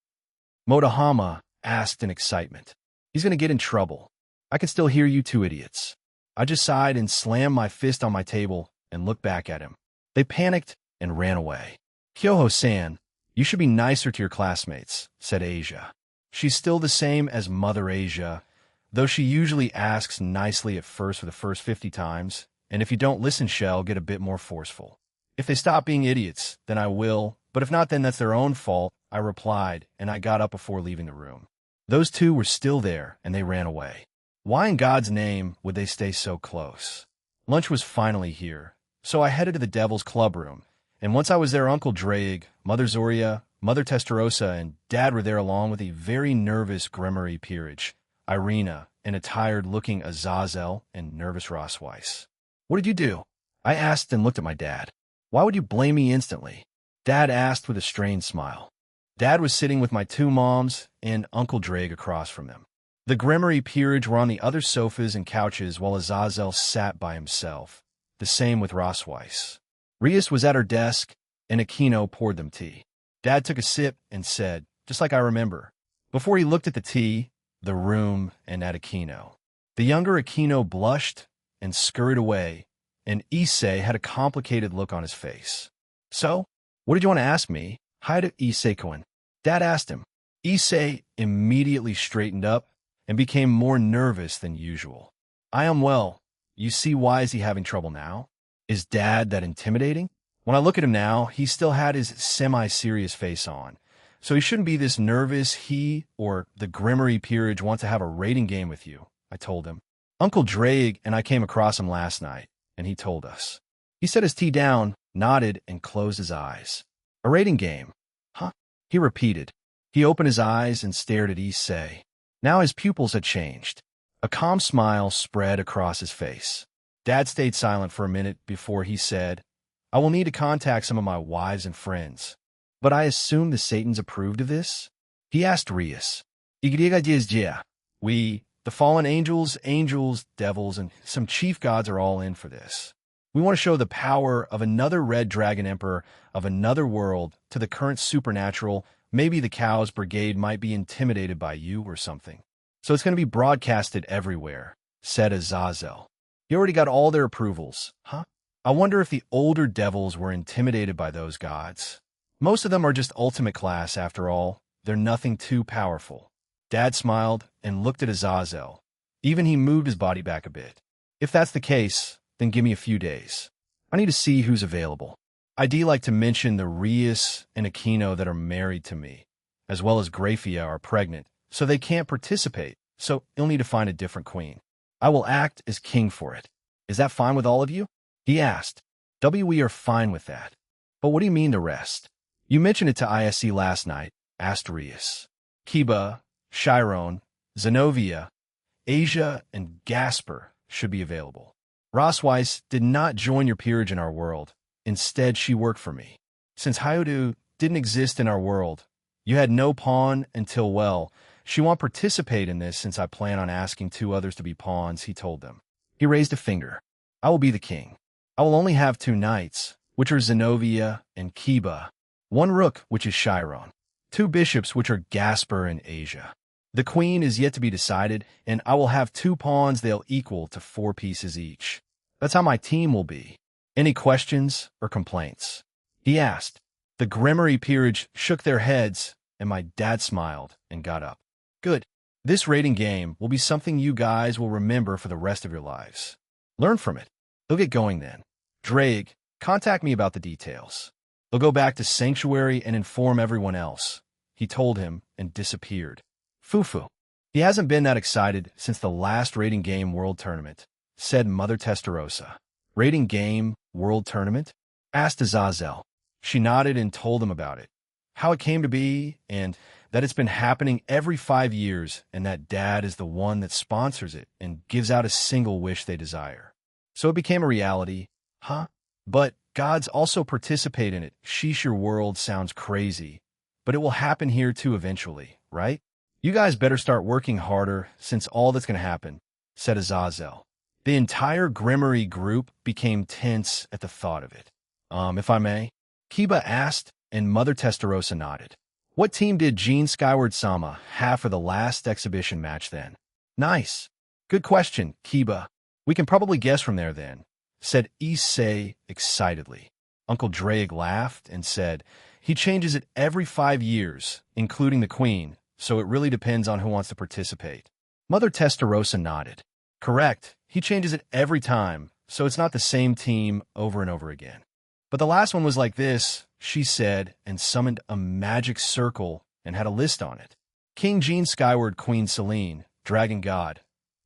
Motohama asked in excitement. He's going to get in trouble. I can still hear you 2 idiots. I just sighed and slammed my fist on my table and looked back at him. They panicked and ran away. Kyoho-san, you should be nicer to your classmates, said Asia. She's still the same as Mother Asia, though she usually asks nicely at first for the first 50 times, and if you don't listen, she'll get a bit more forceful. If they stop being idiots, then I will, but if not, then that's their own fault, I replied, and I got up before leaving the room. Those 2 were still there, and they ran away. Why in God's name would they stay so close? Lunch was finally here, so I headed to the Devil's Club room, and once I was there, Uncle Drake, Mother Zoria, Mother Testarossa, and Dad were there along with a very nervous Grimmery peerage, Irina, and a tired-looking Azazel and nervous Rossweiss. What did you do? I asked and looked at my dad. Why would you blame me instantly? Dad asked with a strained smile. Dad was sitting with my 2 moms and Uncle Drake across from them. The Grimmery peerage were on the other sofas and couches while Azazel sat by himself. The same with Rossweiss. Rias was at her desk, and Akino poured them tea. Dad took a sip and said, just like I remember, before he looked at the tea, the room, and at Akino. The younger Akino blushed and scurried away, and Issei had a complicated look on his face. So, What did you want to ask me? Hi to Issei Cohen. Dad asked him. Issei immediately straightened up and became more nervous than usual. I am well. You see, why is he having trouble now? Is Dad that intimidating? When I look at him now, he still had his semi-serious face on. So he shouldn't be this nervous. He or the Grimmery Peerage want to have a rating game with you, I told him. Uncle Drake and I came across him last night, and he told us. He set his tea down, nodded, and closed his eyes. A rating game? Huh? He repeated. He opened his eyes and stared at Issei. Now his pupils had changed. A calm smile spread across his face. Dad stayed silent for a minute before he said, I will need to contact some of my wives and friends. But I assume the Satans approved of this? He asked Rias. We, the fallen angels, devils, and some chief gods are all in for this. We want to show the power of another red dragon emperor of another world to the current supernatural. Maybe the Cows Brigade might be intimidated by you or something. So it's going to be broadcasted everywhere, said Azazel. You already got all their approvals, huh? I wonder if the older devils were intimidated by those gods. Most of them are just ultimate class after all. They're nothing too powerful. Dad smiled and looked at Azazel. Even he moved his body back a bit. If that's the case, then give me a few days. I need to see who's available. I'd like to mention the Rias and Aquino that are married to me, as well as Graphia are pregnant, so they can't participate, so you'll need to find a different queen. I will act as king for it. Is that fine with all of you? He asked. We are fine with that. But what do you mean the rest? You mentioned it to ISE last night, asked Rias. Kiba, Chiron, Zenobia, Asia, and Gasper should be available. Rosweiss did not join your peerage in our world. Instead, she worked for me. Since Hyudu didn't exist in our world, you had no pawn until, well, she won't participate in this since I plan on asking 2 others to be pawns, he told them. He raised a finger. I will be the king. I will only have 2 knights, which are Zenobia and Kiba, 1 rook, which is Chiron, 2 bishops, which are Gasper and Asia. The queen is yet to be decided, and I will have 2 pawns. They'll equal to 4 pieces each. That's how my team will be. Any questions or complaints? He asked. The Grimmery Peerage shook their heads, and my dad smiled and got up. Good. This rating game will be something you guys will remember for the rest of your lives. Learn from it. They'll get going then. Drake, contact me about the details. They'll go back to Sanctuary and inform everyone else. He told him and disappeared. Fufu. He hasn't been that excited since the last Rating Game World Tournament, said Mother Testarossa. Rating Game World Tournament? Asked Azazel. She nodded and told him about it. How it came to be, and that it's been happening every 5 years, and that Dad is the one that sponsors it and gives out a single wish they desire. So it became a reality. Huh? But gods also participate in it. Sheesh, your world sounds crazy. But it will happen here too eventually, right? You guys better start working harder since all that's going to happen, said Azazel. The entire Grimmery group became tense at the thought of it. If I may? Kiba asked, and Mother Testarossa nodded. What team did Jean Skyward-sama have for the last exhibition match then? Nice. Good question, Kiba. We can probably guess from there then, said Issei excitedly. Uncle Drake laughed and said, he changes it every 5 years, including the queen, so it really depends on who wants to participate. Mother Testarossa nodded. Correct. He changes it every time, so it's not the same team over and over again. But the last one was like this, she said, and summoned a magic circle and had a list on it. King Jean Skyward, Queen Selene, Dragon God.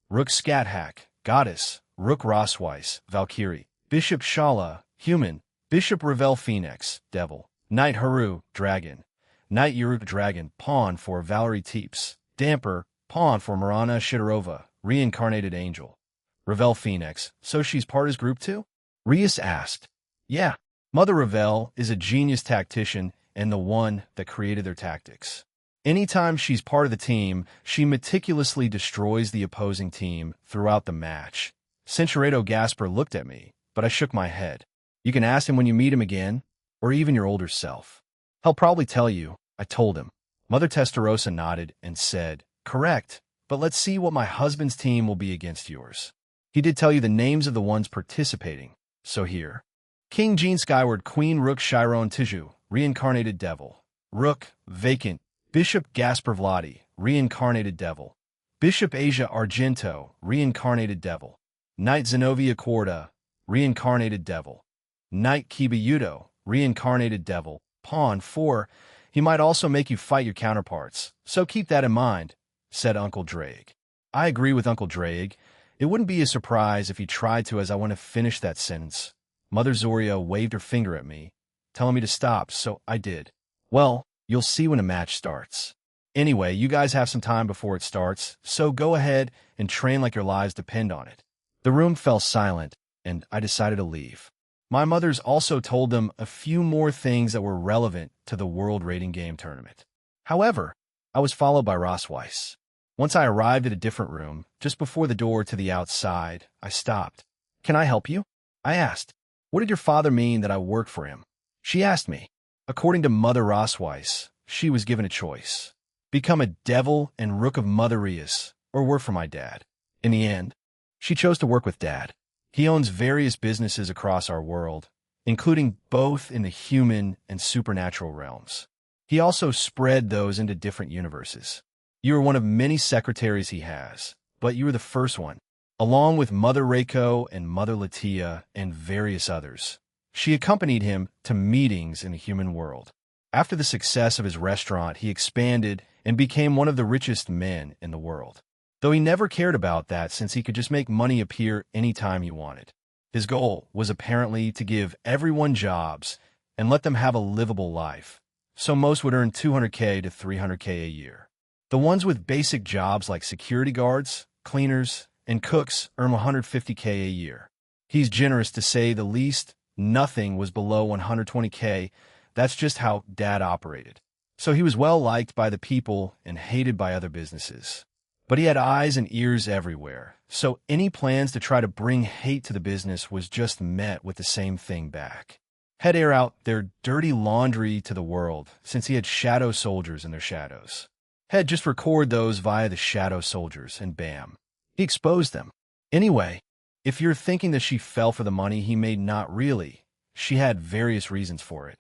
Rook Scathach, Goddess. Rook Rosweiss, Valkyrie. Bishop Shala, Human. Bishop Ravel Phoenix, Devil. Knight Haru, Dragon. Knight Uruk, Dragon, Pawn for Valerie Teeps. Damper, Pawn for Marana Shidorova, Reincarnated Angel. Ravel Phoenix, so she's part of his group too? Rias asked. Yeah. Mother Ravel is a genius tactician and the one that created their tactics. Anytime she's part of the team, she meticulously destroys the opposing team throughout the match. Centurato Gasper looked at me, but I shook my head. You can ask him when you meet him again, or even your older self. He'll probably tell you, I told him. Mother Testarossa nodded and said, correct, but let's see what my husband's team will be against yours. He did tell you the names of the ones participating, so here. King Jean Skyward, Queen Rook Chiron Tiju, reincarnated devil. Rook, vacant. Bishop Gaspar Vladi, reincarnated devil. Bishop Asia Argento, reincarnated devil. Knight Zenobia Corda, reincarnated devil. Knight Kibayudo, reincarnated devil. Pawn 4. He might also make you fight your counterparts, so keep that in mind, said Uncle Drake. I agree with Uncle Drake. It wouldn't be a surprise if he tried to as I want to finish that sentence. Mother Zoria waved her finger at me, telling me to stop, so I did. Well, you'll see when a match starts. Anyway, you guys have some time before it starts, so go ahead and train like your lives depend on it. The room fell silent, and I decided to leave. My mothers also told them a few more things that were relevant to the World Rating Game Tournament. However, I was followed by Ross Weiss. Once I arrived at a different room, just before the door to the outside, I stopped. Can I help you? I asked. What did your father mean that I worked for him? She asked me. According to Mother Ross Weiss, she was given a choice. Become a devil and rook of Mother Rias, or work for my dad. In the end, she chose to work with Dad. He owns various businesses across our world, including both in the human and supernatural realms. He also spread those into different universes. You are one of many secretaries he has, but you were the first one, along with Mother Reiko and Mother Latia and various others. She accompanied him to meetings in the human world. After the success of his restaurant, he expanded and became one of the richest men in the world. Though he never cared about that since he could just make money appear anytime he wanted. His goal was apparently to give everyone jobs and let them have a livable life, so most would earn 200k to 300k a year. The ones with basic jobs like security guards, cleaners, and cooks earn 150k a year. He's generous to say the least. Nothing was below 120k. That's just how Dad operated. So he was well liked by the people and hated by other businesses. But he had eyes and ears everywhere, so any plans to try to bring hate to the business was just met with the same thing back. Head air out their dirty laundry to the world, since he had shadow soldiers in their shadows. Head just record those via the shadow soldiers, and bam, he exposed them. Anyway, if you're thinking that she fell for the money he made, not really. She had various reasons for it.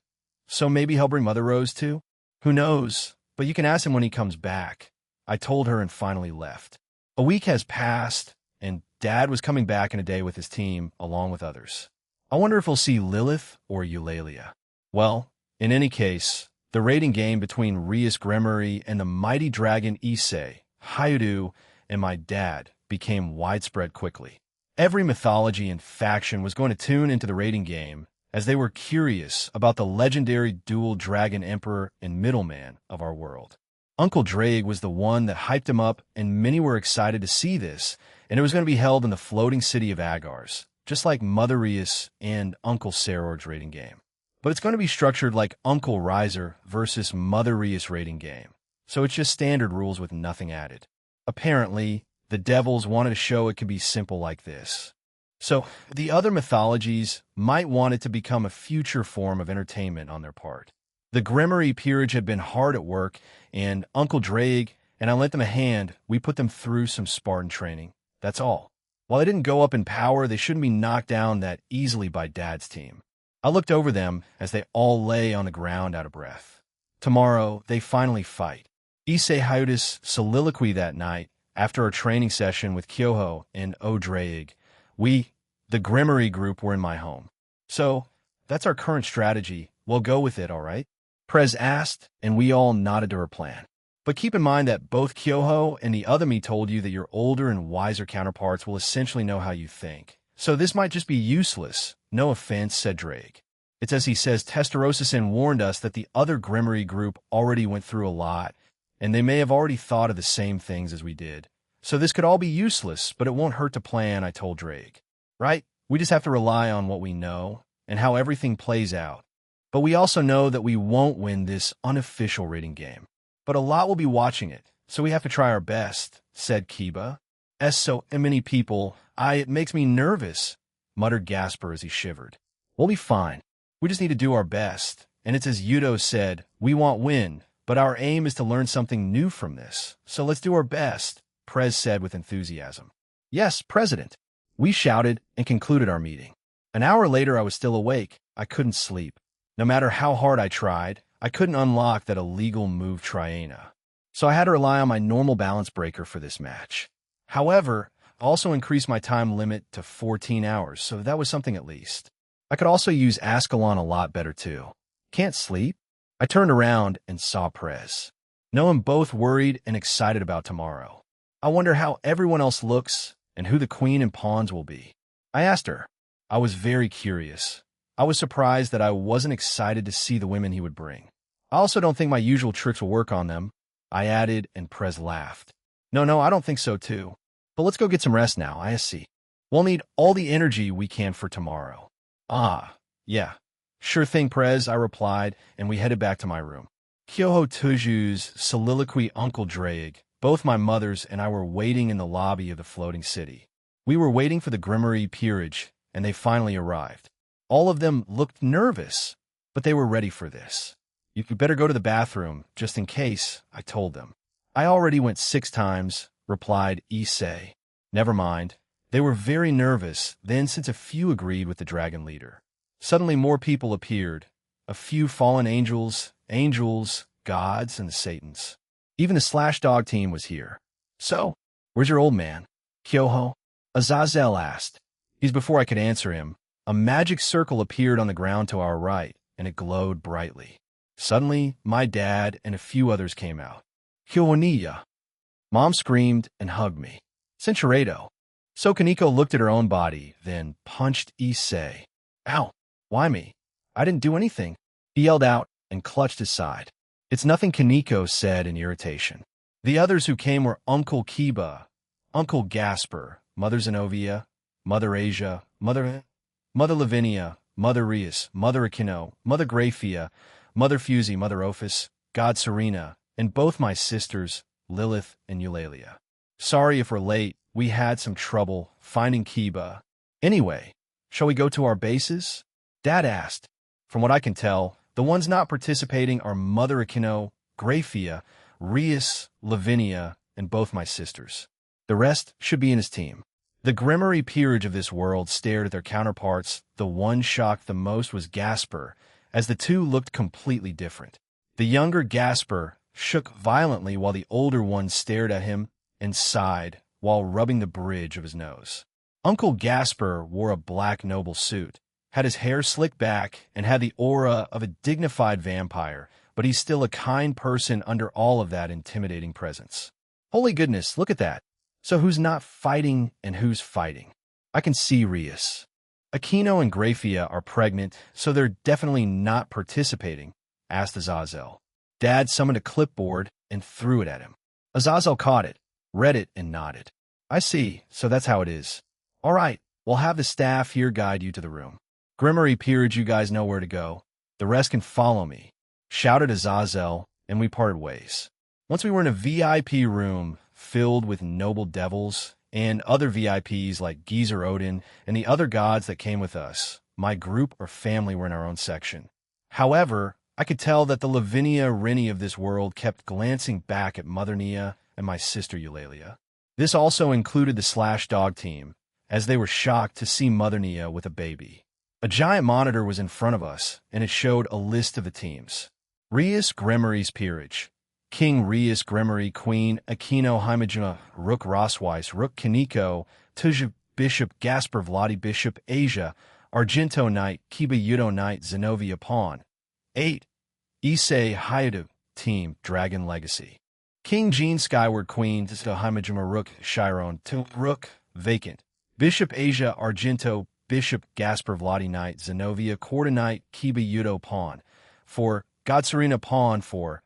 So maybe he'll bring Mother Rose too? Who knows? But you can ask him when he comes back. I told her and finally left. A week has passed, and Dad was coming back in a day with his team, along with others. I wonder if we'll see Lilith or Eulalia. Well, in any case, the rating game between Rias Gremory and the mighty dragon Issei, Hayudu, and my dad became widespread quickly. Every mythology and faction was going to tune into the rating game, as they were curious about the legendary dual dragon emperor and middleman of our world. Uncle Drake was the one that hyped him up, and many were excited to see this, and it was going to be held in the floating city of Agars, just like Mother Rias and Uncle Seror's rating game. But it's going to be structured like Uncle Riser versus Mother Rias rating game, so it's just standard rules with nothing added. Apparently, the devils wanted to show it could be simple like this. So, the other mythologies might want it to become a future form of entertainment on their part. The Gremory peerage had been hard at work, and Uncle Drake and I lent them a hand. We put them through some Spartan training. That's all. While they didn't go up in power, they shouldn't be knocked down that easily by Dad's team. I looked over them as they all lay on the ground out of breath. Tomorrow, they finally fight. Issei Hayuda's soliloquy that night, after our training session with Kyoho and O'Draig, we, the Gremory group, were in my home. So, that's our current strategy. We'll go with it, all right? Prez asked, and we all nodded to her plan. But keep in mind that both Kyoho and the other me told you that your older and wiser counterparts will essentially know how you think. So this might just be useless. No offense, said Drake. It's as he says, Testarossa-san warned us that the other Gremory group already went through a lot, and they may have already thought of the same things as we did. So this could all be useless, but it won't hurt to plan, I told Drake. Right? We just have to rely on what we know and how everything plays out. But we also know that we won't win this unofficial rating game. But a lot will be watching it, so we have to try our best, said Kiba. So many people, it makes me nervous, muttered Gaspar as he shivered. We'll be fine. We just need to do our best. And it's as Yudo said, we want win, but our aim is to learn something new from this. So let's do our best, Prez said with enthusiasm. Yes, President. We shouted and concluded our meeting. An hour later, I was still awake. I couldn't sleep. No matter how hard I tried, I couldn't unlock that illegal move Triana. So I had to rely on my normal balance breaker for this match. However, I also increased my time limit to 14 hours, so that was something at least. I could also use Ascalon a lot better too. Can't sleep? I turned around and saw Prez. Know him both worried and excited about tomorrow. I wonder how everyone else looks and who the queen and pawns will be. I asked her. I was very curious. I was surprised that I wasn't excited to see the women he would bring. I also don't think my usual tricks will work on them, I added, and Prez laughed. No, I don't think so too. But let's go get some rest now, I see. We'll need all the energy we can for tomorrow. Ah, yeah. Sure thing, Prez, I replied, and we headed back to my room. Kyoho Tuju's soliloquy Uncle Drake, both my mothers and I were waiting in the lobby of the floating city. We were waiting for the Grimmery peerage, and they finally arrived. All of them looked nervous, but they were ready for this. You could better go to the bathroom, just in case, I told them. I already went 6 times, replied Issei. Never mind. They were very nervous, then since a few agreed with the dragon leader. Suddenly more people appeared. A few fallen angels, gods, and the Satans. Even the Slash Dog team was here. So, where's your old man? Kyoho? Azazel asked. Before I could answer him, a magic circle appeared on the ground to our right, and it glowed brightly. Suddenly, my dad and a few others came out. Kyohoniya. Mom screamed and hugged me. Cinchuredo. So Kaneko looked at her own body, then punched Issei. Ow, why me? I didn't do anything. He yelled out and clutched his side. It's nothing, Kaneko said in irritation. The others who came were Uncle Kiba, Uncle Gasper, Mother Zenobia, Mother Asia, Mother Lavinia, Mother Rias, Mother Aquino, Mother Graphia, Mother Fusey, Mother Ophis, God Serena, and both my sisters, Lilith and Eulalia. Sorry if we're late. We had some trouble finding Kiba. Anyway, shall we go to our bases? Dad asked. From what I can tell, the ones not participating are Mother Aquino, Graphia, Rias, Lavinia, and both my sisters. The rest should be in his team. The Grimmery peerage of this world stared at their counterparts. The one shocked the most was Gasper, as the two looked completely different. The younger Gasper shook violently while the older one stared at him and sighed while rubbing the bridge of his nose. Uncle Gasper wore a black noble suit, had his hair slicked back, and had the aura of a dignified vampire, but he's still a kind person under all of that intimidating presence. Holy goodness, look at that. So who's not fighting and who's fighting? I can see Rias. Aquino and Graphia are pregnant, so they're definitely not participating, asked Azazel. Dad summoned a clipboard and threw it at him. Azazel caught it, read it, and nodded. I see, so that's how it is. All right, we'll have the staff here guide you to the room. Grimmery peerage, you guys know where to go. The rest can follow me, shouted Azazel, and we parted ways. Once we were in a VIP room filled with noble devils and other VIPs like Geezer Odin and the other gods that came with us, my group or family were in our own section. However, I could tell that the Lavinia Rini of this world kept glancing back at Mother Nia and my sister Eulalia. This also included the Slash Dog team, as they were shocked to see Mother Nia with a baby. A giant monitor was in front of us, and it showed a list of the teams. Rias Grimmery's peerage. King Rias Grimmery, Queen Aquino Himajima, Rook Rosweiss, Rook Kaneko, Tuja Bishop Gasper Vladi Bishop Asia, Argento Knight, Kiba Yudo Knight, Zenobia Pawn. 8. Issei Hayadu, Team Dragon Legacy. King Jean Skyward Queen, Himajima Rook Chiron, Rook Vacant. Bishop Asia Argento, Bishop Gasper Vladi Knight, Zenobia Corda Knight, Kiba Yudo Pawn. 4. God Serena Pawn. 4.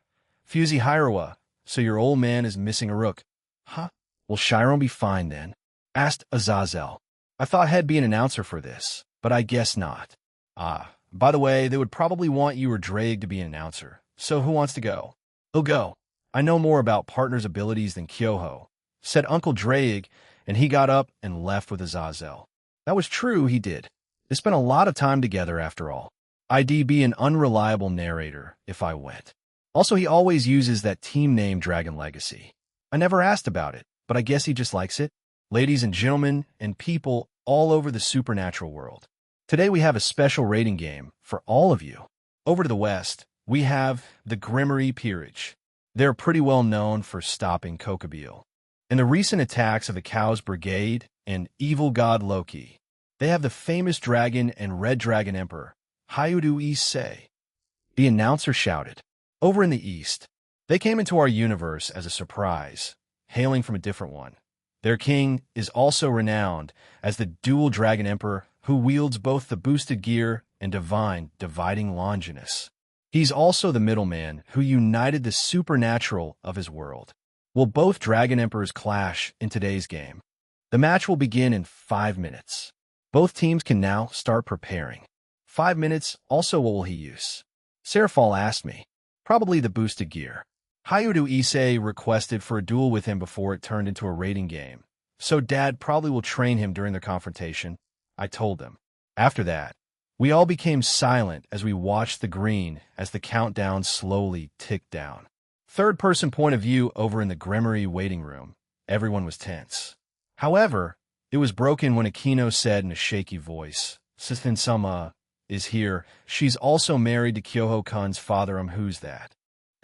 Fusey Hirawa, so your old man is missing a rook. Huh? Will Chiron be fine then? Asked Azazel. I thought he'd be an announcer for this, but I guess not. By the way, they would probably want you or Drake to be an announcer, so who wants to go? He'll go. I know more about partners' abilities than Kyoho, said Uncle Drake, and he got up and left with Azazel. That was true, he did. They spent a lot of time together after all. I'd be an unreliable narrator if I went. Also, he always uses that team name Dragon Legacy. I never asked about it, but I guess he just likes it. Ladies and gentlemen, and people all over the supernatural world. Today we have a special rating game for all of you. Over to the west, we have the Grimmery Peerage. They're pretty well known for stopping Kokabeel. In the recent attacks of the Cow's Brigade and Evil God Loki, they have the famous dragon and red dragon emperor, Hyudu Issei. The announcer shouted. Over in the east, they came into our universe as a surprise, hailing from a different one. Their king is also renowned as the dual dragon emperor who wields both the boosted gear and divine dividing Longinus. He's also the middleman who united the supernatural of his world. Will both dragon emperors clash in today's game? The match will begin in 5 minutes. Both teams can now start preparing. 5 minutes, also what will he use? Serafal asked me. Probably the boosted gear. Hyudu Issei requested for a duel with him before it turned into a raiding game. So Dad probably will train him during their confrontation, I told them. After that, we all became silent as we watched the green as the countdown slowly ticked down. Third-person point of view over in the Grimmery waiting room. Everyone was tense. However, it was broken when Akino said in a shaky voice, Sithin-sama is here. She's also married to Kyoho-kun's father. Who's that?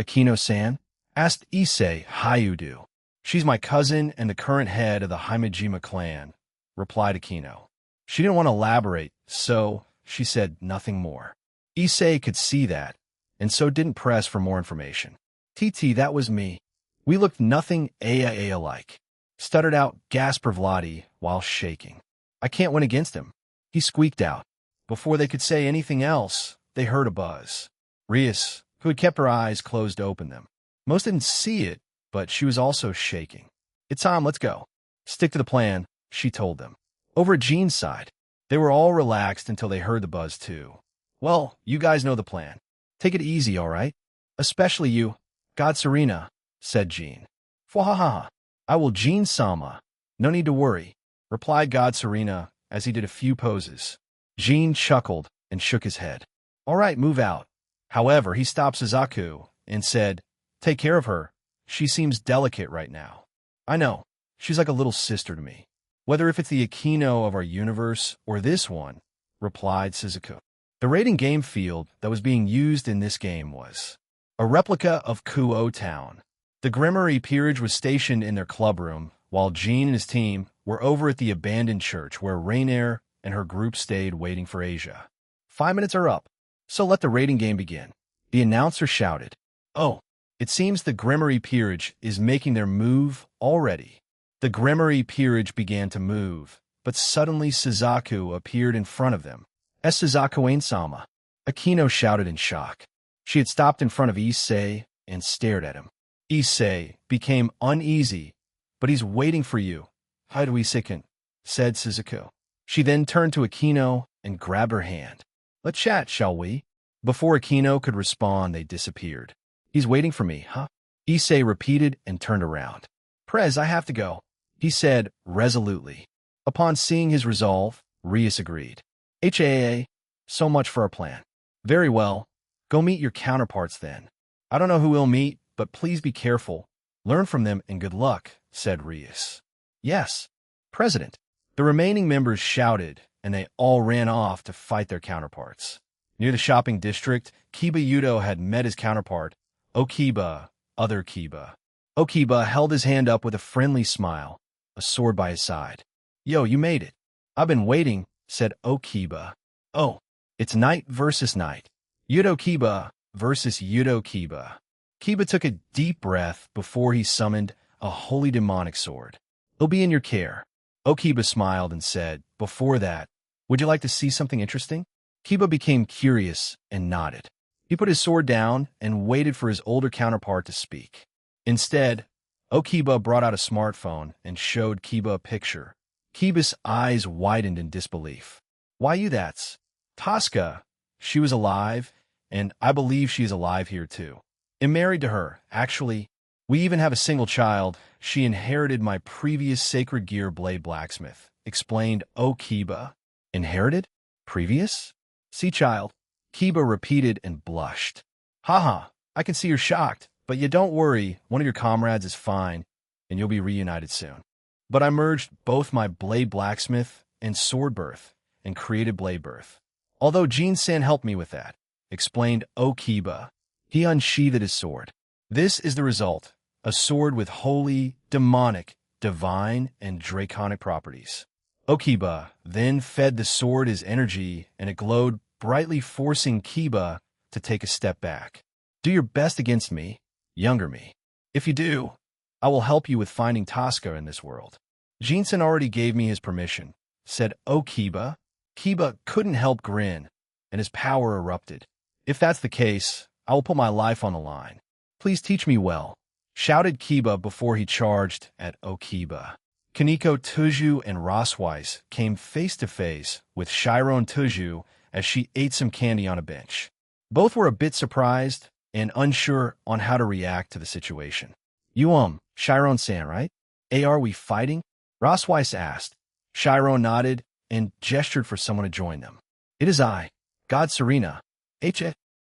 Akino-san? Asked Issei Hyudu. She's my cousin and the current head of the Himejima clan, replied Akino. She didn't want to elaborate, so she said nothing more. Issei could see that, and so didn't press for more information. TT, that was me. We looked nothing alike. Stuttered out Gasper Vladi while shaking. I can't win against him. He squeaked out. Before they could say anything else, they heard a buzz. Rias, who had kept her eyes closed, opened them. Most didn't see it, but she was also shaking. It's time, let's go. Stick to the plan, she told them. Over at Jean's side, they were all relaxed until they heard the buzz too. Well, you guys know the plan. Take it easy, all right? Especially you. God Serena, said Jean. Fwahaha. I will Jean-sama. No need to worry, replied God Serena as he did a few poses. Jean chuckled and shook his head. All right, move out. However, he stopped Suzaku and said, Take care of her. She seems delicate right now. I know. She's like a little sister to me. Whether if it's the Akino of our universe or this one, replied Suzaku. The raiding game field that was being used in this game was a replica of Kuo Town. The Grimmery Peerage was stationed in their clubroom, while Jean and his team were over at the abandoned church where Rainier and her group stayed waiting for Asia. 5 minutes are up, so let the raiding game begin. The announcer shouted. Oh, it seems the Grimmery Peerage is making their move already. The Grimmery Peerage began to move, but suddenly Suzaku appeared in front of them. Es Suzaku-sama, Akino shouted in shock. She had stopped in front of Issei and stared at him. Issei became uneasy, but he's waiting for you. Hyudu-seiken, said Suzaku. She then turned to Akino and grabbed her hand. Let's chat, shall we? Before Akino could respond, they disappeared. He's waiting for me, huh? Issei repeated and turned around. Prez, I have to go, he said resolutely. Upon seeing his resolve, Rias agreed. HAA, so much for our plan. Very well. Go meet your counterparts then. I don't know who we'll meet, but please be careful. Learn from them and good luck, said Rias. Yes, President. The remaining members shouted, and they all ran off to fight their counterparts. Near the shopping district, Kiba Yudo had met his counterpart, Okiba, other Kiba. Okiba held his hand up with a friendly smile, a sword by his side. Yo, you made it. I've been waiting, said Okiba. Oh, it's knight versus knight. Yudo Kiba versus Yudo Kiba. Kiba took a deep breath before he summoned a holy demonic sword. It'll be in your care. Okiba smiled and said, before that, would you like to see something interesting? Kiba became curious and nodded. He put his sword down and waited for his older counterpart to speak. Instead, Okiba brought out a smartphone and showed Kiba a picture. Kiba's eyes widened in disbelief. Why you that's? Tosca. She was alive, and I believe she is alive here too. I'm married to her, actually. We even have a single child. She inherited my previous sacred gear blade blacksmith, explained Okiba. Inherited? Previous? See, child. Kiba repeated and blushed. Haha, I can see you're shocked, but you don't worry, one of your comrades is fine, and you'll be reunited soon. But I merged both my blade blacksmith and sword birth, and created blade birth. Although Jean-san helped me with that, explained Okiba. He unsheathed his sword. This is the result, a sword with holy, demonic, divine, and draconic properties. Okiba then fed the sword his energy, and it glowed brightly, forcing Kiba to take a step back. Do your best against me, younger me. If you do, I will help you with finding Tosca in this world. Jinsen already gave me his permission, said Okiba. Kiba couldn't help grin, and his power erupted. If that's the case, I will put my life on the line. Please teach me well, shouted Kiba before he charged at Okiba. Kaneko Tuju and Rosweiss came face to face with Chiron Tuju as she ate some candy on a bench. Both were a bit surprised and unsure on how to react to the situation. You, Chiron-san, right? Are we fighting? Rosweiss asked. Chiron nodded and gestured for someone to join them. It is I, God Serena.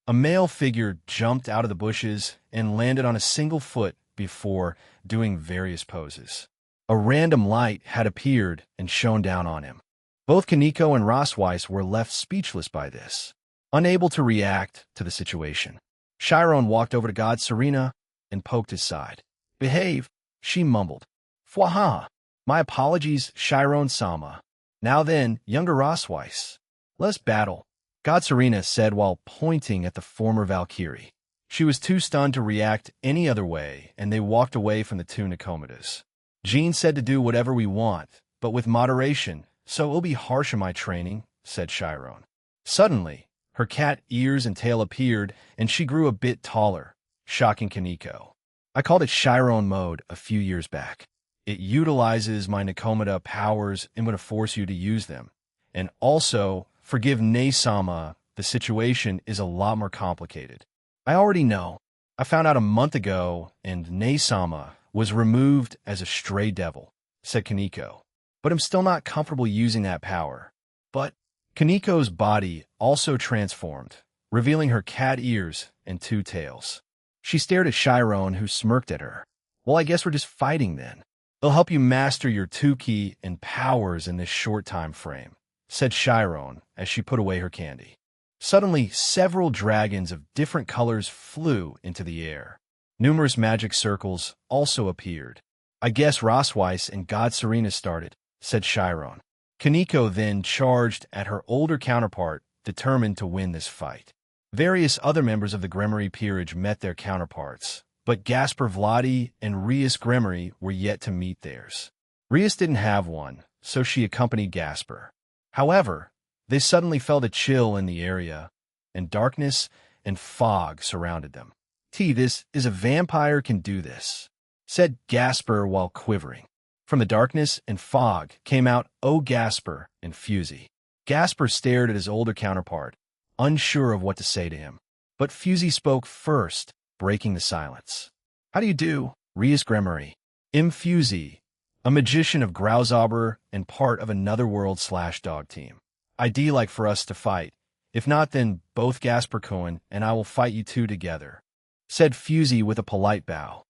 A male figure jumped out of the bushes and landed on a single foot before doing various poses. A random light had appeared and shone down on him. Both Kaneko and Rosweiss were left speechless by this, unable to react to the situation. Chiron walked over to God Serena and poked his side. Behave, she mumbled. Fwaha. My apologies, Chiron-sama. Now then, younger Rosweiss. Let's battle, God Serena said while pointing at the former Valkyrie. She was too stunned to react any other way, and they walked away from the two Nicomedes. Jean said to do whatever we want, but with moderation, so it'll be harsh in my training, said Chiron. Suddenly, her cat ears and tail appeared, and she grew a bit taller, shocking Kaneko. I called it Chiron mode a few years back. It utilizes my Nikomata powers and would force you to use them. And also, forgive Ne-sama, the situation is a lot more complicated. I already know. I found out a month ago, and Ne-sama was removed as a stray devil, said Kaneko. But I'm still not comfortable using that power. But Kaneko's body also transformed, revealing her cat ears and two tails. She stared at Chiron, who smirked at her. Well, I guess we're just fighting then. It'll help you master your 2-ki and powers in this short time frame, said Chiron as she put away her candy. Suddenly, several dragons of different colors flew into the air. Numerous magic circles also appeared. I guess Rosweiss and God Serena started, said Chiron. Kaneko then charged at her older counterpart, determined to win this fight. Various other members of the Gremory peerage met their counterparts, but Gasper Vladi and Rias Gremory were yet to meet theirs. Rias didn't have one, so she accompanied Gasper. However, they suddenly felt a chill in the area, and darkness and fog surrounded them. This is a vampire can do this, said Gasper while quivering. From the darkness and fog came out Gasper and Fusey. Gasper stared at his older counterpart, unsure of what to say to him. But Fusey spoke first, breaking the silence. How do you do, Rias Gremory? Fusey, a magician of Grauzober and part of another world/dog team. I'd like for us to fight. If not, then both Gasper Cohen and I will fight you two together, said Fusey with a polite bow.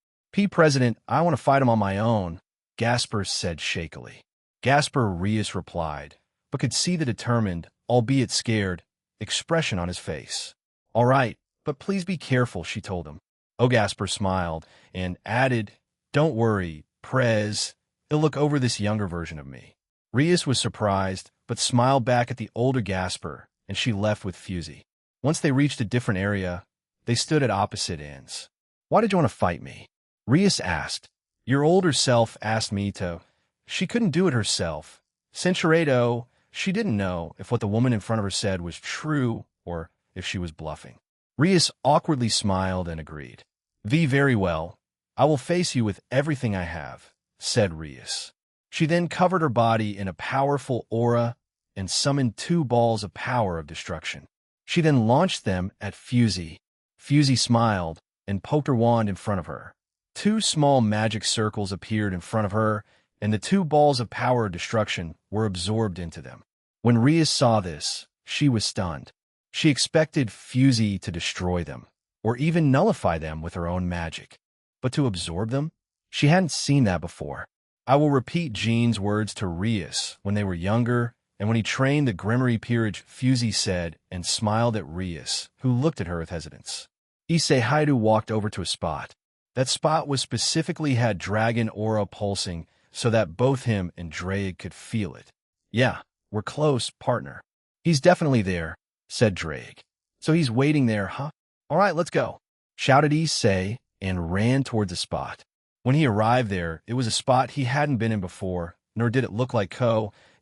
President, I want to fight him on my own, Gasper said shakily. Gasper Rias replied, but could see the determined, albeit scared, expression on his face. All right, but please be careful, she told him. Gasper smiled and added, Don't worry, Prez, he'll look over this younger version of me. Rias was surprised, but smiled back at the older Gasper, and she left with Fusey. Once they reached a different area, they stood at opposite ends. Why did you want to fight me? Rias asked. Your older self asked me to. She couldn't do it herself. Centuredo, she didn't know if what the woman in front of her said was true or if she was bluffing. Rias awkwardly smiled and agreed. Very well. I will face you with everything I have, said Rias. She then covered her body in a powerful aura and summoned 2 balls of power of destruction. She then launched them at Fusey. Fusey smiled and poked her wand in front of her. 2 small magic circles appeared in front of her, and the 2 balls of power of destruction were absorbed into them. When Rias saw this, she was stunned. She expected Fusey to destroy them, or even nullify them with her own magic. But to absorb them? She hadn't seen that before. I will repeat Jean's words to Rias when they were younger And when he trained the Grimmery Peerage, Fusey said, and smiled at Rias, who looked at her with hesitance. Issei Haidu walked over to a spot. That spot was specifically had dragon aura pulsing so that both him and Drake could feel it. Yeah, we're close, partner. He's definitely there, said Drake. So he's waiting there, huh? All right, let's go, shouted Issei and ran toward the spot. When he arrived there, it was a spot he hadn't been in before, nor did it look like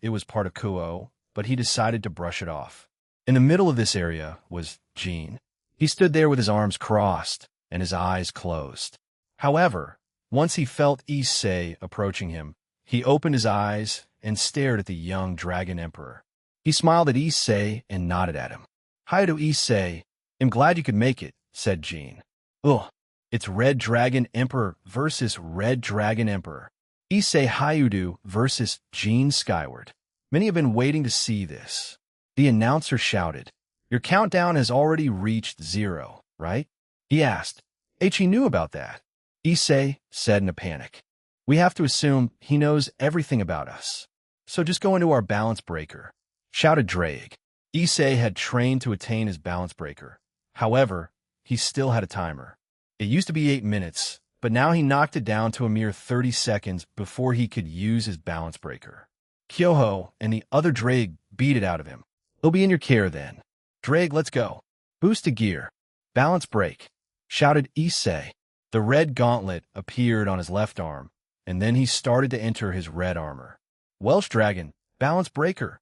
it was part of Kuo, but he decided to brush it off. In the middle of this area was Jean. He stood there with his arms crossed and his eyes closed. However, once he felt Issei approaching him, he opened his eyes and stared at the young Dragon Emperor. He smiled at Issei and nodded at him. Hi to Issei. I'm glad you could make it, said Jean. Ugh, it's Red Dragon Emperor versus Red Dragon Emperor. Issei Hyudu versus Jean Skyward. Many have been waiting to see this. The announcer shouted. Your countdown has already reached 0, right? He asked. He knew about that. Issei said in a panic. We have to assume he knows everything about us. So just go into our balance breaker, shouted Drake. Issei had trained to attain his balance breaker. However, he still had a timer. It used to be 8 minutes, but now he knocked it down to a mere 30 seconds before he could use his balance breaker. Kyoho and the other Drake beat it out of him. He'll be in your care then. Drake, let's go. Boost to gear. Balance break, shouted Issei. The red gauntlet appeared on his left arm, and then he started to enter his red armor. Welsh Dragon, balance breaker.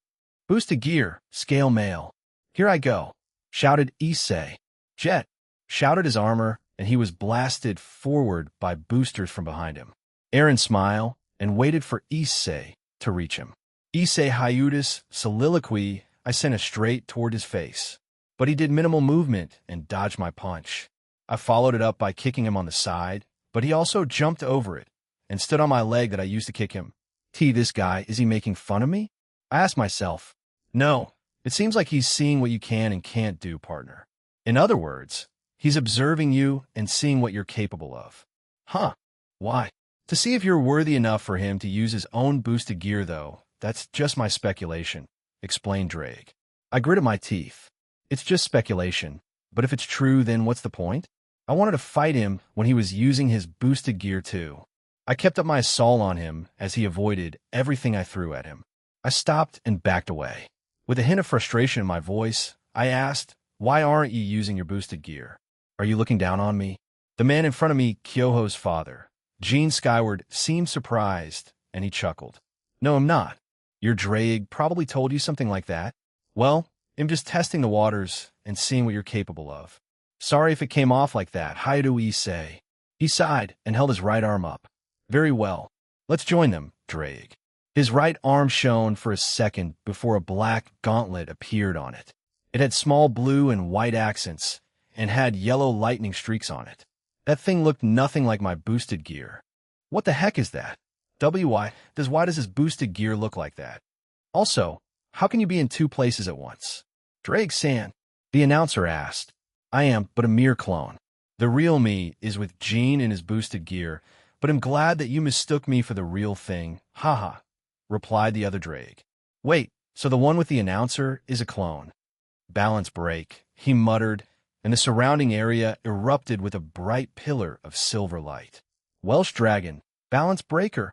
Boost to gear, scale mail. Here I go, shouted Issei. Jet, shouted his armor, and he was blasted forward by boosters from behind him. Aaron smiled and waited for Issei to reach him. Issei Hyudus soliloquy, I sent it straight toward his face. But he did minimal movement and dodged my punch. I followed it up by kicking him on the side, but he also jumped over it and stood on my leg that I used to kick him. This guy, is he making fun of me? I asked myself. No, it seems like he's seeing what you can and can't do, partner. In other words, he's observing you and seeing what you're capable of. Huh, why? To see if you're worthy enough for him to use his own boosted gear, though. That's just my speculation, explained Drake. I gritted my teeth. It's just speculation, but if it's true, then what's the point? I wanted to fight him when he was using his boosted gear too. I kept up my assault on him as he avoided everything I threw at him. I stopped and backed away. With a hint of frustration in my voice, I asked, why aren't you using your boosted gear? Are you looking down on me? The man in front of me, Kyoho's father, Jean Skyward, seemed surprised, and he chuckled. No, I'm not. Your Drake probably told you something like that. Well, I'm just testing the waters and seeing what you're capable of. Sorry if it came off like that, Haidu Issei. He sighed and held his right arm up. Very well. Let's join them, Drake. His right arm shone for a second before a black gauntlet appeared on it. It had small blue and white accents and had yellow lightning streaks on it. That thing looked nothing like my boosted gear. What the heck is that? Why does his boosted gear look like that? Also, how can you be in 2 places at once? Drake-san, the announcer asked. I am but a mere clone. The real me is with Jean in his boosted gear, but I'm glad that you mistook me for the real thing. Haha, replied the other Drake. Wait, so the one with the announcer is a clone. Balance break, he muttered, and the surrounding area erupted with a bright pillar of silver light. Welsh Dragon, balance breaker.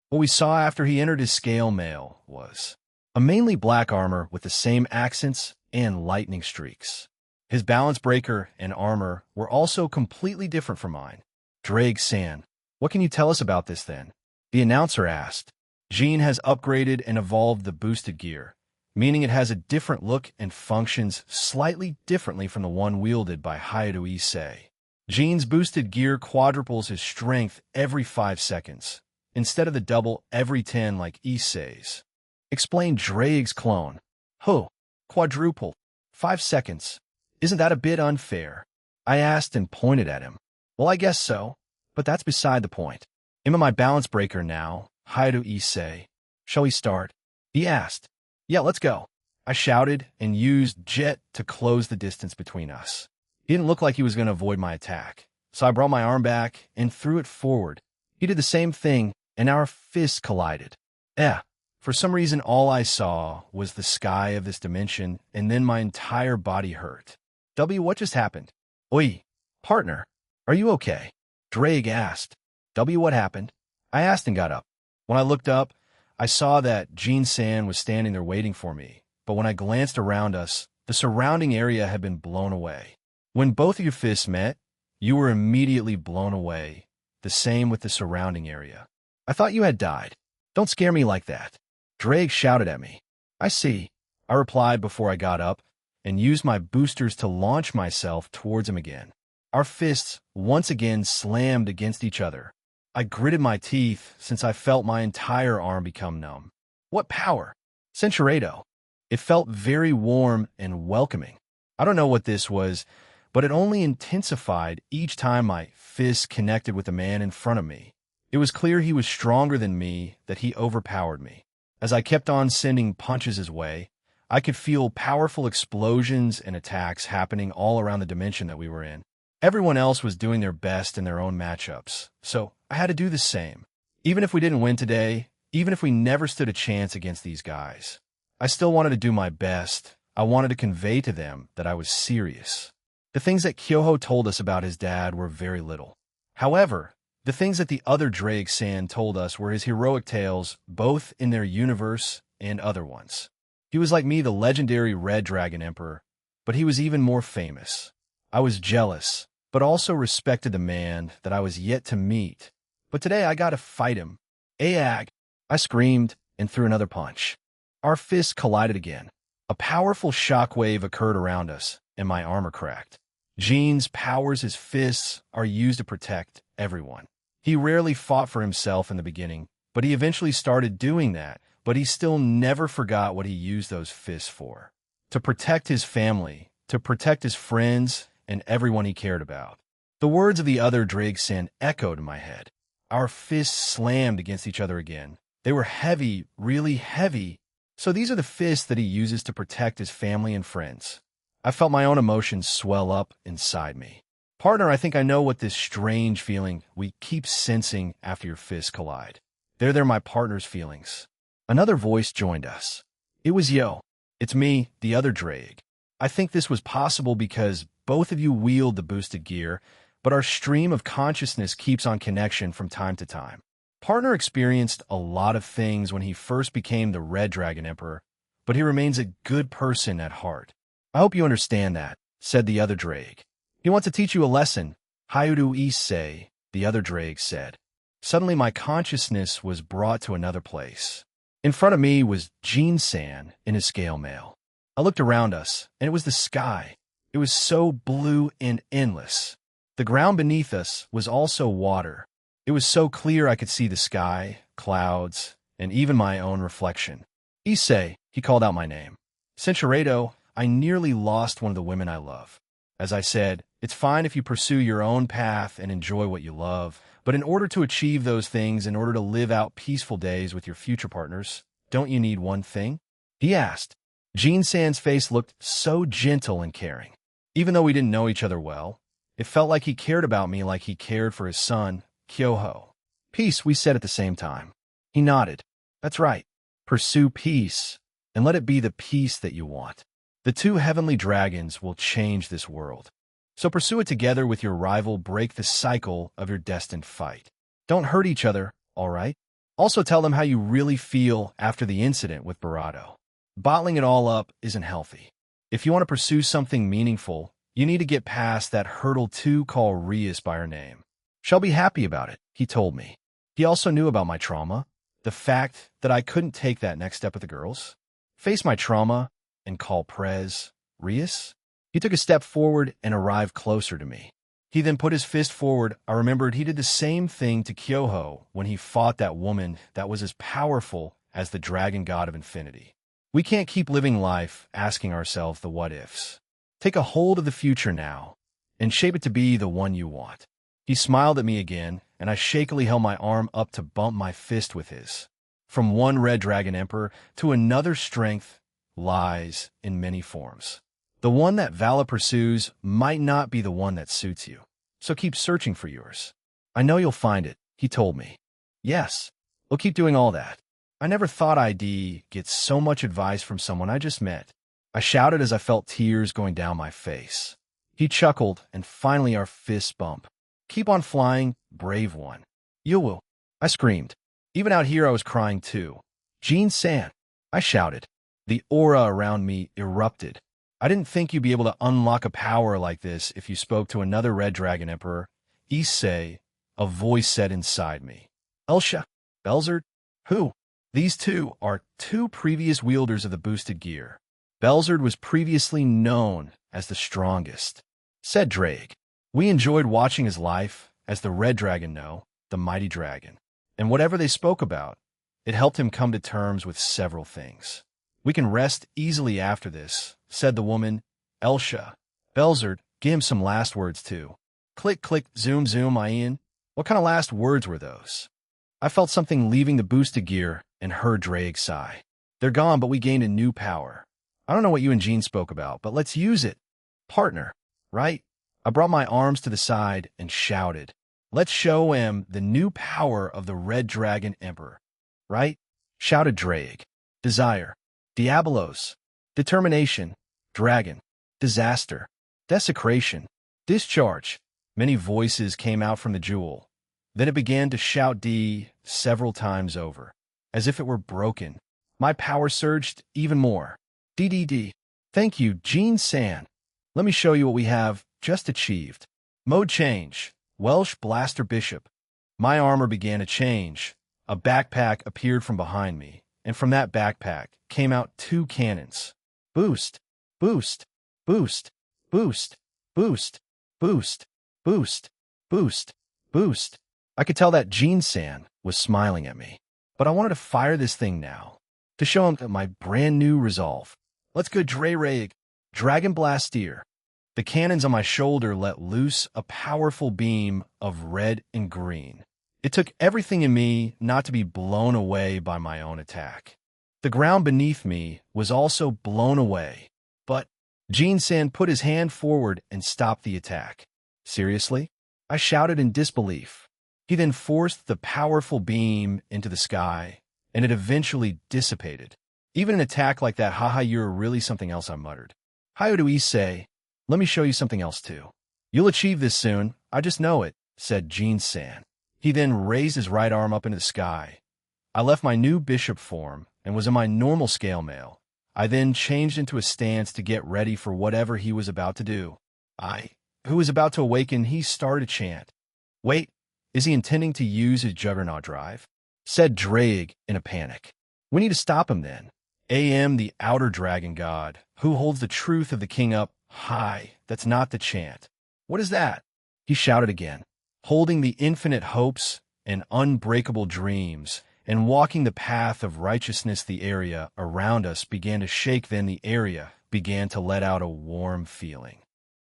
What we saw after he entered his scale mail was a mainly black armor with the same accents and lightning streaks. His balance breaker and armor were also completely different from mine. Drake-san, what can you tell us about this then? The announcer asked. Jean has upgraded and evolved the boosted gear, meaning it has a different look and functions slightly differently from the one wielded by Haidu Issei. Jean's boosted gear quadruples his strength every 5 seconds, instead of the double every 10 like Issei's. Explained Drake's clone. Quadruple. 5 seconds. Isn't that a bit unfair? I asked and pointed at him. Well, I guess so, but that's beside the point. I'm in my balance breaker now, Haidu Issei. Shall we start? He asked. Yeah, let's go. I shouted and used Jet to close the distance between us. He didn't look like he was going to avoid my attack, so I brought my arm back and threw it forward. He did the same thing, and our fists collided. For For some reason, all I saw was the sky of this dimension, and then my entire body hurt. What just happened? Oi, partner, are you okay? Drake asked. What happened? I asked and got up. When I looked up, I saw that Jean-san was standing there waiting for me, but when I glanced around us, the surrounding area had been blown away. When both of your fists met, you were immediately blown away, the same with the surrounding area. I thought you had died. Don't scare me like that. Drake shouted at me. I see, I replied before I got up and used my boosters to launch myself towards him again. Our fists once again slammed against each other. I gritted my teeth since I felt my entire arm become numb. What power! Centurado. It felt very warm and welcoming. I don't know what this was, but it only intensified each time my fists connected with the man in front of me. It was clear he was stronger than me, that he overpowered me. As I kept on sending punches his way, I could feel powerful explosions and attacks happening all around the dimension that we were in. Everyone else was doing their best in their own matchups, so I had to do the same. Even if we didn't win today, even if we never stood a chance against these guys, I still wanted to do my best. I wanted to convey to them that I was serious. The things that Kyoho told us about his dad were very little. However, the things that the other Drake-san told us were his heroic tales, both in their universe and other ones. He was like me, the legendary Red Dragon Emperor, but he was even more famous. I was jealous, but also respected the man that I was yet to meet. But today I got to fight him. Ayag! I screamed and threw another punch. Our fists collided again. A powerful shockwave occurred around us, and my armor cracked. Jean's powers, his fists, are used to protect everyone. He rarely fought for himself in the beginning, but he eventually started doing that, but he still never forgot what he used those fists for. To protect his family, to protect his friends, and everyone he cared about. The words of the other Drake-san echoed in my head. Our fists slammed against each other again. They were heavy, really heavy. So these are the fists that he uses to protect his family and friends. I felt my own emotions swell up inside me. Partner, I think I know what this strange feeling we keep sensing after your fists collide. They're my partner's feelings. Another voice joined us. It was Yo. It's me, the other Drake. I think this was possible because both of you wield the boosted gear, but our stream of consciousness keeps on connection from time to time. Partner experienced a lot of things when he first became the Red Dragon Emperor, but he remains a good person at heart. I hope you understand that, said the other Drake. He wants to teach you a lesson, Hayuru Issei, the other Drake said. Suddenly my consciousness was brought to another place. In front of me was Jean-san in his scale mail. I looked around us, and it was the sky. It was so blue and endless. The ground beneath us was also water. It was so clear I could see the sky, clouds, and even my own reflection. Issei, he called out my name. Centurado, I nearly lost one of the women I love. As I said, it's fine if you pursue your own path and enjoy what you love, but in order to achieve those things, in order to live out peaceful days with your future partners, don't you need one thing? He asked. Jean-san's face looked so gentle and caring. Even though we didn't know each other well, it felt like he cared about me like he cared for his son, Kyoho. Peace, we said at the same time. He nodded. That's right. Pursue peace, and let it be the peace that you want. The two heavenly dragons will change this world. So pursue it together with your rival. Break the cycle of your destined fight. Don't hurt each other, all right? Also tell them how you really feel after the incident with Barato. Bottling it all up isn't healthy. If you want to pursue something meaningful, you need to get past that hurdle to call Rias by her name. She'll be happy about it, he told me. He also knew about my trauma, the fact that I couldn't take that next step with the girls, face my trauma, and call Prez Rias. He took a step forward and arrived closer to me. He then put his fist forward. I remembered he did the same thing to Kyoho when he fought that woman that was as powerful as the dragon god of infinity. We can't keep living life asking ourselves the what-ifs. Take a hold of the future now and shape it to be the one you want. He smiled at me again, and I shakily held my arm up to bump my fist with his. From one Red Dragon Emperor to another, strength lies in many forms. The one that Vala pursues might not be the one that suits you, so keep searching for yours. I know you'll find it, he told me. Yes, we'll keep doing all that. I never thought I'd get so much advice from someone I just met. I shouted as I felt tears going down my face. He chuckled, and finally our fists bump. Keep on flying, brave one. You will. I screamed. Even out here I was crying too. Jin-san, I shouted. The aura around me erupted. I didn't think you'd be able to unlock a power like this if you spoke to another Red Dragon Emperor. Issei, a voice said inside me. Elsha, Belzerd, who? These two are two previous wielders of the boosted gear. Belzerd was previously known as the strongest, said Drake. We enjoyed watching his life, as the Red Dragon know, the mighty dragon. And whatever they spoke about, it helped him come to terms with several things. We can rest easily after this, said the woman. Elsha, Belzerd, give him some last words too. Click, click, zoom, zoom, Ian. What kind of last words were those? I felt something leaving the boosted gear and heard Drake sigh. They're gone, but we gained a new power. I don't know what you and Jean spoke about, but let's use it. Partner, right? I brought my arms to the side and shouted. Let's show him the new power of the Red Dragon Emperor. Right? Shouted Drake. Desire. Diabolos. Determination. Dragon. Disaster. Desecration. Discharge. Many voices came out from the jewel. Then it began to shout D several times over, as if it were broken. My power surged even more. DDD. Thank you, Jin-san. Let me show you what we have just achieved. Mode change. Welsh Blaster Bishop. My armor began to change. A backpack appeared from behind me, and from that backpack came out two cannons. Boost, boost, boost, boost, boost, boost, boost, boost, boost. I could tell that Jin-san was smiling at me, but I wanted to fire this thing now, to show him my brand new resolve. Let's go Drake. Dragon Blaster. The cannons on my shoulder let loose a powerful beam of red and green. It took everything in me not to be blown away by my own attack. The ground beneath me was also blown away, but Jin-san put his hand forward and stopped the attack. Seriously? I shouted in disbelief. He then forced the powerful beam into the sky, and it eventually dissipated. Even an attack like that, haha, you're really something else, I muttered. Hayao Issei, let me show you something else too. You'll achieve this soon, I just know it, said Jin-san. He then raised his right arm up into the sky. I left my new bishop form and was in my normal scale mail. I then changed into a stance to get ready for whatever he was about to do. Who was about to awaken, he started to chant. Wait, is he intending to use his Juggernaut drive? Said Drake in a panic. We need to stop him then. The outer dragon god, who holds the truth of the king up high. That's not the chant. What is that? He shouted again. Holding the infinite hopes and unbreakable dreams, and walking the path of righteousness, the area around us began to shake. Then the area began to let out a warm feeling,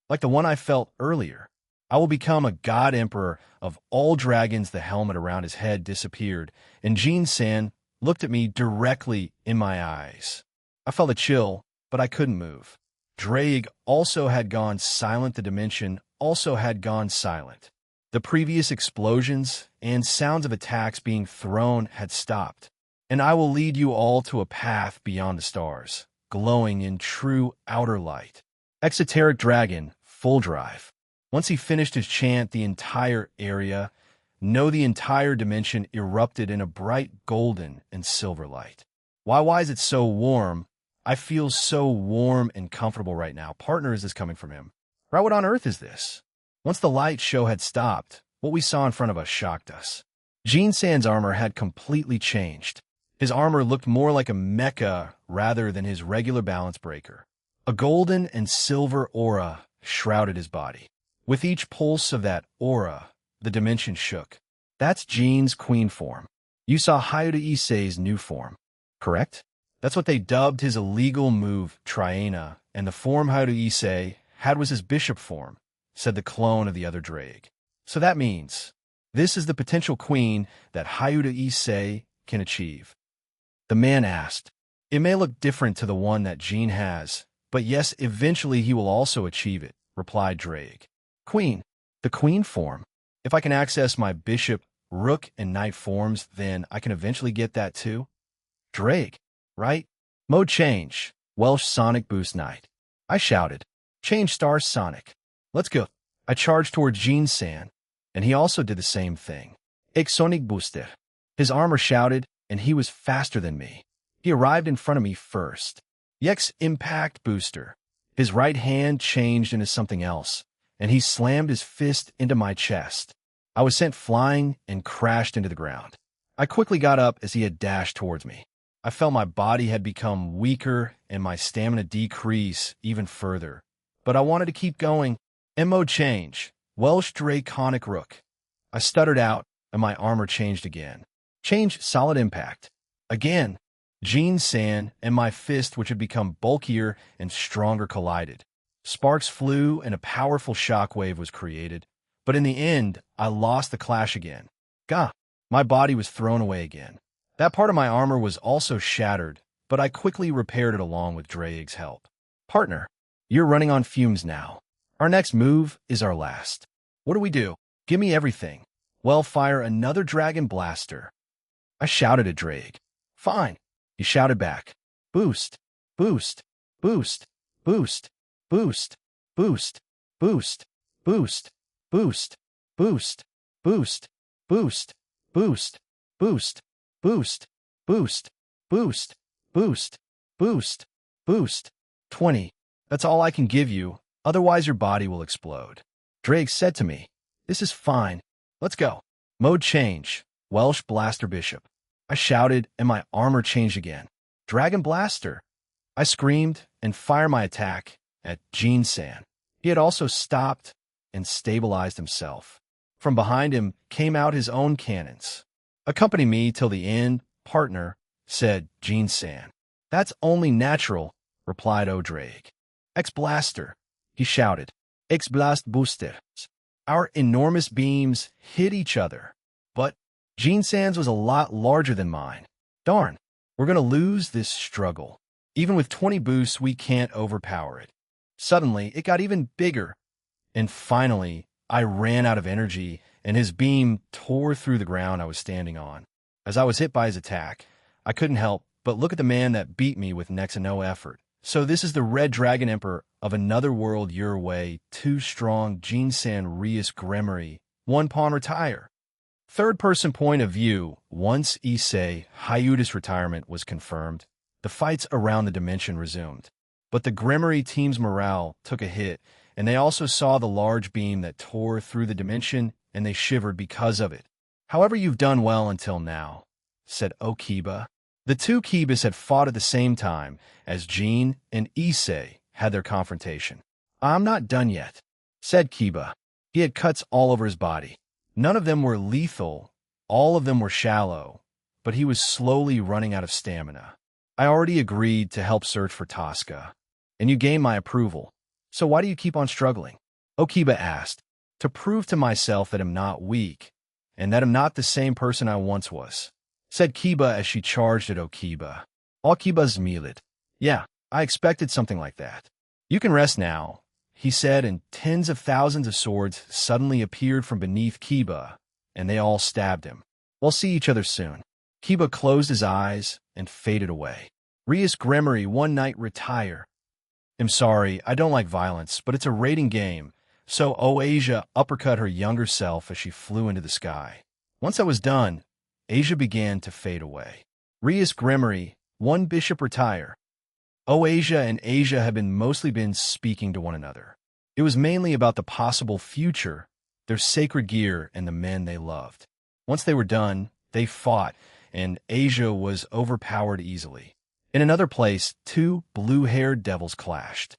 like the one I felt earlier. I will become a god emperor of all dragons. The helmet around his head disappeared, and Jin-san looked at me directly in my eyes. I felt a chill, but I couldn't move. Drake also had gone silent. The dimension also had gone silent. The previous explosions and sounds of attacks being thrown had stopped. And I will lead you all to a path beyond the stars, glowing in true outer light. Exoteric Dragon, full drive. Once he finished his chant, the entire area, the entire dimension erupted in a bright golden and silver light. Why is it so warm? I feel so warm and comfortable right now. Partner, is this coming from him? Right, what on earth is this? Once the light show had stopped, what we saw in front of us shocked us. Jin-san's armor had completely changed. His armor looked more like a mecha rather than his regular balance breaker. A golden and silver aura shrouded his body. With each pulse of that aura, the dimension shook. That's Jin's queen form. You saw Hayao Issei's new form, correct? That's what they dubbed his illegal move, Triana, and the form Hayao Issei had was his bishop form, said the clone of the other Drake. So that means this is the potential queen that Hayao Issei can achieve. The man asked. It may look different to the one that Jin has, but yes, eventually he will also achieve it, replied Drake. Queen, the queen form. If I can access my bishop, rook, and knight forms, then I can eventually get that too. Drake, right? Mode change. Welsh Sonic Boost Night. I shouted. Change stars Sonic. Let's go. I charged toward Gene San, and he also did the same thing. Ik Sonic Booster. His armor shouted, and he was faster than me. He arrived in front of me first. Yex Impact Booster. His right hand changed into something else, and he slammed his fist into my chest. I was sent flying and crashed into the ground. I quickly got up as he had dashed towards me. I felt my body had become weaker and my stamina decrease even further. But I wanted to keep going. Mode change. Welsh Draconic Rook. I stuttered out, and my armor changed again. Change Solid Impact. Again. Gene San and my fist, which had become bulkier and stronger, collided. Sparks flew and a powerful shockwave was created. But in the end, I lost the clash again. Gah! My body was thrown away again. That part of my armor was also shattered, but I quickly repaired it along with Draig's help. Partner, you're running on fumes now. Our next move is our last. What do we do? Give me everything. Well, fire another Dragon Blaster. I shouted at Draig. Fine. He shouted back. Boost, boost, boost, boost, boost, boost, boost, boost, boost, boost, boost, boost, boost, boost, boost, boost, boost, boost, boost, boost. 20. That's all I can give you, otherwise your body will explode. Drake said to me, this is fine. Let's go. Mode change. Welsh Blaster Bishop. I shouted, and my armor changed again. Dragon Blaster! I screamed and fired my attack at Gene San. He had also stopped and stabilized himself. From behind him came out his own cannons. Accompany me till the end, partner, said Gene San. That's only natural, replied O'Draig. X-Blaster, he shouted. X-Blast Boosters. Our enormous beams hit each other, but Gene San's was a lot larger than mine. Darn, we're going to lose this struggle. Even with 20 boosts, we can't overpower it. Suddenly, it got even bigger. And finally, I ran out of energy, and his beam tore through the ground I was standing on. As I was hit by his attack, I couldn't help but look at the man that beat me with next to no effort. So this is the Red Dragon Emperor of another world your way, too strong, Gene San Rius Gremory, 1 pawn retire. Third-person point of view, once Issei Hyuda's retirement was confirmed, the fights around the dimension resumed. But the Gremory team's morale took a hit, and they also saw the large beam that tore through the dimension, and they shivered because of it. However, you've done well until now, said Okiba. The two Kibas had fought at the same time as Gene and Issei had their confrontation. I'm not done yet, said Kiba. He had cuts all over his body. None of them were lethal, all of them were shallow, but he was slowly running out of stamina. I already agreed to help search for Tosca, and you gained my approval. So why do you keep on struggling? Okiba asked, to prove to myself that I'm not weak, and that I'm not the same person I once was, said Kiba as she charged at Okiba. Okiba's milit. Yeah, I expected something like that. You can rest now, he said, and tens of thousands of swords suddenly appeared from beneath Kiba, and they all stabbed him. We'll see each other soon. Kiba closed his eyes and faded away. Rius Gremory, 1 night retire. I'm sorry, I don't like violence, but it's a raiding game, so Asia uppercut her younger self as she flew into the sky. Once I was done, Asia began to fade away. Rius Gremory, 1 bishop retire. Asia and Asia have mostly been speaking to one another. It was mainly about the possible future, their sacred gear, and the men they loved. Once they were done, they fought, and Asia was overpowered easily. In another place, 2 blue-haired devils clashed.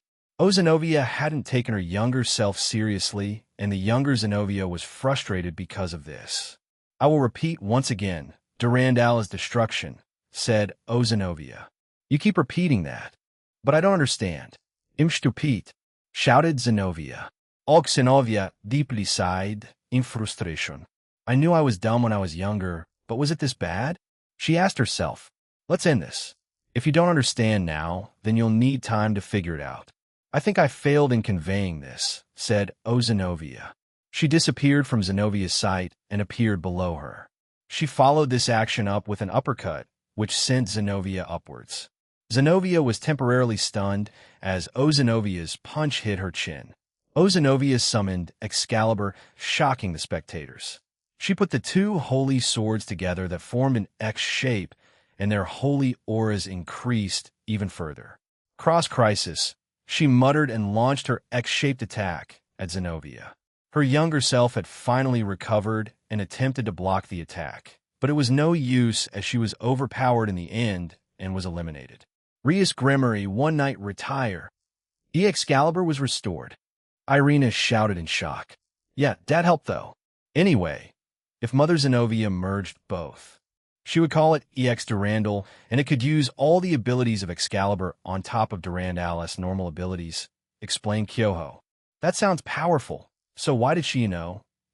Zenobia hadn't taken her younger self seriously, and the younger Zenobia was frustrated because of this. I will repeat once again, Durandal is destruction, said Zenobia. You keep repeating that. But I don't understand. Im stupid, shouted Zenobia. Og Zenobia deeply sighed in frustration. I knew I was dumb when I was younger, but was it this bad? She asked herself. Let's end this. If you don't understand now, then you'll need time to figure it out. I think I failed in conveying this, said Zenobia. She disappeared from Zenovia's sight and appeared below her. She followed this action up with an uppercut, which sent Zenobia upwards. Zenobia was temporarily stunned as Zenovia's punch hit her chin. Zenobia summoned Excalibur, shocking the spectators. She put the two holy swords together that formed an X shape, and their holy auras increased even further. Cross crisis, she muttered and launched her X-shaped attack at Zenobia. Her younger self had finally recovered and attempted to block the attack, but it was no use as she was overpowered in the end and was eliminated. Rias Gremory one night retire. Excalibur was restored. Irina shouted in shock. Yeah, Dad helped though. Anyway, if Mother Zenobia merged both, she would call it EX Durandal, and it could use all the abilities of Excalibur on top of Durandal's normal abilities, explained Kyoho. That sounds powerful, so why did she,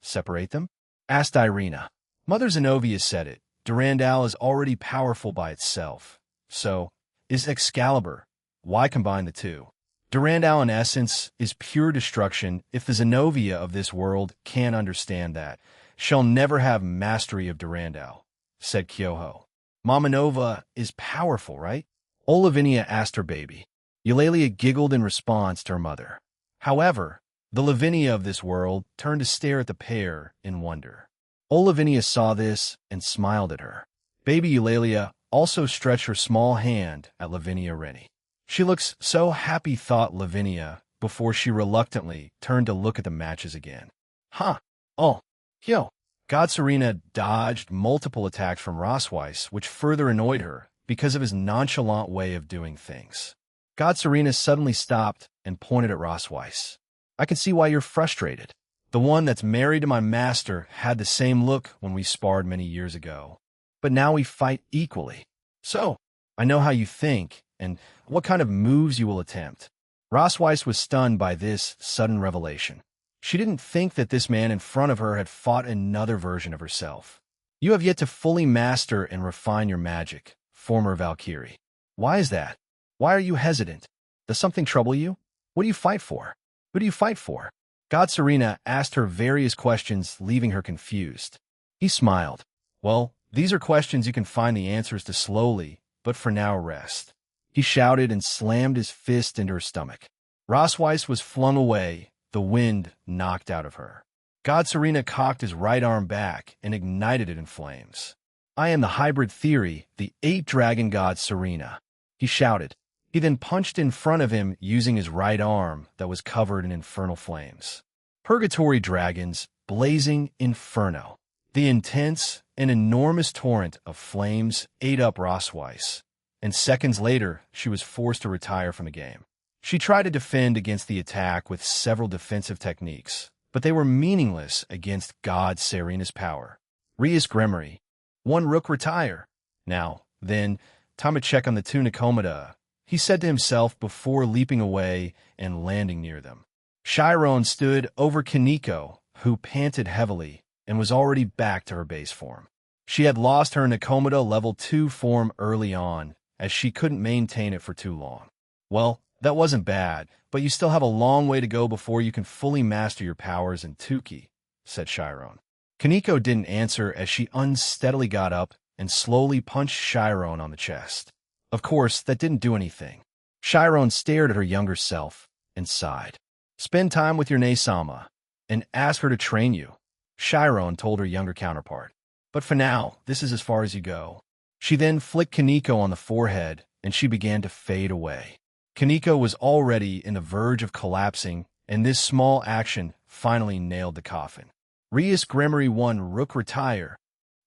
separate them? Asked Irina. Mother Zenobia said it. Durandal is already powerful by itself. So, is Excalibur. Why combine the two? Durandal in essence is pure destruction. If the Zenobia of this world can't understand that, she'll never have mastery of Durandal, said Kyoho. Mama Nova is powerful, right? Lavinia asked her baby. Eulalia giggled in response to her mother. However, the Lavinia of this world turned to stare at the pair in wonder. Lavinia saw this and smiled at her. Baby Eulalia also stretched her small hand at Lavinia Rennie. She looks so happy, thought Lavinia, before she reluctantly turned to look at the matches again. Huh. Oh. Yo. God Serena dodged multiple attacks from Rosweiss, which further annoyed her because of his nonchalant way of doing things. God Serena suddenly stopped and pointed at Rosweiss. I can see why you're frustrated. The one that's married to my master had the same look when we sparred many years ago. But now we fight equally. So, I know how you think and what kind of moves you will attempt. Rosweiss was stunned by this sudden revelation. She didn't think that this man in front of her had fought another version of herself. You have yet to fully master and refine your magic, former Valkyrie. Why is that? Why are you hesitant? Does something trouble you? What do you fight for? Who do you fight for? God Serena asked her various questions, leaving her confused. He smiled. Well, these are questions you can find the answers to slowly, but for now rest. He shouted and slammed his fist into her stomach. Rosweiss was flung away, the wind knocked out of her. God Serena cocked his right arm back and ignited it in flames. I am the hybrid theory, the 8-dragon god Serena, he shouted. He then punched in front of him using his right arm that was covered in infernal flames. Purgatory dragons, blazing inferno. The intense and enormous torrent of flames ate up Rosweiss, and seconds later she was forced to retire from the game. She tried to defend against the attack with several defensive techniques, but they were meaningless against God Serena's power. Rias Gremory. One rook retire. Now, then, time to check on the two Nikomata, he said to himself before leaping away and landing near them. Chiron stood over Kaneko, who panted heavily and was already back to her base form. She had lost her Nikomata level 2 form early on, as she couldn't maintain it for too long. Well, that wasn't bad, but you still have a long way to go before you can fully master your powers in 2k, said Chiron. Kaneko didn't answer as she unsteadily got up and slowly punched Chiron on the chest. Of course, that didn't do anything. Chiron stared at her younger self and sighed. Spend time with your Nae-sama and ask her to train you, Chiron told her younger counterpart. But for now, this is as far as you go. She then flicked Kaneko on the forehead and she began to fade away. Kaneko was already in the verge of collapsing, and this small action finally nailed the coffin. Rias Gremory 1 rook retire.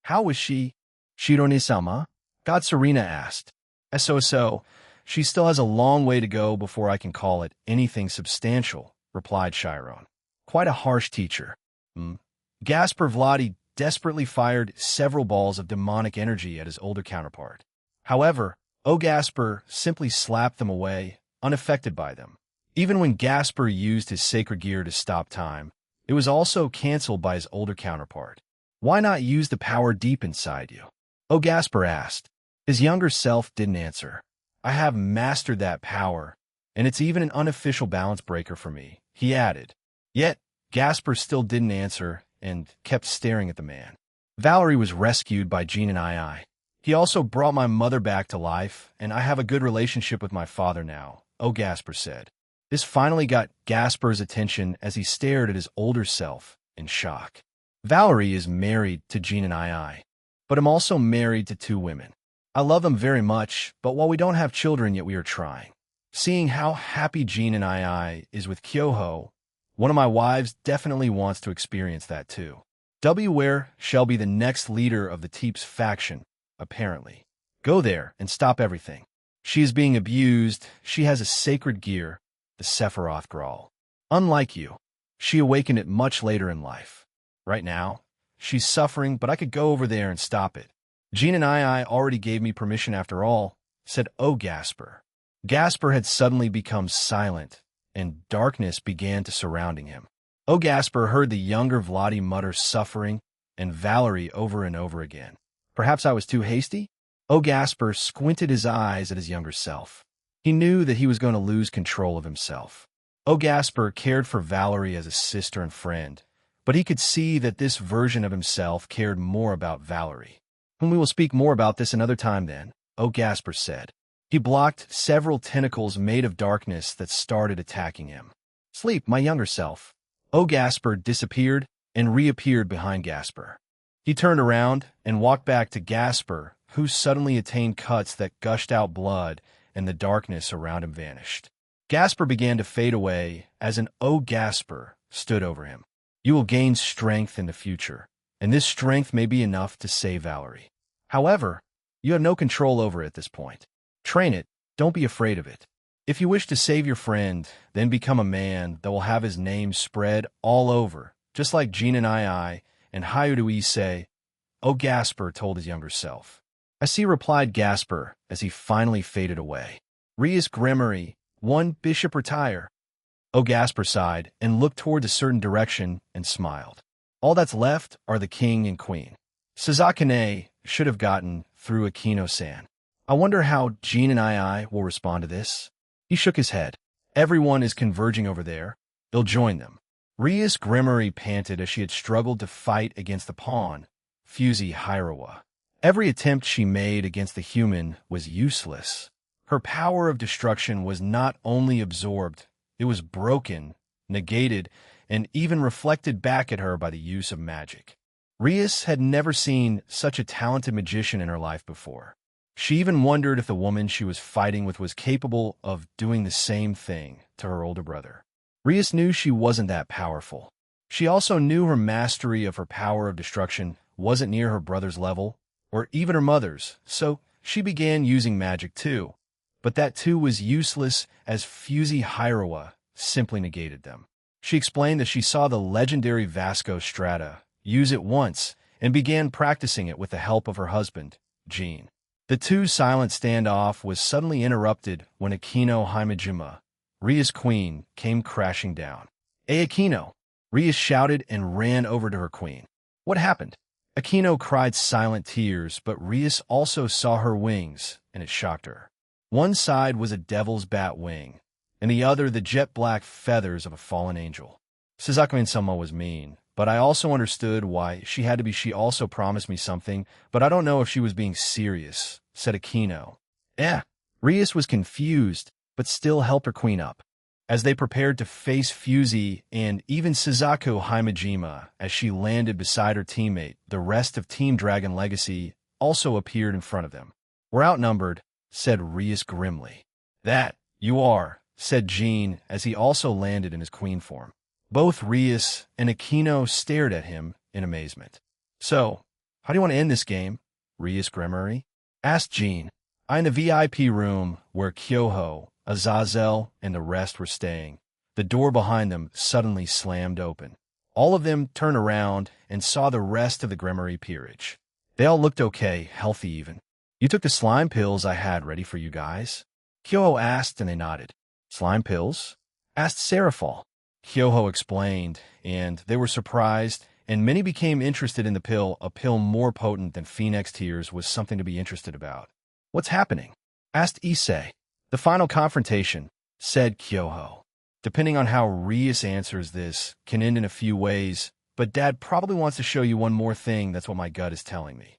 How was she? Shirone-sama? God Serena asked. So, she still has a long way to go before I can call it anything substantial, replied Chiron. Quite a harsh teacher. Gasper Vladi desperately fired several balls of demonic energy at his older counterpart. However, Gasper simply slapped them away, unaffected by them. Even when Gasper used his sacred gear to stop time, it was also cancelled by his older counterpart. Why not use the power deep inside you? Gasper asked. His younger self didn't answer. I have mastered that power, and it's even an unofficial balance breaker for me, he added. Yet, Gasper still didn't answer and kept staring at the man. Valerie was rescued by Jean and II. He also brought my mother back to life, and I have a good relationship with my father now, Gasper said. This finally got Gasper's attention as he stared at his older self in shock. Valerie is married to Jean and I, but I'm also married to 2 women. I love them very much, but while we don't have children yet, we are trying. Seeing how happy Jean and I is with Kyoho, one of my wives definitely wants to experience that too. Where shall be the next leader of the Teeps faction, apparently. Go there and stop everything. She is being abused. She has a sacred gear, the Sephiroth Grawl. Unlike you, she awakened it much later in life. Right now, she's suffering, but I could go over there and stop it. Jean and I already gave me permission after all, said Gasper. Gasper had suddenly become silent, and darkness began to surrounding him. Gasper heard the younger Vladi mutter suffering and Valerie over and over again. Perhaps I was too hasty? Gasper squinted his eyes at his younger self. He knew that he was going to lose control of himself. Gasper cared for Valerie as a sister and friend, but he could see that this version of himself cared more about Valerie. And we will speak more about this another time then, Gasper said. He blocked several tentacles made of darkness that started attacking him. Sleep, my younger self. Gasper disappeared and reappeared behind Gasper. He turned around and walked back to Gasper, who suddenly attained cuts that gushed out blood, and the darkness around him vanished. Gasper began to fade away as an Gasper stood over him. You will gain strength in the future, and this strength may be enough to save Valerie. However, you have no control over it at this point. Train it, don't be afraid of it. If you wish to save your friend, then become a man that will have his name spread all over, just like Jean and I, and Hayudu Issei, Gasper told his younger self. I see, replied Gasper as he finally faded away. Rias Gremory, 1 bishop retire. Gasper sighed and looked toward a certain direction and smiled. All that's left are the king and queen. Sazakane should have gotten through Akino-san. I wonder how Jean and I will respond to this. He shook his head. Everyone is converging over there. They'll join them. Rias Gremory panted as she had struggled to fight against the pawn, Fusey Hirawa. Every attempt she made against the human was useless. Her power of destruction was not only absorbed, it was broken, negated, and even reflected back at her by the use of magic. Rias had never seen such a talented magician in her life before. She even wondered if the woman she was fighting with was capable of doing the same thing to her older brother. Rias knew she wasn't that powerful. She also knew her mastery of her power of destruction wasn't near her brother's level, or even her mother's, so she began using magic too. But that too was useless as Fusey Hirawa simply negated them. She explained that she saw the legendary Vasco Strata use it once and began practicing it with the help of her husband, Jean. The 2 silent standoff was suddenly interrupted when Akino Himejima, Ria's queen, came crashing down. Akino! Ria shouted and ran over to her queen. What happened? Akino cried silent tears, but Rias also saw her wings, and it shocked her. One side was a devil's bat wing, and the other the jet-black feathers of a fallen angel. Suzaku-sama was mean, but I also understood why she had to be. She also promised me something, but I don't know if she was being serious, said Akino. Rias was confused, but still helped her queen up. As they prepared to face Fusey and even Suzaku Himejima as she landed beside her teammate, the rest of Team Dragon Legacy also appeared in front of them. We're outnumbered, said Rias grimly. That, you are, said Jean as he also landed in his queen form. Both Rias and Akino stared at him in amazement. So, how do you want to end this game? Rias Gremory asked Jean. I'm in the VIP room where Kyoho, Azazel, and the rest were staying. The door behind them suddenly slammed open. All of them turned around and saw the rest of the Gremory peerage. They all looked okay, healthy even. You took the slime pills I had ready for you guys? Kyoho asked and they nodded. Slime pills? Asked Seraphal. Kyoho explained, and they were surprised, and many became interested in the pill. A pill more potent than Phoenix Tears was something to be interested about. What's happening? Asked Issei. The final confrontation, said Kyoho. Depending on how Rias answers this, can end in a few ways, but Dad probably wants to show you one more thing. That's what my gut is telling me.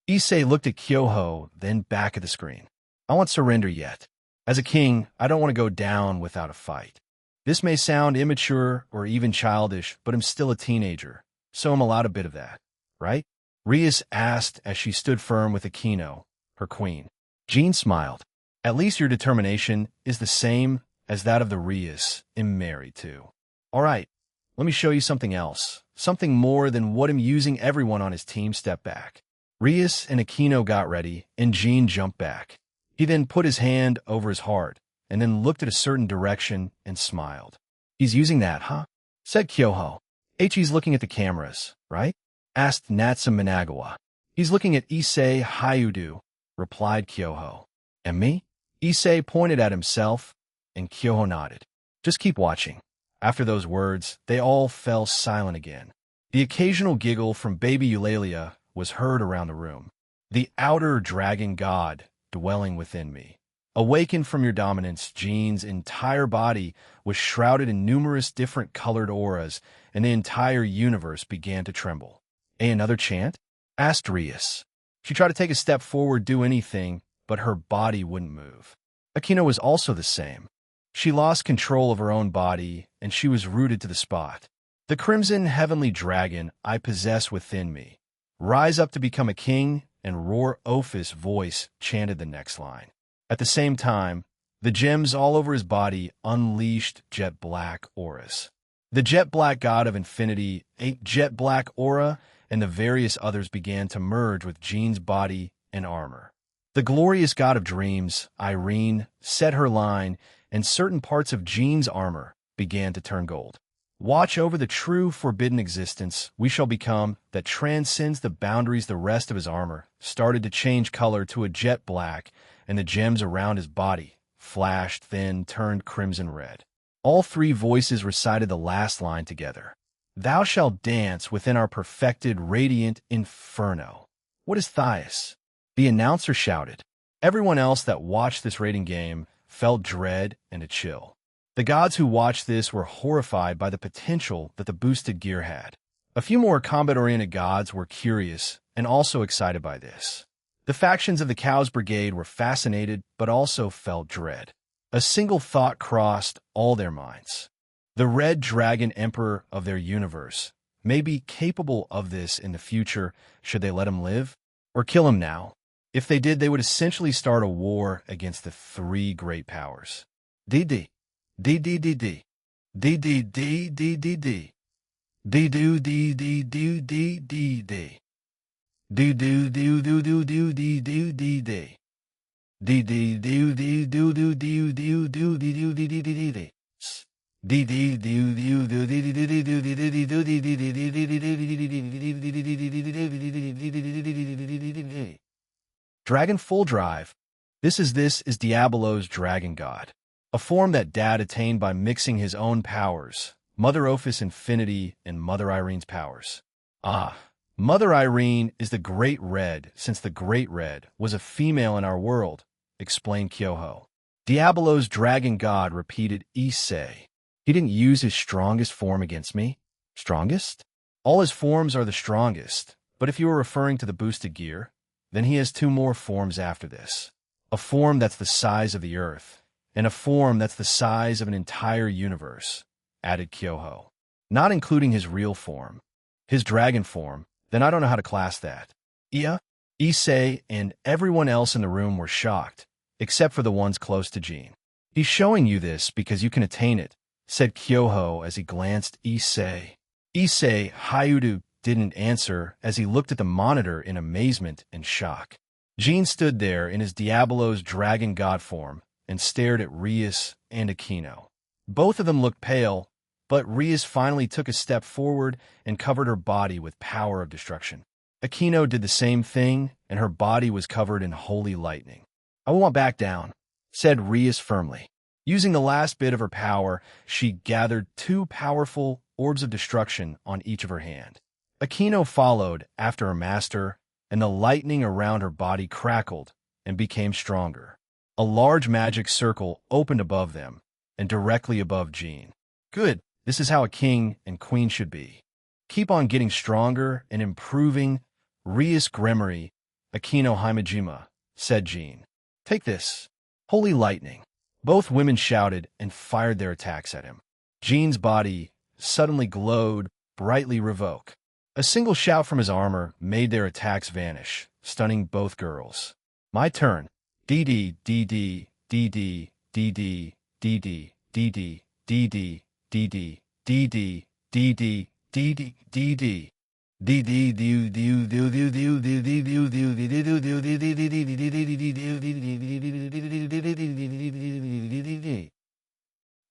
Issei looked at Kyoho, then back at the screen. I won't surrender yet. As a king, I don't want to go down without a fight. This may sound immature or even childish, but I'm still a teenager, so I'm allowed a bit of that, right? Rias asked as she stood firm with Akino, her queen. Jean smiled. At least your determination is the same as that of the Rias I'm married to. All right, let me show you something else, something more than what I'm using. Everyone on his team stepped back. Rias and Akino got ready, and Jean jumped back. He then put his hand over his heart, and then looked at a certain direction and smiled. He's using that, huh? Said Kyoho. He's looking at the cameras, right? Asked Natsu Managawa. He's looking at Issei Hayudu, replied Kyoho. And me? Issei pointed at himself, and Kyoho nodded. Just keep watching. After those words, they all fell silent again. The occasional giggle from baby Eulalia was heard around the room. The outer dragon god dwelling within me. Awaken from your dominance, Jean's entire body was shrouded in numerous different colored auras, and the entire universe began to tremble. Another chant? Asked Rias. She tried to take a step forward, do anything, but her body wouldn't move. Akino was also the same. She lost control of her own body, and she was rooted to the spot. The crimson heavenly dragon I possess within me. Rise up to become a king, and Roar Ophis' voice chanted the next line. At the same time, the gems all over his body unleashed jet black auras. The jet black god of infinity, a jet black aura, and the various others began to merge with Jean's body and armor. The glorious god of dreams, Irene, set her line, and certain parts of Jean's armor began to turn gold. Watch over the true forbidden existence we shall become that transcends the boundaries. The rest of his armor started to change color to a jet black, and the gems around his body flashed, then turned crimson red. All three voices recited the last line together. Thou shalt dance within our perfected radiant inferno. What is Thias? The announcer shouted. Everyone else that watched this rating game felt dread and a chill. The gods who watched this were horrified by the potential that the boosted gear had. A few more combat-oriented gods were curious and also excited by this. The factions of the Cows Brigade were fascinated but also felt dread. A single thought crossed all their minds. The Red Dragon Emperor of their universe may be capable of this in the future should they let him live, or kill him now. If they did, they would essentially start a war against the three great powers. DD. DDDD. DDDDDD. DDDDDDD. DDDDDDD. DDDDDDD. Dragon Full Drive. This is Diablo's dragon god. A form that Dad attained by mixing his own powers, Mother Ophis Infinity and Mother Irene's powers. Mother Irene is the Great Red, since the Great Red was a female in our world, explained Kyoho. Diablo's dragon god, repeated Issei. He didn't use his strongest form against me. Strongest? All his forms are the strongest, but if you are referring to the boosted gear, then he has two more forms after this. A form that's the size of the Earth, and a form that's the size of an entire universe, added Kyoho. Not including his real form. His dragon form, then I don't know how to class that. Issei, and everyone else in the room were shocked, except for the ones close to Jean. He's showing you this because you can attain it, said Kyoho as he glanced Issei. Issei Hayudu didn't answer as he looked at the monitor in amazement and shock. Jean stood there in his Diablo's dragon god form and stared at Rias and Akino. Both of them looked pale, but Rias finally took a step forward and covered her body with power of destruction. Akino did the same thing, and her body was covered in holy lightning. I won't back down, said Rias firmly. Using the last bit of her power, she gathered two powerful orbs of destruction on each of her hand. Akino followed after her master, and the lightning around her body crackled and became stronger. A large magic circle opened above them, and directly above Jean. Good, this is how a king and queen should be. Keep on getting stronger and improving. Rias Gremory, Akino Himejima, said Jean. Take this. Holy lightning. Both women shouted and fired their attacks at him. Jean's body suddenly glowed, brightly revoke. A single shout from his armor made their attacks vanish, stunning both girls. My turn. DD, DD, DD, DD, DD, DD, DD, DD, DD, DD, DD, DD.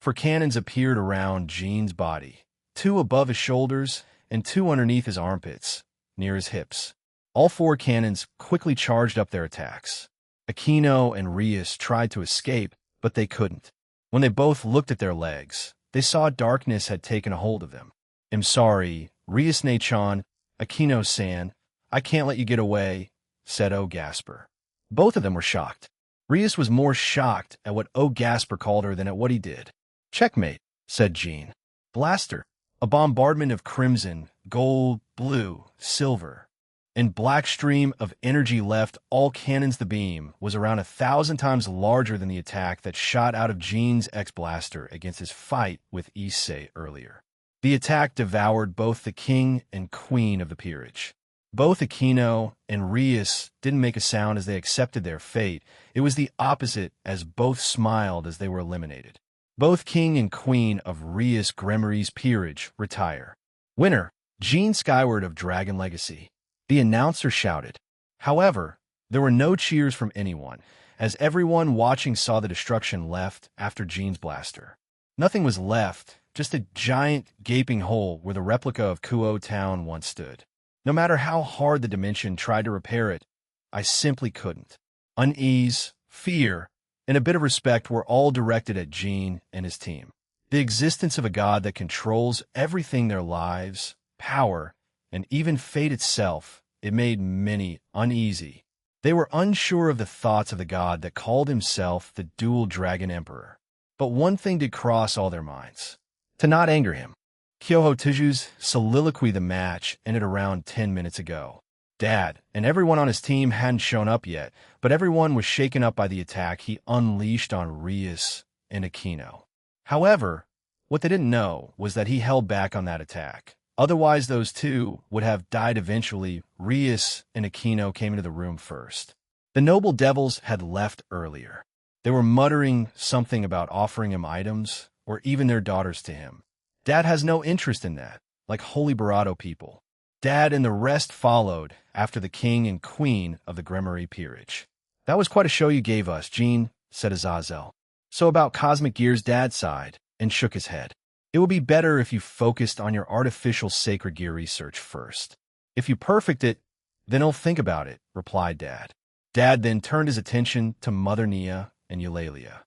For cannons appeared around Jean's body, 2 above his shoulders and 2 underneath his armpits, near his hips. All 4 cannons quickly charged up their attacks. Aquino and Rias tried to escape, but they couldn't. When they both looked at their legs, they saw darkness had taken a hold of them. I'm sorry, Rias-ne-chan, Aquino-san, I can't let you get away, said O. Gasper. Both of them were shocked. Rias was more shocked at what O. Gasper called her than at what he did. Checkmate, said Jean. Blaster, a bombardment of crimson, gold, blue, silver, and black stream of energy left all cannons. The beam was around 1,000 times larger than the attack that shot out of Jean's ex-blaster against his fight with Issei earlier. The attack devoured both the king and queen of the peerage. Both Aquino and Rias didn't make a sound as they accepted their fate. It was the opposite, as both smiled as they were eliminated. Both king and queen of Rias Gremory's peerage retire. Winner, Jean Skyward of Dragon Legacy. The announcer shouted. However, there were no cheers from anyone, as everyone watching saw the destruction left after Jean's blaster. Nothing was left, just a giant, gaping hole where the replica of Kuo Town once stood. No matter how hard the dimension tried to repair it, I simply couldn't. Unease, fear, and a bit of respect were all directed at Jean and his team. The existence of a god that controls everything, their lives, power, and even fate itself, it made many uneasy. They were unsure of the thoughts of the god that called himself the Dual Dragon Emperor. But one thing did cross all their minds: to not anger him. Kyoho Tuju's soliloquy. The match ended around 10 minutes ago. Dad and everyone on his team hadn't shown up yet, but everyone was shaken up by the attack he unleashed on Rias and Aquino. However, what they didn't know was that he held back on that attack. Otherwise, those two would have died eventually. Rias and Aquino came into the room first. The noble devils had left earlier. They were muttering something about offering him items, or even their daughters to him. Dad has no interest in that, like holy Barato people. Dad and the rest followed after the king and queen of the Gremory peerage. That was quite a show you gave us, Jean, said Azazel. So about Cosmic Gear's dad's side, and shook his head. It would be better if you focused on your artificial sacred gear research first. If you perfect it, then I'll think about it, replied Dad. Dad then turned his attention to Mother Nia and Eulalia.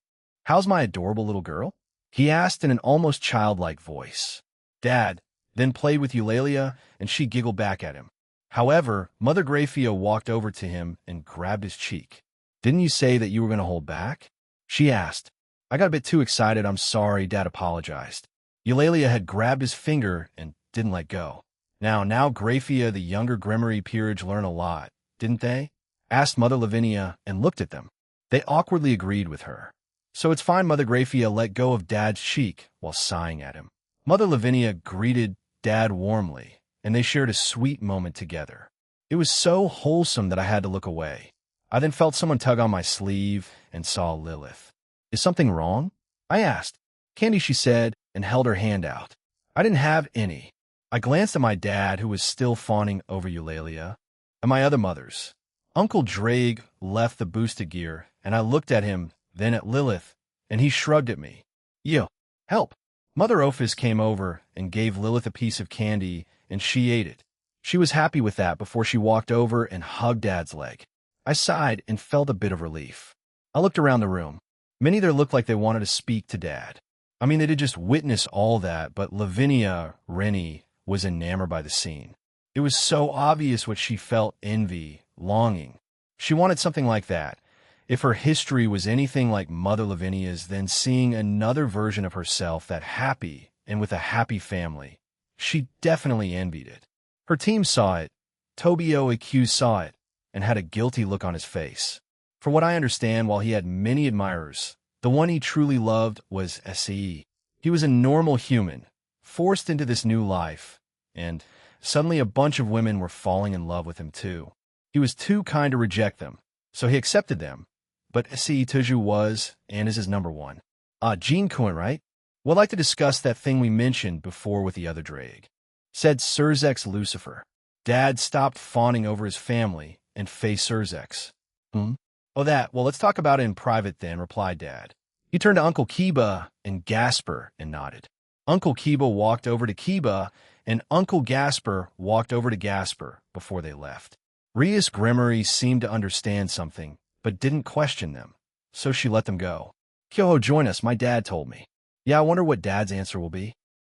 How's my adorable little girl? He asked in an almost childlike voice. Dad then played with Eulalia, and she giggled back at him. However, Mother Grafia walked over to him and grabbed his cheek. Didn't you say that you were going to hold back? She asked. I got a bit too excited. I'm sorry, Dad apologized. Eulalia had grabbed his finger and didn't let go. Now Grafia, the younger Gremory peerage, learned a lot, didn't they? Asked Mother Lavinia and looked at them. They awkwardly agreed with her. So it's fine. Mother Grafia let go of Dad's cheek while sighing at him. Mother Lavinia greeted Dad warmly, and they shared a sweet moment together. It was so wholesome that I had to look away. I then felt someone tug on my sleeve and saw Lilith. Is something wrong? I asked. Candy, she said, and held her hand out. I didn't have any. I glanced at my dad, who was still fawning over Eulalia, and my other mothers. Uncle Drake left the boosted gear, and I looked at him, then at Lilith, and he shrugged at me. Yo, help. Mother Ophis came over and gave Lilith a piece of candy, and she ate it. She was happy with that before she walked over and hugged Dad's leg. I sighed and felt a bit of relief. I looked around the room. Many there looked like they wanted to speak to Dad. I mean, they did just witness all that, but Lavinia Rennie was enamored by the scene. It was so obvious what she felt: envy, longing. She wanted something like that. If her history was anything like Mother Lavinia's, then seeing another version of herself that happy and with a happy family, she definitely envied it. Her team saw it. Tobio Aq saw it. and had a guilty look on his face. For what I understand, while he had many admirers, the one he truly loved was Se. He was a normal human, forced into this new life, and suddenly a bunch of women were falling in love with him too. He was too kind to reject them, so he accepted them. But Se Tuju was, and is his number one. Jean Cohen, right? Would like to discuss that thing we mentioned before with the other drag. Said Surzex Lucifer. Dad stopped fawning over his family and faced Surzex. Oh, that. Well, let's talk about it in private then, replied Dad. He turned to Uncle Kiba and Gasper and nodded. Uncle Kiba walked over to Kiba, and Uncle Gasper walked over to Gasper before they left. Rias Gremory seemed to understand something, but didn't question them, so she let them go. Kyoho, join us, my dad told me. Yeah, I wonder what Dad's answer will be.